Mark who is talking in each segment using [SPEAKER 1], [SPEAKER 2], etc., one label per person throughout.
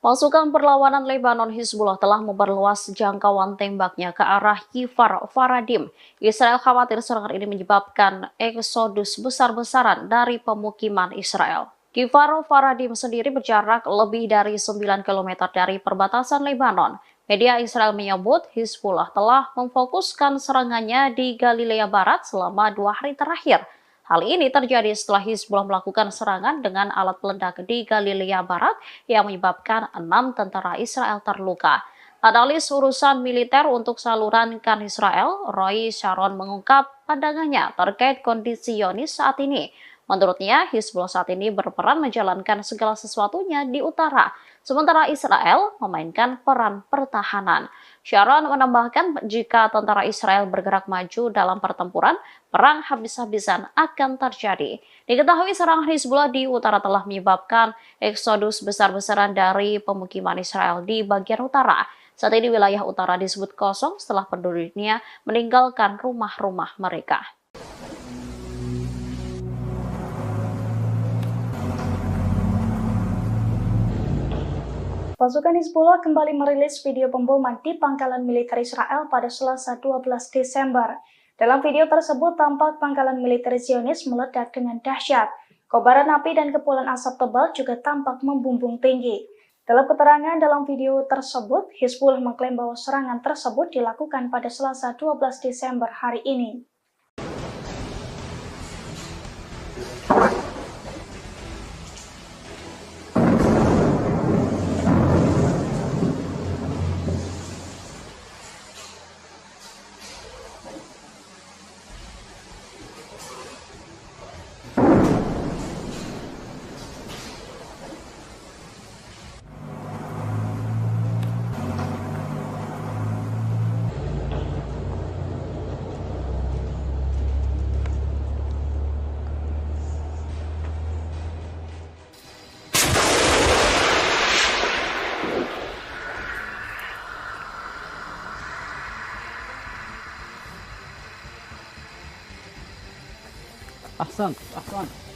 [SPEAKER 1] Pasukan perlawanan Lebanon Hizbullah telah memperluas jangkauan tembaknya ke arah Kifar Faradim. Israel khawatir serangan ini menyebabkan eksodus besar-besaran dari pemukiman Israel. Kifar Faradim sendiri berjarak lebih dari 9 km dari perbatasan Lebanon. Media Israel menyebut Hizbullah telah memfokuskan serangannya di Galilea Barat selama 2 hari terakhir. Hal ini terjadi setelah Hizbullah melakukan serangan dengan alat peledak di Galilea Barat yang menyebabkan 6 tentara Israel terluka. Analis urusan militer untuk saluran KAN Israel, Roy Sharon mengungkap pandangannya terkait kondisi Zionis saat ini. Menurutnya, Hizbullah saat ini berperan menjalankan segala sesuatunya di utara, sementara Israel memainkan peran pertahanan. Sharon menambahkan jika tentara Israel bergerak maju dalam pertempuran, perang habis-habisan akan terjadi. Diketahui serangan Hizbullah di utara telah menyebabkan eksodus besar-besaran dari pemukiman Israel di bagian utara. Saat ini wilayah utara disebut kosong setelah penduduknya meninggalkan rumah-rumah mereka.
[SPEAKER 2] Pasukan Hizbullah kembali merilis video pemboman di pangkalan militer Israel pada Selasa 12 Desember. Dalam video tersebut tampak pangkalan militer Zionis meledak dengan dahsyat. Kobaran api dan kepulan asap tebal juga tampak membumbung tinggi. Dalam keterangan dalam video tersebut, Hizbullah mengklaim bahwa serangan tersebut dilakukan pada Selasa 12 Desember hari ini.
[SPEAKER 3] أحسنت أحسنت.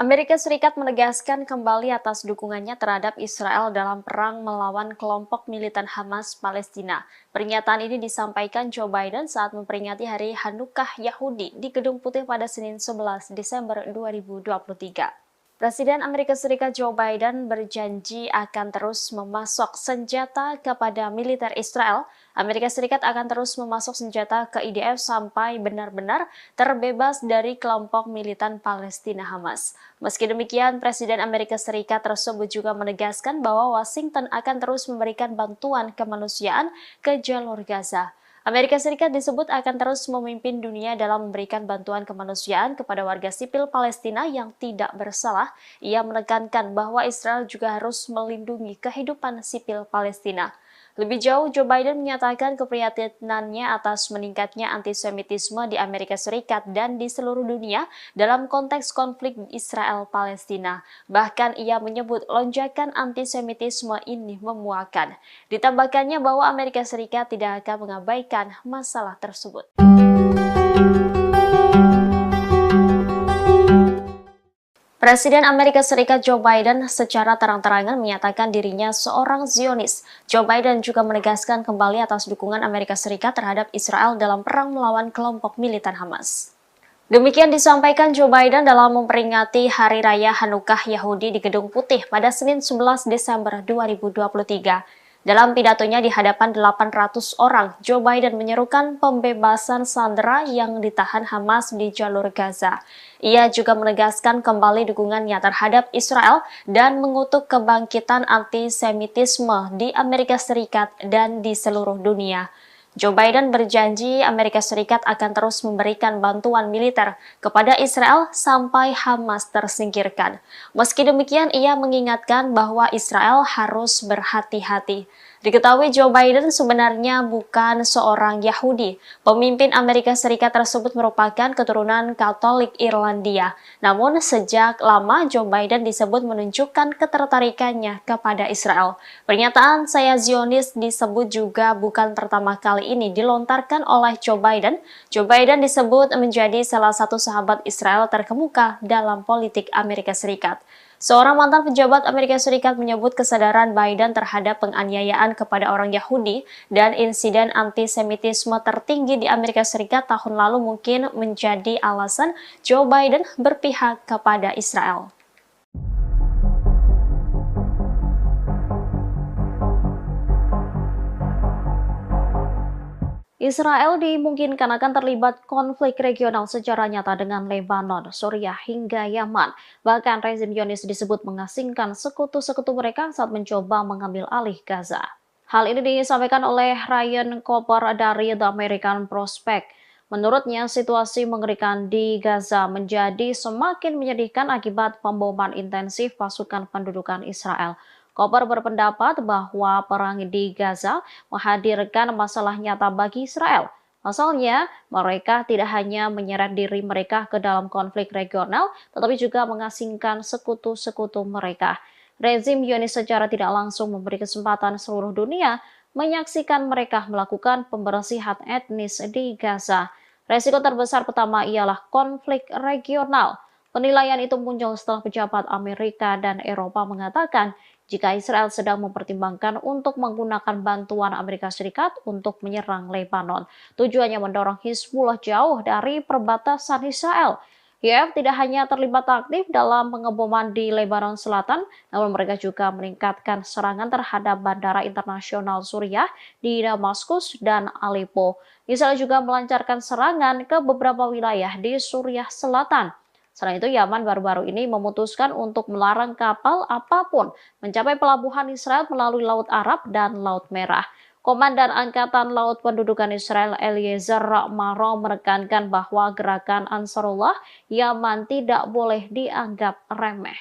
[SPEAKER 1] Amerika Serikat menegaskan kembali atas dukungannya terhadap Israel dalam perang melawan kelompok militan Hamas Palestina. Pernyataan ini disampaikan Joe Biden saat memperingati Hari Hanukkah Yahudi di Gedung Putih pada Senin 11 Desember 2023. Presiden Amerika Serikat Joe Biden berjanji akan terus memasok senjata kepada militer Israel. Amerika Serikat akan terus memasok senjata ke IDF sampai benar-benar terbebas dari kelompok militan Palestina Hamas. Meski demikian, Presiden Amerika Serikat tersebut juga menegaskan bahwa Washington akan terus memberikan bantuan kemanusiaan ke jalur Gaza. Amerika Serikat disebut akan terus memimpin dunia dalam memberikan bantuan kemanusiaan kepada warga sipil Palestina yang tidak bersalah. Ia menekankan bahwa Israel juga harus melindungi kehidupan sipil Palestina. Lebih jauh, Joe Biden menyatakan keprihatinannya atas meningkatnya antisemitisme di Amerika Serikat dan di seluruh dunia dalam konteks konflik Israel-Palestina. Bahkan ia menyebut lonjakan antisemitisme ini memuakan. Ditambahkannya bahwa Amerika Serikat tidak akan mengabaikan masalah tersebut. Presiden Amerika Serikat Joe Biden secara terang-terangan menyatakan dirinya seorang Zionis. Joe Biden juga menegaskan kembali atas dukungan Amerika Serikat terhadap Israel dalam perang melawan kelompok militan Hamas. Demikian disampaikan Joe Biden dalam memperingati Hari Raya Hanukkah Yahudi di Gedung Putih pada Senin 11 Desember 2023. Dalam pidatonya di hadapan 800 orang, Joe Biden menyerukan pembebasan sandera yang ditahan Hamas di jalur Gaza. Ia juga menegaskan kembali dukungannya terhadap Israel dan mengutuk kebangkitan antisemitisme di Amerika Serikat dan di seluruh dunia. Joe Biden berjanji Amerika Serikat akan terus memberikan bantuan militer kepada Israel sampai Hamas tersingkirkan. Meski demikian, ia mengingatkan bahwa Israel harus berhati-hati. Diketahui Joe Biden sebenarnya bukan seorang Yahudi. Pemimpin Amerika Serikat tersebut merupakan keturunan Katolik Irlandia. Namun sejak lama Joe Biden disebut menunjukkan ketertarikannya kepada Israel. Pernyataan "saya Zionis" disebut juga bukan pertama kali ini dilontarkan oleh Joe Biden. Joe Biden disebut menjadi salah satu sahabat Israel terkemuka dalam politik Amerika Serikat. Seorang mantan pejabat Amerika Serikat menyebut kesadaran Biden terhadap penganiayaan kepada orang Yahudi dan insiden antisemitisme tertinggi di Amerika Serikat tahun lalu mungkin menjadi alasan Joe Biden berpihak kepada Israel. Israel dimungkinkan akan terlibat konflik regional secara nyata dengan Lebanon, Suriah, hingga Yaman. Bahkan rezim Zionis disebut mengasingkan sekutu-sekutu mereka saat mencoba mengambil alih Gaza. Hal ini disampaikan oleh Ryan Cooper dari The American Prospect. Menurutnya, situasi mengerikan di Gaza menjadi semakin menyedihkan akibat pemboman intensif pasukan pendudukan Israel. Cooper berpendapat bahwa perang di Gaza menghadirkan masalah nyata bagi Israel. Pasalnya, mereka tidak hanya menyeret diri mereka ke dalam konflik regional, tetapi juga mengasingkan sekutu-sekutu mereka. Rezim Zionis secara tidak langsung memberi kesempatan seluruh dunia menyaksikan mereka melakukan pembersihan etnis di Gaza. Resiko terbesar pertama ialah konflik regional. Penilaian itu muncul setelah pejabat Amerika dan Eropa mengatakan jika Israel sedang mempertimbangkan untuk menggunakan bantuan Amerika Serikat untuk menyerang Lebanon. Tujuannya mendorong Hizbullah jauh dari perbatasan Israel. YF tidak hanya terlibat aktif dalam pengeboman di Lebanon Selatan, namun mereka juga meningkatkan serangan terhadap bandara internasional Suriah di Damaskus dan Aleppo. Israel juga melancarkan serangan ke beberapa wilayah di Suriah Selatan. Selain itu, Yaman baru-baru ini memutuskan untuk melarang kapal apapun mencapai pelabuhan Israel melalui Laut Arab dan Laut Merah. Komandan Angkatan Laut Pendudukan Israel Eliezer Maro menekankan bahwa gerakan Ansarullah Yaman tidak boleh dianggap remeh.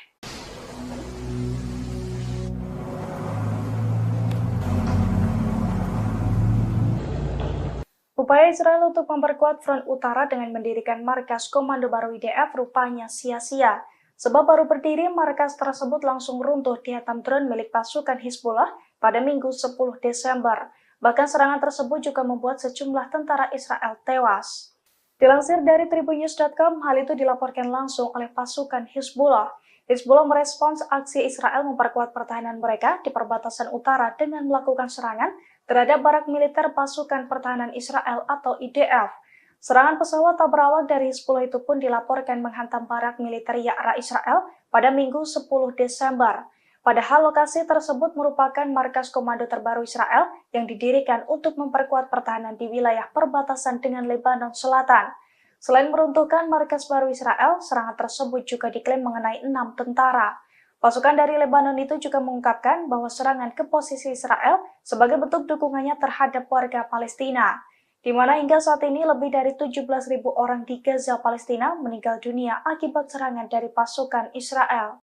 [SPEAKER 2] Upaya Israel untuk memperkuat front utara dengan mendirikan markas komando baru IDF rupanya sia-sia. Sebab baru berdiri, markas tersebut langsung runtuh dihantam drone milik pasukan Hizbullah pada Minggu 10 Desember. Bahkan serangan tersebut juga membuat sejumlah tentara Israel tewas. Dilansir dari tribunnews.com, hal itu dilaporkan langsung oleh pasukan Hizbullah. Hizbullah merespons aksi Israel memperkuat pertahanan mereka di perbatasan utara dengan melakukan serangan terhadap barak militer pasukan pertahanan Israel atau IDF. Serangan pesawat tak berawak dari Hizbullah itu pun dilaporkan menghantam barak militer Ya'ra Israel pada Minggu 10 Desember. Padahal lokasi tersebut merupakan markas komando terbaru Israel yang didirikan untuk memperkuat pertahanan di wilayah perbatasan dengan Lebanon Selatan. Selain meruntuhkan markas baru Israel, serangan tersebut juga diklaim mengenai 6 tentara. Pasukan dari Lebanon itu juga mengungkapkan bahwa serangan ke posisi Israel sebagai bentuk dukungannya terhadap warga Palestina, di mana hingga saat ini lebih dari 17.000 orang di Gaza, Palestina meninggal dunia akibat serangan dari pasukan Israel.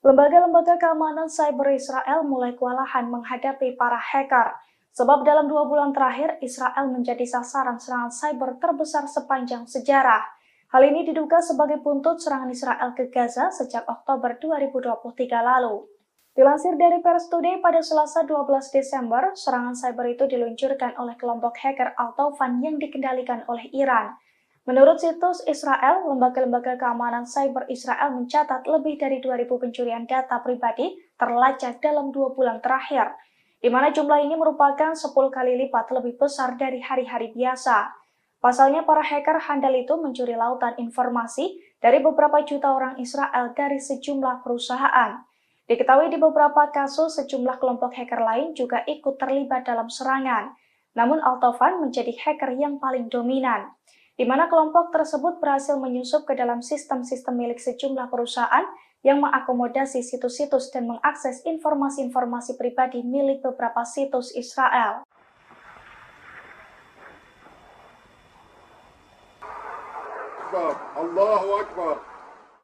[SPEAKER 2] Lembaga-lembaga keamanan cyber Israel mulai kewalahan menghadapi para hacker. Sebab dalam 2 bulan terakhir, Israel menjadi sasaran serangan cyber terbesar sepanjang sejarah. Hal ini diduga sebagai buntut serangan Israel ke Gaza sejak Oktober 2023 lalu. Dilansir dari Pers Today pada Selasa 12 Desember, serangan cyber itu diluncurkan oleh kelompok hacker Al-Taufan yang dikendalikan oleh Iran. Menurut situs Israel, lembaga-lembaga keamanan cyber Israel mencatat lebih dari 2.000 pencurian data pribadi terlacak dalam 2 bulan terakhir, di mana jumlah ini merupakan 10 kali lipat lebih besar dari hari-hari biasa. Pasalnya, para hacker handal itu mencuri lautan informasi dari beberapa juta orang Israel dari sejumlah perusahaan. Diketahui di beberapa kasus sejumlah kelompok hacker lain juga ikut terlibat dalam serangan. Namun Altovan menjadi hacker yang paling dominan, di mana kelompok tersebut berhasil menyusup ke dalam sistem-sistem milik sejumlah perusahaan yang mengakomodasi situs-situs dan mengakses informasi-informasi pribadi milik beberapa situs Israel.
[SPEAKER 4] Allahu Akbar.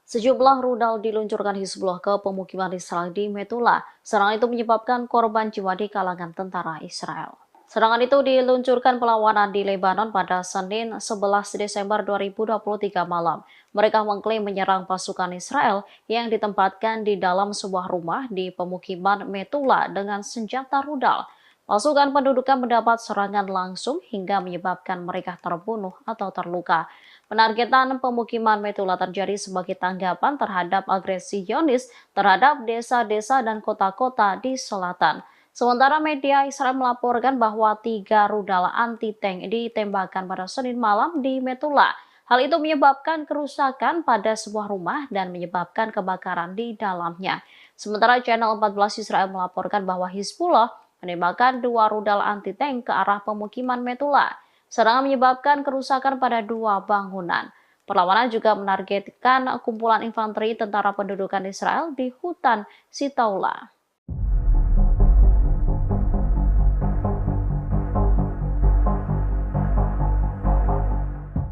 [SPEAKER 1] Sejumlah rudal diluncurkan Hizbullah ke pemukiman Israel di Metula. Serangan itu menyebabkan korban jiwa di kalangan tentara Israel. Serangan itu diluncurkan perlawanan di Lebanon pada Senin 11 Desember 2023 malam. Mereka mengklaim menyerang pasukan Israel yang ditempatkan di dalam sebuah rumah di pemukiman Metula dengan senjata rudal. Pasukan pendudukan mendapat serangan langsung hingga menyebabkan mereka terbunuh atau terluka. Penargetan pemukiman Metula terjadi sebagai tanggapan terhadap agresi Zionis terhadap desa-desa dan kota-kota di selatan. Sementara media Israel melaporkan bahwa 3 rudal anti-tank ditembakkan pada Senin malam di Metula. Hal itu menyebabkan kerusakan pada sebuah rumah dan menyebabkan kebakaran di dalamnya. Sementara Channel 14 Israel melaporkan bahwa Hizbullah menembakkan 2 rudal anti-tank ke arah pemukiman Metula. Serangan menyebabkan kerusakan pada 2 bangunan. Perlawanan juga menargetkan kumpulan infanteri tentara pendudukan Israel di hutan Sitaula.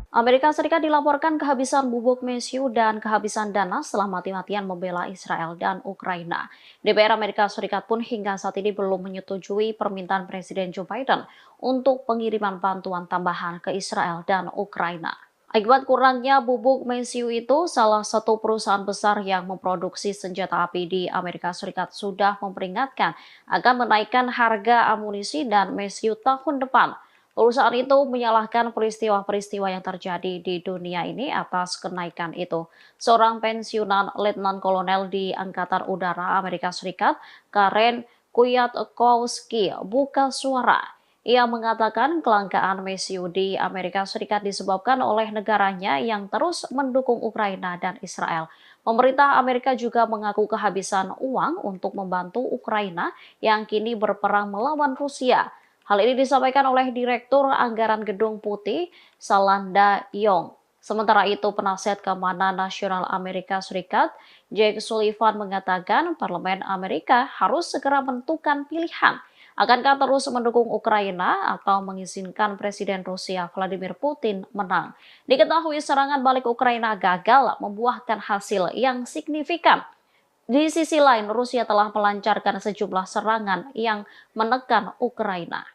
[SPEAKER 1] Amerika Serikat dilaporkan kehabisan bubuk mesiu dan kehabisan dana setelah mati-matian membela Israel dan Ukraina. DPR Amerika Serikat pun hingga saat ini belum menyetujui permintaan Presiden Joe Biden untuk pengiriman bantuan tambahan ke Israel dan Ukraina. Akibat kurangnya bubuk mesiu itu, salah satu perusahaan besar yang memproduksi senjata api di Amerika Serikat sudah memperingatkan akan menaikkan harga amunisi dan mesiu tahun depan. Perusahaan itu menyalahkan peristiwa-peristiwa yang terjadi di dunia ini atas kenaikan itu. Seorang pensiunan Letnan Kolonel di Angkatan Udara Amerika Serikat, Karen Kwiatkowski, buka suara. Ia mengatakan kelangkaan mesiu di Amerika Serikat disebabkan oleh negaranya yang terus mendukung Ukraina dan Israel. Pemerintah Amerika juga mengaku kehabisan uang untuk membantu Ukraina yang kini berperang melawan Rusia. Hal ini disampaikan oleh Direktur Anggaran Gedung Putih, Salanda Yong. Sementara itu, penasihat keamanan nasional Amerika Serikat, Jake Sullivan mengatakan Parlemen Amerika harus segera menentukan pilihan. Akankah terus mendukung Ukraina atau mengizinkan Presiden Rusia Vladimir Putin menang? Diketahui serangan balik Ukraina gagal membuahkan hasil yang signifikan. Di sisi lain, Rusia telah melancarkan sejumlah serangan yang menekan Ukraina.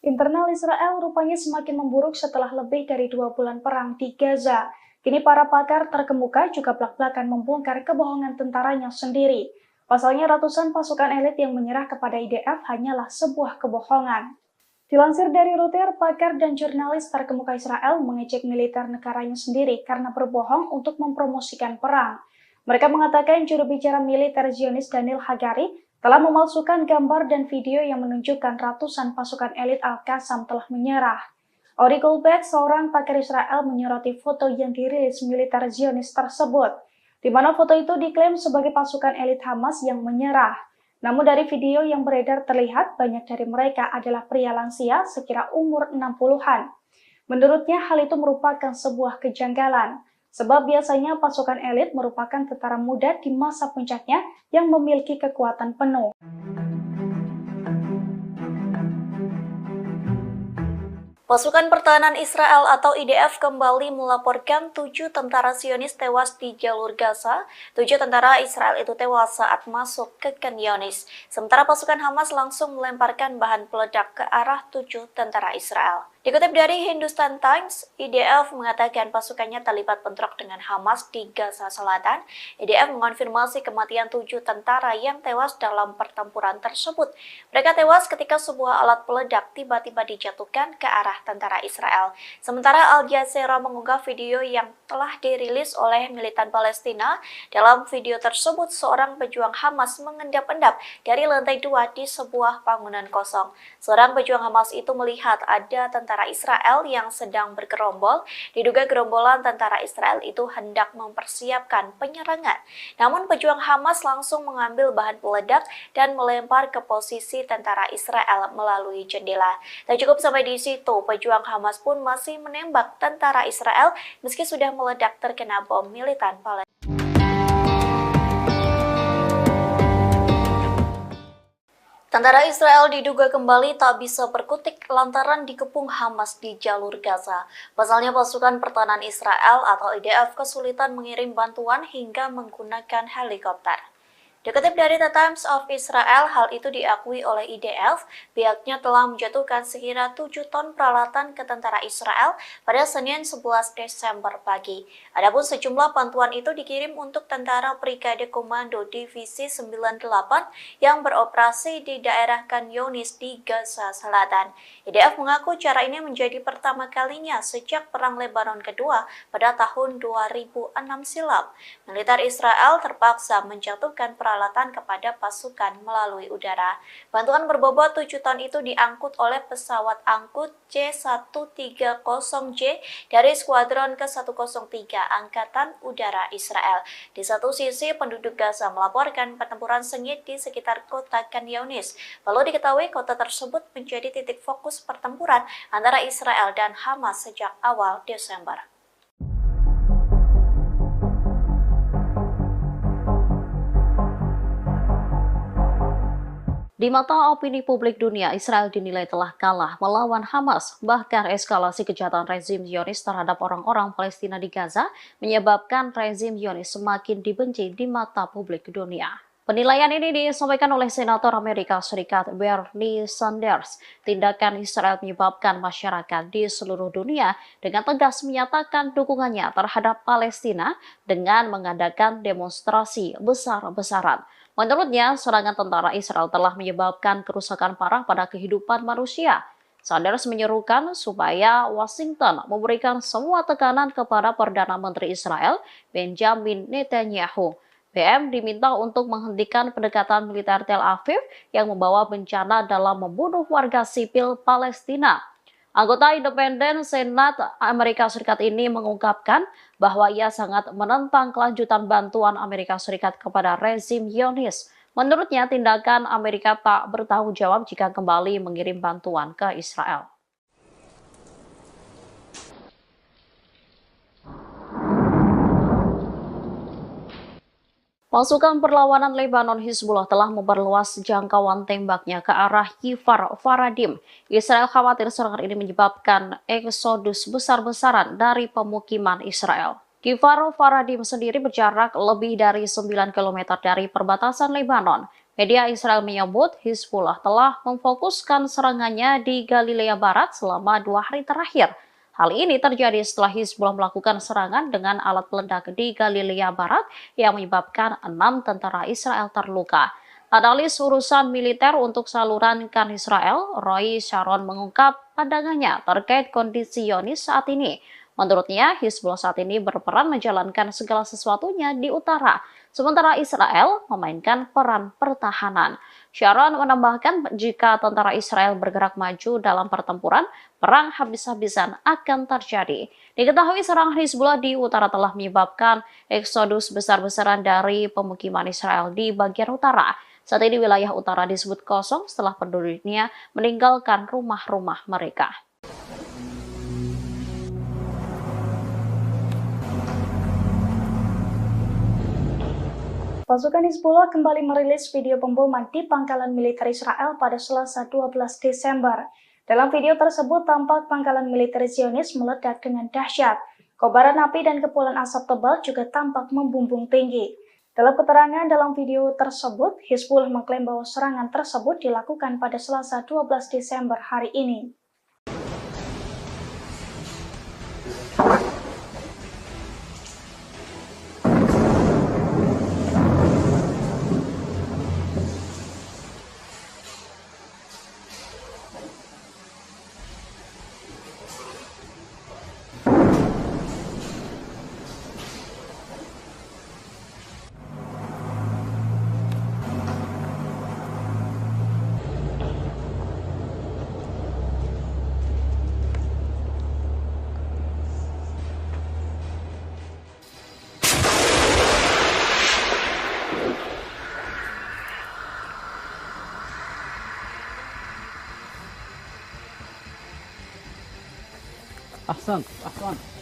[SPEAKER 2] Internal Israel rupanya semakin memburuk setelah lebih dari 2 bulan perang di Gaza. Kini para pakar terkemuka juga belak-belakan membongkar kebohongan tentaranya sendiri. Pasalnya ratusan pasukan elit yang menyerah kepada IDF hanyalah sebuah kebohongan. Dilansir dari Reuters, pakar dan jurnalis terkemuka Israel mengejek militer negaranya sendiri karena berbohong untuk mempromosikan perang. Mereka mengatakan juru bicara militer Zionis Daniel Hagari telah memalsukan gambar dan video yang menunjukkan ratusan pasukan elit Al-Qassam telah menyerah. Ori Goldberg, seorang pakar Israel, menyoroti foto yang dirilis militer Zionis tersebut, di mana foto itu diklaim sebagai pasukan elit Hamas yang menyerah. Namun dari video yang beredar terlihat banyak dari mereka adalah pria lansia sekira umur 60-an. Menurutnya hal itu merupakan sebuah kejanggalan, sebab biasanya pasukan elit merupakan tentara muda di masa puncaknya yang memiliki kekuatan penuh.
[SPEAKER 5] Pasukan Pertahanan Israel atau IDF kembali melaporkan 7 tentara Zionis tewas di jalur Gaza. 7 tentara Israel itu tewas saat masuk ke Khan Younis. Sementara pasukan Hamas langsung melemparkan bahan peledak ke arah 7 tentara Israel. Dikutip dari Hindustan Times, IDF mengatakan pasukannya terlibat bentrok dengan Hamas di Gaza Selatan. IDF mengonfirmasi kematian 7 tentara yang tewas dalam pertempuran tersebut. Mereka tewas ketika sebuah alat peledak tiba-tiba dijatuhkan ke arah tentara Israel. Sementara Al Jazeera mengunggah video yang telah dirilis oleh militan Palestina. Dalam video tersebut, seorang pejuang Hamas mengendap-endap dari lantai 2 di sebuah bangunan kosong. Seorang pejuang Hamas itu melihat ada tentara Israel yang sedang bergerombol. Diduga gerombolan tentara Israel itu hendak mempersiapkan penyerangan. Namun pejuang Hamas langsung mengambil bahan peledak dan melempar ke posisi tentara Israel melalui jendela. Tak cukup sampai di situ, pejuang Hamas pun masih menembak tentara Israel meski sudah meledak terkena bom militan Palestina. Tentara Israel diduga kembali tak bisa berkutik lantaran dikepung Hamas di jalur Gaza. Pasalnya pasukan pertahanan Israel atau IDF kesulitan mengirim bantuan hingga menggunakan helikopter. Dikutip dari The Times of Israel, hal itu diakui oleh IDF. Pihaknya telah menjatuhkan sekira 7 ton peralatan ke tentara Israel pada Senin 11 Desember pagi. Adapun sejumlah bantuan itu dikirim untuk tentara Brigade Komando Divisi 98 yang beroperasi di daerah Khan Younis di Gaza Selatan. IDF mengaku cara ini menjadi pertama kalinya sejak Perang Lebanon Kedua pada tahun 2006 silam. Militer Israel terpaksa menjatuhkan peralatan kepada pasukan melalui udara. Bantuan berbobot 7 ton itu diangkut oleh pesawat angkut C-130J dari Skuadron ke-103 Angkatan Udara Israel. Di satu sisi, penduduk Gaza melaporkan pertempuran sengit di sekitar kota Khan Younis. Perlu diketahui kota tersebut menjadi titik fokus pertempuran antara Israel dan Hamas sejak awal Desember.
[SPEAKER 1] Di mata opini publik dunia, Israel dinilai telah kalah melawan Hamas. Bahkan eskalasi kejahatan rezim Zionis terhadap orang-orang Palestina di Gaza menyebabkan rezim Zionis semakin dibenci di mata publik dunia. Penilaian ini disampaikan oleh Senator Amerika Serikat Bernie Sanders. Tindakan Israel menyebabkan masyarakat di seluruh dunia dengan tegas menyatakan dukungannya terhadap Palestina dengan mengadakan demonstrasi besar-besaran. Menurutnya, serangan tentara Israel telah menyebabkan kerusakan parah pada kehidupan manusia. Sanders menyerukan supaya Washington memberikan semua tekanan kepada Perdana Menteri Israel, Benjamin Netanyahu. BM diminta untuk menghentikan pendekatan militer Tel Aviv yang membawa bencana dalam membunuh warga sipil Palestina. Anggota independen Senat Amerika Serikat ini mengungkapkan bahwa ia sangat menentang kelanjutan bantuan Amerika Serikat kepada rezim Zionis. Menurutnya, tindakan Amerika tak bertanggung jawab jika kembali mengirim bantuan ke Israel. Pasukan perlawanan Lebanon Hizbullah telah memperluas jangkauan tembaknya ke arah Kfar Faradim. Israel khawatir serangan ini menyebabkan eksodus besar-besaran dari pemukiman Israel. Kfar Faradim sendiri berjarak lebih dari 9 km dari perbatasan Lebanon. Media Israel menyebut Hizbullah telah memfokuskan serangannya di Galilea Barat selama 2 hari terakhir. Hal ini terjadi setelah Hizbullah melakukan serangan dengan alat peledak di Galilea Barat yang menyebabkan 6 tentara Israel terluka. Analis urusan militer untuk saluran Khan Israel, Roy Sharon mengungkap pandangannya terkait kondisi Zionis saat ini. Menurutnya, Hizbullah saat ini berperan menjalankan segala sesuatunya di utara, sementara Israel memainkan peran pertahanan. Sharon menambahkan jika tentara Israel bergerak maju dalam pertempuran, perang habis-habisan akan terjadi. Diketahui serangan Hizbullah di utara telah menyebabkan eksodus besar-besaran dari pemukiman Israel di bagian utara. Saat ini wilayah utara disebut kosong setelah penduduknya meninggalkan rumah-rumah mereka.
[SPEAKER 2] Pasukan Hizbullah kembali merilis video pemboman di pangkalan militer Israel pada Selasa 12 Desember. Dalam video tersebut tampak pangkalan militer Zionis meledak dengan dahsyat. Kobaran api dan kepulan asap tebal juga tampak membumbung tinggi. Dalam keterangan dalam video tersebut, Hizbullah mengklaim bahwa serangan tersebut dilakukan pada Selasa 12 Desember hari ini.
[SPEAKER 3] أحسنت أحسنت.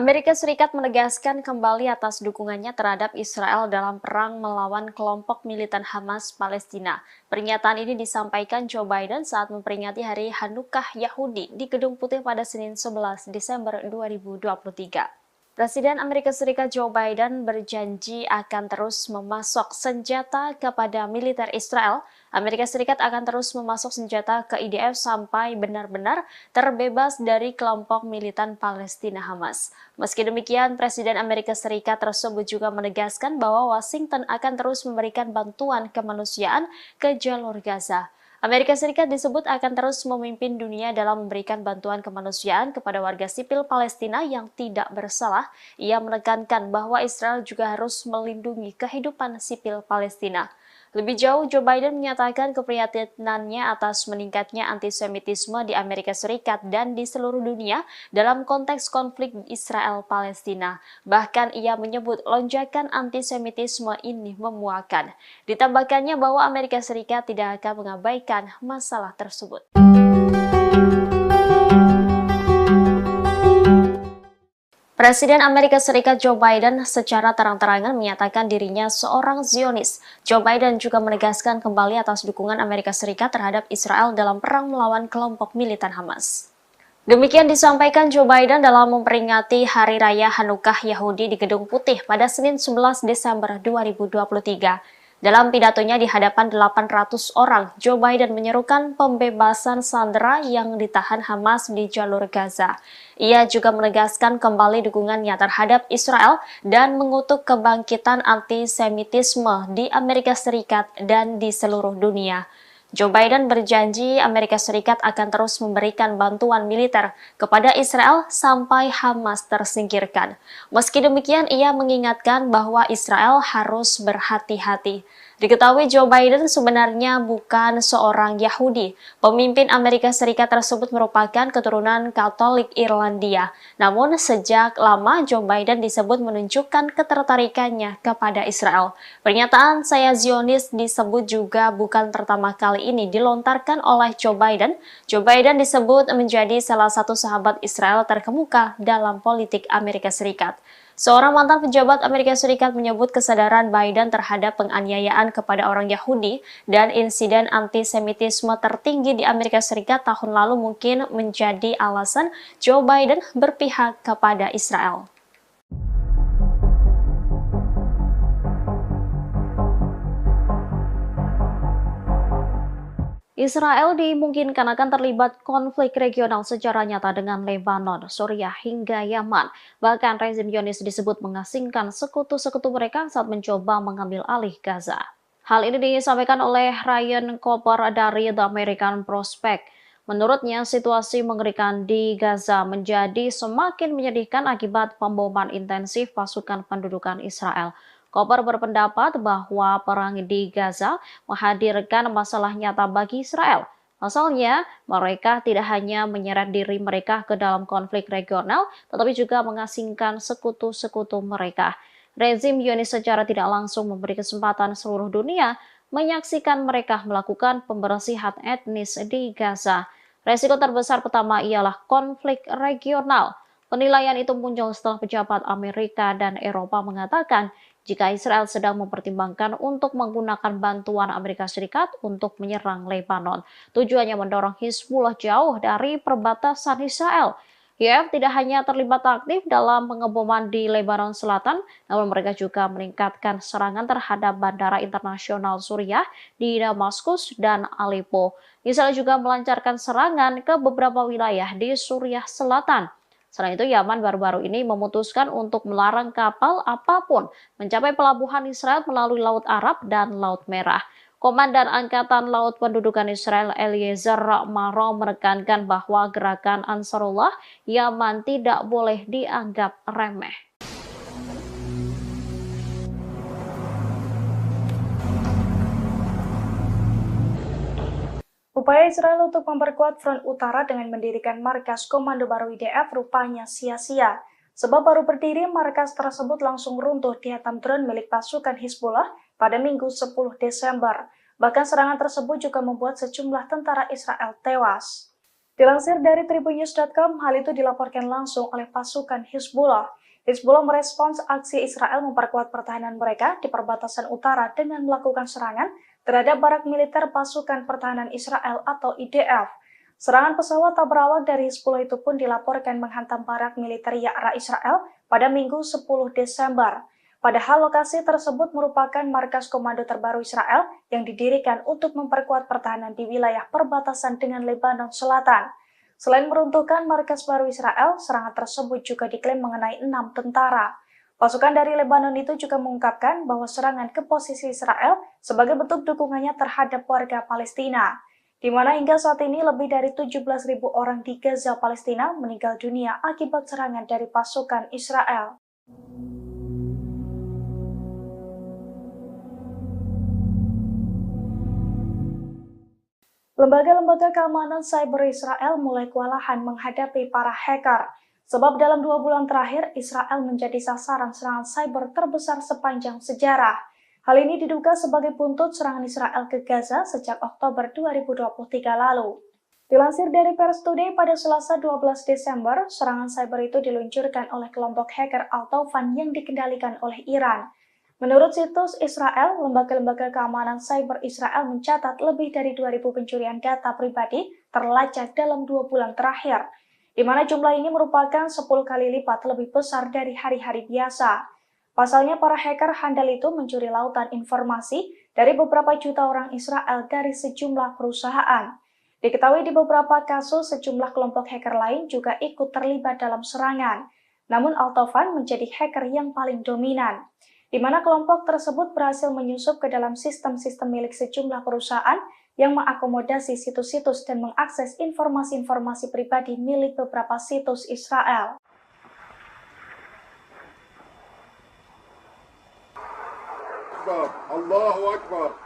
[SPEAKER 1] Amerika Serikat menegaskan kembali atas dukungannya terhadap Israel dalam perang melawan kelompok militan Hamas Palestina. Pernyataan ini disampaikan Joe Biden saat memperingati Hari Hanukkah Yahudi di Gedung Putih pada Senin 11 Desember 2023. Presiden Amerika Serikat Joe Biden berjanji akan terus memasok senjata kepada militer Israel. Amerika Serikat akan terus memasok senjata ke IDF sampai benar-benar terbebas dari kelompok militan Palestina Hamas. Meski demikian, Presiden Amerika Serikat tersebut juga menegaskan bahwa Washington akan terus memberikan bantuan kemanusiaan ke jalur Gaza. Amerika Serikat disebut akan terus memimpin dunia dalam memberikan bantuan kemanusiaan kepada warga sipil Palestina yang tidak bersalah. Ia menekankan bahwa Israel juga harus melindungi kehidupan sipil Palestina. Lebih jauh, Joe Biden menyatakan keprihatinannya atas meningkatnya antisemitisme di Amerika Serikat dan di seluruh dunia dalam konteks konflik Israel-Palestina. Bahkan ia menyebut lonjakan antisemitisme ini memuakan. Ditambahkannya bahwa Amerika Serikat tidak akan mengabaikan masalah tersebut. Presiden Amerika Serikat Joe Biden secara terang-terangan menyatakan dirinya seorang Zionis. Joe Biden juga menegaskan kembali atas dukungan Amerika Serikat terhadap Israel dalam perang melawan kelompok militan Hamas. Demikian disampaikan Joe Biden dalam memperingati Hari Raya Hanukkah Yahudi di Gedung Putih pada Senin 11 Desember 2023. Dalam pidatonya di hadapan 800 orang, Joe Biden menyerukan pembebasan sandera yang ditahan Hamas di jalur Gaza. Ia juga menegaskan kembali dukungannya terhadap Israel dan mengutuk kebangkitan antisemitisme di Amerika Serikat dan di seluruh dunia. Joe Biden berjanji Amerika Serikat akan terus memberikan bantuan militer kepada Israel sampai Hamas tersingkirkan. Meski demikian, ia mengingatkan bahwa Israel harus berhati-hati. Diketahui Joe Biden sebenarnya bukan seorang Yahudi. Pemimpin Amerika Serikat tersebut merupakan keturunan Katolik Irlandia. Namun sejak lama Joe Biden disebut menunjukkan ketertarikannya kepada Israel. Pernyataan "saya Zionis" disebut juga bukan pertama kali ini dilontarkan oleh Joe Biden. Joe Biden disebut menjadi salah satu sahabat Israel terkemuka dalam politik Amerika Serikat. Seorang mantan pejabat Amerika Serikat menyebut kesadaran Biden terhadap penganiayaan kepada orang Yahudi dan insiden antisemitisme tertinggi di Amerika Serikat tahun lalu mungkin menjadi alasan Joe Biden berpihak kepada Israel. Israel dimungkinkan akan terlibat konflik regional secara nyata dengan Lebanon, Suriah hingga Yaman. Bahkan rezim Zionis disebut mengasingkan sekutu-sekutu mereka saat mencoba mengambil alih Gaza. Hal ini disampaikan oleh Ryan Cooper dari The American Prospect. Menurutnya, situasi mengerikan di Gaza menjadi semakin menyedihkan akibat pemboman intensif pasukan pendudukan Israel. Cooper berpendapat bahwa perang di Gaza menghadirkan masalah nyata bagi Israel. Pasalnya, mereka tidak hanya menyeret diri mereka ke dalam konflik regional, tetapi juga mengasingkan sekutu-sekutu mereka. Rezim Zionis secara tidak langsung memberi kesempatan seluruh dunia menyaksikan mereka melakukan pembersihan etnis di Gaza. Resiko terbesar pertama ialah konflik regional. Penilaian itu muncul setelah pejabat Amerika dan Eropa mengatakan jika Israel sedang mempertimbangkan untuk menggunakan bantuan Amerika Serikat untuk menyerang Lebanon. Tujuannya mendorong Hizbullah jauh dari perbatasan Israel. IDF tidak hanya terlibat aktif dalam pengeboman di Lebanon Selatan, namun mereka juga meningkatkan serangan terhadap bandara internasional Suriah di Damaskus dan Aleppo. Israel juga melancarkan serangan ke beberapa wilayah di Suriah Selatan. Selain itu, Yaman baru-baru ini memutuskan untuk melarang kapal apapun mencapai pelabuhan Israel melalui Laut Arab dan Laut Merah. Komandan Angkatan Laut Pendudukan Israel Eliezer Maro menekankan bahwa gerakan Ansarullah Yaman tidak boleh dianggap remeh.
[SPEAKER 2] Upaya Israel untuk memperkuat front utara dengan mendirikan markas komando baru IDF rupanya sia-sia. Sebab baru berdiri, markas tersebut langsung runtuh dihantam drone milik pasukan Hizbullah pada Minggu 10 Desember. Bahkan serangan tersebut juga membuat sejumlah tentara Israel tewas. Dilansir dari tribunnews.com, hal itu dilaporkan langsung oleh pasukan Hizbullah. Hizbullah merespons aksi Israel memperkuat pertahanan mereka di perbatasan utara dengan melakukan serangan terhadap barak militer pasukan pertahanan Israel atau IDF. Serangan pesawat tak berawak dari Hizbullah itu pun dilaporkan menghantam barak militer Ya'ra Israel pada Minggu 10 Desember. Padahal lokasi tersebut merupakan markas komando terbaru Israel yang didirikan untuk memperkuat pertahanan di wilayah perbatasan dengan Lebanon Selatan. Selain meruntuhkan markas baru Israel, serangan tersebut juga diklaim mengenai 6 tentara. Pasukan dari Lebanon itu juga mengungkapkan bahwa serangan ke posisi Israel sebagai bentuk dukungannya terhadap warga Palestina, di mana hingga saat ini lebih dari 17.000 orang di Gaza, Palestina meninggal dunia akibat serangan dari pasukan Israel. Lembaga-lembaga keamanan cyber Israel mulai kewalahan menghadapi para hacker. Sebab dalam 2 bulan terakhir, Israel menjadi sasaran serangan cyber terbesar sepanjang sejarah. Hal ini diduga sebagai buntut serangan Israel ke Gaza sejak Oktober 2023 lalu. Dilansir dari Pers Today pada Selasa 12 Desember, serangan cyber itu diluncurkan oleh kelompok hacker Al-Taufan yang dikendalikan oleh Iran. Menurut situs Israel, lembaga-lembaga keamanan cyber Israel mencatat lebih dari 2.000 pencurian data pribadi terlacak dalam 2 bulan terakhir, di mana jumlah ini merupakan 10 kali lipat lebih besar dari hari-hari biasa. Pasalnya, para hacker handal itu mencuri lautan informasi dari beberapa juta orang Israel dari sejumlah perusahaan. Diketahui di beberapa kasus, sejumlah kelompok hacker lain juga ikut terlibat dalam serangan. Namun Al-Taufan menjadi hacker yang paling dominan, di mana kelompok tersebut berhasil menyusup ke dalam sistem-sistem milik sejumlah perusahaan yang mengakomodasi situs-situs dan mengakses informasi-informasi pribadi milik beberapa situs Israel.
[SPEAKER 4] Allahu Akbar.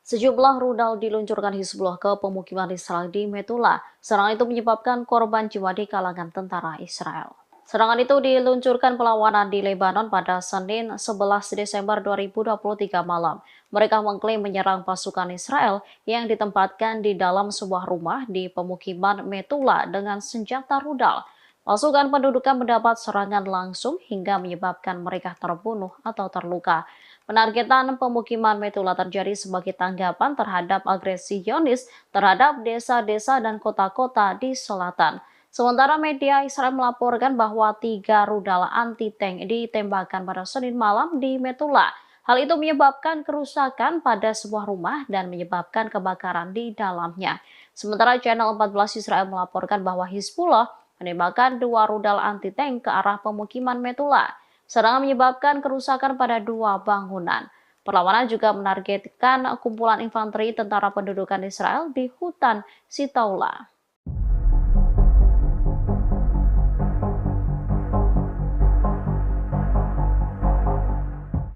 [SPEAKER 1] Sejumlah rudal diluncurkan Hizbullah ke pemukiman Israel di Metula. Serangan itu menyebabkan korban jiwa di kalangan tentara Israel. Serangan itu diluncurkan perlawanan di Lebanon pada Senin 11 Desember 2023 malam. Mereka mengklaim menyerang pasukan Israel yang ditempatkan di dalam sebuah rumah di pemukiman Metula dengan senjata rudal. Pasukan pendudukan mendapat serangan langsung hingga menyebabkan mereka terbunuh atau terluka. Penargetan pemukiman Metula terjadi sebagai tanggapan terhadap agresi Zionis terhadap desa-desa dan kota-kota di selatan. Sementara media Israel melaporkan bahwa 3 rudal anti-tank ditembakkan pada Senin malam di Metula. Hal itu menyebabkan kerusakan pada sebuah rumah dan menyebabkan kebakaran di dalamnya. Sementara Channel 14 Israel melaporkan bahwa Hizbullah menembakkan 2 rudal anti-tank ke arah pemukiman Metula. Serangan menyebabkan kerusakan pada 2 bangunan. Perlawanan juga menargetkan kumpulan infanteri tentara pendudukan Israel di hutan Sitaula.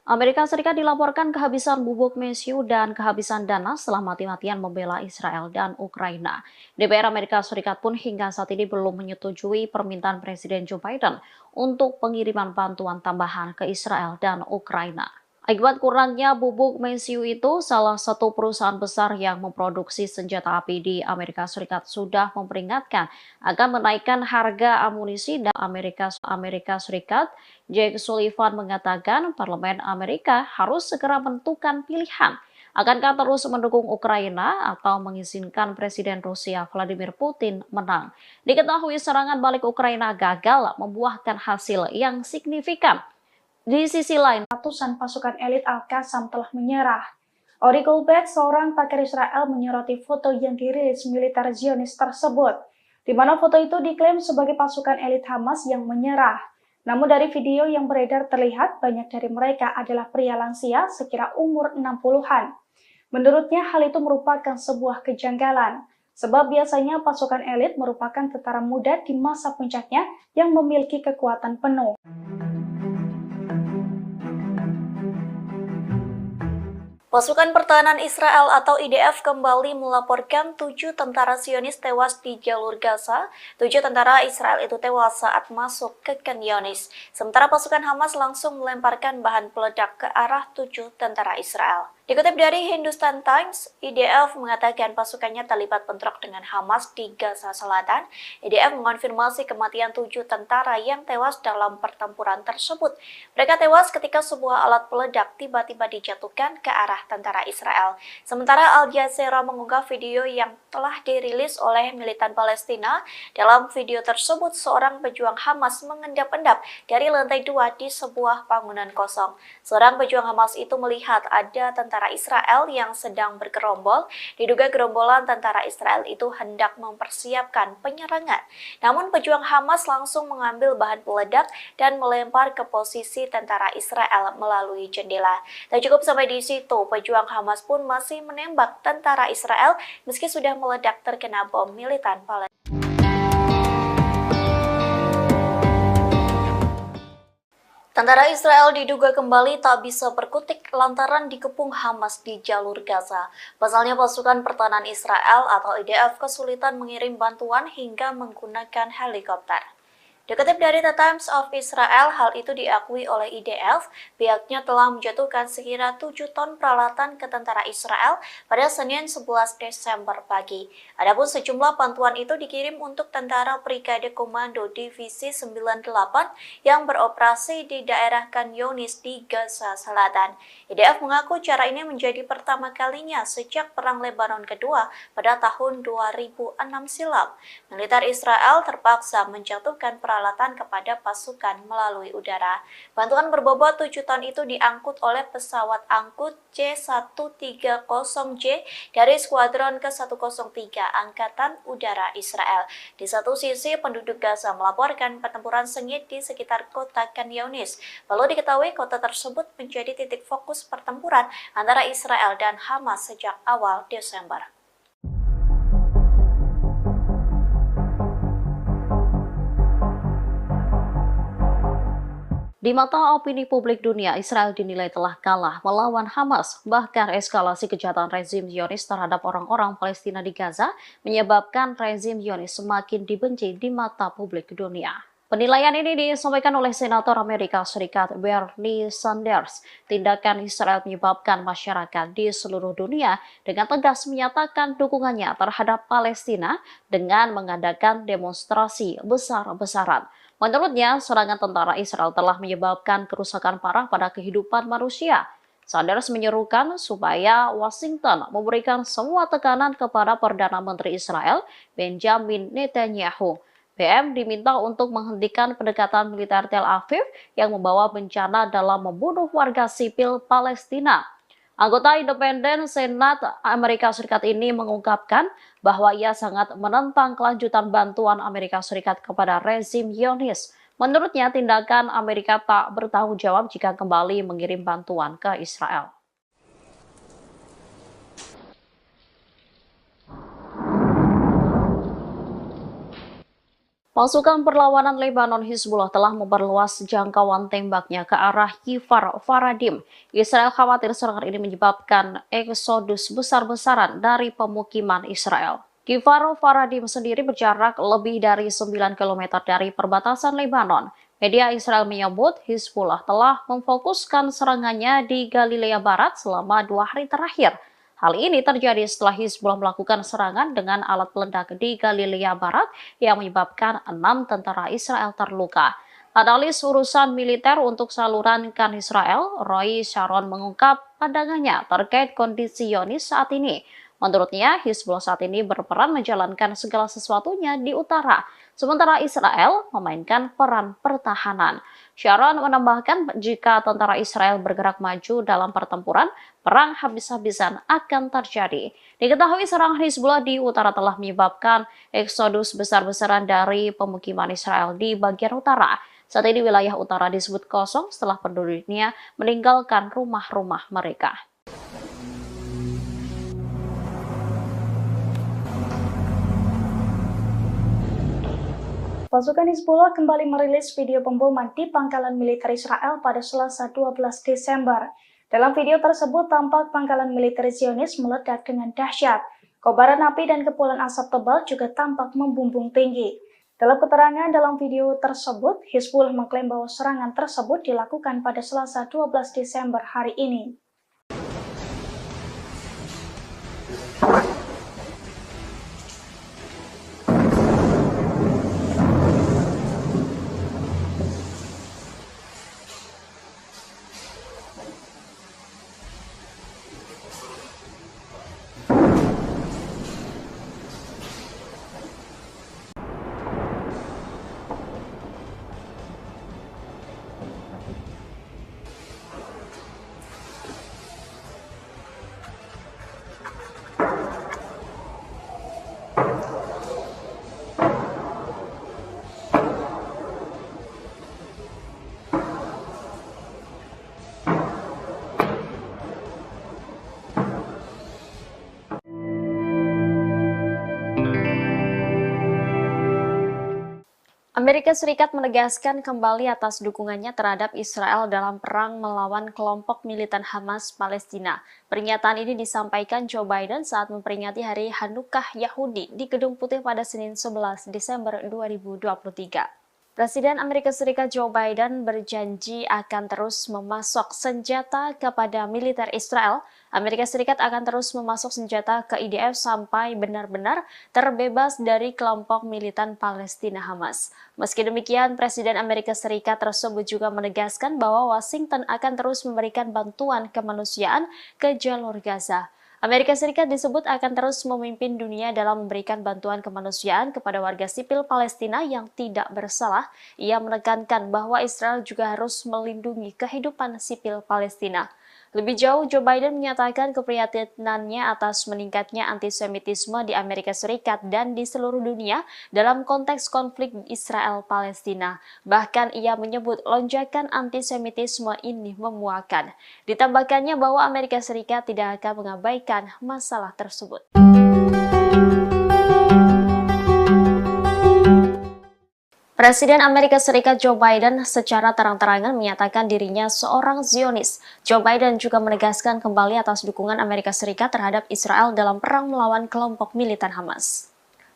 [SPEAKER 1] Amerika Serikat dilaporkan kehabisan bubuk mesiu dan kehabisan dana setelah mati-matian membela Israel dan Ukraina. DPR Amerika Serikat pun hingga saat ini belum menyetujui permintaan Presiden Joe Biden untuk pengiriman bantuan tambahan ke Israel dan Ukraina. Akibat kurangnya bubuk mesiu itu, salah satu perusahaan besar yang memproduksi senjata api di Amerika Serikat sudah memperingatkan akan menaikkan harga amunisi dan Amerika Serikat. Jake Sullivan mengatakan parlemen Amerika harus segera menentukan pilihan. Akankah terus mendukung Ukraina atau mengizinkan Presiden Rusia Vladimir Putin menang? Diketahui serangan balik Ukraina gagal membuahkan hasil yang signifikan. Di sisi lain,
[SPEAKER 2] ratusan pasukan elit Al-Qassam telah menyerah. Ori Goldberg, seorang pakar Israel, menyoroti foto yang dirilis militer Zionis tersebut. di mana foto itu diklaim sebagai pasukan elit Hamas yang menyerah. Namun dari video yang beredar terlihat banyak dari mereka adalah pria lansia sekira umur 60-an. Menurutnya hal itu merupakan sebuah kejanggalan, sebab biasanya pasukan elit merupakan tentara muda di masa puncaknya yang memiliki kekuatan penuh.
[SPEAKER 5] Pasukan Pertahanan Israel atau IDF kembali melaporkan 7 tentara Zionis tewas di jalur Gaza. 7 tentara Israel itu tewas saat masuk ke Khan Younis. Sementara pasukan Hamas langsung melemparkan bahan peledak ke arah 7 tentara Israel. Dikutip dari Hindustan Times, IDF mengatakan pasukannya terlibat bentrok dengan Hamas di Gaza Selatan. IDF mengonfirmasi kematian 7 tentara yang tewas dalam pertempuran tersebut. Mereka tewas ketika sebuah alat peledak tiba-tiba dijatuhkan ke arah tentara Israel. Sementara Al Jazeera mengunggah video yang telah dirilis oleh militan Palestina. Dalam video tersebut, seorang pejuang Hamas mengendap-endap dari lantai 2 di sebuah bangunan kosong. Seorang pejuang Hamas itu melihat ada tentara Israel yang sedang bergerombol. Diduga gerombolan tentara Israel itu hendak mempersiapkan penyerangan. Namun pejuang Hamas langsung mengambil bahan peledak dan melempar ke posisi tentara Israel melalui jendela. Tak cukup sampai di situ, pejuang Hamas pun masih menembak tentara Israel meski sudah meledak terkena bom militan Palestina. Tentara Israel diduga kembali tak bisa berkutik lantaran dikepung Hamas di jalur Gaza. Pasalnya pasukan pertahanan Israel atau IDF kesulitan mengirim bantuan hingga menggunakan helikopter. Dikutip dari The Times of Israel, hal itu diakui oleh IDF. Pihaknya telah menjatuhkan sekira 7 ton peralatan ke tentara Israel pada Senin 11 Desember pagi. Adapun sejumlah bantuan itu dikirim untuk tentara Brigade Komando Divisi 98 yang beroperasi di daerah Khan Younis di Gaza Selatan. IDF mengaku cara ini menjadi pertama kalinya sejak Perang Lebanon Kedua pada tahun 2006 silam. Militer Israel terpaksa menjatuhkan peralatan kepada pasukan melalui udara. Bantuan berbobot 7 ton itu diangkut oleh pesawat angkut C-130J dari Skuadron ke-103 Angkatan Udara Israel. Di satu sisi, penduduk Gaza melaporkan pertempuran sengit di sekitar kota Khan Younis. Perlu diketahui kota tersebut menjadi titik fokus pertempuran antara Israel dan Hamas sejak awal Desember.
[SPEAKER 1] Di mata opini publik dunia, Israel dinilai telah kalah melawan Hamas. Bahkan eskalasi kejahatan rezim Zionis terhadap orang-orang Palestina di Gaza menyebabkan rezim Zionis semakin dibenci di mata publik dunia. Penilaian ini disampaikan oleh Senator Amerika Serikat Bernie Sanders. Tindakan Israel menyebabkan masyarakat di seluruh dunia dengan tegas menyatakan dukungannya terhadap Palestina dengan mengadakan demonstrasi besar-besaran. Menurutnya, serangan tentara Israel telah menyebabkan kerusakan parah pada kehidupan manusia. Sanders menyerukan supaya Washington memberikan semua tekanan kepada Perdana Menteri Israel, Benjamin Netanyahu. BM diminta untuk menghentikan pendekatan militer Tel Aviv yang membawa bencana dalam membunuh warga sipil Palestina. Anggota independen Senat Amerika Serikat ini mengungkapkan bahwa ia sangat menentang kelanjutan bantuan Amerika Serikat kepada rezim Zionis. Menurutnya, tindakan Amerika tak bertanggung jawab jika kembali mengirim bantuan ke Israel. Pasukan perlawanan Lebanon Hizbullah telah memperluas jangkauan tembaknya ke arah Kfar Faradim. Israel khawatir serangan ini menyebabkan eksodus besar-besaran dari pemukiman Israel. Kfar Faradim sendiri berjarak lebih dari 9 km dari perbatasan Lebanon. Media Israel menyebut Hizbullah telah memfokuskan serangannya di Galilea Barat selama 2 hari terakhir. Hal ini terjadi setelah Hizbullah melakukan serangan dengan alat peledak di Galilea Barat yang menyebabkan 6 tentara Israel terluka. Analis urusan militer untuk saluran Khan Israel, Roy Sharon mengungkap pandangannya terkait kondisi Zionis saat ini. Menurutnya, Hizbullah saat ini berperan menjalankan segala sesuatunya di utara, sementara Israel memainkan peran pertahanan. Sharon menambahkan jika tentara Israel bergerak maju dalam pertempuran, perang habis-habisan akan terjadi. Diketahui serangan Hizbullah di utara telah menyebabkan eksodus besar-besaran dari pemukiman Israel di bagian utara. Saat ini wilayah utara disebut kosong setelah penduduknya meninggalkan rumah-rumah mereka.
[SPEAKER 2] Pasukan Hizbullah kembali merilis video pemboman di pangkalan militer Israel pada Selasa 12 Desember. Dalam video tersebut tampak pangkalan militer Zionis meledak dengan dahsyat. Kobaran api dan kepulan asap tebal juga tampak membumbung tinggi. Dalam keterangan dalam video tersebut, Hizbullah mengklaim bahwa serangan tersebut dilakukan pada Selasa 12 Desember hari ini.
[SPEAKER 1] Amerika Serikat menegaskan kembali atas dukungannya terhadap Israel dalam perang melawan kelompok militan Hamas Palestina. Pernyataan ini disampaikan Joe Biden saat memperingati Hari Hanukkah Yahudi di Gedung Putih pada Senin 11 Desember 2023. Presiden Amerika Serikat Joe Biden berjanji akan terus memasok senjata kepada militer Israel. Amerika Serikat akan terus memasok senjata ke IDF sampai benar-benar terbebas dari kelompok militan Palestina Hamas. Meski demikian, Presiden Amerika Serikat tersebut juga menegaskan bahwa Washington akan terus memberikan bantuan kemanusiaan ke jalur Gaza. Amerika Serikat disebut akan terus memimpin dunia dalam memberikan bantuan kemanusiaan kepada warga sipil Palestina yang tidak bersalah. Ia menekankan bahwa Israel juga harus melindungi kehidupan sipil Palestina. Lebih jauh, Joe Biden menyatakan keprihatinannya atas meningkatnya antisemitisme di Amerika Serikat dan di seluruh dunia dalam konteks konflik Israel-Palestina. Bahkan ia menyebut lonjakan antisemitisme ini memuakan. Ditambahkannya bahwa Amerika Serikat tidak akan mengabaikan masalah tersebut. Presiden Amerika Serikat Joe Biden secara terang-terangan menyatakan dirinya seorang Zionis. Joe Biden juga menegaskan kembali atas dukungan Amerika Serikat terhadap Israel dalam perang melawan kelompok militan Hamas.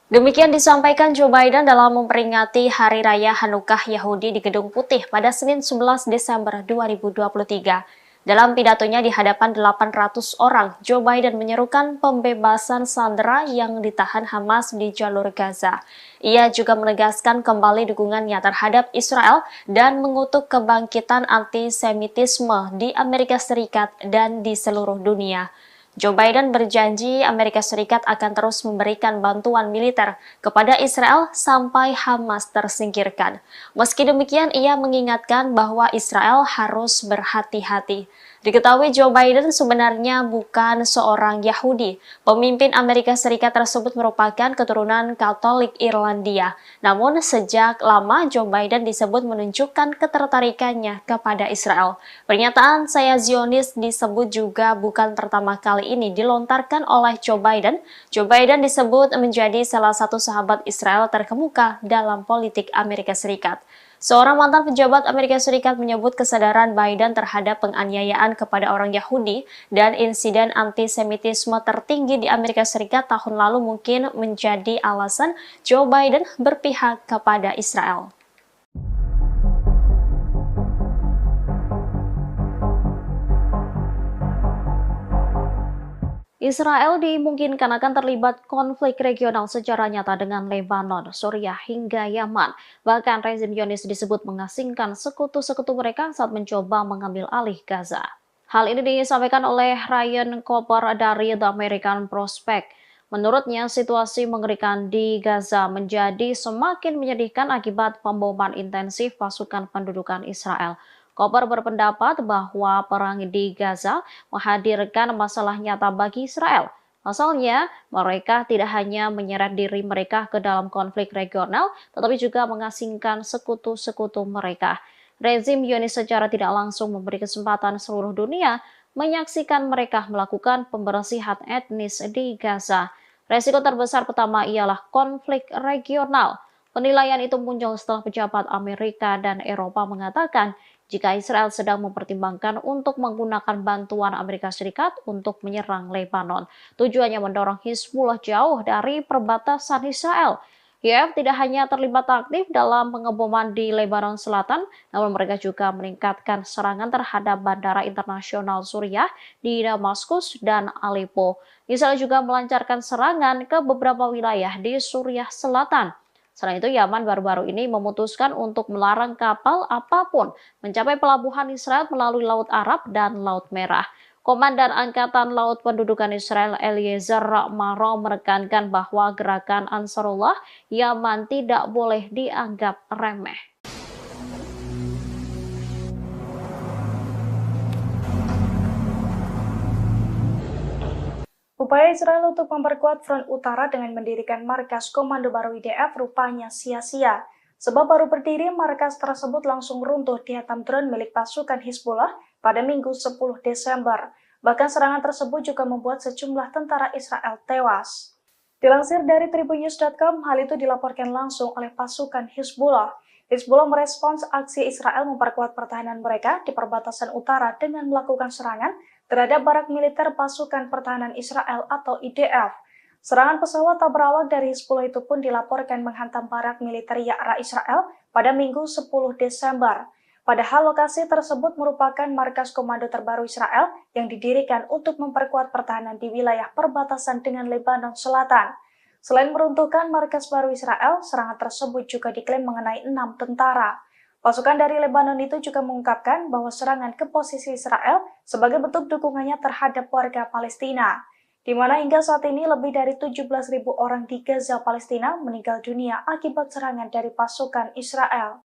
[SPEAKER 1] Demikian disampaikan Joe Biden dalam memperingati Hari Raya Hanukkah Yahudi di Gedung Putih pada Senin 11 Desember 2023. Dalam pidatonya di hadapan 800 orang, Joe Biden menyerukan pembebasan sandera yang ditahan Hamas di jalur Gaza. Ia juga menegaskan kembali dukungannya terhadap Israel dan mengutuk kebangkitan antisemitisme di Amerika Serikat dan di seluruh dunia. Joe Biden berjanji Amerika Serikat akan terus memberikan bantuan militer kepada Israel sampai Hamas tersingkirkan. Meski demikian, ia mengingatkan bahwa Israel harus berhati-hati. Diketahui Joe Biden sebenarnya bukan seorang Yahudi. Pemimpin Amerika Serikat tersebut merupakan keturunan Katolik Irlandia. Namun sejak lama Joe Biden disebut menunjukkan ketertarikannya kepada Israel. Pernyataan "saya Zionis" disebut juga bukan pertama kali ini dilontarkan oleh Joe Biden. Joe Biden disebut menjadi salah satu sahabat Israel terkemuka dalam politik Amerika Serikat. Seorang mantan pejabat Amerika Serikat menyebut kesadaran Biden terhadap penganiayaan kepada orang Yahudi dan insiden antisemitisme tertinggi di Amerika Serikat tahun lalu mungkin menjadi alasan Joe Biden berpihak kepada Israel. Israel dimungkinkan akan terlibat konflik regional secara nyata dengan Lebanon, Suriah hingga Yaman. Bahkan rezim Zionis disebut mengasingkan sekutu-sekutu mereka saat mencoba mengambil alih Gaza. Hal ini disampaikan oleh Ryan Cooper dari The American Prospect. Menurutnya, situasi mengerikan di Gaza menjadi semakin menyedihkan akibat pemboman intensif pasukan pendudukan Israel. Kober berpendapat bahwa perang di Gaza menghadirkan masalah nyata bagi Israel. Pasalnya, mereka tidak hanya menyeret diri mereka ke dalam konflik regional, tetapi juga mengasingkan sekutu-sekutu mereka. Rezim Zionis secara tidak langsung memberi kesempatan seluruh dunia menyaksikan mereka melakukan pembersihan etnis di Gaza. Resiko terbesar pertama ialah konflik regional. Penilaian itu muncul setelah pejabat Amerika dan Eropa mengatakan jika Israel sedang mempertimbangkan untuk menggunakan bantuan Amerika Serikat untuk menyerang Lebanon. Tujuannya mendorong Hizbullah jauh dari perbatasan Israel. IAF tidak hanya terlibat aktif dalam pengeboman di Lebanon Selatan, namun mereka juga meningkatkan serangan terhadap bandara internasional Suriah di Damaskus dan Aleppo. Israel juga melancarkan serangan ke beberapa wilayah di Suriah Selatan. Selain itu, Yaman baru-baru ini memutuskan untuk melarang kapal apapun mencapai pelabuhan Israel melalui Laut Arab dan Laut Merah. Komandan Angkatan Laut Pendudukan Israel Eliezer Maro menekankan bahwa gerakan Ansarullah Yaman tidak boleh dianggap remeh.
[SPEAKER 2] Upaya Israel untuk memperkuat front utara dengan mendirikan markas komando baru IDF rupanya sia-sia. Sebab baru berdiri, markas tersebut langsung runtuh dihantam drone milik pasukan Hizbullah pada Minggu 10 Desember. Bahkan serangan tersebut juga membuat sejumlah tentara Israel tewas. Dilansir dari tribunnews.com, hal itu dilaporkan langsung oleh pasukan Hizbullah. Hizbullah merespons aksi Israel memperkuat pertahanan mereka di perbatasan utara dengan melakukan serangan terhadap barak militer pasukan pertahanan Israel atau IDF. Serangan pesawat tak berawak dari Hizbullah itu pun dilaporkan menghantam barak militer Ya'ra Israel pada Minggu 10 Desember. Padahal lokasi tersebut merupakan markas komando terbaru Israel yang didirikan untuk memperkuat pertahanan di wilayah perbatasan dengan Lebanon Selatan. Selain meruntuhkan markas baru Israel, serangan tersebut juga diklaim mengenai 6 tentara. Pasukan dari Lebanon itu juga mengungkapkan bahwa serangan ke posisi Israel sebagai bentuk dukungannya terhadap warga Palestina, di mana hingga saat ini lebih dari 17.000 orang di Gaza, Palestina meninggal dunia akibat serangan dari pasukan Israel.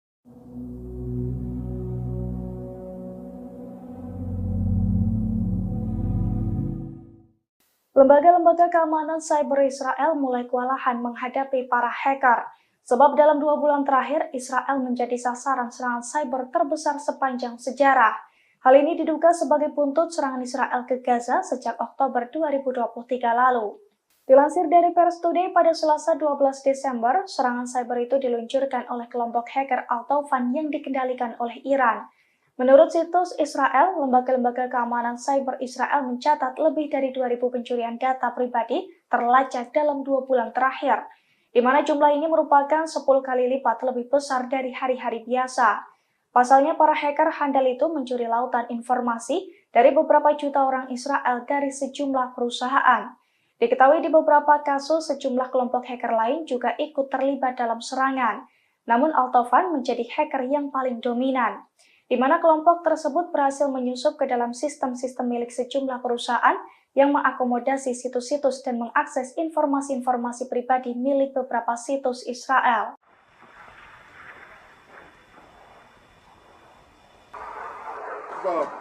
[SPEAKER 2] Lembaga-lembaga keamanan cyber Israel mulai kewalahan menghadapi para hacker. Sebab dalam 2 bulan terakhir, Israel menjadi sasaran serangan cyber terbesar sepanjang sejarah. Hal ini diduga sebagai buntut serangan Israel ke Gaza sejak Oktober 2023 lalu. Dilansir dari Pers Today pada Selasa 12 Desember, serangan cyber itu diluncurkan oleh kelompok hacker Al-Taufan yang dikendalikan oleh Iran. Menurut situs Israel, lembaga-lembaga keamanan cyber Israel mencatat lebih dari 2.000 pencurian data pribadi terlacak dalam 2 bulan terakhir, di mana jumlah ini merupakan 10 kali lipat lebih besar dari hari-hari biasa. Pasalnya, para hacker handal itu mencuri lautan informasi dari beberapa juta orang Israel dari sejumlah perusahaan. Diketahui di beberapa kasus, sejumlah kelompok hacker lain juga ikut terlibat dalam serangan. Namun Al-Taufan menjadi hacker yang paling dominan, di mana kelompok tersebut berhasil menyusup ke dalam sistem-sistem milik sejumlah perusahaan yang mengakomodasi situs-situs dan mengakses informasi-informasi pribadi milik beberapa situs Israel.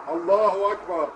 [SPEAKER 4] Allahu Akbar.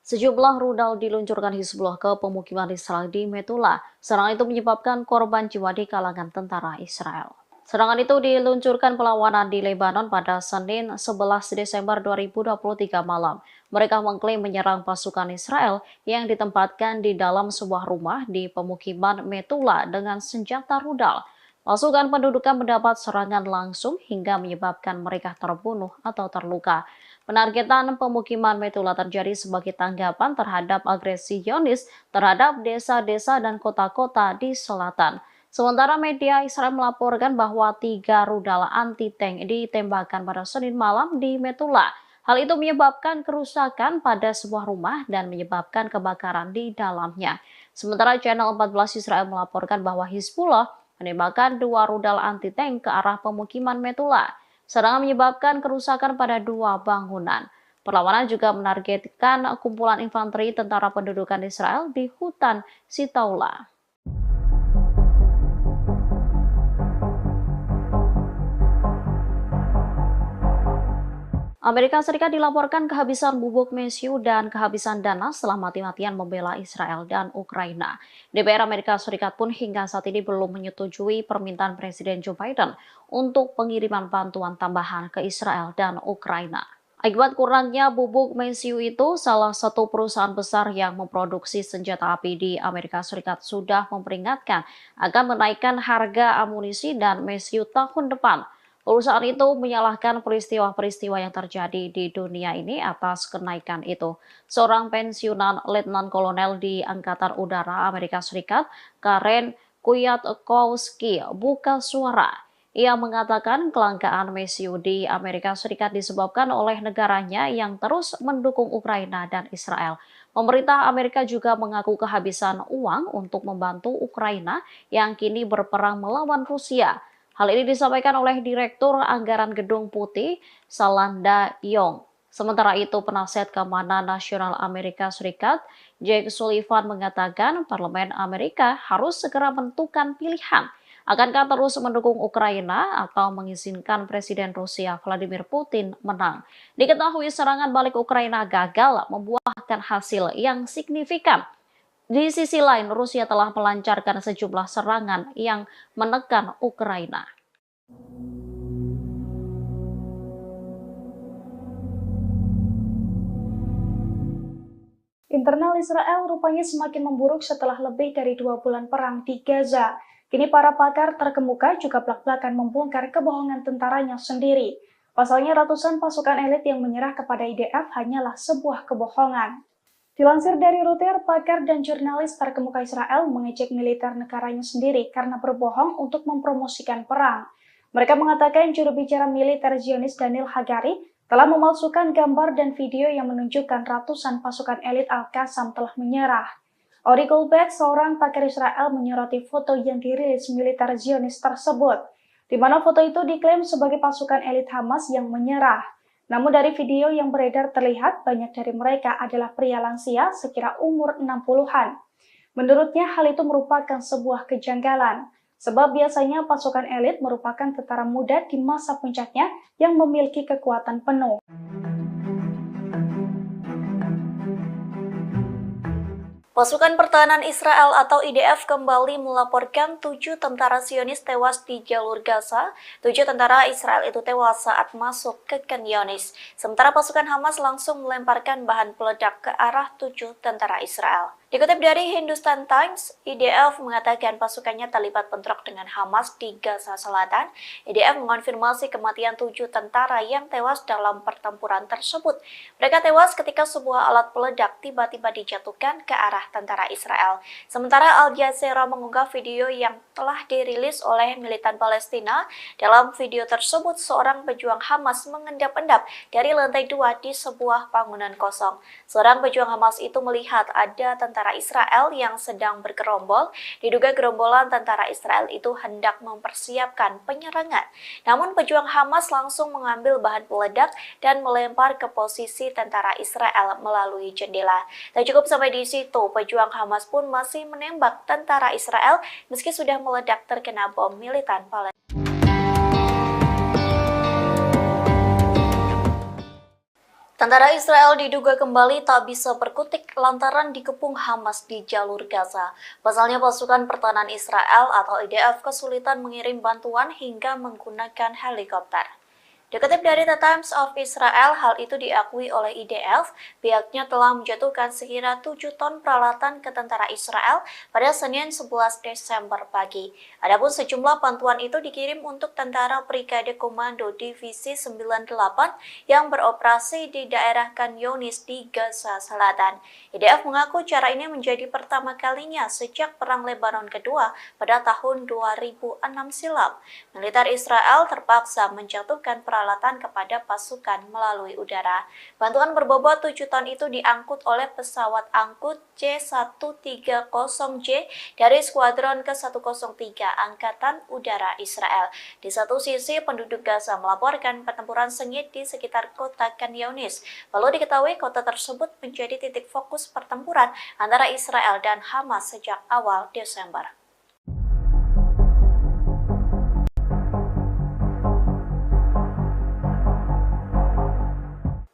[SPEAKER 1] Sejumlah rudal diluncurkan Hizbullah ke pemukiman Israel di Metula. Serangan itu menyebabkan korban jiwa di kalangan tentara Israel. Serangan itu diluncurkan perlawanan di Lebanon pada Senin 11 Desember 2023 malam. Mereka mengklaim menyerang pasukan Israel yang ditempatkan di dalam sebuah rumah di pemukiman Metula dengan senjata rudal. Pasukan pendudukan mendapat serangan langsung hingga menyebabkan mereka terbunuh atau terluka. Penargetan pemukiman Metula terjadi sebagai tanggapan terhadap agresi Zionis terhadap desa-desa dan kota-kota di selatan. Sementara media Israel melaporkan bahwa 3 rudal anti-tank ditembakkan pada Senin malam di Metula. Hal itu menyebabkan kerusakan pada sebuah rumah dan menyebabkan kebakaran di dalamnya. Sementara Channel 14 Israel melaporkan bahwa Hizbullah menembakkan 2 rudal anti-tank ke arah pemukiman Metula. Serangan menyebabkan kerusakan pada 2 bangunan. Perlawanan juga menargetkan kumpulan infanteri tentara pendudukan Israel di hutan Sitaula. Amerika Serikat dilaporkan kehabisan bubuk mesiu dan kehabisan dana setelah mati-matian membela Israel dan Ukraina. DPR Amerika Serikat pun hingga saat ini belum menyetujui permintaan Presiden Joe Biden untuk pengiriman bantuan tambahan ke Israel dan Ukraina. Akibat kurangnya bubuk mesiu itu, salah satu perusahaan besar yang memproduksi senjata api di Amerika Serikat sudah memperingatkan akan menaikkan harga amunisi dan mesiu tahun depan. Perusahaan itu menyalahkan peristiwa-peristiwa yang terjadi di dunia ini atas kenaikan itu. Seorang pensiunan Letnan Kolonel di Angkatan Udara Amerika Serikat, Karen Kwiatkowski, buka suara. Ia mengatakan kelangkaan mesiu di Amerika Serikat disebabkan oleh negaranya yang terus mendukung Ukraina dan Israel. Pemerintah Amerika juga mengaku kehabisan uang untuk membantu Ukraina yang kini berperang melawan Rusia. Hal ini disampaikan oleh Direktur Anggaran Gedung Putih, Salanda Yong. Sementara itu, penasihat keamanan nasional Amerika Serikat, Jake Sullivan mengatakan Parlemen Amerika harus segera menentukan pilihan. Akankah terus mendukung Ukraina atau mengizinkan Presiden Rusia Vladimir Putin menang? Diketahui serangan balik Ukraina gagal membuahkan hasil yang signifikan. Di sisi lain, Rusia telah melancarkan sejumlah serangan yang menekan Ukraina.
[SPEAKER 2] Internal Israel rupanya semakin memburuk setelah lebih dari 2 bulan perang di Gaza. Kini para pakar terkemuka juga belak-belakan membongkar kebohongan tentaranya sendiri. Pasalnya ratusan pasukan elit yang menyerah kepada IDF hanyalah sebuah kebohongan. Dilansir dari Reuters, pakar dan jurnalis terkemuka Israel mengejek militer negaranya sendiri karena berbohong untuk mempromosikan perang. Mereka mengatakan juru bicara militer Zionis Daniel Hagari telah memalsukan gambar dan video yang menunjukkan ratusan pasukan elit Al-Qassam telah menyerah. Ori Goldberg, seorang pakar Israel, menyoroti foto yang dirilis militer Zionis tersebut, di mana foto itu diklaim sebagai pasukan elit Hamas yang menyerah. Namun dari video yang beredar terlihat banyak dari mereka adalah pria lansia sekira umur 60-an. Menurutnya hal itu merupakan sebuah kejanggalan, sebab biasanya pasukan elit merupakan tentara muda di masa puncaknya yang memiliki kekuatan penuh.
[SPEAKER 5] Pasukan Pertahanan Israel atau IDF kembali melaporkan 7 tentara Zionis tewas di jalur Gaza. 7 tentara Israel itu tewas saat masuk ke Khan Younis. Sementara pasukan Hamas langsung melemparkan bahan peledak ke arah 7 tentara Israel. Dikutip dari Hindustan Times, IDF mengatakan pasukannya terlibat bentrok dengan Hamas di Gaza Selatan. IDF mengonfirmasi kematian 7 tentara yang tewas dalam pertempuran tersebut. Mereka tewas ketika sebuah alat peledak tiba-tiba dijatuhkan ke arah tentara Israel. Sementara Al Jazeera mengunggah video yang telah dirilis oleh militan Palestina. Dalam video tersebut, seorang pejuang Hamas mengendap-endap dari lantai 2 di sebuah bangunan kosong. Seorang pejuang Hamas itu melihat ada tentara Israel yang sedang bergerombol. Diduga gerombolan tentara Israel itu hendak mempersiapkan penyerangan. Namun pejuang Hamas langsung mengambil bahan peledak dan melempar ke posisi tentara Israel melalui jendela. Tak cukup sampai di situ, pejuang Hamas pun masih menembak tentara Israel meski sudah meledak terkena bom militan Palestina. Tentara Israel diduga kembali tak bisa berkutik lantaran dikepung Hamas di jalur Gaza. Pasalnya pasukan pertahanan Israel atau IDF kesulitan mengirim bantuan hingga menggunakan helikopter. Dikutip dari The Times of Israel, hal itu diakui oleh IDF. Pihaknya telah menjatuhkan sekira 7 ton peralatan ke tentara Israel pada Senin 11 Desember pagi. Adapun sejumlah bantuan itu dikirim untuk tentara Brigade Komando Divisi 98 yang beroperasi di daerah Khan Younis di Gaza Selatan. IDF mengaku cara ini menjadi pertama kalinya sejak Perang Lebanon Kedua pada tahun 2006 silam. Militer Israel terpaksa menjatuhkan peralatan kepada pasukan melalui udara. Bantuan berbobot 7 ton itu diangkut oleh pesawat angkut C-130J dari Skuadron ke-103 Angkatan Udara Israel. Di satu sisi, penduduk Gaza melaporkan pertempuran sengit di sekitar kota Khan Younis. Lalu diketahui kota tersebut menjadi titik fokus pertempuran antara Israel dan Hamas sejak awal Desember.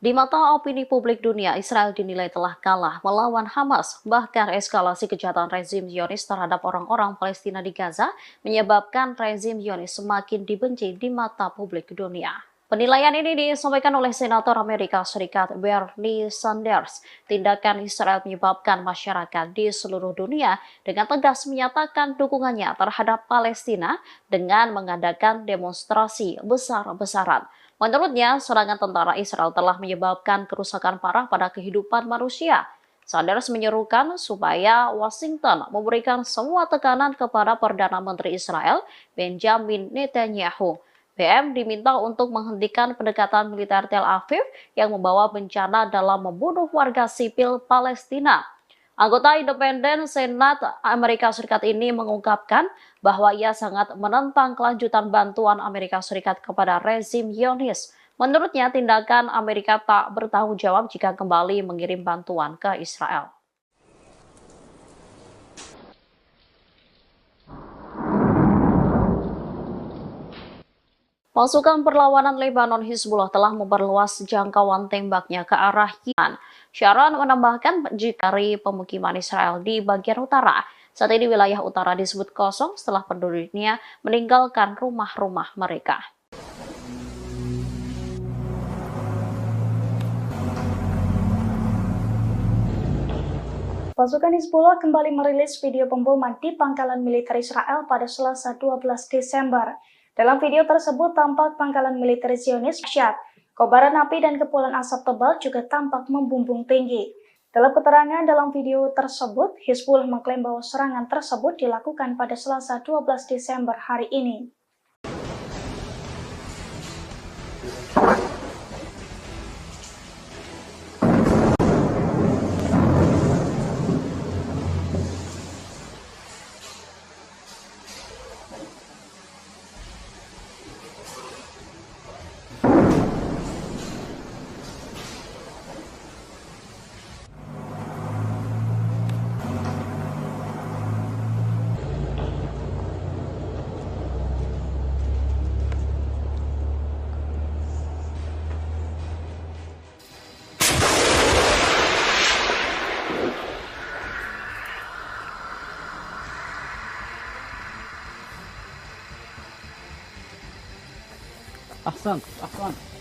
[SPEAKER 1] Di mata opini publik dunia, Israel dinilai telah kalah melawan Hamas. Bahkan eskalasi kejahatan rezim Zionis terhadap orang-orang Palestina di Gaza menyebabkan rezim Zionis semakin dibenci di mata publik dunia. Penilaian ini disampaikan oleh Senator Amerika Serikat Bernie Sanders. Tindakan Israel menyebabkan masyarakat di seluruh dunia dengan tegas menyatakan dukungannya terhadap Palestina dengan mengadakan demonstrasi besar-besaran. Menurutnya, serangan tentara Israel telah menyebabkan kerusakan parah pada kehidupan manusia. Sanders menyerukan supaya Washington memberikan semua tekanan kepada Perdana Menteri Israel, Benjamin Netanyahu. BM diminta untuk menghentikan pendekatan militer Tel Aviv yang membawa bencana dalam membunuh warga sipil Palestina. Anggota independen Senat Amerika Serikat ini mengungkapkan bahwa ia sangat menentang kelanjutan bantuan Amerika Serikat kepada rezim Zionis. Menurutnya, tindakan Amerika tak bertanggung jawab jika kembali mengirim bantuan ke Israel. Pasukan perlawanan Lebanon Hizbullah telah memperluas jangkauan tembaknya ke arah Iran. Sharon menambahkan jika dari pemukiman Israel di bagian utara, saat ini wilayah utara disebut kosong setelah penduduknya meninggalkan rumah-rumah mereka.
[SPEAKER 2] Pasukan Hizbullah kembali merilis video pemboman di pangkalan militer Israel pada Selasa 12 Desember. Dalam video tersebut tampak pangkalan militer Zionis dahsyat. Kobaran api dan kepulan asap tebal juga tampak membumbung tinggi. Dalam keterangan dalam video tersebut, Hizbullah mengklaim bahwa serangan tersebut dilakukan pada Selasa 12 Desember hari ini.
[SPEAKER 3] أحسنت أحسنت.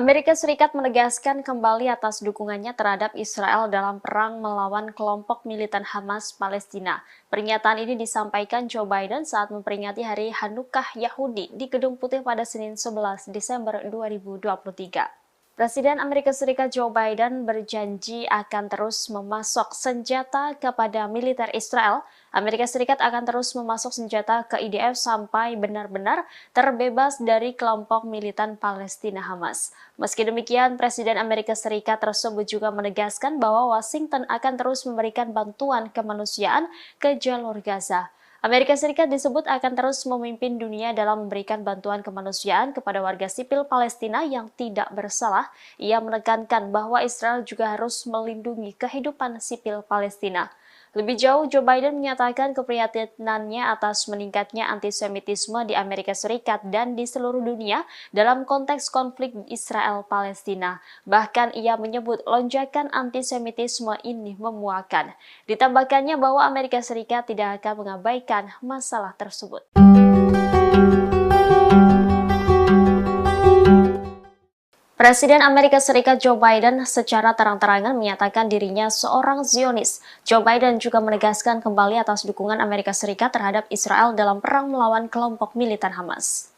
[SPEAKER 1] Amerika Serikat menegaskan kembali atas dukungannya terhadap Israel dalam perang melawan kelompok militan Hamas Palestina. Pernyataan ini disampaikan Joe Biden saat memperingati Hari Hanukkah Yahudi di Gedung Putih pada Senin 11 Desember 2023. Presiden Amerika Serikat Joe Biden berjanji akan terus memasok senjata kepada militer Israel. Amerika Serikat akan terus memasok senjata ke IDF sampai benar-benar terbebas dari kelompok militan Palestina Hamas. Meski demikian, Presiden Amerika Serikat tersebut juga menegaskan bahwa Washington akan terus memberikan bantuan kemanusiaan ke jalur Gaza. Amerika Serikat disebut akan terus memimpin dunia dalam memberikan bantuan kemanusiaan kepada warga sipil Palestina yang tidak bersalah. Ia menekankan bahwa Israel juga harus melindungi kehidupan sipil Palestina. Lebih jauh, Joe Biden menyatakan keprihatinannya atas meningkatnya antisemitisme di Amerika Serikat dan di seluruh dunia dalam konteks konflik Israel-Palestina. Bahkan ia menyebut lonjakan antisemitisme ini memuakan. Ditambahkannya bahwa Amerika Serikat tidak akan mengabaikan masalah tersebut. Presiden Amerika Serikat Joe Biden secara terang-terangan menyatakan dirinya seorang Zionis. Joe Biden juga menegaskan kembali atas dukungan Amerika Serikat terhadap Israel dalam perang melawan kelompok militan Hamas.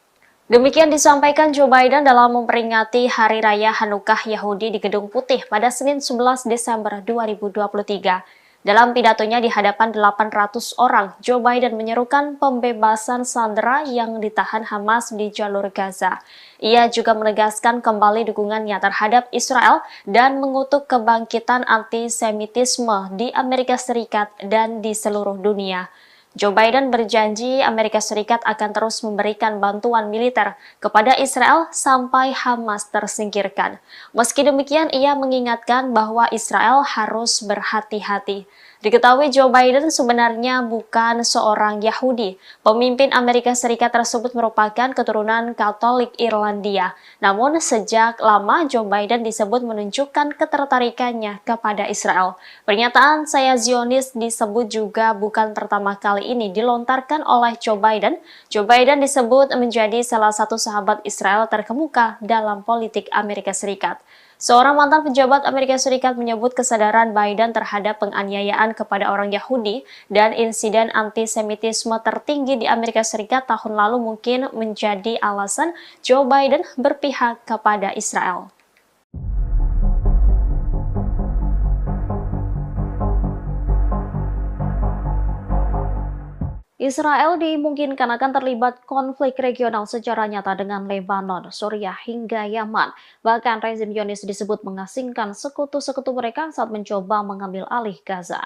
[SPEAKER 1] Demikian disampaikan Joe Biden dalam memperingati Hari Raya Hanukkah Yahudi di Gedung Putih pada Senin 11 Desember 2023. Dalam pidatonya di hadapan 800 orang, Joe Biden menyerukan pembebasan sandera yang ditahan Hamas di jalur Gaza. Ia juga menegaskan kembali dukungannya terhadap Israel dan mengutuk kebangkitan antisemitisme di Amerika Serikat dan di seluruh dunia. Joe Biden berjanji Amerika Serikat akan terus memberikan bantuan militer kepada Israel sampai Hamas tersingkirkan. Meski demikian, ia mengingatkan bahwa Israel harus berhati-hati. Diketahui Joe Biden sebenarnya bukan seorang Yahudi. Pemimpin Amerika Serikat tersebut merupakan keturunan Katolik Irlandia. Namun sejak lama Joe Biden disebut menunjukkan ketertarikannya kepada Israel. Pernyataan "saya Zionis" disebut juga bukan pertama kali ini dilontarkan oleh Joe Biden. Joe Biden disebut menjadi salah satu sahabat Israel terkemuka dalam politik Amerika Serikat. Seorang mantan pejabat Amerika Serikat menyebut kesadaran Biden terhadap penganiayaan kepada orang Yahudi dan insiden antisemitisme tertinggi di Amerika Serikat tahun lalu mungkin menjadi alasan Joe Biden berpihak kepada Israel. Israel dimungkinkan akan terlibat konflik regional secara nyata dengan Lebanon, Suriah hingga Yaman. Bahkan rezim Zionis disebut mengasingkan sekutu-sekutu mereka saat mencoba mengambil alih Gaza.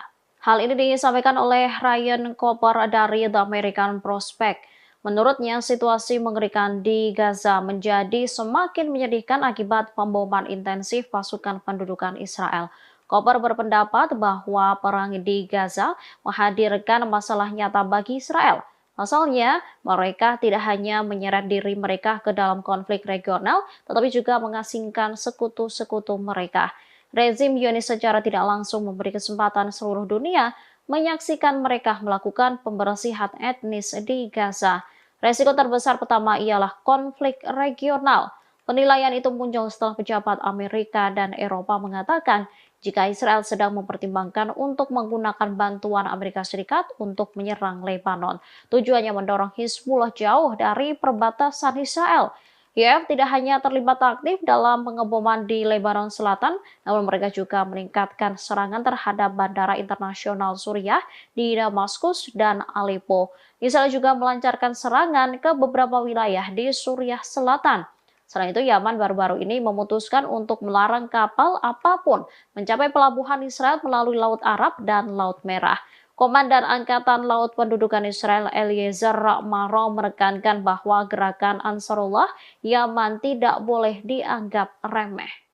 [SPEAKER 1] Hal ini disampaikan oleh Ryan Cooper dari The American Prospect. Menurutnya, situasi mengerikan di Gaza menjadi semakin menyedihkan akibat pemboman intensif pasukan pendudukan Israel. Cooper berpendapat bahwa perang di Gaza menghadirkan masalah nyata bagi Israel. Pasalnya, mereka tidak hanya menyeret diri mereka ke dalam konflik regional, tetapi juga mengasingkan sekutu-sekutu mereka. Rezim Zionis secara tidak langsung memberi kesempatan seluruh dunia menyaksikan mereka melakukan pembersihan etnis di Gaza. Resiko terbesar pertama ialah konflik regional. Penilaian itu muncul setelah pejabat Amerika dan Eropa mengatakan jika Israel sedang mempertimbangkan untuk menggunakan bantuan Amerika Serikat untuk menyerang Lebanon. Tujuannya mendorong Hizbullah jauh dari perbatasan Israel. IAF tidak hanya terlibat aktif dalam pengeboman di Lebanon Selatan, namun mereka juga meningkatkan serangan terhadap bandara internasional Suriah di Damaskus dan Aleppo. Israel juga melancarkan serangan ke beberapa wilayah di Suriah Selatan. Selain itu, Yaman baru-baru ini memutuskan untuk melarang kapal apapun mencapai pelabuhan Israel melalui Laut Arab dan Laut Merah. Komandan Angkatan Laut Pendudukan Israel Eliezer Maro menekankan bahwa gerakan Ansarullah Yaman tidak boleh dianggap remeh.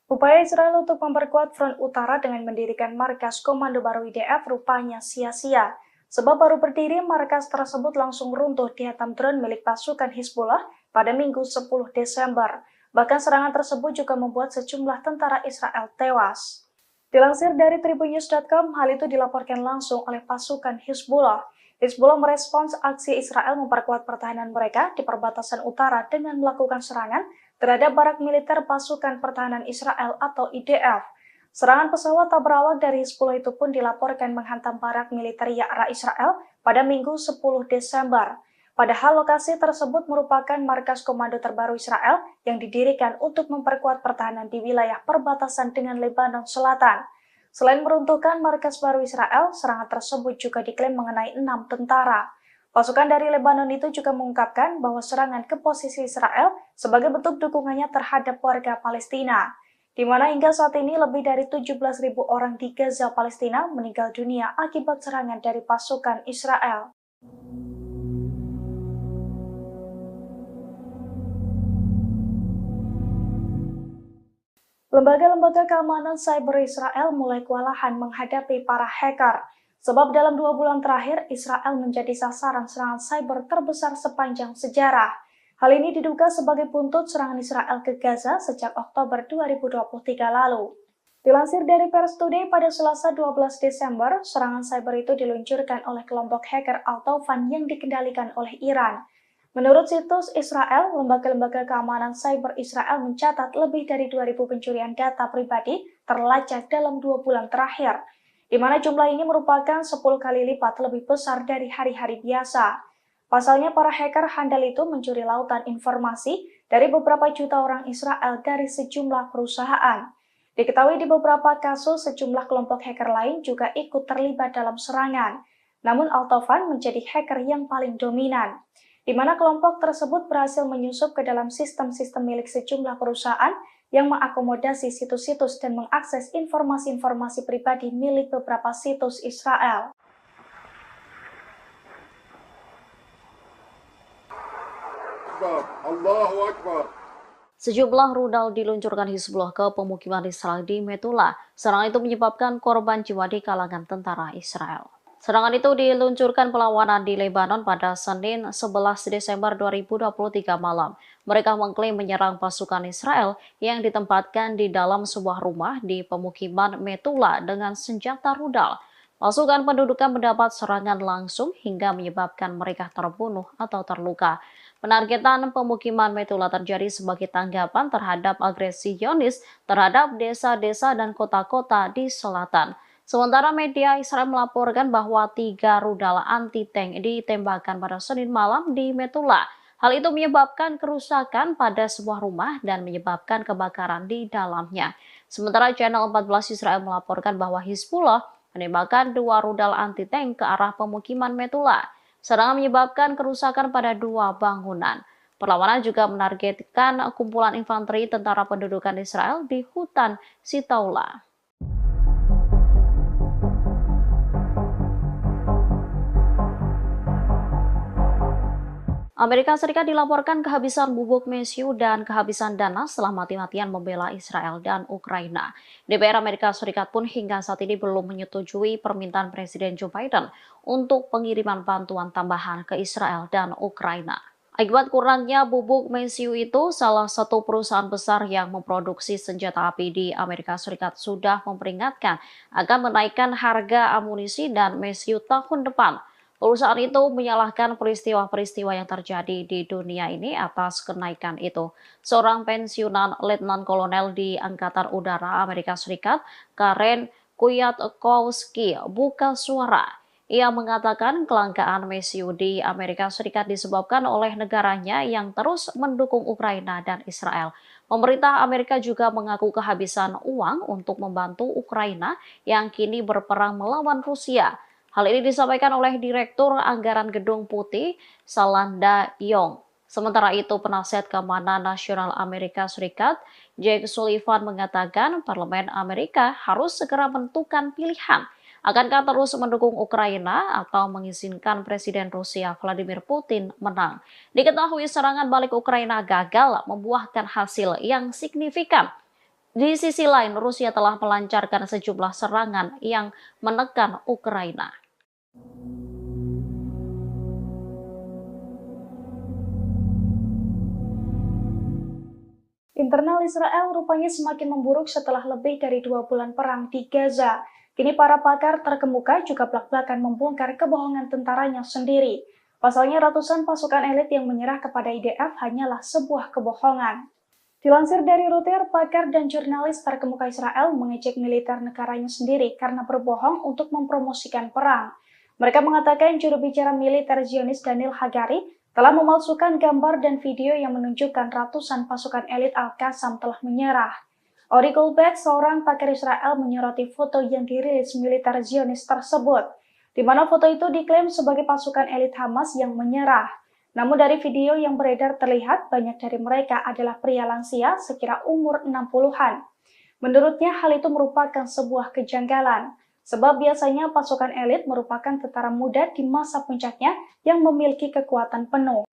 [SPEAKER 2] Upaya Israel untuk memperkuat front utara dengan mendirikan markas komando baru IDF rupanya sia-sia. Sebab baru berdiri, markas tersebut langsung runtuh dihantam drone milik pasukan Hizbullah pada Minggu 10 Desember. Bahkan serangan tersebut juga membuat sejumlah tentara Israel tewas. Dilansir dari tribunnews.com, hal itu dilaporkan langsung oleh pasukan Hizbullah. Hizbullah merespons aksi Israel memperkuat pertahanan mereka di perbatasan utara dengan melakukan serangan terhadap barak militer pasukan pertahanan Israel atau IDF. Serangan pesawat tak berawak dari Hizbullah itu pun dilaporkan menghantam barak militer Ya'ra Israel pada Minggu 10 Desember. Padahal lokasi tersebut merupakan markas komando terbaru Israel yang didirikan untuk memperkuat pertahanan di wilayah perbatasan dengan Lebanon Selatan. Selain meruntuhkan markas baru Israel, serangan tersebut juga diklaim mengenai 6 tentara. Pasukan dari Lebanon itu juga mengungkapkan bahwa serangan ke posisi Israel sebagai bentuk dukungannya terhadap warga Palestina, di mana hingga saat ini lebih dari 17.000 orang di Gaza, Palestina meninggal dunia akibat serangan dari pasukan Israel. Lembaga-lembaga keamanan cyber Israel mulai kewalahan menghadapi para hacker. Sebab dalam 2 bulan terakhir, Israel menjadi sasaran serangan cyber terbesar sepanjang sejarah. Hal ini diduga sebagai buntut serangan Israel ke Gaza sejak Oktober 2023 lalu. Dilansir dari Pers Today pada Selasa 12 Desember, serangan cyber itu diluncurkan oleh kelompok hacker Al-Taufan yang dikendalikan oleh Iran. Menurut situs Israel, lembaga-lembaga keamanan cyber Israel mencatat lebih dari 2.000 pencurian data pribadi terlacak dalam 2 bulan terakhir. di mana jumlah ini merupakan 10 kali lipat lebih besar dari hari-hari biasa. Pasalnya, para hacker handal itu mencuri lautan informasi dari beberapa juta orang Israel dari sejumlah perusahaan. Diketahui di beberapa kasus, sejumlah kelompok hacker lain juga ikut terlibat dalam serangan. Namun Altovan menjadi hacker yang paling dominan, di mana kelompok tersebut berhasil menyusup ke dalam sistem-sistem milik sejumlah perusahaan yang mengakomodasi situs-situs dan mengakses informasi-informasi pribadi milik beberapa situs Israel.
[SPEAKER 4] Allahu Akbar.
[SPEAKER 1] Sejumlah rudal diluncurkan Hizbullah ke pemukiman Israel di Metula. Serangan itu menyebabkan korban jiwa di kalangan tentara Israel. Serangan itu diluncurkan perlawanan di Lebanon pada Senin 11 Desember 2023 malam. Mereka mengklaim menyerang pasukan Israel yang ditempatkan di dalam sebuah rumah di pemukiman Metula dengan senjata rudal. Pasukan pendudukan mendapat serangan langsung hingga menyebabkan mereka terbunuh atau terluka. Penargetan pemukiman Metula terjadi sebagai tanggapan terhadap agresi Zionis terhadap desa-desa dan kota-kota di selatan. Sementara media Israel melaporkan bahwa 3 rudal anti-tank ditembakkan pada Senin malam di Metula. Hal itu menyebabkan kerusakan pada sebuah rumah dan menyebabkan kebakaran di dalamnya. Sementara Channel 14 Israel melaporkan bahwa Hizbullah menembakkan 2 rudal anti-tank ke arah pemukiman Metula. Serangan menyebabkan kerusakan pada 2 bangunan. Perlawanan juga menargetkan kumpulan infanteri tentara pendudukan Israel di hutan Sitaula. Amerika Serikat dilaporkan kehabisan bubuk mesiu dan kehabisan dana setelah mati-matian membela Israel dan Ukraina. DPR Amerika Serikat pun hingga saat ini belum menyetujui permintaan Presiden Joe Biden untuk pengiriman bantuan tambahan ke Israel dan Ukraina. Akibat kurangnya bubuk mesiu itu, salah satu perusahaan besar yang memproduksi senjata api di Amerika Serikat sudah memperingatkan akan menaikkan harga amunisi dan mesiu tahun depan. Perusahaan itu menyalahkan peristiwa-peristiwa yang terjadi di dunia ini atas kenaikan itu. Seorang pensiunan letnan kolonel di Angkatan Udara Amerika Serikat, Karen Kwiatkowski, buka suara. Ia mengatakan kelangkaan mesiu di Amerika Serikat disebabkan oleh negaranya yang terus mendukung Ukraina dan Israel. Pemerintah Amerika juga mengaku kehabisan uang untuk membantu Ukraina yang kini berperang melawan Rusia. Hal ini disampaikan oleh Direktur Anggaran Gedung Putih, Salanda Yong. Sementara itu, penasihat keamanan nasional Amerika Serikat, Jake Sullivan, mengatakan Parlemen Amerika harus segera menentukan pilihan. Akankah terus mendukung Ukraina atau mengizinkan Presiden Rusia Vladimir Putin menang? Diketahui serangan balik Ukraina gagal membuahkan hasil yang signifikan. Di sisi lain, Rusia telah melancarkan sejumlah serangan yang menekan Ukraina.
[SPEAKER 2] Internal Israel rupanya semakin memburuk setelah lebih dari 2 bulan perang di Gaza. Kini para pakar terkemuka juga belak-belakan membongkar kebohongan tentaranya sendiri. Pasalnya ratusan pasukan elit yang menyerah kepada IDF hanyalah sebuah kebohongan. Dilansir dari Reuters, pakar dan jurnalis terkemuka Israel mengejek militer negaranya sendiri karena berbohong untuk mempromosikan perang. Mereka mengatakan juru bicara militer Zionis Daniel Hagari telah memalsukan gambar dan video yang menunjukkan ratusan pasukan elit Al-Qassam telah menyerah. Ori Goldberg, seorang pakar Israel, menyoroti foto yang dirilis militer Zionis tersebut, di mana foto itu diklaim sebagai pasukan elit Hamas yang menyerah. Namun dari video yang beredar terlihat banyak dari mereka adalah pria lansia sekira umur 60-an. Menurutnya hal itu merupakan sebuah kejanggalan, sebab biasanya pasukan elit merupakan tentara muda di masa puncaknya yang memiliki kekuatan penuh.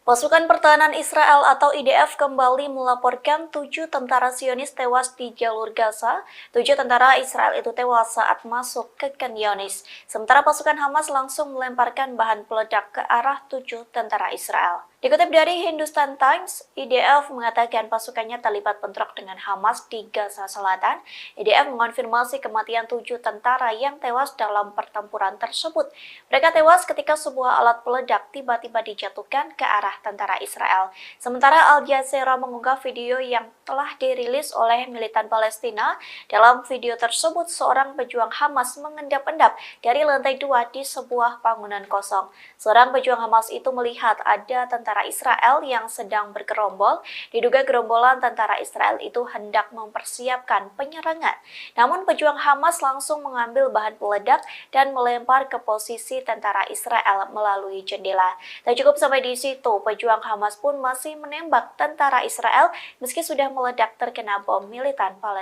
[SPEAKER 5] Pasukan Pertahanan Israel atau IDF kembali melaporkan 7 tentara Zionis tewas di jalur Gaza. 7 tentara Israel itu tewas saat masuk ke Khan Younis. Sementara pasukan Hamas langsung melemparkan bahan peledak ke arah 7 tentara Israel. Dikutip dari Hindustan Times, IDF mengatakan pasukannya terlibat bentrok dengan Hamas di Gaza Selatan. IDF mengonfirmasi kematian 7 tentara yang tewas dalam pertempuran tersebut. Mereka tewas ketika sebuah alat peledak tiba-tiba dijatuhkan ke arah tentara Israel. Sementara Al Jazeera mengunggah video yang telah dirilis oleh militan Palestina. Dalam video tersebut, seorang pejuang Hamas mengendap-endap dari lantai 2 di sebuah bangunan kosong. Seorang pejuang Hamas itu melihat ada tentara Israel yang sedang bergerombol. Diduga gerombolan tentara Israel itu hendak mempersiapkan penyerangan. Namun pejuang Hamas langsung mengambil bahan peledak dan melempar ke posisi tentara Israel melalui jendela. Tak cukup sampai di situ, pejuang Hamas pun masih menembak tentara Israel meski sudah meledak terkena bom militan Palestina.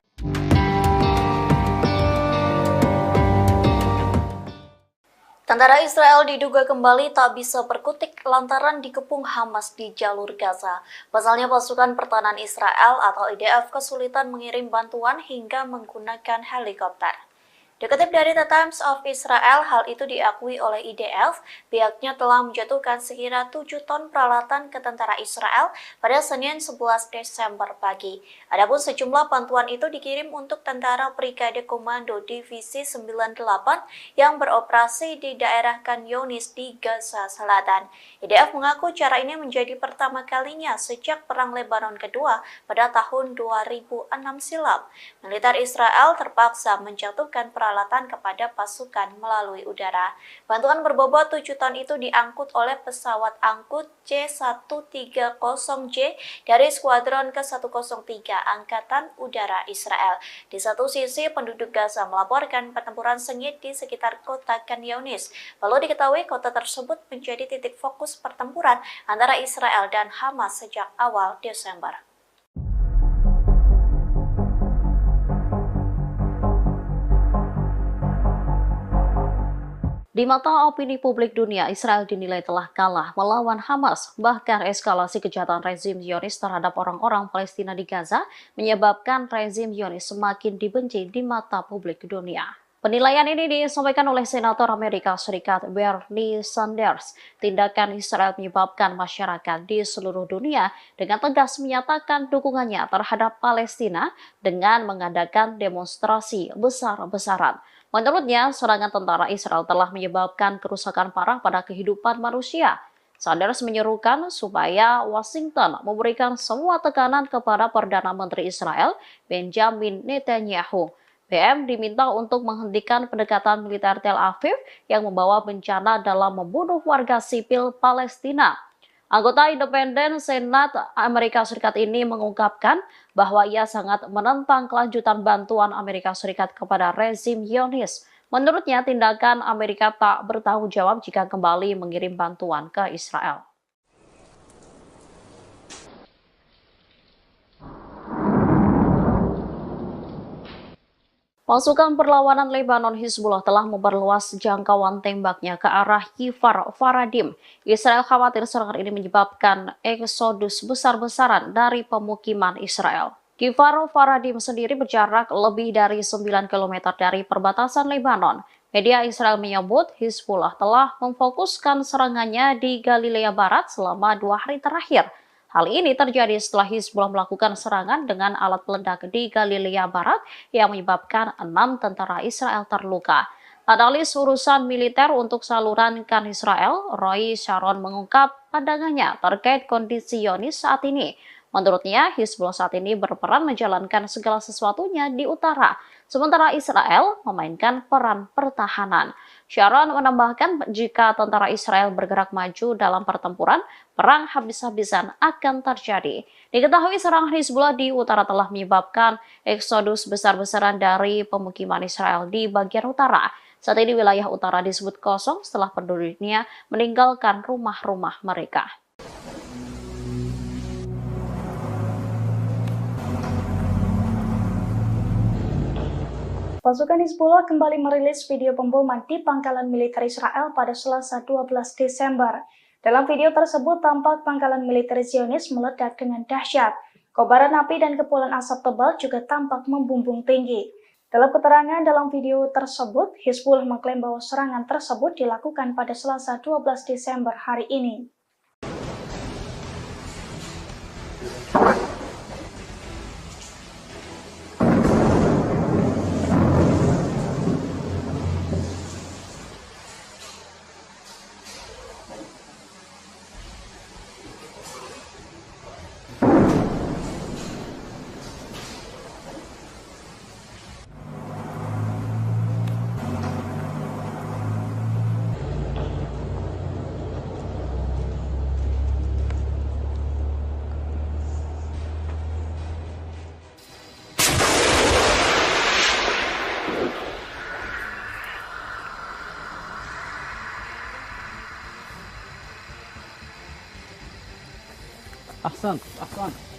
[SPEAKER 5] Tentara Israel diduga kembali tak bisa berkutik lantaran dikepung Hamas di jalur Gaza. Pasalnya pasukan pertahanan Israel atau IDF kesulitan mengirim bantuan hingga menggunakan helikopter. Dikutip dari The Times of Israel, hal itu diakui oleh IDF. Pihaknya telah menjatuhkan sekira 7 ton peralatan ke tentara Israel pada Senin 11 Desember pagi. Adapun sejumlah bantuan itu dikirim untuk tentara Brigade Komando Divisi 98 yang beroperasi di daerah Khan Younis di Gaza Selatan. IDF mengaku cara ini menjadi pertama kalinya sejak Perang Lebanon Kedua pada tahun 2006 silam. Militer Israel terpaksa menjatuhkan peralatan kepada pasukan melalui udara. Bantuan berbobot 7 ton itu diangkut oleh pesawat angkut C-130J dari Skuadron ke-103 Angkatan Udara Israel. Di satu sisi, penduduk Gaza melaporkan pertempuran sengit di sekitar kota Khan Younis. Lalu diketahui kota tersebut menjadi titik fokus pertempuran antara Israel dan Hamas sejak awal Desember.
[SPEAKER 1] Di mata opini publik dunia, Israel dinilai telah kalah melawan Hamas. Bahkan eskalasi kejahatan rezim Zionis terhadap orang-orang Palestina di Gaza menyebabkan rezim Zionis semakin dibenci di mata publik dunia. Penilaian ini disampaikan oleh Senator Amerika Serikat Bernie Sanders. Tindakan Israel menyebabkan masyarakat di seluruh dunia dengan tegas menyatakan dukungannya terhadap Palestina dengan mengadakan demonstrasi besar-besaran. Menurutnya, serangan tentara Israel telah menyebabkan kerusakan parah pada kehidupan manusia. Sanders menyerukan supaya Washington memberikan semua tekanan kepada Perdana Menteri Israel, Benjamin Netanyahu. BM diminta untuk menghentikan pendekatan militer Tel Aviv yang membawa bencana dalam membunuh warga sipil Palestina. Anggota independen Senat Amerika Serikat ini mengungkapkan bahwa ia sangat menentang kelanjutan bantuan Amerika Serikat kepada rezim Zionis. Menurutnya, tindakan Amerika tak bertanggung jawab jika kembali mengirim bantuan ke Israel. Pasukan perlawanan Lebanon Hizbullah telah memperluas jangkauan tembaknya ke arah Kfar Faradim. Israel khawatir serangan ini menyebabkan eksodus besar-besaran dari pemukiman Israel. Kfar Faradim sendiri berjarak lebih dari 9 km dari perbatasan Lebanon. Media Israel menyebut Hizbullah telah memfokuskan serangannya di Galilea Barat selama 2 hari terakhir. Hal ini terjadi setelah Hizbullah melakukan serangan dengan alat peledak di Galilea Barat yang menyebabkan 6 tentara Israel terluka. Analis urusan militer untuk saluran Kan Israel, Roy Sharon mengungkap pandangannya terkait kondisi Zionis saat ini. Menurutnya, Hizbullah saat ini berperan menjalankan segala sesuatunya di utara, sementara Israel memainkan peran pertahanan. Sharon menambahkan jika tentara Israel bergerak maju dalam pertempuran, perang habis-habisan akan terjadi. Diketahui serangan Hizbullah di utara telah menyebabkan eksodus besar-besaran dari pemukiman Israel di bagian utara. Saat ini wilayah utara disebut kosong setelah penduduknya meninggalkan rumah-rumah mereka.
[SPEAKER 2] Pasukan Hizbullah kembali merilis video pemboman di pangkalan militer Israel pada Selasa 12 Desember. Dalam video tersebut tampak pangkalan militer Zionis meledak dengan dahsyat. Kobaran api dan kepulan asap tebal juga tampak membumbung tinggi. Dalam keterangan dalam video tersebut, Hizbullah mengklaim bahwa serangan tersebut dilakukan pada Selasa 12 Desember hari ini.
[SPEAKER 3] أحسنت أحسنت.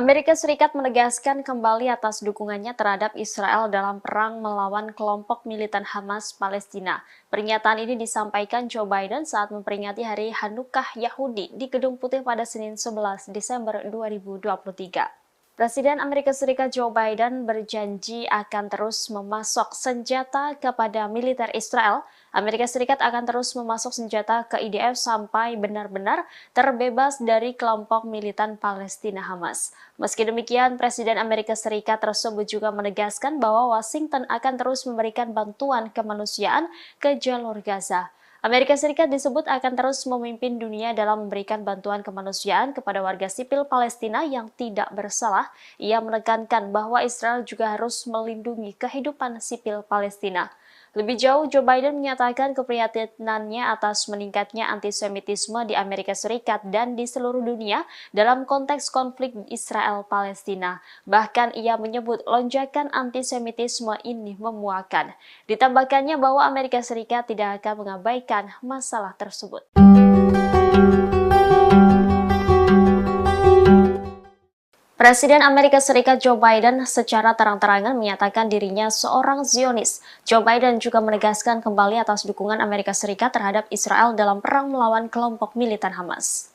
[SPEAKER 1] Amerika Serikat menegaskan kembali atas dukungannya terhadap Israel dalam perang melawan kelompok militan Hamas Palestina. Pernyataan ini disampaikan Joe Biden saat memperingati Hari Hanukkah Yahudi di Gedung Putih pada Senin 11 Desember 2023. Presiden Amerika Serikat Joe Biden berjanji akan terus memasok senjata kepada militer Israel. Amerika Serikat akan terus memasok senjata ke IDF sampai benar-benar terbebas dari kelompok militan Palestina Hamas. Meski demikian, Presiden Amerika Serikat tersebut juga menegaskan bahwa Washington akan terus memberikan bantuan kemanusiaan ke jalur Gaza. Amerika Serikat disebut akan terus memimpin dunia dalam memberikan bantuan kemanusiaan kepada warga sipil Palestina yang tidak bersalah. Ia menekankan bahwa Israel juga harus melindungi kehidupan sipil Palestina. Lebih jauh, Joe Biden menyatakan keprihatinannya atas meningkatnya antisemitisme di Amerika Serikat dan di seluruh dunia dalam konteks konflik Israel-Palestina. Bahkan ia menyebut lonjakan antisemitisme ini memuakan. Ditambahkannya bahwa Amerika Serikat tidak akan mengabaikan masalah tersebut. Presiden Amerika Serikat Joe Biden secara terang-terangan menyatakan dirinya seorang Zionis. Joe Biden juga menegaskan kembali atas dukungan Amerika Serikat terhadap Israel dalam perang melawan kelompok militan Hamas.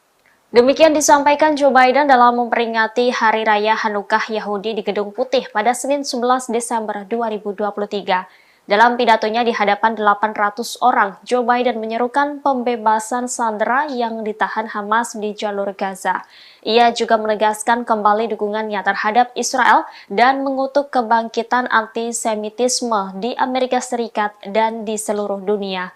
[SPEAKER 1] Demikian disampaikan Joe Biden dalam memperingati Hari Raya Hanukkah Yahudi di Gedung Putih pada Senin 11 Desember 2023. Dalam pidatonya di hadapan 800 orang, Joe Biden menyerukan pembebasan sandera yang ditahan Hamas di jalur Gaza. Ia juga menegaskan kembali dukungannya terhadap Israel dan mengutuk kebangkitan antisemitisme di Amerika Serikat dan di seluruh dunia.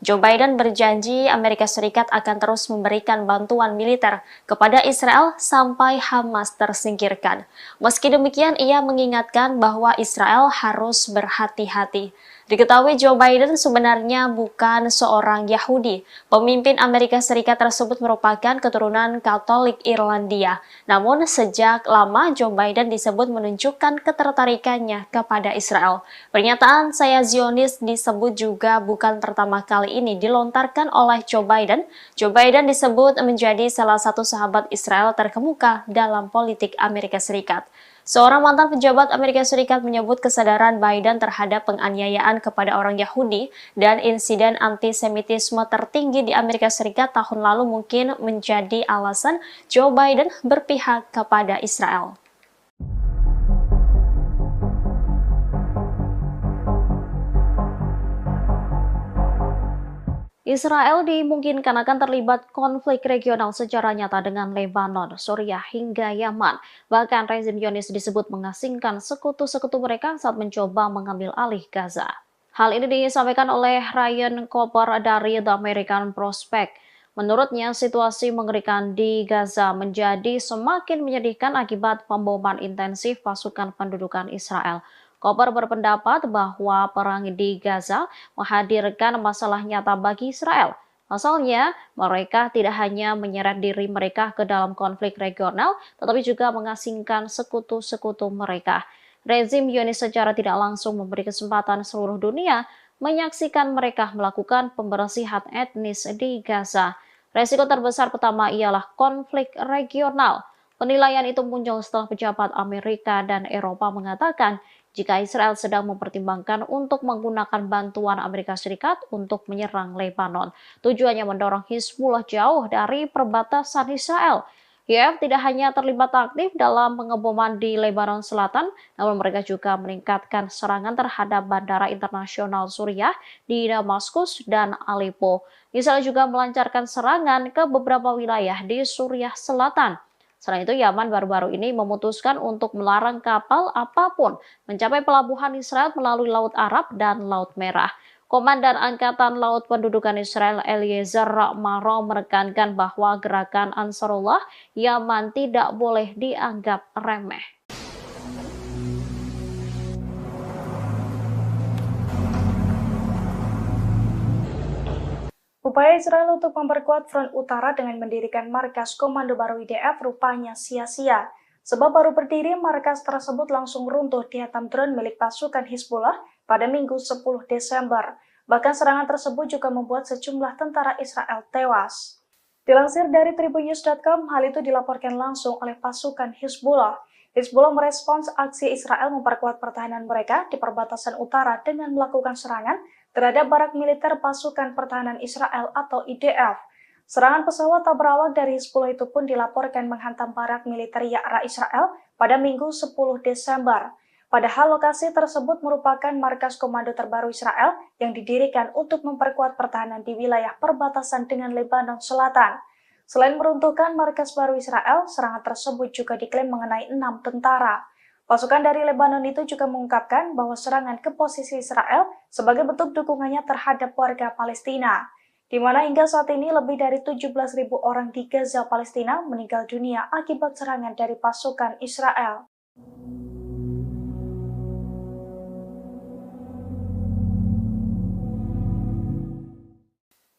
[SPEAKER 1] Joe Biden berjanji Amerika Serikat akan terus memberikan bantuan militer kepada Israel sampai Hamas tersingkirkan. Meski demikian, ia mengingatkan bahwa Israel harus berhati-hati. Diketahui Joe Biden sebenarnya bukan seorang Yahudi. Pemimpin Amerika Serikat tersebut merupakan keturunan Katolik Irlandia. Namun sejak lama Joe Biden disebut menunjukkan ketertarikannya kepada Israel. Pernyataan "saya Zionis" disebut juga bukan pertama kali ini dilontarkan oleh Joe Biden. Joe Biden disebut menjadi salah satu sahabat Israel terkemuka dalam politik Amerika Serikat. Seorang mantan pejabat Amerika Serikat menyebut kesadaran Biden terhadap penganiayaan kepada orang Yahudi dan insiden antisemitisme tertinggi di Amerika Serikat tahun lalu mungkin menjadi alasan Joe Biden berpihak kepada Israel. Israel dimungkinkan akan terlibat konflik regional secara nyata dengan Lebanon, Suriah hingga Yaman. Bahkan rezim Zionis disebut mengasingkan sekutu-sekutu mereka saat mencoba mengambil alih Gaza. Hal ini disampaikan oleh Ryan Cooper dari The American Prospect. Menurutnya, situasi mengerikan di Gaza menjadi semakin menyedihkan akibat pemboman intensif pasukan pendudukan Israel. Cooper berpendapat bahwa perang di Gaza menghadirkan masalah nyata bagi Israel. Pasalnya, mereka tidak hanya menyeret diri mereka ke dalam konflik regional, tetapi juga mengasingkan sekutu-sekutu mereka. Rezim Zionis secara tidak langsung memberi kesempatan seluruh dunia menyaksikan mereka melakukan pembersihan etnis di Gaza. Resiko terbesar pertama ialah konflik regional. Penilaian itu muncul setelah pejabat Amerika dan Eropa mengatakan jika Israel sedang mempertimbangkan untuk menggunakan bantuan Amerika Serikat untuk menyerang Lebanon. Tujuannya mendorong Hizbullah jauh dari perbatasan Israel. IDF tidak hanya terlibat aktif dalam pengeboman di Lebanon Selatan, namun mereka juga meningkatkan serangan terhadap bandara internasional Suriah di Damaskus dan Aleppo. Israel juga melancarkan serangan ke beberapa wilayah di Suriah Selatan. Selain itu, Yaman baru-baru ini memutuskan untuk melarang kapal apapun mencapai pelabuhan Israel melalui Laut Arab dan Laut Merah. Komandan Angkatan Laut Pendudukan Israel Eliezer Maro menekankan bahwa gerakan Ansarullah Yaman tidak boleh dianggap remeh.
[SPEAKER 2] Upaya Israel untuk memperkuat front utara dengan mendirikan markas komando baru IDF rupanya sia-sia. Sebab baru berdiri, markas tersebut langsung runtuh dihantam drone milik pasukan Hizbullah pada Minggu 10 Desember. Bahkan serangan tersebut juga membuat sejumlah tentara Israel tewas. Dilansir dari tribunnews.com, hal itu dilaporkan langsung oleh pasukan Hizbullah. Hizbullah merespons aksi Israel memperkuat pertahanan mereka di perbatasan utara dengan melakukan serangan terhadap barak militer pasukan pertahanan Israel atau IDF. Serangan pesawat tak berawak dari Hizbullah itu pun dilaporkan menghantam barak militer Ya'ra Israel pada Minggu 10 Desember. Padahal lokasi tersebut merupakan markas komando terbaru Israel yang didirikan untuk memperkuat pertahanan di wilayah perbatasan dengan Lebanon Selatan. Selain meruntuhkan markas baru Israel, serangan tersebut juga diklaim mengenai 6 tentara. Pasukan dari Lebanon itu juga mengungkapkan bahwa serangan ke posisi Israel sebagai bentuk dukungannya terhadap warga Palestina, di mana hingga saat ini lebih dari 17.000 orang di Gaza, Palestina meninggal dunia akibat serangan dari pasukan Israel.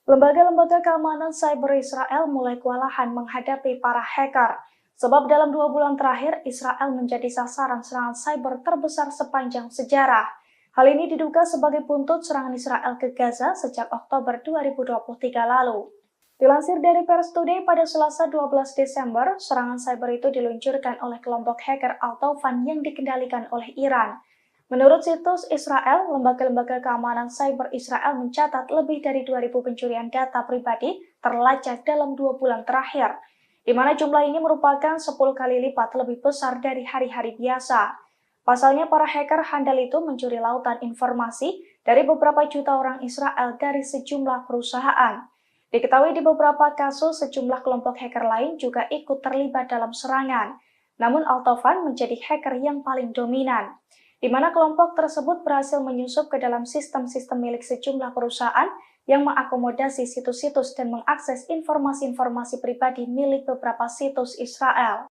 [SPEAKER 2] Lembaga-lembaga keamanan cyber Israel mulai kewalahan menghadapi para hacker. Sebab dalam 2 bulan terakhir, Israel menjadi sasaran serangan cyber terbesar sepanjang sejarah. Hal ini diduga sebagai buntut serangan Israel ke Gaza sejak Oktober 2023 lalu. Dilansir dari Pers Today pada Selasa 12 Desember, serangan cyber itu diluncurkan oleh kelompok hacker Al-Tawfan yang dikendalikan oleh Iran. Menurut situs Israel, lembaga-lembaga keamanan cyber Israel mencatat lebih dari 2.000 pencurian data pribadi terlacak dalam 2 bulan terakhir, di mana jumlah ini merupakan 10 kali lipat lebih besar dari hari-hari biasa. Pasalnya, para hacker handal itu mencuri lautan informasi dari beberapa juta orang Israel dari sejumlah perusahaan. Diketahui di beberapa kasus, sejumlah kelompok hacker lain juga ikut terlibat dalam serangan. Namun Al-Tawfan menjadi hacker yang paling dominan, di mana kelompok tersebut berhasil menyusup ke dalam sistem-sistem milik sejumlah perusahaan yang mengakomodasi situs-situs dan mengakses informasi-informasi pribadi milik beberapa situs Israel.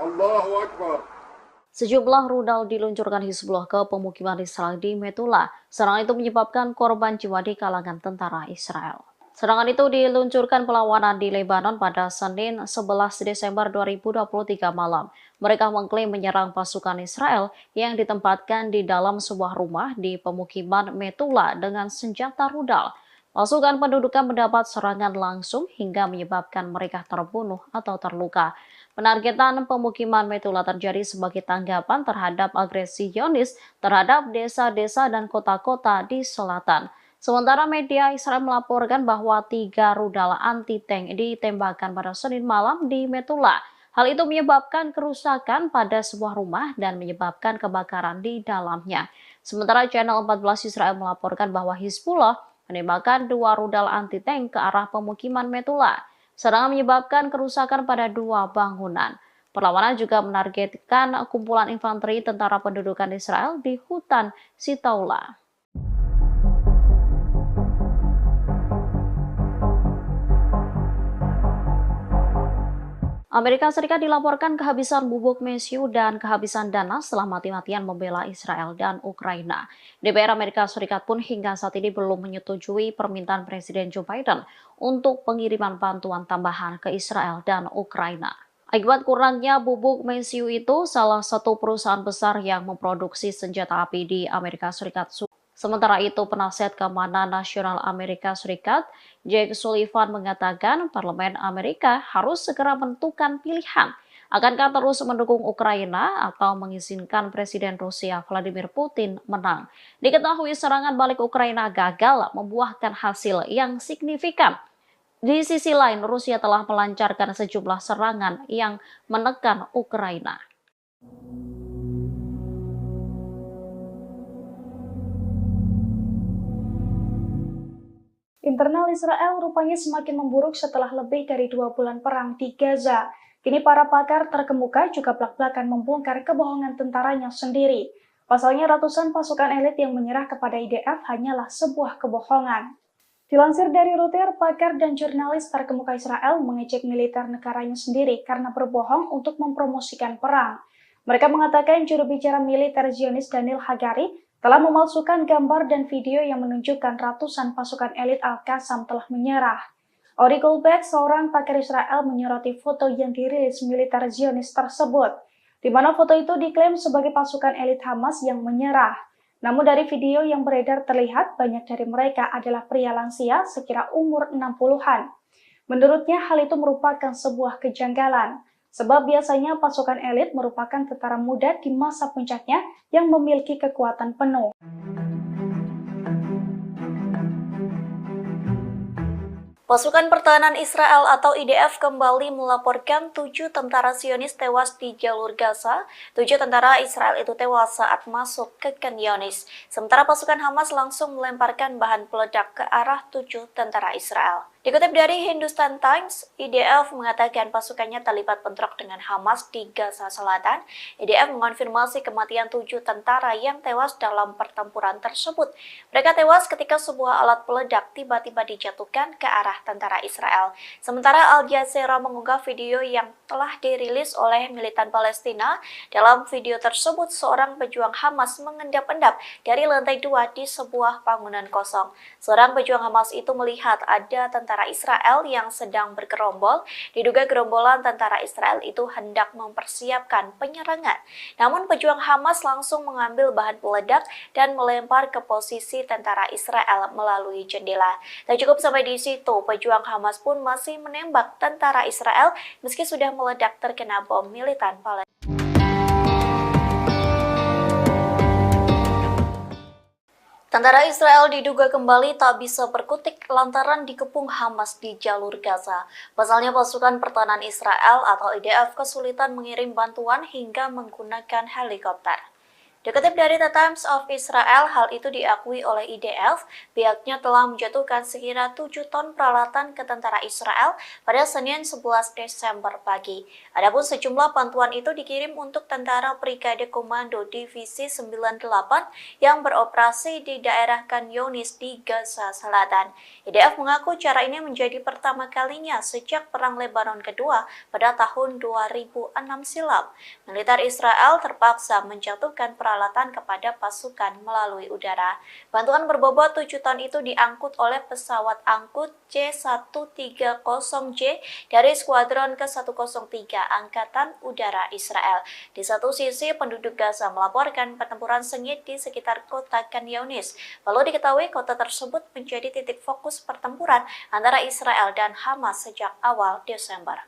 [SPEAKER 4] Allahu Akbar.
[SPEAKER 1] Sejumlah rudal diluncurkan Hizbullah ke pemukiman Israel di Metula. Serangan itu menyebabkan korban jiwa di kalangan tentara Israel. Serangan itu diluncurkan perlawanan di Lebanon pada Senin 11 Desember 2023 malam. Mereka mengklaim menyerang pasukan Israel yang ditempatkan di dalam sebuah rumah di pemukiman Metula dengan senjata rudal. Pasukan pendudukan mendapat serangan langsung hingga menyebabkan mereka terbunuh atau terluka. Penargetan pemukiman Metula terjadi sebagai tanggapan terhadap agresi Zionis terhadap desa-desa dan kota-kota di selatan. Sementara media Israel melaporkan bahwa 3 rudal anti-tank ditembakkan pada Senin malam di Metula. Hal itu menyebabkan kerusakan pada sebuah rumah dan menyebabkan kebakaran di dalamnya. Sementara Channel 14 Israel melaporkan bahwa Hizbullah menembakkan 2 rudal anti-tank ke arah pemukiman Metula. Serangan menyebabkan kerusakan pada 2 bangunan. Perlawanan juga menargetkan kumpulan infanteri tentara pendudukan Israel di hutan Sitaula. Amerika Serikat dilaporkan kehabisan bubuk mesiu dan kehabisan dana setelah mati-matian membela Israel dan Ukraina. DPR Amerika Serikat pun hingga saat ini belum menyetujui permintaan Presiden Joe Biden untuk pengiriman bantuan tambahan ke Israel dan Ukraina. Akibat kurangnya bubuk mesiu itu, salah satu perusahaan besar yang memproduksi senjata api di Amerika Serikat. Sementara itu, penasihat keamanan nasional Amerika Serikat, Jake Sullivan, mengatakan Parlemen Amerika harus segera menentukan pilihan. Akankah terus mendukung Ukraina atau mengizinkan Presiden Rusia Vladimir Putin menang? Diketahui serangan balik Ukraina gagal membuahkan hasil yang signifikan. Di sisi lain, Rusia telah melancarkan sejumlah serangan yang menekan Ukraina.
[SPEAKER 2] Internal Israel rupanya semakin memburuk setelah lebih dari 2 bulan perang di Gaza. Kini para pakar terkemuka juga belak-belakan membongkar kebohongan tentaranya sendiri. Pasalnya ratusan pasukan elit yang menyerah kepada IDF hanyalah sebuah kebohongan. Dilansir dari Reuters, pakar dan jurnalis terkemuka Israel mengejek militer negaranya sendiri karena berbohong untuk mempromosikan perang. Mereka mengatakan juru bicara militer Zionis Daniel Hagari telah memalsukan gambar dan video yang menunjukkan ratusan pasukan elit Al-Qassam telah menyerah. Ori Goldberg, seorang pakar Israel, menyoroti foto yang dirilis militer Zionis tersebut, di mana foto itu diklaim sebagai pasukan elit Hamas yang menyerah. Namun dari video yang beredar terlihat banyak dari mereka adalah pria lansia sekira umur 60-an. Menurutnya hal itu merupakan sebuah kejanggalan. Sebab biasanya pasukan elit merupakan tentara muda di masa puncaknya yang memiliki kekuatan penuh.
[SPEAKER 5] Pasukan Pertahanan Israel atau IDF kembali melaporkan 7 tentara Zionis tewas di jalur Gaza. 7 tentara Israel itu tewas saat masuk ke Khan Younis. Sementara pasukan Hamas langsung melemparkan bahan peledak ke arah 7 tentara Israel. Dikutip dari Hindustan Times, IDF mengatakan pasukannya terlibat bentrok dengan Hamas di Gaza Selatan. IDF mengonfirmasi kematian 7 tentara yang tewas dalam pertempuran tersebut. Mereka tewas ketika sebuah alat peledak tiba-tiba dijatuhkan ke arah tentara Israel. Sementara Al Jazeera mengunggah video yang telah dirilis oleh militan Palestina. Dalam video tersebut, seorang pejuang Hamas mengendap-endap dari lantai 2 di sebuah bangunan kosong. Seorang pejuang Hamas itu melihat ada tentara Israel yang sedang bergerombol. Diduga gerombolan tentara Israel itu hendak mempersiapkan penyerangan. Namun pejuang Hamas langsung mengambil bahan peledak dan melempar ke posisi tentara Israel melalui jendela. Tak cukup sampai di situ, pejuang Hamas pun masih menembak tentara Israel meski sudah meledak terkena bom militan Palestina. Tentara Israel diduga kembali tak bisa berkutik lantaran dikepung Hamas di jalur Gaza. Pasalnya pasukan pertahanan Israel atau IDF kesulitan mengirim bantuan hingga menggunakan helikopter. Dikutip dari The Times of Israel, hal itu diakui oleh IDF. Pihaknya telah menjatuhkan sekira 7 ton peralatan ke tentara Israel pada Senin 11 Desember pagi. Adapun sejumlah bantuan itu dikirim untuk tentara Brigade Komando Divisi 98 yang beroperasi di daerah Khan Younis di Gaza Selatan. IDF mengaku cara ini menjadi pertama kalinya sejak Perang Lebanon Kedua pada tahun 2006 silam. Militer Israel terpaksa menjatuhkan peralatan kepada pasukan melalui udara. Bantuan berbobot 7 ton itu diangkut oleh pesawat angkut C-130J dari Skuadron ke-103 Angkatan Udara Israel. Di satu sisi, penduduk Gaza melaporkan pertempuran sengit di sekitar kota Khan Younis. Lalu diketahui kota tersebut menjadi titik fokus pertempuran antara Israel dan Hamas sejak awal Desember.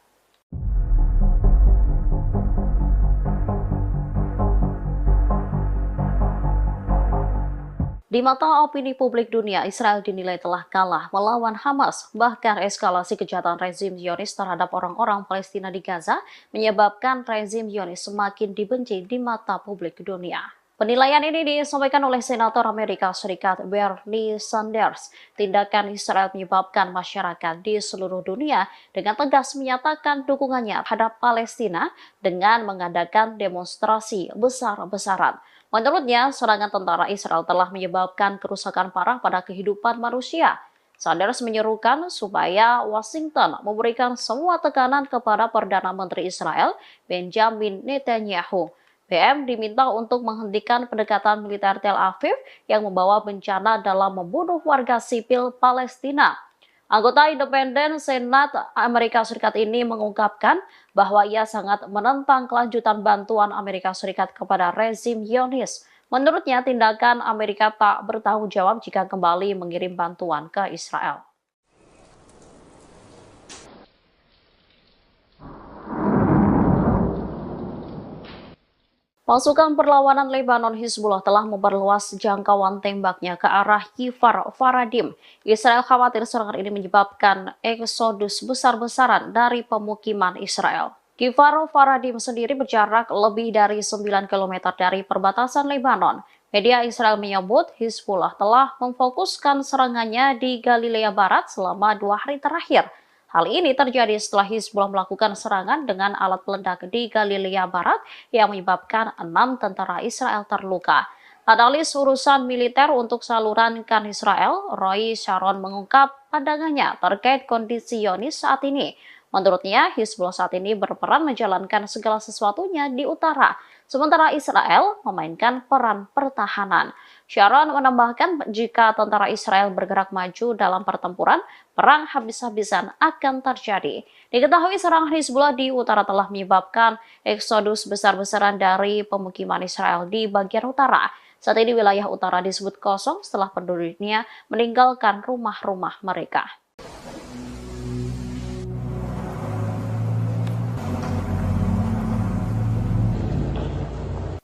[SPEAKER 1] Di mata opini publik dunia, Israel dinilai telah kalah melawan Hamas. Bahkan eskalasi kejahatan rezim Zionis terhadap orang-orang Palestina di Gaza menyebabkan rezim Zionis semakin dibenci di mata publik dunia. Penilaian ini disampaikan oleh Senator Amerika Serikat Bernie Sanders. Tindakan Israel menyebabkan masyarakat di seluruh dunia dengan tegas menyatakan dukungannya terhadap Palestina dengan mengadakan demonstrasi besar-besaran. Menurutnya, serangan tentara Israel telah menyebabkan kerusakan parah pada kehidupan manusia. Sanders menyerukan supaya Washington memberikan semua tekanan kepada Perdana Menteri Israel, Benjamin Netanyahu. BM diminta untuk menghentikan pendekatan militer Tel Aviv yang membawa bencana dalam membunuh warga sipil Palestina. Anggota independen Senat Amerika Serikat ini mengungkapkan bahwa ia sangat menentang kelanjutan bantuan Amerika Serikat kepada rezim Zionis. Menurutnya, tindakan Amerika tak bertanggung jawab jika kembali mengirim bantuan ke Israel. Pasukan perlawanan Lebanon Hizbullah telah memperluas jangkauan tembaknya ke arah Kfar Faradim. Israel khawatir serangan ini menyebabkan eksodus besar-besaran dari pemukiman Israel. Kfar Faradim sendiri berjarak lebih dari 9 km dari perbatasan Lebanon. Media Israel menyebut Hizbullah telah memfokuskan serangannya di Galilea Barat selama 2 hari terakhir. Hal ini terjadi setelah Hizbullah melakukan serangan dengan alat peledak di Galilea Barat yang menyebabkan 6 tentara Israel terluka. Analis urusan militer untuk saluran Kan Israel, Roy Sharon mengungkap pandangannya terkait kondisi Zionis saat ini. Menurutnya, Hizbullah saat ini berperan menjalankan segala sesuatunya di utara, sementara Israel memainkan peran pertahanan. Sharon menambahkan jika tentara Israel bergerak maju dalam pertempuran, perang habis-habisan akan terjadi. Diketahui serangan Hizbullah di utara telah menyebabkan eksodus besar-besaran dari pemukiman Israel di bagian utara. Saat ini wilayah utara disebut kosong setelah penduduknya meninggalkan rumah-rumah mereka.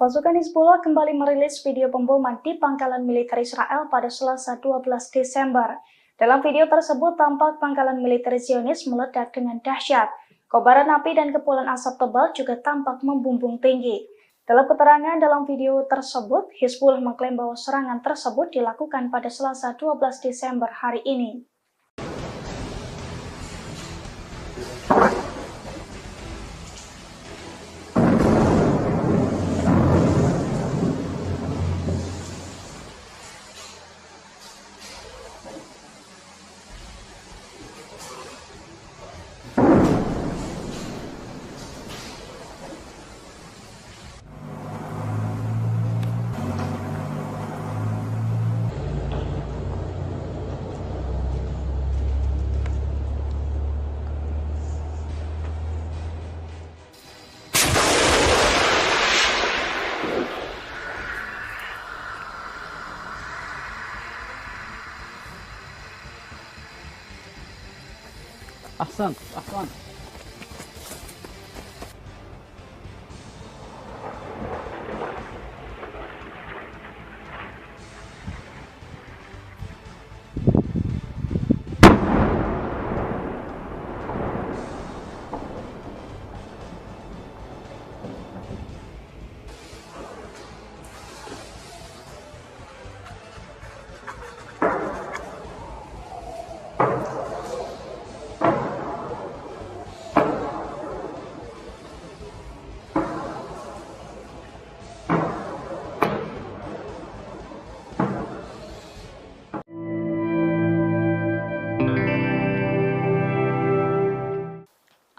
[SPEAKER 2] Pasukan Hizbullah kembali merilis video pemboman di pangkalan militer Israel pada Selasa 12 Desember. Dalam video tersebut tampak pangkalan militer Zionis meledak dengan dahsyat. Kobaran api dan kepulan asap tebal juga tampak membumbung tinggi. Dalam keterangan dalam video tersebut, Hizbullah mengklaim bahwa serangan tersebut dilakukan pada Selasa 12 Desember hari ini.
[SPEAKER 3] أحسنت أحسنت.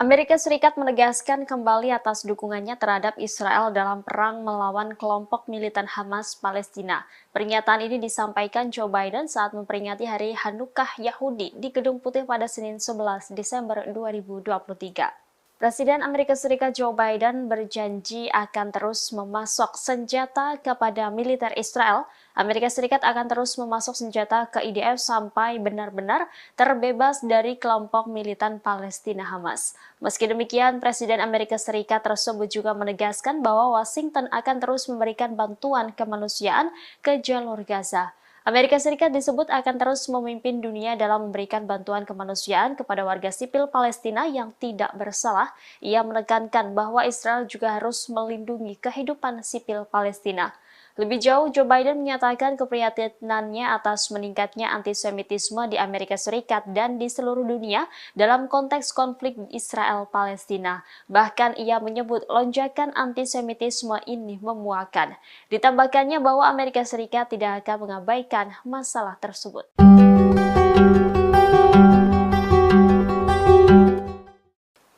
[SPEAKER 1] Amerika Serikat menegaskan kembali atas dukungannya terhadap Israel dalam perang melawan kelompok militan Hamas Palestina. Pernyataan ini disampaikan Joe Biden saat memperingati Hari Hanukkah Yahudi di Gedung Putih pada Senin 11 Desember 2023. Presiden Amerika Serikat Joe Biden berjanji akan terus memasok senjata kepada militer Israel. Amerika Serikat akan terus memasok senjata ke IDF sampai benar-benar terbebas dari kelompok militan Palestina Hamas. Meski demikian, Presiden Amerika Serikat tersebut juga menegaskan bahwa Washington akan terus memberikan bantuan kemanusiaan ke jalur Gaza. Amerika Serikat disebut akan terus memimpin dunia dalam memberikan bantuan kemanusiaan kepada warga sipil Palestina yang tidak bersalah. Ia menekankan bahwa Israel juga harus melindungi kehidupan sipil Palestina. Lebih jauh, Joe Biden menyatakan keprihatinannya atas meningkatnya antisemitisme di Amerika Serikat dan di seluruh dunia dalam konteks konflik Israel-Palestina. Bahkan ia menyebut lonjakan antisemitisme ini memuakan. Ditambahkannya bahwa Amerika Serikat tidak akan mengabaikan masalah tersebut.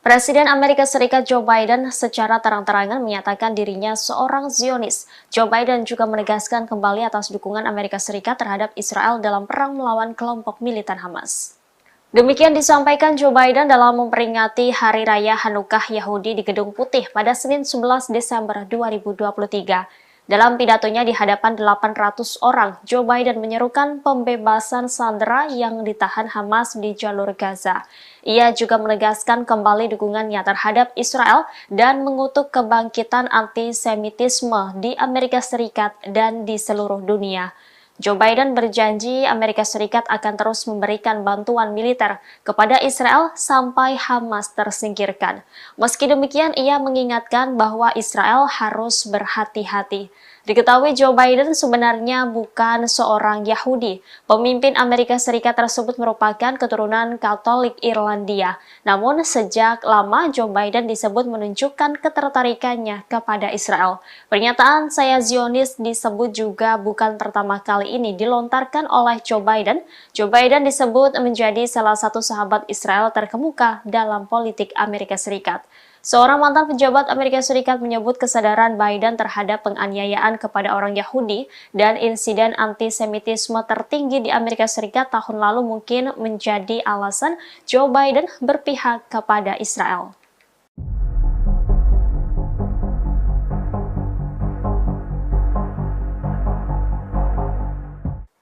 [SPEAKER 1] Presiden Amerika Serikat Joe Biden secara terang-terangan menyatakan dirinya seorang Zionis. Joe Biden juga menegaskan kembali atas dukungan Amerika Serikat terhadap Israel dalam perang melawan kelompok militan Hamas. Demikian disampaikan Joe Biden dalam memperingati Hari Raya Hanukkah Yahudi di Gedung Putih pada Senin 11 Desember 2023. Dalam pidatonya di hadapan 800 orang, Joe Biden menyerukan pembebasan sandera yang ditahan Hamas di jalur Gaza. Ia juga menegaskan kembali dukungannya terhadap Israel dan mengutuk kebangkitan antisemitisme di Amerika Serikat dan di seluruh dunia. Joe Biden berjanji Amerika Serikat akan terus memberikan bantuan militer kepada Israel sampai Hamas tersingkirkan. Meski demikian, ia mengingatkan bahwa Israel harus berhati-hati. Diketahui Joe Biden sebenarnya bukan seorang Yahudi. Pemimpin Amerika Serikat tersebut merupakan keturunan Katolik Irlandia. Namun sejak lama Joe Biden disebut menunjukkan ketertarikannya kepada Israel. Pernyataan "saya Zionis" disebut juga bukan pertama kali ini dilontarkan oleh Joe Biden. Joe Biden disebut menjadi salah satu sahabat Israel terkemuka dalam politik Amerika Serikat. Seorang mantan pejabat Amerika Serikat menyebut kesadaran Biden terhadap penganiayaan kepada orang Yahudi dan insiden antisemitisme tertinggi di Amerika Serikat tahun lalu mungkin menjadi alasan Joe Biden berpihak kepada Israel.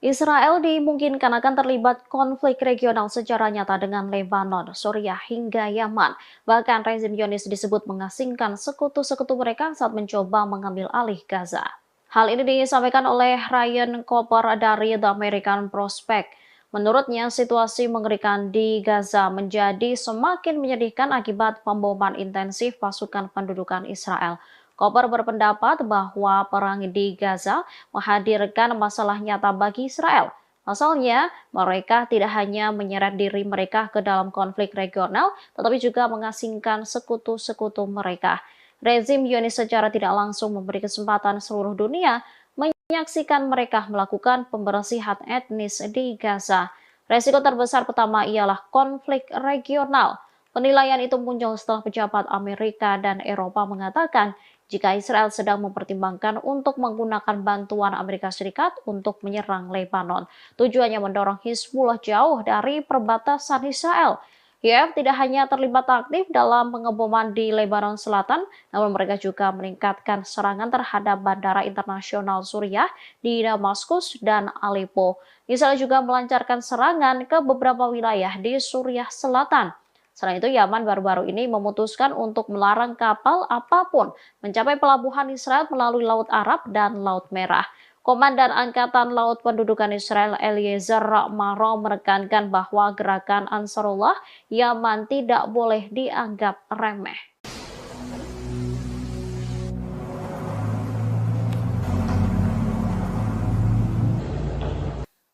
[SPEAKER 1] Israel dimungkinkan akan terlibat konflik regional secara nyata dengan Lebanon, Suriah, hingga Yaman. Bahkan rezim Zionis disebut mengasingkan sekutu-sekutu mereka saat mencoba mengambil alih Gaza. Hal ini disampaikan oleh Ryan Cooper dari The American Prospect. Menurutnya, situasi mengerikan di Gaza menjadi semakin menyedihkan akibat pemboman intensif pasukan pendudukan Israel. Cooper berpendapat bahwa perang di Gaza menghadirkan masalah nyata bagi Israel. Pasalnya, mereka tidak hanya menyeret diri mereka ke dalam konflik regional, tetapi juga mengasingkan sekutu-sekutu mereka. Rezim Zionis secara tidak langsung memberi kesempatan seluruh dunia menyaksikan mereka melakukan pembersihan etnis di Gaza. Resiko terbesar pertama ialah konflik regional. Penilaian itu muncul setelah pejabat Amerika dan Eropa mengatakan jika Israel sedang mempertimbangkan untuk menggunakan bantuan Amerika Serikat untuk menyerang Lebanon. Tujuannya mendorong Hizbullah jauh dari perbatasan Israel. YF tidak hanya terlibat aktif dalam pengeboman di Lebanon Selatan, namun mereka juga meningkatkan serangan terhadap bandara internasional Suriah di Damaskus dan Aleppo. Israel juga melancarkan serangan ke beberapa wilayah di Suriah Selatan. Selain itu, Yaman baru-baru ini memutuskan untuk melarang kapal apapun mencapai pelabuhan Israel melalui Laut Arab dan Laut Merah. Komandan Angkatan Laut Pendudukan Israel Eliezer Maro menekankan bahwa gerakan Ansarullah Yaman tidak boleh dianggap remeh.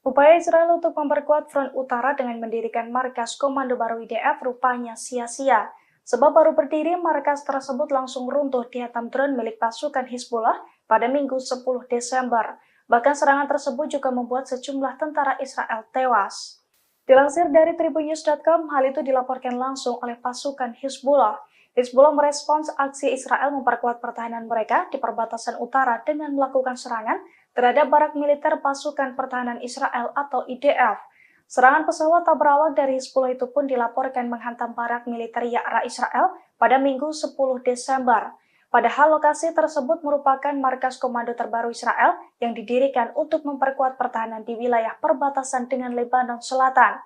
[SPEAKER 2] Upaya Israel untuk memperkuat front utara dengan mendirikan markas komando baru IDF rupanya sia-sia. Sebab baru berdiri, markas tersebut langsung runtuh dihantam drone milik pasukan Hizbullah pada Minggu 10 Desember. Bahkan serangan tersebut juga membuat sejumlah tentara Israel tewas. Dilansir dari tribunnews.com, hal itu dilaporkan langsung oleh pasukan Hizbullah. Hizbullah merespons aksi Israel memperkuat pertahanan mereka di perbatasan utara dengan melakukan serangan terhadap barak militer pasukan pertahanan Israel atau IDF. Serangan pesawat tak berawak dari Hizbullah itu pun dilaporkan menghantam barak militer Ya'ra Israel pada Minggu 10 Desember. Padahal lokasi tersebut merupakan markas komando terbaru Israel yang didirikan untuk memperkuat pertahanan di wilayah perbatasan dengan Lebanon Selatan.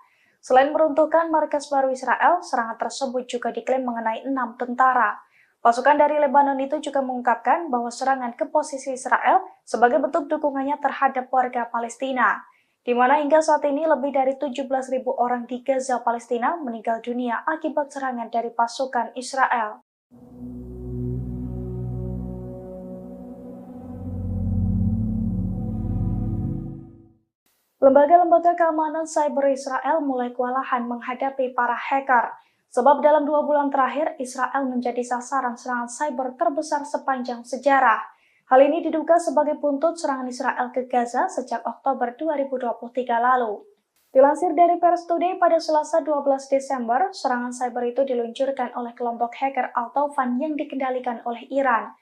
[SPEAKER 2] Selain meruntuhkan markas baru Israel, serangan tersebut juga diklaim mengenai 6 tentara. Pasukan dari Lebanon itu juga mengungkapkan bahwa serangan ke posisi Israel sebagai bentuk dukungannya terhadap warga Palestina, di mana hingga saat ini lebih dari 17.000 orang di Gaza, Palestina meninggal dunia akibat serangan dari pasukan Israel. Lembaga-lembaga keamanan cyber Israel mulai kewalahan menghadapi para hacker. Sebab dalam 2 bulan terakhir, Israel menjadi sasaran serangan cyber terbesar sepanjang sejarah. Hal ini diduga sebagai buntut serangan Israel ke Gaza sejak Oktober 2023 lalu. Dilansir dari Pers Today pada Selasa 12 Desember, serangan cyber itu diluncurkan oleh kelompok hacker Al-Taufan yang dikendalikan oleh Iran.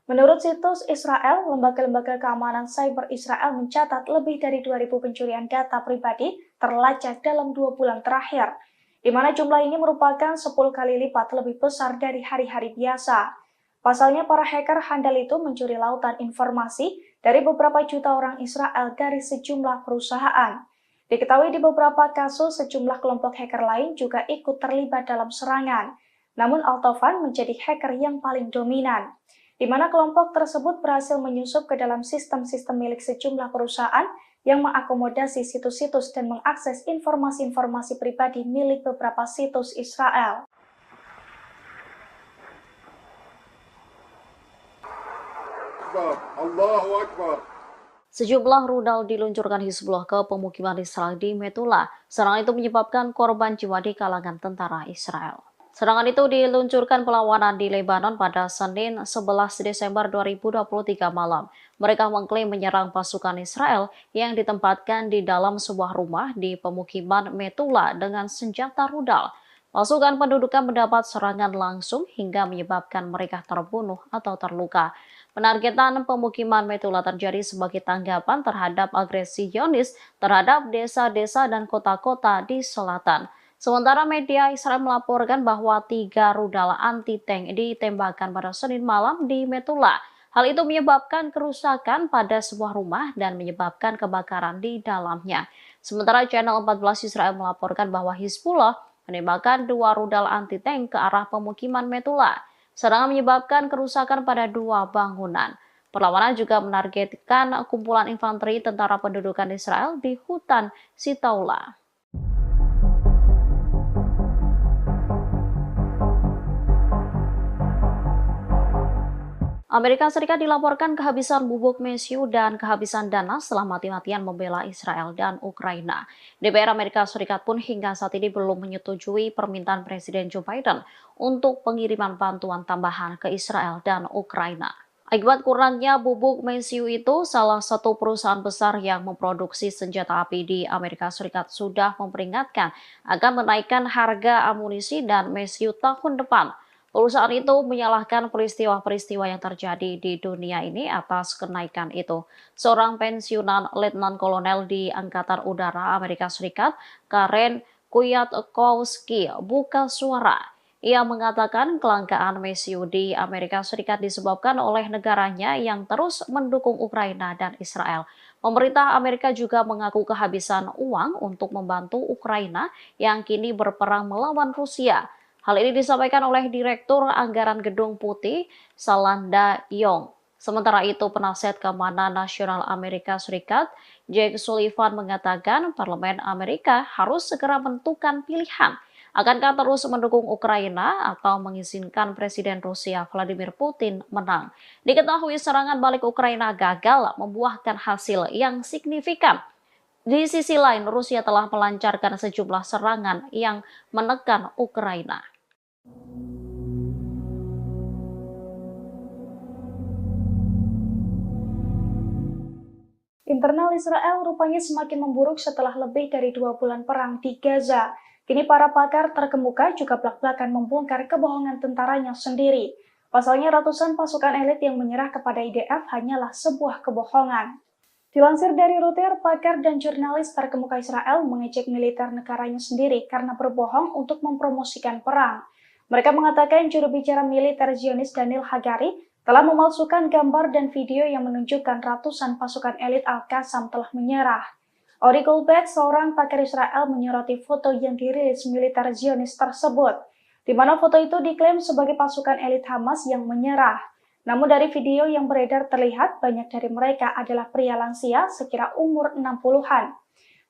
[SPEAKER 2] Menurut situs Israel, lembaga-lembaga keamanan cyber Israel mencatat lebih dari 2.000 pencurian data pribadi terlacak dalam 2 bulan terakhir, di mana jumlah ini merupakan 10 kali lipat lebih besar dari hari-hari biasa. Pasalnya, para hacker handal itu mencuri lautan informasi dari beberapa juta orang Israel dari sejumlah perusahaan. Diketahui di beberapa kasus, sejumlah kelompok hacker lain juga ikut terlibat dalam serangan. Namun Al-Taufan menjadi hacker yang paling dominan, di mana kelompok tersebut berhasil menyusup ke dalam sistem-sistem milik sejumlah perusahaan yang mengakomodasi situs-situs dan mengakses informasi-informasi pribadi milik beberapa situs Israel.
[SPEAKER 4] أكبر الله أكبر.
[SPEAKER 1] Sejumlah rudal diluncurkan Hizbullah ke pemukiman Israel di Metula. Serangan itu menyebabkan korban jiwa di kalangan tentara Israel. Serangan itu diluncurkan perlawanan di Lebanon pada Senin 11 Desember 2023 malam. Mereka mengklaim menyerang pasukan Israel yang ditempatkan di dalam sebuah rumah di pemukiman Metula dengan senjata rudal. Pasukan pendudukan mendapat serangan langsung hingga menyebabkan mereka terbunuh atau terluka. Penargetan pemukiman Metula terjadi sebagai tanggapan terhadap agresi Zionis terhadap desa-desa dan kota-kota di selatan. Sementara media Israel melaporkan bahwa 3 rudal anti-tank ditembakkan pada Senin malam di Metula. Hal itu menyebabkan kerusakan pada sebuah rumah dan menyebabkan kebakaran di dalamnya. Sementara Channel 14 Israel melaporkan bahwa Hizbullah menembakkan 2 rudal anti-tank ke arah pemukiman Metula. Serangan menyebabkan kerusakan pada 2 bangunan. Perlawanan juga menargetkan kumpulan infanteri tentara pendudukan Israel di hutan Sitaula. Amerika Serikat dilaporkan kehabisan bubuk mesiu dan kehabisan dana setelah mati-matian membela Israel dan Ukraina. DPR Amerika Serikat pun hingga saat ini belum menyetujui permintaan Presiden Joe Biden untuk pengiriman bantuan tambahan ke Israel dan Ukraina. Akibat kurangnya bubuk mesiu itu, salah satu perusahaan besar yang memproduksi senjata api di Amerika Serikat sudah memperingatkan akan menaikkan harga amunisi dan mesiu tahun depan. Perusahaan itu menyalahkan peristiwa-peristiwa yang terjadi di dunia ini atas kenaikan itu. Seorang pensiunan Letnan Kolonel di Angkatan Udara Amerika Serikat, Karen Kwiatkowski, buka suara. Ia mengatakan kelangkaan mesiu di Amerika Serikat disebabkan oleh negaranya yang terus mendukung Ukraina dan Israel. Pemerintah Amerika juga mengaku kehabisan uang untuk membantu Ukraina yang kini berperang melawan Rusia. Hal ini disampaikan oleh Direktur Anggaran Gedung Putih, Salanda Yong. Sementara itu, penasihat keamanan nasional Amerika Serikat, Jake Sullivan, mengatakan parlemen Amerika harus segera menentukan pilihan. Akankah terus mendukung Ukraina atau mengizinkan Presiden Rusia Vladimir Putin menang? Diketahui serangan balik Ukraina gagal membuahkan hasil yang signifikan. Di sisi lain, Rusia telah melancarkan sejumlah serangan yang menekan Ukraina.
[SPEAKER 2] Internal Israel rupanya semakin memburuk setelah lebih dari 2 bulan perang di Gaza. Kini para pakar terkemuka juga belak-belakan membongkar kebohongan tentaranya sendiri. Pasalnya ratusan pasukan elit yang menyerah kepada IDF hanyalah sebuah kebohongan. Dilansir dari Reuters, pakar dan jurnalis terkemuka Israel mengejek militer negaranya sendiri karena berbohong untuk mempromosikan perang. Mereka mengatakan juru bicara militer Zionis Daniel Hagari telah memalsukan gambar dan video yang menunjukkan ratusan pasukan elit Al-Qassam telah menyerah. Ori Goldberg, seorang pakar Israel, menyoroti foto yang dirilis militer Zionis tersebut, di mana foto itu diklaim sebagai pasukan elit Hamas yang menyerah. Namun dari video yang beredar terlihat banyak dari mereka adalah pria lansia sekira umur 60-an.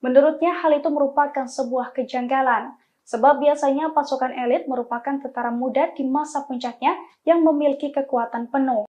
[SPEAKER 2] Menurutnya hal itu merupakan sebuah kejanggalan, sebab biasanya pasukan elit merupakan tentara muda di masa puncaknya yang memiliki kekuatan penuh.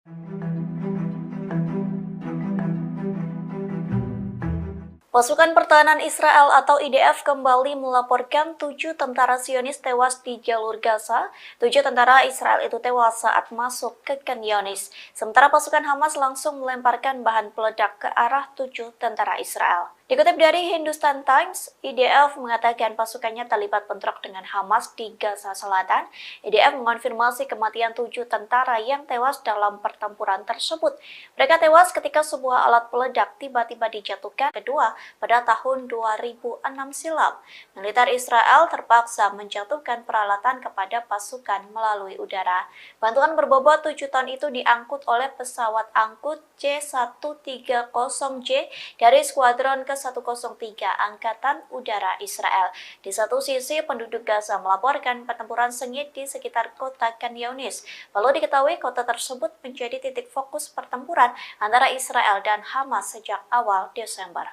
[SPEAKER 5] Pasukan Pertahanan Israel atau IDF kembali melaporkan 7 tentara Zionis tewas di jalur Gaza. 7 tentara Israel itu tewas saat masuk ke Khan Younis. Sementara pasukan Hamas langsung melemparkan bahan peledak ke arah 7 tentara Israel. Dikutip dari Hindustan Times, IDF mengatakan pasukannya terlibat bentrok dengan Hamas di Gaza Selatan. IDF mengonfirmasi kematian 7 tentara yang tewas dalam pertempuran tersebut. Mereka tewas ketika sebuah alat peledak tiba-tiba dijatuhkan kedua pada tahun 2006 silam. Militer Israel terpaksa menjatuhkan peralatan kepada pasukan melalui udara. Bantuan berbobot 7 ton itu diangkut oleh pesawat angkut C-130J dari Skuadron ke-103 Angkatan Udara Israel. Di satu sisi, penduduk Gaza melaporkan pertempuran sengit di sekitar kota Khan Younis. Lalu diketahui kota tersebut menjadi titik fokus pertempuran antara Israel dan Hamas sejak awal Desember.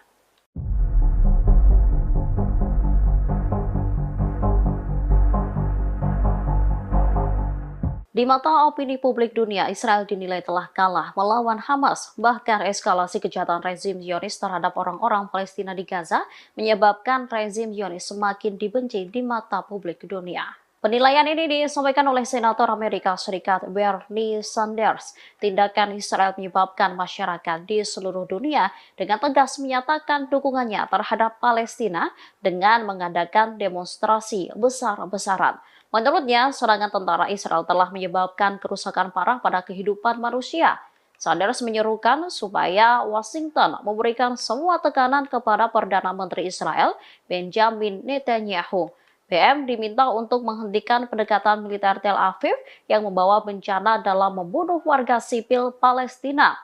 [SPEAKER 1] Di mata opini publik dunia, Israel dinilai telah kalah melawan Hamas. Bahkan eskalasi kejahatan rezim Zionis terhadap orang-orang Palestina di Gaza menyebabkan rezim Zionis semakin dibenci di mata publik dunia. Penilaian ini disampaikan oleh Senator Amerika Serikat Bernie Sanders. Tindakan Israel menyebabkan masyarakat di seluruh dunia dengan tegas menyatakan dukungannya terhadap Palestina dengan mengadakan demonstrasi besar-besaran. Menurutnya, serangan tentara Israel telah menyebabkan kerusakan parah pada kehidupan manusia. Sanders menyerukan supaya Washington memberikan semua tekanan kepada Perdana Menteri Israel, Benjamin Netanyahu. BM diminta untuk menghentikan pendekatan militer Tel Aviv yang membawa bencana dalam membunuh warga sipil Palestina.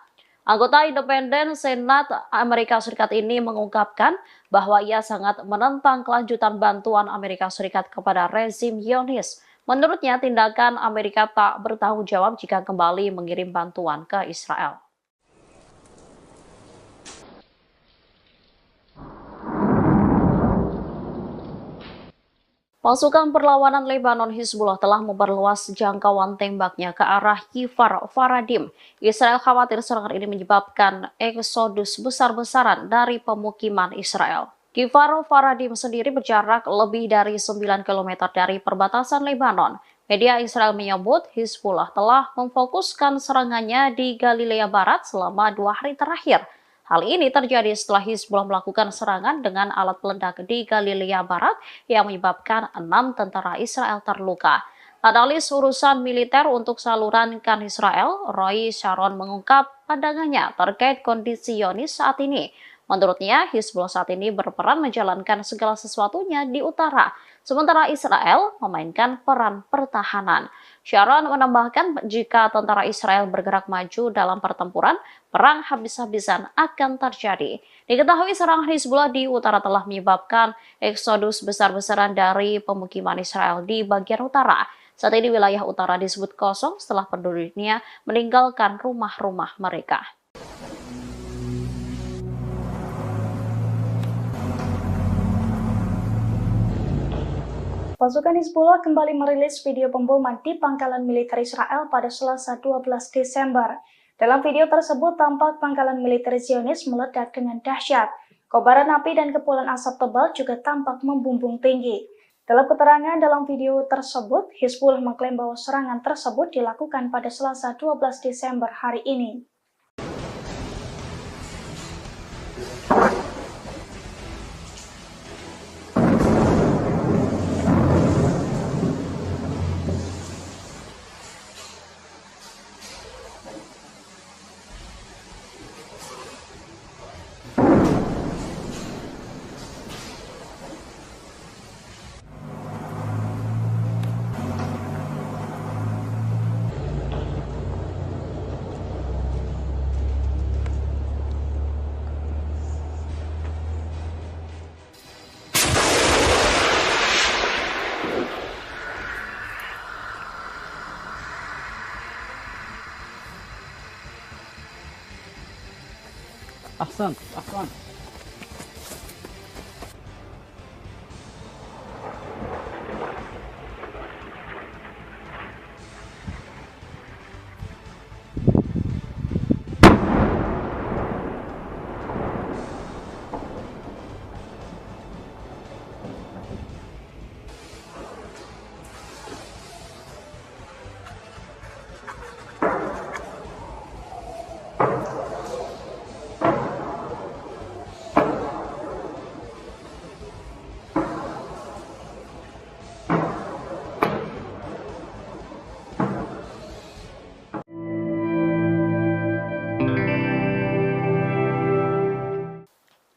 [SPEAKER 1] Anggota independen Senat Amerika Serikat ini mengungkapkan bahwa ia sangat menentang kelanjutan bantuan Amerika Serikat kepada rezim Zionis. Menurutnya, tindakan Amerika tak bertanggung jawab jika kembali mengirim bantuan ke Israel. Pasukan perlawanan Lebanon Hizbullah telah memperluas jangkauan tembaknya ke arah Kfar Faradim. Israel khawatir serangan ini menyebabkan eksodus besar-besaran dari pemukiman Israel. Kfar Faradim sendiri berjarak lebih dari 9 km dari perbatasan Lebanon. Media Israel menyebut Hizbullah telah memfokuskan serangannya di Galilea Barat selama 2 hari terakhir. Hal ini terjadi setelah Hizbullah melakukan serangan dengan alat peledak di Galilea Barat yang menyebabkan 6 tentara Israel terluka. Analis urusan militer untuk saluran KAN Israel, Roy Sharon mengungkap pandangannya terkait kondisi Zionis saat ini. Menurutnya, Hizbullah saat ini berperan menjalankan segala sesuatunya di utara, sementara Israel memainkan peran pertahanan. Sharon menambahkan jika tentara Israel bergerak maju dalam pertempuran, perang habis-habisan akan terjadi. Diketahui serangan Hizbullah di utara telah menyebabkan eksodus besar-besaran dari pemukiman Israel di bagian utara. Saat ini wilayah utara disebut kosong setelah penduduknya meninggalkan rumah-rumah mereka.
[SPEAKER 2] Pasukan Hizbullah kembali merilis video pemboman di pangkalan militer Israel pada Selasa 12 Desember. Dalam video tersebut tampak pangkalan militer Zionis meledak dengan dahsyat. Kobaran api dan kepulan asap tebal juga tampak membumbung tinggi. Dalam keterangan dalam video tersebut, Hizbullah mengklaim bahwa serangan tersebut dilakukan pada Selasa 12 Desember hari ini.
[SPEAKER 3] أحسنت أحسنت.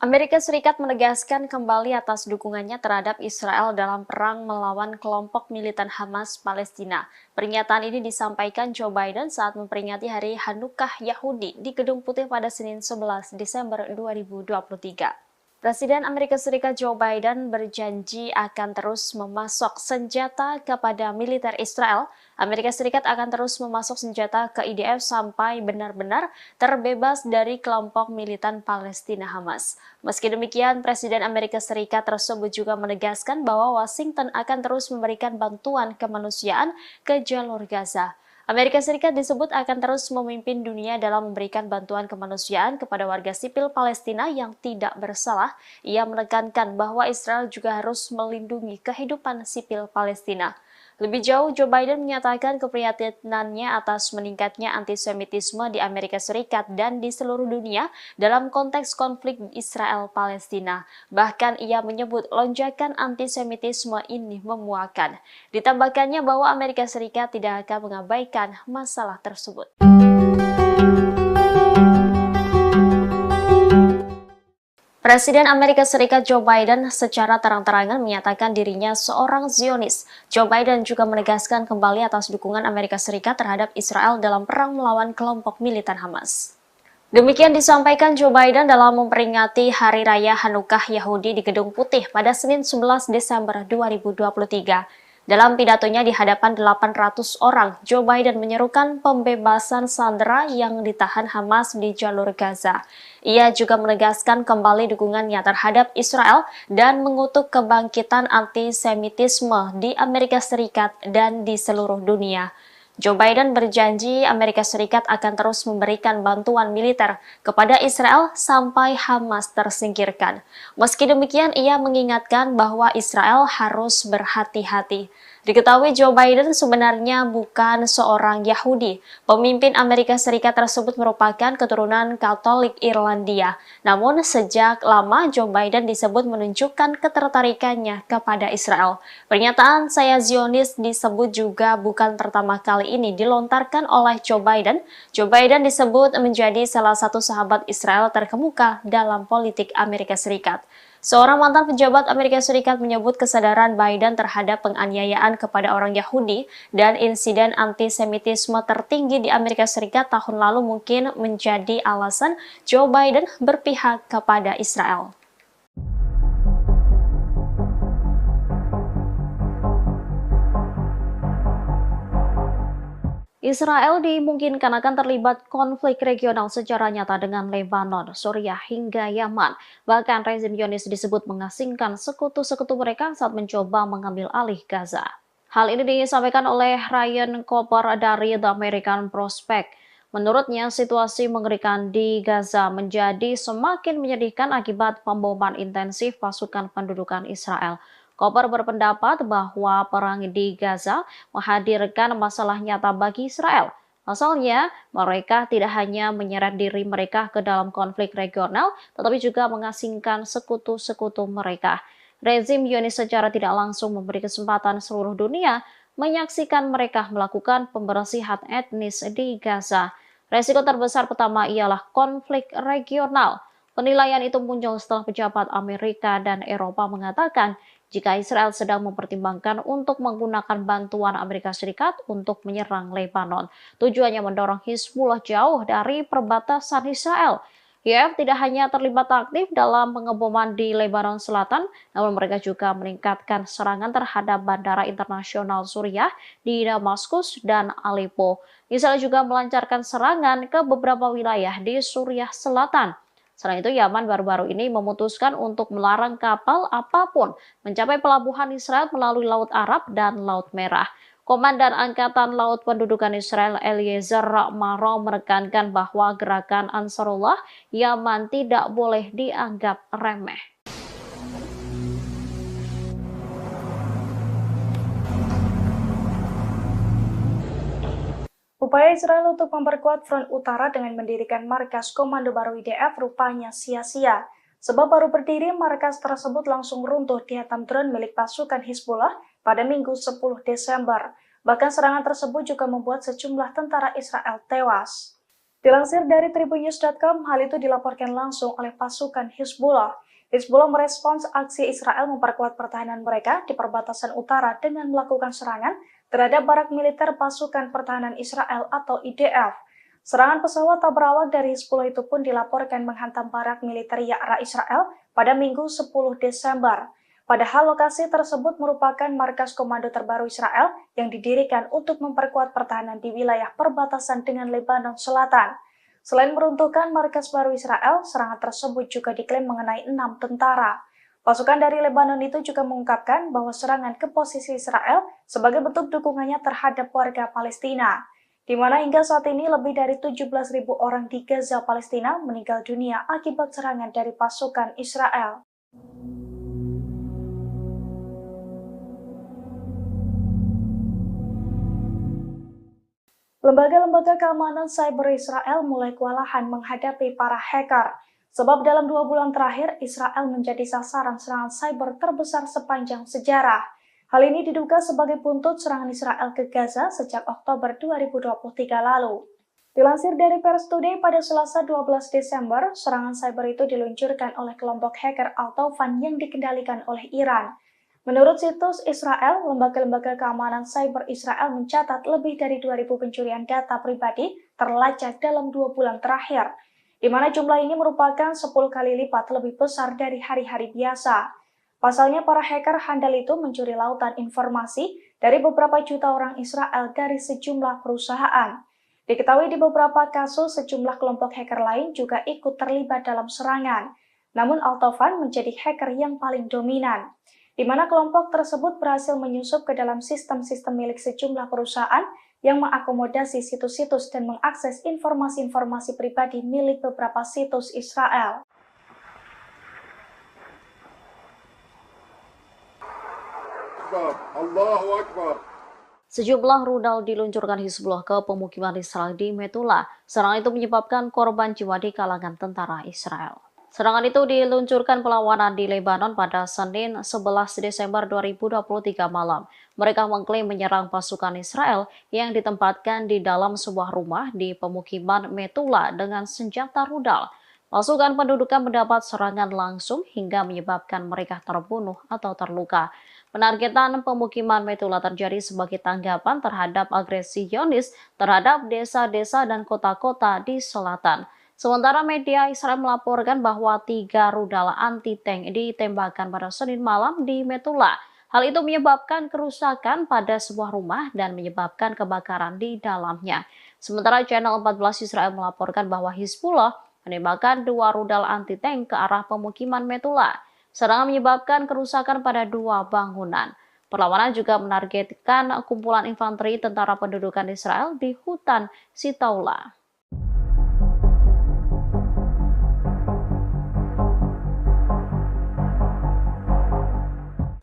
[SPEAKER 1] Amerika Serikat menegaskan kembali atas dukungannya terhadap Israel dalam perang melawan kelompok militan Hamas Palestina. Pernyataan ini disampaikan Joe Biden saat memperingati Hari Hanukkah Yahudi di Gedung Putih pada Senin 11 Desember 2023. Presiden Amerika Serikat Joe Biden berjanji akan terus memasok senjata kepada militer Israel. Amerika Serikat akan terus memasok senjata ke IDF sampai benar-benar terbebas dari kelompok militan Palestina Hamas. Meski demikian, Presiden Amerika Serikat tersebut juga menegaskan bahwa Washington akan terus memberikan bantuan kemanusiaan ke jalur Gaza. Amerika Serikat disebut akan terus memimpin dunia dalam memberikan bantuan kemanusiaan kepada warga sipil Palestina yang tidak bersalah. Ia menekankan bahwa Israel juga harus melindungi kehidupan sipil Palestina. Lebih jauh, Joe Biden menyatakan keprihatinannya atas meningkatnya antisemitisme di Amerika Serikat dan di seluruh dunia dalam konteks konflik Israel-Palestina. Bahkan ia menyebut lonjakan antisemitisme ini memuakan. Ditambahkannya bahwa Amerika Serikat tidak akan mengabaikan masalah tersebut. Presiden Amerika Serikat Joe Biden secara terang-terangan menyatakan dirinya seorang Zionis. Joe Biden juga menegaskan kembali atas dukungan Amerika Serikat terhadap Israel dalam perang melawan kelompok militan Hamas. Demikian disampaikan Joe Biden dalam memperingati Hari Raya Hanukkah Yahudi di Gedung Putih pada Senin 11 Desember 2023. Dalam pidatonya di hadapan 800 orang, Joe Biden menyerukan pembebasan sandera yang ditahan Hamas di jalur Gaza. Ia juga menegaskan kembali dukungannya terhadap Israel dan mengutuk kebangkitan antisemitisme di Amerika Serikat dan di seluruh dunia. Joe Biden berjanji Amerika Serikat akan terus memberikan bantuan militer kepada Israel sampai Hamas tersingkirkan. Meski demikian, ia mengingatkan bahwa Israel harus berhati-hati. Diketahui Joe Biden sebenarnya bukan seorang Yahudi. Pemimpin Amerika Serikat tersebut merupakan keturunan Katolik Irlandia. Namun sejak lama Joe Biden disebut menunjukkan ketertarikannya kepada Israel. Pernyataan "saya Zionis" disebut juga bukan pertama kali ini dilontarkan oleh Joe Biden. Joe Biden disebut menjadi salah satu sahabat Israel terkemuka dalam politik Amerika Serikat. Seorang mantan pejabat Amerika Serikat menyebut kesadaran Biden terhadap penganiayaan kepada orang Yahudi dan insiden antisemitisme tertinggi di Amerika Serikat tahun lalu mungkin menjadi alasan Joe Biden berpihak kepada Israel. Israel dimungkinkan akan terlibat konflik regional secara nyata dengan Lebanon, Suriah, hingga Yaman. Bahkan rezim Zionis disebut mengasingkan sekutu-sekutu mereka saat mencoba mengambil alih Gaza. Hal ini disampaikan oleh Ryan Cooper dari The American Prospect. Menurutnya, situasi mengerikan di Gaza menjadi semakin menyedihkan akibat pemboman intensif pasukan pendudukan Israel. Cooper berpendapat bahwa perang di Gaza menghadirkan masalah nyata bagi Israel. Pasalnya, mereka tidak hanya menyeret diri mereka ke dalam konflik regional, tetapi juga mengasingkan sekutu-sekutu mereka. Rezim Zionis secara tidak langsung memberi kesempatan seluruh dunia menyaksikan mereka melakukan pembersihan etnis di Gaza. Resiko terbesar pertama ialah konflik regional. Penilaian itu muncul setelah pejabat Amerika dan Eropa mengatakan jika Israel sedang mempertimbangkan untuk menggunakan bantuan Amerika Serikat untuk menyerang Lebanon. Tujuannya mendorong Hizbullah jauh dari perbatasan Israel. IAF tidak hanya terlibat aktif dalam pengeboman di Lebanon Selatan, namun mereka juga meningkatkan serangan terhadap bandara internasional Suriah di Damaskus dan Aleppo. Israel juga melancarkan serangan ke beberapa wilayah di Suriah Selatan. Selain itu, Yaman baru-baru ini memutuskan untuk melarang kapal apapun mencapai pelabuhan Israel melalui Laut Arab dan Laut Merah. Komandan Angkatan Laut Pendudukan Israel Eliezer Maro menekankan bahwa gerakan Ansarullah Yaman tidak boleh dianggap remeh.
[SPEAKER 2] Upaya Israel untuk memperkuat front utara dengan mendirikan markas komando baru IDF rupanya sia-sia. Sebab baru berdiri, markas tersebut langsung runtuh dihantam drone milik pasukan Hizbullah pada Minggu 10 Desember. Bahkan serangan tersebut juga membuat sejumlah tentara Israel tewas. Dilansir dari tribunnews.com, hal itu dilaporkan langsung oleh pasukan Hizbullah. Hizbullah merespons aksi Israel memperkuat pertahanan mereka di perbatasan utara dengan melakukan serangan terhadap barak militer pasukan pertahanan Israel atau IDF. Serangan pesawat tak berawak dari Hizbullah itu pun dilaporkan menghantam barak militer Ya'ra Israel pada Minggu 10 Desember. Padahal lokasi tersebut merupakan markas komando terbaru Israel yang didirikan untuk memperkuat pertahanan di wilayah perbatasan dengan Lebanon Selatan. Selain meruntuhkan markas baru Israel, serangan tersebut juga diklaim mengenai 6 tentara. Pasukan dari Lebanon itu juga mengungkapkan bahwa serangan ke posisi Israel sebagai bentuk dukungannya terhadap warga Palestina. di mana hingga saat ini lebih dari 17.000 orang di Gaza, Palestina meninggal dunia akibat serangan dari pasukan Israel. Lembaga-lembaga keamanan cyber Israel mulai kewalahan menghadapi para hacker. Sebab dalam 2 bulan terakhir, Israel menjadi sasaran serangan cyber terbesar sepanjang sejarah. Hal ini diduga sebagai buntut serangan Israel ke Gaza sejak Oktober 2023 lalu. Dilansir dari Pers Today pada Selasa 12 Desember, serangan cyber itu diluncurkan oleh kelompok hacker Al-Taufan yang dikendalikan oleh Iran. Menurut situs Israel, lembaga-lembaga keamanan cyber Israel mencatat lebih dari 2.000 pencurian data pribadi terlacak dalam 2 bulan terakhir, di mana jumlah ini merupakan 10 kali lipat lebih besar dari hari-hari biasa. Pasalnya, para hacker handal itu mencuri lautan informasi dari beberapa juta orang Israel dari sejumlah perusahaan. Diketahui di beberapa kasus, sejumlah kelompok hacker lain juga ikut terlibat dalam serangan. Namun Al-Taufan menjadi hacker yang paling dominan, di mana kelompok tersebut berhasil menyusup ke dalam sistem-sistem milik sejumlah perusahaan yang mengakomodasi situs-situs dan mengakses informasi-informasi pribadi milik beberapa situs Israel.
[SPEAKER 4] Allahu Akbar.
[SPEAKER 1] Sejumlah rudal diluncurkan Hizbullah ke pemukiman Israel di Metula. Serangan itu menyebabkan korban jiwa di kalangan tentara Israel. Serangan itu diluncurkan perlawanan di Lebanon pada Senin 11 Desember 2023 malam. Mereka mengklaim menyerang pasukan Israel yang ditempatkan di dalam sebuah rumah di pemukiman Metula dengan senjata rudal. Pasukan pendudukan mendapat serangan langsung hingga menyebabkan mereka terbunuh atau terluka. Penargetan pemukiman Metula terjadi sebagai tanggapan terhadap agresi Zionis terhadap desa-desa dan kota-kota di selatan. Sementara media Israel melaporkan bahwa 3 rudal anti-tank ditembakkan pada Senin malam di Metula. Hal itu menyebabkan kerusakan pada sebuah rumah dan menyebabkan kebakaran di dalamnya. Sementara Channel 14 Israel melaporkan bahwa Hizbullah menembakkan 2 rudal anti-tank ke arah pemukiman Metula. Serangan menyebabkan kerusakan pada 2 bangunan. Perlawanan juga menargetkan kumpulan infanteri tentara pendudukan Israel di hutan Sitaula.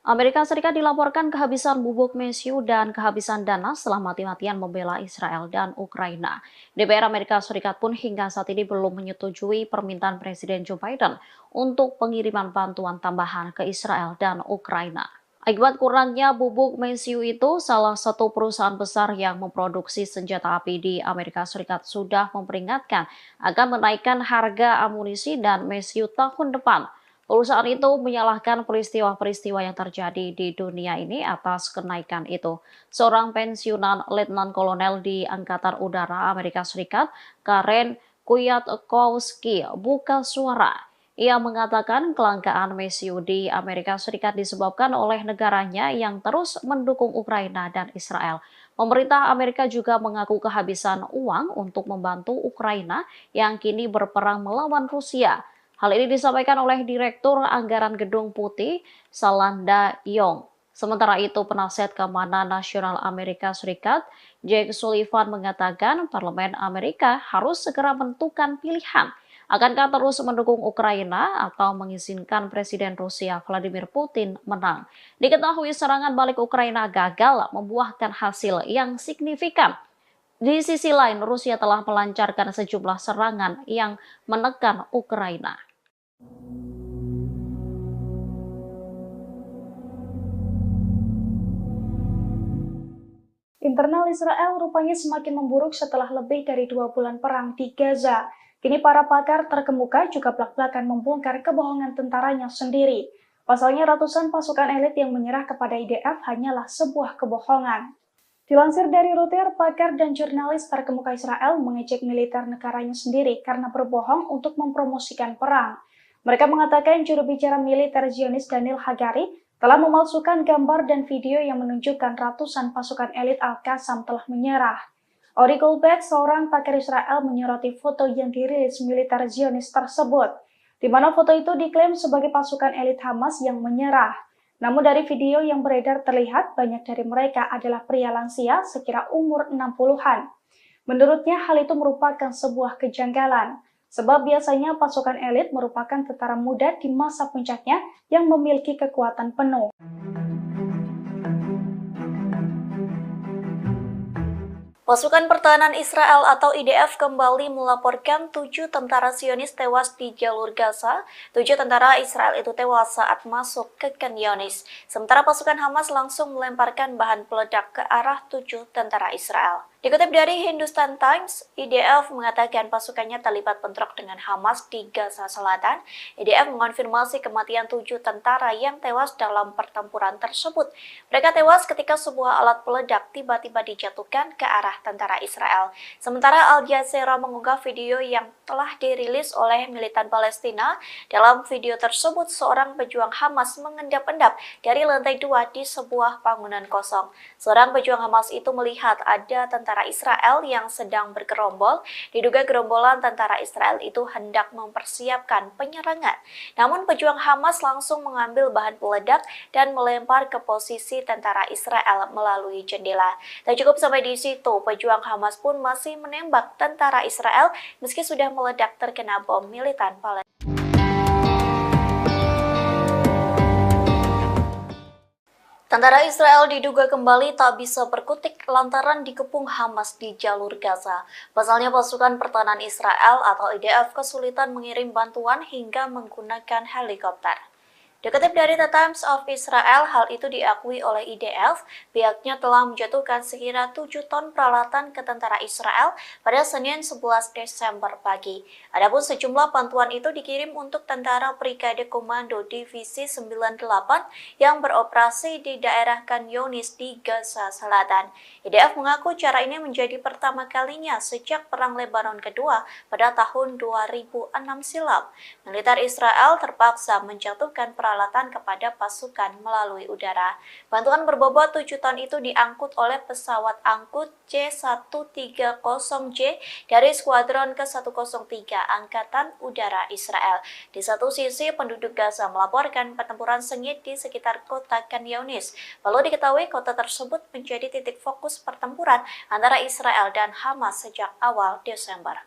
[SPEAKER 1] Amerika Serikat dilaporkan kehabisan bubuk mesiu dan kehabisan dana setelah mati-matian membela Israel dan Ukraina. DPR Amerika Serikat pun hingga saat ini belum menyetujui permintaan Presiden Joe Biden untuk pengiriman bantuan tambahan ke Israel dan Ukraina. Akibat kurangnya bubuk mesiu itu, salah satu perusahaan besar yang memproduksi senjata api di Amerika Serikat sudah memperingatkan akan menaikkan harga amunisi dan mesiu tahun depan. Perusahaan itu menyalahkan peristiwa-peristiwa yang terjadi di dunia ini atas kenaikan itu. Seorang pensiunan Letnan Kolonel di Angkatan Udara Amerika Serikat, Karen Kwiatkowski, buka suara. Ia mengatakan kelangkaan mesiu di Amerika Serikat disebabkan oleh negaranya yang terus mendukung Ukraina dan Israel. Pemerintah Amerika juga mengaku kehabisan uang untuk membantu Ukraina yang kini berperang melawan Rusia. Hal ini disampaikan oleh Direktur Anggaran Gedung Putih, Salanda Yong. Sementara itu, penasihat keamanan nasional Amerika Serikat, Jake Sullivan mengatakan Parlemen Amerika harus segera menentukan pilihan. Akankah terus mendukung Ukraina atau mengizinkan Presiden Rusia Vladimir Putin menang? Diketahui serangan balik Ukraina gagal membuahkan hasil yang signifikan. Di sisi lain, Rusia telah melancarkan sejumlah serangan yang menekan Ukraina.
[SPEAKER 2] Internal Israel rupanya semakin memburuk setelah lebih dari 2 bulan perang di Gaza. Kini para pakar terkemuka juga belak-belakan membongkar kebohongan tentaranya sendiri. Pasalnya ratusan pasukan elit yang menyerah kepada IDF hanyalah sebuah kebohongan. Dilansir dari Reuters, pakar dan jurnalis terkemuka Israel mengejek militer negaranya sendiri karena berbohong untuk mempromosikan perang. Mereka mengatakan juru bicara militer Zionis Daniel Hagari telah memalsukan gambar dan video yang menunjukkan ratusan pasukan elit Al-Qassam telah menyerah. Ori Goldberg, seorang pakar Israel, menyoroti foto yang dirilis militer Zionis tersebut, di mana foto itu diklaim sebagai pasukan elit Hamas yang menyerah. Namun dari video yang beredar terlihat banyak dari mereka adalah pria lansia sekira umur 60-an. Menurutnya hal itu merupakan sebuah kejanggalan, sebab biasanya pasukan elit merupakan tentara muda di masa puncaknya yang memiliki kekuatan penuh.
[SPEAKER 5] Pasukan Pertahanan Israel atau IDF kembali melaporkan 7 tentara Zionis tewas di jalur Gaza. 7 tentara Israel itu tewas saat masuk ke Khan Younis. Sementara pasukan Hamas langsung melemparkan bahan peledak ke arah 7 tentara Israel. Dikutip dari Hindustan Times, IDF mengatakan pasukannya terlibat bentrok dengan Hamas di Gaza Selatan. IDF mengonfirmasi kematian 7 tentara yang tewas dalam pertempuran tersebut. Mereka tewas ketika sebuah alat peledak tiba-tiba dijatuhkan ke arah tentara Israel. Sementara Al Jazeera mengunggah video yang telah dirilis oleh militan Palestina. Dalam video tersebut, seorang pejuang Hamas mengendap-endap dari lantai 2 di sebuah bangunan kosong. Seorang pejuang Hamas itu melihat ada tentara Israel yang sedang bergerombol. Diduga gerombolan tentara Israel itu hendak mempersiapkan penyerangan. Namun pejuang Hamas langsung mengambil bahan peledak dan melempar ke posisi tentara Israel melalui jendela. Tak cukup sampai di situ, pejuang Hamas pun masih menembak tentara Israel meski sudah meledak terkena bom militan Palestina. Tentara Israel diduga kembali tak bisa berkutik lantaran dikepung Hamas di jalur Gaza. Pasalnya pasukan pertahanan Israel atau IDF kesulitan mengirim bantuan hingga menggunakan helikopter. Dikutip dari The Times of Israel, hal itu diakui oleh IDF. Pihaknya telah menjatuhkan sekira 7 ton peralatan ke tentara Israel pada Senin 11 Desember pagi. Adapun sejumlah bantuan itu dikirim untuk tentara Brigade Komando Divisi 98 yang beroperasi di daerah Khan Younis di Gaza Selatan. IDF mengaku cara ini menjadi pertama kalinya sejak Perang Lebanon Kedua pada tahun 2006 silam. Militer Israel terpaksa menjatuhkan peralatan kepada pasukan melalui udara. Bantuan berbobot 7 ton itu diangkut oleh pesawat angkut C-130J dari Skuadron ke-103 Angkatan Udara Israel. Di satu sisi, penduduk Gaza melaporkan pertempuran sengit di sekitar kota Khan Younis. Perlu diketahui kota tersebut menjadi titik fokus pertempuran antara Israel dan Hamas sejak awal Desember.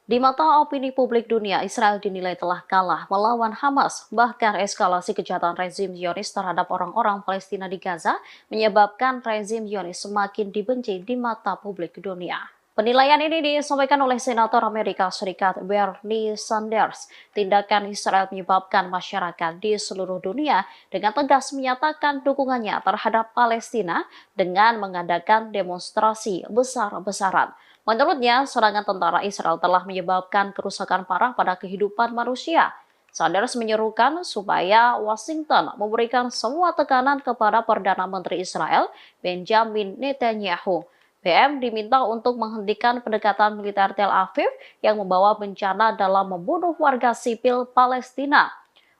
[SPEAKER 1] Di mata opini publik dunia, Israel dinilai telah kalah melawan Hamas. Bahkan eskalasi kejahatan rezim Zionis terhadap orang-orang Palestina di Gaza menyebabkan rezim Zionis semakin dibenci di mata publik dunia. Penilaian ini disampaikan oleh Senator Amerika Serikat Bernie Sanders. Tindakan Israel menyebabkan masyarakat di seluruh dunia dengan tegas menyatakan dukungannya terhadap Palestina dengan mengadakan demonstrasi besar-besaran. Menurutnya, serangan tentara Israel telah menyebabkan kerusakan parah pada kehidupan manusia. Sanders menyerukan supaya Washington memberikan semua tekanan kepada Perdana Menteri Israel, Benjamin Netanyahu. BM diminta untuk menghentikan pendekatan militer Tel Aviv yang membawa bencana dalam membunuh warga sipil Palestina.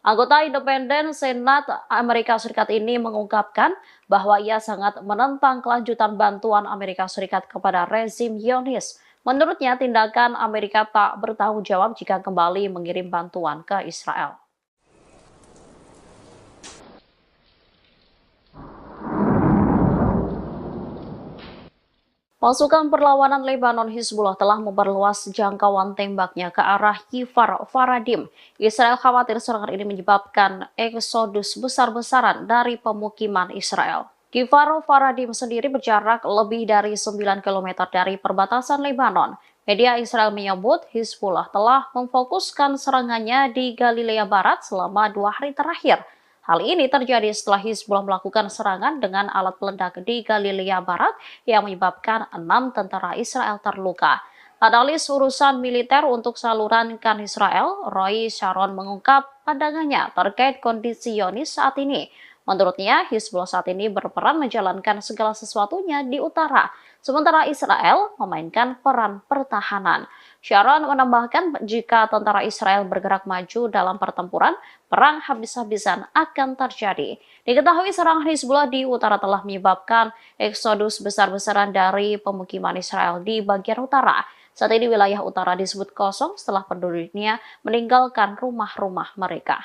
[SPEAKER 1] Anggota independen Senat Amerika Serikat ini mengungkapkan bahwa ia sangat menentang kelanjutan bantuan Amerika Serikat kepada rezim Zionis. Menurutnya, tindakan Amerika tak bertanggung jawab jika kembali mengirim bantuan ke Israel. Pasukan perlawanan Lebanon Hizbullah telah memperluas jangkauan tembaknya ke arah Kfar Faradim. Israel khawatir serangan ini menyebabkan eksodus besar-besaran dari pemukiman Israel. Kfar Faradim sendiri berjarak lebih dari 9 km dari perbatasan Lebanon. Media Israel menyebut Hizbullah telah memfokuskan serangannya di Galilea Barat selama 2 hari terakhir. Hal ini terjadi setelah Hizbullah melakukan serangan dengan alat peledak di Galilea Barat yang menyebabkan 6 tentara Israel terluka. Analis urusan militer untuk saluran Khan Israel, Roy Sharon mengungkap pandangannya terkait kondisi Zionis saat ini. Menurutnya, Hizbullah saat ini berperan menjalankan segala sesuatunya di utara, sementara Israel memainkan peran pertahanan. Sharon menambahkan jika tentara Israel bergerak maju dalam pertempuran, perang habis-habisan akan terjadi. Diketahui serangan Hizbullah di utara telah menyebabkan eksodus besar-besaran dari pemukiman Israel di bagian utara. Saat ini wilayah utara disebut kosong setelah penduduknya meninggalkan rumah-rumah mereka.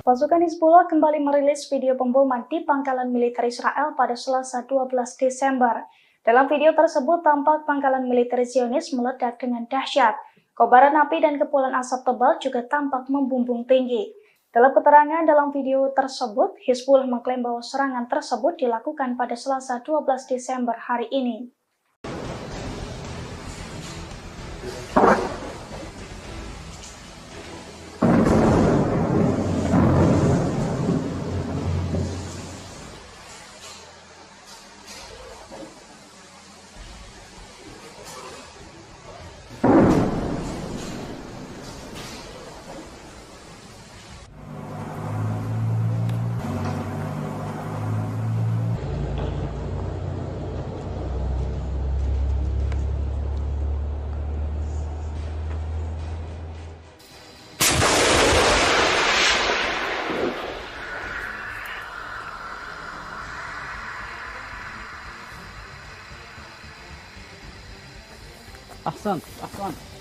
[SPEAKER 2] Pasukan Hizbullah kembali merilis video pemboman di pangkalan militer Israel pada Selasa 12 Desember. Dalam video tersebut tampak pangkalan militer Zionis meledak dengan dahsyat. Kobaran api dan kepulan asap tebal juga tampak membumbung tinggi. Dalam keterangan dalam video tersebut, Hizbullah mengklaim bahwa serangan tersebut dilakukan pada Selasa 12 Desember hari ini.
[SPEAKER 3] أحسنت أحسنت.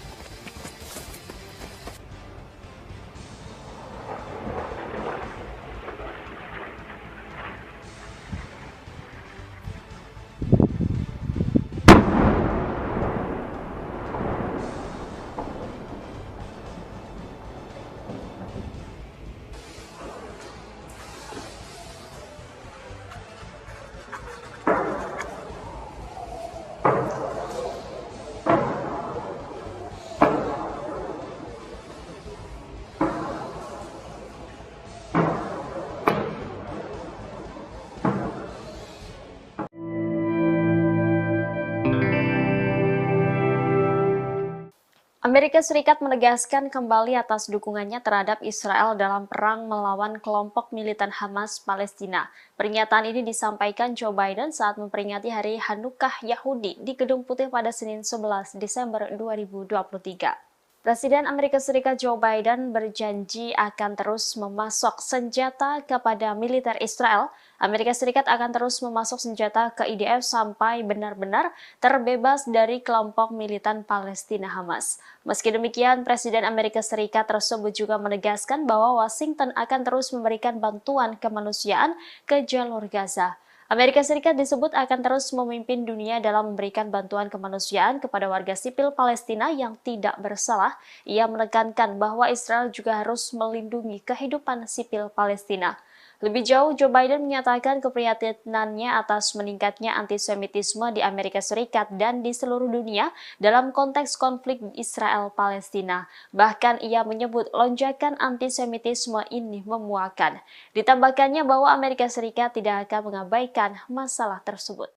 [SPEAKER 1] Amerika Serikat menegaskan kembali atas dukungannya terhadap Israel dalam perang melawan kelompok militan Hamas Palestina. Pernyataan ini disampaikan Joe Biden saat memperingati Hari Hanukkah Yahudi di Gedung Putih pada Senin 11 Desember 2023. Presiden Amerika Serikat Joe Biden berjanji akan terus memasok senjata kepada militer Israel. Amerika Serikat akan terus memasok senjata ke IDF sampai benar-benar terbebas dari kelompok militan Palestina Hamas. Meski demikian, Presiden Amerika Serikat tersebut juga menegaskan bahwa Washington akan terus memberikan bantuan kemanusiaan ke jalur Gaza. Amerika Serikat disebut akan terus memimpin dunia dalam memberikan bantuan kemanusiaan kepada warga sipil Palestina yang tidak bersalah. Ia menekankan bahwa Israel juga harus melindungi kehidupan sipil Palestina. Lebih jauh, Joe Biden menyatakan keprihatinannya atas meningkatnya antisemitisme di Amerika Serikat dan di seluruh dunia dalam konteks konflik Israel-Palestina. Bahkan ia menyebut lonjakan antisemitisme ini memuakan. Ditambahkannya bahwa Amerika Serikat tidak akan mengabaikan masalah tersebut.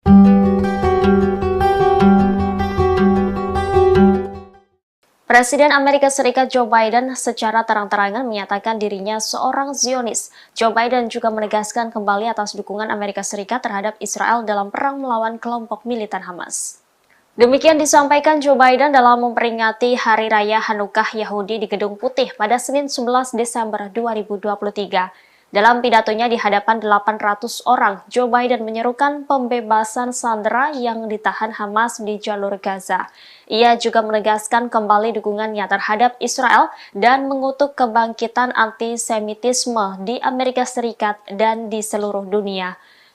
[SPEAKER 1] Presiden Amerika Serikat Joe Biden secara terang-terangan menyatakan dirinya seorang Zionis. Joe Biden juga menegaskan kembali atas dukungan Amerika Serikat terhadap Israel dalam perang melawan kelompok militan Hamas. Demikian disampaikan Joe Biden dalam memperingati Hari Raya Hanukkah Yahudi di Gedung Putih pada Senin 11 Desember 2023. Dalam pidatonya di hadapan 800 orang, Joe Biden menyerukan pembebasan sandera yang ditahan Hamas di jalur Gaza. Ia juga menegaskan kembali dukungannya terhadap Israel dan mengutuk kebangkitan antisemitisme di Amerika Serikat dan di seluruh dunia.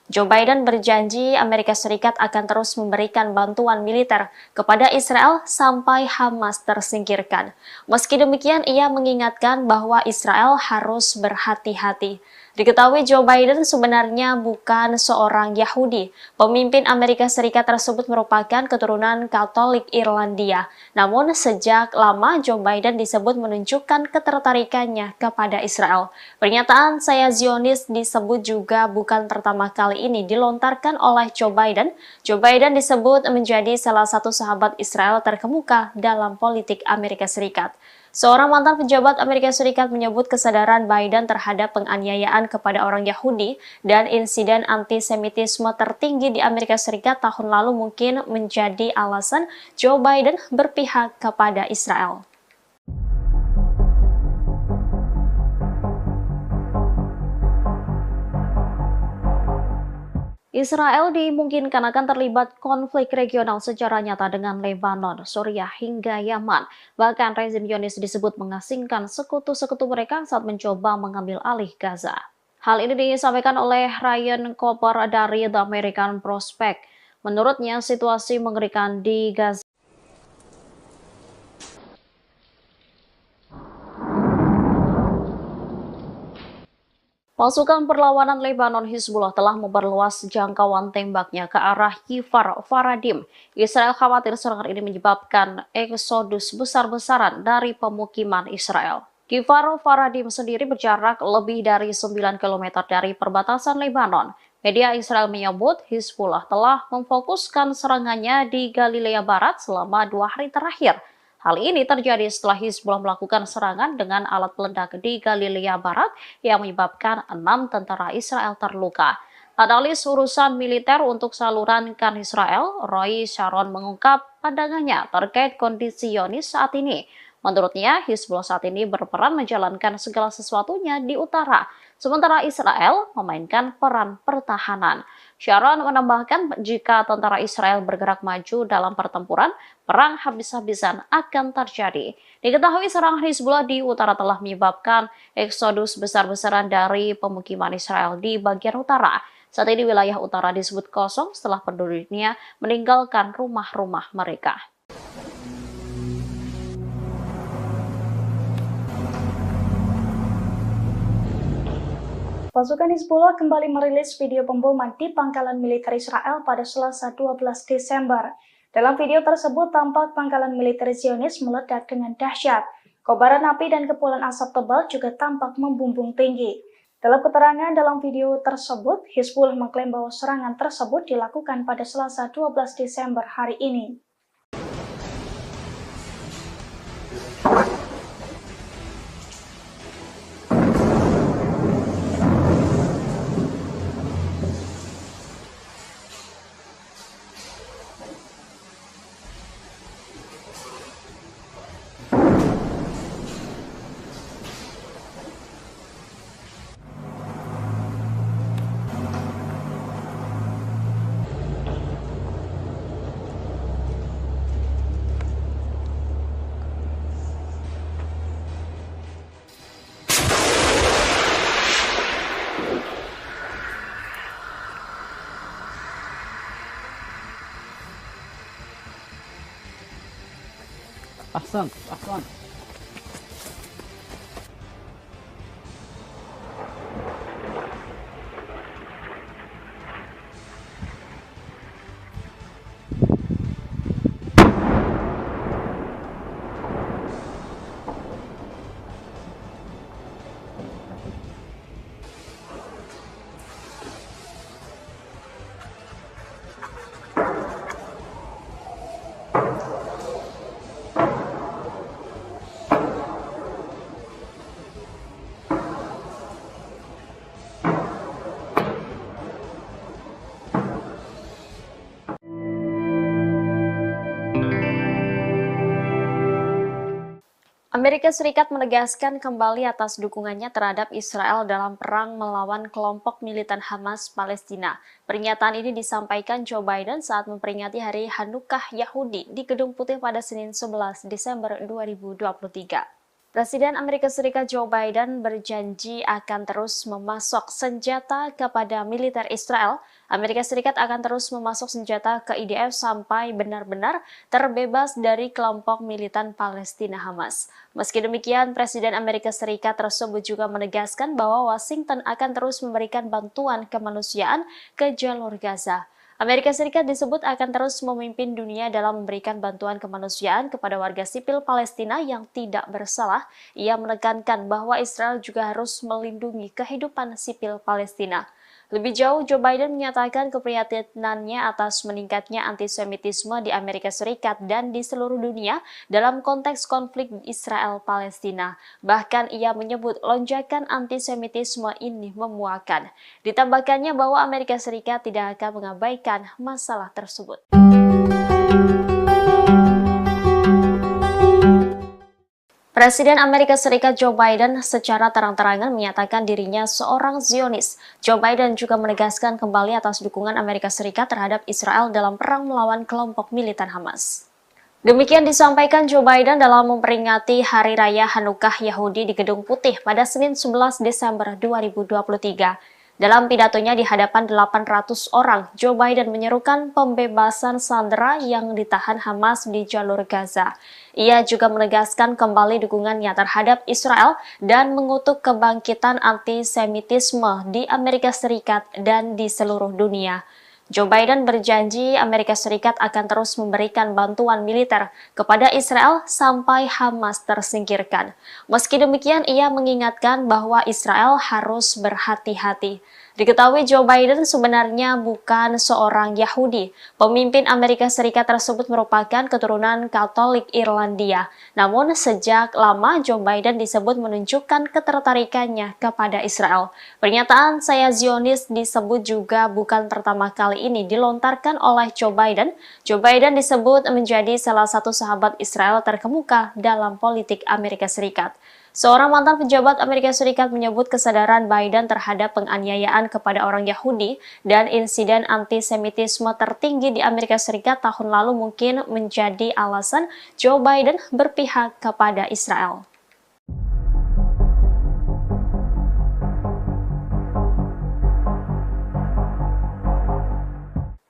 [SPEAKER 1] Joe Biden berjanji Amerika Serikat akan terus memberikan bantuan militer kepada Israel sampai Hamas tersingkirkan. Meski demikian, ia mengingatkan bahwa Israel harus berhati-hati. Diketahui Joe Biden sebenarnya bukan seorang Yahudi. Pemimpin Amerika Serikat tersebut merupakan keturunan Katolik Irlandia. Namun sejak lama Joe Biden disebut menunjukkan ketertarikannya kepada Israel. Pernyataan "saya Zionis" disebut juga bukan pertama kali ini dilontarkan oleh Joe Biden. Joe Biden disebut menjadi salah satu sahabat Israel terkemuka dalam politik Amerika Serikat. Seorang mantan pejabat Amerika Serikat menyebut kesadaran Biden terhadap penganiayaan kepada orang Yahudi dan insiden antisemitisme tertinggi di Amerika Serikat tahun lalu mungkin menjadi alasan Joe Biden berpihak kepada Israel. Israel dimungkinkan akan terlibat konflik regional secara nyata dengan Lebanon, Suriah, hingga Yaman. Bahkan rezim Zionis disebut mengasingkan sekutu-sekutu mereka saat mencoba mengambil alih Gaza. Hal ini disampaikan oleh Ryan Cooper dari The American Prospect. Menurutnya, situasi mengerikan di Gaza. Pasukan perlawanan Lebanon Hizbullah telah memperluas jangkauan tembaknya ke arah Kfar Faradim. Israel khawatir serangan ini menyebabkan eksodus besar-besaran dari pemukiman Israel. Kfar Faradim sendiri berjarak lebih dari 9 km dari perbatasan Lebanon. Media Israel menyebut Hizbullah telah memfokuskan serangannya di Galilea Barat selama 2 hari terakhir. Hal ini terjadi setelah Hizbullah melakukan serangan dengan alat peledak di Galilea Barat yang menyebabkan 6 tentara Israel terluka. Analis urusan militer untuk saluran KAN Israel, Roy Sharon mengungkap pandangannya terkait kondisi Zionis saat ini. Menurutnya, Hizbullah saat ini berperan menjalankan segala sesuatunya di utara, sementara Israel memainkan peran pertahanan. Sharon menambahkan jika tentara Israel bergerak maju dalam pertempuran, perang habis-habisan akan terjadi. Diketahui serangan Hizbullah di utara telah menyebabkan eksodus besar-besaran dari pemukiman Israel di bagian utara. Saat ini wilayah utara disebut kosong setelah penduduknya meninggalkan rumah-rumah mereka.
[SPEAKER 2] Pasukan Hizbullah kembali merilis video pemboman di pangkalan militer Israel pada Selasa 12 Desember. Dalam video tersebut tampak pangkalan militer Zionis meledak dengan dahsyat. Kobaran api dan kepulan asap tebal juga tampak membumbung tinggi. Dalam keterangan dalam video tersebut, Hizbullah mengklaim bahwa serangan tersebut dilakukan pada Selasa 12 Desember hari ini.
[SPEAKER 3] أحسنت أحسنت.
[SPEAKER 1] Amerika Serikat menegaskan kembali atas dukungannya terhadap Israel dalam perang melawan kelompok militan Hamas Palestina. Pernyataan ini disampaikan Joe Biden saat memperingati Hari Hanukkah Yahudi di Gedung Putih pada Senin 11 Desember 2023. Presiden Amerika Serikat Joe Biden berjanji akan terus memasok senjata kepada militer Israel. Amerika Serikat akan terus memasok senjata ke IDF sampai benar-benar terbebas dari kelompok militan Palestina Hamas. Meski demikian, Presiden Amerika Serikat tersebut juga menegaskan bahwa Washington akan terus memberikan bantuan kemanusiaan ke jalur Gaza. Amerika Serikat disebut akan terus memimpin dunia dalam memberikan bantuan kemanusiaan kepada warga sipil Palestina yang tidak bersalah. Ia menekankan bahwa Israel juga harus melindungi kehidupan sipil Palestina. Lebih jauh, Joe Biden menyatakan keprihatinannya atas meningkatnya antisemitisme di Amerika Serikat dan di seluruh dunia dalam konteks konflik Israel-Palestina. Bahkan ia menyebut lonjakan antisemitisme ini memuakan. Ditambahkannya bahwa Amerika Serikat tidak akan mengabaikan masalah tersebut. Presiden Amerika Serikat Joe Biden secara terang-terangan menyatakan dirinya seorang Zionis. Joe Biden juga menegaskan kembali atas dukungan Amerika Serikat terhadap Israel dalam perang melawan kelompok militan Hamas. Demikian disampaikan Joe Biden dalam memperingati Hari Raya Hanukkah Yahudi di Gedung Putih pada Senin 11 Desember 2023. Dalam pidatonya di hadapan 800 orang, Joe Biden menyerukan pembebasan sandera yang ditahan Hamas di jalur Gaza. Ia juga menegaskan kembali dukungannya terhadap Israel dan mengutuk kebangkitan antisemitisme di Amerika Serikat dan di seluruh dunia. Joe Biden berjanji Amerika Serikat akan terus memberikan bantuan militer kepada Israel sampai Hamas tersingkirkan. Meski demikian, ia mengingatkan bahwa Israel harus berhati-hati. Diketahui Joe Biden sebenarnya bukan seorang Yahudi. Pemimpin Amerika Serikat tersebut merupakan keturunan Katolik Irlandia. Namun sejak lama Joe Biden disebut menunjukkan ketertarikannya kepada Israel. Pernyataan "saya Zionis" disebut juga bukan pertama kali ini dilontarkan oleh Joe Biden. Joe Biden disebut menjadi salah satu sahabat Israel terkemuka dalam politik Amerika Serikat. Seorang mantan pejabat Amerika Serikat menyebut kesadaran Biden terhadap penganiayaan kepada orang Yahudi dan insiden antisemitisme tertinggi di Amerika Serikat tahun lalu mungkin menjadi alasan Joe Biden berpihak kepada Israel.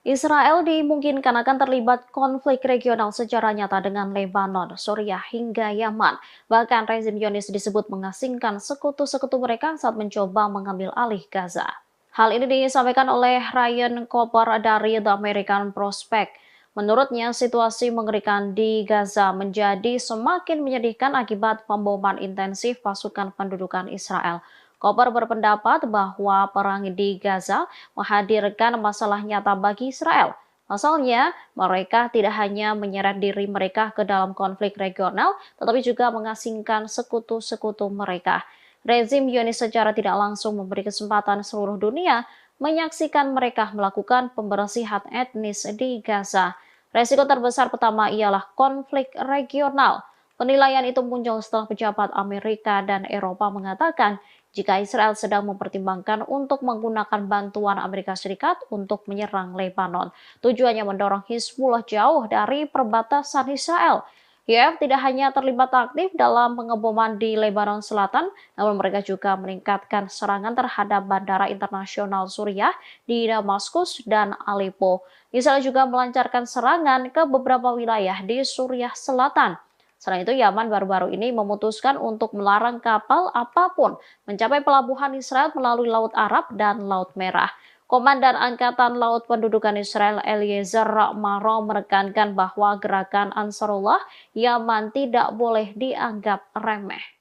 [SPEAKER 1] Israel dimungkinkan akan terlibat konflik regional secara nyata dengan Lebanon, Suriah hingga Yaman. Bahkan rezim Zionis disebut mengasingkan sekutu-sekutu mereka saat mencoba mengambil alih Gaza. Hal ini disampaikan oleh Ryan Cooper dari The American Prospect. Menurutnya, situasi mengerikan di Gaza menjadi semakin menyedihkan akibat pemboman intensif pasukan pendudukan Israel. Cooper berpendapat bahwa perang di Gaza menghadirkan masalah nyata bagi Israel. Pasalnya, mereka tidak hanya menyeret diri mereka ke dalam konflik regional, tetapi juga mengasingkan sekutu-sekutu mereka. Rezim Zionis secara tidak langsung memberi kesempatan seluruh dunia menyaksikan mereka melakukan pembersihan etnis di Gaza. Resiko terbesar pertama ialah konflik regional. Penilaian itu muncul setelah pejabat Amerika dan Eropa mengatakan jika Israel sedang mempertimbangkan untuk menggunakan bantuan Amerika Serikat untuk menyerang Lebanon. Tujuannya mendorong Hizbullah jauh dari perbatasan Israel. YF tidak hanya terlibat aktif dalam pengeboman di Lebanon Selatan, namun mereka juga meningkatkan serangan terhadap bandara internasional Suriah di Damaskus dan Aleppo. Israel juga melancarkan serangan ke beberapa wilayah di Suriah Selatan. Selain itu, Yaman baru-baru ini memutuskan untuk melarang kapal apapun mencapai pelabuhan Israel melalui Laut Arab dan Laut Merah. Komandan Angkatan Laut Pendudukan Israel Eliezer Maro menekankan bahwa gerakan Ansarullah Yaman tidak boleh dianggap remeh.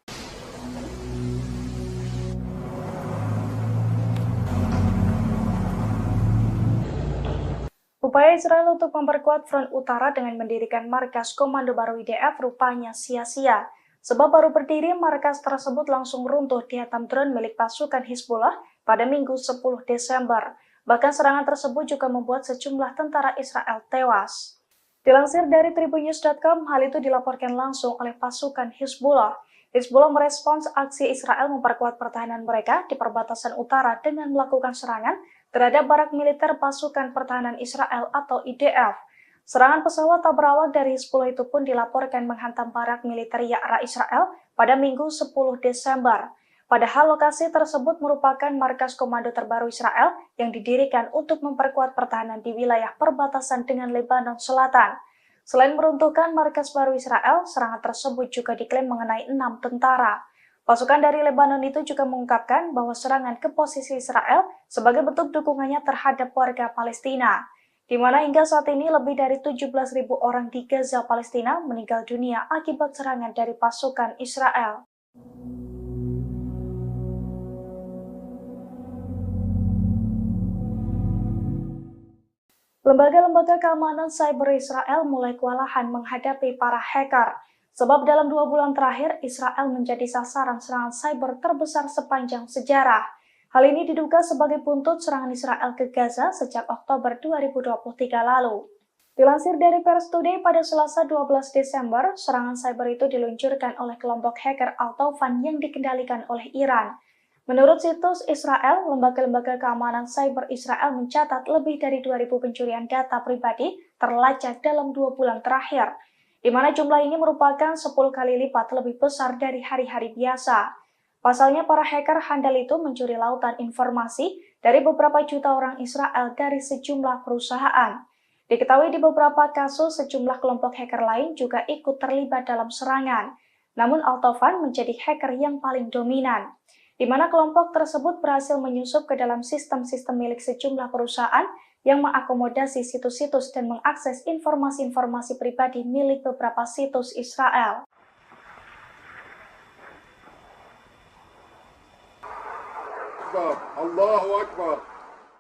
[SPEAKER 2] Upaya Israel untuk memperkuat front utara dengan mendirikan markas komando baru IDF rupanya sia-sia. Sebab baru berdiri, markas tersebut langsung runtuh dihantam drone milik pasukan Hizbullah pada Minggu 10 Desember. Bahkan serangan tersebut juga membuat sejumlah tentara Israel tewas. Dilansir dari tribunnews.com, hal itu dilaporkan langsung oleh pasukan Hizbullah. Hizbullah merespons aksi Israel memperkuat pertahanan mereka di perbatasan utara dengan melakukan serangan terhadap barak militer pasukan pertahanan Israel atau IDF. Serangan pesawat tak berawak dari Hizbullah itu pun dilaporkan menghantam barak militer Ya'ra Israel pada Minggu 10 Desember. Padahal lokasi tersebut merupakan markas komando terbaru Israel yang didirikan untuk memperkuat pertahanan di wilayah perbatasan dengan Lebanon Selatan. Selain meruntuhkan markas baru Israel, serangan tersebut juga diklaim mengenai 6 tentara. Pasukan dari Lebanon itu juga mengungkapkan bahwa serangan ke posisi Israel sebagai bentuk dukungannya terhadap warga Palestina, di mana hingga saat ini lebih dari 17.000 orang di Gaza, Palestina meninggal dunia akibat serangan dari pasukan Israel. Lembaga-lembaga keamanan cyber Israel mulai kewalahan menghadapi para hacker. Sebab dalam 2 bulan terakhir, Israel menjadi sasaran serangan cyber terbesar sepanjang sejarah. Hal ini diduga sebagai buntut serangan Israel ke Gaza sejak Oktober 2023 lalu. Dilansir dari Pers Today pada Selasa 12 Desember, serangan cyber itu diluncurkan oleh kelompok hacker Al-Taufan yang dikendalikan oleh Iran. Menurut situs Israel, lembaga-lembaga keamanan cyber Israel mencatat lebih dari 2.000 pencurian data pribadi terlacak dalam 2 bulan terakhir, di mana jumlah ini merupakan 10 kali lipat lebih besar dari hari-hari biasa. Pasalnya, para hacker handal itu mencuri lautan informasi dari beberapa juta orang Israel dari sejumlah perusahaan. Diketahui di beberapa kasus sejumlah kelompok hacker lain juga ikut terlibat dalam serangan. Namun Al-Taufan menjadi hacker yang paling dominan, di mana kelompok tersebut berhasil menyusup ke dalam sistem-sistem milik sejumlah perusahaan yang mengakomodasi situs-situs dan mengakses informasi-informasi pribadi milik beberapa situs Israel.
[SPEAKER 4] Allahu Akbar.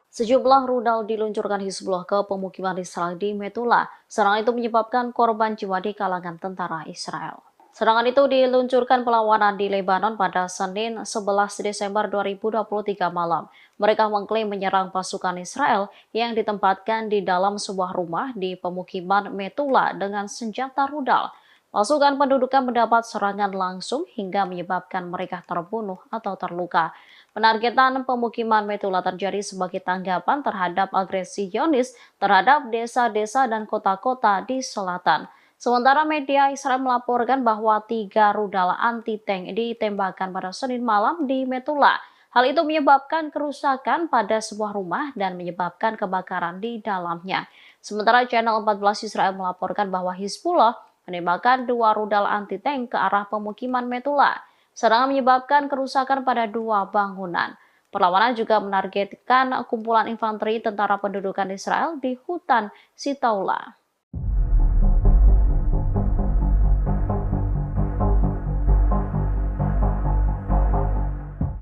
[SPEAKER 1] Sejumlah rudal diluncurkan Hizbullah ke pemukiman Israel di Metula. Serangan itu menyebabkan korban jiwa di kalangan tentara Israel. Serangan itu diluncurkan perlawanan di Lebanon pada Senin 11 Desember 2023 malam. Mereka mengklaim menyerang pasukan Israel yang ditempatkan di dalam sebuah rumah di pemukiman Metula dengan senjata rudal. Pasukan pendudukan mendapat serangan langsung hingga menyebabkan mereka terbunuh atau terluka. Penargetan pemukiman Metula terjadi sebagai tanggapan terhadap agresi Zionis terhadap desa-desa dan kota-kota di selatan. Sementara media Israel melaporkan bahwa 3 rudal anti-tank ditembakkan pada Senin malam di Metula. Hal itu menyebabkan kerusakan pada sebuah rumah dan menyebabkan kebakaran di dalamnya. Sementara Channel 14 Israel melaporkan bahwa Hizbullah menembakkan 2 rudal anti-tank ke arah pemukiman Metula. Serangan menyebabkan kerusakan pada 2 bangunan. Perlawanan juga menargetkan kumpulan infanteri tentara pendudukan Israel di hutan Sitaula.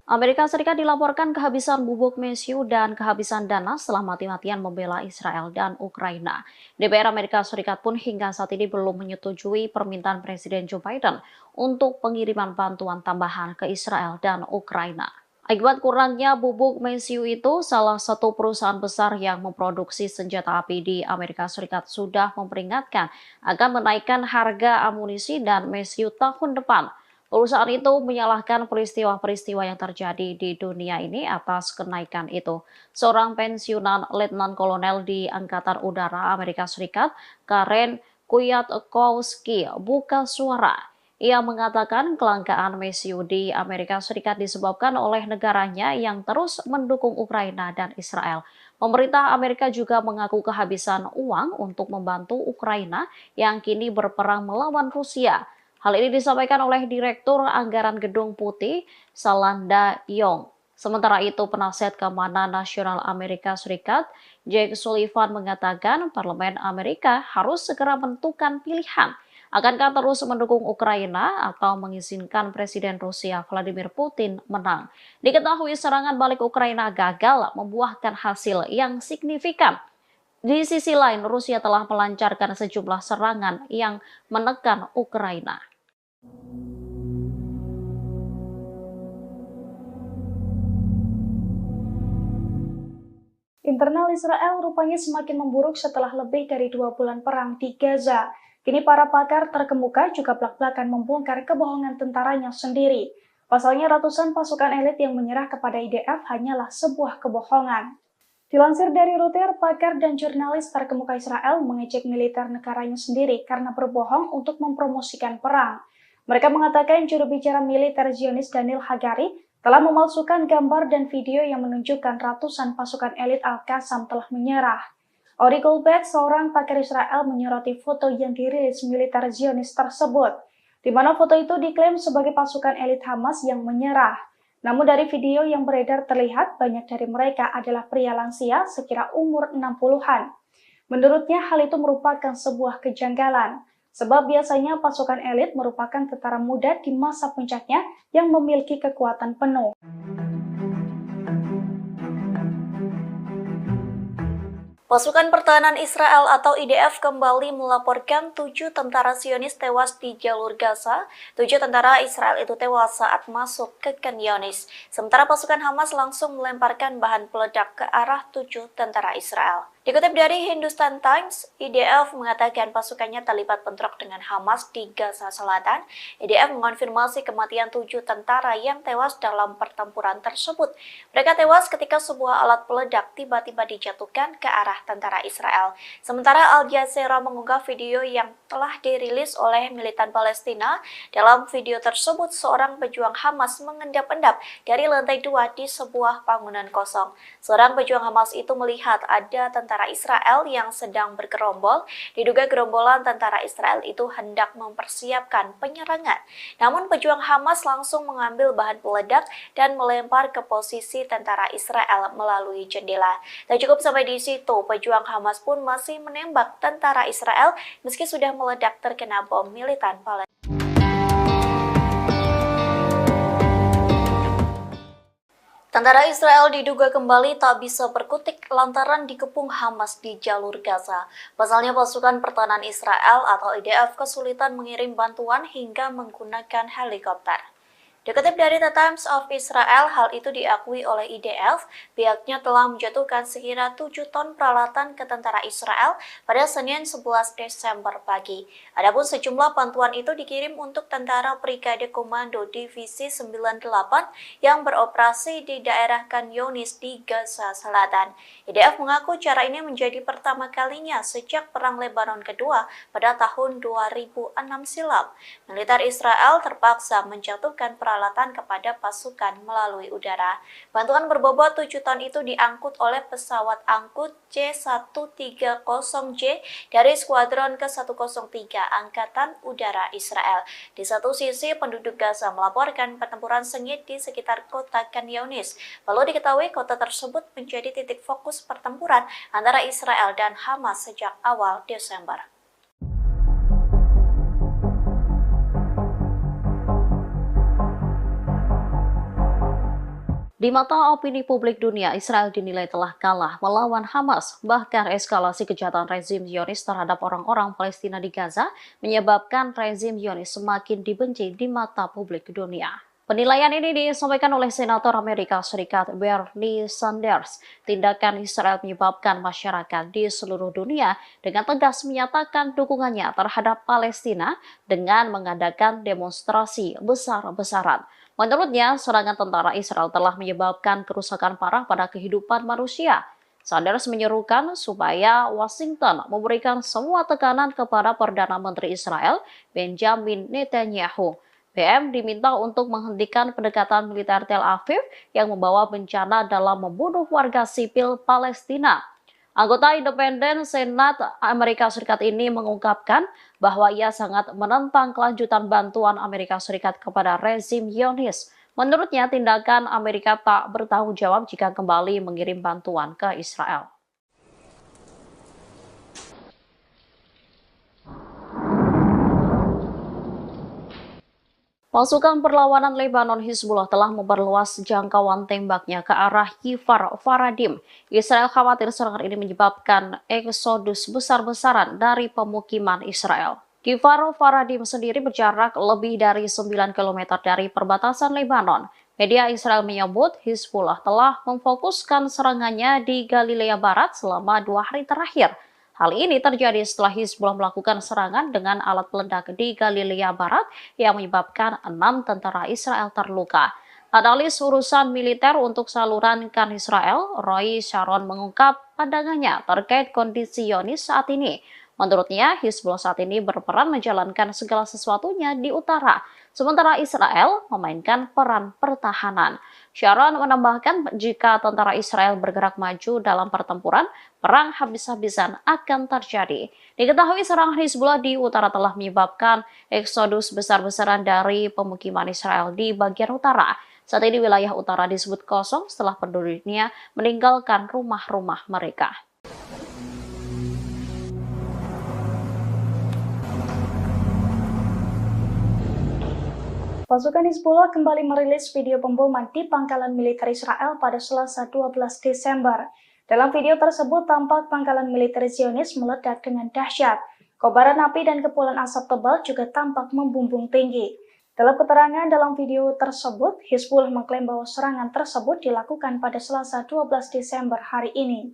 [SPEAKER 1] Amerika Serikat dilaporkan kehabisan bubuk mesiu dan kehabisan dana setelah mati-matian membela Israel dan Ukraina. DPR Amerika Serikat pun hingga saat ini belum menyetujui permintaan Presiden Joe Biden untuk pengiriman bantuan tambahan ke Israel dan Ukraina. Akibat kurangnya bubuk mesiu itu, salah satu perusahaan besar yang memproduksi senjata api di Amerika Serikat sudah memperingatkan akan menaikkan harga amunisi dan mesiu tahun depan. Perusahaan itu menyalahkan peristiwa-peristiwa yang terjadi di dunia ini atas kenaikan itu. Seorang pensiunan letnan kolonel di Angkatan Udara Amerika Serikat, Karen Kwiatkowski, buka suara. Ia mengatakan kelangkaan mesiu di Amerika Serikat disebabkan oleh negaranya yang terus mendukung Ukraina dan Israel. Pemerintah Amerika juga mengaku kehabisan uang untuk membantu Ukraina yang kini berperang melawan Rusia. Hal ini disampaikan oleh Direktur Anggaran Gedung Putih, Salanda Yong. Sementara itu, penasihat keamanan nasional Amerika Serikat, Jake Sullivan, mengatakan parlemen Amerika harus segera menentukan pilihan. Akankah terus mendukung Ukraina atau mengizinkan Presiden Rusia Vladimir Putin menang? Diketahui serangan balik Ukraina gagal membuahkan hasil yang signifikan. Di sisi lain, Rusia telah melancarkan sejumlah serangan yang menekan Ukraina.
[SPEAKER 2] Internal Israel rupanya semakin memburuk setelah lebih dari 2 bulan perang di Gaza. Kini para pakar terkemuka juga belak-belakan membongkar kebohongan tentaranya sendiri. Pasalnya ratusan pasukan elit yang menyerah kepada IDF hanyalah sebuah kebohongan. Dilansir dari Reuters, pakar dan jurnalis terkemuka Israel mengejek militer negaranya sendiri karena berbohong untuk mempromosikan perang. Mereka mengatakan juru bicara militer Zionis Daniel Hagari telah memalsukan gambar dan video yang menunjukkan ratusan pasukan elit Al-Qassam telah menyerah. Ori Goldberg, seorang pakar Israel, menyoroti foto yang dirilis militer Zionis tersebut, di mana foto itu diklaim sebagai pasukan elit Hamas yang menyerah. Namun dari video yang beredar terlihat banyak dari mereka adalah pria lansia sekira umur 60-an. Menurutnya hal itu merupakan sebuah kejanggalan, sebab biasanya pasukan elit merupakan tentara muda di masa puncaknya yang memiliki kekuatan penuh.
[SPEAKER 5] Pasukan Pertahanan Israel atau IDF kembali melaporkan 7 tentara Zionis tewas di jalur Gaza. 7 tentara Israel itu tewas saat masuk ke Khan Younis. Sementara pasukan Hamas langsung melemparkan bahan peledak ke arah 7 tentara Israel. Dikutip dari Hindustan Times, IDF mengatakan pasukannya terlibat bentrok dengan Hamas di Gaza Selatan. IDF mengonfirmasi kematian 7 tentara yang tewas dalam pertempuran tersebut. Mereka tewas ketika sebuah alat peledak tiba-tiba dijatuhkan ke arah tentara Israel. Sementara Al Jazeera mengunggah video yang telah dirilis oleh militan Palestina. Dalam video tersebut, seorang pejuang Hamas mengendap-endap dari lantai 2 di sebuah bangunan kosong. Seorang pejuang Hamas itu melihat ada tentara Israel yang sedang bergerombol. Diduga gerombolan tentara Israel itu hendak mempersiapkan penyerangan. Namun pejuang Hamas langsung mengambil bahan peledak dan melempar ke posisi tentara Israel melalui jendela. Tak cukup sampai di situ, pejuang Hamas pun masih menembak tentara Israel meski sudah meledak terkena bom militan Palestina. Tentara Israel diduga kembali tak bisa berkutik lantaran dikepung Hamas di jalur Gaza. Pasalnya pasukan pertahanan Israel atau IDF kesulitan mengirim bantuan hingga menggunakan helikopter. Dikutip dari The Times of Israel, hal itu diakui oleh IDF. Pihaknya telah menjatuhkan sekira 7 ton peralatan ke tentara Israel pada Senin 11 Desember pagi. Adapun sejumlah bantuan itu dikirim untuk tentara Brigade Komando Divisi 98 yang beroperasi di daerah Khan Younis di Gaza Selatan. IDF mengaku cara ini menjadi pertama kalinya sejak Perang Lebanon Kedua pada tahun 2006 silam. Militer Israel terpaksa menjatuhkan peralatan kepada pasukan melalui udara. Bantuan berbobot 7 ton itu diangkut oleh pesawat angkut C-130J dari Skuadron ke-103 Angkatan Udara Israel. Di satu sisi, penduduk Gaza melaporkan pertempuran sengit di sekitar kota Khan Younis. Perlu diketahui kota tersebut menjadi titik fokus pertempuran antara Israel dan Hamas sejak awal Desember.
[SPEAKER 1] Di mata opini publik dunia, Israel dinilai telah kalah melawan Hamas. Bahkan eskalasi kejahatan rezim Zionis terhadap orang-orang Palestina di Gaza menyebabkan rezim Zionis semakin dibenci di mata publik dunia. Penilaian ini disampaikan oleh Senator Amerika Serikat Bernie Sanders. Tindakan Israel menyebabkan masyarakat di seluruh dunia dengan tegas menyatakan dukungannya terhadap Palestina dengan mengadakan demonstrasi besar-besaran. Menurutnya, serangan tentara Israel telah menyebabkan kerusakan parah pada kehidupan manusia. Sanders menyerukan supaya Washington memberikan semua tekanan kepada Perdana Menteri Israel, Benjamin Netanyahu. BM diminta untuk menghentikan pendekatan militer Tel Aviv yang membawa bencana dalam membunuh warga sipil Palestina. Anggota independen Senat Amerika Serikat ini mengungkapkan bahwa ia sangat menentang kelanjutan bantuan Amerika Serikat kepada rezim Zionis. Menurutnya, tindakan Amerika tak bertanggung jawab jika kembali mengirim bantuan ke Israel. Pasukan perlawanan Lebanon Hizbullah telah memperluas jangkauan tembaknya ke arah Kfar Faradim. Israel khawatir serangan ini menyebabkan eksodus besar-besaran dari pemukiman Israel. Kfar Faradim sendiri berjarak lebih dari 9 km dari perbatasan Lebanon. Media Israel menyebut Hizbullah telah memfokuskan serangannya di Galilea Barat selama 2 hari terakhir. Hal ini terjadi setelah Hizbullah melakukan serangan dengan alat peledak di Galilea Barat yang menyebabkan 6 tentara Israel terluka. Analis urusan militer untuk saluran Kan Israel, Roy Sharon mengungkap pandangannya terkait kondisi Zionis saat ini. Menurutnya, Hizbullah saat ini berperan menjalankan segala sesuatunya di utara, sementara Israel memainkan peran pertahanan. Sharon menambahkan jika tentara Israel bergerak maju dalam pertempuran, perang habis-habisan akan terjadi. Diketahui serangan Hizbullah di utara telah menyebabkan eksodus besar-besaran dari pemukiman Israel di bagian utara. Saat ini wilayah utara disebut kosong setelah penduduknya meninggalkan rumah-rumah mereka.
[SPEAKER 2] Pasukan Hizbullah kembali merilis video pemboman di pangkalan militer Israel pada Selasa 12 Desember. Dalam video tersebut tampak pangkalan militer Zionis meledak dengan dahsyat. Kobaran api dan kepulan asap tebal juga tampak membumbung tinggi. Dalam keterangan dalam video tersebut, Hizbullah mengklaim bahwa serangan tersebut dilakukan pada Selasa 12 Desember hari ini.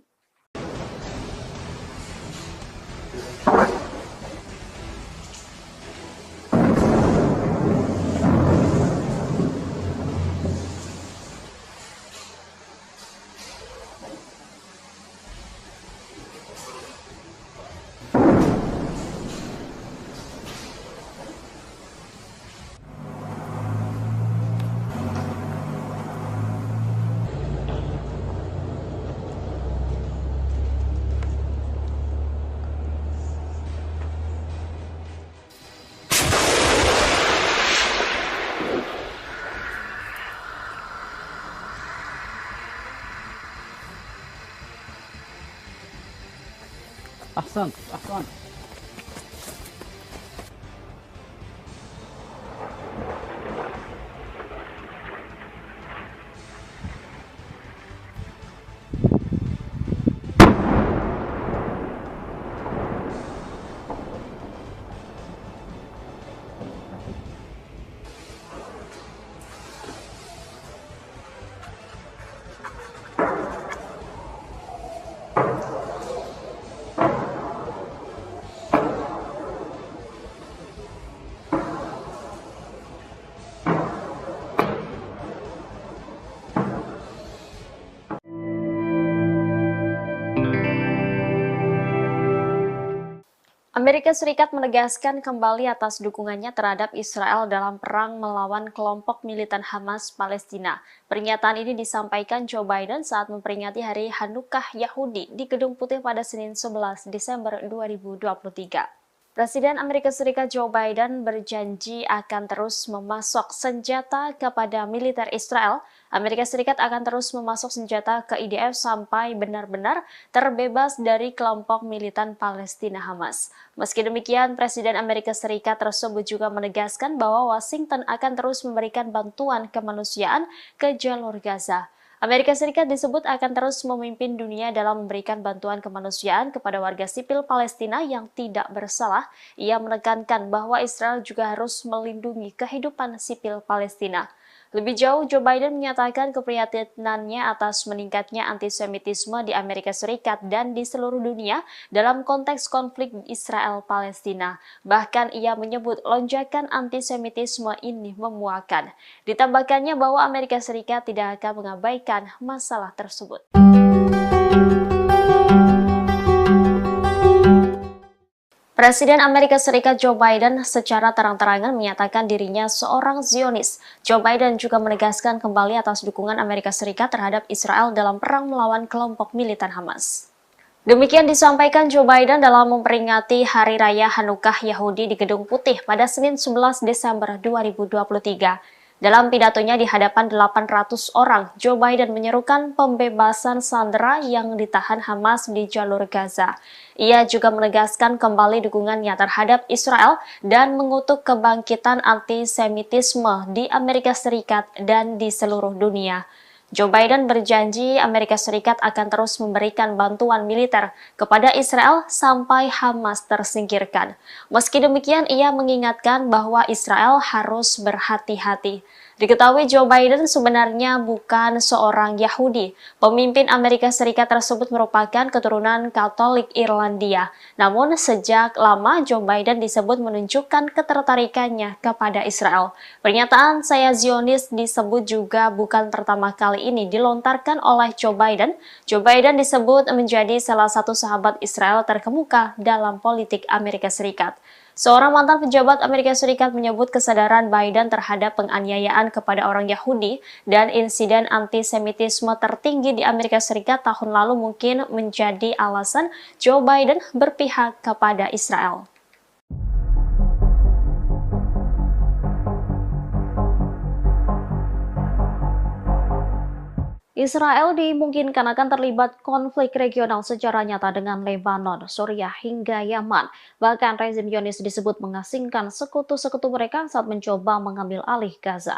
[SPEAKER 3] أحسنت أحسنت.
[SPEAKER 1] Amerika Serikat menegaskan kembali atas dukungannya terhadap Israel dalam perang melawan kelompok militan Hamas Palestina. Pernyataan ini disampaikan Joe Biden saat memperingati Hari Hanukkah Yahudi di Gedung Putih pada Senin 11 Desember 2023. Presiden Amerika Serikat Joe Biden berjanji akan terus memasok senjata kepada militer Israel. Amerika Serikat akan terus memasok senjata ke IDF sampai benar-benar terbebas dari kelompok militan Palestina Hamas. Meski demikian, Presiden Amerika Serikat tersebut juga menegaskan bahwa Washington akan terus memberikan bantuan kemanusiaan ke jalur Gaza. Amerika Serikat disebut akan terus memimpin dunia dalam memberikan bantuan kemanusiaan kepada warga sipil Palestina yang tidak bersalah. Ia menekankan bahwa Israel juga harus melindungi kehidupan sipil Palestina. Lebih jauh, Joe Biden menyatakan keprihatinannya atas meningkatnya antisemitisme di Amerika Serikat dan di seluruh dunia dalam konteks konflik Israel-Palestina. Bahkan ia menyebut lonjakan antisemitisme ini memuakan. Ditambahkannya bahwa Amerika Serikat tidak akan mengabaikan masalah tersebut. Presiden Amerika Serikat Joe Biden secara terang-terangan menyatakan dirinya seorang Zionis. Joe Biden juga menegaskan kembali atas dukungan Amerika Serikat terhadap Israel dalam perang melawan kelompok militan Hamas. Demikian disampaikan Joe Biden dalam memperingati Hari Raya Hanukkah Yahudi di Gedung Putih pada Senin 11 Desember 2023. Dalam pidatonya di hadapan 800 orang, Joe Biden menyerukan pembebasan sandera yang ditahan Hamas di jalur Gaza. Ia juga menegaskan kembali dukungannya terhadap Israel dan mengutuk kebangkitan antisemitisme di Amerika Serikat dan di seluruh dunia. Joe Biden berjanji Amerika Serikat akan terus memberikan bantuan militer kepada Israel sampai Hamas tersingkirkan. Meski demikian, ia mengingatkan bahwa Israel harus berhati-hati. Diketahui Joe Biden sebenarnya bukan seorang Yahudi. Pemimpin Amerika Serikat tersebut merupakan keturunan Katolik Irlandia. Namun sejak lama Joe Biden disebut menunjukkan ketertarikannya kepada Israel. Pernyataan "saya Zionis" disebut juga bukan pertama kali ini dilontarkan oleh Joe Biden. Joe Biden disebut menjadi salah satu sahabat Israel terkemuka dalam politik Amerika Serikat. Seorang mantan pejabat Amerika Serikat menyebut kesadaran Biden terhadap penganiayaan kepada orang Yahudi dan insiden antisemitisme tertinggi di Amerika Serikat tahun lalu mungkin menjadi alasan Joe Biden berpihak kepada Israel. Israel dimungkinkan akan terlibat konflik regional secara nyata dengan Lebanon, Suriah hingga Yaman. Bahkan rezim Zionis disebut mengasingkan sekutu-sekutu mereka saat mencoba mengambil alih Gaza.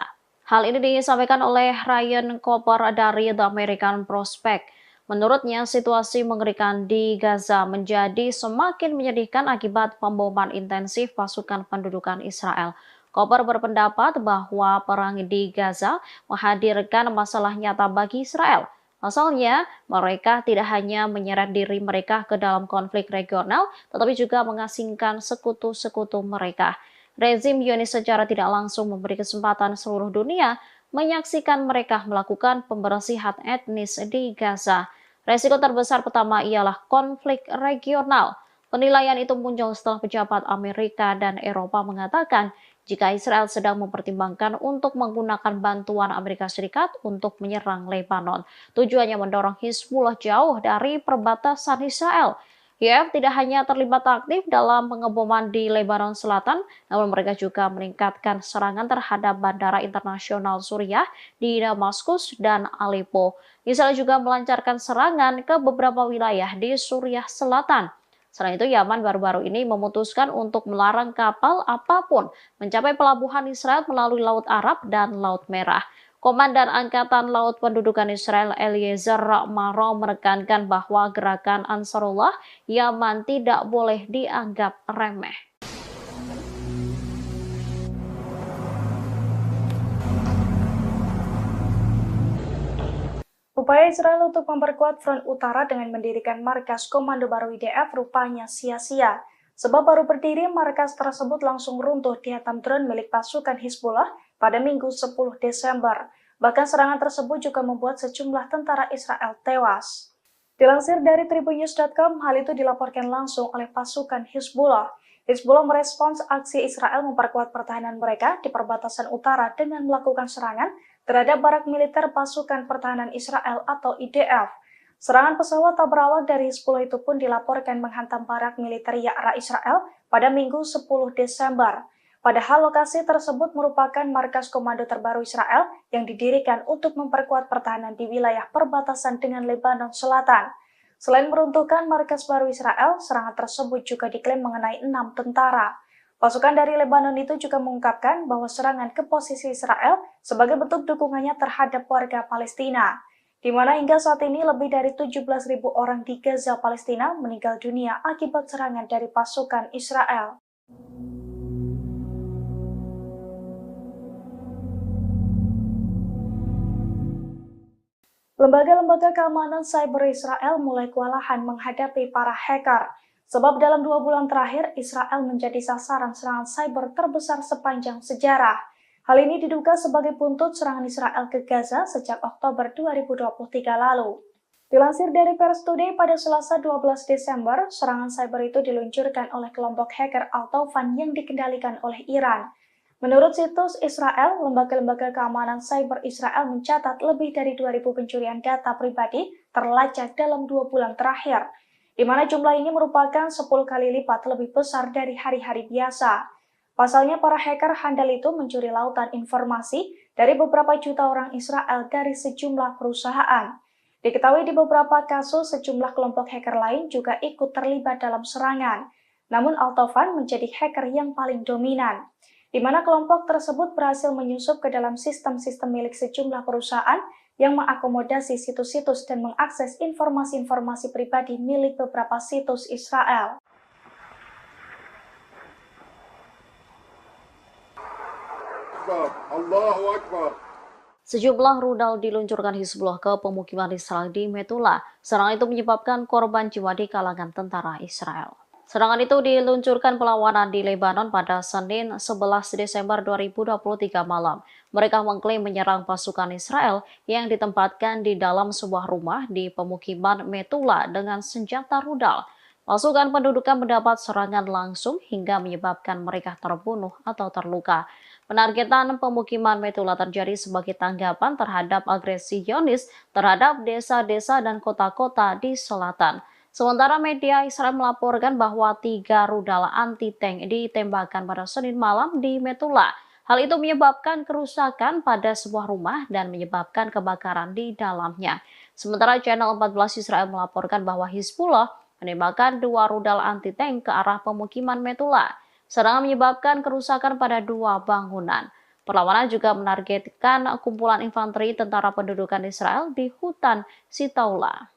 [SPEAKER 1] Hal ini disampaikan oleh Ryan Cooper dari The American Prospect. Menurutnya, situasi mengerikan di Gaza menjadi semakin menyedihkan akibat pemboman intensif pasukan pendudukan Israel. Cooper berpendapat bahwa perang di Gaza menghadirkan masalah nyata bagi Israel. Pasalnya, mereka tidak hanya menyeret diri mereka ke dalam konflik regional, tetapi juga mengasingkan sekutu-sekutu mereka. Rezim Zionis secara tidak langsung memberi kesempatan seluruh dunia menyaksikan mereka melakukan pembersihan etnis di Gaza. Resiko terbesar pertama ialah konflik regional. Penilaian itu muncul setelah pejabat Amerika dan Eropa mengatakan jika Israel sedang mempertimbangkan untuk menggunakan bantuan Amerika Serikat untuk menyerang Lebanon. Tujuannya mendorong Hizbullah jauh dari perbatasan Israel. IDF tidak hanya terlibat aktif dalam pengeboman di Lebanon Selatan, namun mereka juga meningkatkan serangan terhadap bandara internasional Suriah di Damaskus dan Aleppo. Israel juga melancarkan serangan ke beberapa wilayah di Suriah Selatan. Selain itu, Yaman baru-baru ini memutuskan untuk melarang kapal apapun mencapai pelabuhan Israel melalui Laut Arab dan Laut Merah. Komandan Angkatan Laut Pendudukan Israel Eliezer Maro menekankan bahwa gerakan Ansarullah Yaman tidak boleh dianggap remeh.
[SPEAKER 2] Upaya Israel untuk memperkuat front utara dengan mendirikan markas komando baru IDF rupanya sia-sia. Sebab baru berdiri, markas tersebut langsung runtuh dihantam drone milik pasukan Hizbullah pada Minggu 10 Desember. Bahkan serangan tersebut juga membuat sejumlah tentara Israel tewas. Dilansir dari tribunnews.com, hal itu dilaporkan langsung oleh pasukan Hizbullah. Hizbullah merespons aksi Israel memperkuat pertahanan mereka di perbatasan utara dengan melakukan serangan terhadap barak militer pasukan pertahanan Israel atau IDF. Serangan pesawat tak berawak dari Hizbullah itu pun dilaporkan menghantam barak militer Ya'ra Israel pada Minggu 10 Desember. Padahal lokasi tersebut merupakan markas komando terbaru Israel yang didirikan untuk memperkuat pertahanan di wilayah perbatasan dengan Lebanon Selatan. Selain meruntuhkan markas baru Israel, serangan tersebut juga diklaim mengenai 6 tentara. Pasukan dari Lebanon itu juga mengungkapkan bahwa serangan ke posisi Israel sebagai bentuk dukungannya terhadap warga Palestina, di mana hingga saat ini lebih dari 17.000 orang di Gaza, Palestina meninggal dunia akibat serangan dari pasukan Israel. Lembaga-lembaga keamanan cyber Israel mulai kewalahan menghadapi para hacker. Sebab dalam 2 bulan terakhir, Israel menjadi sasaran serangan cyber terbesar sepanjang sejarah. Hal ini diduga sebagai buntut serangan Israel ke Gaza sejak Oktober 2023 lalu. Dilansir dari Pers Today pada Selasa 12 Desember, serangan cyber itu diluncurkan oleh kelompok hacker Al-Taufan yang dikendalikan oleh Iran. Menurut situs Israel, lembaga-lembaga keamanan cyber Israel mencatat lebih dari 2.000 pencurian data pribadi terlacak dalam 2 bulan terakhir, di mana jumlah ini merupakan 10 kali lipat lebih besar dari hari-hari biasa. Pasalnya, para hacker handal itu mencuri lautan informasi dari beberapa juta orang Israel dari sejumlah perusahaan. Diketahui di beberapa kasus, sejumlah kelompok hacker lain juga ikut terlibat dalam serangan. Namun Al-Taufan menjadi hacker yang paling dominan, di mana kelompok tersebut berhasil menyusup ke dalam sistem-sistem milik sejumlah perusahaan yang mengakomodasi situs-situs dan mengakses informasi-informasi pribadi milik beberapa situs Israel.
[SPEAKER 4] Allahu Akbar.
[SPEAKER 1] Sejumlah rudal diluncurkan Hizbullah ke pemukiman Israel di Metula. Serangan itu menyebabkan korban jiwa di kalangan tentara Israel. Serangan itu diluncurkan perlawanan di Lebanon pada Senin 11 Desember 2023 malam. Mereka mengklaim menyerang pasukan Israel yang ditempatkan di dalam sebuah rumah di pemukiman Metula dengan senjata rudal. Pasukan pendudukan mendapat serangan langsung hingga menyebabkan mereka terbunuh atau terluka. Penargetan pemukiman Metula terjadi sebagai tanggapan terhadap agresi Zionis terhadap desa-desa dan kota-kota di selatan. Sementara media Israel melaporkan bahwa 3 rudal anti-tank ditembakkan pada Senin malam di Metula. Hal itu menyebabkan kerusakan pada sebuah rumah dan menyebabkan kebakaran di dalamnya. Sementara Channel 14 Israel melaporkan bahwa Hizbullah menembakkan 2 rudal anti-tank ke arah pemukiman Metula. Serangan menyebabkan kerusakan pada 2 bangunan. Perlawanan juga menargetkan kumpulan infanteri tentara pendudukan Israel di hutan Sitaula.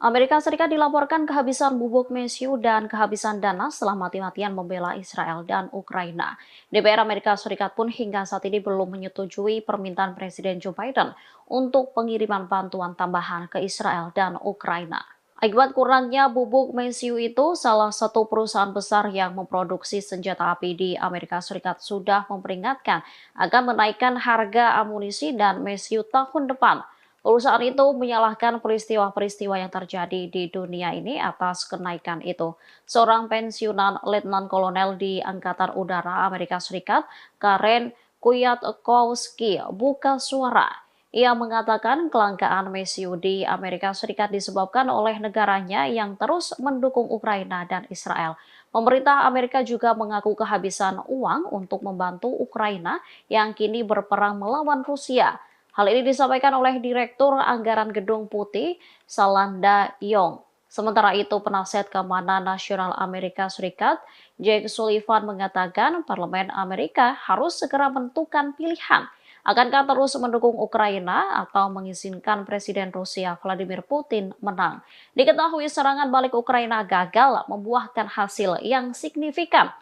[SPEAKER 1] Amerika Serikat dilaporkan kehabisan bubuk mesiu dan kehabisan dana setelah mati-matian membela Israel dan Ukraina. DPR Amerika Serikat pun hingga saat ini belum menyetujui permintaan Presiden Joe Biden untuk pengiriman bantuan tambahan ke Israel dan Ukraina. Akibat kurangnya bubuk mesiu itu, salah satu perusahaan besar yang memproduksi senjata api di Amerika Serikat sudah memperingatkan akan menaikkan harga amunisi dan mesiu tahun depan. Perusahaan itu menyalahkan peristiwa-peristiwa yang terjadi di dunia ini atas kenaikan itu. Seorang pensiunan letnan kolonel di Angkatan Udara Amerika Serikat, Karen Kwiatkowski, buka suara. Ia mengatakan kelangkaan mesiu di Amerika Serikat disebabkan oleh negaranya yang terus mendukung Ukraina dan Israel. Pemerintah Amerika juga mengaku kehabisan uang untuk membantu Ukraina yang kini berperang melawan Rusia. Hal ini disampaikan oleh Direktur Anggaran Gedung Putih, Salanda Yong. Sementara itu, penasihat keamanan nasional Amerika Serikat, Jake Sullivan mengatakan Parlemen Amerika harus segera menentukan pilihan. Akankah terus mendukung Ukraina atau mengizinkan Presiden Rusia Vladimir Putin menang? Diketahui serangan balik Ukraina gagal membuahkan hasil yang signifikan.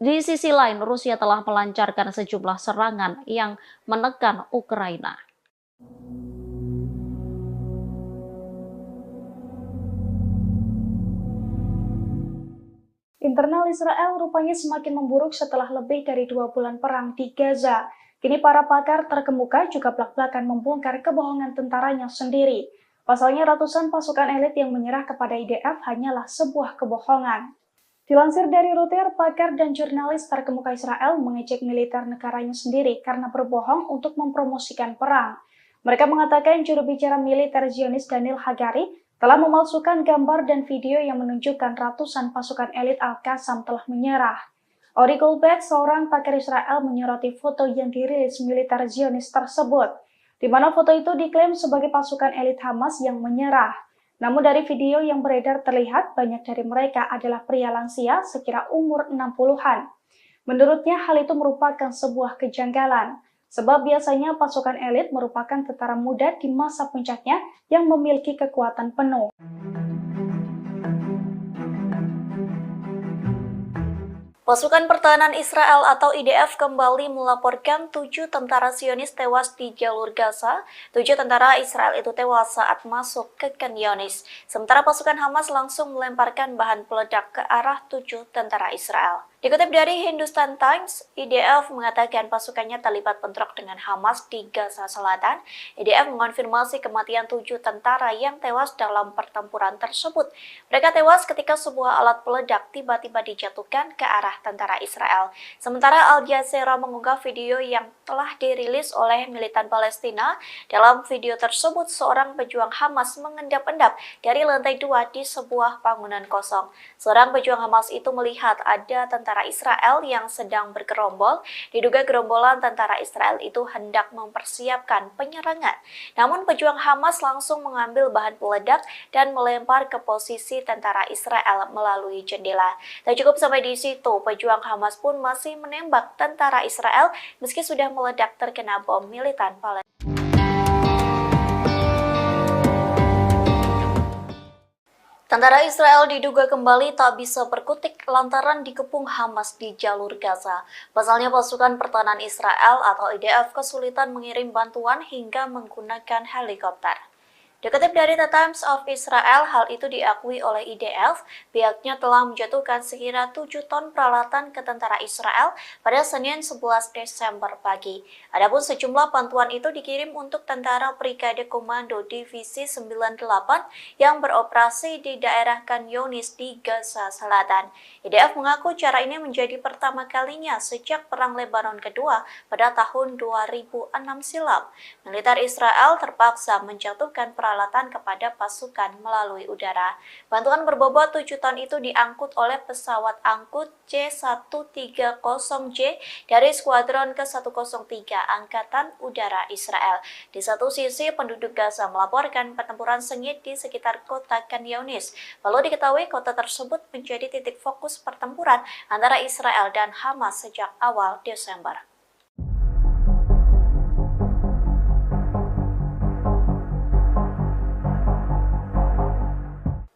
[SPEAKER 1] Di sisi lain, Rusia telah melancarkan sejumlah serangan yang menekan Ukraina.
[SPEAKER 2] Internal Israel rupanya semakin memburuk setelah lebih dari 2 bulan perang di Gaza. Kini para pakar terkemuka juga belak-belakan membongkar kebohongan tentaranya sendiri. Pasalnya ratusan pasukan elit yang menyerah kepada IDF hanyalah sebuah kebohongan. Dilansir dari Reuters, pakar dan jurnalis terkemuka Israel mengejek militer negaranya sendiri karena berbohong untuk mempromosikan perang. Mereka mengatakan juru bicara militer Zionis Daniel Hagari telah memalsukan gambar dan video yang menunjukkan ratusan pasukan elit Al-Qassam telah menyerah. Ori Goldberg, seorang pakar Israel, menyoroti foto yang dirilis militer Zionis tersebut, di mana foto itu diklaim sebagai pasukan elit Hamas yang menyerah. Namun dari video yang beredar terlihat banyak dari mereka adalah pria lansia sekira umur 60-an. Menurutnya hal itu merupakan sebuah kejanggalan, sebab biasanya pasukan elit merupakan tentara muda di masa puncaknya yang memiliki kekuatan penuh.
[SPEAKER 5] Pasukan Pertahanan Israel atau IDF kembali melaporkan 7 tentara Zionis tewas di jalur Gaza. 7 tentara Israel itu tewas saat masuk ke Khan Younis. Sementara pasukan Hamas langsung melemparkan bahan peledak ke arah 7 tentara Israel. Dikutip dari Hindustan Times, IDF mengatakan pasukannya terlibat bentrok dengan Hamas di Gaza Selatan. IDF mengonfirmasi kematian 7 tentara yang tewas dalam pertempuran tersebut. Mereka tewas ketika sebuah alat peledak tiba-tiba dijatuhkan ke arah tentara Israel. Sementara Al Jazeera mengunggah video yang telah dirilis oleh militan Palestina. Dalam video tersebut, seorang pejuang Hamas mengendap-endap dari lantai 2 di sebuah bangunan kosong. Seorang pejuang Hamas itu melihat ada tentara Israel yang sedang bergerombol. Diduga gerombolan tentara Israel itu hendak mempersiapkan penyerangan. Namun pejuang Hamas langsung mengambil bahan peledak dan melempar ke posisi tentara Israel melalui jendela. Tak cukup sampai di situ, pejuang Hamas pun masih menembak tentara Israel meski sudah meledak terkena bom militan Palestina. Tentara Israel diduga kembali tak bisa berkutik lantaran dikepung Hamas di jalur Gaza. Pasalnya pasukan pertahanan Israel atau IDF kesulitan mengirim bantuan hingga menggunakan helikopter. Dikutip dari The Times of Israel, hal itu diakui oleh IDF. Pihaknya telah menjatuhkan sekira 7 ton peralatan ke tentara Israel pada Senin 11 Desember pagi. Adapun sejumlah bantuan itu dikirim untuk tentara Brigade Komando Divisi 98 yang beroperasi di daerah Khan Younis di Gaza Selatan. IDF mengaku cara ini menjadi pertama kalinya sejak Perang Lebanon Kedua pada tahun 2006 silam. Militer Israel terpaksa menjatuhkan peralatan kepada pasukan melalui udara. Bantuan berbobot 7 ton itu diangkut oleh pesawat angkut C-130J dari Skuadron ke-103 Angkatan Udara Israel. Di satu sisi, penduduk Gaza melaporkan pertempuran sengit di sekitar kota Khan Younis. Lalu diketahui kota tersebut menjadi titik fokus pertempuran antara Israel dan Hamas sejak awal Desember.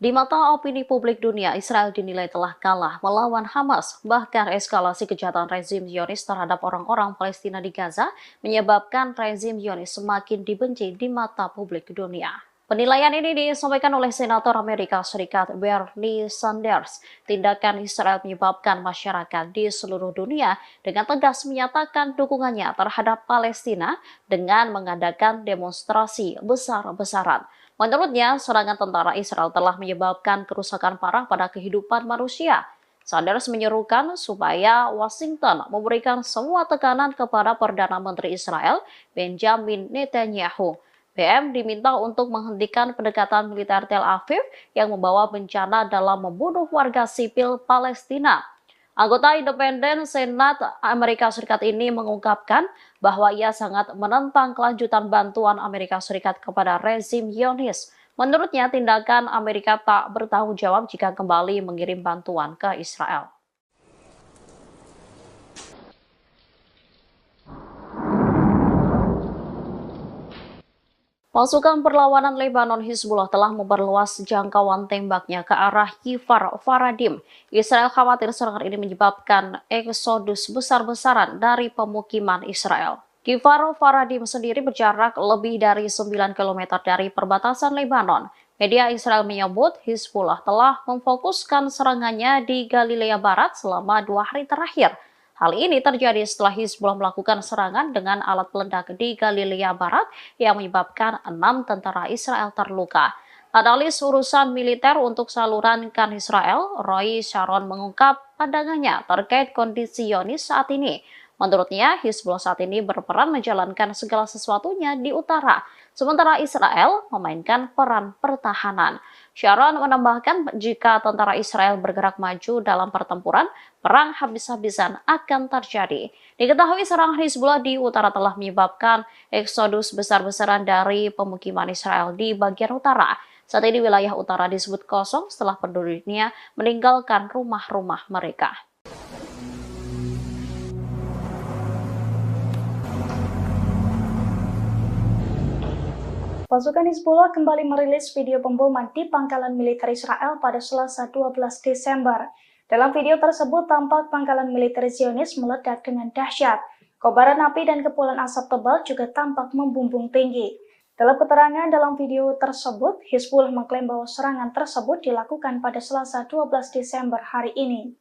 [SPEAKER 1] Di mata opini publik dunia, Israel dinilai telah kalah melawan Hamas. Bahkan eskalasi kejahatan rezim Zionis terhadap orang-orang Palestina di Gaza menyebabkan rezim Zionis semakin dibenci di mata publik dunia. Penilaian ini disampaikan oleh Senator Amerika Serikat Bernie Sanders. Tindakan Israel menyebabkan masyarakat di seluruh dunia dengan tegas menyatakan dukungannya terhadap Palestina dengan mengadakan demonstrasi besar-besaran. Menurutnya, serangan tentara Israel telah menyebabkan kerusakan parah pada kehidupan manusia. Sanders menyerukan supaya Washington memberikan semua tekanan kepada Perdana Menteri Israel, Benjamin Netanyahu. BM diminta untuk menghentikan pendekatan militer Tel Aviv yang membawa bencana dalam membunuh warga sipil Palestina. Anggota independen Senat Amerika Serikat ini mengungkapkan bahwa ia sangat menentang kelanjutan bantuan Amerika Serikat kepada rezim Zionis. Menurutnya, tindakan Amerika tak bertanggung jawab jika kembali mengirim bantuan ke Israel. Pasukan perlawanan Lebanon Hizbullah telah memperluas jangkauan tembaknya ke arah Kifar Faradim. Israel khawatir serangan ini menyebabkan eksodus besar-besaran dari pemukiman Israel. Kifar Faradim sendiri berjarak lebih dari 9 km dari perbatasan Lebanon. Media Israel menyebut Hizbullah telah memfokuskan serangannya di Galilea Barat selama 2 hari terakhir. Hal ini terjadi setelah Hizbullah melakukan serangan dengan alat peledak di Galilea Barat yang menyebabkan 6 tentara Israel terluka. Analis urusan militer untuk saluran KAN Israel, Roy Sharon mengungkap pandangannya terkait kondisi Zionis saat ini. Menurutnya, Hizbullah saat ini berperan menjalankan segala sesuatunya di utara, sementara Israel memainkan peran pertahanan. Sharon menambahkan jika tentara Israel bergerak maju dalam pertempuran, perang habis-habisan akan terjadi. Diketahui serangan Hizbullah di utara telah menyebabkan eksodus besar-besaran dari pemukiman Israel di bagian utara. Saat ini wilayah utara disebut kosong setelah penduduknya meninggalkan rumah-rumah mereka.
[SPEAKER 2] Pasukan Hizbullah kembali merilis video pemboman di pangkalan militer Israel pada Selasa 12 Desember. Dalam video tersebut tampak pangkalan militer Zionis meledak dengan dahsyat. Kobaran api dan kepulan asap tebal juga tampak membumbung tinggi. Dalam keterangan dalam video tersebut, Hizbullah mengklaim bahwa serangan tersebut dilakukan pada Selasa 12 Desember hari ini.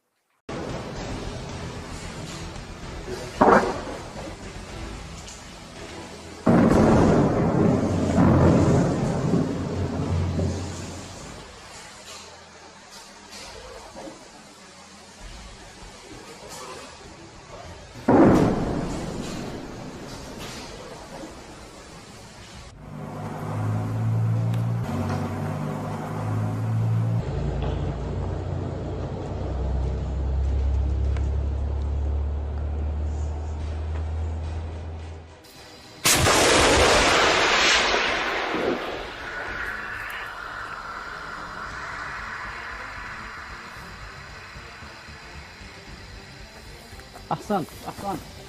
[SPEAKER 3] أحسنت أحسنت.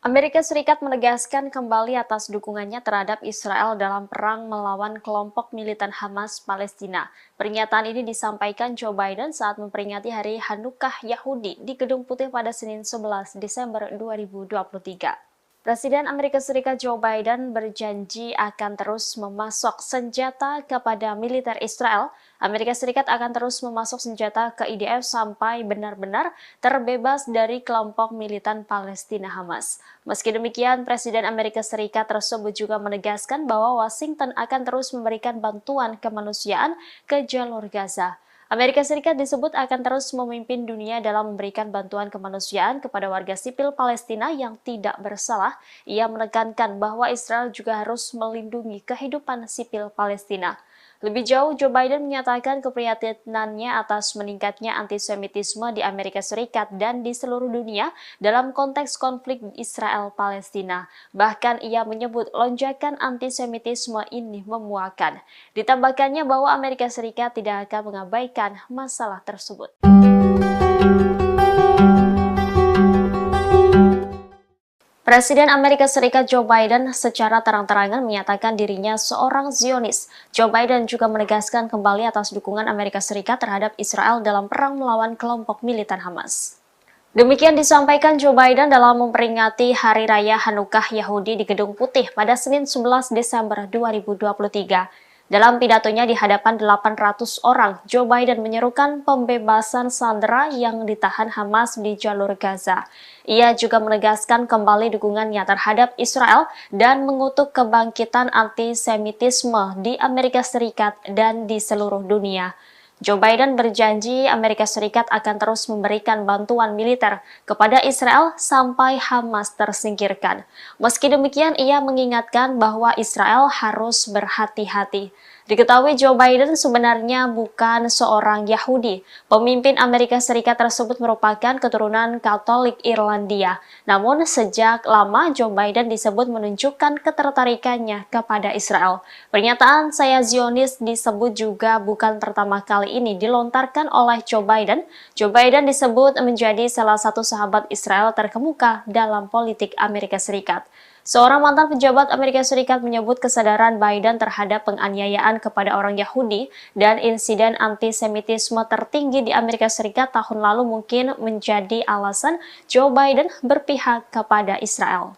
[SPEAKER 1] Amerika Serikat menegaskan kembali atas dukungannya terhadap Israel dalam perang melawan kelompok militan Hamas Palestina. Pernyataan ini disampaikan Joe Biden saat memperingati Hari Hanukkah Yahudi di Gedung Putih pada Senin 11 Desember 2023. Presiden Amerika Serikat Joe Biden berjanji akan terus memasok senjata kepada militer Israel. Amerika Serikat akan terus memasok senjata ke IDF sampai benar-benar terbebas dari kelompok militan Palestina Hamas. Meski demikian, Presiden Amerika Serikat tersebut juga menegaskan bahwa Washington akan terus memberikan bantuan kemanusiaan ke jalur Gaza. Amerika Serikat disebut akan terus memimpin dunia dalam memberikan bantuan kemanusiaan kepada warga sipil Palestina yang tidak bersalah. Ia menekankan bahwa Israel juga harus melindungi kehidupan sipil Palestina. Lebih jauh, Joe Biden menyatakan keprihatinannya atas meningkatnya antisemitisme di Amerika Serikat dan di seluruh dunia dalam konteks konflik Israel-Palestina. Bahkan ia menyebut lonjakan antisemitisme ini memuakan. Ditambahkannya bahwa Amerika Serikat tidak akan mengabaikan masalah tersebut. Presiden Amerika Serikat Joe Biden secara terang-terangan menyatakan dirinya seorang Zionis. Joe Biden juga menegaskan kembali atas dukungan Amerika Serikat terhadap Israel dalam perang melawan kelompok militan Hamas. Demikian disampaikan Joe Biden dalam memperingati Hari Raya Hanukkah Yahudi di Gedung Putih pada Senin 11 Desember 2023. Dalam pidatonya di hadapan 800 orang, Joe Biden menyerukan pembebasan sandera yang ditahan Hamas di jalur Gaza. Ia juga menegaskan kembali dukungannya terhadap Israel dan mengutuk kebangkitan antisemitisme di Amerika Serikat dan di seluruh dunia. Joe Biden berjanji Amerika Serikat akan terus memberikan bantuan militer kepada Israel sampai Hamas tersingkirkan. Meski demikian, ia mengingatkan bahwa Israel harus berhati-hati. Diketahui Joe Biden sebenarnya bukan seorang Yahudi. Pemimpin Amerika Serikat tersebut merupakan keturunan Katolik Irlandia. Namun sejak lama Joe Biden disebut menunjukkan ketertarikannya kepada Israel. Pernyataan "saya Zionis" disebut juga bukan pertama kali ini dilontarkan oleh Joe Biden. Joe Biden disebut menjadi salah satu sahabat Israel terkemuka dalam politik Amerika Serikat. Seorang mantan pejabat Amerika Serikat menyebut kesadaran Biden terhadap penganiayaan kepada orang Yahudi dan insiden antisemitisme tertinggi di Amerika Serikat tahun lalu mungkin menjadi alasan Joe Biden berpihak kepada Israel.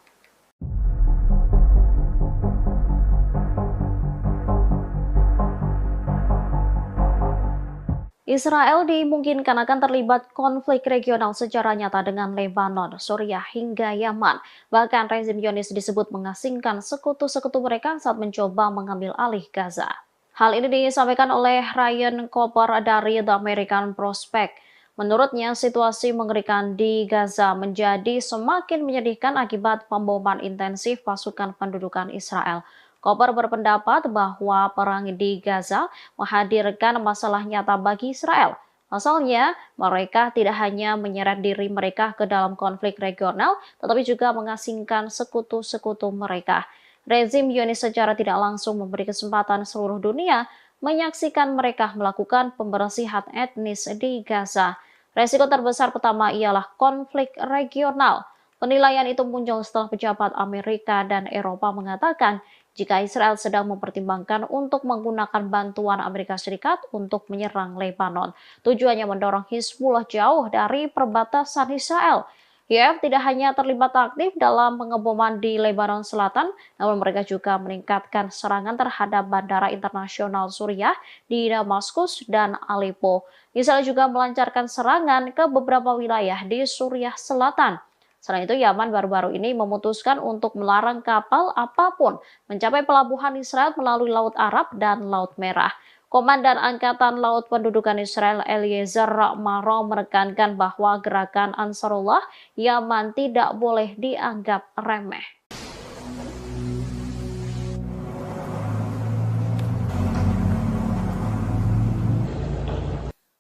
[SPEAKER 1] Israel dimungkinkan akan terlibat konflik regional secara nyata dengan Lebanon, Suriah, hingga Yaman. Bahkan rezim Zionis disebut mengasingkan sekutu-sekutu mereka saat mencoba mengambil alih Gaza. Hal ini disampaikan oleh Ryan Cooper dari The American Prospect. Menurutnya, situasi mengerikan di Gaza menjadi semakin menyedihkan akibat pemboman intensif pasukan pendudukan Israel. Cooper berpendapat bahwa perang di Gaza menghadirkan masalah nyata bagi Israel. Pasalnya, mereka tidak hanya menyeret diri mereka ke dalam konflik regional, tetapi juga mengasingkan sekutu-sekutu mereka. Rezim Zionis secara tidak langsung memberi kesempatan seluruh dunia menyaksikan mereka melakukan pembersihan etnis di Gaza. Resiko terbesar pertama ialah konflik regional. Penilaian itu muncul setelah pejabat Amerika dan Eropa mengatakan jika Israel sedang mempertimbangkan untuk menggunakan bantuan Amerika Serikat untuk menyerang Lebanon. Tujuannya mendorong Hizbullah jauh dari perbatasan Israel. YF tidak hanya terlibat aktif dalam pengeboman di Lebanon Selatan, namun mereka juga meningkatkan serangan terhadap bandara internasional Suriah di Damaskus dan Aleppo. Israel juga melancarkan serangan ke beberapa wilayah di Suriah Selatan. Selain itu, Yaman baru-baru ini memutuskan untuk melarang kapal apapun mencapai pelabuhan Israel melalui Laut Arab dan Laut Merah. Komandan Angkatan Laut Pendudukan Israel Eliezer Maro menekankan bahwa gerakan Ansarullah Yaman tidak boleh dianggap remeh.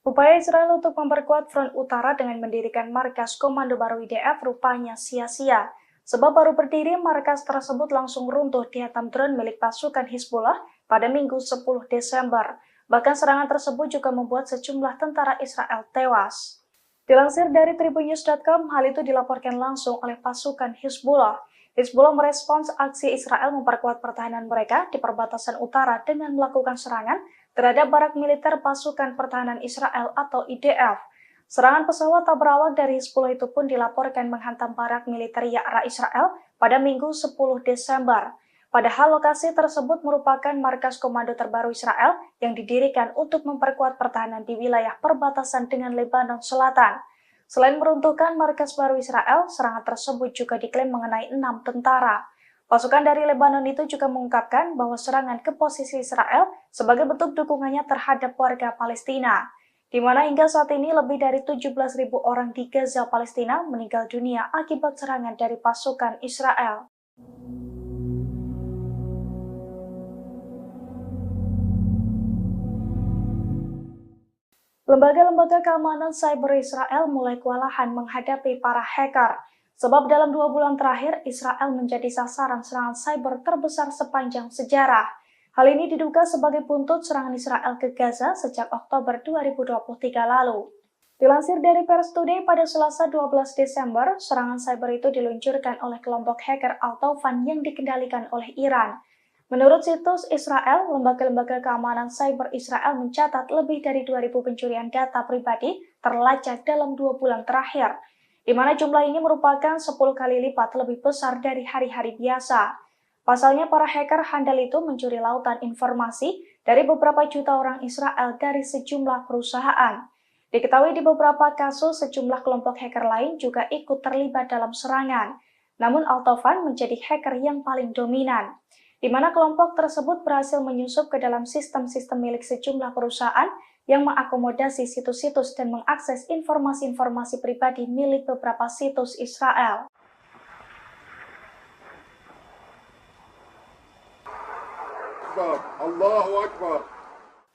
[SPEAKER 2] Upaya Israel untuk memperkuat front utara dengan mendirikan markas komando baru IDF rupanya sia-sia. Sebab baru berdiri, markas tersebut langsung runtuh dihantam drone milik pasukan Hizbullah pada Minggu 10 Desember. Bahkan serangan tersebut juga membuat sejumlah tentara Israel tewas. Dilansir dari tribunnews.com, hal itu dilaporkan langsung oleh pasukan Hizbullah. Hizbullah merespons aksi Israel memperkuat pertahanan mereka di perbatasan utara dengan melakukan serangan terhadap barak militer pasukan pertahanan Israel atau IDF. Serangan pesawat tak berawak dari Hizbullah itu pun dilaporkan menghantam barak militer Ya'ra Israel pada Minggu 10 Desember. Padahal lokasi tersebut merupakan markas komando terbaru Israel yang didirikan untuk memperkuat pertahanan di wilayah perbatasan dengan Lebanon Selatan. Selain meruntuhkan markas baru Israel, serangan tersebut juga diklaim mengenai 6 tentara. Pasukan dari Lebanon itu juga mengungkapkan bahwa serangan ke posisi Israel sebagai bentuk dukungannya terhadap warga Palestina, di mana hingga saat ini lebih dari 17.000 orang di Gaza, Palestina meninggal dunia akibat serangan dari pasukan Israel. Lembaga-lembaga keamanan cyber Israel mulai kewalahan menghadapi para hacker. Sebab dalam 2 bulan terakhir, Israel menjadi sasaran serangan cyber terbesar sepanjang sejarah. Hal ini diduga sebagai buntut serangan Israel ke Gaza sejak Oktober 2023 lalu. Dilansir dari Pers Today pada Selasa 12 Desember, serangan cyber itu diluncurkan oleh kelompok hacker Al-Taufan yang dikendalikan oleh Iran. Menurut situs Israel, lembaga-lembaga keamanan cyber Israel mencatat lebih dari 2.000 pencurian data pribadi terlacak dalam 2 bulan terakhir. di mana jumlah ini merupakan 10 kali lipat lebih besar dari hari-hari biasa. Pasalnya, para hacker handal itu mencuri lautan informasi dari beberapa juta orang Israel dari sejumlah perusahaan. Diketahui di beberapa kasus, sejumlah kelompok hacker lain juga ikut terlibat dalam serangan. Namun Altovan menjadi hacker yang paling dominan, di mana kelompok tersebut berhasil menyusup ke dalam sistem-sistem milik sejumlah perusahaan yang mengakomodasi situs-situs dan mengakses informasi-informasi pribadi milik beberapa situs Israel.
[SPEAKER 4] Allahu Akbar.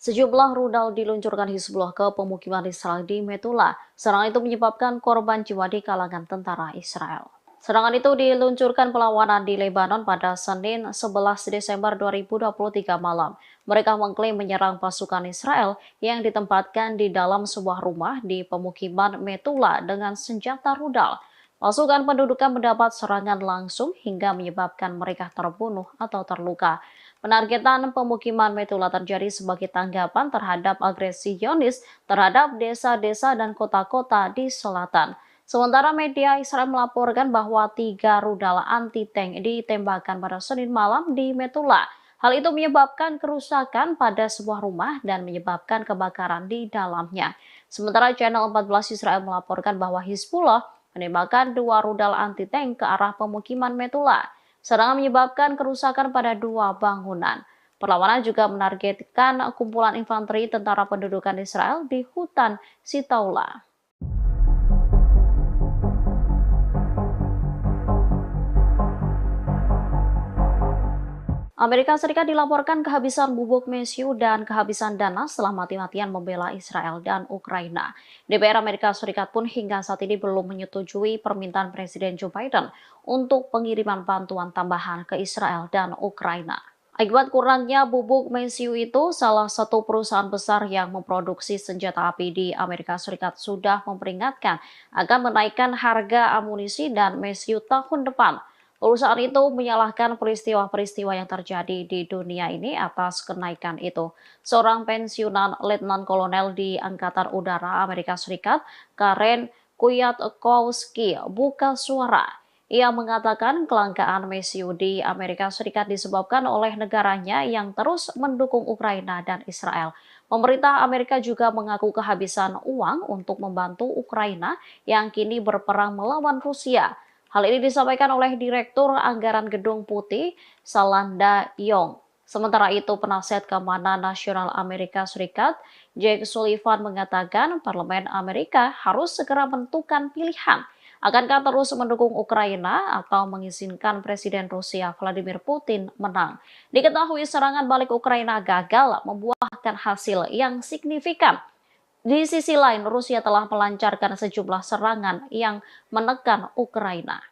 [SPEAKER 1] Sejumlah rudal diluncurkan Hizbullah ke pemukiman Israel di Metula. Serangan itu menyebabkan korban jiwa di kalangan tentara Israel. Serangan itu diluncurkan perlawanan di Lebanon pada Senin 11 Desember 2023 malam. Mereka mengklaim menyerang pasukan Israel yang ditempatkan di dalam sebuah rumah di pemukiman Metula dengan senjata rudal. Pasukan pendudukan mendapat serangan langsung hingga menyebabkan mereka terbunuh atau terluka. Penargetan pemukiman Metula terjadi sebagai tanggapan terhadap agresi Zionis terhadap desa-desa dan kota-kota di selatan. Sementara media Israel melaporkan bahwa 3 rudal anti-tank ditembakkan pada Senin malam di Metula. Hal itu menyebabkan kerusakan pada sebuah rumah dan menyebabkan kebakaran di dalamnya. Sementara Channel 14 Israel melaporkan bahwa Hizbullah menembakkan 2 rudal anti-tank ke arah pemukiman Metula. Serangan menyebabkan kerusakan pada 2 bangunan. Perlawanan juga menargetkan kumpulan infanteri tentara pendudukan Israel di hutan Sitaula. Amerika Serikat dilaporkan kehabisan bubuk mesiu dan kehabisan dana setelah mati-matian membela Israel dan Ukraina. DPR Amerika Serikat pun hingga saat ini belum menyetujui permintaan Presiden Joe Biden untuk pengiriman bantuan tambahan ke Israel dan Ukraina. Akibat kurangnya bubuk mesiu itu, salah satu perusahaan besar yang memproduksi senjata api di Amerika Serikat sudah memperingatkan akan menaikkan harga amunisi dan mesiu tahun depan. Perusahaan itu menyalahkan peristiwa-peristiwa yang terjadi di dunia ini atas kenaikan itu. Seorang pensiunan Letnan Kolonel di Angkatan Udara Amerika Serikat, Karen Kwiatkowski, buka suara. Ia mengatakan kelangkaan mesiu di Amerika Serikat disebabkan oleh negaranya yang terus mendukung Ukraina dan Israel. Pemerintah Amerika juga mengaku kehabisan uang untuk membantu Ukraina yang kini berperang melawan Rusia. Hal ini disampaikan oleh Direktur Anggaran Gedung Putih, Salanda Yong. Sementara itu, penasihat keamanan nasional Amerika Serikat, Jake Sullivan mengatakan Parlemen Amerika harus segera menentukan pilihan. Akankah terus mendukung Ukraina atau mengizinkan Presiden Rusia Vladimir Putin menang? Diketahui serangan balik Ukraina gagal membuahkan hasil yang signifikan. Di sisi lain, Rusia telah melancarkan sejumlah serangan yang menekan Ukraina.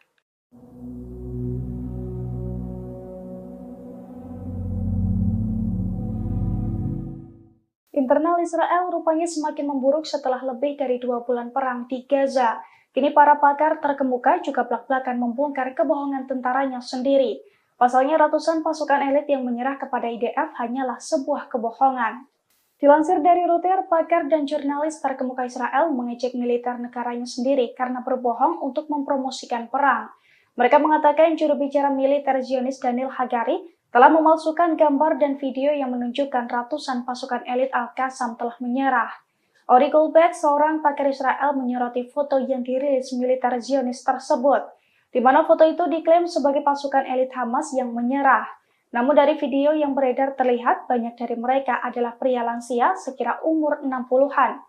[SPEAKER 2] Internal Israel rupanya semakin memburuk setelah lebih dari 2 bulan perang di Gaza. Kini para pakar terkemuka juga belak-belakan membongkar kebohongan tentaranya sendiri. Pasalnya ratusan pasukan elit yang menyerah kepada IDF hanyalah sebuah kebohongan. Dilansir dari Reuters, pakar dan jurnalis terkemuka Israel mengejek militer negaranya sendiri karena berbohong untuk mempromosikan perang. Mereka mengatakan juru bicara militer Zionis Daniel Hagari telah memalsukan gambar dan video yang menunjukkan ratusan pasukan elit Al-Qassam telah menyerah. Ori Goldberg, seorang pakar Israel, menyoroti foto yang dirilis militer Zionis tersebut, di mana foto itu diklaim sebagai pasukan elit Hamas yang menyerah. Namun dari video yang beredar terlihat banyak dari mereka adalah pria lansia sekira umur 60-an.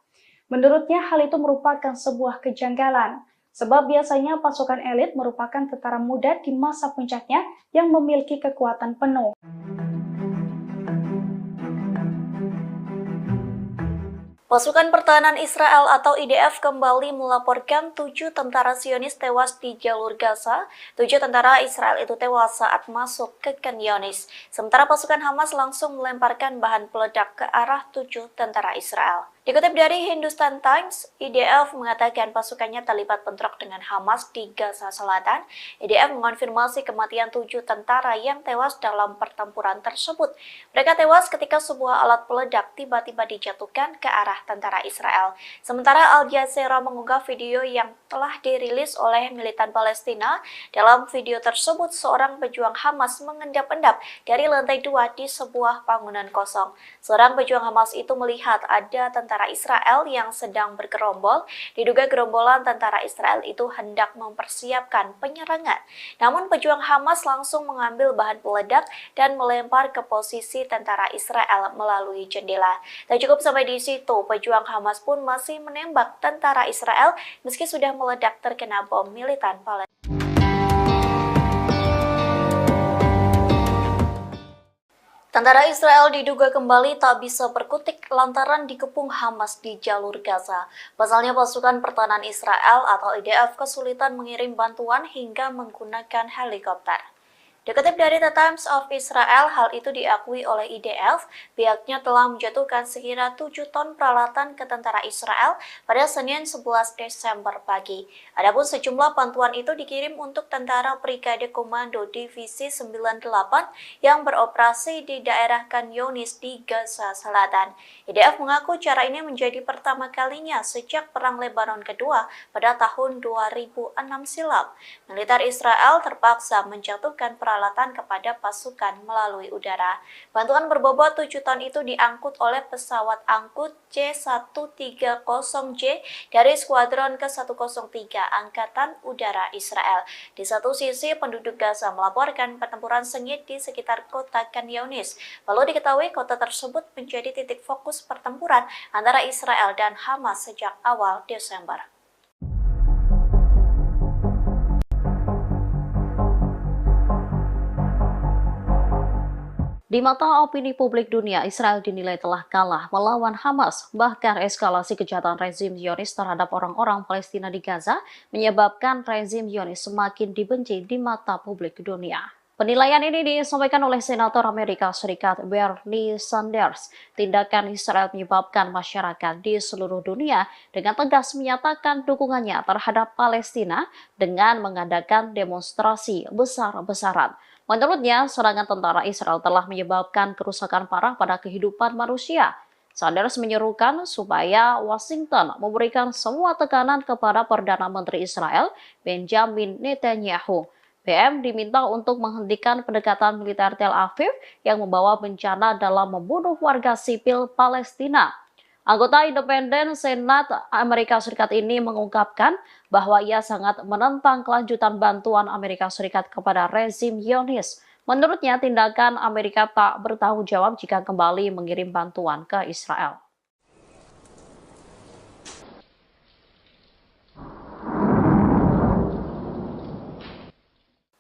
[SPEAKER 2] Menurutnya hal itu merupakan sebuah kejanggalan, sebab biasanya pasukan elit merupakan tentara muda di masa puncaknya yang memiliki kekuatan penuh.
[SPEAKER 5] Pasukan Pertahanan Israel atau IDF kembali melaporkan 7 tentara Zionis tewas di jalur Gaza. 7 tentara Israel itu tewas saat masuk ke Khan Younis. Sementara pasukan Hamas langsung melemparkan bahan peledak ke arah 7 tentara Israel. Dikutip dari Hindustan Times, IDF mengatakan pasukannya terlibat bentrok dengan Hamas di Gaza Selatan. IDF mengonfirmasi kematian 7 tentara yang tewas dalam pertempuran tersebut. Mereka tewas ketika sebuah alat peledak tiba-tiba dijatuhkan ke arah tentara Israel. Sementara Al Jazeera mengunggah video yang telah dirilis oleh militan Palestina. Dalam video tersebut, seorang pejuang Hamas mengendap-endap dari lantai 2 di sebuah bangunan kosong. Seorang pejuang Hamas itu melihat ada tentara Israel yang sedang bergerombol. Diduga gerombolan tentara Israel itu hendak mempersiapkan penyerangan. Namun pejuang Hamas langsung mengambil bahan peledak dan melempar ke posisi tentara Israel melalui jendela. Tak cukup sampai di situ, pejuang Hamas pun masih menembak tentara Israel meski sudah meledak terkena bom militan Palestina. Tentara Israel diduga kembali tak bisa berkutik lantaran dikepung Hamas di jalur Gaza. Pasalnya pasukan pertahanan Israel atau IDF kesulitan mengirim bantuan hingga menggunakan helikopter. Dikutip dari The Times of Israel, hal itu diakui oleh IDF. Pihaknya telah menjatuhkan sekira 7 ton peralatan ke tentara Israel pada Senin 11 Desember pagi. Adapun sejumlah bantuan itu dikirim untuk tentara Brigade Komando Divisi 98 yang beroperasi di daerah Khan Younis di Gaza Selatan. IDF mengaku cara ini menjadi pertama kalinya sejak Perang Lebanon Kedua pada tahun 2006 silam. Militer Israel terpaksa menjatuhkan peralatan kepada pasukan melalui udara. Bantuan berbobot 7 ton itu diangkut oleh pesawat angkut C-130J dari Skuadron ke-103 Angkatan Udara Israel. Di satu sisi, penduduk Gaza melaporkan pertempuran sengit di sekitar kota Khan Younis. Lalu diketahui kota tersebut menjadi titik fokus pertempuran antara Israel dan Hamas sejak awal Desember.
[SPEAKER 1] Di mata opini publik dunia, Israel dinilai telah kalah melawan Hamas. Bahkan eskalasi kejahatan rezim Zionis terhadap orang-orang Palestina di Gaza menyebabkan rezim Zionis semakin dibenci di mata publik dunia. Penilaian ini disampaikan oleh Senator Amerika Serikat Bernie Sanders. Tindakan Israel menyebabkan masyarakat di seluruh dunia dengan tegas menyatakan dukungannya terhadap Palestina dengan mengadakan demonstrasi besar-besaran. Menurutnya, serangan tentara Israel telah menyebabkan kerusakan parah pada kehidupan manusia. Sanders menyerukan supaya Washington memberikan semua tekanan kepada Perdana Menteri Israel, Benjamin Netanyahu. BM diminta untuk menghentikan pendekatan militer Tel Aviv yang membawa bencana dalam membunuh warga sipil Palestina. Anggota independen Senat Amerika Serikat ini mengungkapkan bahwa ia sangat menentang kelanjutan bantuan Amerika Serikat kepada rezim Zionis. Menurutnya, tindakan Amerika tak bertanggung jawab jika kembali mengirim bantuan ke Israel.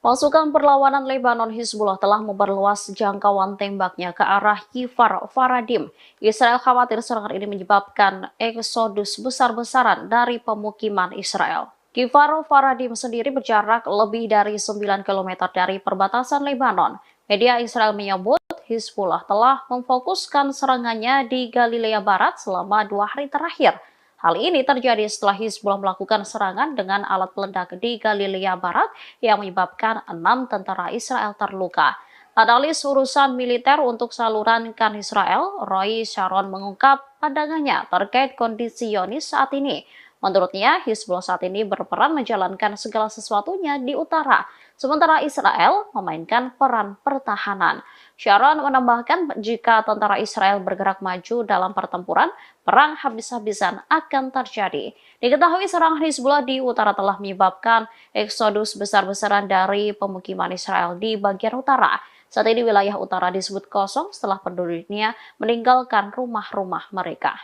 [SPEAKER 1] Pasukan perlawanan Lebanon Hizbullah telah memperluas jangkauan tembaknya ke arah Kfar Faradim. Israel khawatir serangan ini menyebabkan eksodus besar-besaran dari pemukiman Israel. Kfar Faradim sendiri berjarak lebih dari 9 km dari perbatasan Lebanon. Media Israel menyebut Hizbullah telah memfokuskan serangannya di Galilea Barat selama 2 hari terakhir. Hal ini terjadi setelah Hizbullah melakukan serangan dengan alat peledak di Galilea Barat yang menyebabkan 6 tentara Israel terluka. Analis urusan militer untuk saluran Khan Israel, Roy Sharon mengungkap pandangannya terkait kondisi Zionis saat ini. Menurutnya, Hizbullah saat ini berperan menjalankan segala sesuatunya di utara, sementara Israel memainkan peran pertahanan. Sharon menambahkan jika tentara Israel bergerak maju dalam pertempuran, perang habis-habisan akan terjadi. Diketahui serangan Hizbullah di utara telah menyebabkan eksodus besar-besaran dari pemukiman Israel di bagian utara. Saat ini wilayah utara disebut kosong setelah penduduknya meninggalkan rumah-rumah mereka.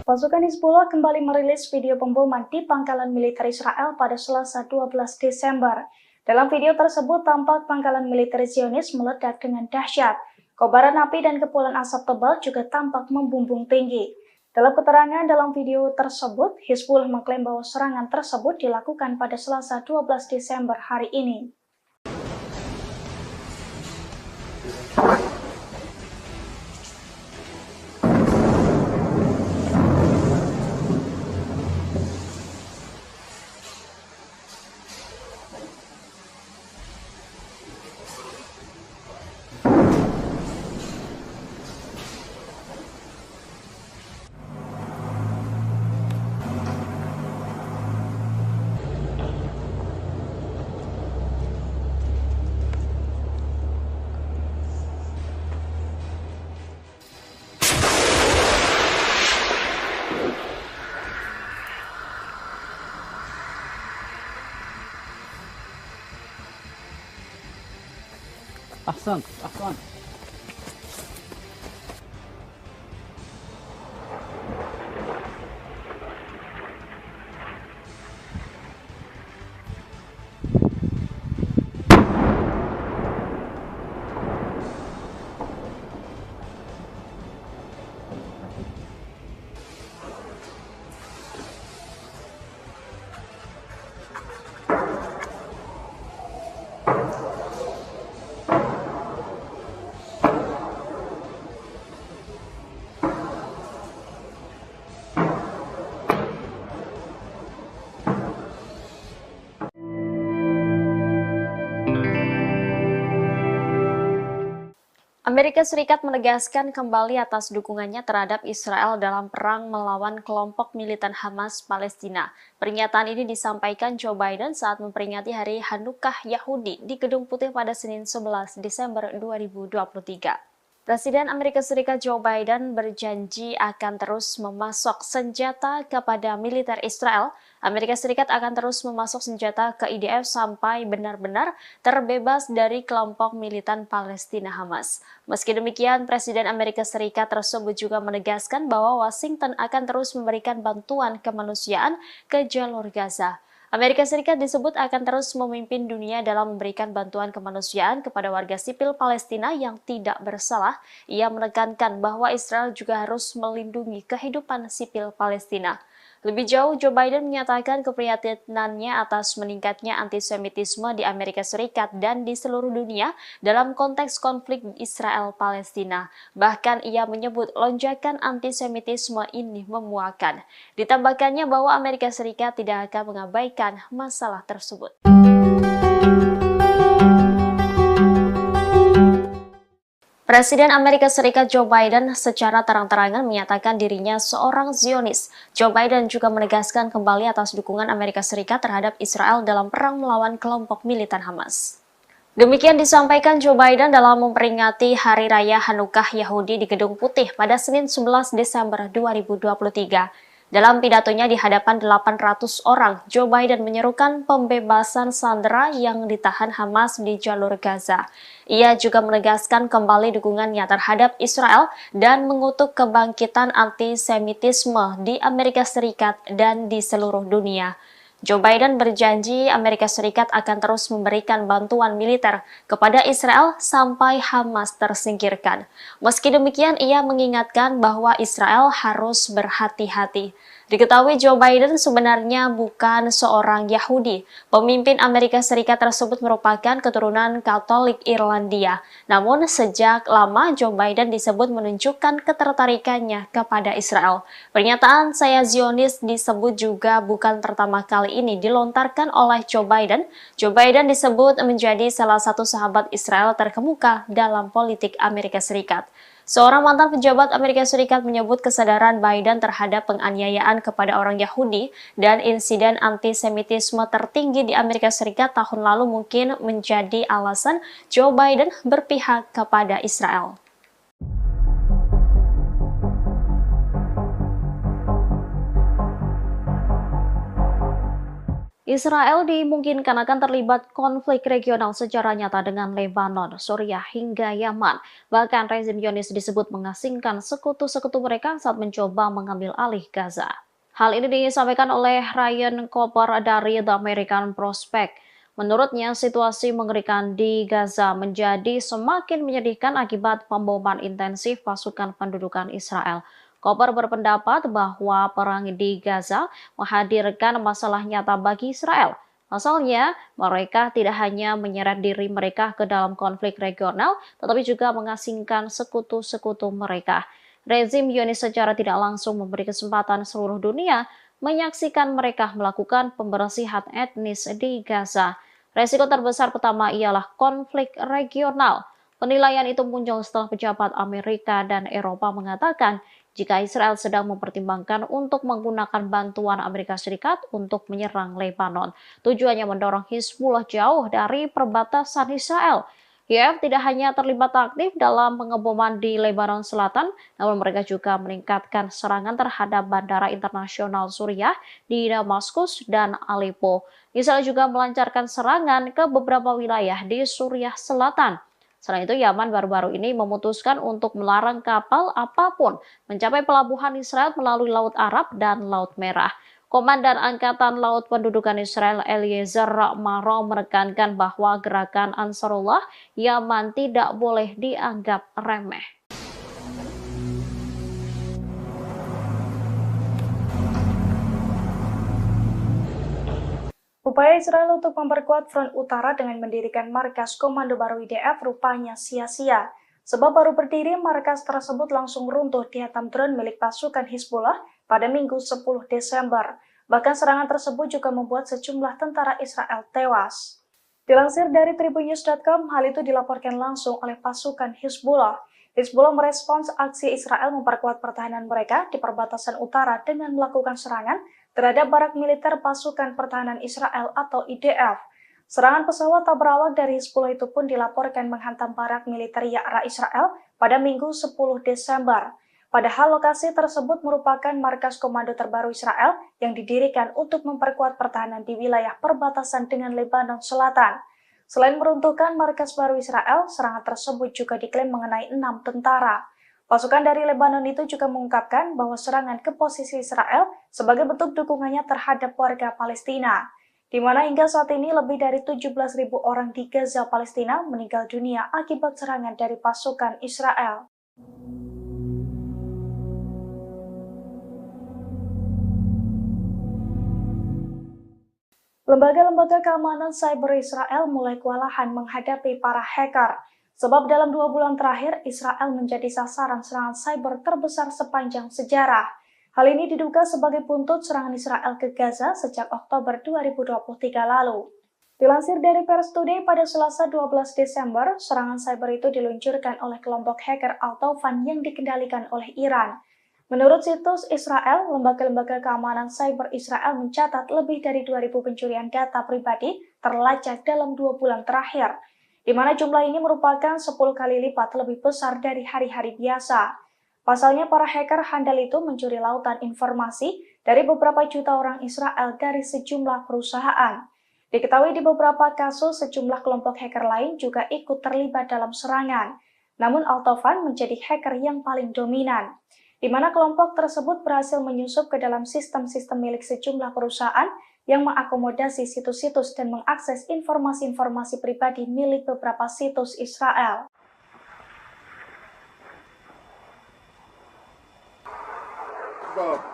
[SPEAKER 2] Pasukan Hizbullah kembali merilis video pemboman di pangkalan militer Israel pada Selasa 12 Desember. Dalam video tersebut tampak pangkalan militer Zionis meledak dengan dahsyat. Kobaran api dan kepulan asap tebal juga tampak membumbung tinggi. Dalam keterangan dalam video tersebut, Hizbullah mengklaim bahwa serangan tersebut dilakukan pada Selasa 12 Desember hari ini.
[SPEAKER 3] أحسنت أحسنت.
[SPEAKER 1] Amerika Serikat menegaskan kembali atas dukungannya terhadap Israel dalam perang melawan kelompok militan Hamas Palestina. Pernyataan ini disampaikan Joe Biden saat memperingati Hari Hanukkah Yahudi di Gedung Putih pada Senin 11 Desember 2023. Presiden Amerika Serikat Joe Biden berjanji akan terus memasok senjata kepada militer Israel. Amerika Serikat akan terus memasok senjata ke IDF sampai benar-benar terbebas dari kelompok militan Palestina Hamas. Meski demikian, Presiden Amerika Serikat tersebut juga menegaskan bahwa Washington akan terus memberikan bantuan kemanusiaan ke jalur Gaza. Amerika Serikat disebut akan terus memimpin dunia dalam memberikan bantuan kemanusiaan kepada warga sipil Palestina yang tidak bersalah. Ia menekankan bahwa Israel juga harus melindungi kehidupan sipil Palestina. Lebih jauh, Joe Biden menyatakan keprihatinannya atas meningkatnya antisemitisme di Amerika Serikat dan di seluruh dunia dalam konteks konflik Israel-Palestina. Bahkan ia menyebut lonjakan antisemitisme ini memuakan. Ditambahkannya bahwa Amerika Serikat tidak akan mengabaikan masalah tersebut. Presiden Amerika Serikat Joe Biden secara terang-terangan menyatakan dirinya seorang Zionis. Joe Biden juga menegaskan kembali atas dukungan Amerika Serikat terhadap Israel dalam perang melawan kelompok militan Hamas. Demikian disampaikan Joe Biden dalam memperingati Hari Raya Hanukkah Yahudi di Gedung Putih pada Senin 11 Desember 2023. Dalam pidatonya di hadapan 800 orang, Joe Biden menyerukan pembebasan sandera yang ditahan Hamas di jalur Gaza. Ia juga menegaskan kembali dukungannya terhadap Israel dan mengutuk kebangkitan antisemitisme di Amerika Serikat dan di seluruh dunia. Joe Biden berjanji Amerika Serikat akan terus memberikan bantuan militer kepada Israel sampai Hamas tersingkirkan. Meski demikian, ia mengingatkan bahwa Israel harus berhati-hati. Diketahui Joe Biden sebenarnya bukan seorang Yahudi. Pemimpin Amerika Serikat tersebut merupakan keturunan Katolik Irlandia. Namun sejak lama Joe Biden disebut menunjukkan ketertarikannya kepada Israel. Pernyataan "saya Zionis" disebut juga bukan pertama kali ini dilontarkan oleh Joe Biden. Joe Biden disebut menjadi salah satu sahabat Israel terkemuka dalam politik Amerika Serikat. Seorang mantan pejabat Amerika Serikat menyebut kesadaran Biden terhadap penganiayaan kepada orang Yahudi dan insiden antisemitisme tertinggi di Amerika Serikat tahun lalu mungkin menjadi alasan Joe Biden berpihak kepada Israel. Israel dimungkinkan akan terlibat konflik regional secara nyata dengan Lebanon, Suriah hingga Yaman. Bahkan rezim Zionis disebut mengasingkan sekutu-sekutu mereka saat mencoba mengambil alih Gaza. Hal ini disampaikan oleh Ryan Cooper dari The American Prospect. Menurutnya, situasi mengerikan di Gaza menjadi semakin menyedihkan akibat pemboman intensif pasukan pendudukan Israel. Cooper berpendapat bahwa perang di Gaza menghadirkan masalah nyata bagi Israel. Pasalnya, mereka tidak hanya menyeret diri mereka ke dalam konflik regional, tetapi juga mengasingkan sekutu-sekutu mereka. Rezim Zionis secara tidak langsung memberi kesempatan seluruh dunia menyaksikan mereka melakukan pembersihan etnis di Gaza. Resiko terbesar pertama ialah konflik regional. Penilaian itu muncul setelah pejabat Amerika dan Eropa mengatakan jika Israel sedang mempertimbangkan untuk menggunakan bantuan Amerika Serikat untuk menyerang Lebanon. Tujuannya mendorong Hizbullah jauh dari perbatasan Israel. IDF tidak hanya terlibat aktif dalam pengeboman di Lebanon Selatan, namun mereka juga meningkatkan serangan terhadap bandara internasional Suriah di Damaskus dan Aleppo. Israel juga melancarkan serangan ke beberapa wilayah di Suriah Selatan. Selain itu, Yaman baru-baru ini memutuskan untuk melarang kapal apapun mencapai pelabuhan Israel melalui Laut Arab dan Laut Merah. Komandan Angkatan Laut Pendudukan Israel Eliezer Maro menekankan bahwa gerakan Ansarullah Yaman tidak boleh dianggap remeh.
[SPEAKER 2] Upaya Israel untuk memperkuat front utara dengan mendirikan markas komando baru IDF rupanya sia-sia. Sebab baru berdiri, markas tersebut langsung runtuh dihantam drone milik pasukan Hizbullah pada Minggu 10 Desember. Bahkan serangan tersebut juga membuat sejumlah tentara Israel tewas. Dilansir dari tribunnews.com, hal itu dilaporkan langsung oleh pasukan Hizbullah. Hizbullah merespons aksi Israel memperkuat pertahanan mereka di perbatasan utara dengan melakukan serangan terhadap barak militer pasukan pertahanan Israel atau IDF. Serangan pesawat tak berawak dari Hizbullah itu pun dilaporkan menghantam barak militer Ya'ra Israel pada Minggu 10 Desember. Padahal lokasi tersebut merupakan markas komando terbaru Israel yang didirikan untuk memperkuat pertahanan di wilayah perbatasan dengan Lebanon Selatan. Selain meruntuhkan markas baru Israel, serangan tersebut juga diklaim mengenai 6 tentara. Pasukan dari Lebanon itu juga mengungkapkan bahwa serangan ke posisi Israel sebagai bentuk dukungannya terhadap warga Palestina, di mana hingga saat ini lebih dari 17.000 orang di Gaza, Palestina meninggal dunia akibat serangan dari pasukan Israel. Lembaga-lembaga keamanan cyber Israel mulai kewalahan menghadapi para hacker. Sebab dalam 2 bulan terakhir, Israel menjadi sasaran serangan cyber terbesar sepanjang sejarah. Hal ini diduga sebagai buntut serangan Israel ke Gaza sejak Oktober 2023 lalu. Dilansir dari Pers Today pada Selasa 12 Desember, serangan cyber itu diluncurkan oleh kelompok hacker Al-Tawfan yang dikendalikan oleh Iran. Menurut situs Israel, lembaga-lembaga keamanan cyber Israel mencatat lebih dari 2.000 pencurian data pribadi terlacak dalam 2 bulan terakhir, di mana jumlah ini merupakan 10 kali lipat lebih besar dari hari-hari biasa. Pasalnya, para hacker handal itu mencuri lautan informasi dari beberapa juta orang Israel dari sejumlah perusahaan. Diketahui di beberapa kasus, sejumlah kelompok hacker lain juga ikut terlibat dalam serangan. Namun Al-Tawfan menjadi hacker yang paling dominan, di mana kelompok tersebut berhasil menyusup ke dalam sistem-sistem milik sejumlah perusahaan yang mengakomodasi situs-situs dan mengakses informasi-informasi pribadi milik beberapa situs Israel.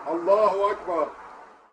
[SPEAKER 4] Allahu Akbar.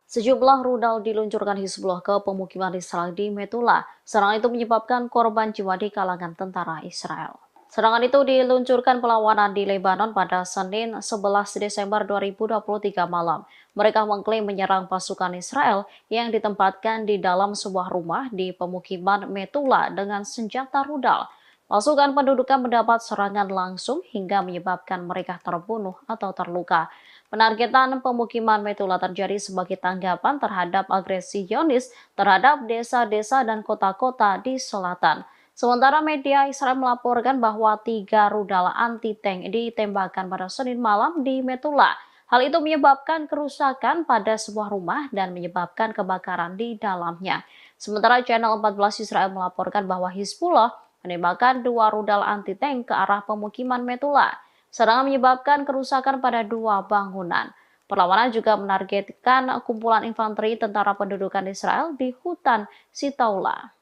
[SPEAKER 1] Sejumlah rudal diluncurkan Hizbullah ke pemukiman Israel di Metula. Serangan itu menyebabkan korban jiwa di kalangan tentara Israel. Serangan itu diluncurkan perlawanan di Lebanon pada Senin 11 Desember 2023 malam. Mereka mengklaim menyerang pasukan Israel yang ditempatkan di dalam sebuah rumah di pemukiman Metula dengan senjata rudal. Pasukan pendudukan mendapat serangan langsung hingga menyebabkan mereka terbunuh atau terluka. Penargetan pemukiman Metula terjadi sebagai tanggapan terhadap agresi Zionis terhadap desa-desa dan kota-kota di selatan. Sementara media Israel melaporkan bahwa 3 rudal anti-tank ditembakkan pada Senin malam di Metula. Hal itu menyebabkan kerusakan pada sebuah rumah dan menyebabkan kebakaran di dalamnya. Sementara Channel 14 Israel melaporkan bahwa Hizbullah menembakkan 2 rudal anti-tank ke arah pemukiman Metula. Serangan menyebabkan kerusakan pada 2 bangunan. Perlawanan juga menargetkan kumpulan infanteri tentara pendudukan Israel di hutan Sitaula.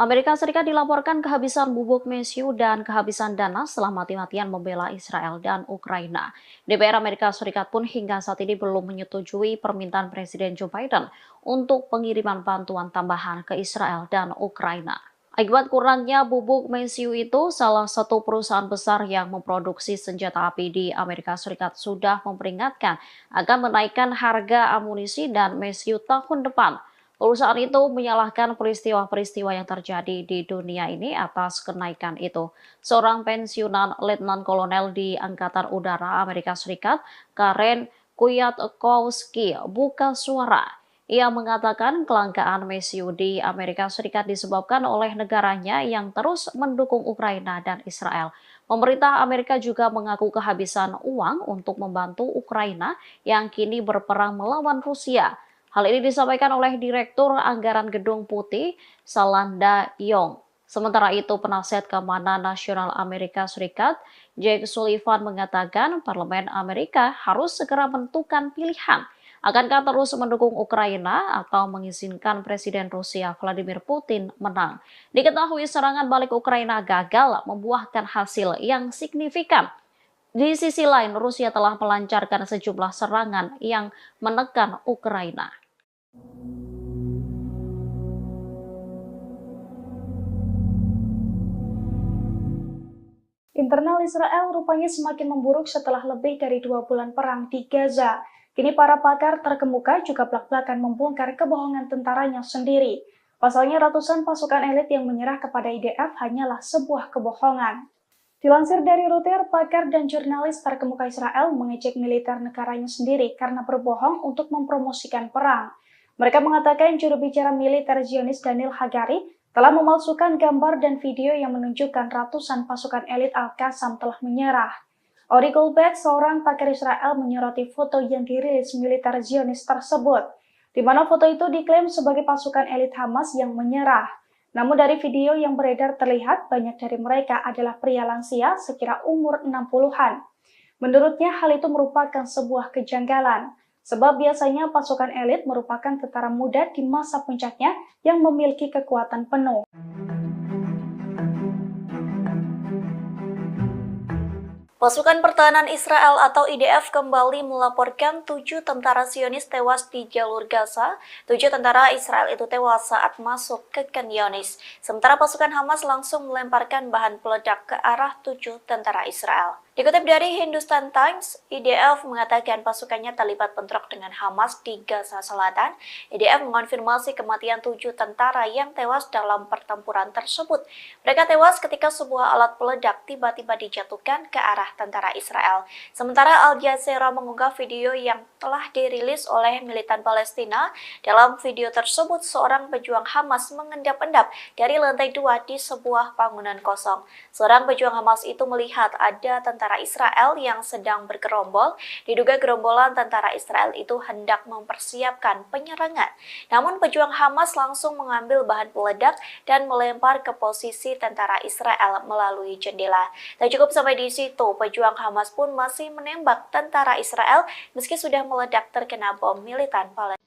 [SPEAKER 1] Amerika Serikat dilaporkan kehabisan bubuk mesiu dan kehabisan dana setelah mati-matian membela Israel dan Ukraina. DPR Amerika Serikat pun hingga saat ini belum menyetujui permintaan Presiden Joe Biden untuk pengiriman bantuan tambahan ke Israel dan Ukraina. Akibat kurangnya bubuk mesiu itu, salah satu perusahaan besar yang memproduksi senjata api di Amerika Serikat sudah memperingatkan akan menaikkan harga amunisi dan mesiu tahun depan. Perusahaan itu menyalahkan peristiwa-peristiwa yang terjadi di dunia ini atas kenaikan itu. Seorang pensiunan Letnan Kolonel di Angkatan Udara Amerika Serikat, Karen Kwiatkowski, buka suara. Ia mengatakan kelangkaan mesiu di Amerika Serikat disebabkan oleh negaranya yang terus mendukung Ukraina dan Israel. Pemerintah Amerika juga mengaku kehabisan uang untuk membantu Ukraina yang kini berperang melawan Rusia. Hal ini disampaikan oleh Direktur Anggaran Gedung Putih, Salanda Yong. Sementara itu, penasihat keamanan nasional Amerika Serikat, Jake Sullivan mengatakan Parlemen Amerika harus segera menentukan pilihan. Akankah terus mendukung Ukraina atau mengizinkan Presiden Rusia Vladimir Putin menang? Diketahui serangan balik Ukraina gagal membuahkan hasil yang signifikan. Di sisi lain, Rusia telah melancarkan sejumlah serangan yang menekan Ukraina.
[SPEAKER 2] Internal Israel rupanya semakin memburuk setelah lebih dari 2 bulan perang di Gaza. Kini para pakar terkemuka juga belak-belakan membongkar kebohongan tentaranya sendiri. Pasalnya ratusan pasukan elit yang menyerah kepada IDF hanyalah sebuah kebohongan. Dilansir dari Reuters, pakar dan jurnalis terkemuka Israel mengejek militer negaranya sendiri karena berbohong untuk mempromosikan perang. Mereka mengatakan juru bicara militer Zionis Daniel Hagari telah memalsukan gambar dan video yang menunjukkan ratusan pasukan elit Al-Qassam telah menyerah. Ori Goldberg, seorang pakar Israel, menyoroti foto yang dirilis militer Zionis tersebut, di mana foto itu diklaim sebagai pasukan elit Hamas yang menyerah. Namun dari video yang beredar terlihat banyak dari mereka adalah pria lansia sekira umur 60-an. Menurutnya hal itu merupakan sebuah kejanggalan, sebab biasanya pasukan elit merupakan tentara muda di masa puncaknya yang memiliki kekuatan penuh.
[SPEAKER 5] Pasukan Pertahanan Israel atau IDF kembali melaporkan 7 tentara Zionis tewas di jalur Gaza. 7 tentara Israel itu tewas saat masuk ke Khan Younis. Sementara pasukan Hamas langsung melemparkan bahan peledak ke arah 7 tentara Israel. Dikutip dari Hindustan Times, IDF mengatakan pasukannya terlibat bentrok dengan Hamas di Gaza Selatan. IDF mengonfirmasi kematian 7 tentara yang tewas dalam pertempuran tersebut. Mereka tewas ketika sebuah alat peledak tiba-tiba dijatuhkan ke arah tentara Israel. Sementara Al Jazeera mengunggah video yang telah dirilis oleh militan Palestina. Dalam video tersebut, seorang pejuang Hamas mengendap-endap dari lantai 2 di sebuah bangunan kosong. Seorang pejuang Hamas itu melihat ada tentara Israel yang sedang bergerombol. Diduga gerombolan tentara Israel itu hendak mempersiapkan penyerangan. Namun pejuang Hamas langsung mengambil bahan peledak dan melempar ke posisi tentara Israel melalui jendela. Tak cukup sampai di situ, pejuang Hamas pun masih menembak tentara Israel meski sudah meledak terkena bom militan Palestina.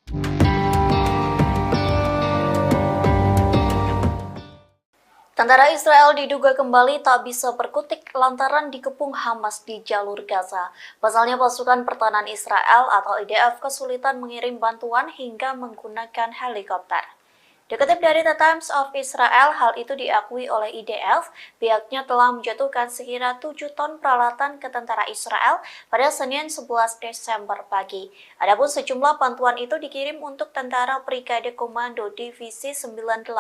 [SPEAKER 5] Tentara Israel diduga kembali tak bisa berkutik lantaran dikepung Hamas di jalur Gaza. Pasalnya pasukan pertahanan Israel atau IDF kesulitan mengirim bantuan hingga menggunakan helikopter. Dikutip dari The Times of Israel, hal itu diakui oleh IDF. Pihaknya telah menjatuhkan sekira 7 ton peralatan ke tentara Israel pada Senin 11 Desember pagi. Adapun sejumlah bantuan itu dikirim untuk tentara Brigade Komando Divisi 98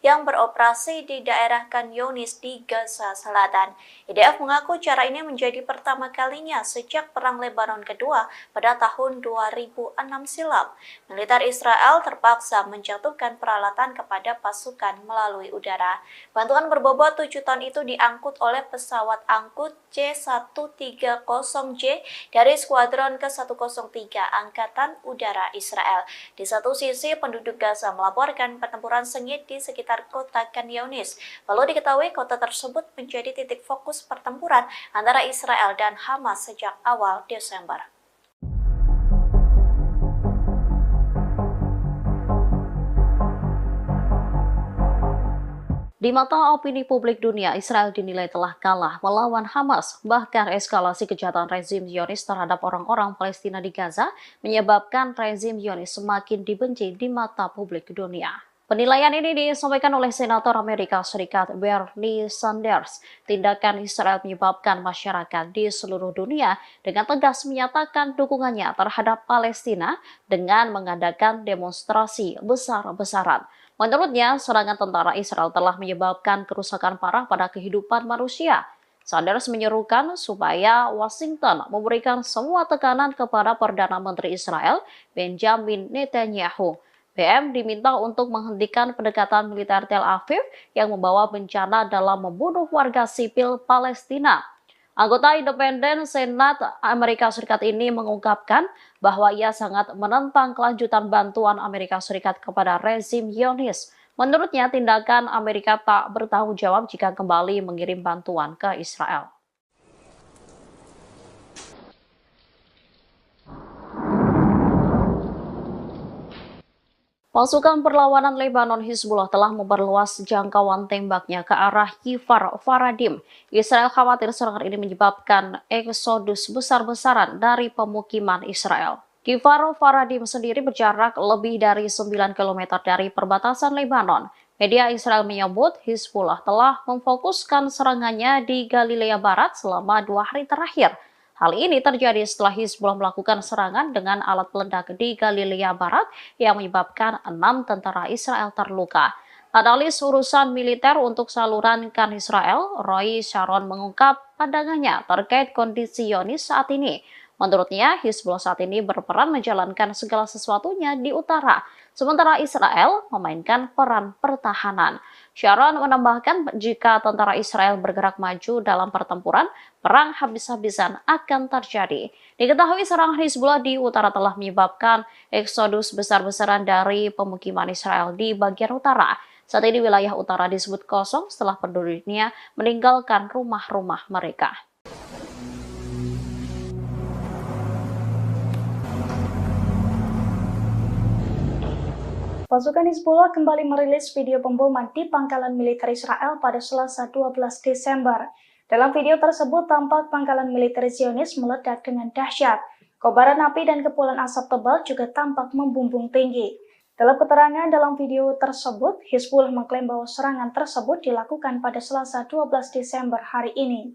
[SPEAKER 5] yang beroperasi di daerah Khan Younis di Gaza Selatan. IDF mengaku cara ini menjadi pertama kalinya sejak Perang Lebanon Kedua pada tahun 2006 silam. Militer Israel terpaksa menjatuhkan peralatan kepada pasukan melalui udara. Bantuan berbobot 7 ton itu diangkut oleh pesawat angkut C-130J dari Skuadron ke-103 Angkatan Udara Israel. Di satu sisi, penduduk Gaza melaporkan pertempuran sengit di sekitar kota Khan Younis. Lalu diketahui kota tersebut menjadi titik fokus pertempuran antara Israel dan Hamas sejak awal Desember.
[SPEAKER 1] Di mata opini publik dunia, Israel dinilai telah kalah melawan Hamas. Bahkan eskalasi kejahatan rezim Zionis terhadap orang-orang Palestina di Gaza menyebabkan rezim Zionis semakin dibenci di mata publik dunia. Penilaian ini disampaikan oleh Senator Amerika Serikat Bernie Sanders. Tindakan Israel menyebabkan masyarakat di seluruh dunia dengan tegas menyatakan dukungannya terhadap Palestina dengan mengadakan demonstrasi besar-besaran. Menurutnya, serangan tentara Israel telah menyebabkan kerusakan parah pada kehidupan manusia. Sanders menyerukan supaya Washington memberikan semua tekanan kepada Perdana Menteri Israel, Benjamin Netanyahu. BM diminta untuk menghentikan pendekatan militer Tel Aviv yang membawa bencana dalam membunuh warga sipil Palestina. Anggota independen Senat Amerika Serikat ini mengungkapkan bahwa ia sangat menentang kelanjutan bantuan Amerika Serikat kepada rezim Zionis. Menurutnya, tindakan Amerika tak bertanggung jawab jika kembali mengirim bantuan ke Israel. Pasukan perlawanan Lebanon Hizbullah telah memperluas jangkauan tembaknya ke arah Kifar Faradim. Israel khawatir serangan ini menyebabkan eksodus besar-besaran dari pemukiman Israel. Kifar Faradim sendiri berjarak lebih dari 9 km dari perbatasan Lebanon. Media Israel menyebut Hizbullah telah memfokuskan serangannya di Galilea Barat selama 2 hari terakhir. Hal ini terjadi setelah Hizbullah melakukan serangan dengan alat peledak di Galilea Barat yang menyebabkan 6 tentara Israel terluka. Analis urusan militer untuk saluran KAN Israel, Roy Sharon mengungkap pandangannya terkait kondisi Zionis saat ini. Menurutnya, Hizbullah saat ini berperan menjalankan segala sesuatunya di utara, sementara Israel memainkan peran pertahanan. Sharon menambahkan jika tentara Israel bergerak maju dalam pertempuran, perang habis-habisan akan terjadi. Diketahui serangan Hizbullah di utara telah menyebabkan eksodus besar-besaran dari pemukiman Israel di bagian utara. Saat ini wilayah utara disebut kosong setelah penduduk dunia meninggalkan rumah-rumah mereka.
[SPEAKER 2] Pasukan Hizbullah kembali merilis video pemboman di pangkalan militer Israel pada Selasa 12 Desember. Dalam video tersebut tampak pangkalan militer Zionis meledak dengan dahsyat. Kobaran api dan kepulan asap tebal juga tampak membumbung tinggi. Dalam keterangan dalam video tersebut, Hizbullah mengklaim bahwa serangan tersebut dilakukan pada Selasa 12 Desember hari ini.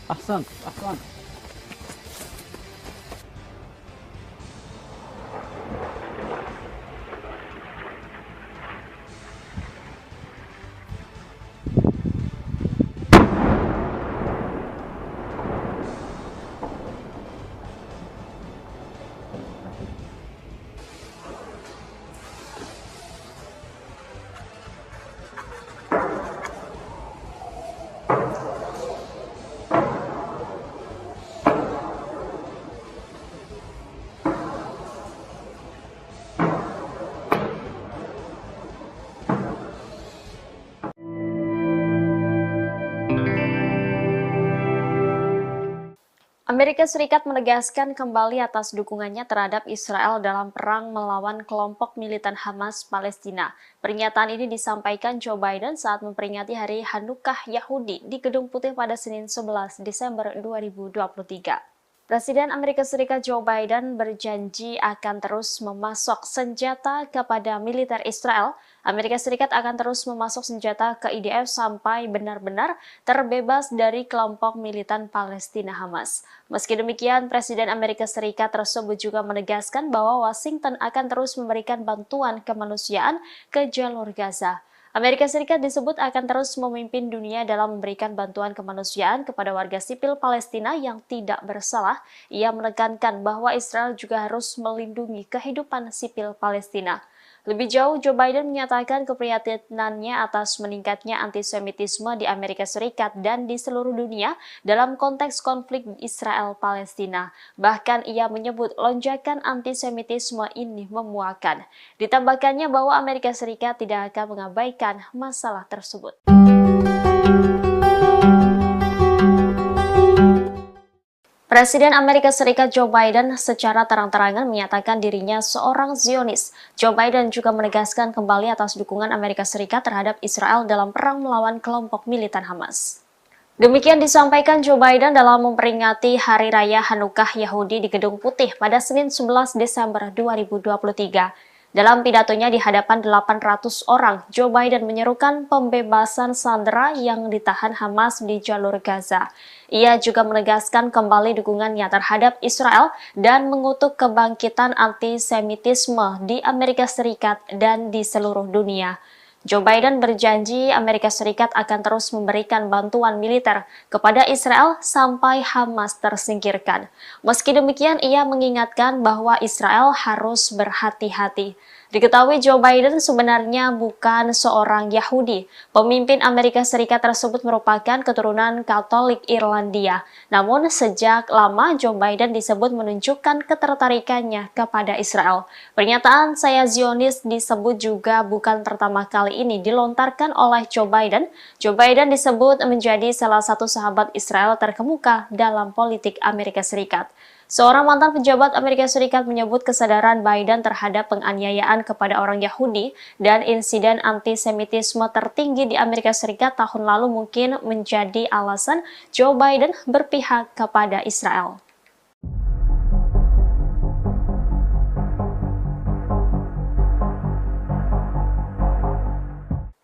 [SPEAKER 3] أحسنت أحسنت.
[SPEAKER 1] Amerika Serikat menegaskan kembali atas dukungannya terhadap Israel dalam perang melawan kelompok militan Hamas Palestina. Pernyataan ini disampaikan Joe Biden saat memperingati Hari Hanukkah Yahudi di Gedung Putih pada Senin 11 Desember 2023. Presiden Amerika Serikat Joe Biden berjanji akan terus memasok senjata kepada militer Israel. Amerika Serikat akan terus memasok senjata ke IDF sampai benar-benar terbebas dari kelompok militan Palestina Hamas. Meski demikian, Presiden Amerika Serikat tersebut juga menegaskan bahwa Washington akan terus memberikan bantuan kemanusiaan ke jalur Gaza. Amerika Serikat disebut akan terus memimpin dunia dalam memberikan bantuan kemanusiaan kepada warga sipil Palestina yang tidak bersalah. Ia menekankan bahwa Israel juga harus melindungi kehidupan sipil Palestina. Lebih jauh, Joe Biden menyatakan keprihatinannya atas meningkatnya antisemitisme di Amerika Serikat dan di seluruh dunia dalam konteks konflik Israel-Palestina. Bahkan ia menyebut lonjakan antisemitisme ini memuakan. Ditambahkannya bahwa Amerika Serikat tidak akan mengabaikan masalah tersebut. Presiden Amerika Serikat Joe Biden secara terang-terangan menyatakan dirinya seorang Zionis. Joe Biden juga menegaskan kembali atas dukungan Amerika Serikat terhadap Israel dalam perang melawan kelompok militan Hamas. Demikian disampaikan Joe Biden dalam memperingati Hari Raya Hanukkah Yahudi di Gedung Putih pada Senin 11 Desember 2023. Dalam pidatonya di hadapan 800 orang, Joe Biden menyerukan pembebasan sandera yang ditahan Hamas di jalur Gaza. Ia juga menegaskan kembali dukungannya terhadap Israel dan mengutuk kebangkitan antisemitisme di Amerika Serikat dan di seluruh dunia. Joe Biden berjanji Amerika Serikat akan terus memberikan bantuan militer kepada Israel sampai Hamas tersingkirkan. Meski demikian, ia mengingatkan bahwa Israel harus berhati-hati. Diketahui Joe Biden sebenarnya bukan seorang Yahudi. Pemimpin Amerika Serikat tersebut merupakan keturunan Katolik Irlandia. Namun sejak lama Joe Biden disebut menunjukkan ketertarikannya kepada Israel. Pernyataan "saya Zionis" disebut juga bukan pertama kali ini dilontarkan oleh Joe Biden. Joe Biden disebut menjadi salah satu sahabat Israel terkemuka dalam politik Amerika Serikat. Seorang mantan pejabat Amerika Serikat menyebut kesadaran Biden terhadap penganiayaan kepada orang Yahudi dan insiden antisemitisme tertinggi di Amerika Serikat tahun lalu mungkin menjadi alasan Joe Biden berpihak kepada Israel.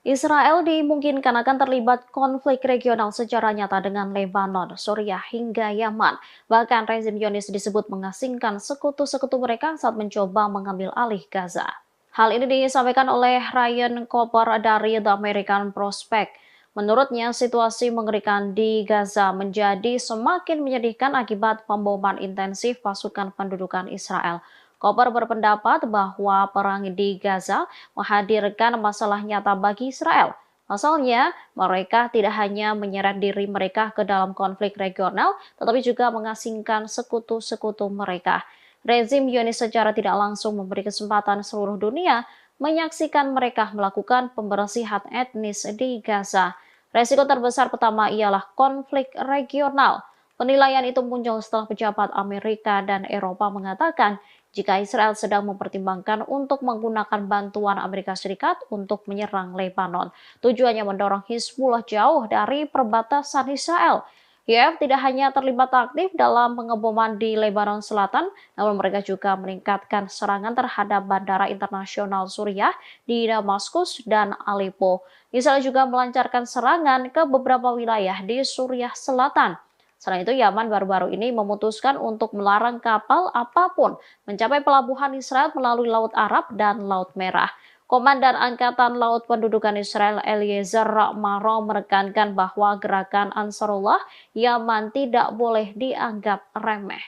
[SPEAKER 1] Israel dimungkinkan akan terlibat konflik regional secara nyata dengan Lebanon, Suriah hingga Yaman. Bahkan rezim Zionis disebut mengasingkan sekutu-sekutu mereka saat mencoba mengambil alih Gaza. Hal ini disampaikan oleh Ryan Cooper dari The American Prospect. Menurutnya, situasi mengerikan di Gaza menjadi semakin menyedihkan akibat pemboman intensif pasukan pendudukan Israel. Cooper berpendapat bahwa perang di Gaza menghadirkan masalah nyata bagi Israel. Pasalnya, mereka tidak hanya menyeret diri mereka ke dalam konflik regional, tetapi juga mengasingkan sekutu-sekutu mereka. Rezim Zionis secara tidak langsung memberi kesempatan seluruh dunia menyaksikan mereka melakukan pembersihan etnis di Gaza. Resiko terbesar pertama ialah konflik regional. Penilaian itu muncul setelah pejabat Amerika dan Eropa mengatakan jika Israel sedang mempertimbangkan untuk menggunakan bantuan Amerika Serikat untuk menyerang Lebanon. Tujuannya mendorong Hizbullah jauh dari perbatasan Israel. YF tidak hanya terlibat aktif dalam pengeboman di Lebanon Selatan, namun mereka juga meningkatkan serangan terhadap bandara internasional Suriah di Damaskus dan Aleppo. Israel juga melancarkan serangan ke beberapa wilayah di Suriah Selatan. Selain itu, Yaman baru-baru ini memutuskan untuk melarang kapal apapun mencapai pelabuhan Israel melalui Laut Arab dan Laut Merah. Komandan Angkatan Laut Pendudukan Israel Eliezer Maro menekankan bahwa gerakan Ansarullah Yaman tidak boleh dianggap remeh.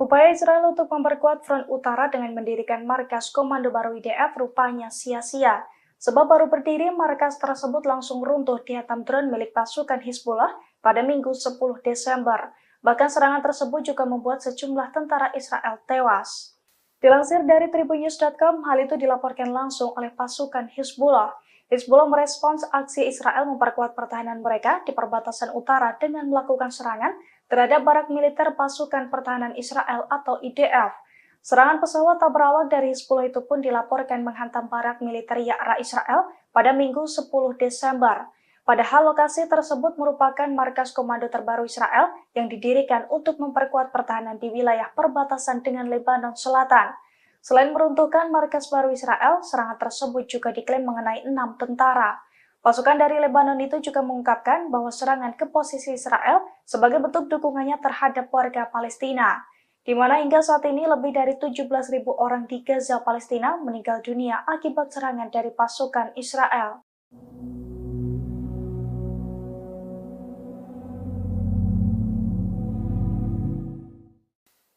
[SPEAKER 2] Upaya Israel untuk memperkuat front utara dengan mendirikan markas komando baru IDF rupanya sia-sia. Sebab baru berdiri, markas tersebut langsung runtuh dihantam drone milik pasukan Hizbullah pada Minggu 10 Desember. Bahkan serangan tersebut juga membuat sejumlah tentara Israel tewas. Dilansir dari tribunnews.com, hal itu dilaporkan langsung oleh pasukan Hizbullah. Hizbullah merespons aksi Israel memperkuat pertahanan mereka di perbatasan utara dengan melakukan serangan terhadap barak militer pasukan pertahanan Israel atau IDF. Serangan pesawat tak berawak dari Hizbullah itu pun dilaporkan menghantam barak militer Ya'ra Israel pada Minggu 10 Desember. Padahal lokasi tersebut merupakan markas komando terbaru Israel yang didirikan untuk memperkuat pertahanan di wilayah perbatasan dengan Lebanon Selatan. Selain meruntuhkan markas baru Israel, serangan tersebut juga diklaim mengenai 6 tentara. Pasukan dari Lebanon itu juga mengungkapkan bahwa serangan ke posisi Israel sebagai bentuk dukungannya terhadap warga Palestina, di mana hingga saat ini lebih dari 17.000 orang di Gaza, Palestina meninggal dunia akibat serangan dari pasukan Israel.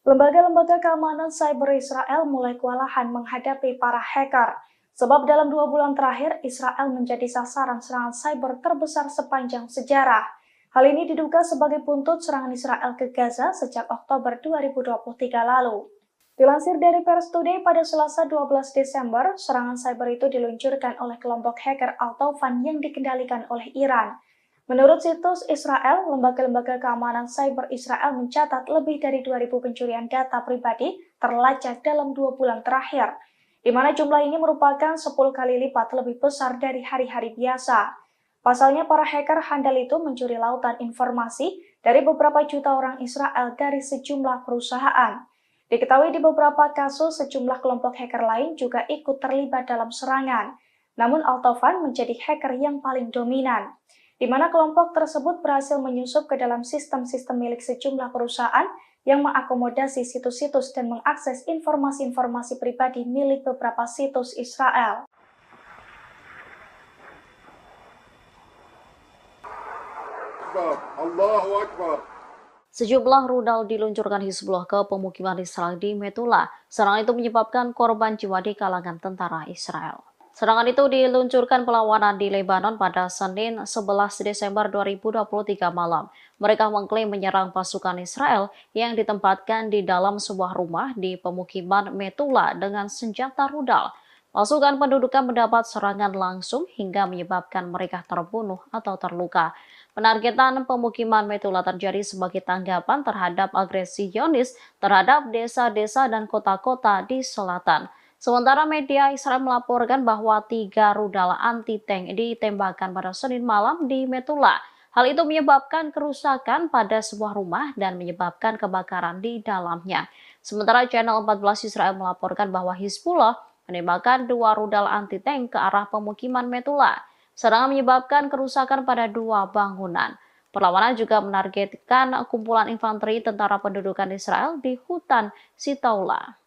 [SPEAKER 2] Lembaga-lembaga keamanan cyber Israel mulai kewalahan menghadapi para hacker. Sebab dalam 2 bulan terakhir, Israel menjadi sasaran serangan cyber terbesar sepanjang sejarah. Hal ini diduga sebagai buntut serangan Israel ke Gaza sejak Oktober 2023 lalu. Dilansir dari Pers Today pada Selasa 12 Desember, serangan cyber itu diluncurkan oleh kelompok hacker Al-Taufan yang dikendalikan oleh Iran. Menurut situs Israel, lembaga-lembaga keamanan cyber Israel mencatat lebih dari 2.000 pencurian data pribadi terlacak dalam 2 bulan terakhir. di mana jumlah ini merupakan 10 kali lipat lebih besar dari hari-hari biasa. Pasalnya, para hacker handal itu mencuri lautan informasi dari beberapa juta orang Israel dari sejumlah perusahaan. Diketahui di beberapa kasus, sejumlah kelompok hacker lain juga ikut terlibat dalam serangan. Namun Altovan menjadi hacker yang paling dominan, di mana kelompok tersebut berhasil menyusup ke dalam sistem-sistem milik sejumlah perusahaan yang mengakomodasi situs-situs dan mengakses informasi-informasi pribadi milik beberapa situs Israel.
[SPEAKER 4] Allahu Akbar.
[SPEAKER 1] Sejumlah rudal diluncurkan Hizbullah ke pemukiman Israel di Metula. Serangan itu menyebabkan korban jiwa di kalangan tentara Israel. Serangan itu diluncurkan perlawanan di Lebanon pada Senin 11 Desember 2023 malam. Mereka mengklaim menyerang pasukan Israel yang ditempatkan di dalam sebuah rumah di pemukiman Metula dengan senjata rudal. Pasukan pendudukan mendapat serangan langsung hingga menyebabkan mereka terbunuh atau terluka. Penargetan pemukiman Metula terjadi sebagai tanggapan terhadap agresi Zionis terhadap desa-desa dan kota-kota di selatan. Sementara media Israel melaporkan bahwa 3 rudal anti-tank ditembakkan pada Senin malam di Metula. Hal itu menyebabkan kerusakan pada sebuah rumah dan menyebabkan kebakaran di dalamnya. Sementara Channel 14 Israel melaporkan bahwa Hizbullah menembakkan 2 rudal anti-tank ke arah pemukiman Metula. Serangan menyebabkan kerusakan pada 2 bangunan. Perlawanan juga menargetkan kumpulan infanteri tentara pendudukan Israel di hutan Sitaula.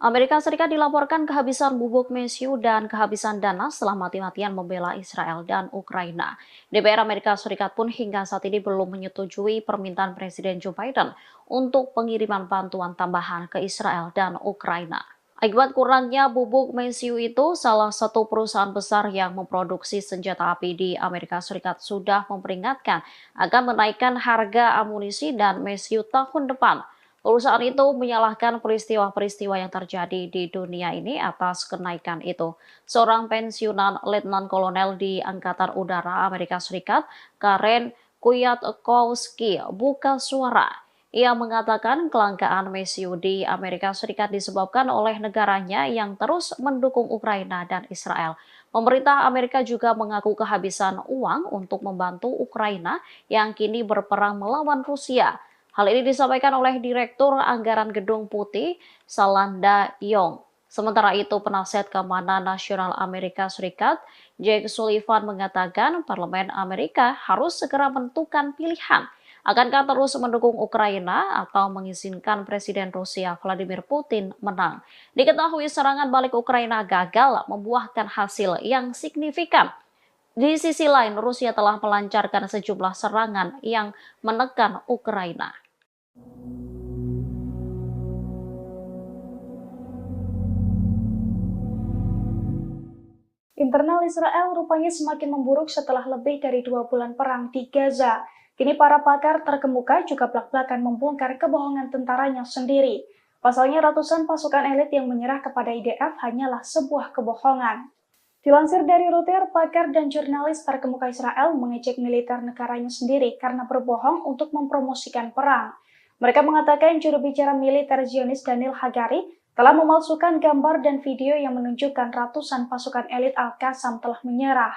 [SPEAKER 1] Amerika Serikat dilaporkan kehabisan bubuk mesiu dan kehabisan dana setelah mati-matian membela Israel dan Ukraina. DPR Amerika Serikat pun hingga saat ini belum menyetujui permintaan Presiden Joe Biden untuk pengiriman bantuan tambahan ke Israel dan Ukraina. Akibat kurangnya bubuk mesiu itu, salah satu perusahaan besar yang memproduksi senjata api di Amerika Serikat sudah memperingatkan akan menaikkan harga amunisi dan mesiu tahun depan. Perusahaan itu menyalahkan peristiwa-peristiwa yang terjadi di dunia ini atas kenaikan itu. Seorang pensiunan Letnan Kolonel di Angkatan Udara Amerika Serikat, Karen Kwiatkowski, buka suara. Ia mengatakan kelangkaan mesiu di Amerika Serikat disebabkan oleh negaranya yang terus mendukung Ukraina dan Israel. Pemerintah Amerika juga mengaku kehabisan uang untuk membantu Ukraina yang kini berperang melawan Rusia. Hal ini disampaikan oleh Direktur Anggaran Gedung Putih, Salanda Yong. Sementara itu, penasihat keamanan nasional Amerika Serikat, Jake Sullivan mengatakan Parlemen Amerika harus segera menentukan pilihan. Akankah terus mendukung Ukraina atau mengizinkan Presiden Rusia Vladimir Putin menang? Diketahui serangan balik Ukraina gagal membuahkan hasil yang signifikan. Di sisi lain, Rusia telah melancarkan sejumlah serangan yang menekan Ukraina.
[SPEAKER 2] Internal Israel rupanya semakin memburuk setelah lebih dari 2 bulan perang di Gaza. Kini para pakar terkemuka juga belak-belakan membongkar kebohongan tentaranya sendiri. Pasalnya ratusan pasukan elit yang menyerah kepada IDF hanyalah sebuah kebohongan. Dilansir dari Reuters, pakar dan jurnalis terkemuka Israel mengejek militer negaranya sendiri karena berbohong untuk mempromosikan perang. Mereka mengatakan juru bicara militer Zionis Daniel Hagari telah memalsukan gambar dan video yang menunjukkan ratusan pasukan elit Al-Qassam telah menyerah.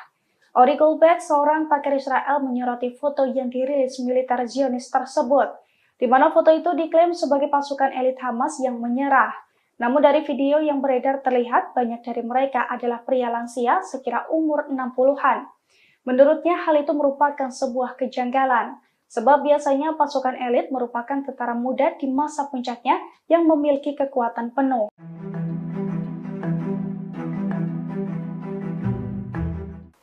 [SPEAKER 2] Ori Goldberg, seorang pakar Israel, menyoroti foto yang dirilis militer Zionis tersebut, di mana foto itu diklaim sebagai pasukan elit Hamas yang menyerah. Namun dari video yang beredar terlihat banyak dari mereka adalah pria lansia sekira umur 60-an. Menurutnya hal itu merupakan sebuah kejanggalan, sebab biasanya pasukan elit merupakan tentara muda di masa puncaknya yang memiliki kekuatan penuh.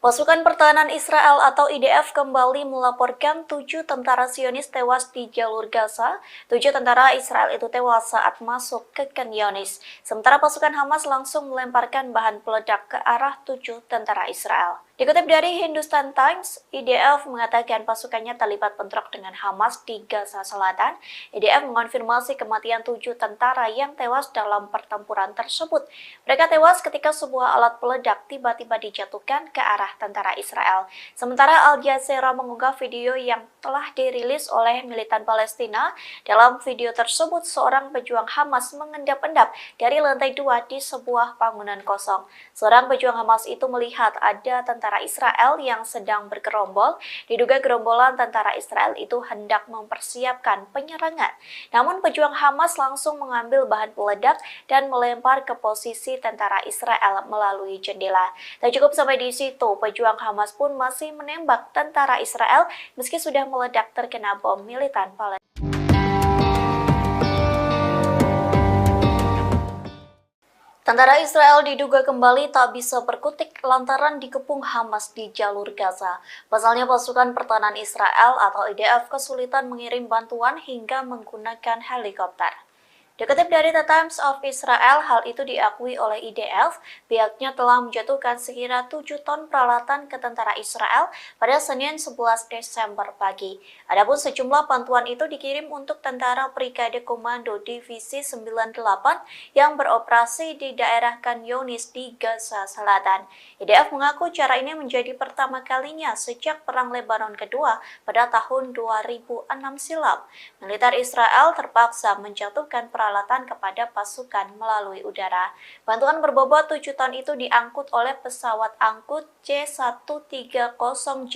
[SPEAKER 5] Pasukan Pertahanan Israel atau IDF kembali melaporkan 7 tentara Zionis tewas di jalur Gaza. 7 tentara Israel itu tewas saat masuk ke Khan Younis. Sementara pasukan Hamas langsung melemparkan bahan peledak ke arah 7 tentara Israel. Dikutip dari Hindustan Times, IDF mengatakan pasukannya terlibat bentrok dengan Hamas di Gaza Selatan. IDF mengonfirmasi kematian 7 tentara yang tewas dalam pertempuran tersebut. Mereka tewas ketika sebuah alat peledak tiba-tiba dijatuhkan ke arah tentara Israel. Sementara Al Jazeera mengunggah video yang telah dirilis oleh militan Palestina. Dalam video tersebut, seorang pejuang Hamas mengendap-endap dari lantai 2 di sebuah bangunan kosong. Seorang pejuang Hamas itu melihat ada tentara Israel yang sedang bergerombol. Diduga gerombolan tentara Israel itu hendak mempersiapkan penyerangan. Namun pejuang Hamas langsung mengambil bahan peledak dan melempar ke posisi tentara Israel melalui jendela. Tak cukup sampai di situ, pejuang Hamas pun masih menembak tentara Israel meski sudah meledak terkena bom militan Palestina. Tentara Israel diduga kembali tak bisa berkutik lantaran dikepung Hamas di jalur Gaza. Pasalnya pasukan pertahanan Israel atau IDF kesulitan mengirim bantuan hingga menggunakan helikopter. Dikutip dari The Times of Israel, hal itu diakui oleh IDF. Pihaknya telah menjatuhkan sekira 7 ton peralatan ke tentara Israel pada Senin 11 Desember pagi. Adapun sejumlah bantuan itu dikirim untuk tentara Brigade Komando Divisi 98 yang beroperasi di daerah Khan Younis di Gaza Selatan. IDF mengaku cara ini menjadi pertama kalinya sejak Perang Lebanon Kedua pada tahun 2006 silam. Militer Israel terpaksa menjatuhkan peralatan kepada pasukan melalui udara. Bantuan berbobot 7 ton itu diangkut oleh pesawat angkut C-130J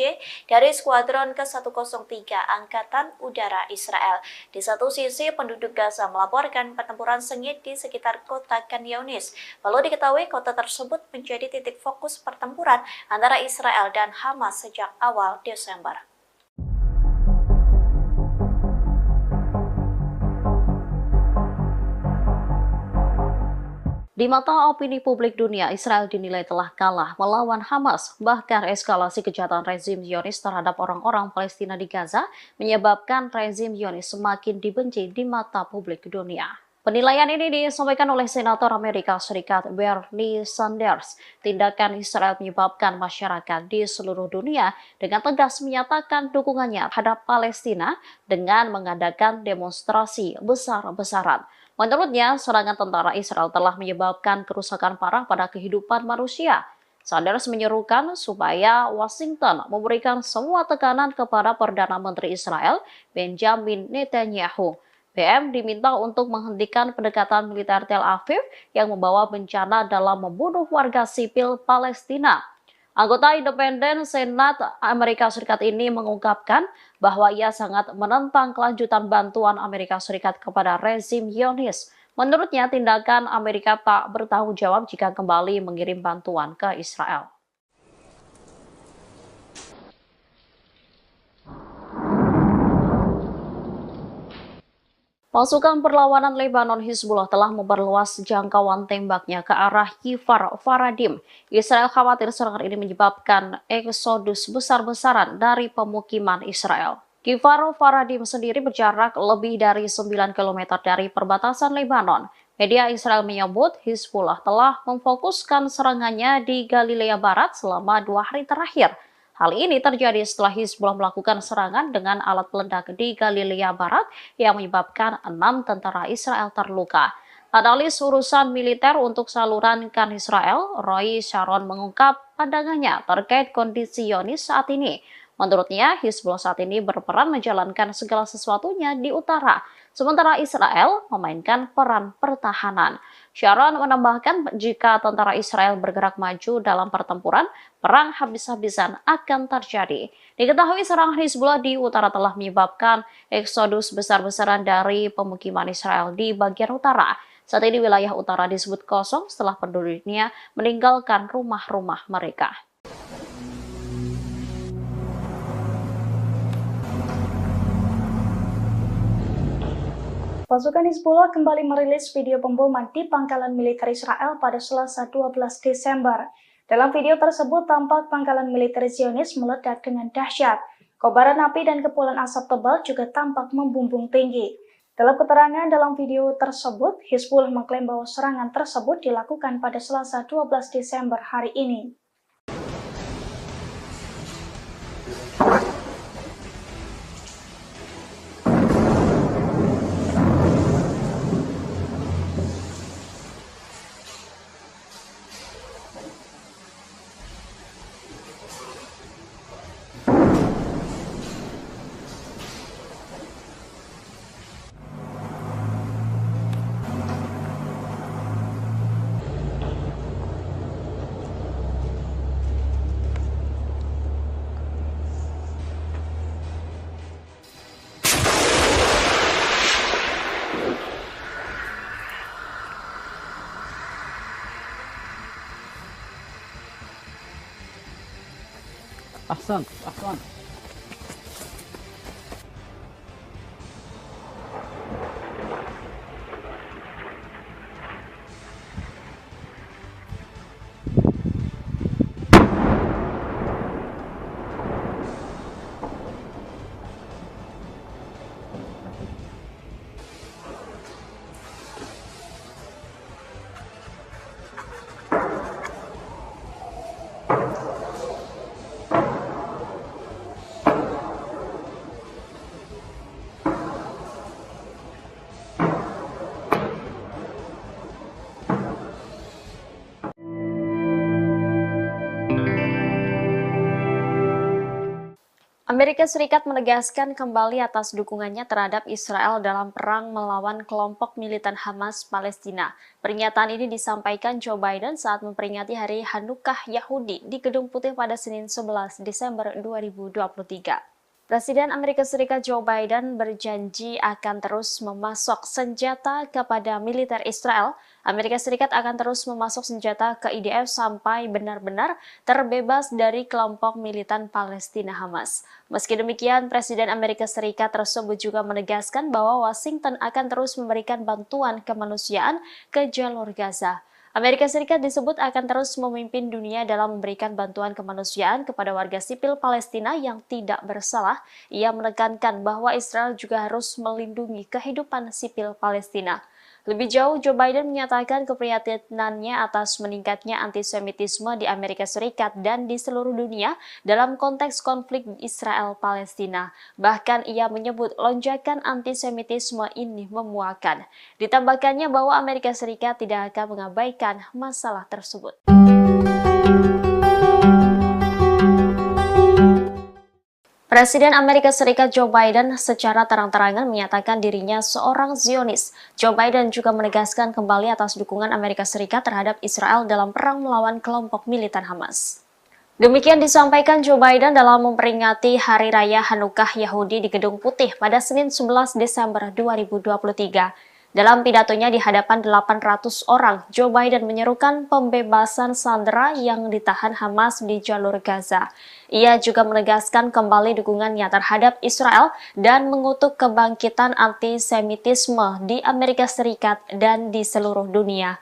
[SPEAKER 5] dari Skuadron ke-103 Angkatan Udara Israel. Di satu sisi, penduduk Gaza melaporkan pertempuran sengit di sekitar kota Khan Younis. Lalu diketahui kota tersebut menjadi titik fokus pertempuran antara Israel dan Hamas sejak awal Desember.
[SPEAKER 1] Di mata opini publik dunia, Israel dinilai telah kalah melawan Hamas. Bahkan eskalasi kejahatan rezim Zionis terhadap orang-orang Palestina di Gaza menyebabkan rezim Zionis semakin dibenci di mata publik dunia. Penilaian ini disampaikan oleh Senator Amerika Serikat Bernie Sanders. Tindakan Israel menyebabkan masyarakat di seluruh dunia dengan tegas menyatakan dukungannya terhadap Palestina dengan mengadakan demonstrasi besar-besaran. Menurutnya, serangan tentara Israel telah menyebabkan kerusakan parah pada kehidupan manusia. Sanders menyerukan supaya Washington memberikan semua tekanan kepada Perdana Menteri Israel, Benjamin Netanyahu. BM diminta untuk menghentikan pendekatan militer Tel Aviv yang membawa bencana dalam membunuh warga sipil Palestina. Anggota independen Senat Amerika Serikat ini mengungkapkan bahwa ia sangat menentang kelanjutan bantuan Amerika Serikat kepada rezim Zionis. Menurutnya, tindakan Amerika tak bertanggung jawab jika kembali mengirim bantuan ke Israel. Pasukan perlawanan Lebanon Hizbullah telah memperluas jangkauan tembaknya ke arah Kfar Faradim. Israel khawatir serangan ini menyebabkan eksodus besar-besaran dari pemukiman Israel. Kfar Faradim sendiri berjarak lebih dari 9 km dari perbatasan Lebanon. Media Israel menyebut Hizbullah telah memfokuskan serangannya di Galilea Barat selama 2 hari terakhir. Hal ini terjadi setelah Hizbullah melakukan serangan dengan alat peledak di Galilea Barat yang menyebabkan 6 tentara Israel terluka. Analis urusan militer untuk saluran Khan Israel, Roy Sharon mengungkap pandangannya terkait kondisi Zionis saat ini. Menurutnya, Hizbullah saat ini berperan menjalankan segala sesuatunya di utara, sementara Israel memainkan peran pertahanan. Sharon menambahkan jika tentara Israel bergerak maju dalam pertempuran, perang habis-habisan akan terjadi. Diketahui serangan Hizbullah di utara telah menyebabkan eksodus besar-besaran dari pemukiman Israel di bagian utara. Saat ini wilayah utara disebut kosong setelah penduduknya meninggalkan rumah-rumah mereka.
[SPEAKER 2] Pasukan Hizbullah kembali merilis video pemboman di pangkalan militer Israel pada Selasa 12 Desember. Dalam video tersebut tampak pangkalan militer Zionis meledak dengan dahsyat. Kobaran api dan kepulan asap tebal juga tampak membumbung tinggi. Dalam keterangan dalam video tersebut, Hizbullah mengklaim bahwa serangan tersebut dilakukan pada Selasa 12 Desember hari ini.
[SPEAKER 3] أحسنت أحسنت.
[SPEAKER 1] Amerika Serikat menegaskan kembali atas dukungannya terhadap Israel dalam perang melawan kelompok militan Hamas Palestina. Pernyataan ini disampaikan Joe Biden saat memperingati Hari Hanukkah Yahudi di Gedung Putih pada Senin 11 Desember 2023. Presiden Amerika Serikat Joe Biden berjanji akan terus memasok senjata kepada militer Israel. Amerika Serikat akan terus memasok senjata ke IDF sampai benar-benar terbebas dari kelompok militan Palestina Hamas. Meski demikian, Presiden Amerika Serikat tersebut juga menegaskan bahwa Washington akan terus memberikan bantuan kemanusiaan ke jalur Gaza. Amerika Serikat disebut akan terus memimpin dunia dalam memberikan bantuan kemanusiaan kepada warga sipil Palestina yang tidak bersalah. Ia menekankan bahwa Israel juga harus melindungi kehidupan sipil Palestina. Lebih jauh, Joe Biden menyatakan keprihatinannya atas meningkatnya antisemitisme di Amerika Serikat dan di seluruh dunia dalam konteks konflik Israel-Palestina. Bahkan ia menyebut lonjakan antisemitisme ini memuakan. Ditambahkannya bahwa Amerika Serikat tidak akan mengabaikan masalah tersebut. Presiden Amerika Serikat Joe Biden secara terang-terangan menyatakan dirinya seorang Zionis. Joe Biden juga menegaskan kembali atas dukungan Amerika Serikat terhadap Israel dalam perang melawan kelompok militan Hamas. Demikian disampaikan Joe Biden dalam memperingati Hari Raya Hanukkah Yahudi di Gedung Putih pada Senin 11 Desember 2023. Dalam pidatonya di hadapan 800 orang, Joe Biden menyerukan pembebasan sandera yang ditahan Hamas di jalur Gaza. Ia juga menegaskan kembali dukungannya terhadap Israel dan mengutuk kebangkitan antisemitisme di Amerika Serikat dan di seluruh dunia.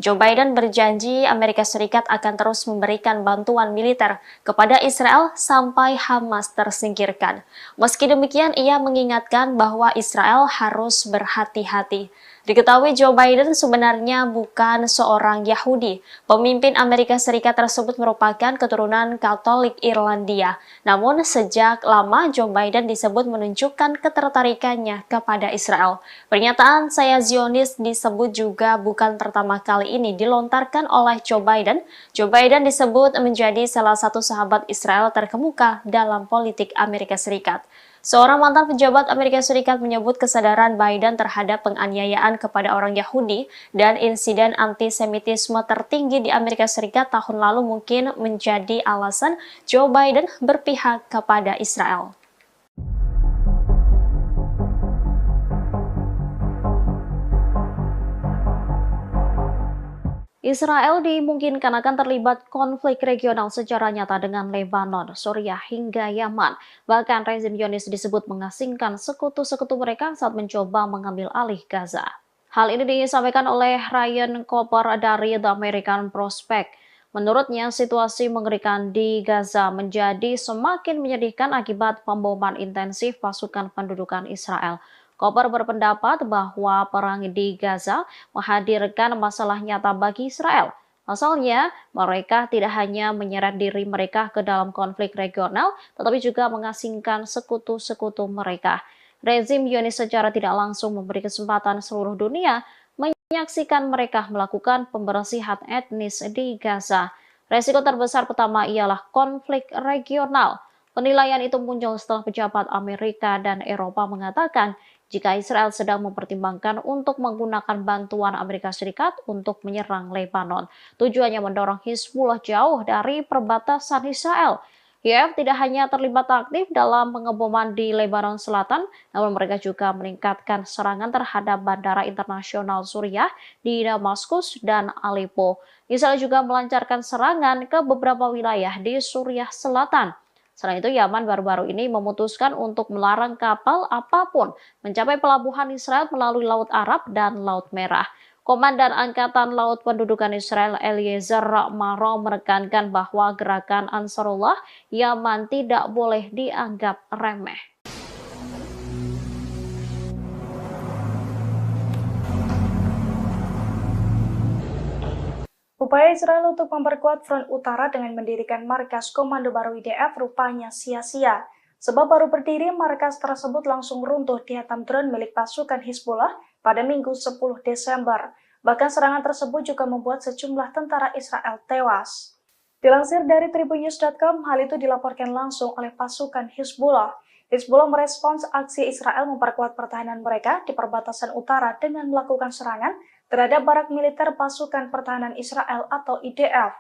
[SPEAKER 1] Joe Biden berjanji Amerika Serikat akan terus memberikan bantuan militer kepada Israel sampai Hamas tersingkirkan. Meski demikian, ia mengingatkan bahwa Israel harus berhati-hati. Diketahui Joe Biden sebenarnya bukan seorang Yahudi. Pemimpin Amerika Serikat tersebut merupakan keturunan Katolik Irlandia. Namun sejak lama Joe Biden disebut menunjukkan ketertarikannya kepada Israel. Pernyataan "saya Zionis" disebut juga bukan pertama kali ini dilontarkan oleh Joe Biden. Joe Biden disebut menjadi salah satu sahabat Israel terkemuka dalam politik Amerika Serikat. Seorang mantan pejabat Amerika Serikat menyebut kesadaran Biden terhadap penganiayaan kepada orang Yahudi dan insiden antisemitisme tertinggi di Amerika Serikat tahun lalu mungkin menjadi alasan Joe Biden berpihak kepada Israel. Israel dimungkinkan akan terlibat konflik regional secara nyata dengan Lebanon, Suriah hingga Yaman. Bahkan rezim Zionis disebut mengasingkan sekutu-sekutu mereka saat mencoba mengambil alih Gaza. Hal ini disampaikan oleh Ryan Cooper dari The American Prospect. Menurutnya, situasi mengerikan di Gaza menjadi semakin menyedihkan akibat pemboman intensif pasukan pendudukan Israel. Cooper berpendapat bahwa perang di Gaza menghadirkan masalah nyata bagi Israel. Pasalnya, mereka tidak hanya menyeret diri mereka ke dalam konflik regional, tetapi juga mengasingkan sekutu-sekutu mereka. Rezim Zionis secara tidak langsung memberi kesempatan seluruh dunia menyaksikan mereka melakukan pembersihan etnis di Gaza. Resiko terbesar pertama ialah konflik regional. Penilaian itu muncul setelah pejabat Amerika dan Eropa mengatakan jika Israel sedang mempertimbangkan untuk menggunakan bantuan Amerika Serikat untuk menyerang Lebanon. Tujuannya mendorong Hizbullah jauh dari perbatasan Israel. IAF tidak hanya terlibat aktif dalam pengeboman di Lebanon Selatan, namun mereka juga meningkatkan serangan terhadap bandara internasional Suriah di Damaskus dan Aleppo. Israel juga melancarkan serangan ke beberapa wilayah di Suriah Selatan. Selain itu, Yaman baru-baru ini memutuskan untuk melarang kapal apapun mencapai pelabuhan Israel melalui Laut Arab dan Laut Merah. Komandan Angkatan Laut Pendudukan Israel Eliezer Maro menekankan bahwa gerakan Ansarullah Yaman tidak boleh dianggap remeh.
[SPEAKER 2] Upaya Israel untuk memperkuat front utara dengan mendirikan markas komando baru IDF rupanya sia-sia. Sebab baru berdiri, markas tersebut langsung runtuh dihantam drone milik pasukan Hizbullah pada Minggu 10 Desember. Bahkan serangan tersebut juga membuat sejumlah tentara Israel tewas. Dilansir dari tribunnews.com, hal itu dilaporkan langsung oleh pasukan Hizbullah. Hizbullah merespons aksi Israel memperkuat pertahanan mereka di perbatasan utara dengan melakukan serangan terhadap barak militer pasukan pertahanan Israel atau IDF.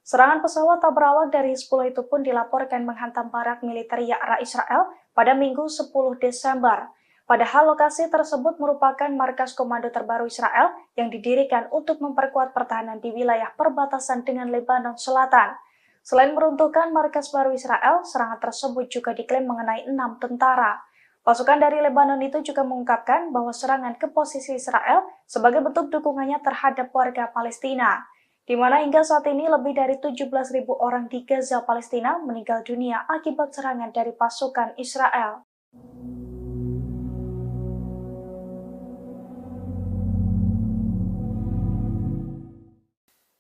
[SPEAKER 2] Serangan pesawat tak berawak dari Hizbullah itu pun dilaporkan menghantam barak militer Ya'ra Israel pada Minggu 10 Desember. Padahal lokasi tersebut merupakan markas komando terbaru Israel yang didirikan untuk memperkuat pertahanan di wilayah perbatasan dengan Lebanon Selatan. Selain meruntuhkan markas baru Israel, serangan tersebut juga diklaim mengenai 6 tentara. Pasukan dari Lebanon itu juga mengungkapkan bahwa serangan ke posisi Israel sebagai bentuk dukungannya terhadap warga Palestina, di mana hingga saat ini lebih dari 17.000 orang di Gaza, Palestina meninggal dunia akibat serangan dari pasukan Israel.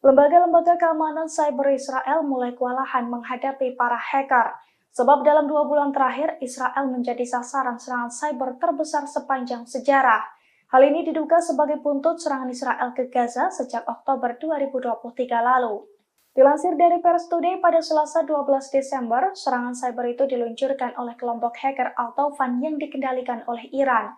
[SPEAKER 2] Lembaga-lembaga keamanan cyber Israel mulai kewalahan menghadapi para hacker. Sebab dalam 2 bulan terakhir, Israel menjadi sasaran serangan cyber terbesar sepanjang sejarah. Hal ini diduga sebagai buntut serangan Israel ke Gaza sejak Oktober 2023 lalu. Dilansir dari Pers Today pada Selasa 12 Desember, serangan cyber itu diluncurkan oleh kelompok hacker Al-Taufan yang dikendalikan oleh Iran.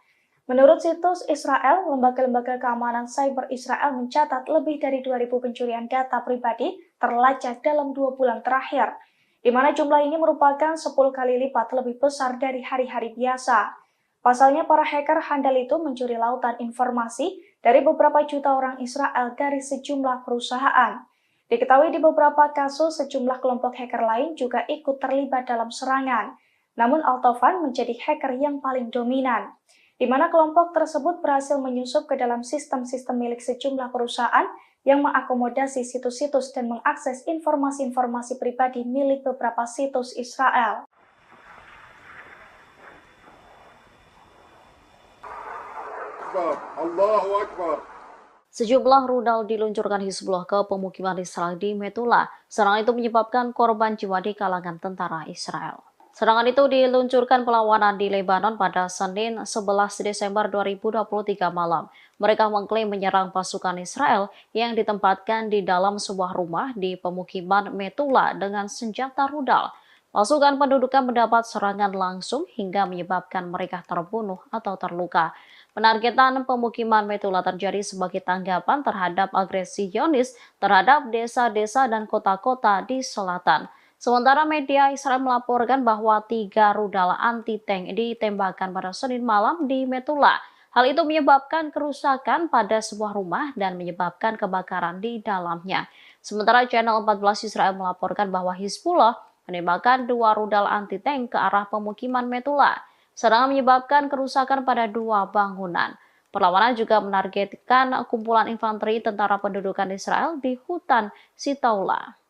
[SPEAKER 2] Menurut situs Israel, lembaga-lembaga keamanan cyber Israel mencatat lebih dari 2.000 pencurian data pribadi terlacak dalam 2 bulan terakhir, di mana jumlah ini merupakan 10 kali lipat lebih besar dari hari-hari biasa. Pasalnya, para hacker handal itu mencuri lautan informasi dari beberapa juta orang Israel dari sejumlah perusahaan. Diketahui di beberapa kasus, sejumlah kelompok hacker lain juga ikut terlibat dalam serangan. Namun Al-Taufan menjadi hacker yang paling dominan, di mana kelompok tersebut berhasil menyusup ke dalam sistem-sistem milik sejumlah perusahaan yang mengakomodasi situs-situs dan mengakses informasi-informasi pribadi milik beberapa situs Israel.
[SPEAKER 4] Allahu Akbar.
[SPEAKER 1] Sejumlah rudal diluncurkan Hizbullah ke pemukiman Israel di Metula. Serangan itu menyebabkan korban jiwa di kalangan tentara Israel. Serangan itu diluncurkan perlawanan di Lebanon pada Senin 11 Desember 2023 malam. Mereka mengklaim menyerang pasukan Israel yang ditempatkan di dalam sebuah rumah di pemukiman Metula dengan senjata rudal. Pasukan pendudukan mendapat serangan langsung hingga menyebabkan mereka terbunuh atau terluka. Penargetan pemukiman Metula terjadi sebagai tanggapan terhadap agresi Zionis terhadap desa-desa dan kota-kota di selatan. Sementara media Israel melaporkan bahwa 3 rudal anti-tank ditembakkan pada Senin malam di Metula. Hal itu menyebabkan kerusakan pada sebuah rumah dan menyebabkan kebakaran di dalamnya. Sementara Channel 14 Israel melaporkan bahwa Hizbullah menembakkan 2 rudal anti-tank ke arah pemukiman Metula. Serangan menyebabkan kerusakan pada 2 bangunan. Perlawanan juga menargetkan kumpulan infanteri tentara pendudukan Israel di hutan Sitaula.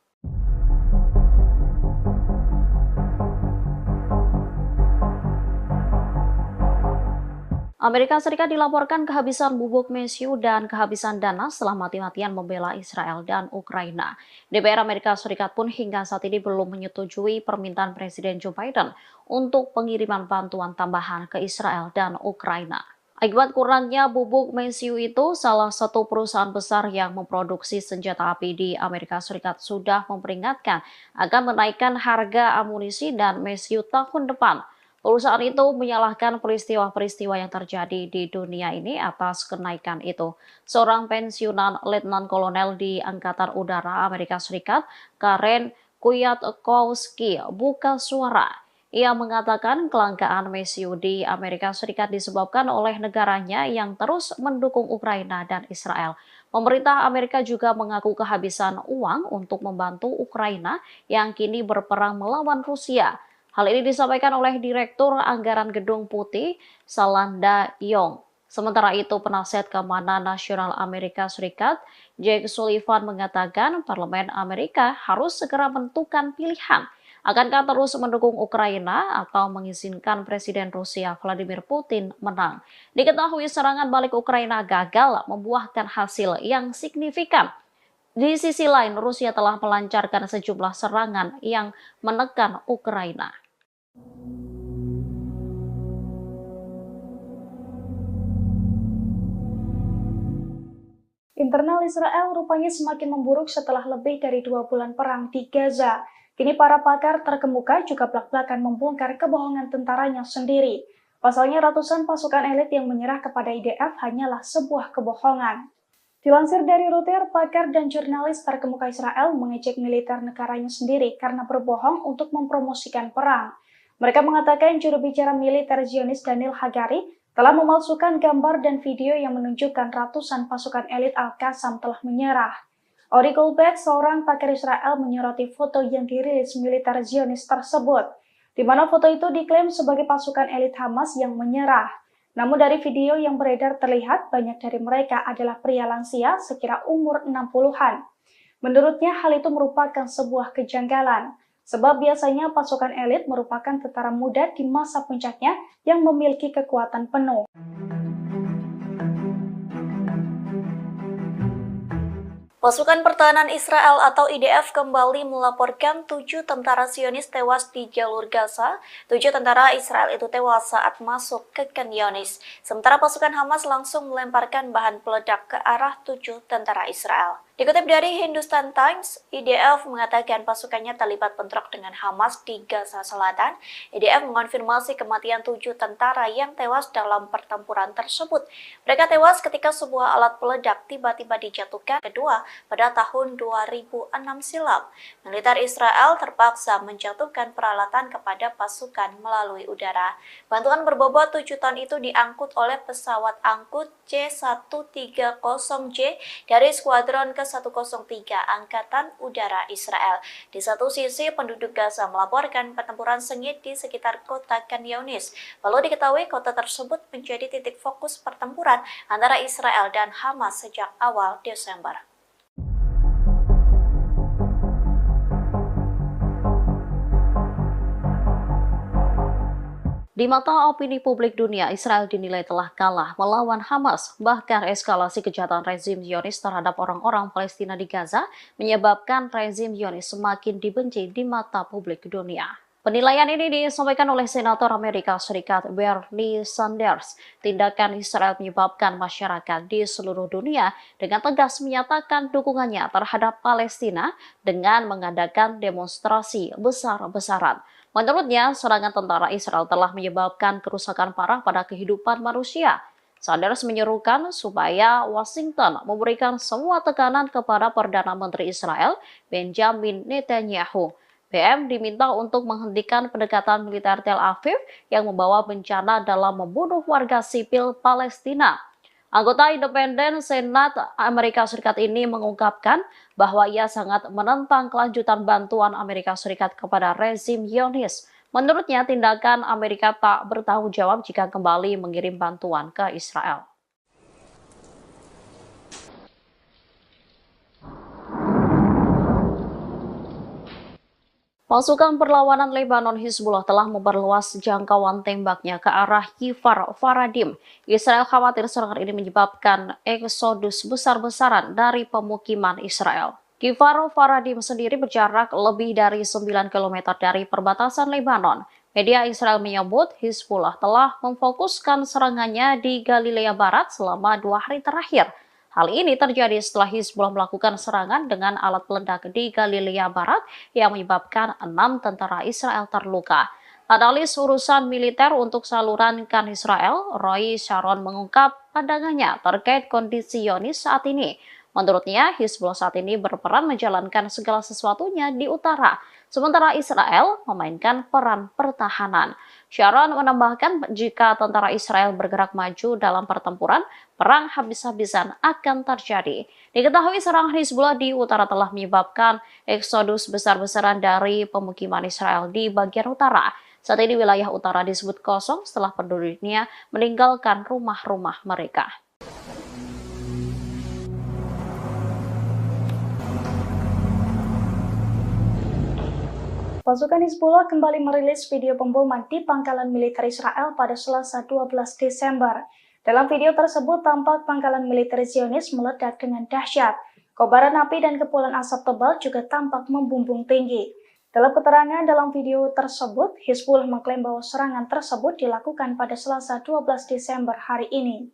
[SPEAKER 1] Amerika Serikat dilaporkan kehabisan bubuk mesiu dan kehabisan dana setelah mati-matian membela Israel dan Ukraina. DPR Amerika Serikat pun hingga saat ini belum menyetujui permintaan Presiden Joe Biden untuk pengiriman bantuan tambahan ke Israel dan Ukraina. Akibat kurangnya bubuk mesiu itu, salah satu perusahaan besar yang memproduksi senjata api di Amerika Serikat sudah memperingatkan akan menaikkan harga amunisi dan mesiu tahun depan. Perusahaan itu menyalahkan peristiwa-peristiwa yang terjadi di dunia ini atas kenaikan itu. Seorang pensiunan Letnan Kolonel di Angkatan Udara Amerika Serikat, Karen Kwiatkowski, buka suara. Ia mengatakan kelangkaan mesiu di Amerika Serikat disebabkan oleh negaranya yang terus mendukung Ukraina dan Israel. Pemerintah Amerika juga mengaku kehabisan uang untuk membantu Ukraina yang kini berperang melawan Rusia. Hal ini disampaikan oleh Direktur Anggaran Gedung Putih, Salanda Yong. Sementara itu, penasihat keamanan nasional Amerika Serikat, Jake Sullivan mengatakan Parlemen Amerika harus segera menentukan pilihan. Akankah terus mendukung Ukraina atau mengizinkan Presiden Rusia Vladimir Putin menang? Diketahui serangan balik Ukraina gagal membuahkan hasil yang signifikan. Di sisi lain, Rusia telah melancarkan sejumlah serangan yang menekan Ukraina.
[SPEAKER 2] Internal Israel rupanya semakin memburuk setelah lebih dari 2 bulan perang di Gaza. Kini para pakar terkemuka juga belak-belakan membongkar kebohongan tentaranya sendiri. Pasalnya ratusan pasukan elit yang menyerah kepada IDF hanyalah sebuah kebohongan. Dilansir dari Reuters, pakar dan jurnalis terkemuka Israel mengejek militer negaranya sendiri karena berbohong untuk mempromosikan perang. Mereka mengatakan juru bicara militer Zionis Daniel Hagari telah memalsukan gambar dan video yang menunjukkan ratusan pasukan elit Al-Qassam telah menyerah. Ori Goldberg, seorang pakar Israel, menyoroti foto yang dirilis militer Zionis tersebut, di mana foto itu diklaim sebagai pasukan elit Hamas yang menyerah. Namun dari video yang beredar terlihat banyak dari mereka adalah pria lansia sekira umur 60-an. Menurutnya hal itu merupakan sebuah kejanggalan, sebab biasanya pasukan elit merupakan tentara muda di masa puncaknya yang memiliki kekuatan penuh.
[SPEAKER 5] Pasukan Pertahanan Israel atau IDF kembali melaporkan 7 tentara Zionis tewas di jalur Gaza. 7 tentara Israel itu tewas saat masuk ke Khan Younis. Sementara pasukan Hamas langsung melemparkan bahan peledak ke arah 7 tentara Israel. Dikutip dari Hindustan Times, IDF mengatakan pasukannya terlibat bentrok dengan Hamas di Gaza Selatan. IDF mengonfirmasi kematian 7 tentara yang tewas dalam pertempuran tersebut. Mereka tewas ketika sebuah alat peledak tiba-tiba dijatuhkan kedua pada tahun 2006 silam. Militer Israel terpaksa menjatuhkan peralatan kepada pasukan melalui udara. Bantuan berbobot 7 ton itu diangkut oleh pesawat angkut C-130J dari skuadron ke-103 Angkatan Udara Israel. Di satu sisi, penduduk Gaza melaporkan pertempuran sengit di sekitar kota Khan Younis. Lalu diketahui kota tersebut menjadi titik fokus pertempuran antara Israel dan Hamas sejak awal Desember.
[SPEAKER 1] Di mata opini publik dunia, Israel dinilai telah kalah melawan Hamas. Bahkan eskalasi kejahatan rezim Zionis terhadap orang-orang Palestina di Gaza menyebabkan rezim Zionis semakin dibenci di mata publik dunia. Penilaian ini disampaikan oleh Senator Amerika Serikat Bernie Sanders. Tindakan Israel menyebabkan masyarakat di seluruh dunia dengan tegas menyatakan dukungannya terhadap Palestina dengan mengadakan demonstrasi besar-besaran. Menurutnya, serangan tentara Israel telah menyebabkan kerusakan parah pada kehidupan manusia. Sanders menyerukan supaya Washington memberikan semua tekanan kepada Perdana Menteri Israel, Benjamin Netanyahu. BM diminta untuk menghentikan pendekatan militer Tel Aviv yang membawa bencana dalam membunuh warga sipil Palestina. Anggota independen Senat Amerika Serikat ini mengungkapkan bahwa ia sangat menentang kelanjutan bantuan Amerika Serikat kepada rezim Zionis. Menurutnya, tindakan Amerika tak bertanggung jawab jika kembali mengirim bantuan ke Israel. Pasukan perlawanan Lebanon Hizbullah telah memperluas jangkauan tembaknya ke arah Kifar Faradim. Israel khawatir serangan ini menyebabkan eksodus besar-besaran dari pemukiman Israel. Kifar Faradim sendiri berjarak lebih dari 9 km dari perbatasan Lebanon. Media Israel menyebut Hizbullah telah memfokuskan serangannya di Galilea Barat selama 2 hari terakhir. Hal ini terjadi setelah Hizbullah melakukan serangan dengan alat peledak di Galilea Barat yang menyebabkan 6 tentara Israel terluka. Analis urusan militer untuk saluran KAN Israel, Roy Sharon mengungkap pandangannya terkait kondisi Zionis saat ini. Menurutnya, Hizbullah saat ini berperan menjalankan segala sesuatunya di utara, sementara Israel memainkan peran pertahanan. Sharon menambahkan jika tentara Israel bergerak maju dalam pertempuran, perang habis-habisan akan terjadi. Diketahui serangan Hizbullah di utara telah menyebabkan eksodus besar-besaran dari pemukiman Israel di bagian utara. Saat ini wilayah utara disebut kosong setelah penduduk dunia meninggalkan rumah-rumah mereka.
[SPEAKER 2] Pasukan Hizbullah kembali merilis video pemboman di pangkalan militer Israel pada Selasa 12 Desember. Dalam video tersebut tampak pangkalan militer Zionis meledak dengan dahsyat. Kobaran api dan kepulan asap tebal juga tampak membumbung tinggi. Dalam keterangan dalam video tersebut, Hizbullah mengklaim bahwa serangan tersebut dilakukan pada Selasa 12 Desember hari ini.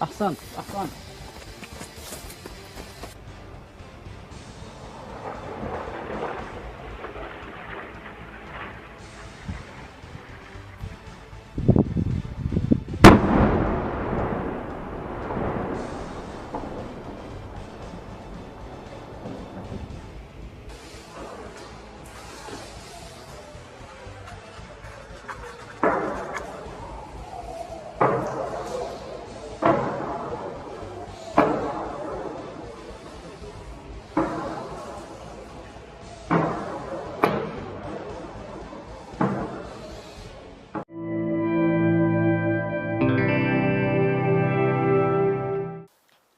[SPEAKER 3] أحسنت أحسنت.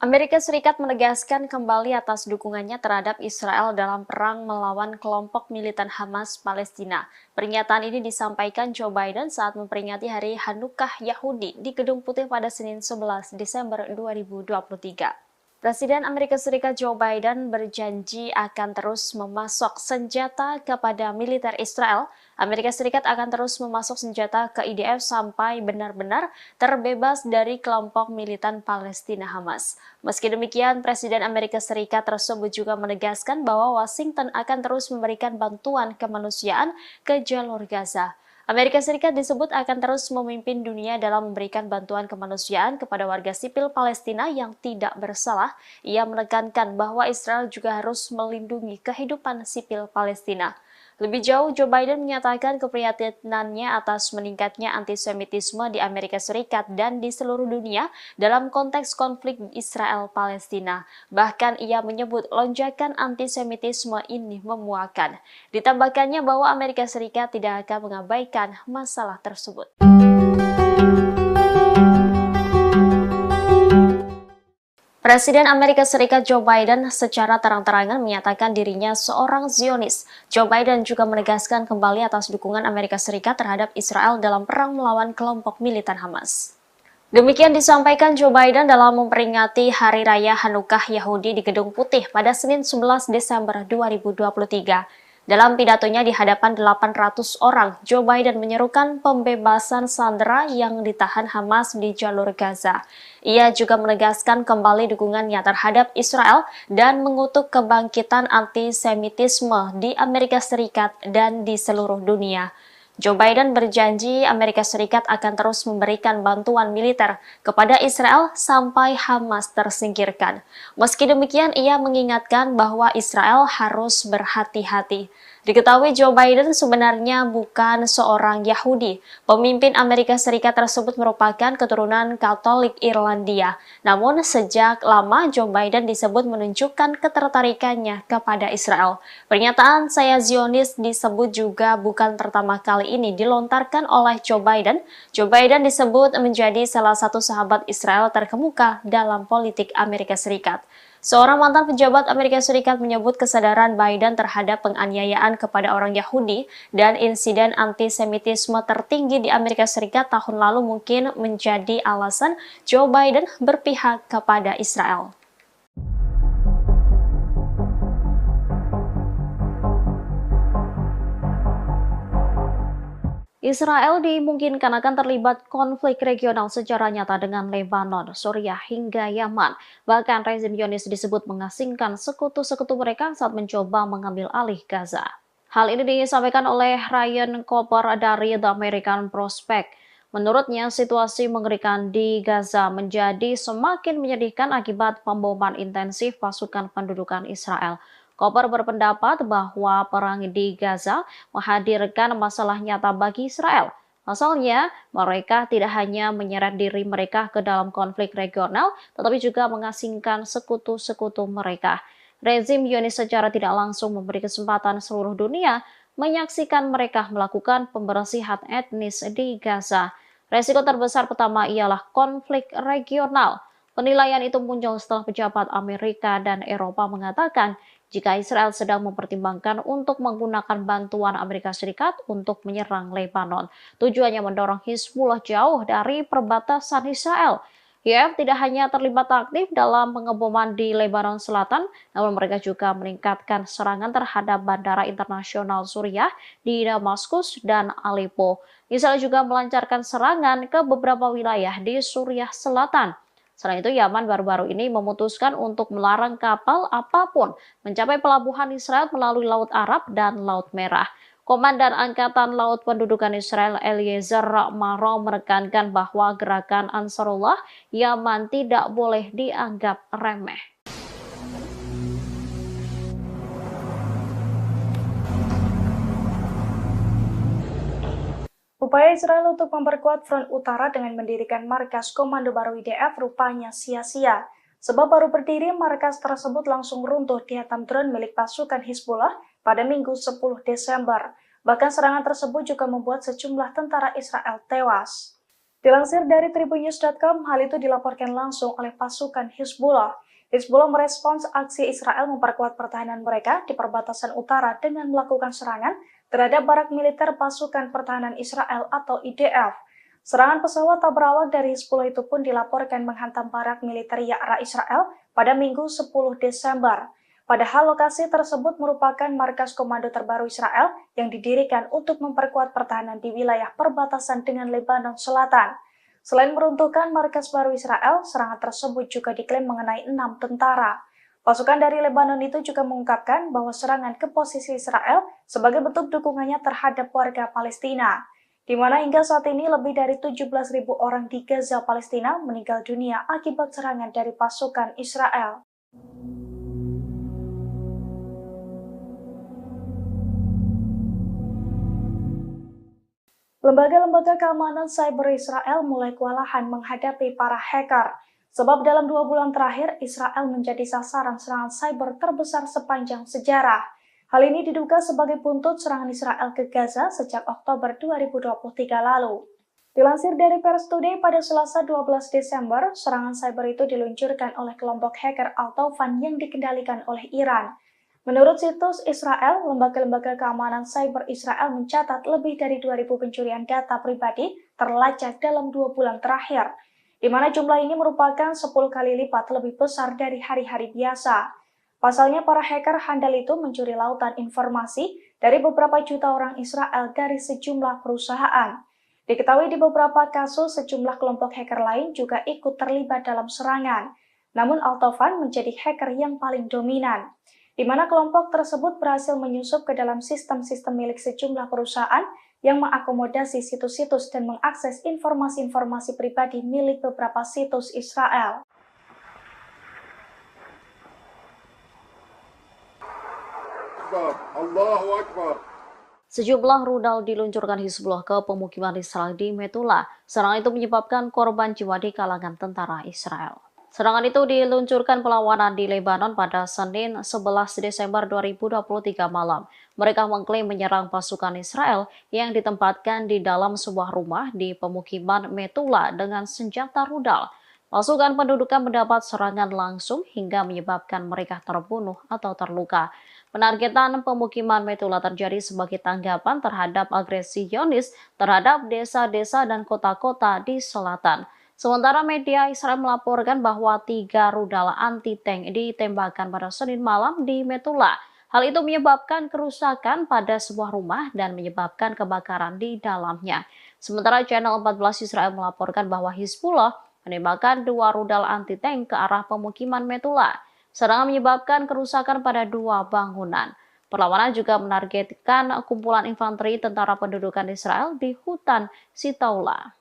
[SPEAKER 1] Amerika Serikat menegaskan kembali atas dukungannya terhadap Israel dalam perang melawan kelompok militan Hamas Palestina. Pernyataan ini disampaikan Joe Biden saat memperingati Hari Hanukkah Yahudi di Gedung Putih pada Senin 11 Desember 2023. Presiden Amerika Serikat Joe Biden berjanji akan terus memasok senjata kepada militer Israel. Amerika Serikat akan terus memasok senjata ke IDF sampai benar-benar terbebas dari kelompok militan Palestina Hamas. Meski demikian, Presiden Amerika Serikat tersebut juga menegaskan bahwa Washington akan terus memberikan bantuan kemanusiaan ke jalur Gaza. Amerika Serikat disebut akan terus memimpin dunia dalam memberikan bantuan kemanusiaan kepada warga sipil Palestina yang tidak bersalah. Ia menekankan bahwa Israel juga harus melindungi kehidupan sipil Palestina. Lebih jauh, Joe Biden menyatakan keprihatinannya atas meningkatnya antisemitisme di Amerika Serikat dan di seluruh dunia dalam konteks konflik Israel-Palestina. Bahkan ia menyebut lonjakan antisemitisme ini memuakan. Ditambahkannya bahwa Amerika Serikat tidak akan mengabaikan masalah tersebut. Presiden Amerika Serikat Joe Biden secara terang-terangan menyatakan dirinya seorang Zionis. Joe Biden juga menegaskan kembali atas dukungan Amerika Serikat terhadap Israel dalam perang melawan kelompok militan Hamas. Demikian disampaikan Joe Biden dalam memperingati Hari Raya Hanukkah Yahudi di Gedung Putih pada Senin 11 Desember 2023. Dalam pidatonya di hadapan 800 orang, Joe Biden menyerukan pembebasan sandera yang ditahan Hamas di jalur Gaza. Ia juga menegaskan kembali dukungannya terhadap Israel dan mengutuk kebangkitan antisemitisme di Amerika Serikat dan di seluruh dunia. Joe Biden berjanji Amerika Serikat akan terus memberikan bantuan militer kepada Israel sampai Hamas tersingkirkan. Meski demikian, ia mengingatkan bahwa Israel harus berhati-hati. Diketahui Joe Biden sebenarnya bukan seorang Yahudi. Pemimpin Amerika Serikat tersebut merupakan keturunan Katolik Irlandia. Namun sejak lama Joe Biden disebut menunjukkan ketertarikannya kepada Israel. Pernyataan "saya Zionis" disebut juga bukan pertama kali ini dilontarkan oleh Joe Biden. Joe Biden disebut menjadi salah satu sahabat Israel terkemuka dalam politik Amerika Serikat. Seorang mantan pejabat Amerika Serikat menyebut kesadaran Biden terhadap penganiayaan kepada orang Yahudi dan insiden antisemitisme tertinggi di Amerika Serikat tahun lalu mungkin menjadi alasan Joe Biden berpihak kepada Israel. Israel dimungkinkan akan terlibat konflik regional secara nyata dengan Lebanon, Suriah hingga Yaman. Bahkan rezim Zionis disebut mengasingkan sekutu-sekutu mereka saat mencoba mengambil alih Gaza. Hal ini disampaikan oleh Ryan Cooper dari The American Prospect. Menurutnya, situasi mengerikan di Gaza menjadi semakin menyedihkan akibat pemboman intensif pasukan pendudukan Israel. Cooper berpendapat bahwa perang di Gaza menghadirkan masalah nyata bagi Israel. Pasalnya, mereka tidak hanya menyeret diri mereka ke dalam konflik regional, tetapi juga mengasingkan sekutu-sekutu mereka. Rezim Zionis secara tidak langsung memberi kesempatan seluruh dunia menyaksikan mereka melakukan pembersihan etnis di Gaza. Resiko terbesar pertama ialah konflik regional. Penilaian itu muncul setelah pejabat Amerika dan Eropa mengatakan jika Israel sedang mempertimbangkan untuk menggunakan bantuan Amerika Serikat untuk menyerang Lebanon. Tujuannya mendorong Hizbullah jauh dari perbatasan Israel. YF tidak hanya terlibat aktif dalam pengeboman di Lebanon Selatan, namun mereka juga meningkatkan serangan terhadap bandara internasional Suriah di Damaskus dan Aleppo. Israel juga melancarkan serangan ke beberapa wilayah di Suriah Selatan. Selain itu, Yaman baru-baru ini memutuskan untuk melarang kapal apapun mencapai pelabuhan Israel melalui Laut Arab dan Laut Merah. Komandan Angkatan Laut Pendudukan Israel Eliezer Maro menekankan bahwa gerakan Ansarullah Yaman tidak boleh dianggap remeh.
[SPEAKER 2] Upaya Israel untuk memperkuat front utara dengan mendirikan markas komando baru IDF rupanya sia-sia. Sebab baru berdiri, markas tersebut langsung runtuh dihantam drone milik pasukan Hizbullah pada Minggu 10 Desember. Bahkan serangan tersebut juga membuat sejumlah tentara Israel tewas. Dilansir dari tribunnews.com, hal itu dilaporkan langsung oleh pasukan Hizbullah. Hizbullah merespons aksi Israel memperkuat pertahanan mereka di perbatasan utara dengan melakukan serangan terhadap barak militer pasukan pertahanan Israel atau IDF. Serangan pesawat tak berawak dari Hizbullah itu pun dilaporkan menghantam barak militer Ya'ra Israel pada Minggu 10 Desember. Padahal lokasi tersebut merupakan markas komando terbaru Israel yang didirikan untuk memperkuat pertahanan di wilayah perbatasan dengan Lebanon Selatan. Selain meruntuhkan markas baru Israel, serangan tersebut juga diklaim mengenai 6 tentara. Pasukan dari Lebanon itu juga mengungkapkan bahwa serangan ke posisi Israel sebagai bentuk dukungannya terhadap warga Palestina, di mana hingga saat ini lebih dari 17.000 orang di Gaza, Palestina meninggal dunia akibat serangan dari pasukan Israel. Lembaga-lembaga keamanan cyber Israel mulai kewalahan menghadapi para hacker. Sebab dalam 2 bulan terakhir, Israel menjadi sasaran serangan cyber terbesar sepanjang sejarah. Hal ini diduga sebagai buntut serangan Israel ke Gaza sejak Oktober 2023 lalu. Dilansir dari Pers Today pada Selasa 12 Desember, serangan cyber itu diluncurkan oleh kelompok hacker Al-Taufan yang dikendalikan oleh Iran. Menurut situs Israel, lembaga-lembaga keamanan cyber Israel mencatat lebih dari 2.000 pencurian data pribadi terlacak dalam 2 bulan terakhir, di mana jumlah ini merupakan 10 kali lipat lebih besar dari hari-hari biasa. Pasalnya, para hacker handal itu mencuri lautan informasi dari beberapa juta orang Israel dari sejumlah perusahaan. Diketahui di beberapa kasus, sejumlah kelompok hacker lain juga ikut terlibat dalam serangan. Namun, Altovan menjadi hacker yang paling dominan, di mana kelompok tersebut berhasil menyusup ke dalam sistem-sistem milik sejumlah perusahaan yang mengakomodasi situs-situs dan mengakses informasi-informasi pribadi milik beberapa situs Israel.
[SPEAKER 4] Allahu Akbar.
[SPEAKER 1] Sejumlah rudal diluncurkan Hizbullah ke pemukiman Israel di Metula. Serangan itu menyebabkan korban jiwa di kalangan tentara Israel. Serangan itu diluncurkan perlawanan di Lebanon pada Senin 11 Desember 2023 malam. Mereka mengklaim menyerang pasukan Israel yang ditempatkan di dalam sebuah rumah di pemukiman Metula dengan senjata rudal. Pasukan pendudukan mendapat serangan langsung hingga menyebabkan mereka terbunuh atau terluka. Penargetan pemukiman Metula terjadi sebagai tanggapan terhadap agresi Zionis terhadap desa-desa dan kota-kota di selatan. Sementara media Israel melaporkan bahwa 3 rudal anti-tank ditembakkan pada Senin malam di Metula. Hal itu menyebabkan kerusakan pada sebuah rumah dan menyebabkan kebakaran di dalamnya. Sementara Channel 14 Israel melaporkan bahwa Hizbullah menembakkan 2 rudal anti-tank ke arah pemukiman Metula. Serangan menyebabkan kerusakan pada 2 bangunan. Perlawanan juga menargetkan kumpulan infanteri tentara pendudukan Israel di hutan Sitaula.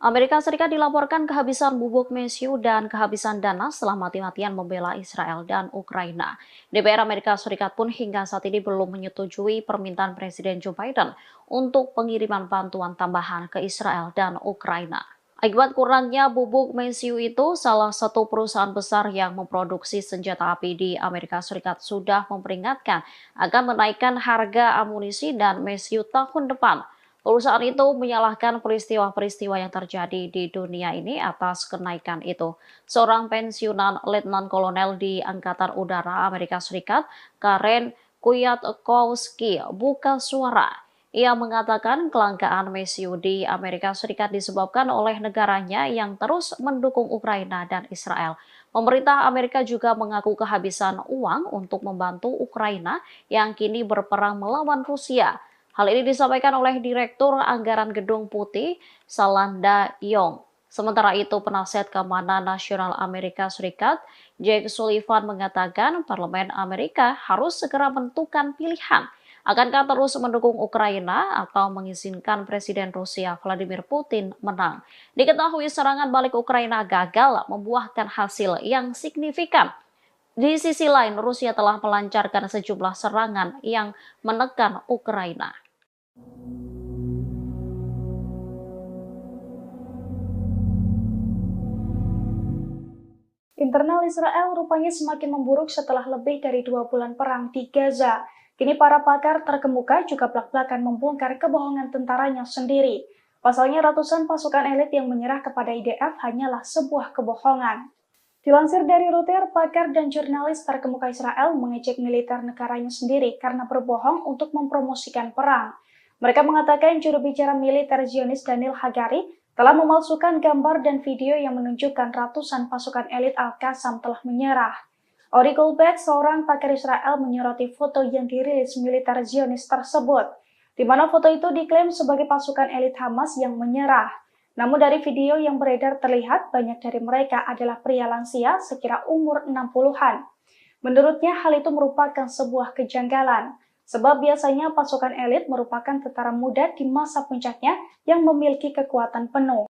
[SPEAKER 1] Amerika Serikat dilaporkan kehabisan bubuk mesiu dan kehabisan dana setelah mati-matian membela Israel dan Ukraina. DPR Amerika Serikat pun hingga saat ini belum menyetujui permintaan Presiden Joe Biden untuk pengiriman bantuan tambahan ke Israel dan Ukraina. Akibat kurangnya bubuk mesiu itu, salah satu perusahaan besar yang memproduksi senjata api di Amerika Serikat sudah memperingatkan akan menaikkan harga amunisi dan mesiu tahun depan. Perusahaan itu menyalahkan peristiwa-peristiwa yang terjadi di dunia ini atas kenaikan itu. Seorang pensiunan Letnan Kolonel di Angkatan Udara Amerika Serikat, Karen Kwiatkowski, buka suara. Ia mengatakan kelangkaan mesiu di Amerika Serikat disebabkan oleh negaranya yang terus mendukung Ukraina dan Israel. Pemerintah Amerika juga mengaku kehabisan uang untuk membantu Ukraina yang kini berperang melawan Rusia. Hal ini disampaikan oleh Direktur Anggaran Gedung Putih, Salanda Yong. Sementara itu, penasihat keamanan nasional Amerika Serikat, Jake Sullivan mengatakan Parlemen Amerika harus segera menentukan pilihan. Akankah terus mendukung Ukraina atau mengizinkan Presiden Rusia Vladimir Putin menang? Diketahui serangan balik Ukraina gagal membuahkan hasil yang signifikan. Di sisi lain, Rusia telah melancarkan sejumlah serangan yang menekan Ukraina.
[SPEAKER 2] Internal Israel rupanya semakin memburuk setelah lebih dari 2 bulan perang di Gaza. Kini para pakar terkemuka juga belak-belakan membongkar kebohongan tentaranya sendiri. Pasalnya ratusan pasukan elit yang menyerah kepada IDF hanyalah sebuah kebohongan. Dilansir dari Reuters, pakar dan jurnalis terkemuka Israel mengejek militer negaranya sendiri karena berbohong untuk mempromosikan perang. Mereka mengatakan juru bicara militer Zionis Daniel Hagari telah memalsukan gambar dan video yang menunjukkan ratusan pasukan elit Al-Qassam telah menyerah. Ori Goldberg, seorang pakar Israel, menyoroti foto yang dirilis militer Zionis tersebut, di mana foto itu diklaim sebagai pasukan elit Hamas yang menyerah. Namun dari video yang beredar terlihat banyak dari mereka adalah pria lansia sekira umur 60-an. Menurutnya hal itu merupakan sebuah kejanggalan, sebab biasanya pasukan elit merupakan tentara muda di masa puncaknya yang memiliki kekuatan penuh.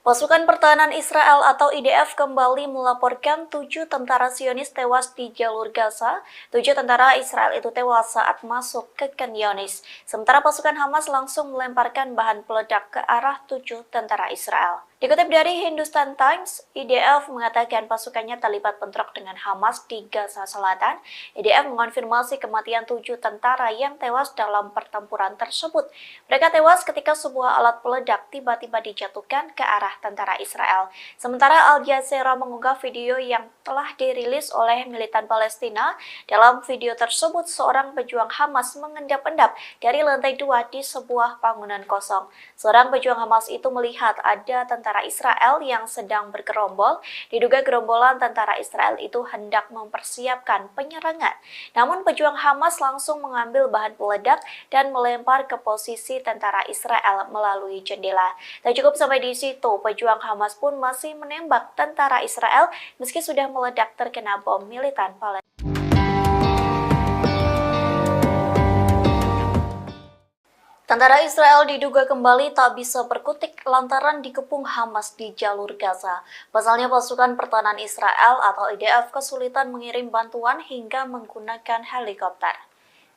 [SPEAKER 5] Pasukan Pertahanan Israel atau IDF kembali melaporkan 7 tentara Zionis tewas di jalur Gaza. 7 tentara Israel itu tewas saat masuk ke Khan Younis. Sementara pasukan Hamas langsung melemparkan bahan peledak ke arah 7 tentara Israel. Dikutip dari Hindustan Times, IDF mengatakan pasukannya terlibat bentrok dengan Hamas di Gaza Selatan. IDF mengonfirmasi kematian 7 tentara yang tewas dalam pertempuran tersebut. Mereka tewas ketika sebuah alat peledak tiba-tiba dijatuhkan ke arah tentara Israel. Sementara Al Jazeera mengunggah video yang telah dirilis oleh militan Palestina. Dalam video tersebut, seorang pejuang Hamas mengendap-endap dari lantai 2 di sebuah bangunan kosong. Seorang pejuang Hamas itu melihat ada tentara Israel yang sedang bergerombol. Diduga gerombolan tentara Israel itu hendak mempersiapkan penyerangan. Namun pejuang Hamas langsung mengambil bahan peledak dan melempar ke posisi tentara Israel melalui jendela. Tak cukup sampai di situ, pejuang Hamas pun masih menembak tentara Israel meski sudah meledak terkena bom militan Palestina. Tentara Israel diduga kembali tak bisa berkutik lantaran dikepung Hamas di jalur Gaza. Pasalnya pasukan pertahanan Israel atau IDF kesulitan mengirim bantuan hingga menggunakan helikopter.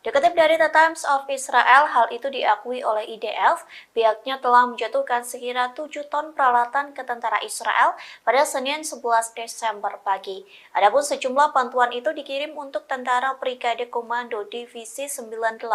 [SPEAKER 5] Dikutip dari The Times of Israel, hal itu diakui oleh IDF. Pihaknya telah menjatuhkan sekira 7 ton peralatan ke tentara Israel pada Senin 11 Desember pagi. Adapun sejumlah bantuan itu dikirim untuk tentara Brigade Komando Divisi 98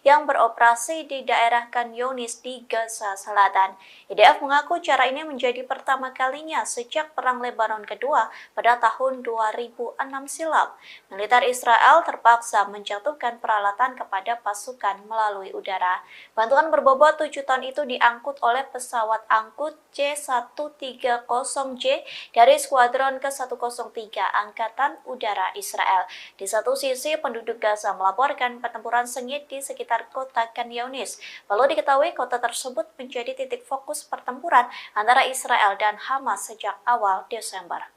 [SPEAKER 5] yang beroperasi di daerah Khan Younis di Gaza Selatan. IDF mengaku cara ini menjadi pertama kalinya sejak Perang Lebanon Kedua pada tahun 2006 silam. Militer Israel terpaksa menjatuhkan peralatan kepada pasukan melalui udara. Bantuan berbobot 7 ton itu diangkut oleh pesawat angkut C-130J dari Skuadron ke-103 Angkatan Udara Israel. Di satu sisi, penduduk Gaza melaporkan pertempuran sengit di sekitar kota Khan Younis. Perlu diketahui kota tersebut menjadi titik fokus pertempuran antara Israel dan Hamas sejak awal Desember.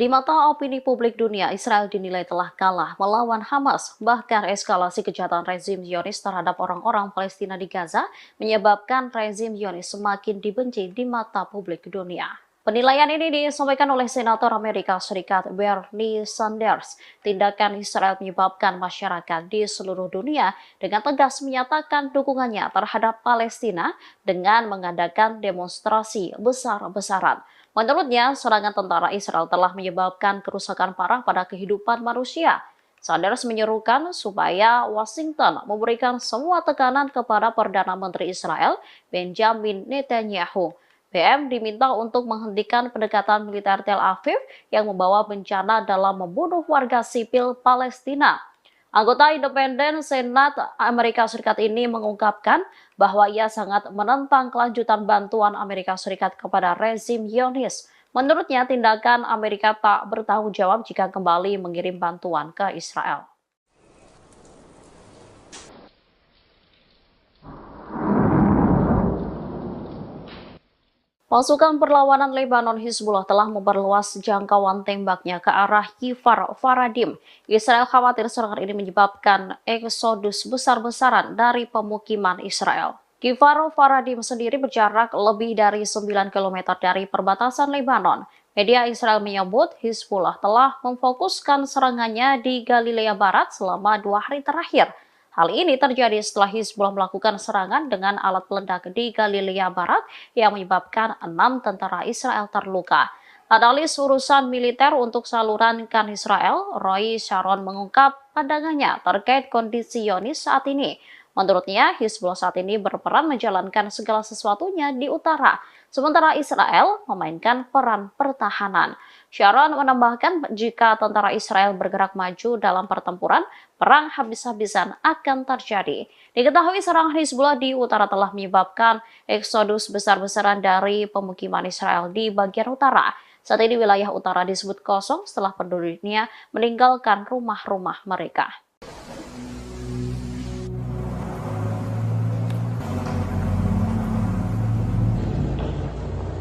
[SPEAKER 1] Di mata opini publik dunia, Israel dinilai telah kalah melawan Hamas. Bahkan eskalasi kejahatan rezim Zionis terhadap orang-orang Palestina di Gaza menyebabkan rezim Zionis semakin dibenci di mata publik dunia. Penilaian ini disampaikan oleh Senator Amerika Serikat Bernie Sanders. Tindakan Israel menyebabkan masyarakat di seluruh dunia dengan tegas menyatakan dukungannya terhadap Palestina dengan mengadakan demonstrasi besar-besaran. Menurutnya, serangan tentara Israel telah menyebabkan kerusakan parah pada kehidupan manusia. Sanders menyerukan supaya Washington memberikan semua tekanan kepada Perdana Menteri Israel, Benjamin Netanyahu. BM diminta untuk menghentikan pendekatan militer Tel Aviv yang membawa bencana dalam membunuh warga sipil Palestina. Anggota independen Senat Amerika Serikat ini mengungkapkan bahwa ia sangat menentang kelanjutan bantuan Amerika Serikat kepada rezim Zionis. Menurutnya, tindakan Amerika tak bertanggung jawab jika kembali mengirim bantuan ke Israel. Pasukan perlawanan Lebanon Hizbullah telah memperluas jangkauan tembaknya ke arah Kfar Faradim. Israel khawatir serangan ini menyebabkan eksodus besar-besaran dari pemukiman Israel. Kfar Faradim sendiri berjarak lebih dari 9 km dari perbatasan Lebanon. Media Israel menyebut Hizbullah telah memfokuskan serangannya di Galilea Barat selama 2 hari terakhir. Hal ini terjadi setelah Hizbullah melakukan serangan dengan alat peledak di Galilea Barat yang menyebabkan 6 tentara Israel terluka. Analis urusan militer untuk saluran Khan Israel, Roy Sharon mengungkap pandangannya terkait kondisi Zionis saat ini. Menurutnya, Hizbullah saat ini berperan menjalankan segala sesuatunya di utara, sementara Israel memainkan peran pertahanan. Sharon menambahkan jika tentara Israel bergerak maju dalam pertempuran, perang habis-habisan akan terjadi. Diketahui serangan Hizbullah di utara telah menyebabkan eksodus besar-besaran dari pemukiman Israel di bagian utara. Saat ini wilayah utara disebut kosong setelah penduduknya meninggalkan rumah-rumah mereka.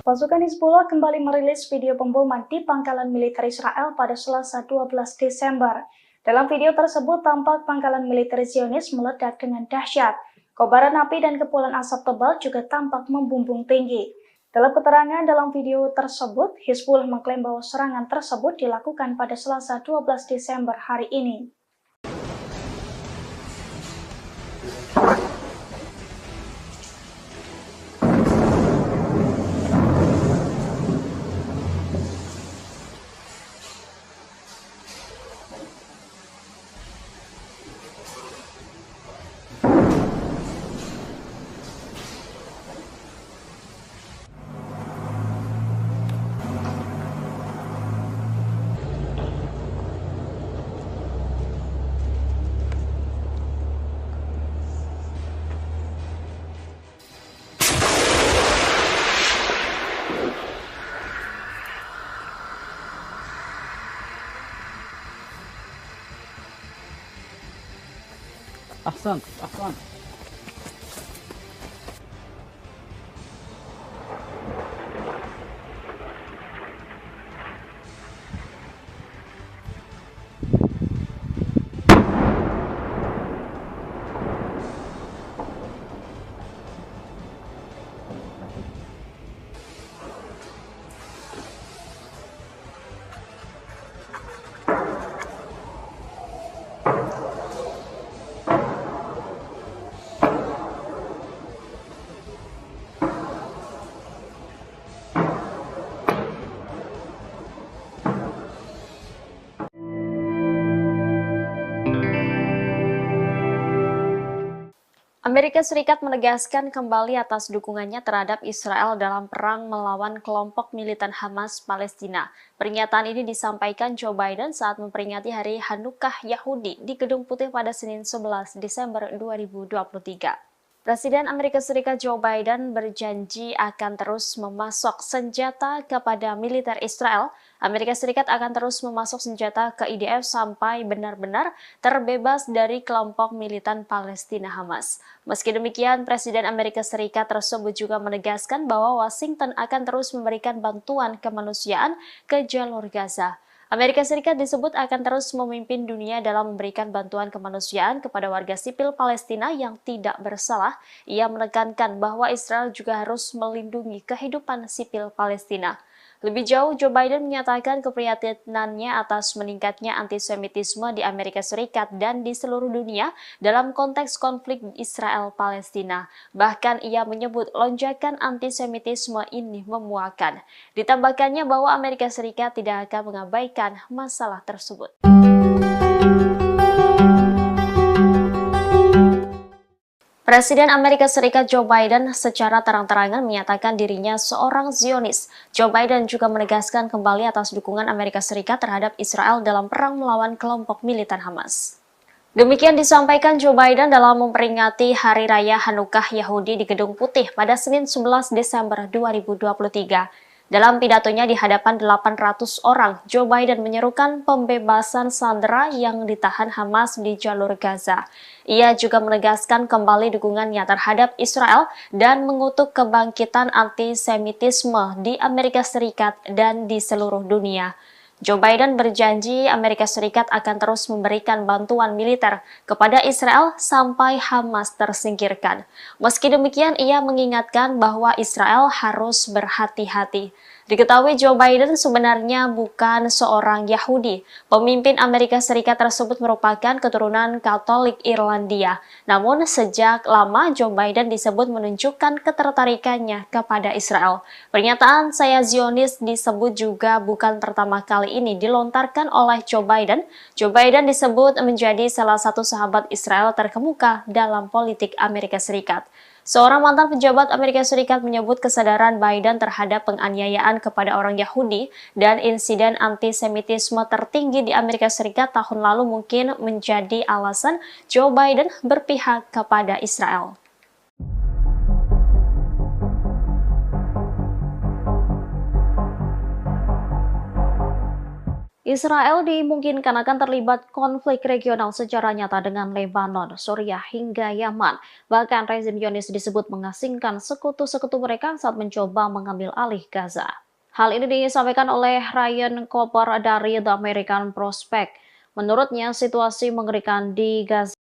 [SPEAKER 2] Pasukan Hizbullah kembali merilis video pemboman di pangkalan militer Israel pada Selasa 12 Desember. Dalam video tersebut tampak pangkalan militer Zionis meledak dengan dahsyat. Kobaran api dan kepulan asap tebal juga tampak membumbung tinggi. Dalam keterangan dalam video tersebut, Hizbullah mengklaim bahwa serangan tersebut dilakukan pada Selasa 12 Desember hari ini.
[SPEAKER 3] أحسنت أحسنت.
[SPEAKER 1] Amerika Serikat menegaskan kembali atas dukungannya terhadap Israel dalam perang melawan kelompok militan Hamas Palestina. Pernyataan ini disampaikan Joe Biden saat memperingati Hari Hanukkah Yahudi di Gedung Putih pada Senin 11 Desember 2023. Presiden Amerika Serikat Joe Biden berjanji akan terus memasok senjata kepada militer Israel. Amerika Serikat akan terus memasok senjata ke IDF sampai benar-benar terbebas dari kelompok militan Palestina Hamas. Meski demikian, Presiden Amerika Serikat tersebut juga menegaskan bahwa Washington akan terus memberikan bantuan kemanusiaan ke jalur Gaza. Amerika Serikat disebut akan terus memimpin dunia dalam memberikan bantuan kemanusiaan kepada warga sipil Palestina yang tidak bersalah. Ia menekankan bahwa Israel juga harus melindungi kehidupan sipil Palestina. Lebih jauh, Joe Biden menyatakan keprihatinannya atas meningkatnya antisemitisme di Amerika Serikat dan di seluruh dunia dalam konteks konflik Israel-Palestina. Bahkan ia menyebut lonjakan antisemitisme ini memuakan. Ditambahkannya bahwa Amerika Serikat tidak akan mengabaikan masalah tersebut. Presiden Amerika Serikat Joe Biden secara terang-terangan menyatakan dirinya seorang Zionis. Joe Biden juga menegaskan kembali atas dukungan Amerika Serikat terhadap Israel dalam perang melawan kelompok militan Hamas. Demikian disampaikan Joe Biden dalam memperingati Hari Raya Hanukkah Yahudi di Gedung Putih pada Senin 11 Desember 2023. Dalam pidatonya di hadapan 800 orang, Joe Biden menyerukan pembebasan sandera yang ditahan Hamas di jalur Gaza. Ia juga menegaskan kembali dukungannya terhadap Israel dan mengutuk kebangkitan antisemitisme di Amerika Serikat dan di seluruh dunia. Joe Biden berjanji Amerika Serikat akan terus memberikan bantuan militer kepada Israel sampai Hamas tersingkirkan. Meski demikian, ia mengingatkan bahwa Israel harus berhati-hati. Diketahui Joe Biden sebenarnya bukan seorang Yahudi. Pemimpin Amerika Serikat tersebut merupakan keturunan Katolik Irlandia. Namun sejak lama Joe Biden disebut menunjukkan ketertarikannya kepada Israel. Pernyataan "saya Zionis" disebut juga bukan pertama kali ini dilontarkan oleh Joe Biden. Joe Biden disebut menjadi salah satu sahabat Israel terkemuka dalam politik Amerika Serikat. Seorang mantan pejabat Amerika Serikat menyebut kesadaran Biden terhadap penganiayaan kepada orang Yahudi dan insiden antisemitisme tertinggi di Amerika Serikat tahun lalu mungkin menjadi alasan Joe Biden berpihak kepada Israel. Israel dimungkinkan akan terlibat konflik regional secara nyata dengan Lebanon, Suriah, hingga Yaman. Bahkan rezim Zionis disebut mengasingkan sekutu-sekutu mereka saat mencoba mengambil alih Gaza. Hal ini disampaikan oleh Ryan Cooper dari The American Prospect. Menurutnya, situasi mengerikan di Gaza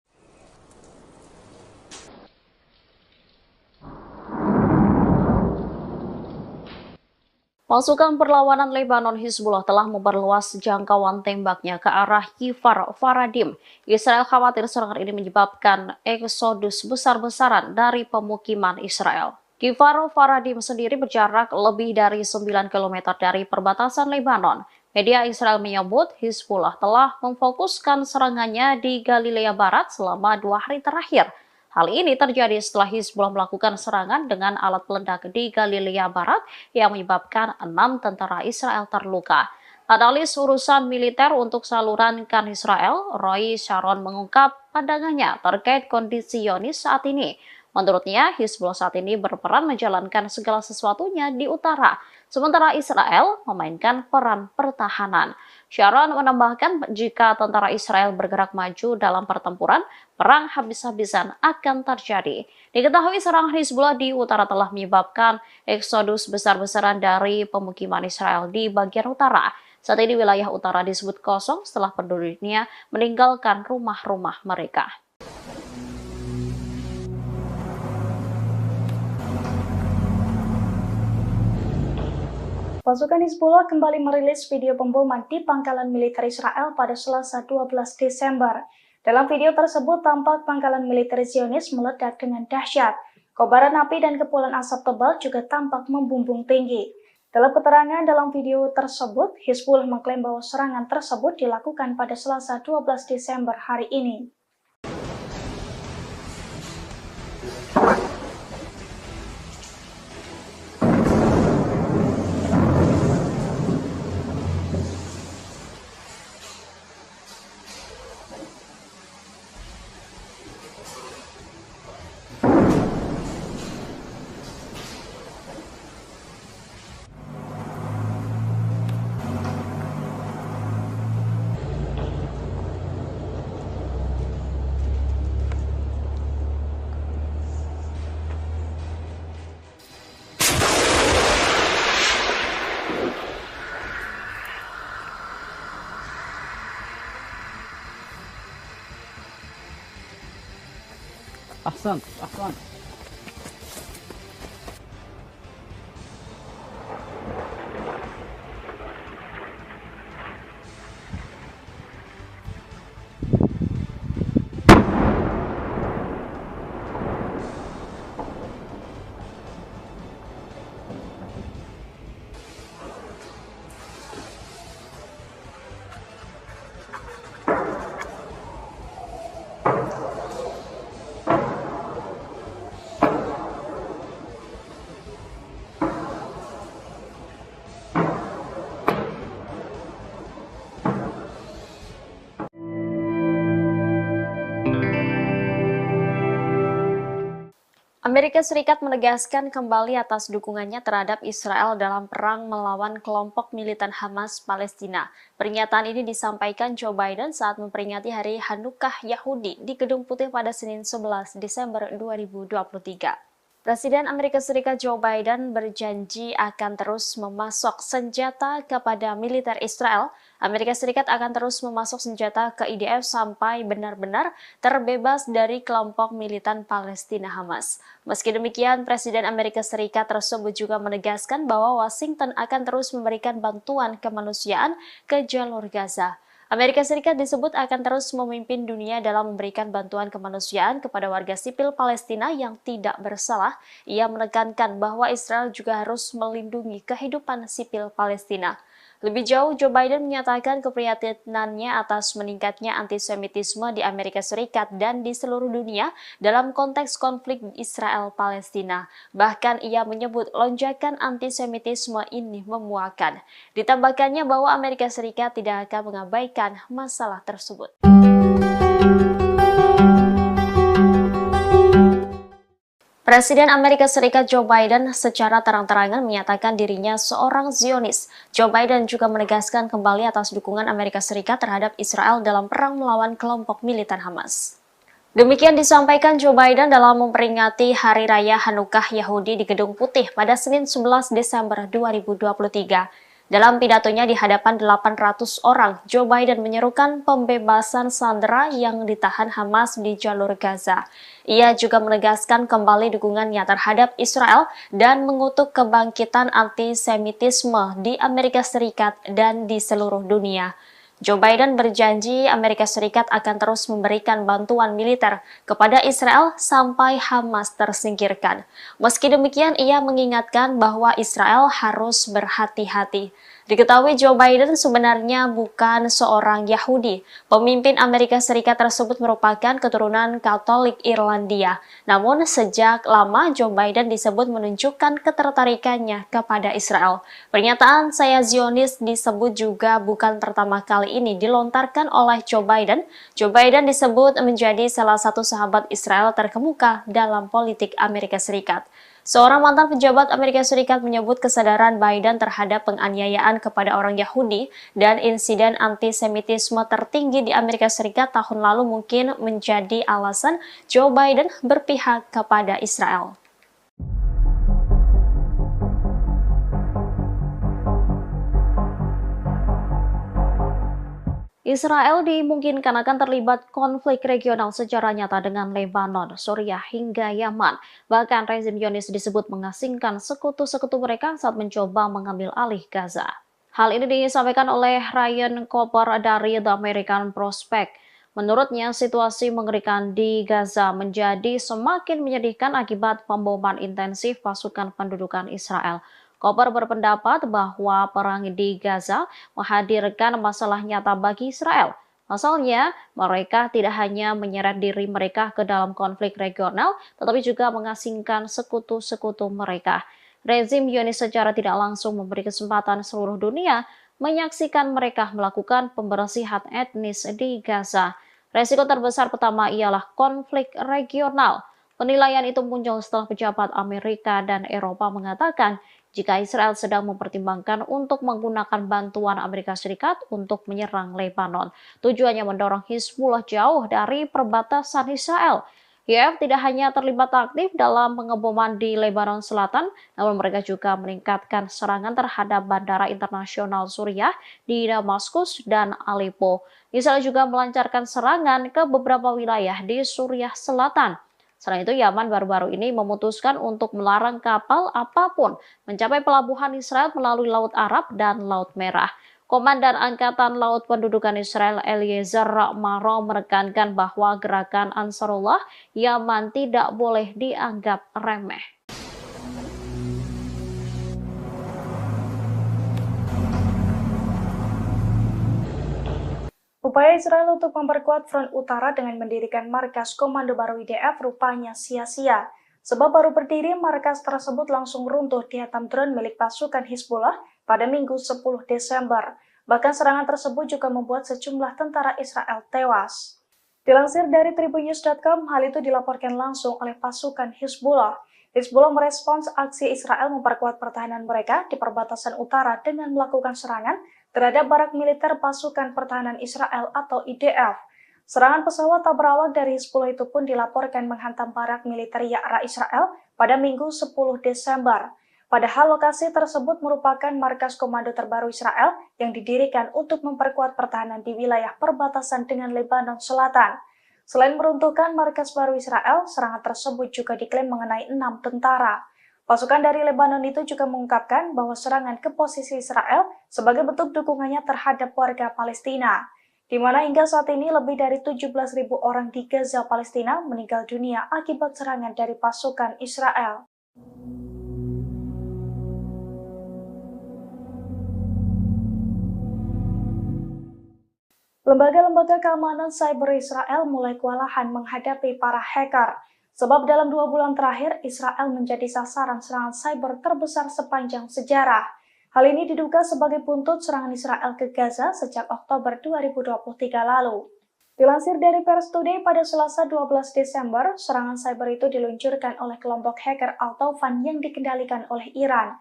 [SPEAKER 1] Pasukan perlawanan Lebanon Hizbullah telah memperluas jangkauan tembaknya ke arah Kfar Faradim. Israel khawatir serangan ini menyebabkan eksodus besar-besaran dari pemukiman Israel. Kfar Faradim sendiri berjarak lebih dari 9 km dari perbatasan Lebanon. Media Israel menyebut Hizbullah telah memfokuskan serangannya di Galilea Barat selama 2 hari terakhir. Hal ini terjadi setelah Hizbullah melakukan serangan dengan alat peledak di Galilea Barat yang menyebabkan 6 tentara Israel terluka. Analis urusan militer untuk saluran KAN Israel, Roy Sharon mengungkap pandangannya terkait kondisi Zionis saat ini. Menurutnya, Hizbullah saat ini berperan menjalankan segala sesuatunya di utara, sementara Israel memainkan peran pertahanan. Sharon menambahkan jika tentara Israel bergerak maju dalam pertempuran, perang habis-habisan akan terjadi. Diketahui serangan Hizbullah di utara telah menyebabkan eksodus besar-besaran dari pemukiman Israel di bagian utara. Saat ini wilayah utara disebut kosong setelah penduduknya meninggalkan rumah-rumah mereka.
[SPEAKER 2] Pasukan Hizbullah kembali merilis video pemboman di pangkalan militer Israel pada Selasa 12 Desember. Dalam video tersebut tampak pangkalan militer Zionis meledak dengan dahsyat. Kobaran api dan kepulan asap tebal juga tampak membumbung tinggi. Dalam keterangan dalam video tersebut, Hizbullah mengklaim bahwa serangan tersebut dilakukan pada Selasa 12 Desember hari ini.
[SPEAKER 3] أحسنت أحسنت.
[SPEAKER 1] Amerika Serikat menegaskan kembali atas dukungannya terhadap Israel dalam perang melawan kelompok militan Hamas Palestina. Pernyataan ini disampaikan Joe Biden saat memperingati Hari Hanukkah Yahudi di Gedung Putih pada Senin 11 Desember 2023. Presiden Amerika Serikat Joe Biden berjanji akan terus memasok senjata kepada militer Israel. Amerika Serikat akan terus memasok senjata ke IDF sampai benar-benar terbebas dari kelompok militan Palestina Hamas. Meski demikian, Presiden Amerika Serikat tersebut juga menegaskan bahwa Washington akan terus memberikan bantuan kemanusiaan ke jalur Gaza. Amerika Serikat disebut akan terus memimpin dunia dalam memberikan bantuan kemanusiaan kepada warga sipil Palestina yang tidak bersalah. Ia menekankan bahwa Israel juga harus melindungi kehidupan sipil Palestina. Lebih jauh, Joe Biden menyatakan keprihatinannya atas meningkatnya antisemitisme di Amerika Serikat dan di seluruh dunia dalam konteks konflik Israel-Palestina. Bahkan ia menyebut lonjakan antisemitisme ini memuakan. Ditambahkannya bahwa Amerika Serikat tidak akan mengabaikan masalah tersebut. Presiden Amerika Serikat Joe Biden secara terang-terangan menyatakan dirinya seorang Zionis. Joe Biden juga menegaskan kembali atas dukungan Amerika Serikat terhadap Israel dalam perang melawan kelompok militan Hamas. Demikian disampaikan Joe Biden dalam memperingati Hari Raya Hanukkah Yahudi di Gedung Putih pada Senin 11 Desember 2023. Dalam pidatonya di hadapan 800 orang, Joe Biden menyerukan pembebasan sandera yang ditahan Hamas di jalur Gaza. Ia juga menegaskan kembali dukungannya terhadap Israel dan mengutuk kebangkitan antisemitisme di Amerika Serikat dan di seluruh dunia. Joe Biden berjanji Amerika Serikat akan terus memberikan bantuan militer kepada Israel sampai Hamas tersingkirkan. Meski demikian, ia mengingatkan bahwa Israel harus berhati-hati. Diketahui Joe Biden sebenarnya bukan seorang Yahudi. Pemimpin Amerika Serikat tersebut merupakan keturunan Katolik Irlandia. Namun sejak lama Joe Biden disebut menunjukkan ketertarikannya kepada Israel. Pernyataan "saya Zionis" disebut juga bukan pertama kali ini dilontarkan oleh Joe Biden. Joe Biden disebut menjadi salah satu sahabat Israel terkemuka dalam politik Amerika Serikat. Seorang mantan pejabat Amerika Serikat menyebut kesadaran Biden terhadap penganiayaan kepada orang Yahudi dan insiden antisemitisme tertinggi di Amerika Serikat tahun lalu mungkin menjadi alasan Joe Biden berpihak kepada Israel. Israel dimungkinkan akan terlibat konflik regional secara nyata dengan Lebanon, Suriah, hingga Yaman. Bahkan rezim Zionis disebut mengasingkan sekutu-sekutu mereka saat mencoba mengambil alih Gaza. Hal ini disampaikan oleh Ryan Cooper dari The American Prospect. Menurutnya, situasi mengerikan di Gaza menjadi semakin menyedihkan akibat pemboman intensif pasukan pendudukan Israel. Cooper berpendapat bahwa perang di Gaza menghadirkan masalah nyata bagi Israel. Pasalnya, mereka tidak hanya menyeret diri mereka ke dalam konflik regional, tetapi juga mengasingkan sekutu-sekutu mereka. Rezim Zionis secara tidak langsung memberi kesempatan seluruh dunia menyaksikan mereka melakukan pembersihan etnis di Gaza. Resiko terbesar pertama ialah konflik regional. Penilaian itu muncul setelah pejabat Amerika dan Eropa mengatakan jika Israel sedang mempertimbangkan untuk menggunakan bantuan Amerika Serikat untuk menyerang Lebanon. Tujuannya mendorong Hizbullah jauh dari perbatasan Israel. YF tidak hanya terlibat aktif dalam pengeboman di Lebanon Selatan, namun mereka juga meningkatkan serangan terhadap bandara internasional Suriah di Damaskus dan Aleppo. Israel juga melancarkan serangan ke beberapa wilayah di Suriah Selatan. Selain itu, Yaman baru-baru ini memutuskan untuk melarang kapal apapun mencapai pelabuhan Israel melalui Laut Arab dan Laut Merah. Komandan Angkatan Laut Pendudukan Israel Eliezer Maro menekankan bahwa gerakan Ansarullah Yaman tidak boleh dianggap remeh.
[SPEAKER 2] Upaya Israel untuk memperkuat front utara dengan mendirikan markas komando baru IDF rupanya sia-sia. Sebab baru berdiri, markas tersebut langsung runtuh dihantam drone milik pasukan Hizbullah pada Minggu 10 Desember. Bahkan serangan tersebut juga membuat sejumlah tentara Israel tewas. Dilansir dari tribunnews.com, hal itu dilaporkan langsung oleh pasukan Hizbullah. Hizbullah merespons aksi Israel memperkuat pertahanan mereka di perbatasan utara dengan melakukan serangan terhadap barak militer pasukan pertahanan Israel atau IDF. Serangan pesawat tak berawak dari Hizbullah itu pun dilaporkan menghantam barak militer Ya'ra Israel pada Minggu 10 Desember. Padahal lokasi tersebut merupakan markas komando terbaru Israel yang didirikan untuk memperkuat pertahanan di wilayah perbatasan dengan Lebanon Selatan. Selain meruntuhkan markas baru Israel, serangan tersebut juga diklaim mengenai 6 tentara. Pasukan dari Lebanon itu juga mengungkapkan bahwa serangan ke posisi Israel sebagai bentuk dukungannya terhadap warga Palestina, di mana hingga saat ini lebih dari 17.000 orang di Gaza, Palestina meninggal dunia akibat serangan dari pasukan Israel. Lembaga-lembaga keamanan cyber Israel mulai kewalahan menghadapi para hacker. Sebab dalam 2 bulan terakhir, Israel menjadi sasaran serangan cyber terbesar sepanjang sejarah. Hal ini diduga sebagai buntut serangan Israel ke Gaza sejak Oktober 2023 lalu. Dilansir dari Pers Today pada Selasa 12 Desember, serangan cyber itu diluncurkan oleh kelompok hacker Al-Taufan yang dikendalikan oleh Iran.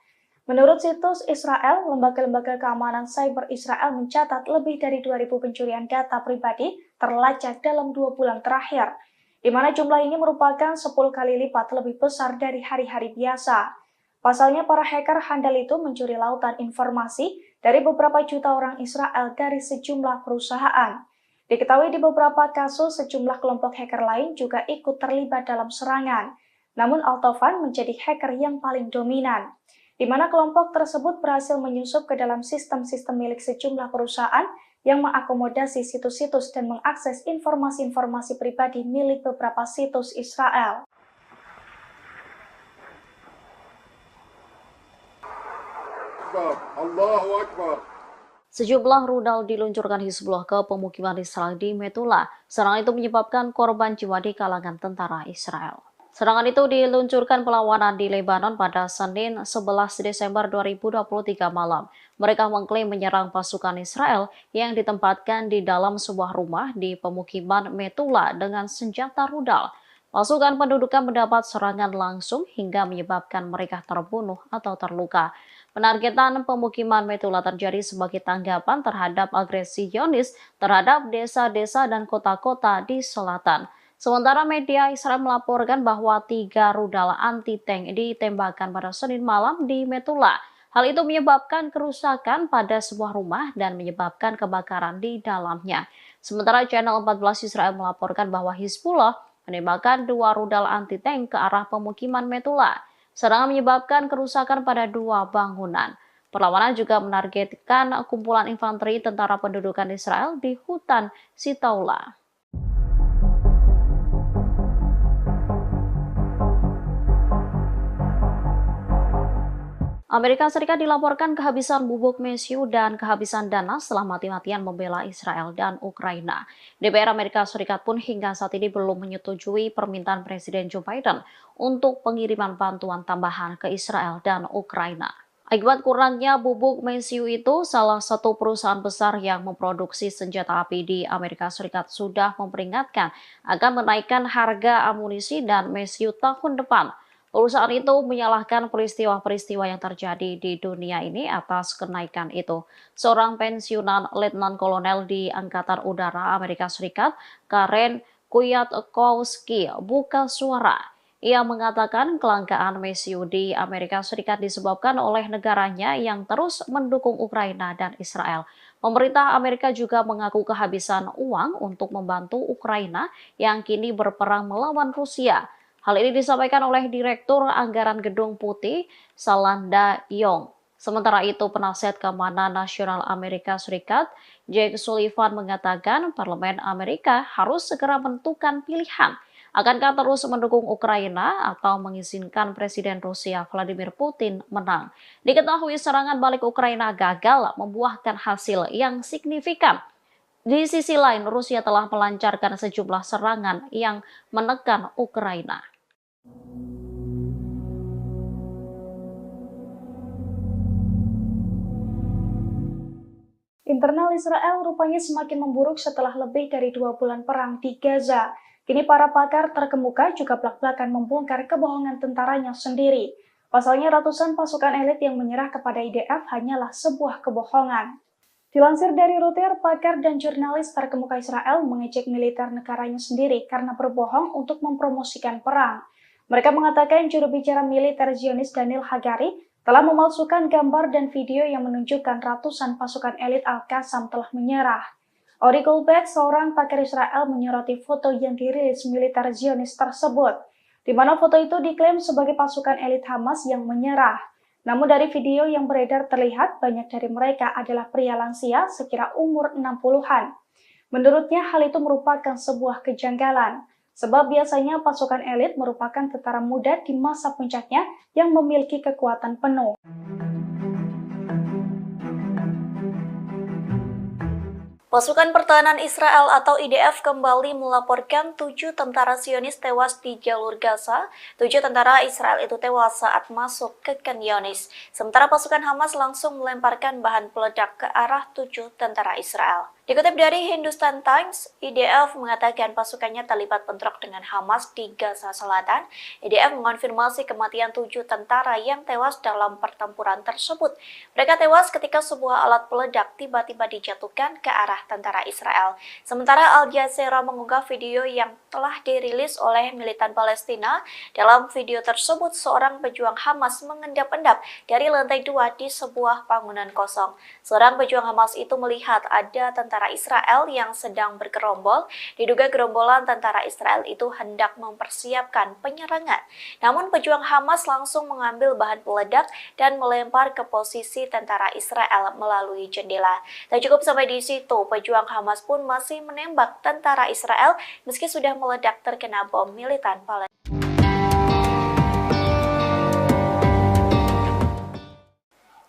[SPEAKER 2] Menurut situs Israel, lembaga-lembaga keamanan cyber Israel mencatat lebih dari 2.000 pencurian data pribadi terlacak dalam 2 bulan terakhir, di mana jumlah ini merupakan 10 kali lipat lebih besar dari hari-hari biasa. Pasalnya, para hacker handal itu mencuri lautan informasi dari beberapa juta orang Israel dari sejumlah perusahaan. Diketahui di beberapa kasus, sejumlah kelompok hacker lain juga ikut terlibat dalam serangan. Namun Al-Taufan menjadi hacker yang paling dominan, di mana kelompok tersebut berhasil menyusup ke dalam sistem-sistem milik sejumlah perusahaan yang mengakomodasi situs-situs dan mengakses informasi-informasi pribadi milik beberapa situs Israel.
[SPEAKER 4] Allahu Akbar.
[SPEAKER 1] Sejumlah rudal diluncurkan Hizbullah ke pemukiman Israel di Metula. Serangan itu menyebabkan korban jiwa di kalangan tentara Israel. Serangan itu diluncurkan perlawanan di Lebanon pada Senin 11 Desember 2023 malam. Mereka mengklaim menyerang pasukan Israel yang ditempatkan di dalam sebuah rumah di pemukiman Metula dengan senjata rudal. Pasukan pendudukan mendapat serangan langsung hingga menyebabkan mereka terbunuh atau terluka. Penargetan pemukiman Metula terjadi sebagai tanggapan terhadap agresi Zionis terhadap desa-desa dan kota-kota di selatan. Sementara media Israel melaporkan bahwa 3 rudal anti-tank ditembakkan pada Senin malam di Metula. Hal itu menyebabkan kerusakan pada sebuah rumah dan menyebabkan kebakaran di dalamnya. Sementara Channel 14 Israel melaporkan bahwa Hizbullah menembakkan 2 rudal anti-tank ke arah pemukiman Metula. Serangan menyebabkan kerusakan pada 2 bangunan. Perlawanan juga menargetkan kumpulan infanteri tentara pendudukan Israel di hutan Sitaula. Amerika Serikat dilaporkan kehabisan bubuk mesiu dan kehabisan dana setelah mati-matian membela Israel dan Ukraina. DPR Amerika Serikat pun hingga saat ini belum menyetujui permintaan Presiden Joe Biden untuk pengiriman bantuan tambahan ke Israel dan Ukraina. Akibat kurangnya bubuk mesiu itu, salah satu perusahaan besar yang memproduksi senjata api di Amerika Serikat sudah memperingatkan akan menaikkan harga amunisi dan mesiu tahun depan. Perusahaan itu menyalahkan peristiwa-peristiwa yang terjadi di dunia ini atas kenaikan itu. Seorang pensiunan Letnan Kolonel di Angkatan Udara Amerika Serikat, Karen Kwiatkowski, buka suara. Ia mengatakan kelangkaan mesiu di Amerika Serikat disebabkan oleh negaranya yang terus mendukung Ukraina dan Israel. Pemerintah Amerika juga mengaku kehabisan uang untuk membantu Ukraina yang kini berperang melawan Rusia. Hal ini disampaikan oleh Direktur Anggaran Gedung Putih, Salanda Yong. Sementara itu, penasihat keamanan nasional Amerika Serikat, Jake Sullivan mengatakan Parlemen Amerika harus segera menentukan pilihan. Akankah terus mendukung Ukraina atau mengizinkan Presiden Rusia Vladimir Putin menang? Diketahui serangan balik Ukraina gagal membuahkan hasil yang signifikan. Di sisi lain, Rusia telah melancarkan sejumlah serangan yang menekan Ukraina.
[SPEAKER 2] Internal Israel rupanya semakin memburuk setelah lebih dari 2 bulan perang di Gaza. Kini para pakar terkemuka juga belak-belakan membongkar kebohongan tentaranya sendiri. Pasalnya ratusan pasukan elit yang menyerah kepada IDF hanyalah sebuah kebohongan. Dilansir dari Reuters, pakar dan jurnalis terkemuka Israel mengejek militer negaranya sendiri karena berbohong untuk mempromosikan perang. Mereka mengatakan juru bicara militer Zionis Daniel Hagari telah memalsukan gambar dan video yang menunjukkan ratusan pasukan elit Al-Qassam telah menyerah. Ori Goldberg, seorang pakar Israel, menyoroti foto yang dirilis militer Zionis tersebut, di mana foto itu diklaim sebagai pasukan elit Hamas yang menyerah. Namun dari video yang beredar terlihat banyak dari mereka adalah pria lansia sekira umur 60-an. Menurutnya hal itu merupakan sebuah kejanggalan. Sebab biasanya pasukan elit merupakan tentara muda di masa puncaknya yang memiliki kekuatan penuh.
[SPEAKER 5] Pasukan Pertahanan Israel atau IDF kembali melaporkan 7 tentara Zionis tewas di jalur Gaza. 7 tentara Israel itu tewas saat masuk ke Khan Younis. Sementara pasukan Hamas langsung melemparkan bahan peledak ke arah 7 tentara Israel. Dikutip dari Hindustan Times, IDF mengatakan pasukannya terlibat bentrok dengan Hamas di Gaza Selatan. IDF mengonfirmasi kematian 7 tentara yang tewas dalam pertempuran tersebut. Mereka tewas ketika sebuah alat peledak tiba-tiba dijatuhkan ke arah tentara Israel. Sementara Al Jazeera mengunggah video yang telah dirilis oleh militan Palestina. Dalam video tersebut, seorang pejuang Hamas mengendap-endap dari lantai 2 di sebuah bangunan kosong. Seorang pejuang Hamas itu melihat ada tentara Israel yang sedang bergerombol. Diduga gerombolan tentara Israel itu hendak mempersiapkan penyerangan. Namun pejuang Hamas langsung mengambil bahan peledak dan melempar ke posisi tentara Israel melalui jendela. Tak cukup sampai di situ, pejuang Hamas pun masih menembak tentara Israel meski sudah meledak terkena bom militan Palestina.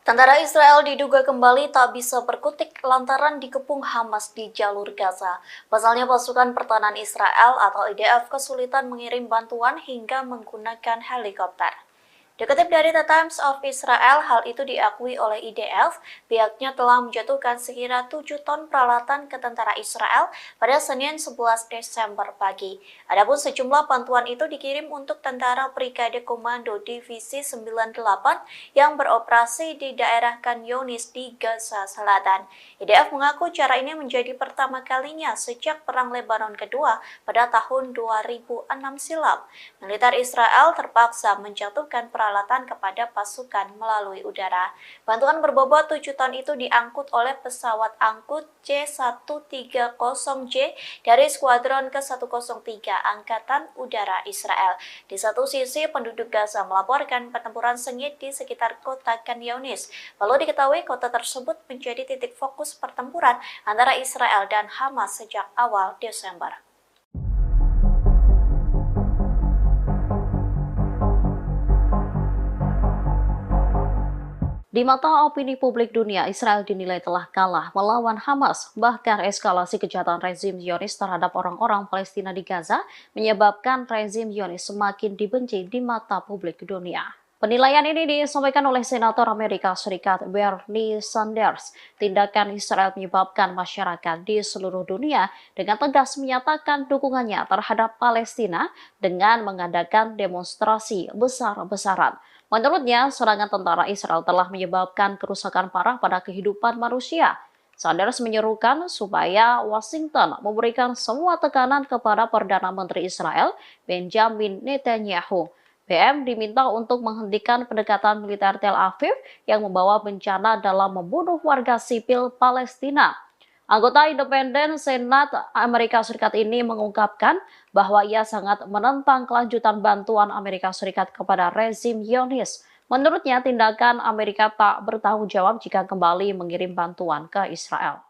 [SPEAKER 5] Tentara Israel diduga kembali tak bisa berkutik lantaran dikepung Hamas di jalur Gaza. Pasalnya pasukan pertahanan Israel atau IDF kesulitan mengirim bantuan hingga menggunakan helikopter. Dikutip dari The Times of Israel, hal itu diakui oleh IDF, pihaknya telah menjatuhkan sekira 7 ton peralatan ke tentara Israel pada Senin 11 Desember pagi. Adapun sejumlah bantuan itu dikirim untuk tentara Brigade Komando Divisi 98 yang beroperasi di daerah Khan Younis di Gaza Selatan. IDF mengaku cara ini menjadi pertama kalinya sejak Perang Lebanon Kedua pada tahun 2006 silam. Militer Israel terpaksa menjatuhkan peralatan kepada pasukan melalui udara. Bantuan berbobot 7 ton itu diangkut oleh pesawat angkut C-130J dari Skuadron ke-103 Angkatan Udara Israel. Di satu sisi, penduduk Gaza melaporkan pertempuran sengit di sekitar kota Khan Younis. Perlu diketahui kota tersebut menjadi titik fokus pertempuran antara Israel dan Hamas sejak awal Desember.
[SPEAKER 1] Di mata opini publik dunia, Israel dinilai telah kalah melawan Hamas. Bahkan eskalasi kejahatan rezim Zionis terhadap orang-orang Palestina di Gaza menyebabkan rezim Zionis semakin dibenci di mata publik dunia. Penilaian ini disampaikan oleh Senator Amerika Serikat Bernie Sanders. Tindakan Israel menyebabkan masyarakat di seluruh dunia dengan tegas menyatakan dukungannya terhadap Palestina dengan mengadakan demonstrasi besar-besaran. Menurutnya, serangan tentara Israel telah menyebabkan kerusakan parah pada kehidupan manusia. Sanders menyerukan supaya Washington memberikan semua tekanan kepada Perdana Menteri Israel, Benjamin Netanyahu. BM diminta untuk menghentikan pendekatan militer Tel Aviv yang membawa bencana dalam membunuh warga sipil Palestina. Anggota independen Senat Amerika Serikat ini mengungkapkan bahwa ia sangat menentang kelanjutan bantuan Amerika Serikat kepada rezim Zionis. Menurutnya, tindakan Amerika tak bertanggung jawab jika kembali mengirim bantuan ke Israel.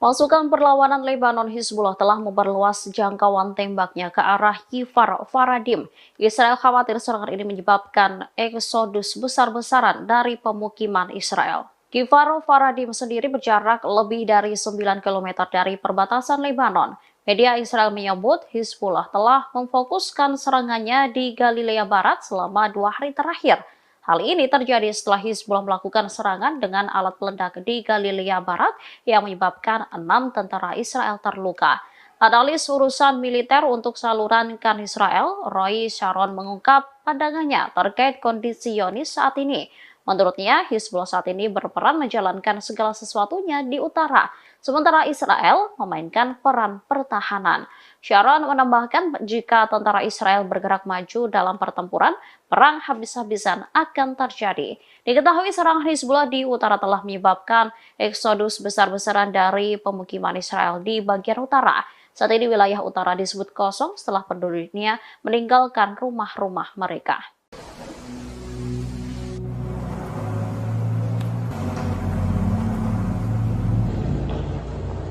[SPEAKER 1] Pasukan perlawanan Lebanon Hizbullah telah memperluas jangkauan tembaknya ke arah Kfar Faradim. Israel khawatir serangan ini menyebabkan eksodus besar-besaran dari pemukiman Israel. Kfar Faradim sendiri berjarak lebih dari 9 km dari perbatasan Lebanon. Media Israel menyebut Hizbullah telah memfokuskan serangannya di Galilea Barat selama 2 hari terakhir. Hal ini terjadi setelah Hizbullah melakukan serangan dengan alat peledak di Galilea Barat yang menyebabkan 6 tentara Israel terluka. Analis urusan militer untuk saluran Khan Israel, Roy Sharon mengungkap pandangannya terkait kondisi Zionis saat ini. Menurutnya, Hizbullah saat ini berperan menjalankan segala sesuatunya di utara, sementara Israel memainkan peran pertahanan. Sharon menambahkan jika tentara Israel bergerak maju dalam pertempuran, perang habis-habisan akan terjadi. Diketahui serangan Hizbullah di utara telah menyebabkan eksodus besar-besaran dari pemukiman Israel di bagian utara. Saat ini wilayah utara disebut kosong setelah penduduknya meninggalkan rumah-rumah mereka.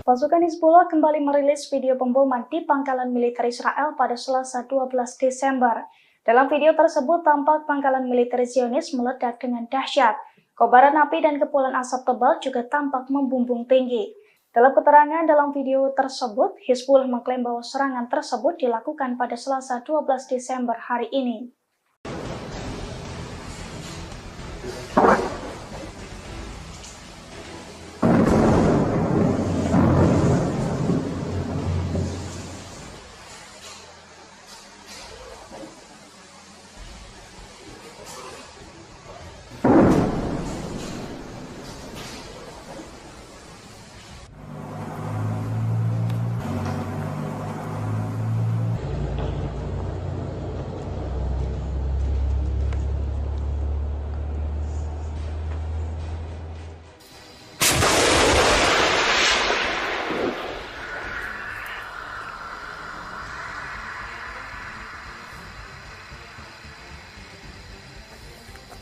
[SPEAKER 2] Pasukan Hizbullah kembali merilis video pemboman di pangkalan militer Israel pada Selasa 12 Desember. Dalam video tersebut tampak pangkalan militer Zionis meledak dengan dahsyat. Kobaran api dan kepulan asap tebal juga tampak membumbung tinggi. Dalam keterangan dalam video tersebut, Hizbullah mengklaim bahwa serangan tersebut dilakukan pada Selasa 12 Desember hari ini.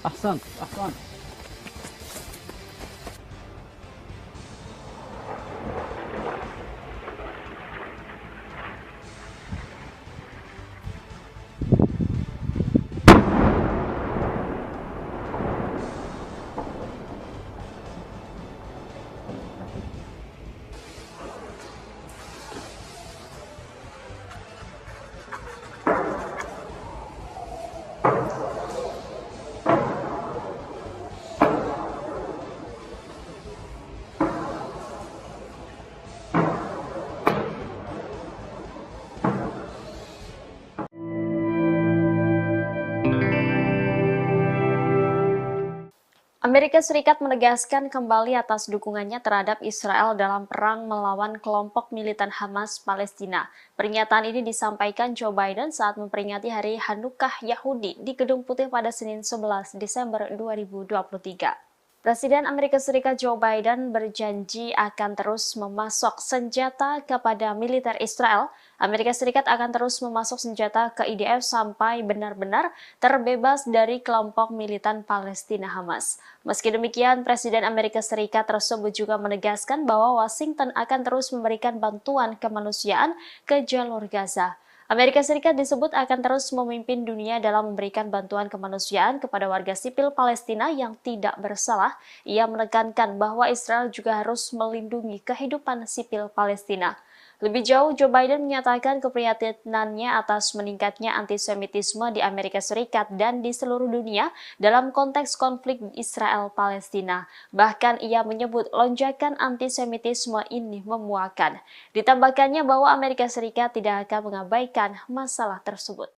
[SPEAKER 3] أحسنت أحسنت.
[SPEAKER 1] Amerika Serikat menegaskan kembali atas dukungannya terhadap Israel dalam perang melawan kelompok militan Hamas Palestina. Pernyataan ini disampaikan Joe Biden saat memperingati Hari Hanukkah Yahudi di Gedung Putih pada Senin 11 Desember 2023. Presiden Amerika Serikat Joe Biden berjanji akan terus memasok senjata kepada militer Israel. Amerika Serikat akan terus memasok senjata ke IDF sampai benar-benar terbebas dari kelompok militan Palestina Hamas. Meski demikian, Presiden Amerika Serikat tersebut juga menegaskan bahwa Washington akan terus memberikan bantuan kemanusiaan ke jalur Gaza. Amerika Serikat disebut akan terus memimpin dunia dalam memberikan bantuan kemanusiaan kepada warga sipil Palestina yang tidak bersalah. Ia menekankan bahwa Israel juga harus melindungi kehidupan sipil Palestina. Lebih jauh, Joe Biden menyatakan keprihatinannya atas meningkatnya antisemitisme di Amerika Serikat dan di seluruh dunia dalam konteks konflik Israel-Palestina. Bahkan ia menyebut lonjakan antisemitisme ini memuakan. Ditambahkannya bahwa Amerika Serikat tidak akan mengabaikan masalah tersebut.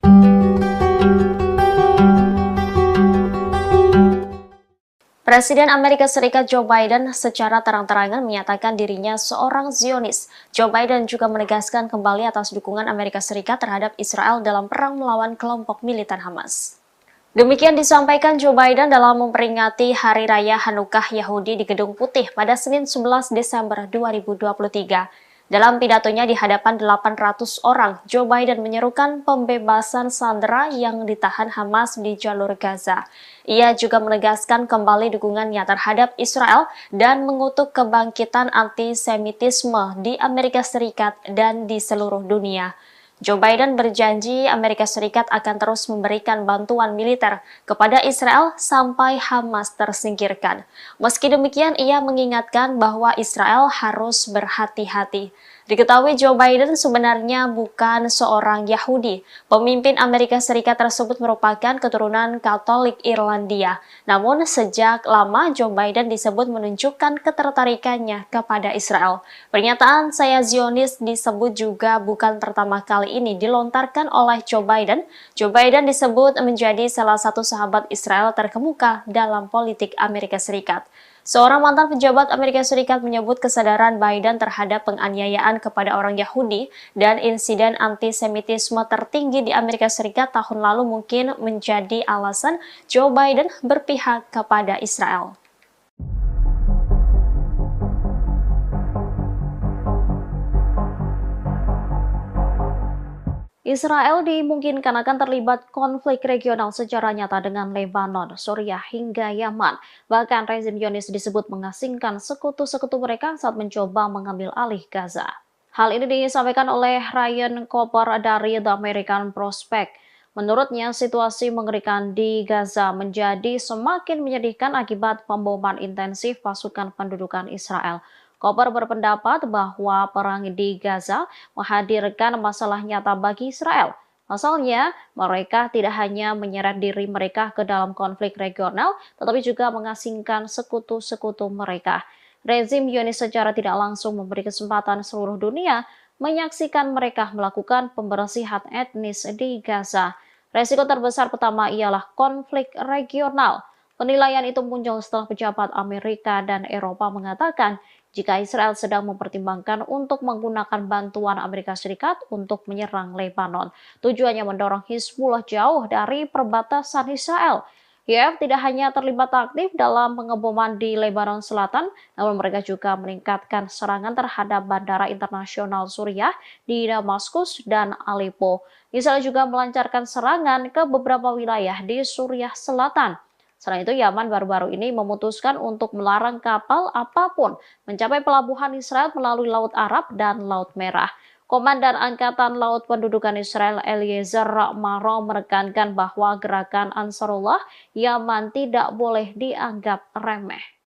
[SPEAKER 1] Presiden Amerika Serikat Joe Biden secara terang-terangan menyatakan dirinya seorang Zionis. Joe Biden juga menegaskan kembali atas dukungan Amerika Serikat terhadap Israel dalam perang melawan kelompok militan Hamas. Demikian disampaikan Joe Biden dalam memperingati Hari Raya Hanukkah Yahudi di Gedung Putih pada Senin 11 Desember 2023. Dalam pidatonya di hadapan 800 orang, Joe Biden menyerukan pembebasan sandera yang ditahan Hamas di jalur Gaza. Ia juga menegaskan kembali dukungannya terhadap Israel dan mengutuk kebangkitan antisemitisme di Amerika Serikat dan di seluruh dunia. Joe Biden berjanji Amerika Serikat akan terus memberikan bantuan militer kepada Israel sampai Hamas tersingkirkan. Meski demikian, ia mengingatkan bahwa Israel harus berhati-hati. Diketahui Joe Biden sebenarnya bukan seorang Yahudi. Pemimpin Amerika Serikat tersebut merupakan keturunan Katolik Irlandia. Namun sejak lama Joe Biden disebut menunjukkan ketertarikannya kepada Israel. Pernyataan "saya Zionis" disebut juga bukan pertama kali ini dilontarkan oleh Joe Biden. Joe Biden disebut menjadi salah satu sahabat Israel terkemuka dalam politik Amerika Serikat. Seorang mantan pejabat Amerika Serikat menyebut kesadaran Biden terhadap penganiayaan kepada orang Yahudi dan insiden antisemitisme tertinggi di Amerika Serikat tahun lalu mungkin menjadi alasan Joe Biden berpihak kepada Israel. Israel dimungkinkan akan terlibat konflik regional secara nyata dengan Lebanon, Suriah hingga Yaman. Bahkan rezim Zionis disebut mengasingkan sekutu-sekutu mereka saat mencoba mengambil alih Gaza. Hal ini disampaikan oleh Ryan Cooper dari The American Prospect. Menurutnya, situasi mengerikan di Gaza menjadi semakin menyedihkan akibat pemboman intensif pasukan pendudukan Israel. Cooper berpendapat bahwa perang di Gaza menghadirkan masalah nyata bagi Israel. Pasalnya, mereka tidak hanya menyeret diri mereka ke dalam konflik regional, tetapi juga mengasingkan sekutu-sekutu mereka. Rezim Zionis secara tidak langsung memberi kesempatan seluruh dunia menyaksikan mereka melakukan pembersihan etnis di Gaza. Resiko terbesar pertama ialah konflik regional. Penilaian itu muncul setelah pejabat Amerika dan Eropa mengatakan jika Israel sedang mempertimbangkan untuk menggunakan bantuan Amerika Serikat untuk menyerang Lebanon. Tujuannya mendorong Hizbullah jauh dari perbatasan Israel. IDF tidak hanya terlibat aktif dalam pengeboman di Lebanon Selatan, namun mereka juga meningkatkan serangan terhadap bandara internasional Suriah di Damaskus dan Aleppo. Israel juga melancarkan serangan ke beberapa wilayah di Suriah Selatan. Selain itu, Yaman baru-baru ini memutuskan untuk melarang kapal apapun mencapai pelabuhan Israel melalui Laut Arab dan Laut Merah. Komandan Angkatan Laut Pendudukan Israel Eliezer Maro menekankan bahwa gerakan Ansarullah Yaman tidak boleh dianggap remeh.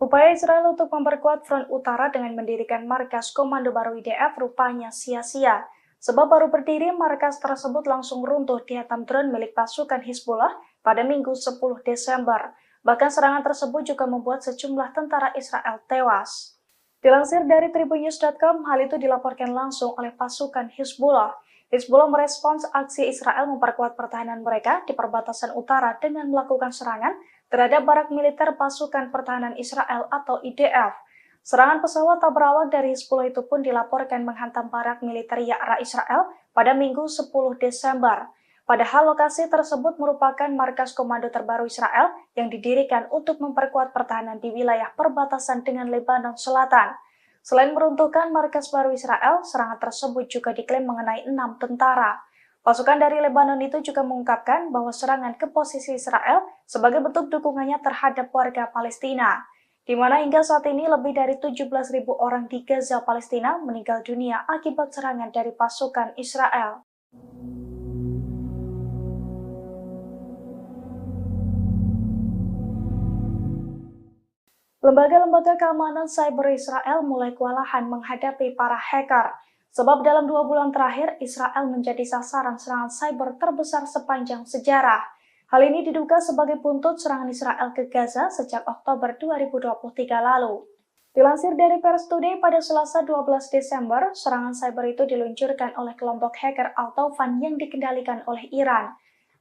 [SPEAKER 2] Upaya Israel untuk memperkuat front utara dengan mendirikan markas komando baru IDF rupanya sia-sia. Sebab baru berdiri, markas tersebut langsung runtuh dihantam drone milik pasukan Hizbullah pada Minggu 10 Desember. Bahkan serangan tersebut juga membuat sejumlah tentara Israel tewas. Dilansir dari tribunnews.com, hal itu dilaporkan langsung oleh pasukan Hizbullah. Hizbullah merespons aksi Israel memperkuat pertahanan mereka di perbatasan utara dengan melakukan serangan terhadap barak militer pasukan pertahanan Israel atau IDF. Serangan pesawat tak berawak dari Hizbullah itu pun dilaporkan menghantam barak militer Ya'ra Israel pada Minggu 10 Desember. Padahal lokasi tersebut merupakan markas komando terbaru Israel yang didirikan untuk memperkuat pertahanan di wilayah perbatasan dengan Lebanon Selatan. Selain meruntuhkan markas baru Israel, serangan tersebut juga diklaim mengenai 6 tentara. Pasukan dari Lebanon itu juga mengungkapkan bahwa serangan ke posisi Israel sebagai bentuk dukungannya terhadap warga Palestina, di mana hingga saat ini lebih dari 17.000 orang di Gaza, Palestina meninggal dunia akibat serangan dari pasukan Israel. Lembaga-lembaga keamanan cyber Israel mulai kewalahan menghadapi para hacker. Sebab dalam 2 bulan terakhir, Israel menjadi sasaran serangan cyber terbesar sepanjang sejarah. Hal ini diduga sebagai buntut serangan Israel ke Gaza sejak Oktober 2023 lalu. Dilansir dari Pers Today pada Selasa 12 Desember, serangan cyber itu diluncurkan oleh kelompok hacker Al-Tawfan yang dikendalikan oleh Iran.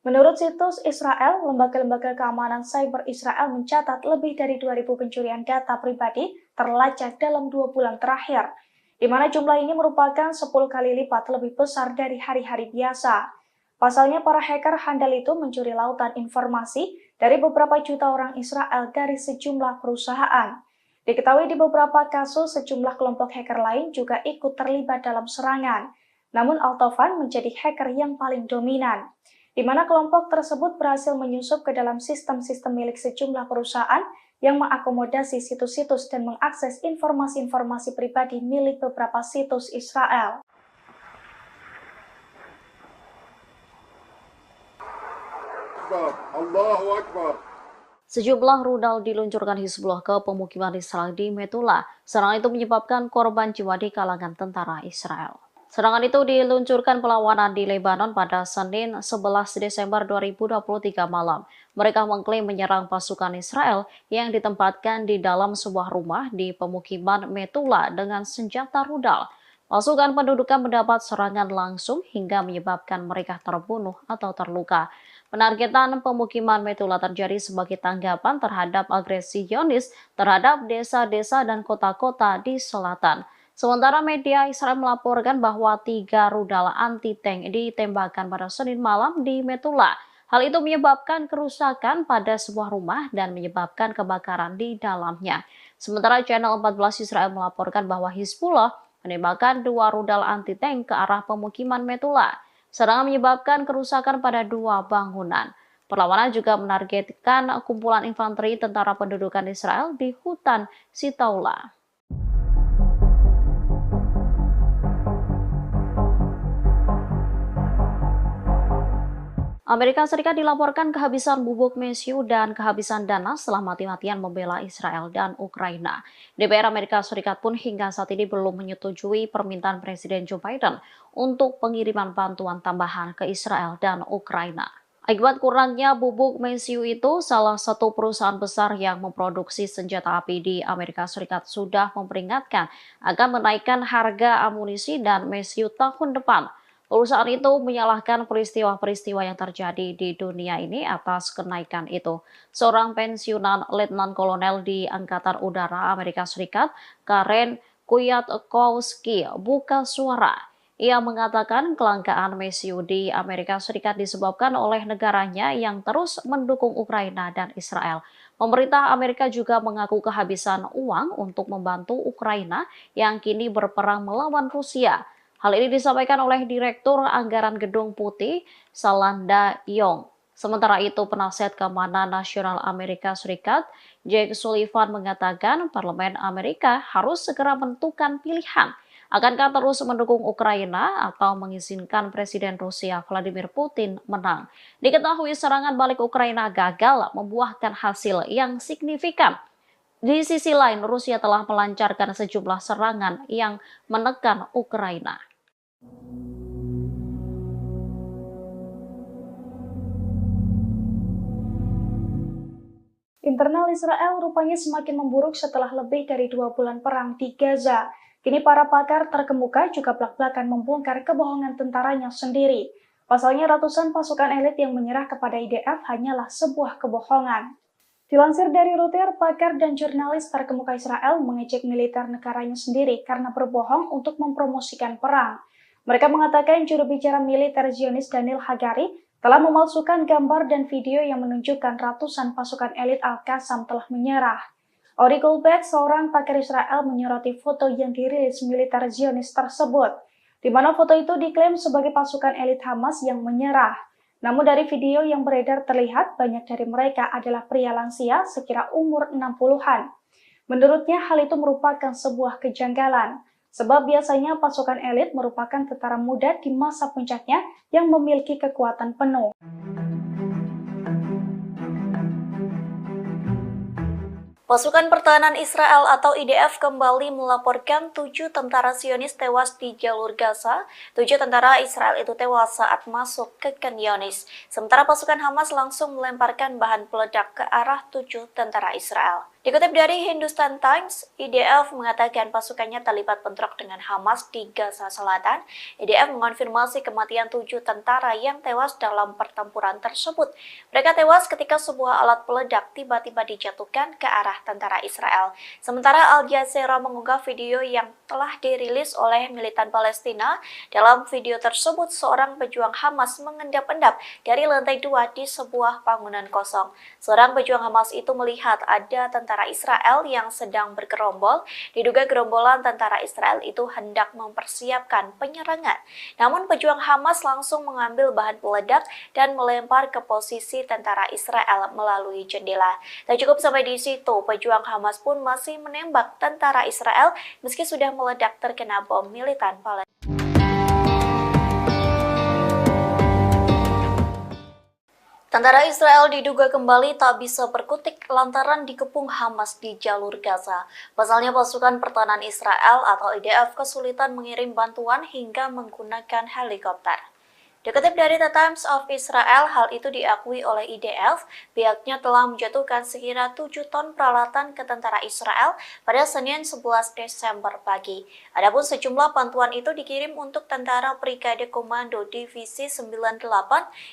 [SPEAKER 2] Menurut situs Israel, lembaga-lembaga keamanan cyber Israel mencatat lebih dari 2.000 pencurian data pribadi terlacak dalam 2 bulan terakhir, di mana jumlah ini merupakan 10 kali lipat lebih besar dari hari-hari biasa. Pasalnya, para hacker handal itu mencuri lautan informasi dari beberapa juta orang Israel dari sejumlah perusahaan. Diketahui di beberapa kasus, sejumlah kelompok hacker lain juga ikut terlibat dalam serangan. Namun Al-Tawfan menjadi hacker yang paling dominan, di mana kelompok tersebut berhasil menyusup ke dalam sistem-sistem milik sejumlah perusahaan yang mengakomodasi situs-situs dan mengakses informasi-informasi pribadi milik beberapa situs Israel.
[SPEAKER 4] Allahu Akbar.
[SPEAKER 1] Sejumlah rudal diluncurkan Hizbullah ke pemukiman Israel di Metula. Serangan itu menyebabkan korban jiwa di kalangan tentara Israel. Serangan itu diluncurkan perlawanan di Lebanon pada Senin 11 Desember 2023 malam. Mereka mengklaim menyerang pasukan Israel yang ditempatkan di dalam sebuah rumah di pemukiman Metula dengan senjata rudal. Pasukan pendudukan mendapat serangan langsung hingga menyebabkan mereka terbunuh atau terluka. Penargetan pemukiman Metula terjadi sebagai tanggapan terhadap agresi Zionis terhadap desa-desa dan kota-kota di selatan. Sementara media Israel melaporkan bahwa 3 rudal anti-tank ditembakkan pada Senin malam di Metula. Hal itu menyebabkan kerusakan pada sebuah rumah dan menyebabkan kebakaran di dalamnya. Sementara Channel 14 Israel melaporkan bahwa Hizbullah menembakkan 2 rudal anti-tank ke arah pemukiman Metula. Serangan menyebabkan kerusakan pada 2 bangunan. Perlawanan juga menargetkan kumpulan infanteri tentara pendudukan Israel di hutan Sitaula. Amerika Serikat dilaporkan kehabisan bubuk mesiu dan kehabisan dana setelah mati-matian membela Israel dan Ukraina. DPR Amerika Serikat pun hingga saat ini belum menyetujui permintaan Presiden Joe Biden untuk pengiriman bantuan tambahan ke Israel dan Ukraina. Akibat kurangnya bubuk mesiu itu, salah satu perusahaan besar yang memproduksi senjata api di Amerika Serikat sudah memperingatkan akan menaikkan harga amunisi dan mesiu tahun depan. Perusahaan itu menyalahkan peristiwa-peristiwa yang terjadi di dunia ini atas kenaikan itu. Seorang pensiunan letnan kolonel di Angkatan Udara Amerika Serikat, Karen Kwiatkowski, buka suara. Ia mengatakan kelangkaan mesiu di Amerika Serikat disebabkan oleh negaranya yang terus mendukung Ukraina dan Israel. Pemerintah Amerika juga mengaku kehabisan uang untuk membantu Ukraina yang kini berperang melawan Rusia. Hal ini disampaikan oleh Direktur Anggaran Gedung Putih, Salanda Yong. Sementara itu, penasihat keamanan nasional Amerika Serikat, Jake Sullivan mengatakan Parlemen Amerika harus segera menentukan pilihan. Akankah terus mendukung Ukraina atau mengizinkan Presiden Rusia Vladimir Putin menang? Diketahui serangan balik Ukraina gagal membuahkan hasil yang signifikan. Di sisi lain, Rusia telah melancarkan sejumlah serangan yang menekan Ukraina.
[SPEAKER 2] Internal Israel rupanya semakin memburuk setelah lebih dari 2 bulan perang di Gaza. Kini para pakar terkemuka juga belak-belakan membongkar kebohongan tentaranya sendiri. Pasalnya ratusan pasukan elit yang menyerah kepada IDF hanyalah sebuah kebohongan. Dilansir dari Reuters, pakar dan jurnalis terkemuka Israel mengejek militer negaranya sendiri karena berbohong untuk mempromosikan perang. Mereka mengatakan juru bicara militer Zionis Daniel Hagari telah memalsukan gambar dan video yang menunjukkan ratusan pasukan elit Al-Qassam telah menyerah. Ori Goldberg, seorang pakar Israel, menyoroti foto yang dirilis militer Zionis tersebut, di mana foto itu diklaim sebagai pasukan elit Hamas yang menyerah. Namun dari video yang beredar terlihat banyak dari mereka adalah pria lansia sekira umur 60-an. Menurutnya hal itu merupakan sebuah kejanggalan, sebab biasanya pasukan elit merupakan tentara muda di masa puncaknya yang memiliki kekuatan penuh.
[SPEAKER 5] Pasukan Pertahanan Israel atau IDF kembali melaporkan 7 tentara Zionis tewas di jalur Gaza. 7 tentara Israel itu tewas saat masuk ke Khan Younis. Sementara pasukan Hamas langsung melemparkan bahan peledak ke arah 7 tentara Israel. Dikutip dari Hindustan Times, IDF mengatakan pasukannya terlibat bentrok dengan Hamas di Gaza Selatan. IDF mengonfirmasi kematian 7 tentara yang tewas dalam pertempuran tersebut. Mereka tewas ketika sebuah alat peledak tiba-tiba dijatuhkan ke arah tentara Israel. Sementara Al Jazeera mengunggah video yang telah dirilis oleh militan Palestina. Dalam video tersebut, seorang pejuang Hamas mengendap-endap dari lantai 2 di sebuah bangunan kosong. Seorang pejuang Hamas itu melihat ada tentara Israel yang sedang bergerombol. Diduga gerombolan tentara Israel itu hendak mempersiapkan penyerangan. Namun pejuang Hamas langsung mengambil bahan peledak dan melempar ke posisi tentara Israel melalui jendela. Tak cukup sampai di situ, pejuang Hamas pun masih menembak tentara Israel meski sudah meledak terkena bom militan Palestina. Tentara Israel diduga kembali tak bisa berkutik lantaran dikepung Hamas di jalur Gaza. Pasalnya pasukan pertahanan Israel atau IDF kesulitan mengirim bantuan hingga menggunakan helikopter. Dikutip dari The Times of Israel, hal itu diakui oleh IDF. Pihaknya telah menjatuhkan sekira 7 ton peralatan ke tentara Israel pada Senin 11 Desember pagi. Adapun sejumlah bantuan itu dikirim untuk tentara Brigade Komando Divisi 98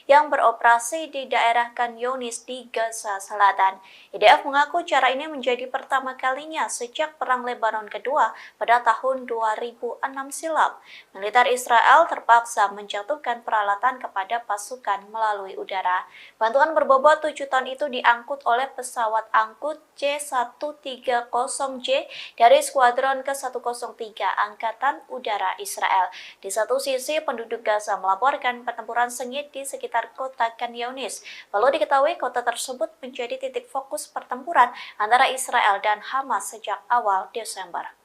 [SPEAKER 5] yang beroperasi di daerah Khan Younis di Gaza Selatan. IDF mengaku cara ini menjadi pertama kalinya sejak Perang Lebanon Kedua pada tahun 2006 silam. Militer Israel terpaksa menjatuhkan peralatan kepada pasukan melalui udara. Bantuan berbobot 7 ton itu diangkut oleh pesawat angkut C-130J dari Skuadron ke-103 Angkatan Udara Israel. Di satu sisi, penduduk Gaza melaporkan pertempuran sengit di sekitar kota Khan Younis. Lalu diketahui kota tersebut menjadi titik fokus pertempuran antara Israel dan Hamas sejak awal Desember.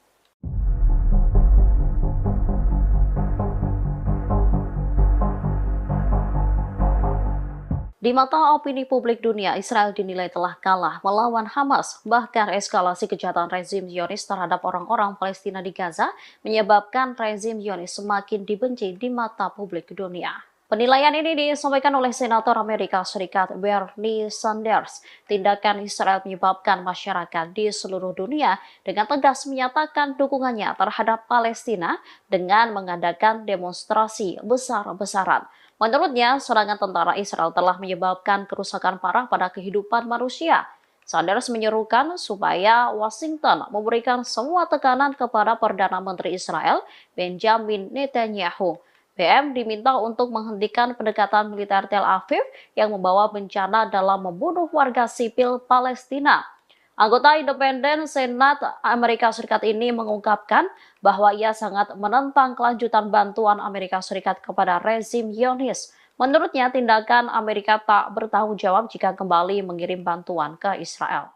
[SPEAKER 1] Di mata opini publik dunia, Israel dinilai telah kalah melawan Hamas. Bahkan eskalasi kejahatan rezim Zionis terhadap orang-orang Palestina di Gaza menyebabkan rezim Zionis semakin dibenci di mata publik dunia. Penilaian ini disampaikan oleh Senator Amerika Serikat Bernie Sanders. Tindakan Israel menyebabkan masyarakat di seluruh dunia dengan tegas menyatakan dukungannya terhadap Palestina dengan mengadakan demonstrasi besar-besaran. Menurutnya, serangan tentara Israel telah menyebabkan kerusakan parah pada kehidupan manusia. Sanders menyerukan supaya Washington memberikan semua tekanan kepada Perdana Menteri Israel, Benjamin Netanyahu. BM diminta untuk menghentikan pendekatan militer Tel Aviv yang membawa bencana dalam membunuh warga sipil Palestina. Anggota independen Senat Amerika Serikat ini mengungkapkan bahwa ia sangat menentang kelanjutan bantuan Amerika Serikat kepada rezim Zionis. Menurutnya, tindakan Amerika tak bertanggung jawab jika kembali mengirim bantuan ke Israel.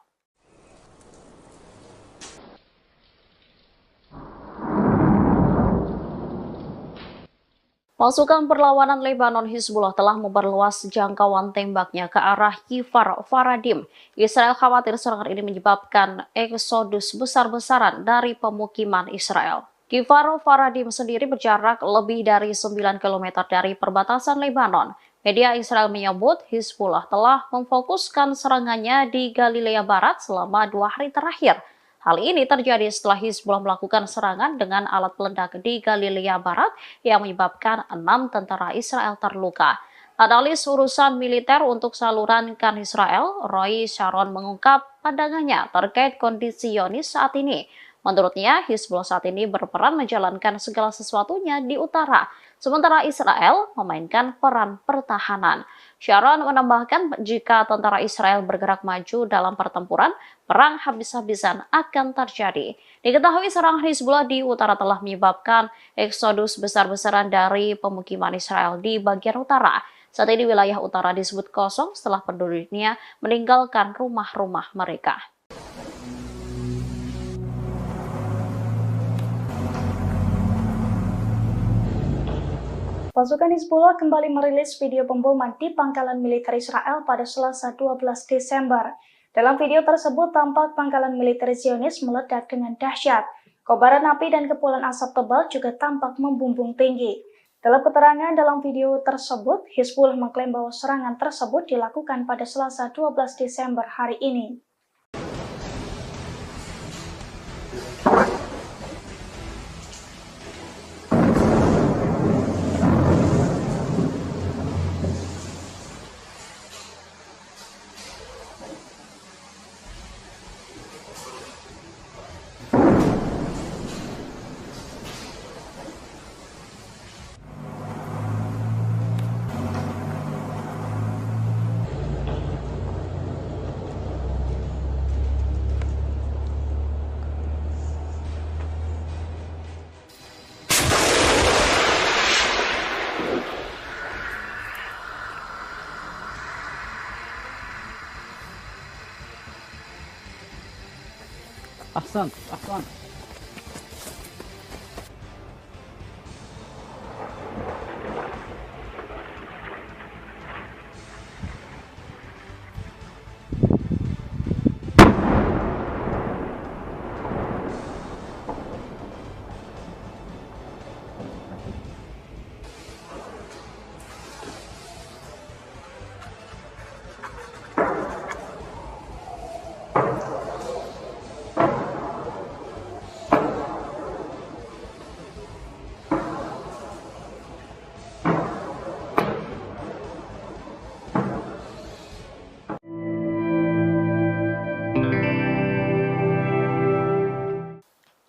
[SPEAKER 1] Pasukan perlawanan Lebanon Hizbullah telah memperluas jangkauan tembaknya ke arah Kfar Faradim. Israel khawatir serangan ini menyebabkan eksodus besar-besaran dari pemukiman Israel. Kfar Faradim sendiri berjarak lebih dari 9 km dari perbatasan Lebanon. Media Israel menyebut Hizbullah telah memfokuskan serangannya di Galilea Barat selama 2 hari terakhir. Hal ini terjadi setelah Hizbullah melakukan serangan dengan alat peledak di Galilea Barat yang menyebabkan 6 tentara Israel terluka. Analis urusan militer untuk saluran KAN Israel, Roy Sharon mengungkap pandangannya terkait kondisi Zionis saat ini. Menurutnya, Hizbullah saat ini berperan menjalankan segala sesuatunya di utara, sementara Israel memainkan peran pertahanan. Sharon menambahkan jika tentara Israel bergerak maju dalam pertempuran, perang habis-habisan akan terjadi. Diketahui serangan Hizbullah di utara telah menyebabkan eksodus besar-besaran dari pemukiman Israel di bagian utara. Saat ini wilayah utara disebut kosong setelah penduduknya meninggalkan rumah-rumah mereka.
[SPEAKER 2] Pasukan Hizbullah kembali merilis video pemboman di pangkalan militer Israel pada Selasa 12 Desember. Dalam video tersebut tampak pangkalan militer Zionis meledak dengan dahsyat. Kobaran api dan kepulan asap tebal juga tampak membumbung tinggi. Dalam keterangan dalam video tersebut, Hizbullah mengklaim bahwa serangan tersebut dilakukan pada Selasa 12 Desember hari ini.
[SPEAKER 3] أحسنت أحسنت.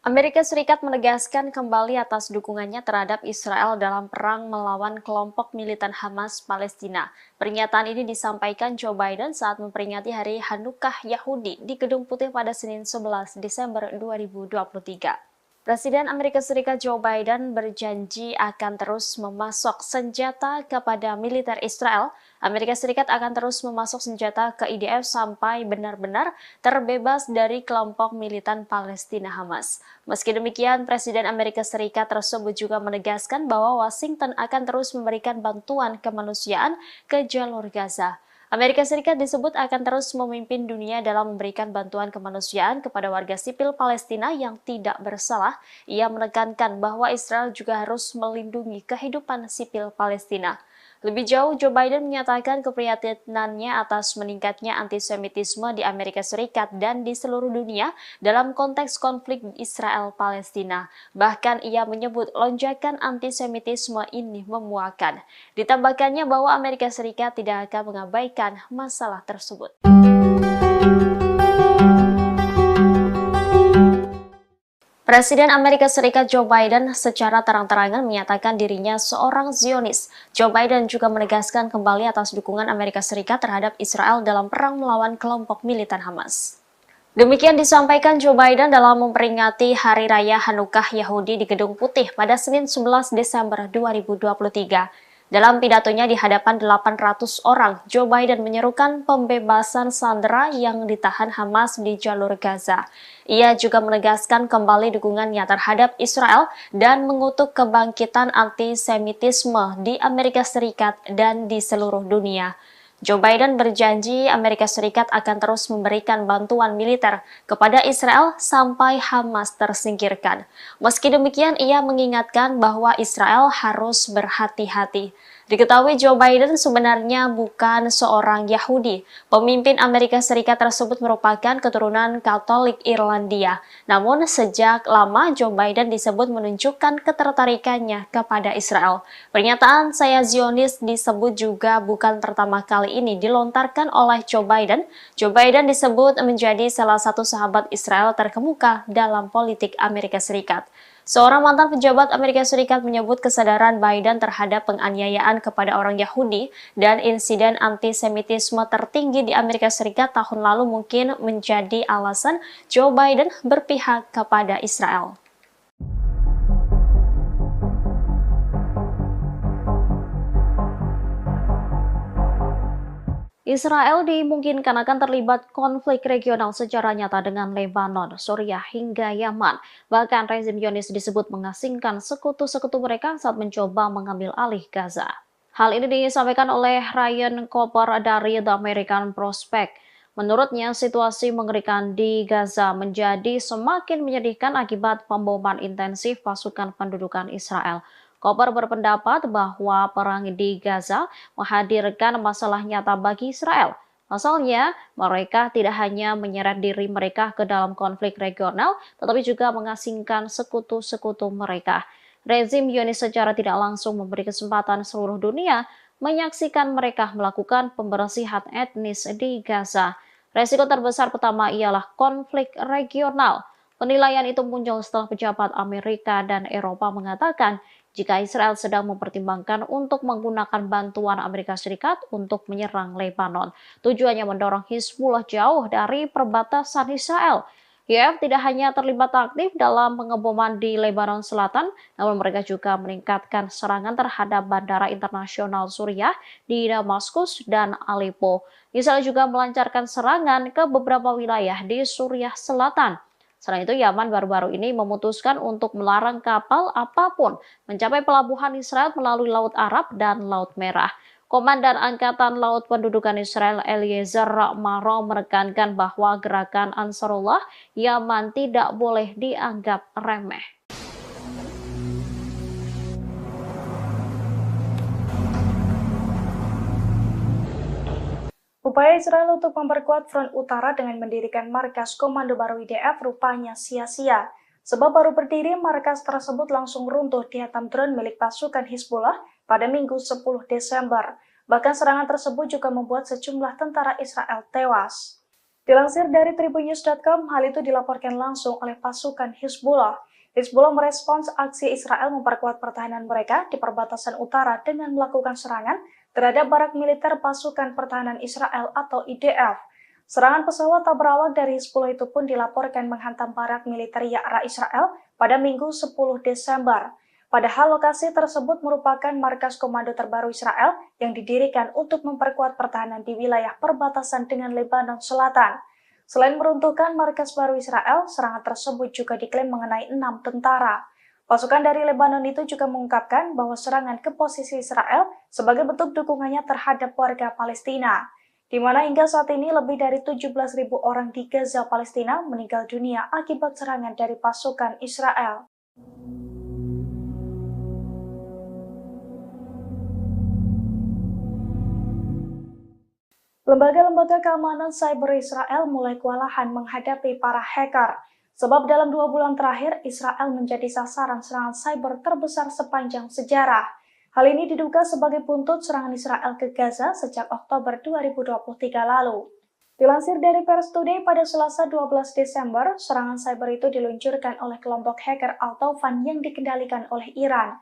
[SPEAKER 1] Amerika Serikat menegaskan kembali atas dukungannya terhadap Israel dalam perang melawan kelompok militan Hamas Palestina. Pernyataan ini disampaikan Joe Biden saat memperingati Hari Hanukkah Yahudi di Gedung Putih pada Senin 11 Desember 2023. Presiden Amerika Serikat Joe Biden berjanji akan terus memasok senjata kepada militer Israel. Amerika Serikat akan terus memasok senjata ke IDF sampai benar-benar terbebas dari kelompok militan Palestina Hamas. Meski demikian, Presiden Amerika Serikat tersebut juga menegaskan bahwa Washington akan terus memberikan bantuan kemanusiaan ke jalur Gaza. Amerika Serikat disebut akan terus memimpin dunia dalam memberikan bantuan kemanusiaan kepada warga sipil Palestina yang tidak bersalah. Ia menekankan bahwa Israel juga harus melindungi kehidupan sipil Palestina. Lebih jauh, Joe Biden menyatakan keprihatinannya atas meningkatnya antisemitisme di Amerika Serikat dan di seluruh dunia dalam konteks konflik Israel-Palestina. Bahkan ia menyebut lonjakan antisemitisme ini memuakan. Ditambahkannya bahwa Amerika Serikat tidak akan mengabaikan masalah tersebut. Presiden Amerika Serikat Joe Biden secara terang-terangan menyatakan dirinya seorang Zionis. Joe Biden juga menegaskan kembali atas dukungan Amerika Serikat terhadap Israel dalam perang melawan kelompok militan Hamas. Demikian disampaikan Joe Biden dalam memperingati Hari Raya Hanukkah Yahudi di Gedung Putih pada Senin 11 Desember 2023. Dalam pidatonya di hadapan 800 orang, Joe Biden menyerukan pembebasan sandera yang ditahan Hamas di jalur Gaza. Ia juga menegaskan kembali dukungannya terhadap Israel dan mengutuk kebangkitan antisemitisme di Amerika Serikat dan di seluruh dunia. Joe Biden berjanji Amerika Serikat akan terus memberikan bantuan militer kepada Israel sampai Hamas tersingkirkan. Meski demikian, ia mengingatkan bahwa Israel harus berhati-hati. Diketahui Joe Biden sebenarnya bukan seorang Yahudi. Pemimpin Amerika Serikat tersebut merupakan keturunan Katolik Irlandia. Namun sejak lama Joe Biden disebut menunjukkan ketertarikannya kepada Israel. Pernyataan "saya Zionis" disebut juga bukan pertama kali ini dilontarkan oleh Joe Biden. Joe Biden disebut menjadi salah satu sahabat Israel terkemuka dalam politik Amerika Serikat. Seorang mantan pejabat Amerika Serikat menyebut kesadaran Biden terhadap penganiayaan kepada orang Yahudi dan insiden antisemitisme tertinggi di Amerika Serikat tahun lalu mungkin menjadi alasan Joe Biden berpihak kepada Israel. Israel dimungkinkan akan terlibat konflik regional secara nyata dengan Lebanon, Suriah hingga Yaman. Bahkan rezim Zionis disebut mengasingkan sekutu-sekutu mereka saat mencoba mengambil alih Gaza. Hal ini disampaikan oleh Ryan Cooper dari The American Prospect. Menurutnya, situasi mengerikan di Gaza menjadi semakin menyedihkan akibat pemboman intensif pasukan pendudukan Israel. Cooper berpendapat bahwa perang di Gaza menghadirkan masalah nyata bagi Israel. Pasalnya, mereka tidak hanya menyeret diri mereka ke dalam konflik regional, tetapi juga mengasingkan sekutu-sekutu mereka. Rezim Zionis secara tidak langsung memberi kesempatan seluruh dunia menyaksikan mereka melakukan pembersihan etnis di Gaza. Resiko terbesar pertama ialah konflik regional. Penilaian itu muncul setelah pejabat Amerika dan Eropa mengatakan jika Israel sedang mempertimbangkan untuk menggunakan bantuan Amerika Serikat untuk menyerang Lebanon. Tujuannya mendorong Hizbullah jauh dari perbatasan Israel. YF tidak hanya terlibat aktif dalam pengeboman di Lebanon Selatan, namun mereka juga meningkatkan serangan terhadap bandara internasional Suriah di Damaskus dan Aleppo. Israel juga melancarkan serangan ke beberapa wilayah di Suriah Selatan. Selain itu, Yaman baru-baru ini memutuskan untuk melarang kapal apapun mencapai pelabuhan Israel melalui Laut Arab dan Laut Merah. Komandan Angkatan Laut Pendudukan Israel Eliezer Maro menekankan bahwa gerakan Ansarullah Yaman tidak boleh dianggap remeh.
[SPEAKER 2] Upaya Israel untuk memperkuat front utara dengan mendirikan markas komando baru IDF rupanya sia-sia. Sebab baru berdiri, markas tersebut langsung runtuh dihantam drone milik pasukan Hizbullah pada Minggu 10 Desember. Bahkan serangan tersebut juga membuat sejumlah tentara Israel tewas. Dilansir dari tribunnews.com, hal itu dilaporkan langsung oleh pasukan Hizbullah. Hizbullah merespons aksi Israel memperkuat pertahanan mereka di perbatasan utara dengan melakukan serangan terhadap barak militer pasukan pertahanan Israel atau IDF. Serangan pesawat tak berawak dari Hizbullah itu pun dilaporkan menghantam barak militer Ya'ra Israel pada Minggu 10 Desember. Padahal lokasi tersebut merupakan markas komando terbaru Israel yang didirikan untuk memperkuat pertahanan di wilayah perbatasan dengan Lebanon Selatan. Selain meruntuhkan markas baru Israel, serangan tersebut juga diklaim mengenai 6 tentara. Pasukan dari Lebanon itu juga mengungkapkan bahwa serangan ke posisi Israel sebagai bentuk dukungannya terhadap warga Palestina, di mana hingga saat ini lebih dari 17.000 orang di Gaza, Palestina meninggal dunia akibat serangan dari pasukan Israel. Lembaga-lembaga keamanan cyber Israel mulai kewalahan menghadapi para hacker. Sebab dalam 2 bulan terakhir, Israel menjadi sasaran serangan cyber terbesar sepanjang sejarah. Hal ini diduga sebagai buntut serangan Israel ke Gaza sejak Oktober 2023 lalu. Dilansir dari Pers Today pada Selasa 12 Desember, serangan cyber itu diluncurkan oleh kelompok hacker Al-Tawfan yang dikendalikan oleh Iran.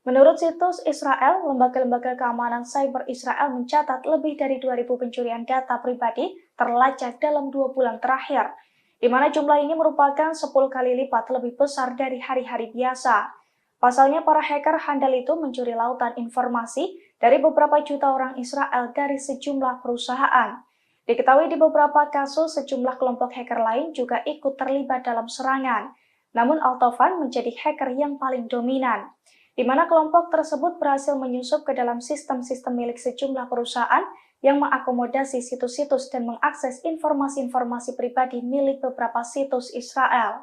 [SPEAKER 2] Menurut situs Israel, lembaga-lembaga keamanan cyber Israel mencatat lebih dari 2.000 pencurian data pribadi terlacak dalam 2 bulan terakhir, di mana jumlah ini merupakan 10 kali lipat lebih besar dari hari-hari biasa. Pasalnya, para hacker handal itu mencuri lautan informasi dari beberapa juta orang Israel dari sejumlah perusahaan. Diketahui di beberapa kasus, sejumlah kelompok hacker lain juga ikut terlibat dalam serangan. Namun Al-Tawfan menjadi hacker yang paling dominan, di mana kelompok tersebut berhasil menyusup ke dalam sistem-sistem milik sejumlah perusahaan yang mengakomodasi situs-situs dan mengakses informasi-informasi pribadi milik beberapa situs Israel.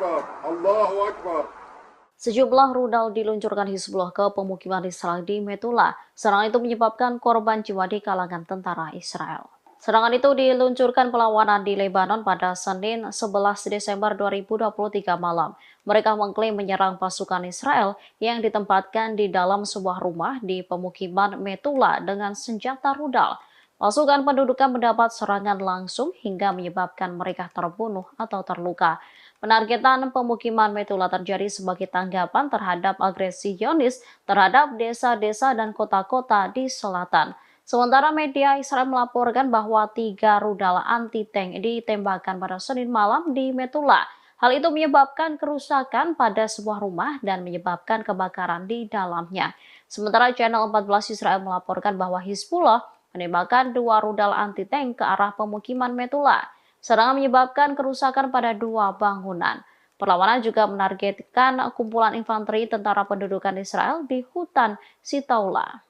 [SPEAKER 4] أكبر الله أكبر.
[SPEAKER 1] Sejumlah rudal diluncurkan Hizbullah ke pemukiman Israel di Metula. Serangan itu menyebabkan korban jiwa di kalangan tentara Israel. Serangan itu diluncurkan perlawanan di Lebanon pada Senin 11 Desember 2023 malam. Mereka mengklaim menyerang pasukan Israel yang ditempatkan di dalam sebuah rumah di pemukiman Metula dengan senjata rudal. Pasukan pendudukan mendapat serangan langsung hingga menyebabkan mereka terbunuh atau terluka. Penargetan pemukiman Metula terjadi sebagai tanggapan terhadap agresi Zionis terhadap desa-desa dan kota-kota di selatan. Sementara media Israel melaporkan bahwa 3 rudal anti-tank ditembakkan pada Senin malam di Metula. Hal itu menyebabkan kerusakan pada sebuah rumah dan menyebabkan kebakaran di dalamnya. Sementara Channel 14 Israel melaporkan bahwa Hizbullah menembakkan 2 rudal anti-tank ke arah pemukiman Metula. Serangan menyebabkan kerusakan pada 2 bangunan. Perlawanan juga menargetkan kumpulan infanteri tentara pendudukan Israel di hutan Sitaula.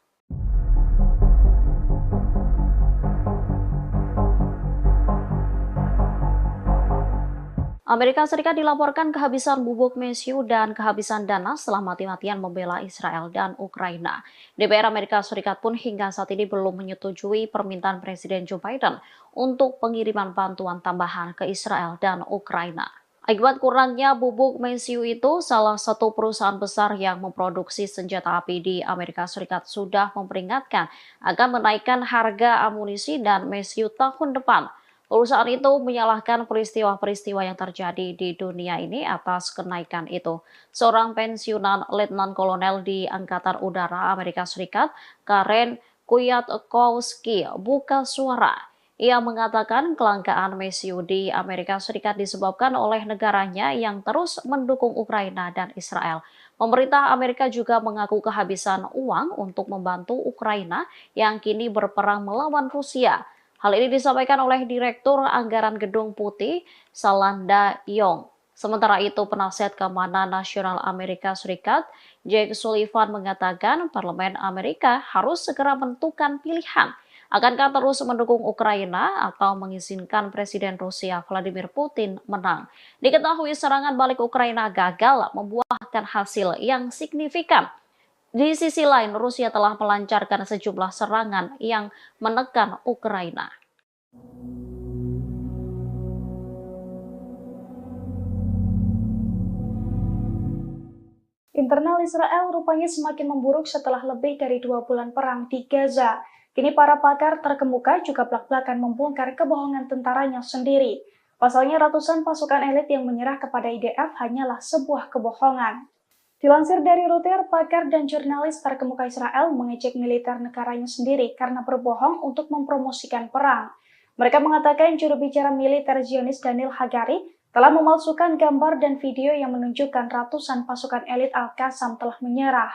[SPEAKER 1] Amerika Serikat dilaporkan kehabisan bubuk mesiu dan kehabisan dana setelah mati-matian membela Israel dan Ukraina. DPR Amerika Serikat pun hingga saat ini belum menyetujui permintaan Presiden Joe Biden untuk pengiriman bantuan tambahan ke Israel dan Ukraina. Akibat kurangnya bubuk mesiu itu, salah satu perusahaan besar yang memproduksi senjata api di Amerika Serikat sudah memperingatkan akan menaikkan harga amunisi dan mesiu tahun depan. Perusahaan itu menyalahkan peristiwa-peristiwa yang terjadi di dunia ini atas kenaikan itu. Seorang pensiunan Letnan Kolonel di Angkatan Udara Amerika Serikat, Karen Kwiatkowski, buka suara. Ia mengatakan kelangkaan mesiu di Amerika Serikat disebabkan oleh negaranya yang terus mendukung Ukraina dan Israel. Pemerintah Amerika juga mengaku kehabisan uang untuk membantu Ukraina yang kini berperang melawan Rusia. Hal ini disampaikan oleh Direktur Anggaran Gedung Putih, Salanda Yong. Sementara itu, penasihat keamanan nasional Amerika Serikat, Jake Sullivan mengatakan Parlemen Amerika harus segera menentukan pilihan. Akankah terus mendukung Ukraina atau mengizinkan Presiden Rusia Vladimir Putin menang? Diketahui serangan balik Ukraina gagal membuahkan hasil yang signifikan. Di sisi lain, Rusia telah melancarkan sejumlah serangan yang menekan Ukraina.
[SPEAKER 2] Internal Israel rupanya semakin memburuk setelah lebih dari 2 bulan perang di Gaza. Kini para pakar terkemuka juga belak-belakan membongkar kebohongan tentaranya sendiri. Pasalnya ratusan pasukan elit yang menyerah kepada IDF hanyalah sebuah kebohongan. Dilansir dari Reuters, pakar dan jurnalis terkemuka Israel mengejek militer negaranya sendiri karena berbohong untuk mempromosikan perang. Mereka mengatakan juru bicara militer Zionis Daniel Hagari telah memalsukan gambar dan video yang menunjukkan ratusan pasukan elit Al-Qassam telah menyerah.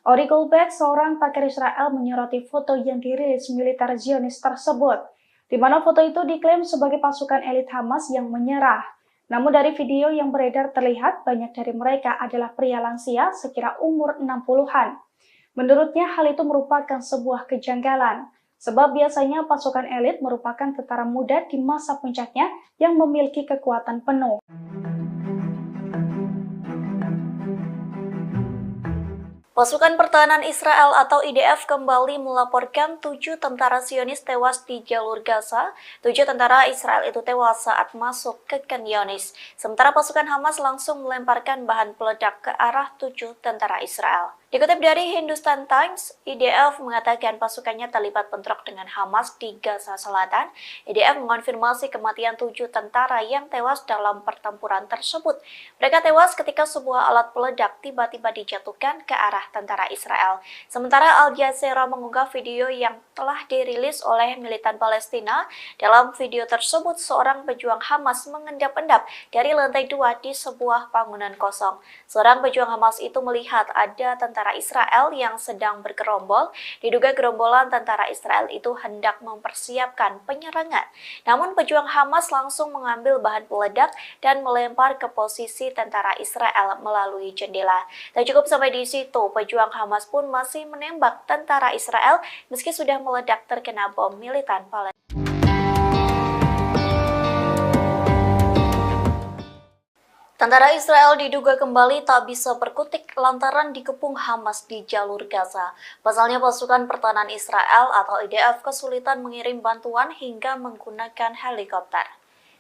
[SPEAKER 2] Ori Goldberg, seorang pakar Israel, menyoroti foto yang dirilis militer Zionis tersebut, di mana foto itu diklaim sebagai pasukan elit Hamas yang menyerah. Namun dari video yang beredar terlihat banyak dari mereka adalah pria lansia sekira umur 60-an. Menurutnya hal itu merupakan sebuah kejanggalan, sebab biasanya pasukan elit merupakan tentara muda di masa puncaknya yang memiliki kekuatan penuh.
[SPEAKER 5] Pasukan Pertahanan Israel atau IDF kembali melaporkan 7 tentara Zionis tewas di jalur Gaza. 7 tentara Israel itu tewas saat masuk ke Khan Younis. Sementara pasukan Hamas langsung melemparkan bahan peledak ke arah 7 tentara Israel. Dikutip dari Hindustan Times, IDF mengatakan pasukannya terlibat bentrok dengan Hamas di Gaza Selatan. IDF mengonfirmasi kematian 7 tentara yang tewas dalam pertempuran tersebut. Mereka tewas ketika sebuah alat peledak tiba-tiba dijatuhkan ke arah tentara Israel. Sementara Al Jazeera mengunggah video yang telah dirilis oleh militan Palestina. Dalam video tersebut, seorang pejuang Hamas mengendap-endap dari lantai 2 di sebuah bangunan kosong. Seorang pejuang Hamas itu melihat ada tentara Israel yang sedang bergerombol. Diduga gerombolan tentara Israel itu hendak mempersiapkan penyerangan. Namun pejuang Hamas langsung mengambil bahan peledak dan melempar ke posisi tentara Israel melalui jendela. Tak cukup sampai di situ, pejuang Hamas pun masih menembak tentara Israel meski sudah meledak terkena bom militan Palestina. Tentara Israel diduga kembali tak bisa berkutik lantaran dikepung Hamas di jalur Gaza. Pasalnya pasukan pertahanan Israel atau IDF kesulitan mengirim bantuan hingga menggunakan helikopter.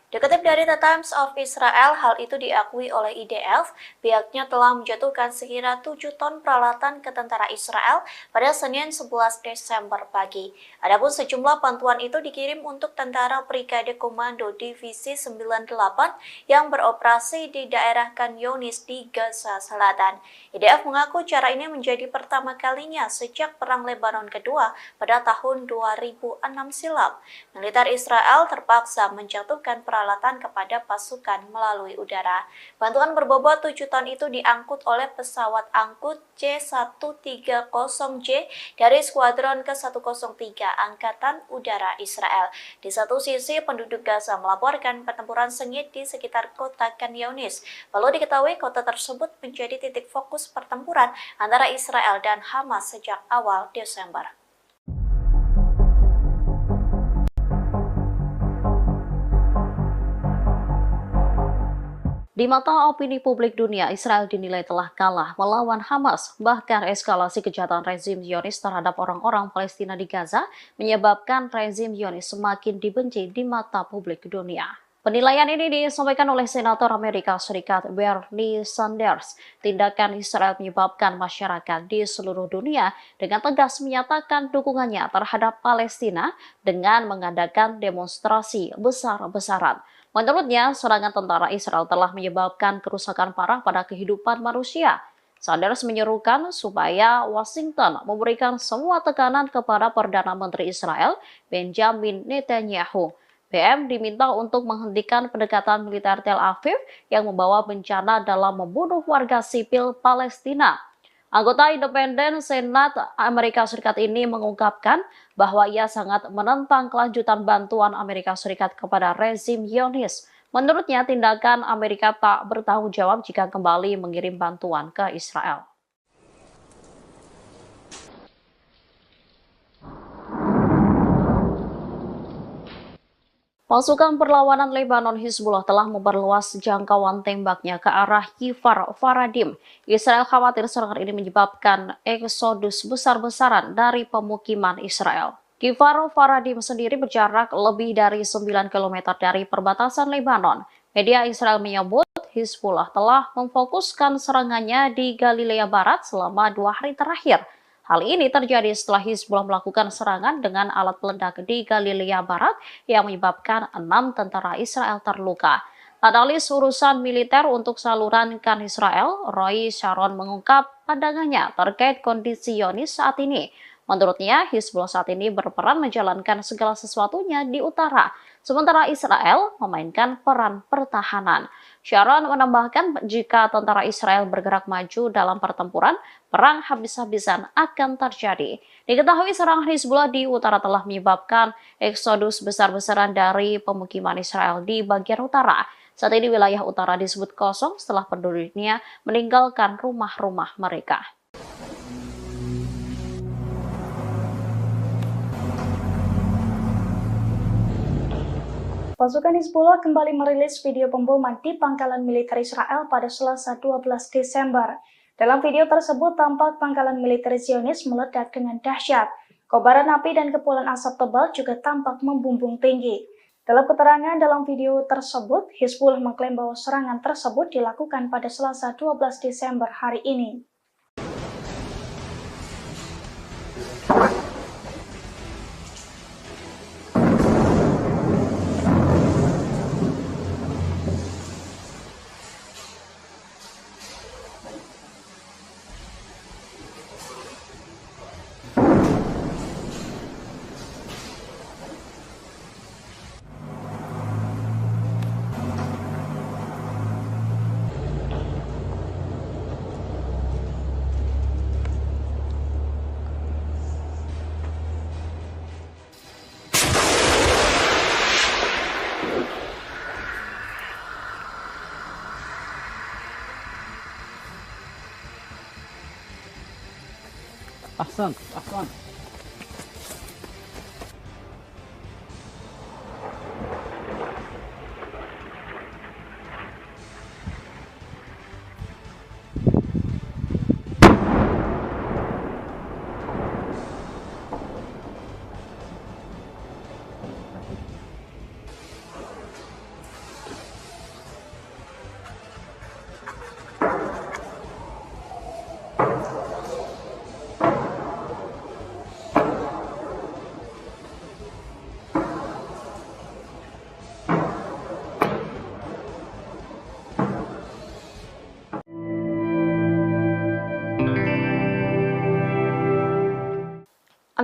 [SPEAKER 5] Dikutip dari The Times of Israel, hal itu diakui oleh IDF. Pihaknya telah menjatuhkan sekira 7 ton peralatan ke tentara Israel pada Senin 11 Desember pagi. Adapun sejumlah bantuan itu dikirim untuk tentara Brigade Komando Divisi 98 yang beroperasi di daerah Khan Younis di Gaza Selatan. IDF mengaku cara ini menjadi pertama kalinya sejak Perang Lebanon Kedua pada tahun 2006 silam. Militer Israel terpaksa menjatuhkan peralatan kepada pasukan melalui udara. Bantuan berbobot 7 ton itu diangkut oleh pesawat angkut C-130J dari Skuadron ke-103 Angkatan Udara Israel. Di satu sisi, penduduk Gaza melaporkan pertempuran sengit di sekitar kota Khan Younis. Perlu diketahui kota tersebut menjadi titik fokus pertempuran antara Israel dan Hamas sejak awal Desember.
[SPEAKER 1] Di mata opini publik dunia, Israel dinilai telah kalah melawan Hamas. Bahkan eskalasi kejahatan rezim Zionis terhadap orang-orang Palestina di Gaza menyebabkan rezim Zionis semakin dibenci di mata publik dunia. Penilaian ini disampaikan oleh Senator Amerika Serikat Bernie Sanders. Tindakan Israel menyebabkan masyarakat di seluruh dunia dengan tegas menyatakan dukungannya terhadap Palestina dengan mengadakan demonstrasi besar-besaran. Menurutnya, serangan tentara Israel telah menyebabkan kerusakan parah pada kehidupan manusia. Sanders menyerukan supaya Washington memberikan semua tekanan kepada Perdana Menteri Israel, Benjamin Netanyahu. BM diminta untuk menghentikan pendekatan militer Tel Aviv yang membawa bencana dalam membunuh warga sipil Palestina. Anggota independen Senat Amerika Serikat ini mengungkapkan bahwa ia sangat menentang kelanjutan bantuan Amerika Serikat kepada rezim Zionis. Menurutnya, tindakan Amerika tak bertanggung jawab jika kembali mengirim bantuan ke Israel. Pasukan perlawanan Lebanon Hizbullah telah memperluas jangkauan tembaknya ke arah Kfar Faradim. Israel khawatir serangan ini menyebabkan eksodus besar-besaran dari pemukiman Israel. Kfar Faradim sendiri berjarak lebih dari 9 km dari perbatasan Lebanon. Media Israel menyebut Hizbullah telah memfokuskan serangannya di Galilea Barat selama 2 hari terakhir. Hal ini terjadi setelah Hizbullah melakukan serangan dengan alat peledak di Galilea Barat yang menyebabkan 6 tentara Israel terluka. Analis urusan militer untuk saluran Kan Israel, Roy Sharon mengungkap pandangannya terkait kondisi Zionis saat ini. Menurutnya, Hizbullah saat ini berperan menjalankan segala sesuatunya di utara, sementara Israel memainkan peran pertahanan. Sharon menambahkan jika tentara Israel bergerak maju dalam pertempuran, perang habis-habisan akan terjadi. Diketahui serangan Hizbullah di utara telah menyebabkan eksodus besar-besaran dari pemukiman Israel di bagian utara. Saat ini wilayah utara disebut kosong setelah penduduknya meninggalkan rumah-rumah mereka.
[SPEAKER 2] Pasukan Hizbullah kembali merilis video pemboman di pangkalan militer Israel pada Selasa 12 Desember. Dalam video tersebut tampak pangkalan militer Zionis meledak dengan dahsyat. Kobaran api dan kepulan asap tebal juga tampak membumbung tinggi. Dalam keterangan dalam video tersebut, Hizbullah mengklaim bahwa serangan tersebut dilakukan pada Selasa 12 Desember hari ini.
[SPEAKER 3] أحسنت أحسنت.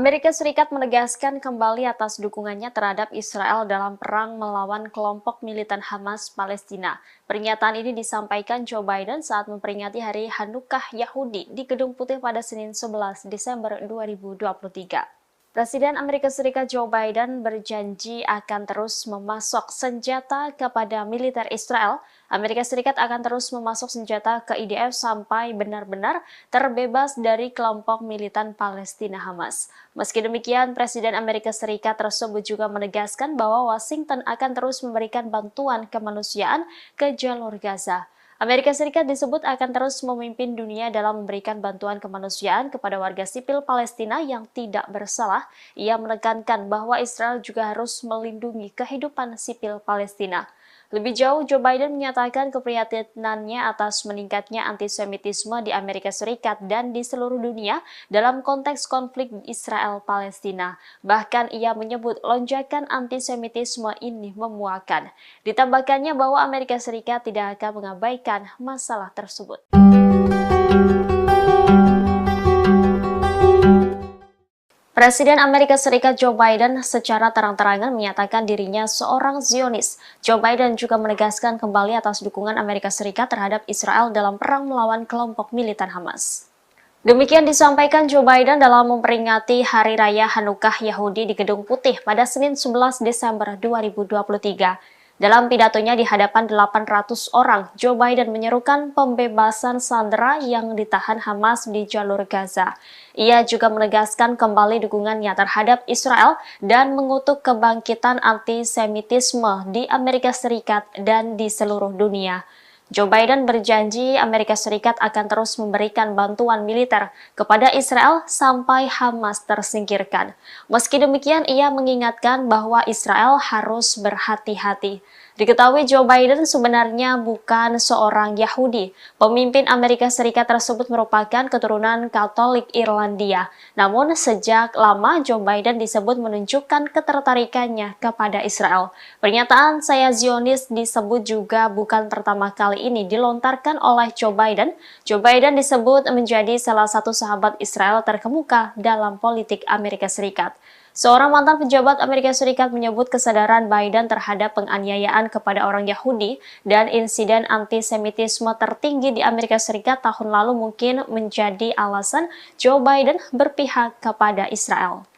[SPEAKER 1] Amerika Serikat menegaskan kembali atas dukungannya terhadap Israel dalam perang melawan kelompok militan Hamas Palestina. Pernyataan ini disampaikan Joe Biden saat memperingati Hari Hanukkah Yahudi di Gedung Putih pada Senin 11 Desember 2023. Presiden Amerika Serikat Joe Biden berjanji akan terus memasok senjata kepada militer Israel. Amerika Serikat akan terus memasok senjata ke IDF sampai benar-benar terbebas dari kelompok militan Palestina Hamas. Meski demikian, Presiden Amerika Serikat tersebut juga menegaskan bahwa Washington akan terus memberikan bantuan kemanusiaan ke jalur Gaza. Amerika Serikat disebut akan terus memimpin dunia dalam memberikan bantuan kemanusiaan kepada warga sipil Palestina yang tidak bersalah. Ia menekankan bahwa Israel juga harus melindungi kehidupan sipil Palestina. Lebih jauh, Joe Biden menyatakan keprihatinannya atas meningkatnya antisemitisme di Amerika Serikat dan di seluruh dunia dalam konteks konflik Israel-Palestina. Bahkan ia menyebut lonjakan antisemitisme ini memuakan. Ditambahkannya bahwa Amerika Serikat tidak akan mengabaikan masalah tersebut. Presiden Amerika Serikat Joe Biden secara terang-terangan menyatakan dirinya seorang Zionis. Joe Biden juga menegaskan kembali atas dukungan Amerika Serikat terhadap Israel dalam perang melawan kelompok militan Hamas. Demikian disampaikan Joe Biden dalam memperingati Hari Raya Hanukkah Yahudi di Gedung Putih pada Senin 11 Desember 2023. Dalam pidatonya di hadapan 800 orang, Joe Biden menyerukan pembebasan sandera yang ditahan Hamas di jalur Gaza. Ia juga menegaskan kembali dukungannya terhadap Israel dan mengutuk kebangkitan antisemitisme di Amerika Serikat dan di seluruh dunia. Joe Biden berjanji Amerika Serikat akan terus memberikan bantuan militer kepada Israel sampai Hamas tersingkirkan. Meski demikian, ia mengingatkan bahwa Israel harus berhati-hati. Diketahui Joe Biden sebenarnya bukan seorang Yahudi. Pemimpin Amerika Serikat tersebut merupakan keturunan Katolik Irlandia. Namun sejak lama Joe Biden disebut menunjukkan ketertarikannya kepada Israel. Pernyataan "saya Zionis" disebut juga bukan pertama kali ini dilontarkan oleh Joe Biden. Joe Biden disebut menjadi salah satu sahabat Israel terkemuka dalam politik Amerika Serikat. Seorang mantan pejabat Amerika Serikat menyebut kesadaran Biden terhadap penganiayaan kepada orang Yahudi dan insiden antisemitisme tertinggi di Amerika Serikat tahun lalu mungkin menjadi alasan Joe Biden berpihak kepada Israel.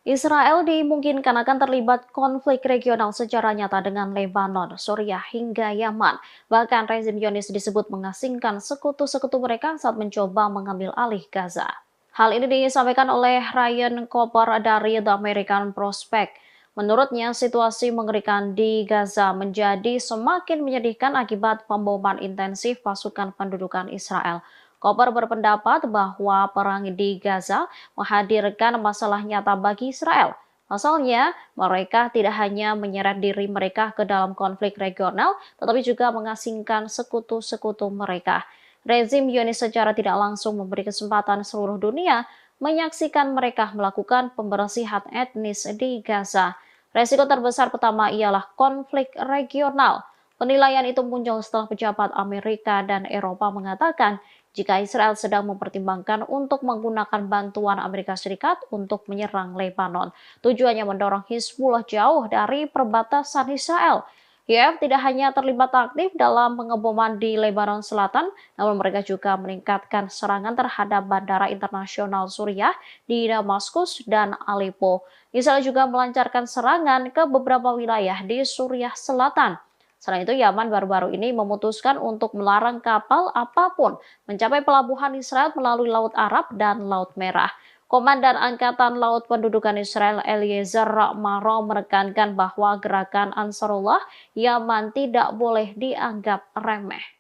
[SPEAKER 1] Israel dimungkinkan akan terlibat konflik regional secara nyata dengan Lebanon, Suriah hingga Yaman. Bahkan rezim Zionis disebut mengasingkan sekutu-sekutu mereka saat mencoba mengambil alih Gaza. Hal ini disampaikan oleh Ryan Cooper dari The American Prospect. Menurutnya, situasi mengerikan di Gaza menjadi semakin menyedihkan akibat pemboman intensif pasukan pendudukan Israel. Cooper berpendapat bahwa perang di Gaza menghadirkan masalah nyata bagi Israel. Pasalnya, mereka tidak hanya menyeret diri mereka ke dalam konflik regional, tetapi juga mengasingkan sekutu-sekutu mereka. Rezim Zionis secara tidak langsung memberi kesempatan seluruh dunia menyaksikan mereka melakukan pembersihan etnis di Gaza. Resiko terbesar pertama ialah konflik regional. Penilaian itu muncul setelah pejabat Amerika dan Eropa mengatakan jika Israel sedang mempertimbangkan untuk menggunakan bantuan Amerika Serikat untuk menyerang Lebanon. Tujuannya mendorong Hizbullah jauh dari perbatasan Israel. IDF tidak hanya terlibat aktif dalam pengeboman di Lebanon Selatan, namun mereka juga meningkatkan serangan terhadap bandara internasional Suriah di Damaskus dan Aleppo. Israel juga melancarkan serangan ke beberapa wilayah di Suriah Selatan. Selain itu, Yaman baru-baru ini memutuskan untuk melarang kapal apapun mencapai pelabuhan Israel melalui Laut Arab dan Laut Merah. Komandan Angkatan Laut Pendudukan Israel Eliezer Maro menekankan bahwa gerakan Ansarullah Yaman tidak boleh dianggap remeh.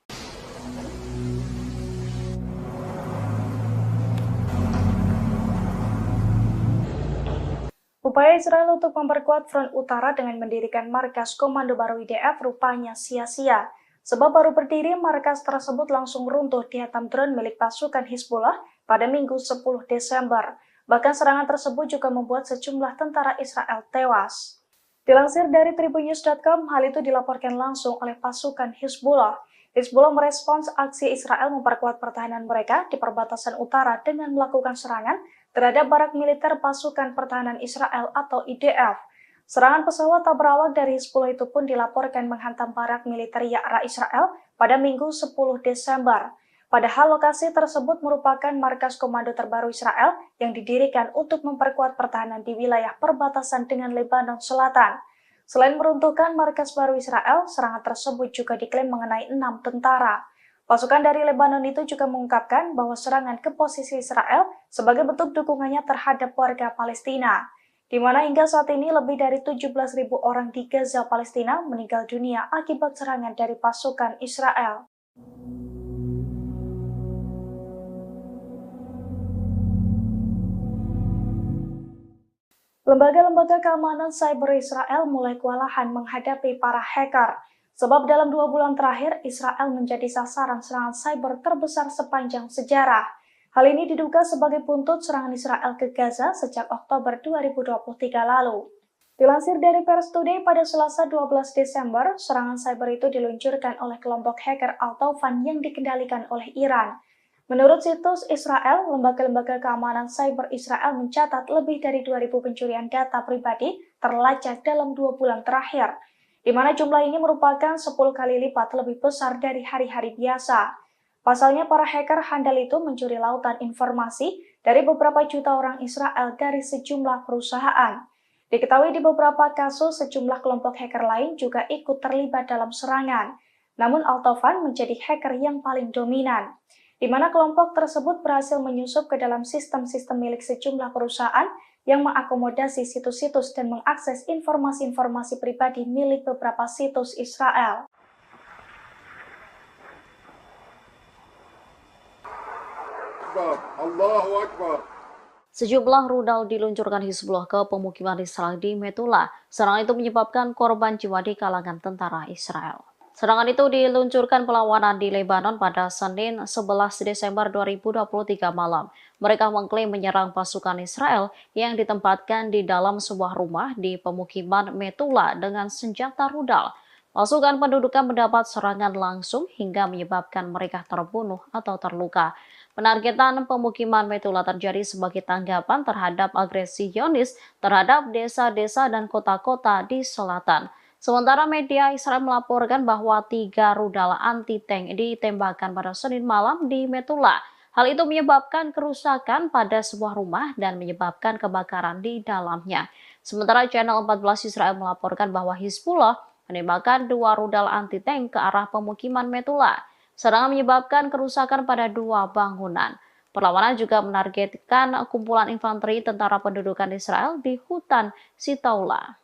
[SPEAKER 2] Upaya Israel untuk memperkuat front utara dengan mendirikan markas komando baru IDF rupanya sia-sia. Sebab baru berdiri, markas tersebut langsung runtuh dihantam drone milik pasukan Hizbullah pada Minggu 10 Desember. Bahkan serangan tersebut juga membuat sejumlah tentara Israel tewas. Dilansir dari tribunnews.com, hal itu dilaporkan langsung oleh pasukan Hizbullah. Hizbullah merespons aksi Israel memperkuat pertahanan mereka di perbatasan utara dengan melakukan serangan terhadap barak militer pasukan pertahanan Israel atau IDF. Serangan pesawat tak berawak dari Hizbullah itu pun dilaporkan menghantam barak militer Ya'ra Israel pada Minggu 10 Desember. Padahal lokasi tersebut merupakan markas komando terbaru Israel yang didirikan untuk memperkuat pertahanan di wilayah perbatasan dengan Lebanon Selatan. Selain meruntuhkan markas baru Israel, serangan tersebut juga diklaim mengenai 6 tentara. Pasukan dari Lebanon itu juga mengungkapkan bahwa serangan ke posisi Israel sebagai bentuk dukungannya terhadap warga Palestina, di mana hingga saat ini lebih dari 17.000 orang di Gaza, Palestina meninggal dunia akibat serangan dari pasukan Israel. Lembaga-lembaga keamanan cyber Israel mulai kewalahan menghadapi para hacker. Sebab dalam 2 bulan terakhir, Israel menjadi sasaran serangan cyber terbesar sepanjang sejarah. Hal ini diduga sebagai buntut serangan Israel ke Gaza sejak Oktober 2023 lalu. Dilansir dari Pers Today pada Selasa 12 Desember, serangan cyber itu diluncurkan oleh kelompok hacker Al-Taufan yang dikendalikan oleh Iran. Menurut situs Israel, lembaga-lembaga keamanan cyber Israel mencatat lebih dari 2.000 pencurian data pribadi terlacak dalam 2 bulan terakhir, di mana jumlah ini merupakan 10 kali lipat lebih besar dari hari-hari biasa. Pasalnya, para hacker handal itu mencuri lautan informasi dari beberapa juta orang Israel dari sejumlah perusahaan. Diketahui di beberapa kasus, sejumlah kelompok hacker lain juga ikut terlibat dalam serangan. Namun Al-Taufan menjadi hacker yang paling dominan, di mana kelompok tersebut berhasil menyusup ke dalam sistem-sistem milik sejumlah perusahaan yang mengakomodasi situs-situs dan mengakses informasi-informasi pribadi milik beberapa situs Israel.
[SPEAKER 4] Allahu Akbar.
[SPEAKER 1] Sejumlah rudal diluncurkan Hizbullah ke pemukiman Israel di Metula. Serangan itu menyebabkan korban jiwa di kalangan tentara Israel. Serangan itu diluncurkan perlawanan di Lebanon pada Senin 11 Desember 2023 malam. Mereka mengklaim menyerang pasukan Israel yang ditempatkan di dalam sebuah rumah di pemukiman Metula dengan senjata rudal. Pasukan pendudukan mendapat serangan langsung hingga menyebabkan mereka terbunuh atau terluka. Penargetan pemukiman Metula terjadi sebagai tanggapan terhadap agresi Zionis terhadap desa-desa dan kota-kota di selatan. Sementara media Israel melaporkan bahwa 3 rudal anti-tank ditembakkan pada Senin malam di Metula. Hal itu menyebabkan kerusakan pada sebuah rumah dan menyebabkan kebakaran di dalamnya. Sementara Channel 14 Israel melaporkan bahwa Hizbullah menembakkan 2 rudal anti-tank ke arah pemukiman Metula. Serangan menyebabkan kerusakan pada 2 bangunan. Perlawanan juga menargetkan kumpulan infanteri tentara pendudukan Israel di hutan Sitaula.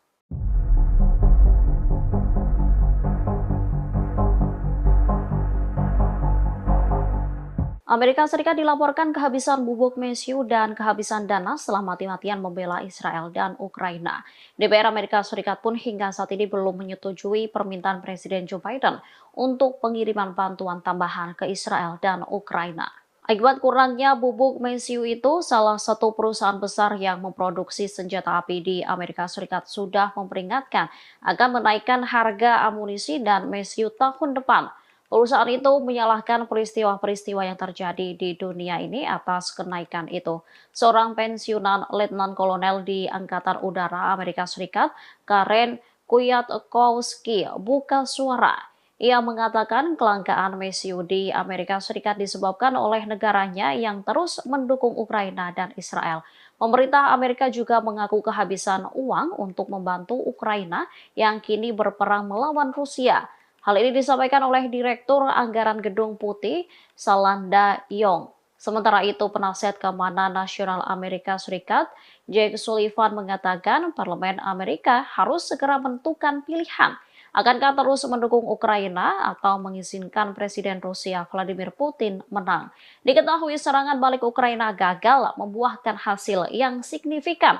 [SPEAKER 1] Amerika Serikat dilaporkan kehabisan bubuk mesiu dan kehabisan dana setelah mati-matian membela Israel dan Ukraina. DPR Amerika Serikat pun hingga saat ini belum menyetujui permintaan Presiden Joe Biden untuk pengiriman bantuan tambahan ke Israel dan Ukraina. Akibat kurangnya bubuk mesiu itu, salah satu perusahaan besar yang memproduksi senjata api di Amerika Serikat sudah memperingatkan akan menaikkan harga amunisi dan mesiu tahun depan. Perusahaan itu menyalahkan peristiwa-peristiwa yang terjadi di dunia ini atas kenaikan itu. Seorang pensiunan letnan kolonel di Angkatan Udara Amerika Serikat, Karen Kwiatkowski, buka suara. Ia mengatakan kelangkaan mesiu di Amerika Serikat disebabkan oleh negaranya yang terus mendukung Ukraina dan Israel. Pemerintah Amerika juga mengaku kehabisan uang untuk membantu Ukraina yang kini berperang melawan Rusia. Hal ini disampaikan oleh Direktur Anggaran Gedung Putih, Salanda Yong. Sementara itu, penasihat keamanan nasional Amerika Serikat, Jake Sullivan mengatakan parlemen Amerika harus segera menentukan pilihan. Akankah terus mendukung Ukraina atau mengizinkan Presiden Rusia Vladimir Putin menang? Diketahui serangan balik Ukraina gagal membuahkan hasil yang signifikan.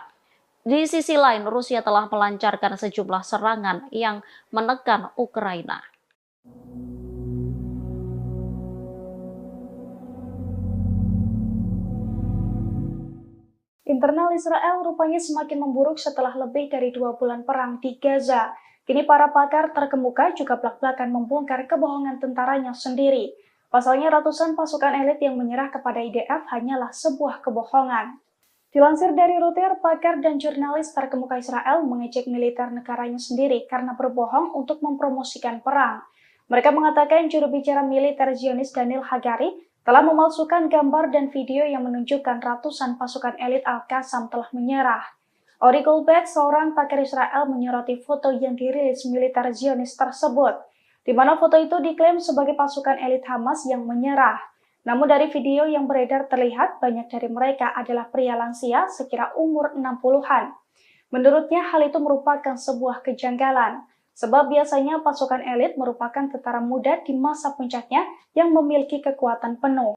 [SPEAKER 1] Di sisi lain, Rusia telah melancarkan sejumlah serangan yang menekan Ukraina.
[SPEAKER 2] Internal Israel rupanya semakin memburuk setelah lebih dari 2 bulan perang di Gaza. Kini para pakar terkemuka juga belak-belakan membongkar kebohongan tentaranya sendiri. Pasalnya ratusan pasukan elit yang menyerah kepada IDF hanyalah sebuah kebohongan. Dilansir dari Reuters, pakar dan jurnalis terkemuka Israel mengejek militer negaranya sendiri karena berbohong untuk mempromosikan perang. Mereka mengatakan juru bicara militer Zionis Daniel Hagari telah memalsukan gambar dan video yang menunjukkan ratusan pasukan elit Al-Qassam telah menyerah. Ori Goldberg, seorang pakar Israel, menyoroti foto yang dirilis militer Zionis tersebut, di mana foto itu diklaim sebagai pasukan elit Hamas yang menyerah. Namun dari video yang beredar terlihat banyak dari mereka adalah pria lansia sekira umur 60-an. Menurutnya hal itu merupakan sebuah kejanggalan, sebab biasanya pasukan elit merupakan tentara muda di masa puncaknya yang memiliki kekuatan penuh.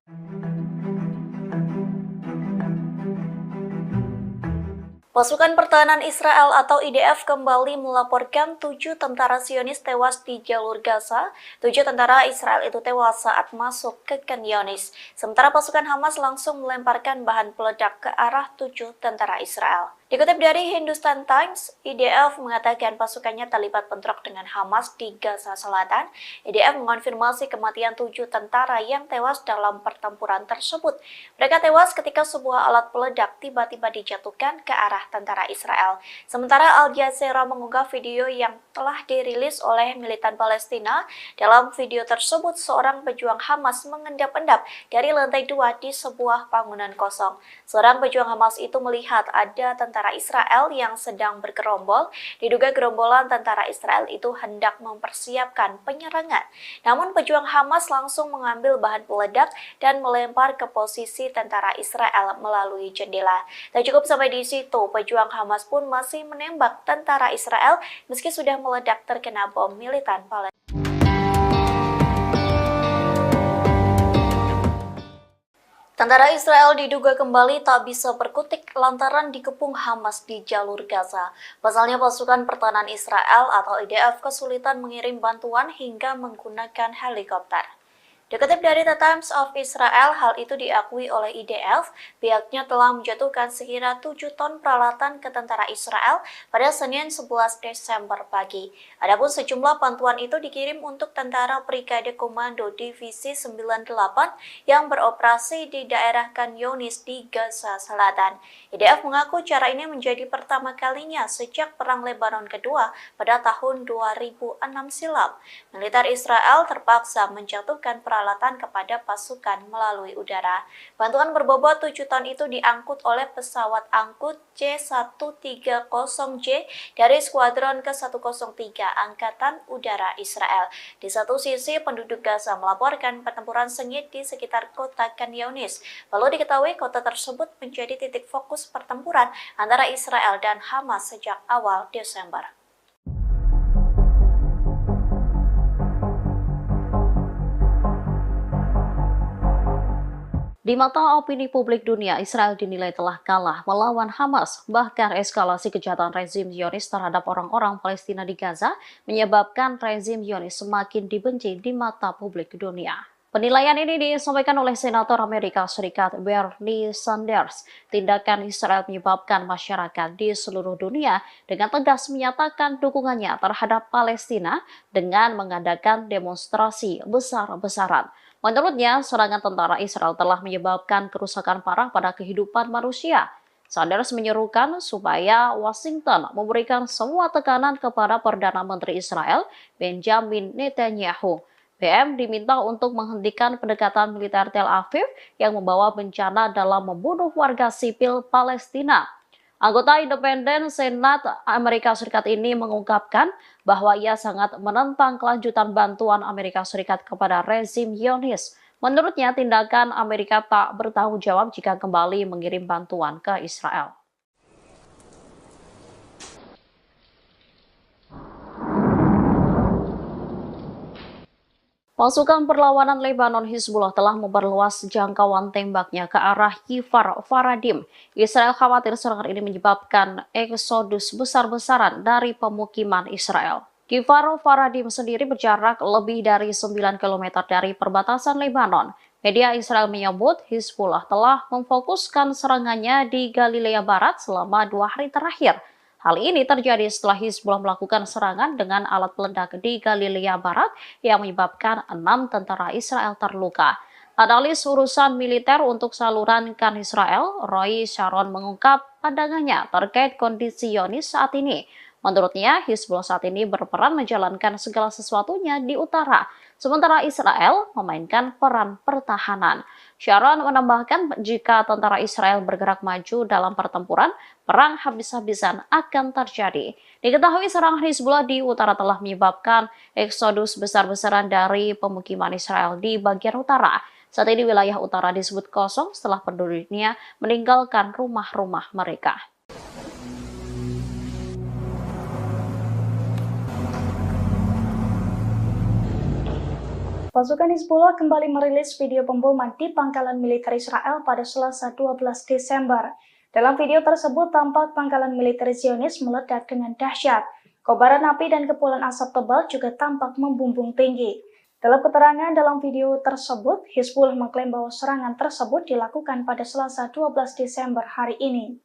[SPEAKER 5] Pasukan Pertahanan Israel atau IDF kembali melaporkan 7 tentara Zionis tewas di jalur Gaza. 7 tentara Israel itu tewas saat masuk ke Khan Younis. Sementara pasukan Hamas langsung melemparkan bahan peledak ke arah 7 tentara Israel. Dikutip dari Hindustan Times, IDF mengatakan pasukannya terlibat bentrok dengan Hamas di Gaza Selatan. IDF mengonfirmasi kematian 7 tentara yang tewas dalam pertempuran tersebut. Mereka tewas ketika sebuah alat peledak tiba-tiba dijatuhkan ke arah tentara Israel. Sementara Al Jazeera mengunggah video yang telah dirilis oleh militan Palestina. Dalam video tersebut, seorang pejuang Hamas mengendap-endap dari lantai 2 di sebuah bangunan kosong. Seorang pejuang Hamas itu melihat ada tentara Israel yang sedang bergerombol. Diduga gerombolan tentara Israel itu hendak mempersiapkan penyerangan. Namun pejuang Hamas langsung mengambil bahan peledak dan melempar ke posisi tentara Israel melalui jendela. Tak cukup sampai di situ, pejuang Hamas pun masih menembak tentara Israel meski sudah meledak terkena bom militan Palestina. Tentara Israel diduga kembali tak bisa berkutik lantaran dikepung Hamas di jalur Gaza. Pasalnya pasukan pertahanan Israel atau IDF kesulitan mengirim bantuan hingga menggunakan helikopter. Dikutip dari The Times of Israel, hal itu diakui oleh IDF. Pihaknya telah menjatuhkan sekira 7 ton peralatan ke tentara Israel pada Senin 11 Desember pagi. Adapun sejumlah bantuan itu dikirim untuk tentara Brigade Komando Divisi 98 yang beroperasi di daerah Khan Younis di Gaza Selatan. IDF mengaku cara ini menjadi pertama kalinya sejak Perang Lebanon Kedua pada tahun 2006 silam. Militer Israel terpaksa menjatuhkan peralatan kepada pasukan melalui udara. Bantuan berbobot 7 ton itu diangkut oleh pesawat angkut C-130J dari Skuadron ke-103 Angkatan Udara Israel. Di satu sisi, penduduk Gaza melaporkan pertempuran sengit di sekitar kota Khan Younis. Lalu diketahui kota tersebut menjadi titik fokus pertempuran antara Israel dan Hamas sejak awal Desember.
[SPEAKER 1] Di mata opini publik dunia, Israel dinilai telah kalah melawan Hamas. Bahkan eskalasi kejahatan rezim Zionis terhadap orang-orang Palestina di Gaza menyebabkan rezim Zionis semakin dibenci di mata publik dunia. Penilaian ini disampaikan oleh Senator Amerika Serikat Bernie Sanders. Tindakan Israel menyebabkan masyarakat di seluruh dunia dengan tegas menyatakan dukungannya terhadap Palestina dengan mengadakan demonstrasi besar-besaran. Menurutnya, serangan tentara Israel telah menyebabkan kerusakan parah pada kehidupan manusia. Sanders menyerukan supaya Washington memberikan semua tekanan kepada Perdana Menteri Israel, Benjamin Netanyahu. BM diminta untuk menghentikan pendekatan militer Tel Aviv yang membawa bencana dalam membunuh warga sipil Palestina. Anggota independen Senat Amerika Serikat ini mengungkapkan bahwa ia sangat menentang kelanjutan bantuan Amerika Serikat kepada rezim Zionis. Menurutnya, tindakan Amerika tak bertanggung jawab jika kembali mengirim bantuan ke Israel. Pasukan perlawanan Lebanon Hizbullah telah memperluas jangkauan tembaknya ke arah Kfar Faradim. Israel khawatir serangan ini menyebabkan eksodus besar-besaran dari pemukiman Israel. Kfar Faradim sendiri berjarak lebih dari 9 km dari perbatasan Lebanon. Media Israel menyebut Hizbullah telah memfokuskan serangannya di Galilea Barat selama 2 hari terakhir. Hal ini terjadi setelah Hizbullah melakukan serangan dengan alat peledak di Galilea Barat yang menyebabkan 6 tentara Israel terluka. Analis urusan militer untuk saluran Kan Israel, Roy Sharon mengungkap pandangannya terkait kondisi Zionis saat ini. Menurutnya, Hizbullah saat ini berperan menjalankan segala sesuatunya di utara, sementara Israel memainkan peran pertahanan. Sharon menambahkan jika tentara Israel bergerak maju dalam pertempuran, perang habis-habisan akan terjadi. Diketahui serangan Hizbullah di utara telah menyebabkan eksodus besar-besaran dari pemukiman Israel di bagian utara. Saat ini wilayah utara disebut kosong setelah penduduknya meninggalkan rumah-rumah mereka.
[SPEAKER 2] Pasukan Hizbullah kembali merilis video pemboman di pangkalan militer Israel pada Selasa 12 Desember. Dalam video tersebut tampak pangkalan militer Zionis meledak dengan dahsyat. Kobaran api dan kepulan asap tebal juga tampak membumbung tinggi. Dalam keterangan dalam video tersebut, Hizbullah mengklaim bahwa serangan tersebut dilakukan pada Selasa 12 Desember hari ini.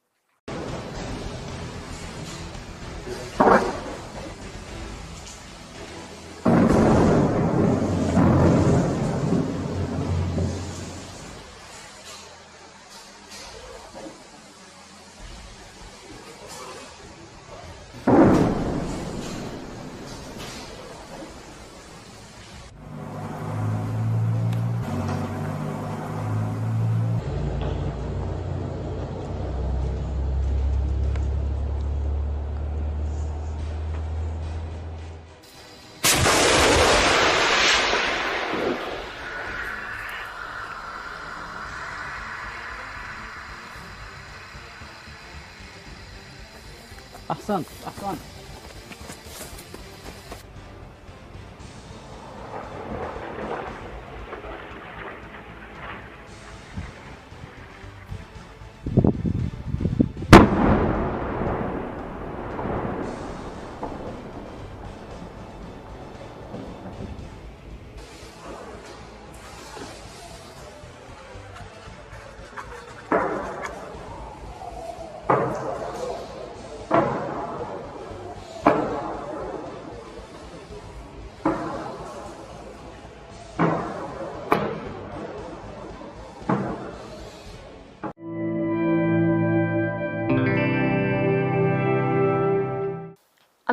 [SPEAKER 3] أحسنت أحسنت.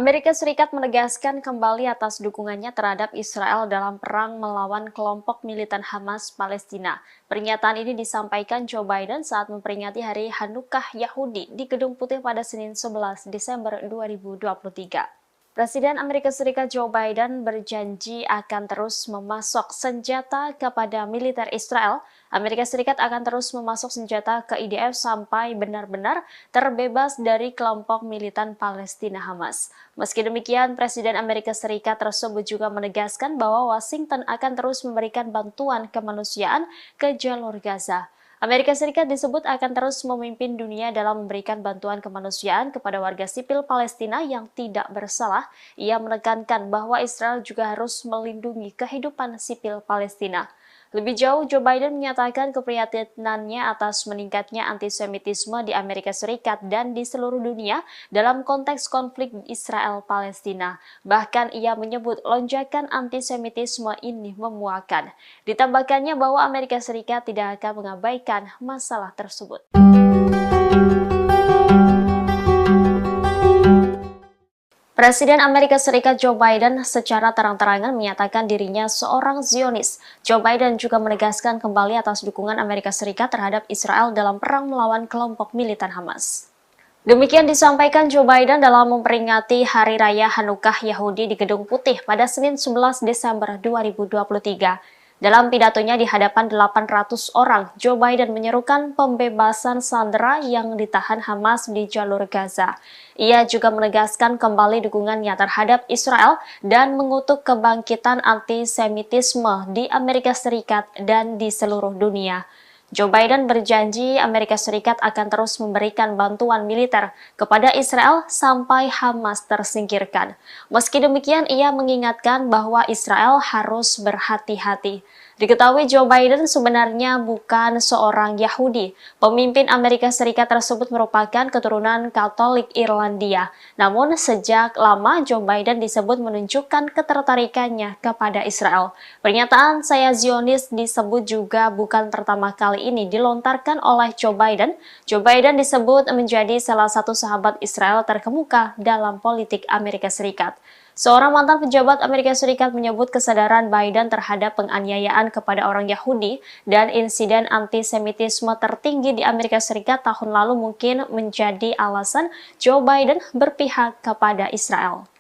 [SPEAKER 1] Amerika Serikat menegaskan kembali atas dukungannya terhadap Israel dalam perang melawan kelompok militan Hamas Palestina. Pernyataan ini disampaikan Joe Biden saat memperingati Hari Hanukkah Yahudi di Gedung Putih pada Senin 11 Desember 2023. Presiden Amerika Serikat Joe Biden berjanji akan terus memasok senjata kepada militer Israel. Amerika Serikat akan terus memasok senjata ke IDF sampai benar-benar terbebas dari kelompok militan Palestina Hamas. Meski demikian, Presiden Amerika Serikat tersebut juga menegaskan bahwa Washington akan terus memberikan bantuan kemanusiaan ke jalur Gaza. Amerika Serikat disebut akan terus memimpin dunia dalam memberikan bantuan kemanusiaan kepada warga sipil Palestina yang tidak bersalah. Ia menekankan bahwa Israel juga harus melindungi kehidupan sipil Palestina. Lebih jauh, Joe Biden menyatakan keprihatinannya atas meningkatnya antisemitisme di Amerika Serikat dan di seluruh dunia dalam konteks konflik Israel-Palestina. Bahkan ia menyebut lonjakan antisemitisme ini memuakan. Ditambahkannya bahwa Amerika Serikat tidak akan mengabaikan masalah tersebut. Presiden Amerika Serikat Joe Biden secara terang-terangan menyatakan dirinya seorang Zionis. Joe Biden juga menegaskan kembali atas dukungan Amerika Serikat terhadap Israel dalam perang melawan kelompok militan Hamas. Demikian disampaikan Joe Biden dalam memperingati Hari Raya Hanukkah Yahudi di Gedung Putih pada Senin 11 Desember 2023. Dalam pidatonya di hadapan 800 orang, Joe Biden menyerukan pembebasan sandera yang ditahan Hamas di jalur Gaza. Ia juga menegaskan kembali dukungannya terhadap Israel dan mengutuk kebangkitan antisemitisme di Amerika Serikat dan di seluruh dunia. Joe Biden berjanji Amerika Serikat akan terus memberikan bantuan militer kepada Israel sampai Hamas tersingkirkan. Meski demikian, ia mengingatkan bahwa Israel harus berhati-hati. Diketahui Joe Biden sebenarnya bukan seorang Yahudi. Pemimpin Amerika Serikat tersebut merupakan keturunan Katolik Irlandia. Namun sejak lama Joe Biden disebut menunjukkan ketertarikannya kepada Israel. Pernyataan "saya Zionis" disebut juga bukan pertama kali ini dilontarkan oleh Joe Biden. Joe Biden disebut menjadi salah satu sahabat Israel terkemuka dalam politik Amerika Serikat. Seorang mantan pejabat Amerika Serikat menyebut kesadaran Biden terhadap penganiayaan kepada orang Yahudi dan insiden antisemitisme tertinggi di Amerika Serikat tahun lalu mungkin menjadi alasan Joe Biden berpihak kepada Israel.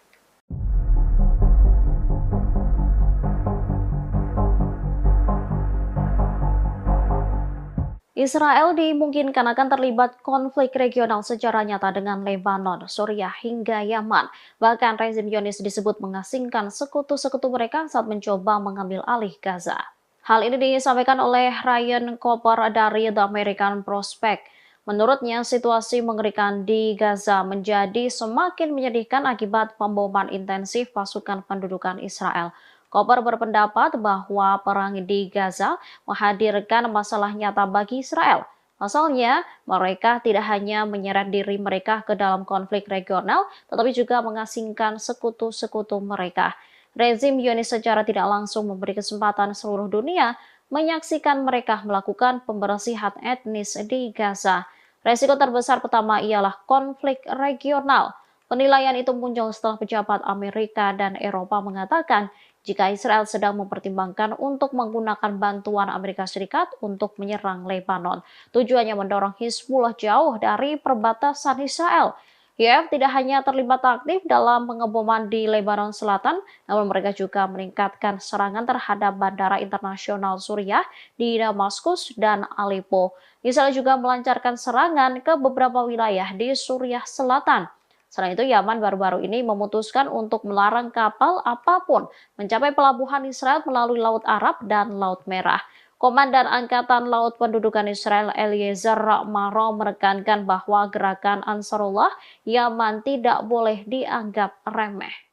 [SPEAKER 1] Israel dimungkinkan akan terlibat konflik regional secara nyata dengan Lebanon, Suriah, hingga Yaman. Bahkan rezim Zionis disebut mengasingkan sekutu-sekutu mereka saat mencoba mengambil alih Gaza. Hal ini disampaikan oleh Ryan Cooper dari The American Prospect. Menurutnya, situasi mengerikan di Gaza menjadi semakin menyedihkan akibat pemboman intensif pasukan pendudukan Israel. Cooper berpendapat bahwa perang di Gaza menghadirkan masalah nyata bagi Israel. Pasalnya, mereka tidak hanya menyeret diri mereka ke dalam konflik regional, tetapi juga mengasingkan sekutu-sekutu mereka. Rezim Zionis secara tidak langsung memberi kesempatan seluruh dunia menyaksikan mereka melakukan pembersihan etnis di Gaza. Resiko terbesar pertama ialah konflik regional. Penilaian itu muncul setelah pejabat Amerika dan Eropa mengatakan jika Israel sedang mempertimbangkan untuk menggunakan bantuan Amerika Serikat untuk menyerang Lebanon. Tujuannya mendorong Hizbullah jauh dari perbatasan Israel. IAF tidak hanya terlibat aktif dalam pengeboman di Lebanon Selatan, namun mereka juga meningkatkan serangan terhadap bandara internasional Suriah di Damaskus dan Aleppo. Israel juga melancarkan serangan ke beberapa wilayah di Suriah Selatan. Selain itu, Yaman baru-baru ini memutuskan untuk melarang kapal apapun mencapai pelabuhan Israel melalui Laut Arab dan Laut Merah. Komandan Angkatan Laut Pendudukan Israel Eliezer Maro menekankan bahwa gerakan Ansarullah Yaman tidak boleh dianggap remeh.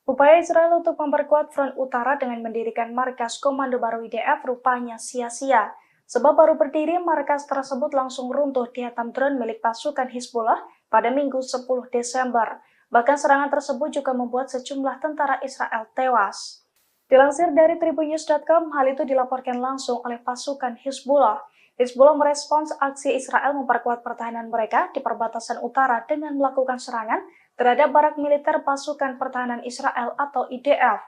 [SPEAKER 2] Upaya Israel untuk memperkuat front utara dengan mendirikan markas komando baru IDF rupanya sia-sia. Sebab baru berdiri, markas tersebut langsung runtuh dihantam drone milik pasukan Hizbullah pada Minggu 10 Desember. Bahkan serangan tersebut juga membuat sejumlah tentara Israel tewas. Dilansir dari tribunnews.com, hal itu dilaporkan langsung oleh pasukan Hizbullah. Hizbullah merespons aksi Israel memperkuat pertahanan mereka di perbatasan utara dengan melakukan serangan terhadap barak militer pasukan pertahanan Israel atau IDF.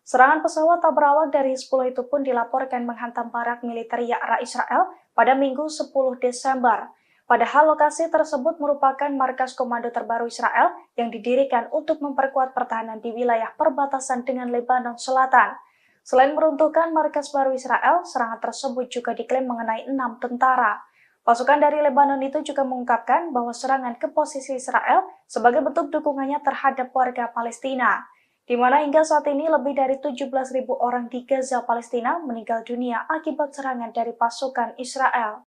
[SPEAKER 2] Serangan pesawat tak berawak dari Hizbullah itu pun dilaporkan menghantam barak militer Ya'ra Israel pada Minggu 10 Desember. Padahal lokasi tersebut merupakan markas komando terbaru Israel yang didirikan untuk memperkuat pertahanan di wilayah perbatasan dengan Lebanon Selatan. Selain meruntuhkan markas baru Israel, serangan tersebut juga diklaim mengenai 6 tentara. Pasukan dari Lebanon itu juga mengungkapkan bahwa serangan ke posisi Israel sebagai bentuk dukungannya terhadap warga Palestina, di mana hingga saat ini lebih dari 17.000 orang di Gaza, Palestina meninggal dunia akibat serangan dari pasukan Israel.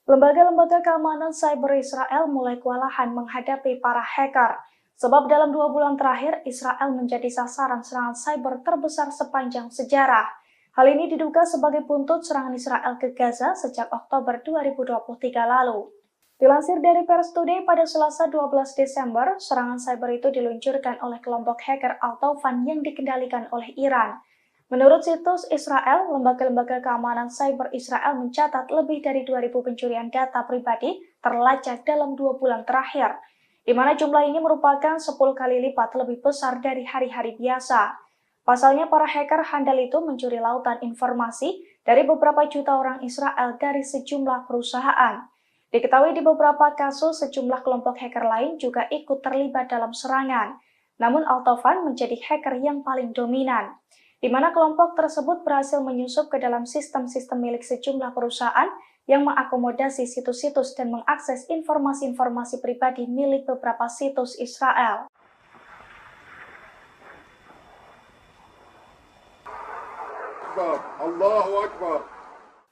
[SPEAKER 2] Lembaga-lembaga keamanan cyber Israel mulai kewalahan menghadapi para hacker. Sebab dalam 2 bulan terakhir, Israel menjadi sasaran serangan cyber terbesar sepanjang sejarah. Hal ini diduga sebagai buntut serangan Israel ke Gaza sejak Oktober 2023 lalu. Dilansir dari Pers Today pada Selasa 12 Desember, serangan cyber itu diluncurkan oleh kelompok hacker Al-Tawfan yang dikendalikan oleh Iran. Menurut situs Israel, lembaga-lembaga keamanan cyber Israel mencatat lebih dari 2.000 pencurian data pribadi terlacak dalam 2 bulan terakhir, di mana jumlah ini merupakan 10 kali lipat lebih besar dari hari-hari biasa. Pasalnya, para hacker handal itu mencuri lautan informasi dari beberapa juta orang Israel dari sejumlah perusahaan. Diketahui di beberapa kasus, sejumlah kelompok hacker lain juga ikut terlibat dalam serangan. Namun Al-Tawfan menjadi hacker yang paling dominan, di mana kelompok tersebut berhasil menyusup ke dalam sistem-sistem milik sejumlah perusahaan yang mengakomodasi situs-situs dan mengakses informasi-informasi pribadi milik beberapa situs Israel.
[SPEAKER 4] أكبر الله أكبر.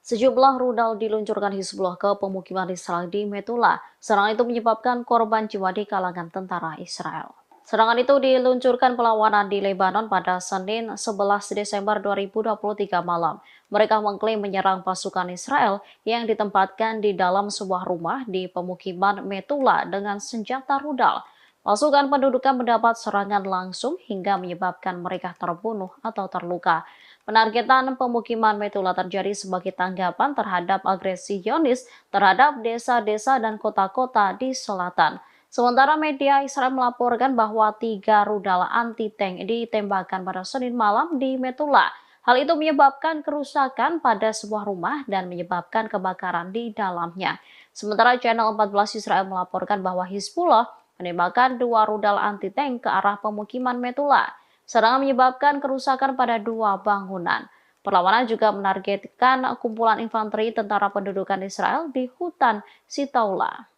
[SPEAKER 1] Sejumlah rudal diluncurkan Hizbullah ke pemukiman Israel di Metula. Serangan itu menyebabkan korban jiwa di kalangan tentara Israel. Serangan itu diluncurkan perlawanan di Lebanon pada Senin 11 Desember 2023 malam. Mereka mengklaim menyerang pasukan Israel yang ditempatkan di dalam sebuah rumah di pemukiman Metula dengan senjata rudal. Pasukan pendudukan mendapat serangan langsung hingga menyebabkan mereka terbunuh atau terluka. Penargetan pemukiman Metula terjadi sebagai tanggapan terhadap agresi Zionis terhadap desa-desa dan kota-kota di selatan. Sementara media Israel melaporkan bahwa 3 rudal anti-tank ditembakkan pada Senin malam di Metula. Hal itu menyebabkan kerusakan pada sebuah rumah dan menyebabkan kebakaran di dalamnya. Sementara Channel 14 Israel melaporkan bahwa Hizbullah menembakkan 2 rudal anti-tank ke arah pemukiman Metula. Serangan menyebabkan kerusakan pada 2 bangunan. Perlawanan juga menargetkan kumpulan infanteri tentara pendudukan Israel di hutan Sitaula.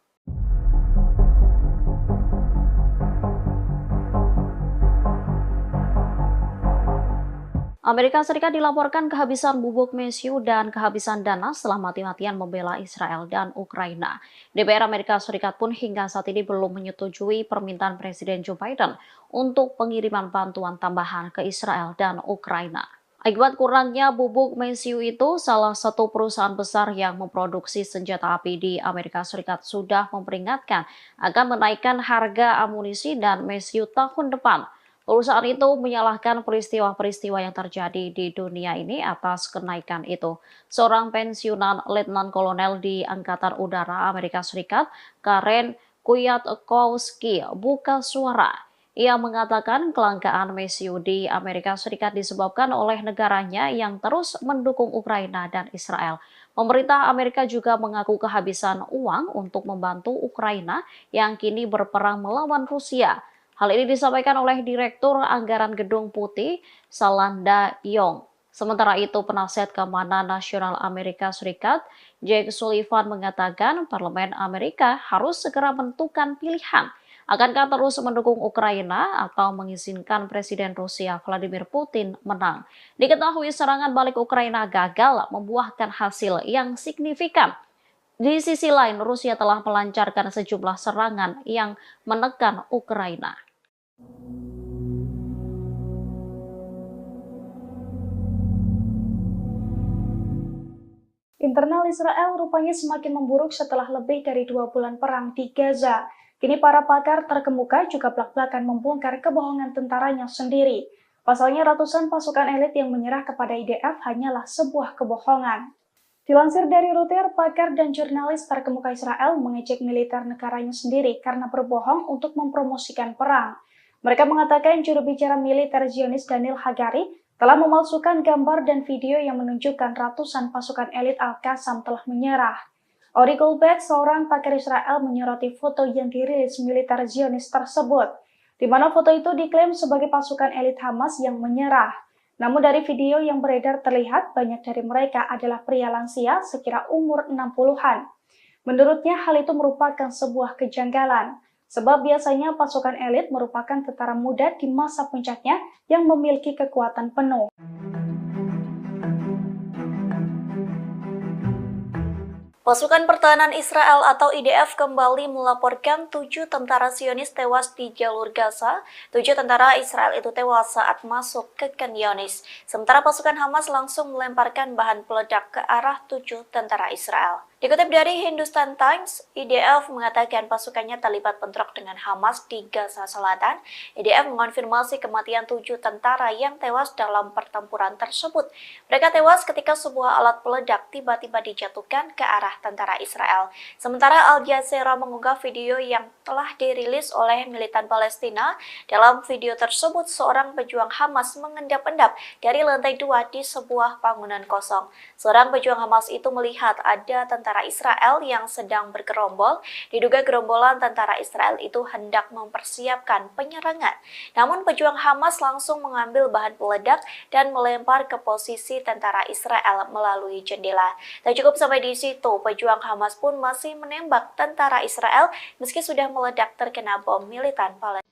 [SPEAKER 1] Amerika Serikat dilaporkan kehabisan bubuk mesiu dan kehabisan dana setelah mati-matian membela Israel dan Ukraina. DPR Amerika Serikat pun hingga saat ini belum menyetujui permintaan Presiden Joe Biden untuk pengiriman bantuan tambahan ke Israel dan Ukraina. Akibat kurangnya bubuk mesiu itu, salah satu perusahaan besar yang memproduksi senjata api di Amerika Serikat sudah memperingatkan akan menaikkan harga amunisi dan mesiu tahun depan. Perusahaan itu menyalahkan peristiwa-peristiwa yang terjadi di dunia ini atas kenaikan itu. Seorang pensiunan Letnan Kolonel di Angkatan Udara Amerika Serikat, Karen Kwiatkowski, buka suara. Ia mengatakan kelangkaan mesiu di Amerika Serikat disebabkan oleh negaranya yang terus mendukung Ukraina dan Israel. Pemerintah Amerika juga mengaku kehabisan uang untuk membantu Ukraina yang kini berperang melawan Rusia. Hal ini disampaikan oleh Direktur Anggaran Gedung Putih, Salanda Yong. Sementara itu, penasihat keamanan nasional Amerika Serikat, Jake Sullivan mengatakan Parlemen Amerika harus segera menentukan pilihan. Akankah terus mendukung Ukraina atau mengizinkan Presiden Rusia Vladimir Putin menang? Diketahui serangan balik Ukraina gagal membuahkan hasil yang signifikan. Di sisi lain, Rusia telah melancarkan sejumlah serangan yang menekan Ukraina.
[SPEAKER 2] Internal Israel rupanya semakin memburuk setelah lebih dari 2 bulan perang di Gaza. Kini para pakar terkemuka juga belak-belakan membongkar kebohongan tentaranya sendiri. Pasalnya ratusan pasukan elit yang menyerah kepada IDF hanyalah sebuah kebohongan. Dilansir dari Reuters, pakar dan jurnalis terkemuka Israel mengejek militer negaranya sendiri karena berbohong untuk mempromosikan perang. Mereka mengatakan juru bicara militer Zionis Daniel Hagari telah memalsukan gambar dan video yang menunjukkan ratusan pasukan elit Al-Qassam telah menyerah. Ori Goldberg, seorang pakar Israel, menyoroti foto yang dirilis militer Zionis tersebut, di mana foto itu diklaim sebagai pasukan elit Hamas yang menyerah. Namun dari video yang beredar terlihat banyak dari mereka adalah pria lansia sekira umur 60-an. Menurutnya hal itu merupakan sebuah kejanggalan, sebab biasanya pasukan elit merupakan tentara muda di masa puncaknya yang memiliki kekuatan penuh.
[SPEAKER 5] Pasukan Pertahanan Israel atau IDF kembali melaporkan 7 tentara Zionis tewas di jalur Gaza. 7 tentara Israel itu tewas saat masuk ke Khan Younis. Sementara pasukan Hamas langsung melemparkan bahan peledak ke arah 7 tentara Israel. Dikutip dari Hindustan Times, IDF mengatakan pasukannya terlibat bentrok dengan Hamas di Gaza Selatan. IDF mengonfirmasi kematian 7 tentara yang tewas dalam pertempuran tersebut. Mereka tewas ketika sebuah alat peledak tiba-tiba dijatuhkan ke arah tentara Israel. Sementara Al Jazeera mengunggah video yang telah dirilis oleh militan Palestina. Dalam video tersebut, seorang pejuang Hamas mengendap-endap dari lantai 2 di sebuah bangunan kosong. Seorang pejuang Hamas itu melihat ada tentara Israel yang sedang bergerombol. Diduga gerombolan tentara Israel itu hendak mempersiapkan penyerangan. Namun pejuang Hamas langsung mengambil bahan peledak dan melempar ke posisi tentara Israel melalui jendela. Tak cukup sampai di situ, pejuang Hamas pun masih menembak tentara Israel meski sudah meledak terkena bom militan Palestina.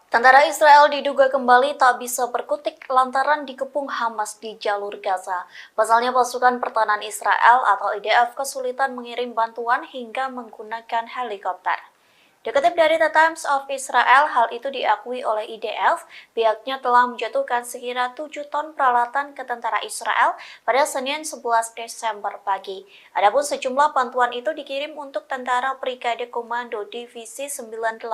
[SPEAKER 5] Tentara Israel diduga kembali tak bisa berkutik lantaran dikepung Hamas di jalur Gaza. Pasalnya pasukan pertahanan Israel atau IDF kesulitan mengirim bantuan hingga menggunakan helikopter. Dikutip dari The Times of Israel, hal itu diakui oleh IDF. Pihaknya telah menjatuhkan sekira 7 ton peralatan ke tentara Israel pada Senin 11 Desember pagi. Adapun sejumlah bantuan itu dikirim untuk tentara Brigade Komando Divisi 98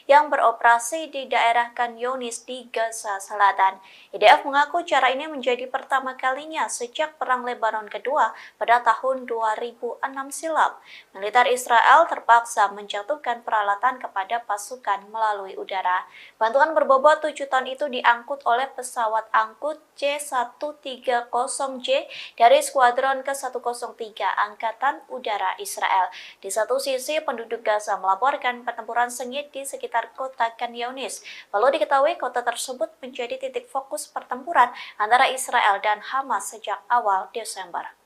[SPEAKER 5] yang beroperasi di daerah Khan Younis di Gaza Selatan. IDF mengaku cara ini menjadi pertama kalinya sejak Perang Lebanon Kedua pada tahun 2006 silam. Militer Israel terpaksa menjatuhkan peralatan kepada pasukan melalui udara. Bantuan berbobot 7 ton itu diangkut oleh pesawat angkut C-130J dari Skuadron ke-103 Angkatan Udara Israel. Di satu sisi, penduduk Gaza melaporkan pertempuran sengit di sekitar kota Khan Younis. Lalu diketahui kota tersebut menjadi titik fokus pertempuran antara Israel dan Hamas sejak awal Desember.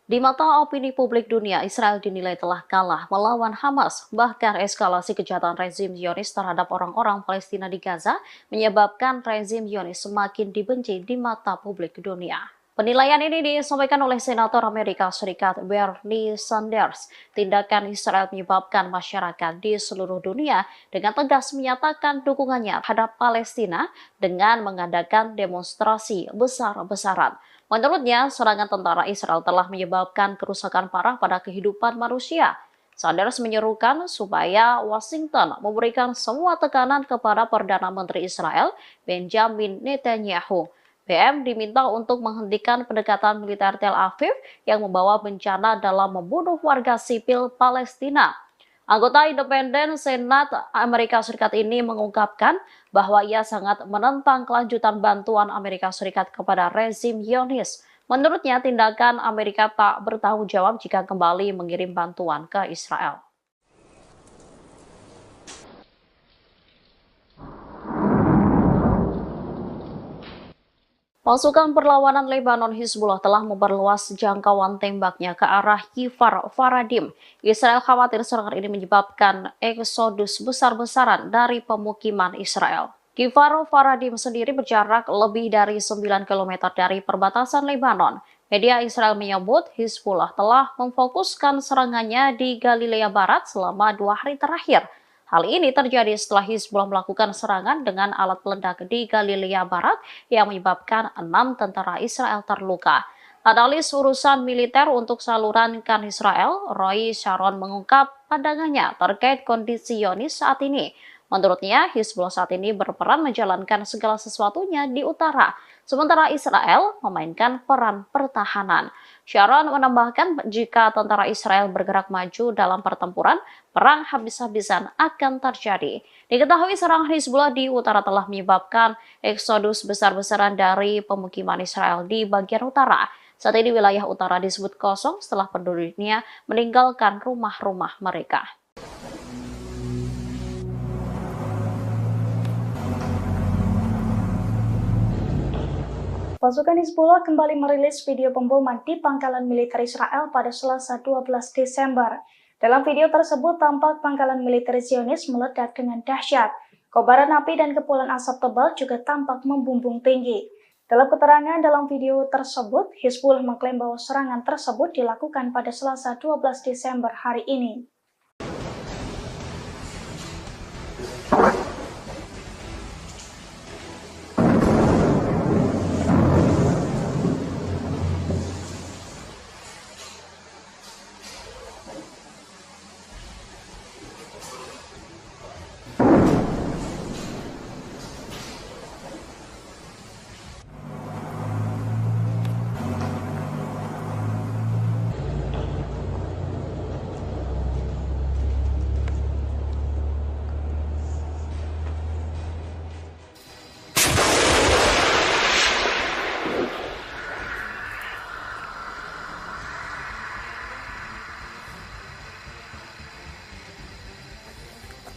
[SPEAKER 1] Di mata opini publik dunia, Israel dinilai telah kalah melawan Hamas. Bahkan eskalasi kejahatan rezim Zionis terhadap orang-orang Palestina di Gaza menyebabkan rezim Zionis semakin dibenci di mata publik dunia. Penilaian ini disampaikan oleh Senator Amerika Serikat Bernie Sanders. Tindakan Israel menyebabkan masyarakat di seluruh dunia dengan tegas menyatakan dukungannya terhadap Palestina dengan mengadakan demonstrasi besar-besaran. Menurutnya, serangan tentara Israel telah menyebabkan kerusakan parah pada kehidupan manusia. Sanders menyerukan supaya Washington memberikan semua tekanan kepada Perdana Menteri Israel, Benjamin Netanyahu. BM diminta untuk menghentikan pendekatan militer Tel Aviv yang membawa bencana dalam membunuh warga sipil Palestina. Anggota independen Senat Amerika Serikat ini mengungkapkan bahwa ia sangat menentang kelanjutan bantuan Amerika Serikat kepada rezim Zionis. Menurutnya, tindakan Amerika tak bertanggung jawab jika kembali mengirim bantuan ke Israel. Pasukan perlawanan Lebanon Hizbullah telah memperluas jangkauan tembaknya ke arah Kfar Faradim. Israel khawatir serangan ini menyebabkan eksodus besar-besaran dari pemukiman Israel. Kfar Faradim sendiri berjarak lebih dari 9 km dari perbatasan Lebanon. Media Israel menyebut Hizbullah telah memfokuskan serangannya di Galilea Barat selama 2 hari terakhir. Hal ini terjadi setelah Hizbullah melakukan serangan dengan alat peledak di Galilea Barat yang menyebabkan 6 tentara Israel terluka. Analis urusan militer untuk saluran Kan Israel, Roy Sharon mengungkap pandangannya terkait kondisi Zionis saat ini. Menurutnya, Hizbullah saat ini berperan menjalankan segala sesuatunya di utara, sementara Israel memainkan peran pertahanan. Sharon menambahkan jika tentara Israel bergerak maju dalam pertempuran, perang habis-habisan akan terjadi. Diketahui serangan Hizbullah di utara telah menyebabkan eksodus besar-besaran dari pemukiman Israel di bagian utara. Saat ini wilayah utara disebut kosong setelah penduduknya meninggalkan rumah-rumah mereka.
[SPEAKER 2] Pasukan Hizbullah kembali merilis video pemboman di pangkalan militer Israel pada Selasa 12 Desember. Dalam video tersebut tampak pangkalan militer Zionis meledak dengan dahsyat. Kobaran api dan kepulan asap tebal juga tampak membumbung tinggi. Dalam keterangan dalam video tersebut, Hizbullah mengklaim bahwa serangan tersebut dilakukan pada Selasa 12 Desember hari ini.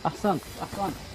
[SPEAKER 3] أحسنت أحسنت.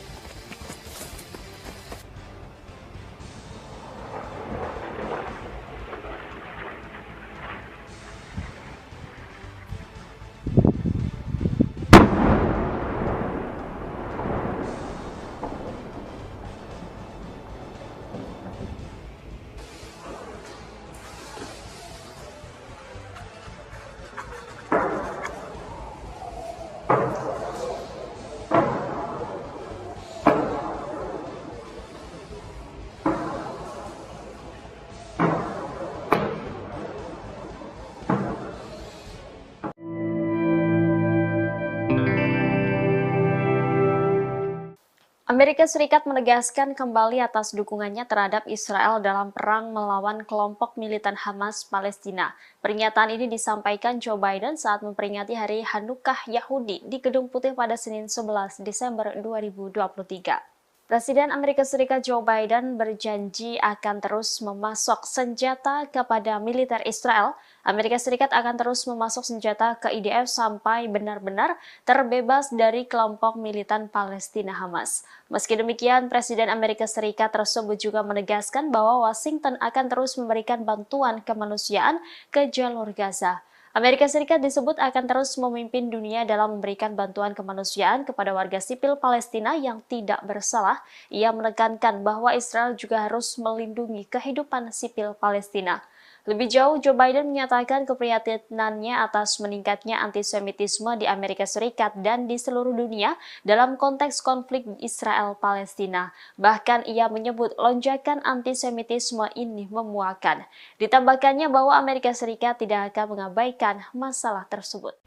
[SPEAKER 1] Amerika Serikat menegaskan kembali atas dukungannya terhadap Israel dalam perang melawan kelompok militan Hamas Palestina. Pernyataan ini disampaikan Joe Biden saat memperingati Hari Hanukkah Yahudi di Gedung Putih pada Senin 11 Desember 2023. Presiden Amerika Serikat Joe Biden berjanji akan terus memasok senjata kepada militer Israel. Amerika Serikat akan terus memasok senjata ke IDF sampai benar-benar terbebas dari kelompok militan Palestina Hamas. Meski demikian, Presiden Amerika Serikat tersebut juga menegaskan bahwa Washington akan terus memberikan bantuan kemanusiaan ke jalur Gaza. Amerika Serikat disebut akan terus memimpin dunia dalam memberikan bantuan kemanusiaan kepada warga sipil Palestina yang tidak bersalah. Ia menekankan bahwa Israel juga harus melindungi kehidupan sipil Palestina. Lebih jauh, Joe Biden menyatakan keprihatinannya atas meningkatnya antisemitisme di Amerika Serikat dan di seluruh dunia dalam konteks konflik Israel-Palestina. Bahkan ia menyebut lonjakan antisemitisme ini memuakan. Ditambahkannya bahwa Amerika Serikat tidak akan mengabaikan masalah tersebut.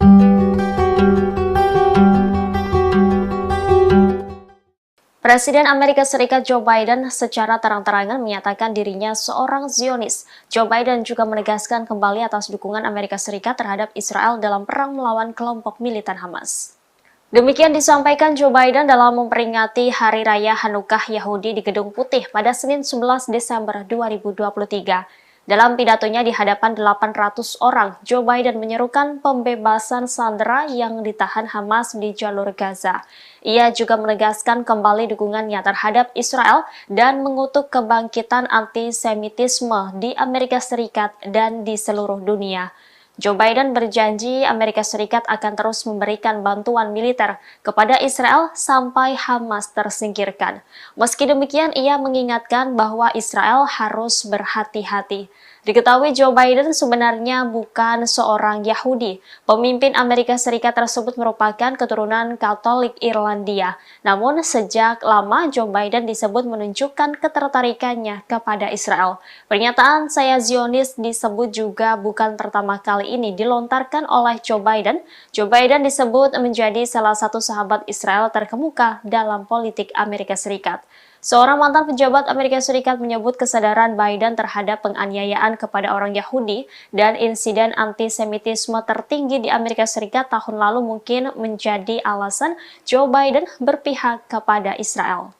[SPEAKER 1] Presiden Amerika Serikat Joe Biden secara terang-terangan menyatakan dirinya seorang Zionis. Joe Biden juga menegaskan kembali atas dukungan Amerika Serikat terhadap Israel dalam perang melawan kelompok militan Hamas. Demikian disampaikan Joe Biden dalam memperingati Hari Raya Hanukkah Yahudi di Gedung Putih pada Senin 11 Desember 2023. Dalam pidatonya di hadapan 800 orang, Joe Biden menyerukan pembebasan sandera yang ditahan Hamas di jalur Gaza. Ia juga menegaskan kembali dukungannya terhadap Israel dan mengutuk kebangkitan antisemitisme di Amerika Serikat dan di seluruh dunia. Joe Biden berjanji Amerika Serikat akan terus memberikan bantuan militer kepada Israel sampai Hamas tersingkirkan. Meski demikian, ia mengingatkan bahwa Israel harus berhati-hati. Diketahui Joe Biden sebenarnya bukan seorang Yahudi. Pemimpin Amerika Serikat tersebut merupakan keturunan Katolik Irlandia. Namun sejak lama Joe Biden disebut menunjukkan ketertarikannya kepada Israel. Pernyataan "saya Zionis" disebut juga bukan pertama kali ini dilontarkan oleh Joe Biden. Joe Biden disebut menjadi salah satu sahabat Israel terkemuka dalam politik Amerika Serikat. Seorang mantan pejabat Amerika Serikat menyebut kesadaran Biden terhadap penganiayaan kepada orang Yahudi dan insiden antisemitisme tertinggi di Amerika Serikat tahun lalu mungkin menjadi alasan Joe Biden berpihak kepada Israel.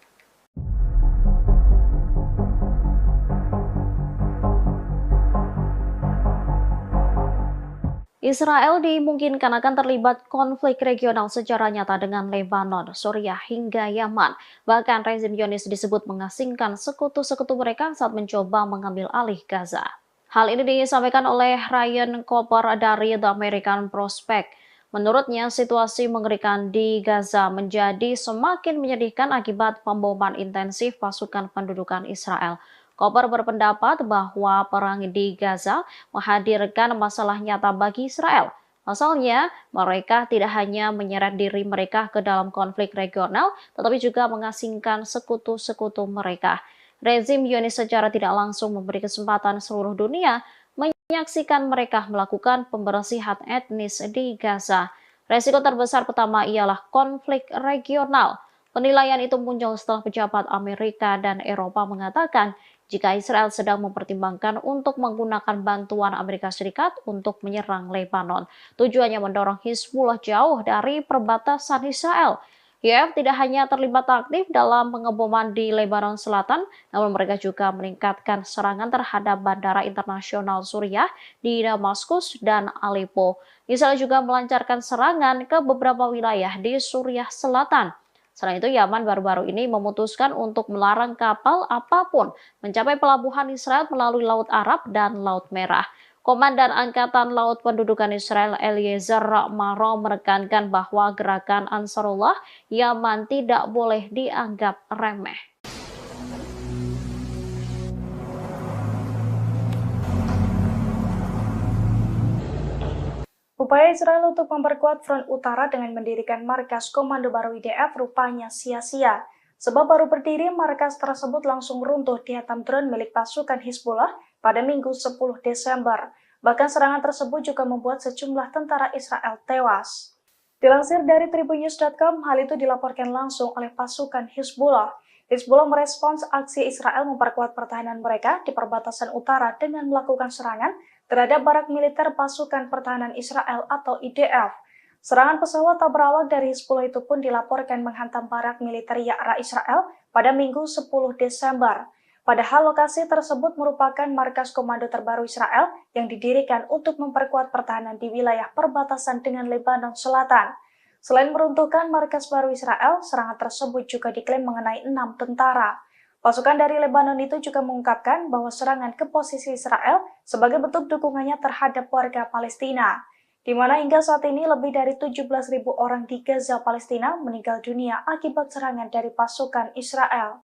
[SPEAKER 1] Israel dimungkinkan akan terlibat konflik regional secara nyata dengan Lebanon, Suriah hingga Yaman. Bahkan rezim Zionis disebut mengasingkan sekutu-sekutu mereka saat mencoba mengambil alih Gaza. Hal ini disampaikan oleh Ryan Cooper dari The American Prospect. Menurutnya, situasi mengerikan di Gaza menjadi semakin menyedihkan akibat pemboman intensif pasukan pendudukan Israel. Cooper berpendapat bahwa perang di Gaza menghadirkan masalah nyata bagi Israel. Pasalnya, mereka tidak hanya menyeret diri mereka ke dalam konflik regional, tetapi juga mengasingkan sekutu-sekutu mereka. Rezim Zionis secara tidak langsung memberi kesempatan seluruh dunia menyaksikan mereka melakukan pembersihan etnis di Gaza. Resiko terbesar pertama ialah konflik regional. Penilaian itu muncul setelah pejabat Amerika dan Eropa mengatakan jika Israel sedang mempertimbangkan untuk menggunakan bantuan Amerika Serikat untuk menyerang Lebanon. Tujuannya mendorong Hizbullah jauh dari perbatasan Israel. IDF tidak hanya terlibat aktif dalam pengeboman di Lebanon Selatan, namun mereka juga meningkatkan serangan terhadap bandara internasional Suriah di Damaskus dan Aleppo. Israel juga melancarkan serangan ke beberapa wilayah di Suriah Selatan. Selain itu, Yaman baru-baru ini memutuskan untuk melarang kapal apapun mencapai pelabuhan Israel melalui Laut Arab dan Laut Merah. Komandan Angkatan Laut Pendudukan Israel Eliezer Maro menekankan bahwa gerakan Ansarullah Yaman tidak boleh dianggap remeh.
[SPEAKER 2] Upaya Israel untuk memperkuat front utara dengan mendirikan markas komando baru IDF rupanya sia-sia. Sebab baru berdiri, markas tersebut langsung runtuh dihantam drone milik pasukan Hizbullah pada Minggu 10 Desember. Bahkan serangan tersebut juga membuat sejumlah tentara Israel tewas. Dilansir dari tribunnews.com, hal itu dilaporkan langsung oleh pasukan Hizbullah. Hizbullah merespons aksi Israel memperkuat pertahanan mereka di perbatasan utara dengan melakukan serangan terhadap barak militer pasukan pertahanan Israel atau IDF. Serangan pesawat tak berawak dari Hizbullah itu pun dilaporkan menghantam barak militer Ya'ra Israel pada Minggu 10 Desember. Padahal lokasi tersebut merupakan markas komando terbaru Israel yang didirikan untuk memperkuat pertahanan di wilayah perbatasan dengan Lebanon Selatan. Selain meruntuhkan markas baru Israel, serangan tersebut juga diklaim mengenai 6 tentara. Pasukan dari Lebanon itu juga mengungkapkan bahwa serangan ke posisi Israel sebagai bentuk dukungannya terhadap warga Palestina, di mana hingga saat ini lebih dari 17.000 orang di Gaza, Palestina meninggal dunia akibat serangan dari pasukan Israel.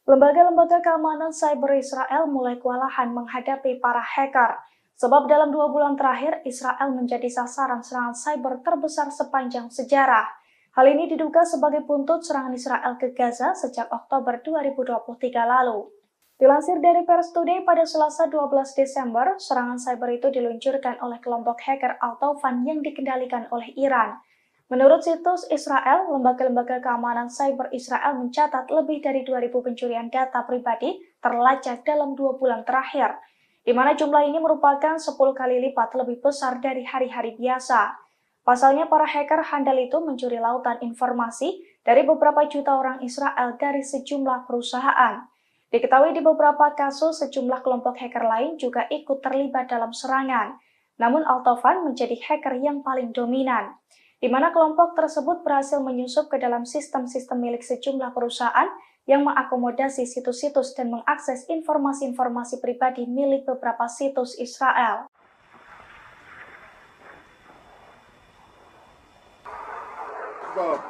[SPEAKER 2] Lembaga-lembaga keamanan cyber Israel mulai kewalahan menghadapi para hacker. Sebab dalam 2 bulan terakhir, Israel menjadi sasaran serangan cyber terbesar sepanjang sejarah. Hal ini diduga sebagai buntut serangan Israel ke Gaza sejak Oktober 2023 lalu. Dilansir dari Pers Today pada Selasa 12 Desember, serangan cyber itu diluncurkan oleh kelompok hacker Al-Tawfan yang dikendalikan oleh Iran. Menurut situs Israel, lembaga-lembaga keamanan cyber Israel mencatat lebih dari 2.000 pencurian data pribadi terlacak dalam 2 bulan terakhir, di mana jumlah ini merupakan 10 kali lipat lebih besar dari hari-hari biasa. Pasalnya, para hacker handal itu mencuri lautan informasi dari beberapa juta orang Israel dari sejumlah perusahaan. Diketahui di beberapa kasus, sejumlah kelompok hacker lain juga ikut terlibat dalam serangan. Namun Al-Tawfan menjadi hacker yang paling dominan, di mana kelompok tersebut berhasil menyusup ke dalam sistem-sistem milik sejumlah perusahaan yang mengakomodasi situs-situs dan mengakses informasi-informasi pribadi milik beberapa situs Israel.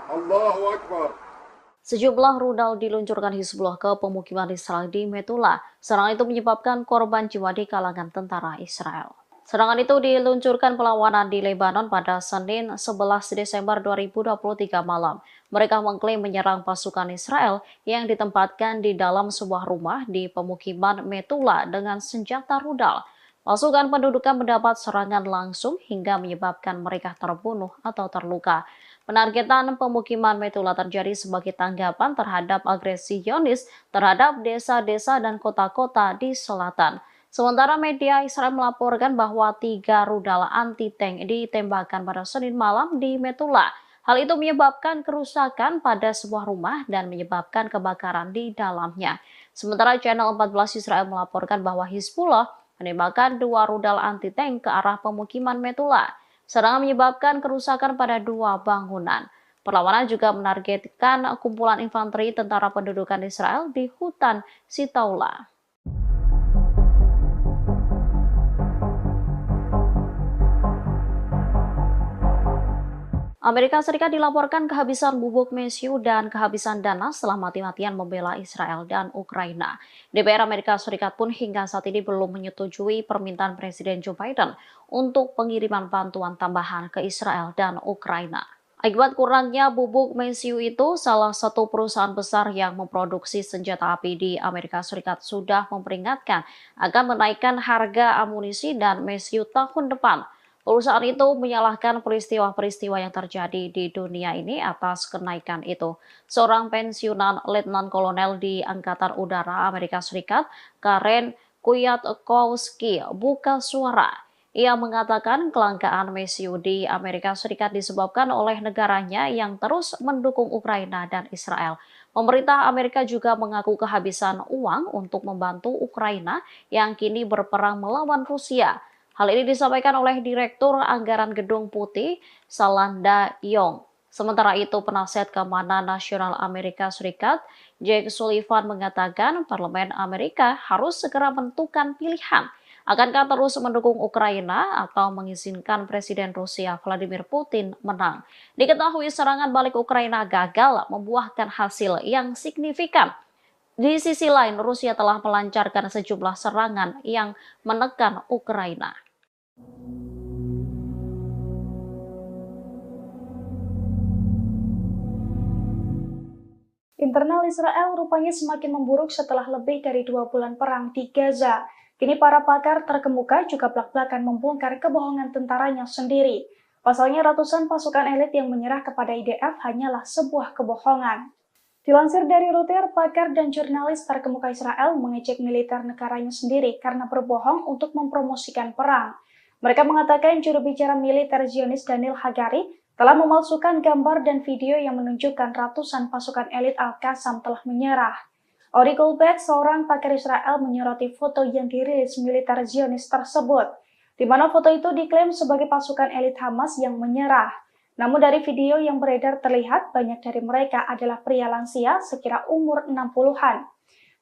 [SPEAKER 4] Allahu Akbar.
[SPEAKER 1] Sejumlah rudal diluncurkan Hizbullah ke pemukiman Israel di Metula. Serangan itu menyebabkan korban jiwa di kalangan tentara Israel. Serangan itu diluncurkan perlawanan di Lebanon pada Senin 11 Desember 2023 malam. Mereka mengklaim menyerang pasukan Israel yang ditempatkan di dalam sebuah rumah di pemukiman Metula dengan senjata rudal. Pasukan pendudukan mendapat serangan langsung hingga menyebabkan mereka terbunuh atau terluka. Penargetan pemukiman Metula terjadi sebagai tanggapan terhadap agresi Zionis terhadap desa-desa dan kota-kota di selatan. Sementara media Israel melaporkan bahwa 3 rudal anti-tank ditembakkan pada Senin malam di Metula. Hal itu menyebabkan kerusakan pada sebuah rumah dan menyebabkan kebakaran di dalamnya. Sementara Channel 14 Israel melaporkan bahwa Hizbullah menembakkan 2 rudal anti-tank ke arah pemukiman Metula. Serangan menyebabkan kerusakan pada 2 bangunan. Perlawanan juga menargetkan kumpulan infanteri tentara pendudukan Israel di hutan Sitaula. Amerika Serikat dilaporkan kehabisan bubuk mesiu dan kehabisan dana setelah mati-matian membela Israel dan Ukraina. DPR Amerika Serikat pun hingga saat ini belum menyetujui permintaan Presiden Joe Biden untuk pengiriman bantuan tambahan ke Israel dan Ukraina. Akibat kurangnya bubuk mesiu itu, salah satu perusahaan besar yang memproduksi senjata api di Amerika Serikat sudah memperingatkan akan menaikkan harga amunisi dan mesiu tahun depan. Perusahaan itu menyalahkan peristiwa-peristiwa yang terjadi di dunia ini atas kenaikan itu. Seorang pensiunan Letnan Kolonel di Angkatan Udara Amerika Serikat, Karen Kwiatkowski, buka suara. Ia mengatakan kelangkaan mesiu di Amerika Serikat disebabkan oleh negaranya yang terus mendukung Ukraina dan Israel. Pemerintah Amerika juga mengaku kehabisan uang untuk membantu Ukraina yang kini berperang melawan Rusia. Hal ini disampaikan oleh Direktur Anggaran Gedung Putih, Salanda Yong. Sementara itu, penasihat keamanan nasional Amerika Serikat, Jake Sullivan mengatakan Parlemen Amerika harus segera menentukan pilihan. Akankah terus mendukung Ukraina atau mengizinkan Presiden Rusia Vladimir Putin menang? Diketahui serangan balik Ukraina gagal membuahkan hasil yang signifikan. Di sisi lain, Rusia telah melancarkan sejumlah serangan yang menekan Ukraina.
[SPEAKER 2] Internal Israel rupanya semakin memburuk setelah lebih dari 2 bulan perang di Gaza. Kini para pakar terkemuka juga belak-belakan membongkar kebohongan tentaranya sendiri. Pasalnya ratusan pasukan elit yang menyerah kepada IDF hanyalah sebuah kebohongan. Dilansir dari Reuters, pakar dan jurnalis terkemuka Israel mengejek militer negaranya sendiri karena berbohong untuk mempromosikan perang. Mereka mengatakan juru bicara militer Zionis Daniel Hagari telah memalsukan gambar dan video yang menunjukkan ratusan pasukan elit Al-Qassam telah menyerah. Ori Goldberg, seorang pakar Israel, menyoroti foto yang dirilis militer Zionis tersebut, di mana foto itu diklaim sebagai pasukan elit Hamas yang menyerah. Namun dari video yang beredar terlihat banyak dari mereka adalah pria lansia sekira umur 60-an.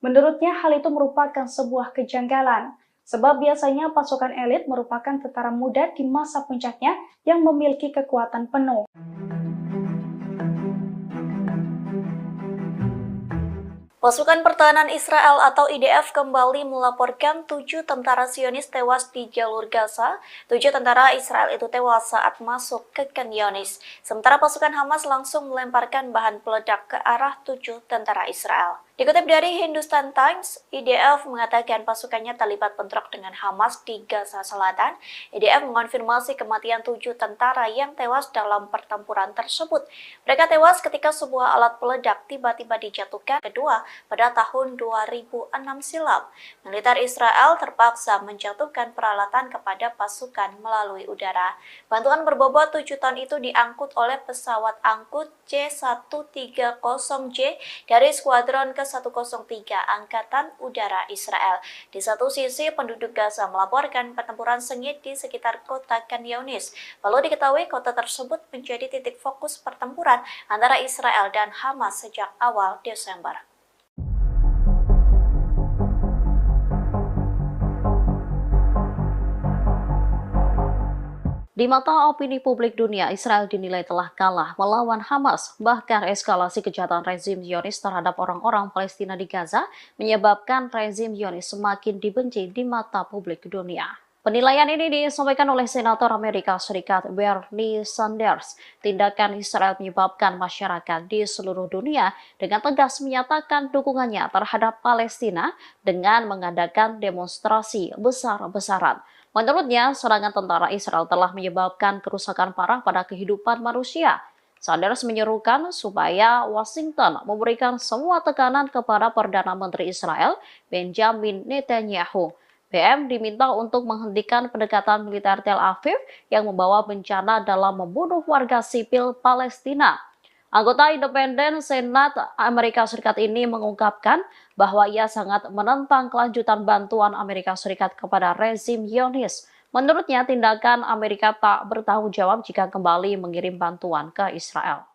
[SPEAKER 2] Menurutnya hal itu merupakan sebuah kejanggalan. Sebab biasanya pasukan elit merupakan tentara muda di masa puncaknya yang memiliki kekuatan penuh.
[SPEAKER 5] Pasukan Pertahanan Israel atau IDF kembali melaporkan 7 tentara Zionis tewas di jalur Gaza. 7 tentara Israel itu tewas saat masuk ke Khan Younis. Sementara pasukan Hamas langsung melemparkan bahan peledak ke arah 7 tentara Israel. Dikutip dari Hindustan Times, IDF mengatakan pasukannya terlibat bentrok dengan Hamas di Gaza Selatan. IDF mengonfirmasi kematian 7 tentara yang tewas dalam pertempuran tersebut. Mereka tewas ketika sebuah alat peledak tiba-tiba dijatuhkan kedua pada tahun 2006 silam. Militer Israel terpaksa menjatuhkan peralatan kepada pasukan melalui udara. Bantuan berbobot 7 ton itu diangkut oleh pesawat angkut C-130J dari skuadron ke-103 Angkatan Udara Israel. Di satu sisi, penduduk Gaza melaporkan pertempuran sengit di sekitar kota Khan Younis. Lalu diketahui kota tersebut menjadi titik fokus pertempuran antara Israel dan Hamas sejak awal Desember.
[SPEAKER 1] Di mata opini publik dunia, Israel dinilai telah kalah melawan Hamas. Bahkan eskalasi kejahatan rezim Zionis terhadap orang-orang Palestina di Gaza menyebabkan rezim Zionis semakin dibenci di mata publik dunia. Penilaian ini disampaikan oleh Senator Amerika Serikat Bernie Sanders. Tindakan Israel menyebabkan masyarakat di seluruh dunia dengan tegas menyatakan dukungannya terhadap Palestina dengan mengadakan demonstrasi besar-besaran. Menurutnya, serangan tentara Israel telah menyebabkan kerusakan parah pada kehidupan manusia. Sanders menyerukan supaya Washington memberikan semua tekanan kepada Perdana Menteri Israel, Benjamin Netanyahu. BM diminta untuk menghentikan pendekatan militer Tel Aviv yang membawa bencana dalam membunuh warga sipil Palestina. Anggota independen Senat Amerika Serikat ini mengungkapkan bahwa ia sangat menentang kelanjutan bantuan Amerika Serikat kepada rezim Zionis. Menurutnya, tindakan Amerika tak bertanggung jawab jika kembali mengirim bantuan ke Israel.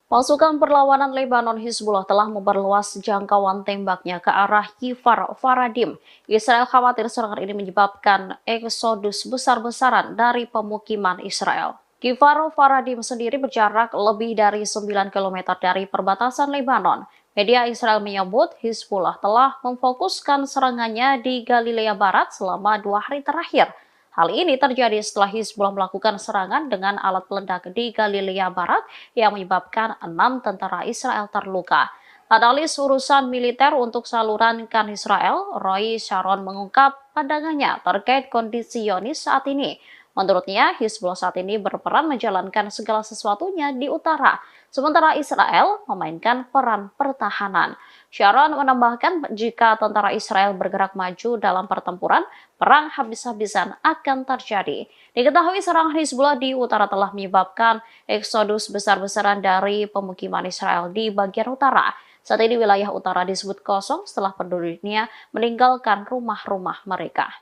[SPEAKER 1] Pasukan perlawanan Lebanon Hizbullah telah memperluas jangkauan tembaknya ke arah Kfar Faradim. Israel khawatir serangan ini menyebabkan eksodus besar-besaran dari pemukiman Israel. Kfar Faradim sendiri berjarak lebih dari 9 km dari perbatasan Lebanon. Media Israel menyebut Hizbullah telah memfokuskan serangannya di Galilea Barat selama 2 hari terakhir. Hal ini terjadi setelah Hizbullah melakukan serangan dengan alat peledak di Galilea Barat yang menyebabkan 6 tentara Israel terluka. Analis urusan militer untuk saluran Kan Israel, Roy Sharon mengungkap pandangannya terkait kondisi Zionis saat ini. Menurutnya, Hizbullah saat ini berperan menjalankan segala sesuatunya di utara, sementara Israel memainkan peran pertahanan. Sharon menambahkan jika tentara Israel bergerak maju dalam pertempuran, perang habis-habisan akan terjadi. Diketahui serangan Hizbullah di utara telah menyebabkan eksodus besar-besaran dari pemukiman Israel di bagian utara. Saat ini wilayah utara disebut kosong setelah penduduknya meninggalkan rumah-rumah mereka.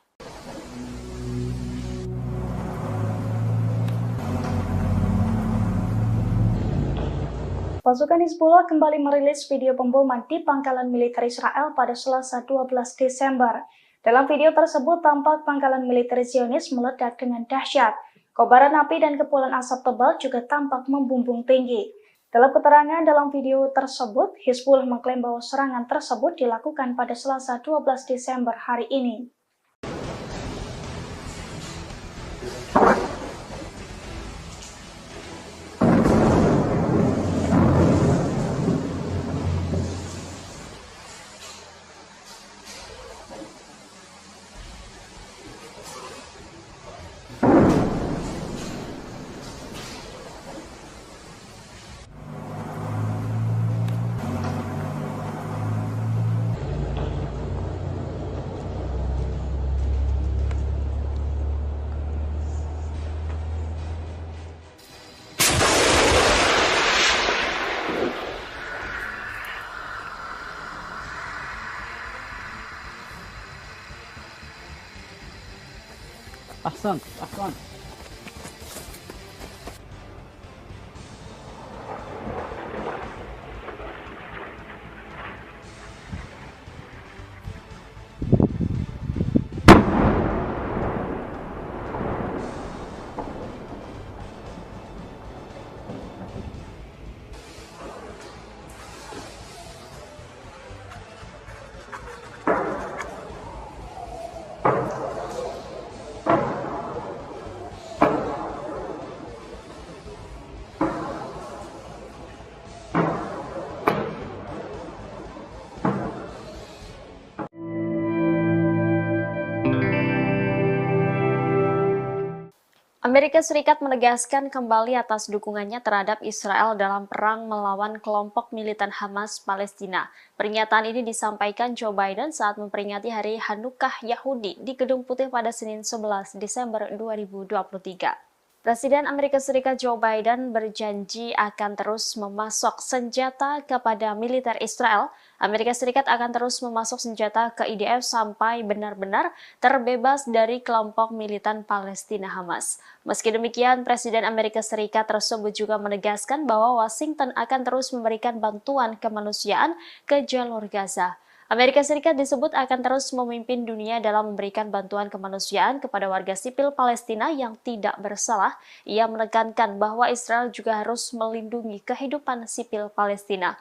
[SPEAKER 2] Pasukan Hizbullah kembali merilis video pemboman di pangkalan militer Israel pada Selasa 12 Desember. Dalam video tersebut tampak pangkalan militer Zionis meledak dengan dahsyat. Kobaran api dan kepulan asap tebal juga tampak membumbung tinggi. Dalam keterangan dalam video tersebut, Hizbullah mengklaim bahwa serangan tersebut dilakukan pada Selasa 12 Desember hari ini.
[SPEAKER 3] أحسنت أحسنت.
[SPEAKER 1] Amerika Serikat menegaskan kembali atas dukungannya terhadap Israel dalam perang melawan kelompok militan Hamas Palestina. Pernyataan ini disampaikan Joe Biden saat memperingati Hari Hanukkah Yahudi di Gedung Putih pada Senin 11 Desember 2023. Presiden Amerika Serikat Joe Biden berjanji akan terus memasok senjata kepada militer Israel. Amerika Serikat akan terus memasok senjata ke IDF sampai benar-benar terbebas dari kelompok militan Palestina Hamas. Meski demikian, Presiden Amerika Serikat tersebut juga menegaskan bahwa Washington akan terus memberikan bantuan kemanusiaan ke jalur Gaza. Amerika Serikat disebut akan terus memimpin dunia dalam memberikan bantuan kemanusiaan kepada warga sipil Palestina yang tidak bersalah. Ia menekankan bahwa Israel juga harus melindungi kehidupan sipil Palestina.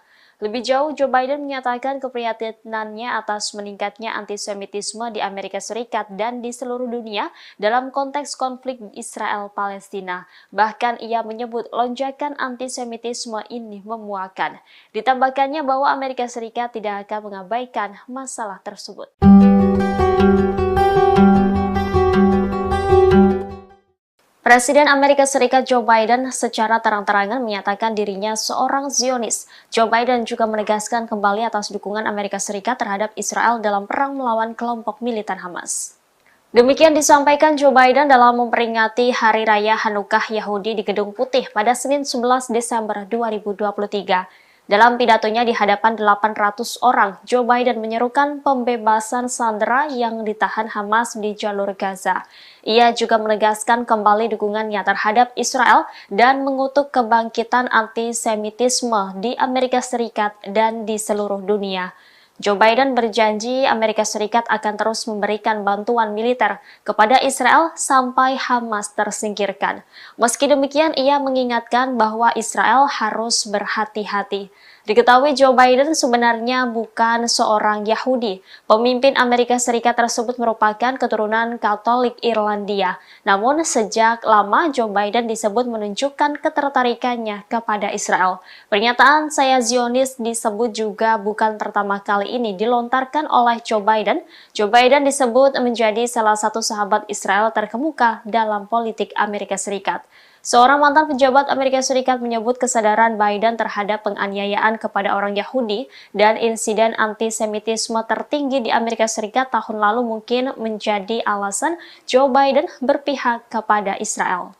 [SPEAKER 1] Lebih jauh, Joe Biden menyatakan keprihatinannya atas meningkatnya antisemitisme di Amerika Serikat dan di seluruh dunia dalam konteks konflik Israel-Palestina. Bahkan ia menyebut lonjakan antisemitisme ini memuakan. Ditambahkannya bahwa Amerika Serikat tidak akan mengabaikan masalah tersebut. Presiden Amerika Serikat Joe Biden secara terang-terangan menyatakan dirinya seorang Zionis. Joe Biden juga menegaskan kembali atas dukungan Amerika Serikat terhadap Israel dalam perang melawan kelompok militan Hamas. Demikian disampaikan Joe Biden dalam memperingati Hari Raya Hanukkah Yahudi di Gedung Putih pada Senin 11 Desember 2023. Dalam pidatonya di hadapan 800 orang, Joe Biden menyerukan pembebasan sandera yang ditahan Hamas di jalur Gaza. Ia juga menegaskan kembali dukungannya terhadap Israel dan mengutuk kebangkitan antisemitisme di Amerika Serikat dan di seluruh dunia. Joe Biden berjanji Amerika Serikat akan terus memberikan bantuan militer kepada Israel sampai Hamas tersingkirkan. Meski demikian, ia mengingatkan bahwa Israel harus berhati-hati. Diketahui Joe Biden sebenarnya bukan seorang Yahudi. Pemimpin Amerika Serikat tersebut merupakan keturunan Katolik Irlandia. Namun sejak lama Joe Biden disebut menunjukkan ketertarikannya kepada Israel. Pernyataan "saya Zionis" disebut juga bukan pertama kali ini dilontarkan oleh Joe Biden. Joe Biden disebut menjadi salah satu sahabat Israel terkemuka dalam politik Amerika Serikat. Seorang mantan pejabat Amerika Serikat menyebut kesadaran Biden terhadap penganiayaan kepada orang Yahudi dan insiden antisemitisme tertinggi di Amerika Serikat tahun lalu mungkin menjadi alasan Joe Biden berpihak kepada Israel.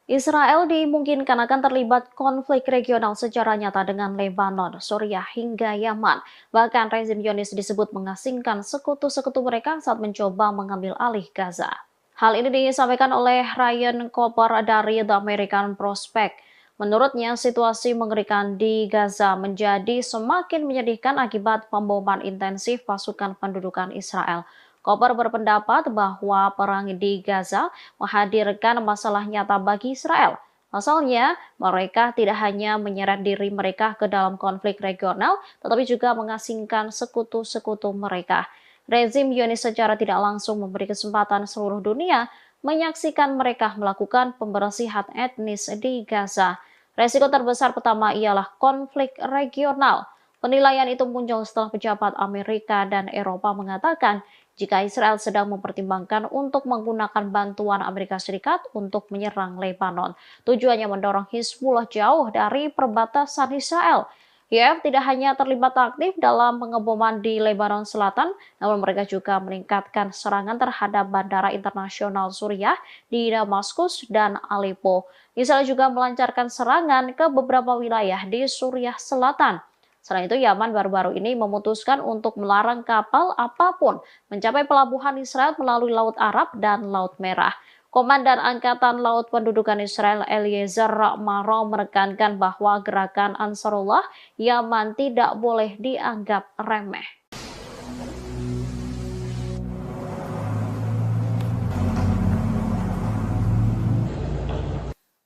[SPEAKER 1] Israel dimungkinkan akan terlibat konflik regional secara nyata dengan Lebanon, Suriah hingga Yaman. Bahkan rezim Zionis disebut mengasingkan sekutu-sekutu mereka saat mencoba mengambil alih Gaza. Hal ini disampaikan oleh Ryan Cooper dari The American Prospect. Menurutnya, situasi mengerikan di Gaza menjadi semakin menyedihkan akibat pemboman intensif pasukan pendudukan Israel. Cooper berpendapat bahwa perang di Gaza menghadirkan masalah nyata bagi Israel. Pasalnya, mereka tidak hanya menyeret diri mereka ke dalam konflik regional, tetapi juga mengasingkan sekutu-sekutu mereka. Rezim Zionis secara tidak langsung memberi kesempatan seluruh dunia menyaksikan mereka melakukan pembersihan etnis di Gaza. Resiko terbesar pertama ialah konflik regional. Penilaian itu muncul setelah pejabat Amerika dan Eropa mengatakan jika Israel sedang mempertimbangkan untuk menggunakan bantuan Amerika Serikat untuk menyerang Lebanon. Tujuannya mendorong Hizbullah jauh dari perbatasan Israel. IDF tidak hanya terlibat aktif dalam pengeboman di Lebanon Selatan, namun mereka juga meningkatkan serangan terhadap bandara internasional Suriah di Damaskus dan Aleppo. Israel juga melancarkan serangan ke beberapa wilayah di Suriah Selatan. Selain itu, Yaman baru-baru ini memutuskan untuk melarang kapal apapun mencapai pelabuhan Israel melalui Laut Arab dan Laut Merah. Komandan Angkatan Laut Pendudukan Israel Eliezer Maro menekankan bahwa gerakan Ansarullah Yaman tidak boleh dianggap remeh.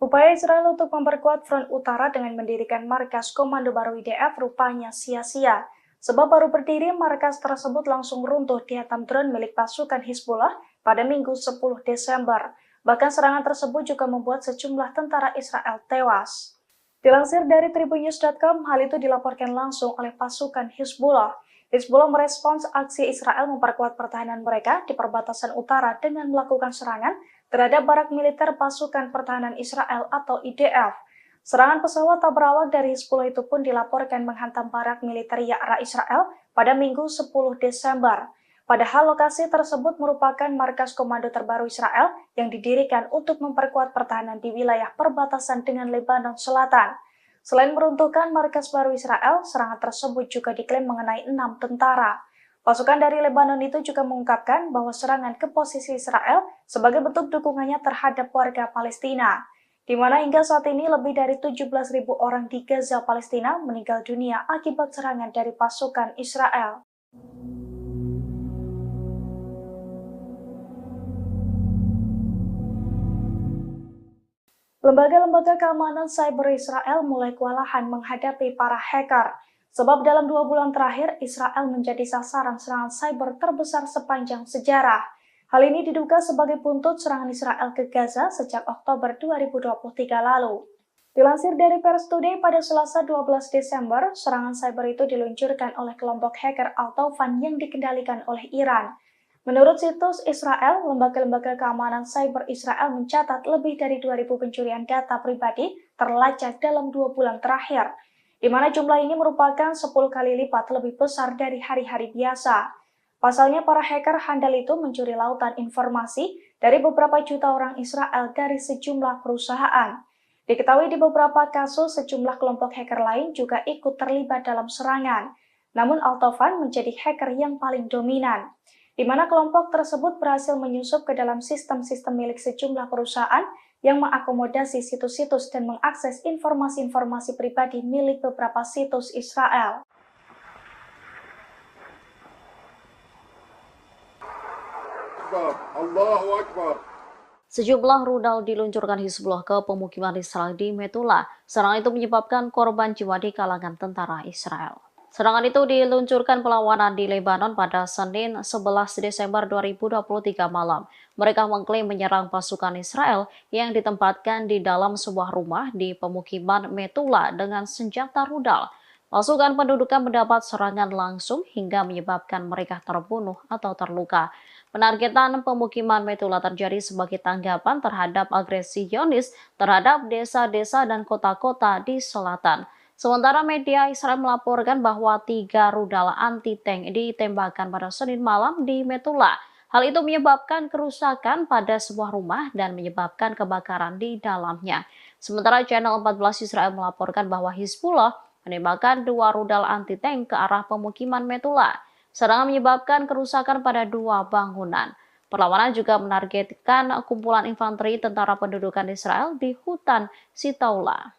[SPEAKER 2] Upaya Israel untuk memperkuat front utara dengan mendirikan markas komando baru IDF rupanya sia-sia. Sebab baru berdiri, markas tersebut langsung runtuh dihantam drone milik pasukan Hizbullah pada Minggu 10 Desember. Bahkan serangan tersebut juga membuat sejumlah tentara Israel tewas. Dilansir dari tribunnews.com, hal itu dilaporkan langsung oleh pasukan Hizbullah. Hizbullah merespons aksi Israel memperkuat pertahanan mereka di perbatasan utara dengan melakukan serangan terhadap barak militer pasukan pertahanan Israel atau IDF. Serangan pesawat tak berawak dari Hizbullah itu pun dilaporkan menghantam barak militer Ya'ra Israel pada Minggu 10 Desember. Padahal lokasi tersebut merupakan markas komando terbaru Israel yang didirikan untuk memperkuat pertahanan di wilayah perbatasan dengan Lebanon Selatan. Selain meruntuhkan markas baru Israel, serangan tersebut juga diklaim mengenai 6 tentara. Pasukan dari Lebanon itu juga mengungkapkan bahwa serangan ke posisi Israel sebagai bentuk dukungannya terhadap warga Palestina, di mana hingga saat ini lebih dari 17.000 orang di Gaza, Palestina meninggal dunia akibat serangan dari pasukan Israel. Lembaga-lembaga keamanan cyber Israel mulai kewalahan menghadapi para hacker. Sebab dalam 2 bulan terakhir, Israel menjadi sasaran serangan cyber terbesar sepanjang sejarah. Hal ini diduga sebagai buntut serangan Israel ke Gaza sejak Oktober 2023 lalu. Dilansir dari Pers Today pada Selasa 12 Desember, serangan cyber itu diluncurkan oleh kelompok hacker Al-Taufan yang dikendalikan oleh Iran. Menurut situs Israel, lembaga-lembaga keamanan cyber Israel mencatat lebih dari 2.000 pencurian data pribadi terlacak dalam 2 bulan terakhir, di mana jumlah ini merupakan 10 kali lipat lebih besar dari hari-hari biasa. Pasalnya, para hacker handal itu mencuri lautan informasi dari beberapa juta orang Israel dari sejumlah perusahaan. Diketahui di beberapa kasus, sejumlah kelompok hacker lain juga ikut terlibat dalam serangan. Namun Al-Taufan menjadi hacker yang paling dominan, di mana kelompok tersebut berhasil menyusup ke dalam sistem-sistem milik sejumlah perusahaan yang mengakomodasi situs-situs dan mengakses informasi-informasi pribadi milik beberapa situs Israel.
[SPEAKER 4] Allahu Akbar.
[SPEAKER 1] Sejumlah rudal diluncurkan Hizbullah ke pemukiman Israel di Metula. Serangan itu menyebabkan korban jiwa di kalangan tentara Israel. Serangan itu diluncurkan perlawanan di Lebanon pada Senin 11 Desember 2023 malam. Mereka mengklaim menyerang pasukan Israel yang ditempatkan di dalam sebuah rumah di pemukiman Metula dengan senjata rudal. Pasukan pendudukan mendapat serangan langsung hingga menyebabkan mereka terbunuh atau terluka. Penargetan pemukiman Metula terjadi sebagai tanggapan terhadap agresi Zionis terhadap desa-desa dan kota-kota di selatan. Sementara media Israel melaporkan bahwa 3 rudal anti-tank ditembakkan pada Senin malam di Metula. Hal itu menyebabkan kerusakan pada sebuah rumah dan menyebabkan kebakaran di dalamnya. Sementara Channel 14 Israel melaporkan bahwa Hizbullah menembakkan 2 rudal anti-tank ke arah pemukiman Metula. Serangan menyebabkan kerusakan pada 2 bangunan. Perlawanan juga menargetkan kumpulan infanteri tentara pendudukan Israel di hutan Sitaula.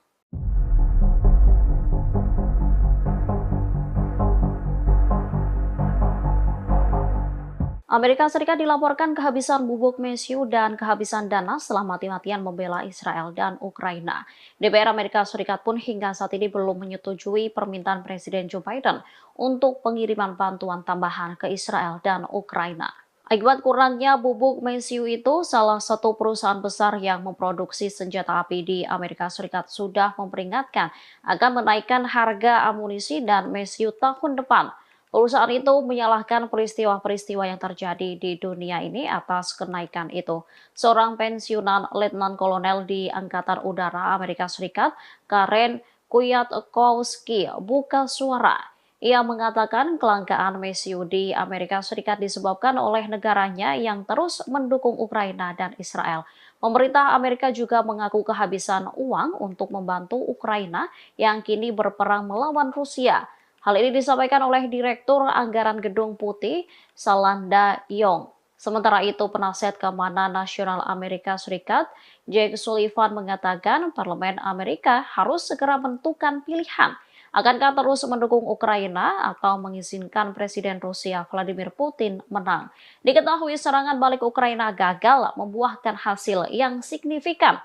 [SPEAKER 1] Amerika Serikat dilaporkan kehabisan bubuk mesiu dan kehabisan dana setelah mati-matian membela Israel dan Ukraina. DPR Amerika Serikat pun hingga saat ini belum menyetujui permintaan Presiden Joe Biden untuk pengiriman bantuan tambahan ke Israel dan Ukraina. Akibat kurangnya bubuk mesiu itu, salah satu perusahaan besar yang memproduksi senjata api di Amerika Serikat sudah memperingatkan akan menaikkan harga amunisi dan mesiu tahun depan. Perusahaan itu menyalahkan peristiwa-peristiwa yang terjadi di dunia ini atas kenaikan itu. Seorang pensiunan Letnan Kolonel di Angkatan Udara Amerika Serikat, Karen Kwiatkowski, buka suara. Ia mengatakan kelangkaan mesiu di Amerika Serikat disebabkan oleh negaranya yang terus mendukung Ukraina dan Israel. Pemerintah Amerika juga mengaku kehabisan uang untuk membantu Ukraina yang kini berperang melawan Rusia. Hal ini disampaikan oleh Direktur Anggaran Gedung Putih, Salanda Yong. Sementara itu, penasihat keamanan nasional Amerika Serikat, Jake Sullivan mengatakan Parlemen Amerika harus segera menentukan pilihan. Akankah terus mendukung Ukraina atau mengizinkan Presiden Rusia Vladimir Putin menang? Diketahui serangan balik Ukraina gagal membuahkan hasil yang signifikan.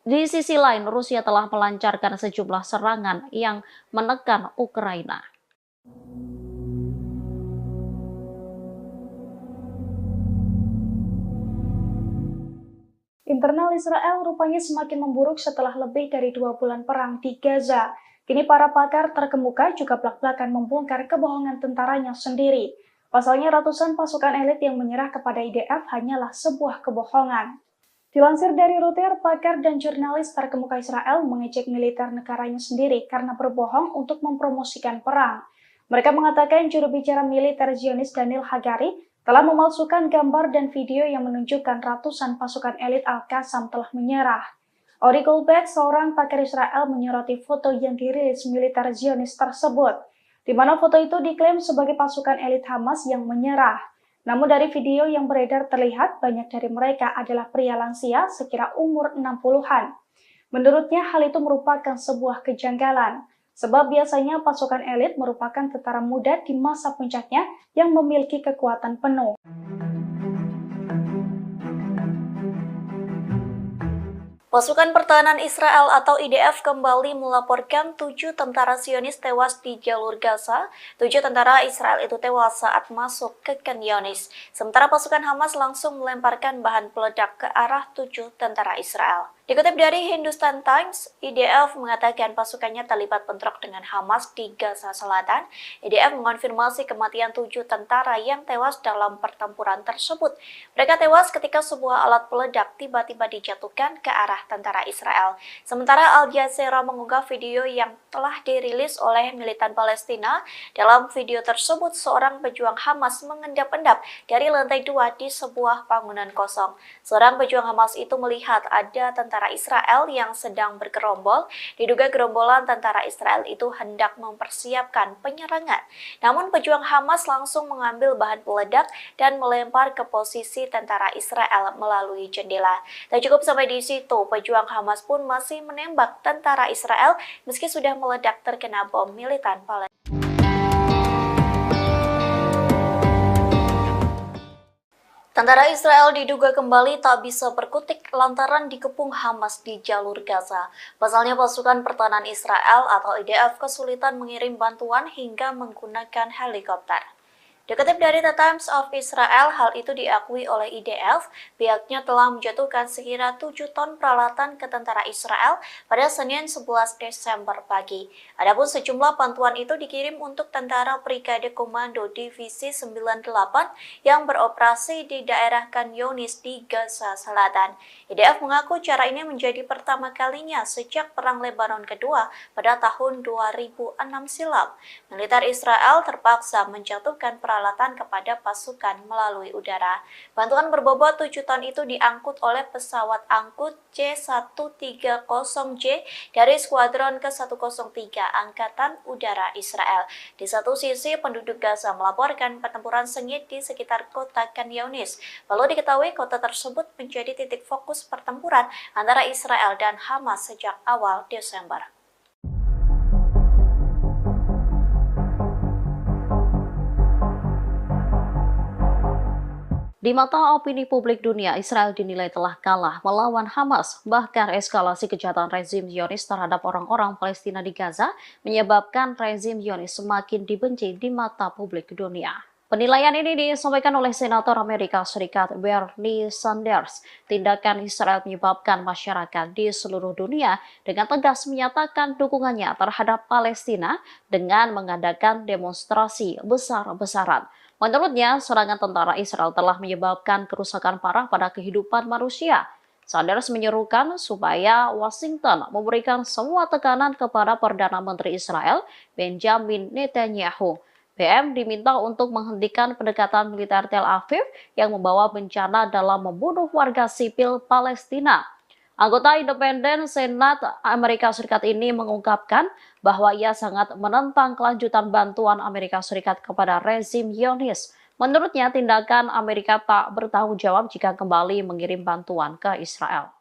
[SPEAKER 1] Di sisi lain, Rusia telah melancarkan sejumlah serangan yang menekan Ukraina.
[SPEAKER 2] Internal Israel rupanya semakin memburuk setelah lebih dari 2 bulan perang di Gaza. Kini para pakar terkemuka juga belak-belakan membongkar kebohongan tentaranya sendiri. Pasalnya ratusan pasukan elit yang menyerah kepada IDF hanyalah sebuah kebohongan. Dilansir dari Reuters, pakar dan jurnalis terkemuka Israel mengejek militer negaranya sendiri karena berbohong untuk mempromosikan perang. Mereka mengatakan juru bicara militer Zionis Daniel Hagari telah memalsukan gambar dan video yang menunjukkan ratusan pasukan elit Al-Qassam telah menyerah. Ori Goldberg, seorang pakar Israel, menyoroti foto yang dirilis militer Zionis tersebut, di mana foto itu diklaim sebagai pasukan elit Hamas yang menyerah. Namun dari video yang beredar terlihat banyak dari mereka adalah pria lansia sekira umur 60-an. Menurutnya hal itu merupakan sebuah kejanggalan. Sebab biasanya pasukan elit merupakan tentara muda di masa puncaknya yang memiliki kekuatan penuh.
[SPEAKER 5] Pasukan Pertahanan Israel atau IDF kembali melaporkan 7 tentara Zionis tewas di jalur Gaza. 7 tentara Israel itu tewas saat masuk ke Khan Younis. Sementara pasukan Hamas langsung melemparkan bahan peledak ke arah 7 tentara Israel. Dikutip dari Hindustan Times, IDF mengatakan pasukannya terlibat bentrok dengan Hamas di Gaza Selatan. IDF mengonfirmasi kematian 7 tentara yang tewas dalam pertempuran tersebut. Mereka tewas ketika sebuah alat peledak tiba-tiba dijatuhkan ke arah tentara Israel. Sementara Al Jazeera mengunggah video yang telah dirilis oleh militan Palestina. Dalam video tersebut, seorang pejuang Hamas mengendap-endap dari lantai 2 di sebuah bangunan kosong. Seorang pejuang Hamas itu melihat ada tentara Israel yang sedang bergerombol. Diduga gerombolan tentara Israel itu hendak mempersiapkan penyerangan. Namun pejuang Hamas langsung mengambil bahan peledak dan melempar ke posisi tentara Israel melalui jendela. Tak cukup sampai di situ, pejuang Hamas pun masih menembak tentara Israel meski sudah meledak terkena bom militan Palestina. Tentara Israel diduga kembali tak bisa berkutik lantaran dikepung Hamas di jalur Gaza. Pasalnya pasukan pertahanan Israel atau IDF kesulitan mengirim bantuan hingga menggunakan helikopter. Dikutip dari The Times of Israel, hal itu diakui oleh IDF. Pihaknya telah menjatuhkan sekira 7 ton peralatan ke tentara Israel pada Senin 11 Desember pagi. Adapun sejumlah bantuan itu dikirim untuk tentara Brigade Komando Divisi 98 yang beroperasi di daerah Khan Younis di Gaza Selatan. IDF mengaku cara ini menjadi pertama kalinya sejak Perang Lebanon kedua pada tahun 2006 silam. Militer Israel terpaksa menjatuhkan peralatan kepada pasukan melalui udara. Bantuan berbobot 7 ton itu diangkut oleh pesawat angkut C-130J dari Skuadron ke-103 Angkatan Udara Israel. Di satu sisi, penduduk Gaza melaporkan pertempuran sengit di sekitar kota Khan Younis. Lalu diketahui kota tersebut menjadi titik fokus pertempuran antara Israel dan Hamas sejak awal Desember.
[SPEAKER 1] Di mata opini publik dunia, Israel dinilai telah kalah melawan Hamas. Bahkan eskalasi kejahatan rezim Zionis terhadap orang-orang Palestina di Gaza menyebabkan rezim Zionis semakin dibenci di mata publik dunia. Penilaian ini disampaikan oleh Senator Amerika Serikat Bernie Sanders. Tindakan Israel menyebabkan masyarakat di seluruh dunia dengan tegas menyatakan dukungannya terhadap Palestina dengan mengadakan demonstrasi besar-besaran. Menurutnya, serangan tentara Israel telah menyebabkan kerusakan parah pada kehidupan manusia. Sanders menyerukan supaya Washington memberikan semua tekanan kepada Perdana Menteri Israel, Benjamin Netanyahu. BM diminta untuk menghentikan pendekatan militer Tel Aviv yang membawa bencana dalam membunuh warga sipil Palestina. Anggota independen Senat Amerika Serikat ini mengungkapkan bahwa ia sangat menentang kelanjutan bantuan Amerika Serikat kepada rezim Zionis. Menurutnya, tindakan Amerika tak bertanggung jawab jika kembali mengirim bantuan ke Israel.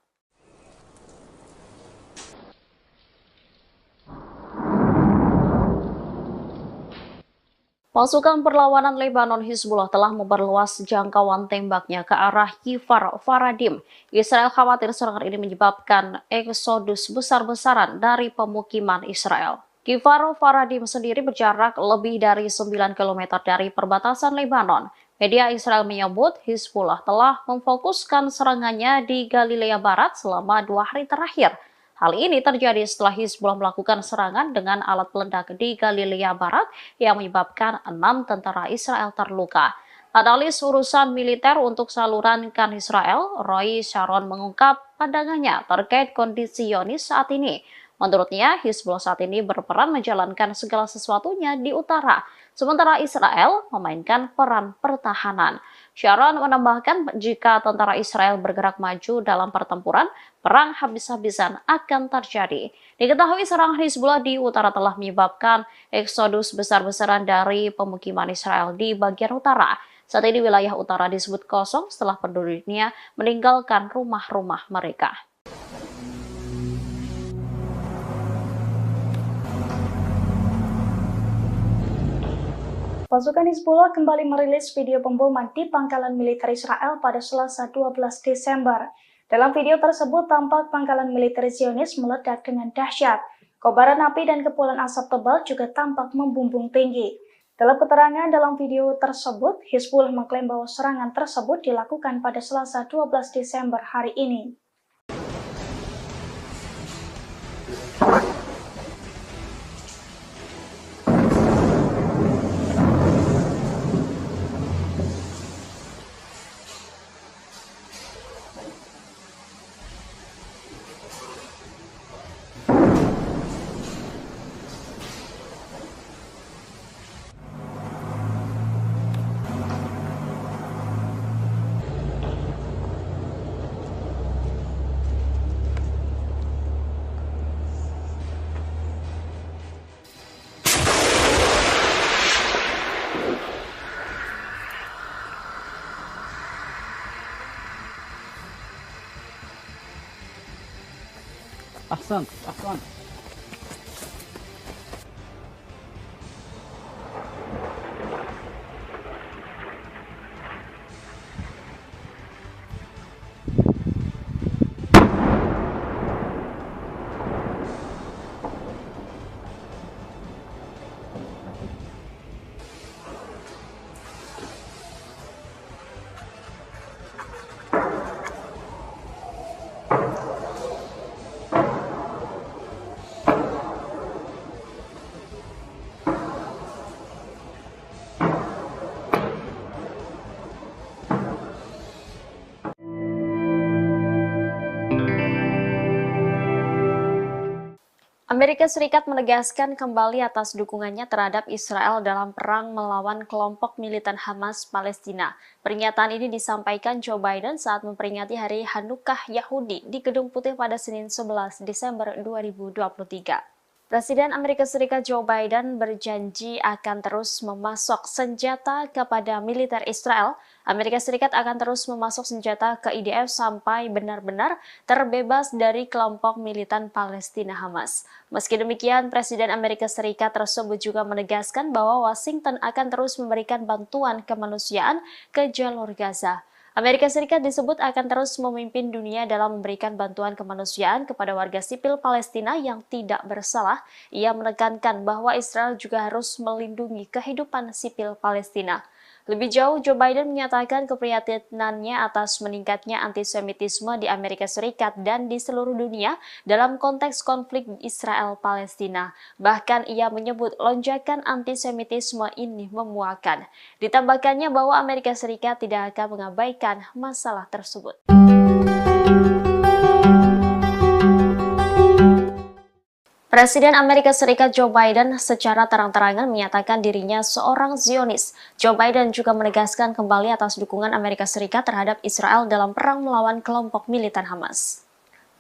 [SPEAKER 1] Pasukan perlawanan Lebanon Hizbullah telah memperluas jangkauan tembaknya ke arah Kfar Faradim. Israel khawatir serangan ini menyebabkan eksodus besar-besaran dari pemukiman Israel. Kfar Faradim sendiri berjarak lebih dari 9 km dari perbatasan Lebanon. Media Israel menyebut Hizbullah telah memfokuskan serangannya di Galilea Barat selama 2 hari terakhir. Hal ini terjadi setelah Hizbullah melakukan serangan dengan alat peledak di Galilea Barat yang menyebabkan 6 tentara Israel terluka. Analis urusan militer untuk saluran KAN Israel, Roy Sharon mengungkap pandangannya terkait kondisi Zionis saat ini. Menurutnya, Hizbullah saat ini berperan menjalankan segala sesuatunya di utara, sementara Israel memainkan peran pertahanan. Sharon menambahkan jika tentara Israel bergerak maju dalam pertempuran, perang habis-habisan akan terjadi. Diketahui serangan Hizbullah di utara telah menyebabkan eksodus besar-besaran dari pemukiman Israel di bagian utara. Saat ini wilayah utara disebut kosong setelah penduduknya meninggalkan rumah-rumah mereka.
[SPEAKER 2] Pasukan Hizbullah kembali merilis video pemboman di pangkalan militer Israel pada Selasa 12 Desember. Dalam video tersebut tampak pangkalan militer Zionis meledak dengan dahsyat. Kobaran api dan kepulan asap tebal juga tampak membumbung tinggi. Dalam keterangan dalam video tersebut, Hizbullah mengklaim bahwa serangan tersebut dilakukan pada Selasa 12 Desember hari ini.
[SPEAKER 3] أحسنت أحسنت.
[SPEAKER 1] Amerika Serikat menegaskan kembali atas dukungannya terhadap Israel dalam perang melawan kelompok militan Hamas Palestina. Pernyataan ini disampaikan Joe Biden saat memperingati Hari Hanukkah Yahudi di Gedung Putih pada Senin 11 Desember 2023. Presiden Amerika Serikat Joe Biden berjanji akan terus memasok senjata kepada militer Israel. Amerika Serikat akan terus memasok senjata ke IDF sampai benar-benar terbebas dari kelompok militan Palestina Hamas. Meski demikian, Presiden Amerika Serikat tersebut juga menegaskan bahwa Washington akan terus memberikan bantuan kemanusiaan ke jalur Gaza. Amerika Serikat disebut akan terus memimpin dunia dalam memberikan bantuan kemanusiaan kepada warga sipil Palestina yang tidak bersalah. Ia menekankan bahwa Israel juga harus melindungi kehidupan sipil Palestina. Lebih jauh, Joe Biden menyatakan keprihatinannya atas meningkatnya antisemitisme di Amerika Serikat dan di seluruh dunia dalam konteks konflik Israel-Palestina. Bahkan ia menyebut lonjakan antisemitisme ini memuakan. Ditambahkannya bahwa Amerika Serikat tidak akan mengabaikan masalah tersebut. Presiden Amerika Serikat Joe Biden secara terang-terangan menyatakan dirinya seorang Zionis. Joe Biden juga menegaskan kembali atas dukungan Amerika Serikat terhadap Israel dalam perang melawan kelompok militan Hamas.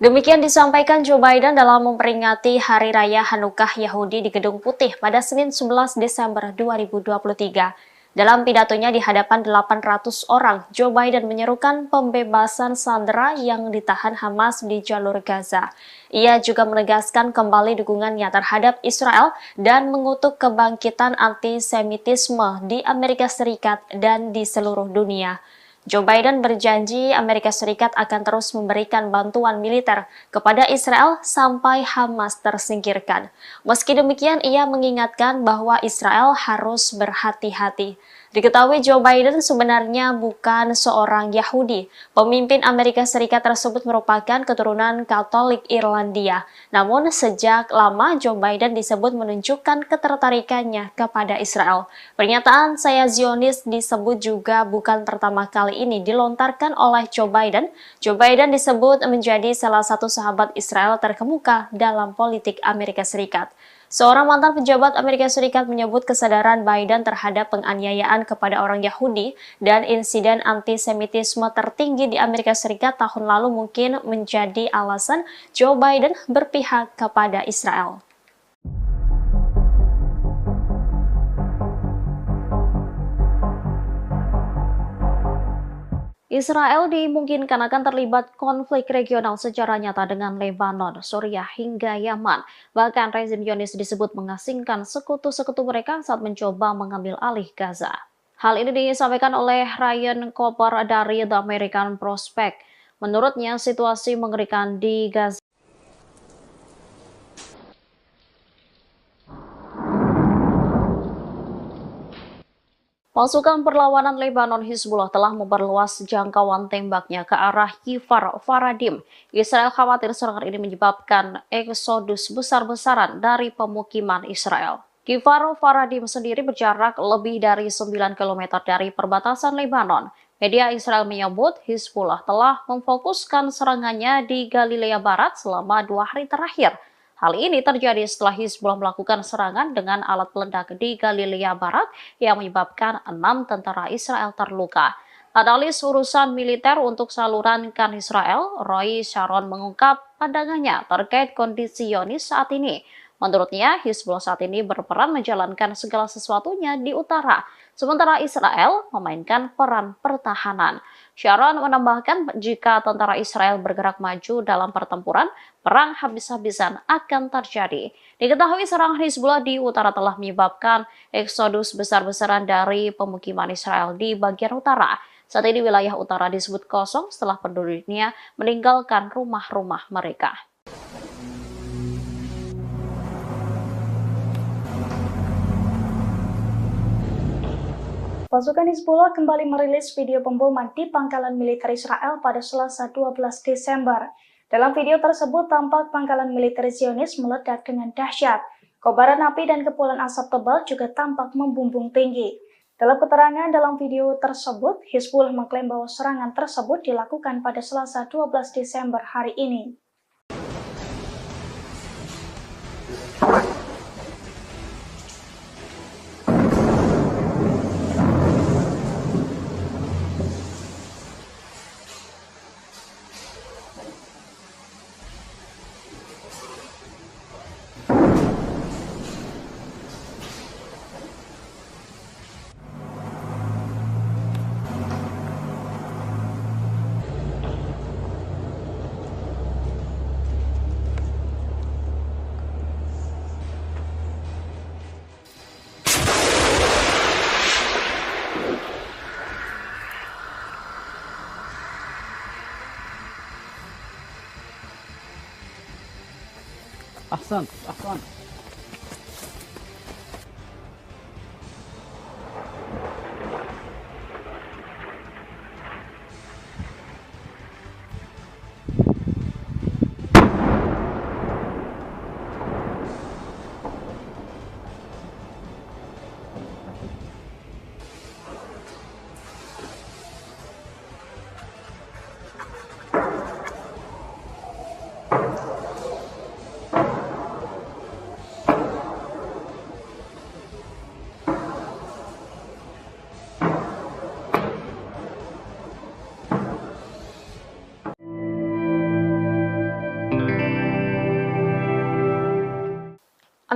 [SPEAKER 1] Demikian disampaikan Joe Biden dalam memperingati Hari Raya Hanukkah Yahudi di Gedung Putih pada Senin 11 Desember 2023. Dalam pidatonya di hadapan 800 orang, Joe Biden menyerukan pembebasan sandera yang ditahan Hamas di jalur Gaza. Ia juga menegaskan kembali dukungannya terhadap Israel dan mengutuk kebangkitan antisemitisme di Amerika Serikat dan di seluruh dunia. Joe Biden berjanji Amerika Serikat akan terus memberikan bantuan militer kepada Israel sampai Hamas tersingkirkan. Meski demikian, ia mengingatkan bahwa Israel harus berhati-hati. Diketahui Joe Biden sebenarnya bukan seorang Yahudi. Pemimpin Amerika Serikat tersebut merupakan keturunan Katolik Irlandia. Namun sejak lama Joe Biden disebut menunjukkan ketertarikannya kepada Israel. Pernyataan "saya Zionis" disebut juga bukan pertama kali ini dilontarkan oleh Joe Biden. Joe Biden disebut menjadi salah satu sahabat Israel terkemuka dalam politik Amerika Serikat. Seorang mantan pejabat Amerika Serikat menyebut kesadaran Biden terhadap penganiayaan kepada orang Yahudi dan insiden antisemitisme tertinggi di Amerika Serikat tahun lalu mungkin menjadi alasan Joe Biden berpihak kepada Israel. Israel dimungkinkan akan terlibat konflik regional secara nyata dengan Lebanon, Suriah, hingga Yaman. Bahkan rezim Zionis disebut mengasingkan sekutu-sekutu mereka saat mencoba mengambil alih Gaza. Hal ini disampaikan oleh Ryan Cooper dari The American Prospect. Menurutnya, situasi mengerikan di Gaza Pasukan perlawanan Lebanon Hizbullah telah memperluas jangkauan tembaknya ke arah Kfar Faradim. Israel khawatir serangan ini menyebabkan eksodus besar-besaran dari pemukiman Israel. Kfar Faradim sendiri berjarak lebih dari 9 km dari perbatasan Lebanon. Media Israel menyebut Hizbullah telah memfokuskan serangannya di Galilea Barat selama 2 hari terakhir. Hal ini terjadi setelah Hizbullah melakukan serangan dengan alat peledak di Galilea Barat yang menyebabkan 6 tentara Israel terluka. Analis urusan militer untuk saluran KAN Israel, Roy Sharon mengungkap pandangannya terkait kondisi Zionis saat ini. Menurutnya, Hizbullah saat ini berperan menjalankan segala sesuatunya di utara, sementara Israel memainkan peran pertahanan. Sharon menambahkan jika tentara Israel bergerak maju dalam pertempuran, perang habis-habisan akan terjadi. Diketahui serangan Hizbullah di utara telah menyebabkan eksodus besar-besaran dari pemukiman Israel di bagian utara. Saat ini wilayah utara disebut kosong setelah penduduknya meninggalkan rumah-rumah mereka.
[SPEAKER 2] Pasukan Hizbullah kembali merilis video pemboman di pangkalan militer Israel pada Selasa 12 Desember. Dalam video tersebut tampak pangkalan militer Zionis meledak dengan dahsyat. Kobaran api dan kepulan asap tebal juga tampak membumbung tinggi. Dalam keterangan dalam video tersebut, Hizbullah mengklaim bahwa serangan tersebut dilakukan pada Selasa 12 Desember hari ini.
[SPEAKER 3] أحسنت أحسنت.